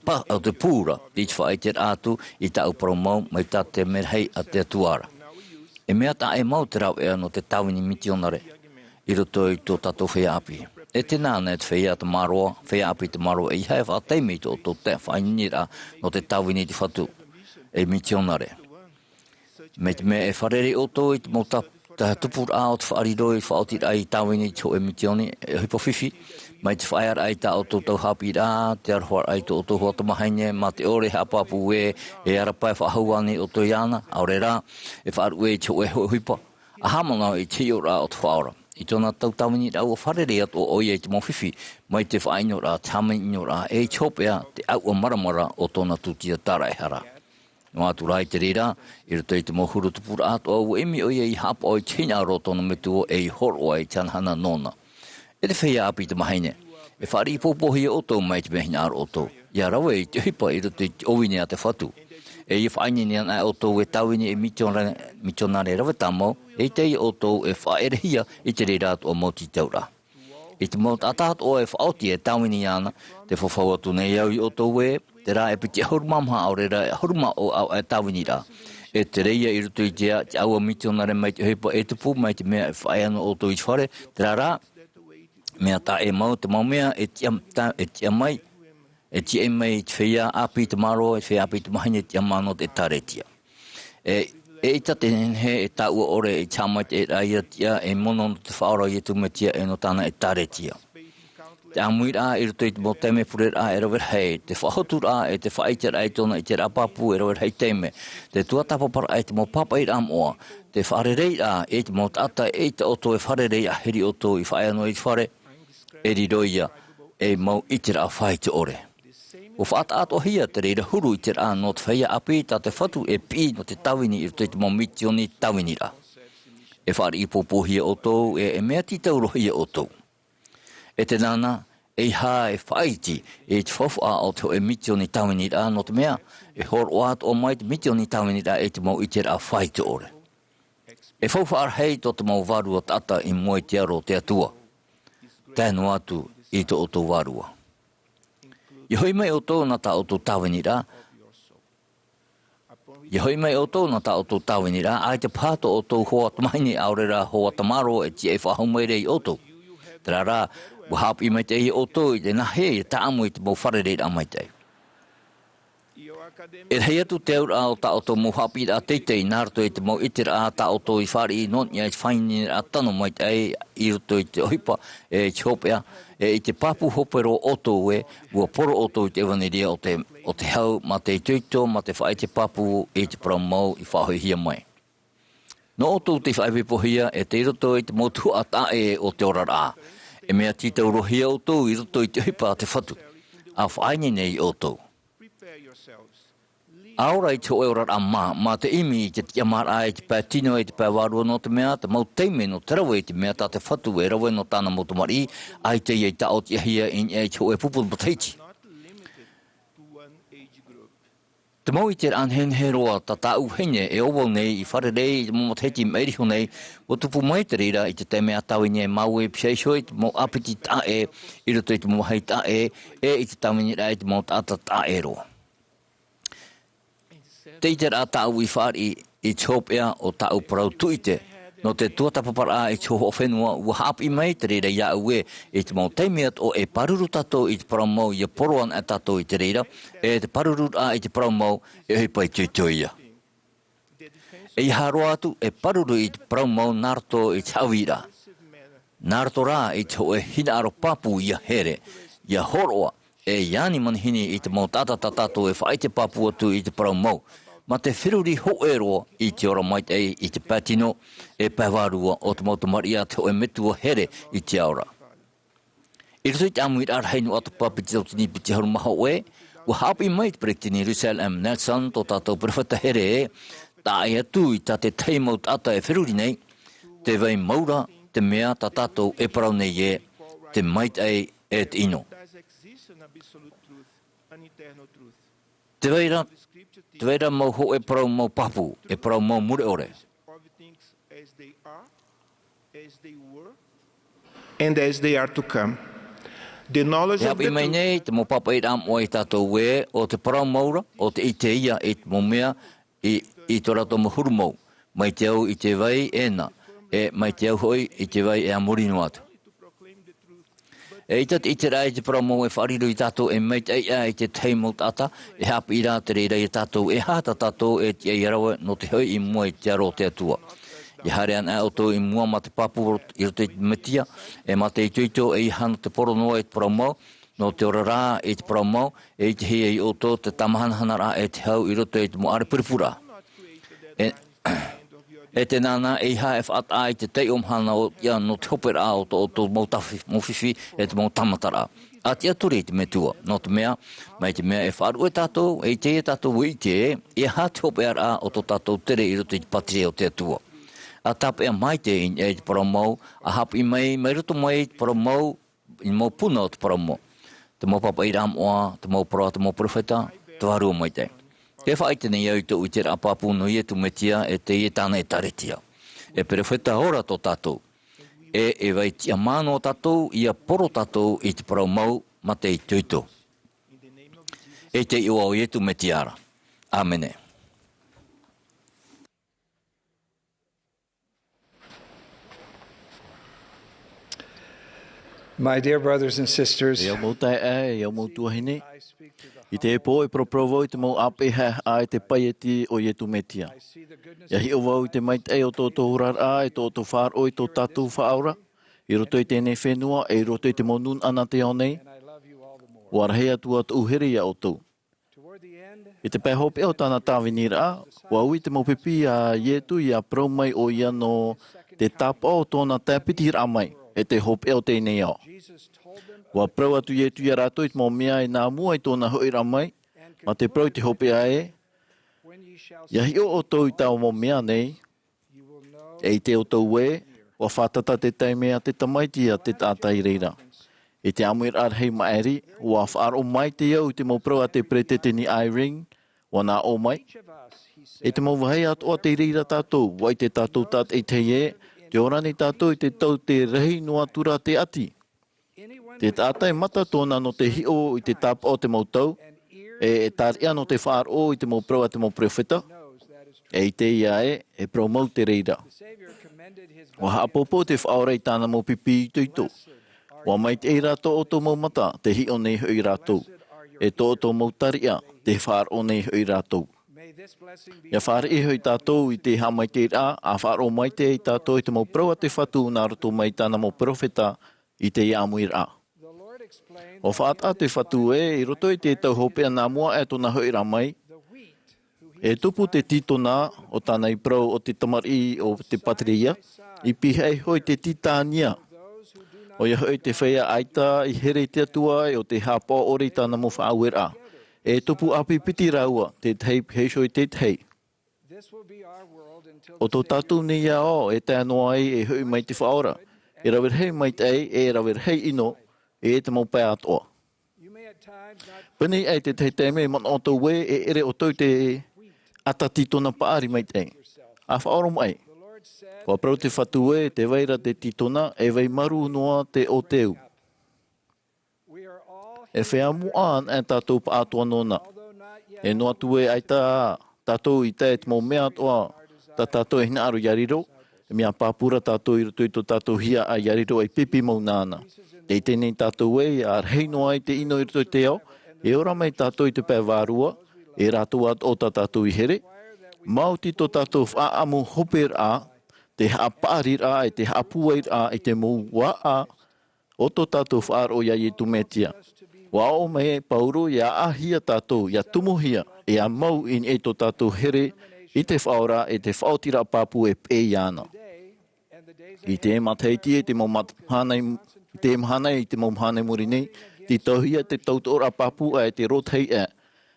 pūra, i te whae te atu, i tau parau mau, mai tā te merhei a te atuara. E mea tā e mau te rau ea no te tawini mitionare, i rutu i tō tātou whea api. E te nāna e te whea te maroa, whea api te maroa, i hei whateimi tō te whainira no te tawini te whatu, e mitionare. Me te mea e wharere o tō i te mōtapu, ta tupur a o te whaariroi, whaoti rai tawini tō e mitioni, e hipo whiwhi, mai te whaear ai ta o tō tau hapi rā, te arhoar ai tō tō hota mahaine, ma te ore hapapu e arapai whahauani o tō iana, aure rā, e whaaru e tō e hipa. A hamana i tio rā o te whaora, I tōna tautawini rau o wharere at o oi e te mawhiwhi, mai te whaino rā, tāma ino rā, e chopea te au o maramara o tōna tūtia tara e hara. No atu rai te rira, i roto i te mohuru tupura ato au emi oi e i hapa oi tina aro tōna metu o e i horo ai tanhana nona. E te whea api te mahaine, e whari i pōpohi e oto mai te mehina aro oto. Ia rawe i te hipa i roto i te owine a te whatu. E i whaini ni ana oto e tawini e mitonare rawe tamau, e te i oto e whaerehia i te rira ato o moti taura. I te mot atahat o e whaoti e tawini ana, te whawhawatu nei au i oto e, te rā e piti ahurumamha au rera e ahuruma o au e tawini rā. E te reia i roto i te aua mitonare mai te hipa e te pū mai te mea e whaeano oto i te whare, te rā mea ta e mau te mau mea e tia mai, e tia mai te whea api te maro, e whea api te mahine tia mano te taretia. E ita te he e taua ore e tamai te raia tia e mono te whaora i tu me tia e no tana e taretia. Te Āmuiraa i roto i te mo teme purera e rawer hei, te whahotura e te whaitera e tona i te rapapu e rawer hei teime, te tuatapapara e te mo papa i ramoa, te wharerei a e te mo tata e te oto e wharerei a heri oto i whaeano i te whare, e riroia e mau i te rā whai te ore. O whaata ato hia te reira huru i te rā no te whaia api ta te whatu e pi no te tawini i roto i te mo mitioni tawini rā. E whaari i popohia o tōu e mea ti taurohia o tōu. E te nana e hā e whaiti e te whawha o te e mitioni tawini rā no te mea e horo ato o mai te mitioni tawini rā e te mo i te rā whai te ore. E whawha hei to te mo varua tata i moe te aro te atua. Tēnu atu i te oto varua. I hoi mai o tō na ta o tō tawini rā. I hoi mai o tō na ta o tō tawini rā. Ai te pāto o tō hoa tamaini aurera hoa tamaro e ti e whahumaire i o tō. Tera rā, wahapi mai te i o tō i te nahe i ta amu i te mau wharerei rā mai te. E rei atu te aura o ta o tō mau hapi rā teitei nārto i te mau iti rā ta o tō i whari i non ia i whaini rā tano mai te i roto i te ohipa e chopea. E i te papu hopero o tō e, ua poro o tō i te waniria o te hau, ma te tuito, ma te whae te papu i te paramau i whahoihia mai. No o tō te whaiwepohia e te roto i te motu a tae o te ora rā. E mea titau rohia o tō i roto i te hipa te whatu. A whaini nei o tō. Aora i te ora rā ma te imi i te tiamara i te pātino i te pāwarua no te mea, te mau teime no te rawe i te mea tā te whatu e rawe no tāna motomari, ai te iei ta o te ahia in e te e pupun pateiti. Te mau i te anhen he roa ta tāu hene e owo nei i wharerei i te momoteiti meiriho nei, o tupu mai te rira i te teime atawini e mau e psheishoi, te mau apiti tae, i roto i te mau hei tae, e i te tawini rai te mau tāta tae roa. Te rā tāu i whāri i chopea o tāu parau tuite, no te tuatapapara i choho whenua ua hapi mai te reira ia ue i te mau teimeat o e paruru tato i te paramau i a poroan a tato i te reira, e te paruru a i te paramau e hipa i tuitoia. E i haro atu e paruru i te paramau narto i te Āmuiraa. Narto rā i te o e hina aro papu i a here, i a horoa, e iani manhini i te mau tatatato e whaite papu atu i te paramau, ma te whiruri hoero i te ora mai te i te patino e pāwarua o te mautamaria te o e metua here i te aura. I roto i te Āmuiraa heinu Atopa piti tautini piti harumaha oe, ua hapi mai te prektini Jerusalem Nelson to tātou prewhata here e, tā e atu i tā te teimau tata e whiruri nei, te wei maura, te mea tā tātou e parau nei e, te mait e te ino. Te weira mau ho e parau mau papu, e parau mau mure ore. And as they are to come. The knowledge of the truth. Nei, te mo papa i ramo i tātou e, o te parau maura, o te ite ia i te momea, i tō rato mahuru mau, mai te au i te vai e na, e mai te au hoi i te vai e amorino atu. E itat i te rai te paramo e whariru i tātou e meit eia i te teimau tata, e hapi i rā te reira i tātou e hata tātou e te eirawe no te hoi i mua i te aro te atua. I hare an o tō i mua ma te papu i roto i te metia, e ma te i tuito e i hana te poronoa i te paramo, no te ora rā i te paramo, e i te hia i o tō te tamahanahana rā e te hau i roto i te moare puripura. E te nana e ha e whaata ai te tei omhana o ia no te hopera o tō mōwhiwhi e te mōtamatara. A te aturi te me tua, no te mea, mai te mea e wharu e tātou, e te e tātou i te e ha te hopera o tō tātou tere i roto i te patria o te atua. A tāpea mai te in e te paramau, a hapu i mai roto mai te paramau, i mō puna o te paramau. Te mō papa i ramoa, te mō para, te mō profeta, te warua mai te. Te whaai tene iau i tō i te rapapu no i e tu metia e te i e tāna e taretia. E perewheta ora tō tātou. E vai tia māno tātou, i a poro tātou i te paramau, ma te i tuito. E te iwa o i e tu metiara. Āmene. My dear brothers and sisters, I te e pō e proprovo i te mō ape ai te paieti o i e tu metia. Ia hi o wau i te mait e o tō tōhurar a e tō tō whār o i tō tātou whāura. I roto i tēnei whenua, e roto i te mō nun ana te onei. Warahe atua tu uhere ia o tō. I te pēho pe o tāna tāwinira a, wau i te mō pipi a ietu i a praumai o ia no te tapa o tōna tāpiti hira mai, e te hope o tēnei ao. Wa prau atu ietu i a rato i te mō mea i nā mua i tōna hoira mai, ma te prau i te hope a e. Ia hi o tō i tāo mō mea nei, e i te o tō e, wa whātata te taimea te tamaiti a te tātai reira. E te Āmuiraa hei maeri, wa whaaro mai te iau i te mō prau a te pretete ni ai-ring, wa nā o mai. E te mō wahei atoa te reira tātou, wa i te tātou tāt e te e, te orani tātou i te tau te rehi noa tura te ati. Te tātai mata tōna no te hio i te tāpa o te mō tau, e tāria no te whaaro i te mō prau a te mō profeta, e i te ia e prau mau te reira. Wa haapopo te whaorei tāna mō pipi i tuito. Wa mai te rato o tō mau mata, te hio nei hui rato. E tō o tō mau taria, te whaaro nei hui rato. Ia whaare e hui tātou i te hamai te rā, a whaaro mai te i tātou i te mau prau a te whatu nā roto mai tāna mō profeta i te Āmuiraa. O whaata te whatu i roto i te tau hopea nā mua e tōna hui rā mai. E tupu te titona o tāna i prau o te tamari o te patria, i pihei hoi te titania. O ia hoi te whea aita i here te atua o te hapa ori tāna mo Āmuiraa. E tupu api piti raua, te tei heisoi te tei. O tō tātou ni ia o, e tā noa ai e hui mai te whaora. E rawir hei mai te ei, e rawir hei ino, e te mau pai atoa. Pini ei te tei teime man o tō we, e ere o tau te atati tōna paari mai te ei. A whaoro mai. Kua prau te whatu e, te waira te titona, e wei maru noa te o teu. E whea muaan e tātou pa atoa nona. E noa tue ai tā tātou i te mō mea atoa, tā tātou e hina aru yariro, e mea pāpura tātou i roto i tō tātou hia a yariro ai pipi mau nāna. Te tēnei tātou e, ar hei noa i te ino i roto i te ao, e ora mai tātou i te pē vārua, e rātou at o tā tātou i here. Mauti tō tātou whaamu Āmuiraa, te hapārirā, e te hapuairā, e te mūwaa, o tō tātou whaaro ia i tu metia. Wa o me pauru ia ahia tātou, ia tumuhia, ia mau in e tō tātou here, i te whaora, e te whaotira pāpu e pē iana. I te mataiti e te mō mahana i te mō mahana muri nei, te tauhia te tautora pāpu e te rothei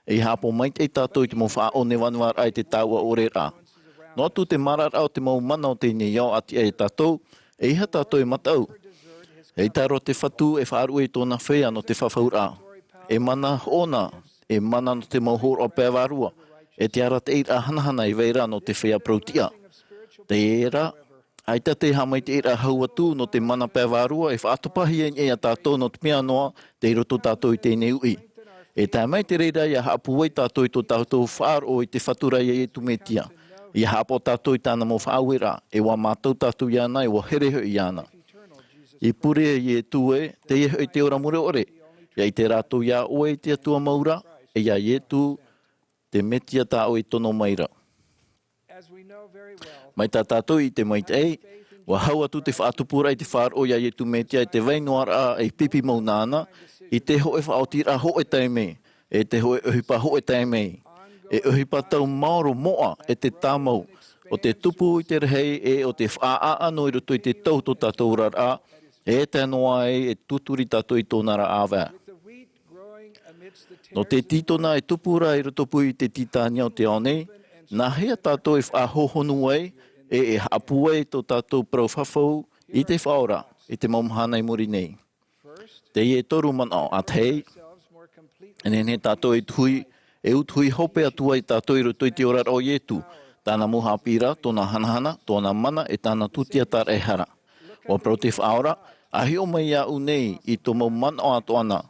e hapo mai te tātou i te mō whao newanuar ai te tāua ore rā. No tu te marar au te mō mana o te ni iau ati e tātou, e iha tātou e matau. E taro te whatu e whaaru e tōna whea no te whawhaura. E mana ona, e mana no te mauhor o pēwarua. E te ara te ira hanahana i weira no te whea prautia. Te era, aita te hamai te ira hauatu no te mana pēwarua e whaatopahi e a tātou no te mea noa te roto tātou i tēnei ui. E tā mai te reira ia haapu wei tātou i tō tātou whaaro i te whatura i e tumetia. Ia haapo tātou i tāna mo Āmuiraa, e wā mātou tātou iana, e wā hereho iana. I pure i e tue, te iho i te ora mure ore. Ia i te rātou ia oe i te atua maura, e ia i e tu te metia tā o i tono maira. Mai tā tātou i te maite ei, wa hau atu te whaatupura i te whaaro ia i tu metia i te weinoara e pipi mau nāna, i te hoe whaotira hoe taimei, e te hoe uhipa hoe taimei, e uhipa tau maoro moa e te tāmau, O te tupu i te rehei e o te whaa ano i roto i te tau tō tātou rara, e te anoa e tuturi tātou i tōna ra āwea. No te titona e tupura i roto pui i te titania o te one, nā hea tātou e whahohonu ai, e hapu ai tō tātou prauwhawhau i te whaora, i te maumahana i muri nei. Te e toru mana o atei, e nene tātou e tui, e uthui hope atua i tātou i roto i te ora o ietu, tāna muhapira, tōna hanahana, tōna mana, e tāna tutia tar e hara. O pro te whaora, ahi o mai a unei i tō mau mana o atoana,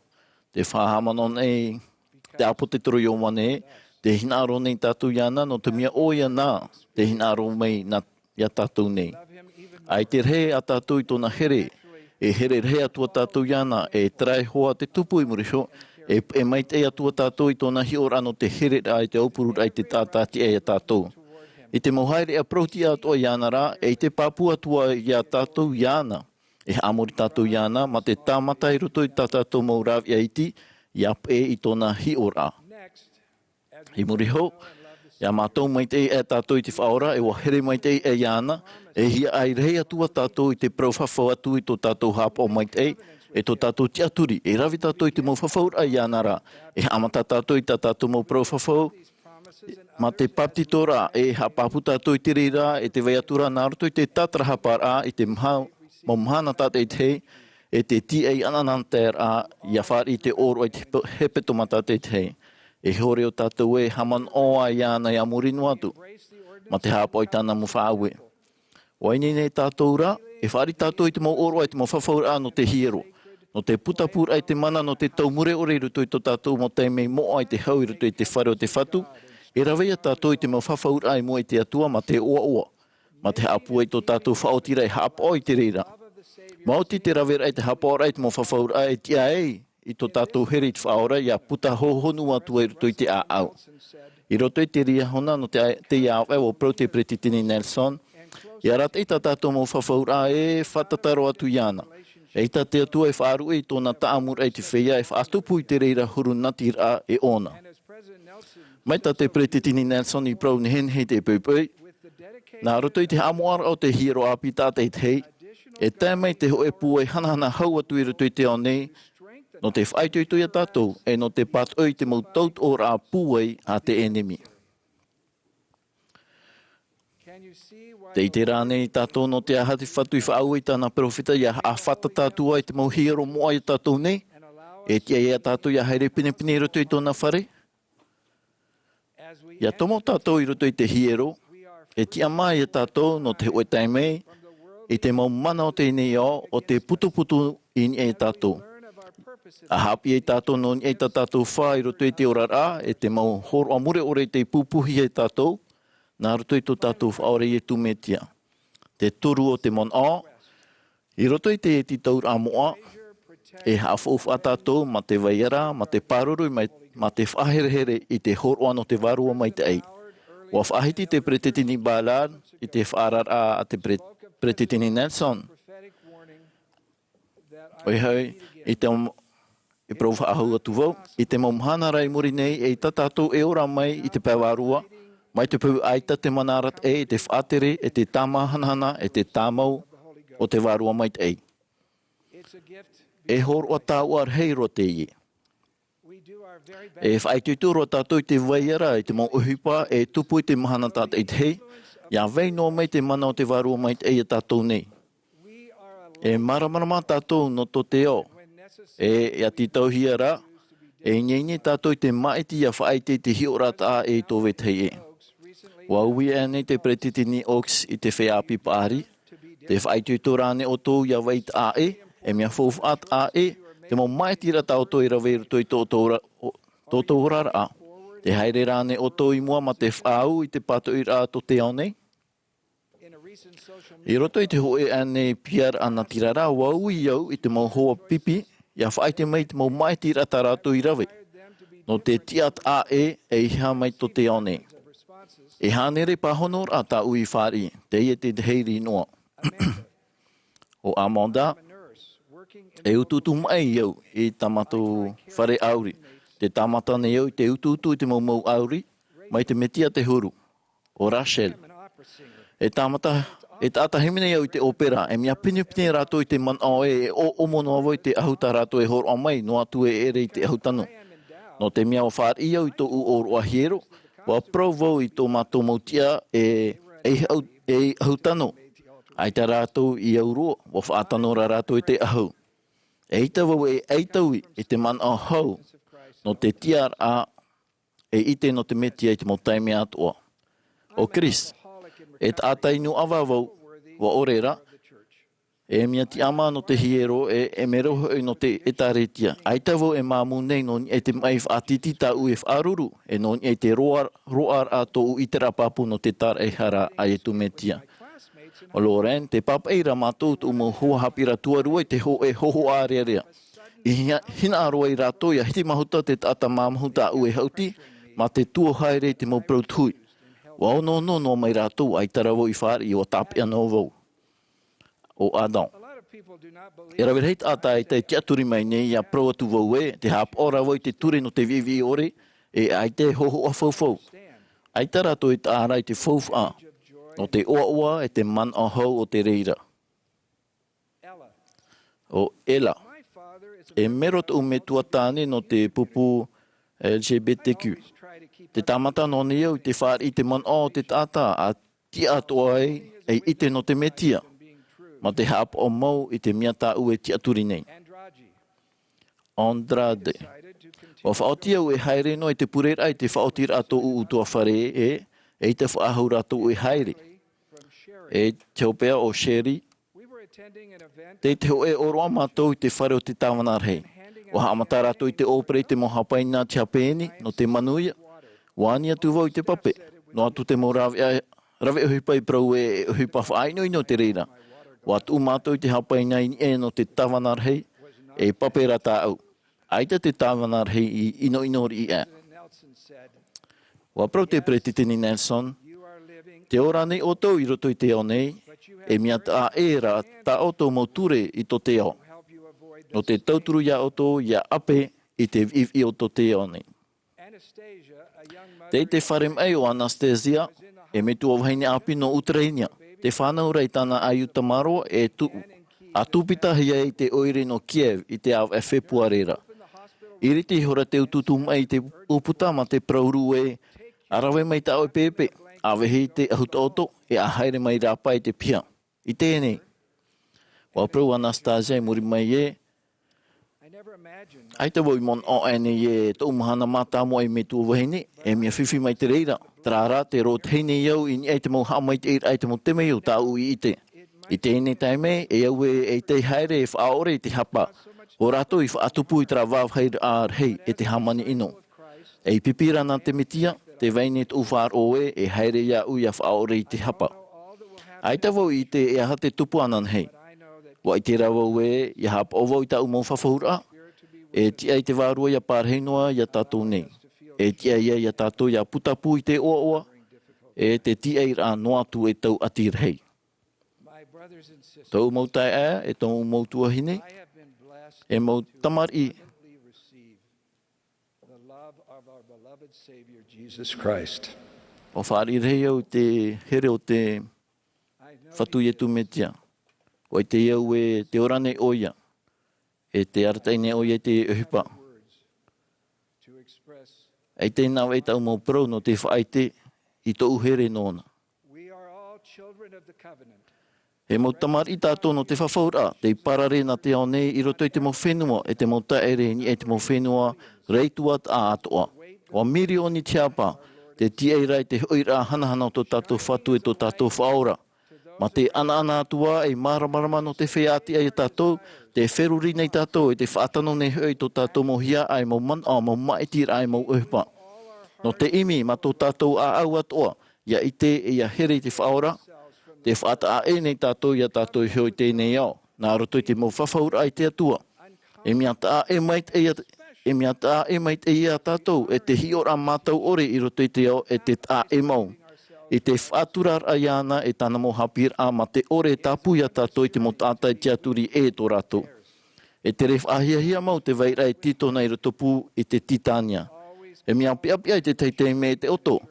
te whahamano nei, te apote toro i o wane, te hinaro nei tātou iana, no te mia oia nā, te hinaro mai na ia tātou nei. Ai te rehe a tātou i tōna here, e here rehe atua tātou iana, e trai hoa te tupu i murisho, e mai te atua tātou i tōna hiora no te here ai te aupurur ai te tātāti e a tātou. I te mohaere a proti atua iana ra, e te papu atua i a tātou iana, e amori tātou iana, ma te tāmata i roto i tātou maurawi a iti, i ap e i tōna hiora. I muriho, ia mātou mai te e tātou i te whaora, e wahere mai te e iana, e hia ai rei atua tātou i te prauwhawhau atu i tō tātou hapo mai te e tō tātou te aturi, e rawi tātou i te mau whawhau a iana ra, e amata tātou i tātou mau prauwhawhau, ma te patitora e hapapu tātou i te reira, e te veiatura nā roto i te tātara hapara, i te mahana tātou i te, e te tiei anananter a ia whari i te oro i te hepetoma tātou i te. E hore o tātou e haman oa iana i amurinu atu, ma te hapa i tāna mu whāwe. Waini nei tātou ra, e whari tātou i te mau oro i te mau whawhaura no te hiero, no te putapura i te mana no te taumure o reiru tui tō tātou mo te mei moa i te hau i rutu i te whare o te whatu, e rawea tātou i te mau whawhaura i mua i te atua ma te oa, ma te hapua i tō tātou whaotira i hapa i te reira. Mauti te rawera i te hapa ora i te mau whawhaura i te aei, i tō tātou here i te whaora, ia puta hohonu atua i roto i te āau. I roto i te ria hona no te iau e o pro te pretitini Nelson, ia rat i tā tātou mau whawhaura e whatataro atu iana. E i tā te atua e whaaru e tōna taamura i te whea e whaatupu i te reira huru natira e ona. Mai tā te pretitini Nelson i pro ni henhe te pupui, nā roto i te Amuiraa o te hiro api tātei tei, e tēmei te hoe pua i hanahana hau atu i roto i te onei, no te whaitui a tātou, e no te patoi te mau taut o rā puai a te enemi. Te i te rāne i tātou no te ahati whatu i whaau i tāna profita ia a whata tātua i te mau hiero moa i tātou nei, e tia ia tātou ia haere pinepine i roto i tōna whare. Ia tomo tātou i roto i te hiero, e tia mai i tātou no te hoe taimei, i te mau mana o te nei o te putuputu i ni e tātou. A hapi e tātou no e tātou whai roto i te orara, e te mau horo amure ore te pupuhi e tātou, nā roto i tō tātou whaore e tumetia. Te turu o te mon a, i roto i te eti taur Āmo'a, e hawhauwha tātou ma te vaiara, ma te paruru, ma te whaherehere i te horo ano te varua mai te ei. Wa whahiti te pretitini Ballard, i te whaarara a te pretitini Nelson. Oi hau, i te e profa ahau atu vau, i te maumahana rai muri nei e i tātou e ora mai i te pēwarua, mai te pau aita te manarat e te whaatere, e te tāmahanahana, e te tāmau o te warua mai te ei. E horo a tāu ar hei ro te ie. E whaituturo tātou i te vaiara, i te mau uhipa, e tupu i te mahana tātou i te hei, ia vei no mai te mana o te warua mai te ei a tātou nei. E maramarama tātou no to te o. E a titau hiara, e nyeine tātou i te maiti a whaite i te hiorata e i tō wetei e. Waui e nei te pretitini oks i te wheapi pāri, te whaitu tō rāne o tō ia wait a e mea whauw at a te mau maiti rata o tō i raweiru tō i tō tō rara. Te haere rāne o tō i mua ma te whāu i te pato i rā tō te aonei. I roto i te hoe ane piar ana tirara, wau i au i te mau hoa pipi, ia whaite mai te mau maiti rata rato i rawe. No te tiat a e iha mai to te aone. E hanere pahonor a ta ui whari, te ie te heiri noa. O Amanda, e ututu mai iau i tamato whare auri. Te tamata ne iau i te ututu i te mau auri, mai te metia te huru. O Rachel, E tāmata, e tāta hemine au i te opera, e mea pini rātou i te man o e o mono avo i te ahuta rātou e horo o mai, no atu e ere i te ahutano. No te mea o whaar i au i tō u o hiero, wa provo i tō mātou mautia e ahutano. Ai tā rātou i auro, wa whaatano rātou i te ahau. E itawau e eitaui i te man o hau, no te tiar a e ite no te metia i te motaime atoa. O Chris, e tātai nu awawau wa orera, e mia ti ama no te hiero e me roho no te etaretia. Ai tawau e māmu nei no e te mai whaatiti tā ue whaaruru, e no e te roar a tō u itera papu no te tar e hara a e tu metia. O Loren, te papaira mātou tu mo hoa hapira tuarua i te hoho ārea. I hina aroa i rātou ia hiti mahuta te tata māmahuta ue hauti, ma te tua haere te mo prautui. Wa ono no mai rātou ai tarawo i whaari o tāpia no vau. O Adam. E rawe reit ata e te tiaturi mai nei ia pro atu vau e, te hap ora voi te ture no te vivi ore, e ai te hoho a fau. Ai ta rātou i ta ara i te fau a. No te oa e te man o hau o te reira. O Ela. E mero tu me tuatane no te pupu LGBTQ. Te tamata no ni au te whaari i te man o te tata a ti atoa e ite no te metia. Ma te hap o mau i te mia tā ue ti aturi nei. Andrade. O whaotia ue haere no i te purera i te whaotira ato utua whare e te whaahura ato ue haere. E te hopea o Sherry. Te ho e oroa mātou i te whare o te tāwana rei. O haamata rato i te opere i te mohapaina te hapeni no te manuia. Wānia tu vau i te pape. No atu te mo rave uhipa i prau e uhipa whaaino i no te reira. O atu mātou i te hapaina i no te tāwana rei e pape rata au. Aita te tāwana rei i ino inori i e. O prau te pretitini Nelson. Te ora nei o tau i roto i te o nei, e mia tā era tā o tau mauture i to te o. No te tauturu ia o tau ia ape i te vivi o to te o nei. Te wharem ai o Anastasia, e me tu awhaine api no Utrainia. Te whanau rei tāna aiu tamaro e tu. A tupitahia i te oire no Kiev i te au e whepuarera. Iri te hora te ututu mai te uputa ma te prauru e arawe mai ta o pepe. Awehi te ahutoto e a haere mai rapa i te pia. I tēnei. Waprau Anastasia i muri mai e. Ai te woi mon o ene e tau Mahana Maa tāmo e me tu wahine e mia whiwhi mai te reira. Trara te ro teine iau i ni ai te mo hamai te ira ai te mo te mei o tā ui i te. I tēnei taime e au e te haere e whaore i te hapa. O rato i whaatupu i tra wawhair ar hei e te hamani ino. E i pipira nā te metia. Te vaine tu whaar oe e haere ia ui a whaore i te hapa. Ai ta wau i te e aha te tupu anan hei. Wa i te rawa ue i hap o wau i ta umau whawhura. E tia i te wārua ia pārheinoa ia tātou nei. E tia ia tātou ia putapu i te oa. E te tia i rā noatu e tau atir hei. Tau mau tai ea e tau mau tuahine. E mau tamar i. Jesus Christ. O whaari rei au te here o te whatu i tu metia. O te iau e te orane oia. E te arataine oia e te uhipa. E te nau e tau mau prau no te whaite i tō uhere nōna. E mau tamar i tātou no te whawhaura, te parare na te aonei i roto i te mau whenua, e te mau taere ni e te mau whenua reituat a atoa. O miri o ni tiapa, te tieirai te hoira hanahana o tō tātou whatu e tō tātou whaora. Ma te ana atua e maramarama no te whiati ai tātou, te wheruri nei tātou e te whaatano nei hoi tō tātou mohia ai mau man a mau maitir ai mau uhipa. No te imi ma tō tātou a au atoa, ia i te e ia here te whaora, te whaata a e nei tātou ia tātou hoi tēnei au. Nā roto i te mau whawhaura ai te atua. E mia tā e mait e e mea tā e mai te ia tātou, e te hiora mātou ore i roto i te ao, e te tā e mau. I te whāturar a iana e tāna mo hapir a ma te ore tāpu ia tātou i te mo tātai tiaturi e tō rātou. E te ref ahia mau te veira e tito nei roto pū i te titania. E mea piapia i te teitei me te oto.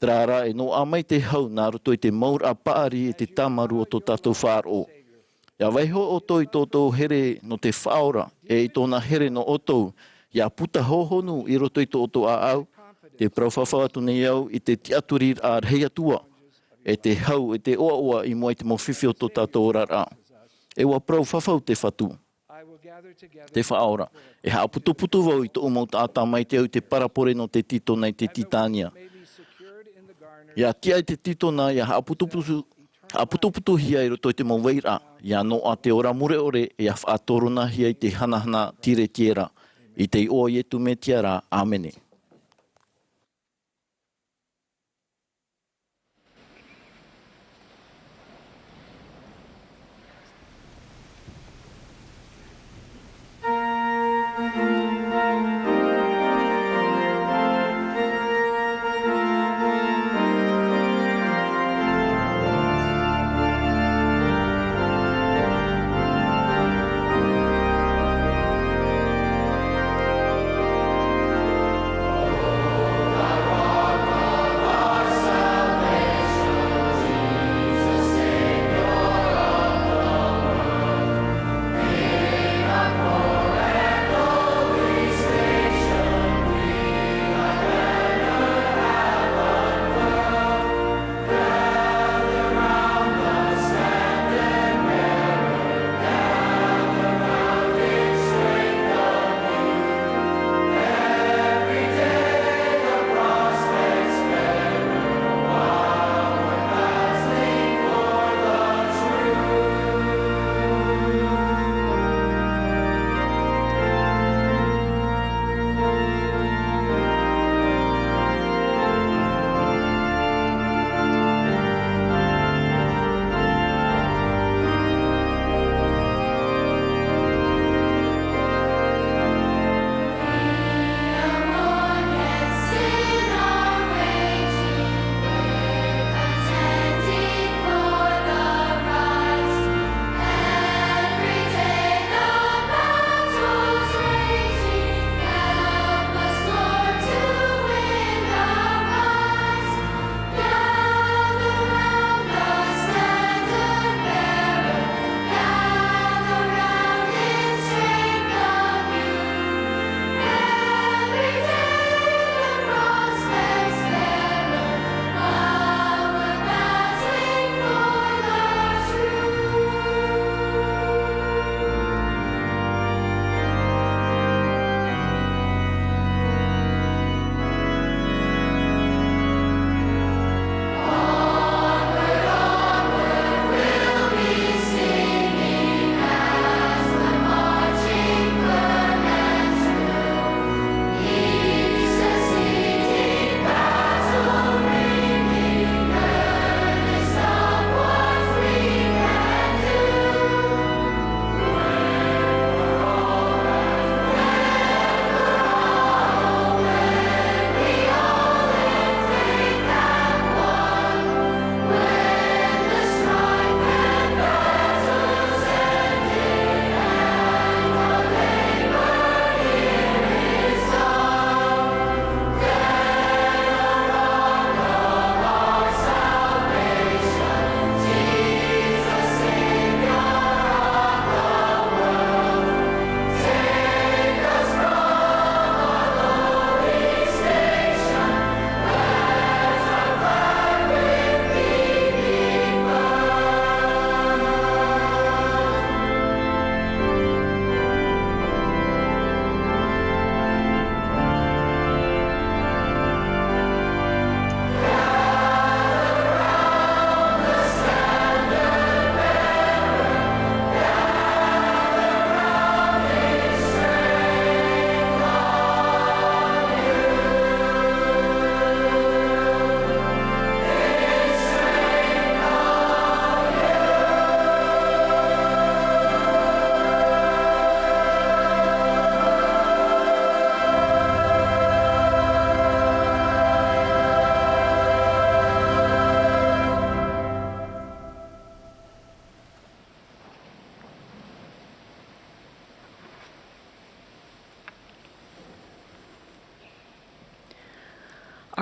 Trara e no amai te hau nā roto i te maur a paari e te tamaru o tō tātou whāro. Ia waiho o tō i tōtou here no te whaora e i tōna here no otou. Ia puta hohonu i roto i tōtou a au. Te prauwhawha atu nei au i te tiaturi a rei atua. E te hau, e te oa i mua i te mawhiwhi o tō tātou rara. E wa prauwhawhau te whatu. Te whaora. E haa putu wau i tō umau tātā mai te au te parapore no te tito nei te titania. Ia tia i te tito na ia haa putu hia i roto i te mawera. Ia no a te ora mure ore e a whaatorona hia i te hanahana tire tiera. I te oa i etu me tiara. Āmene.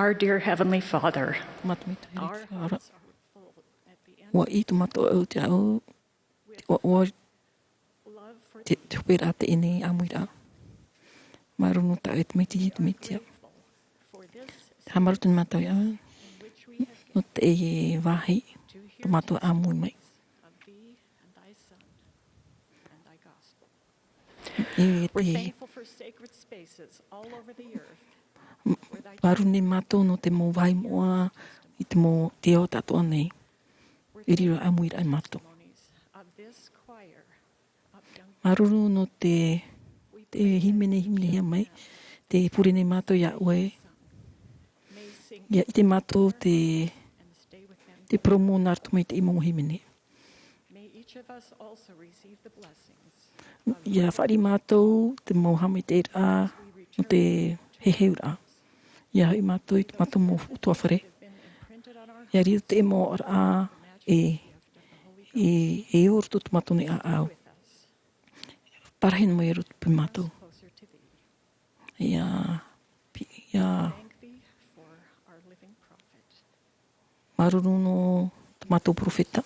Our dear Heavenly Father, Wa I tu mato au te au, wa te pera te ene Āmuiraa. Marunu ta e te mitia. Ha maru tu mato ia, no te e wahi, tu mato āmui mai. we're thankful for sacred spaces all over the earth. Marune mato no te mo vai moa, I te mo te o tatoa nei. I riro Āmuiraa mato. Maruru no te himene hia mai, te purene mato ia oe. Ia I te mato te promo nartu mai te imo himene. Ia whari mato te mo hame te rā, no te heheu Ia I mato I te mato mo utua whare. Ia riro te emo rā e orto te mato ni a au. Parahin mo e roto pe mato. Ia maruru no te mato profeta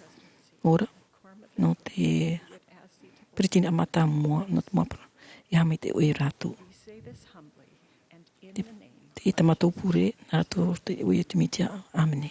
ora no te pritina mata moa no te mapara. Ia me te oe rātou. Te tamatou pure rātou te oe te mitia. Āmene.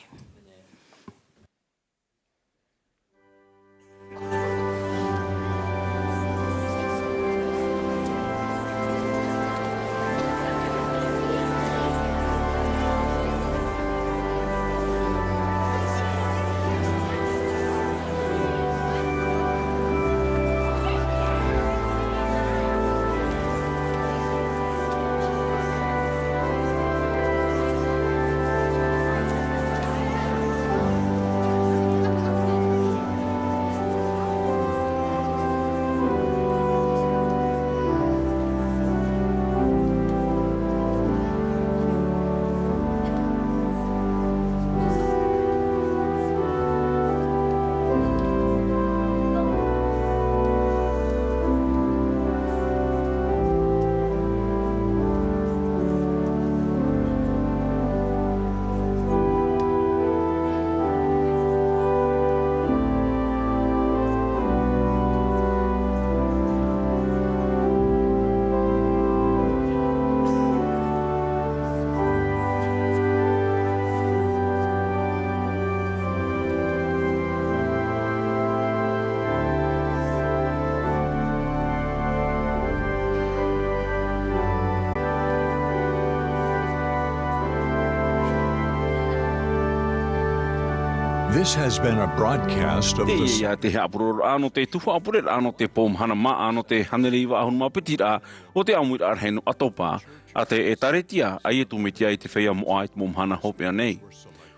This has been a broadcast of the... Ia te Āmuiraa no te Tuha'a no te Mahana Maa no te Haneriwa Ahunuma Pitira o te Āmuiraa henu Atopa a te e taretia ai e tumetia I te whea moa I te Mahana hopea nei.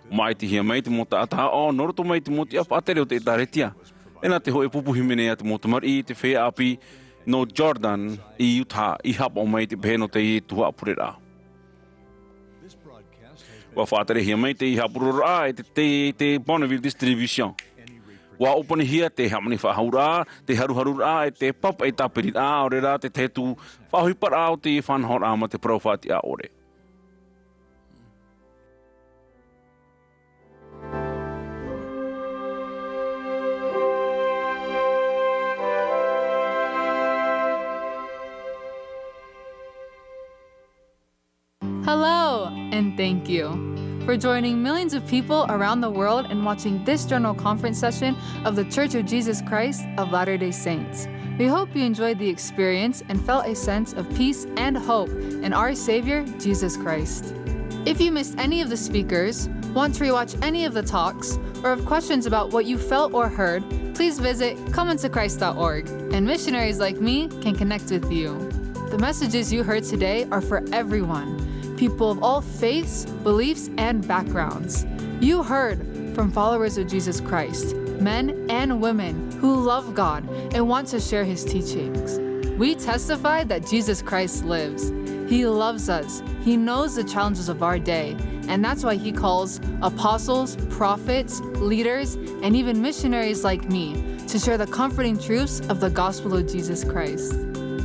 Mai te hia mai te mota ataha o noroto mai te moti apa atere o te e taretia. Ena te hoe pupuhi mene a te motamari I te whea api no Jordan I Utah I hapa o mai te pehe no te I Tuha'a. Wa whātere hia mai te Āmuiraa te Bonneville Distribution. Wa opane hia te hamani whahaura, te haruharura te papa e tapiri ore rā te tetu whahipara o te whanhora ma te profati a ore. Hello, and thank you for joining millions of people around the world and watching this General Conference session of the Church of Jesus Christ of Latter-day Saints. We hope you enjoyed the experience and felt a sense of peace and hope in our Savior, Jesus Christ. If you missed any of the speakers, want to rewatch any of the talks, or have questions about what you felt or heard, please visit comeintochrist.org, and missionaries like me can connect with you. The messages you heard today are for everyone. People of all faiths, beliefs, and backgrounds. You heard from followers of Jesus Christ, men and women who love God and want to share His teachings. We testify that Jesus Christ lives. He loves us. He knows the challenges of our day, and that's why He calls apostles, prophets, leaders, and even missionaries like me to share the comforting truths of the gospel of Jesus Christ.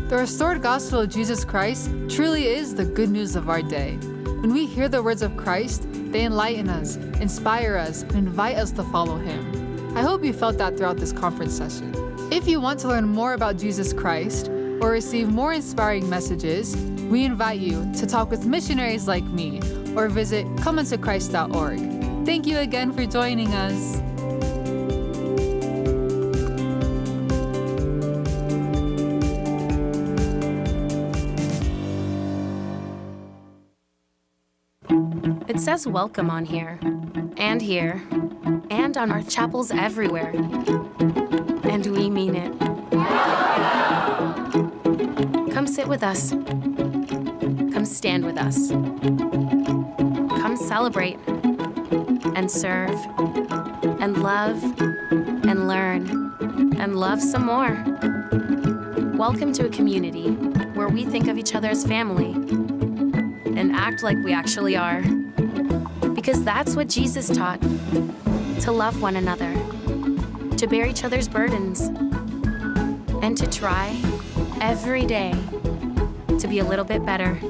The restored gospel of Jesus Christ truly is the good news of our day. When we hear the words of Christ, they enlighten us, inspire us, and invite us to follow him. I hope you felt that throughout this conference session. If you want to learn more about Jesus Christ or receive more inspiring messages, we invite you to talk with missionaries like me or visit comeuntochrist.org. Thank you again for joining us. It says welcome on here, and on our chapels everywhere. And we mean it. Come sit with us. Come stand with us. Come celebrate and serve and love and learn and love some more. Welcome to a community where we think of each other as family and act like we actually are. Because that's what Jesus taught, to love one another, to bear each other's burdens, and to try every day to be a little bit better.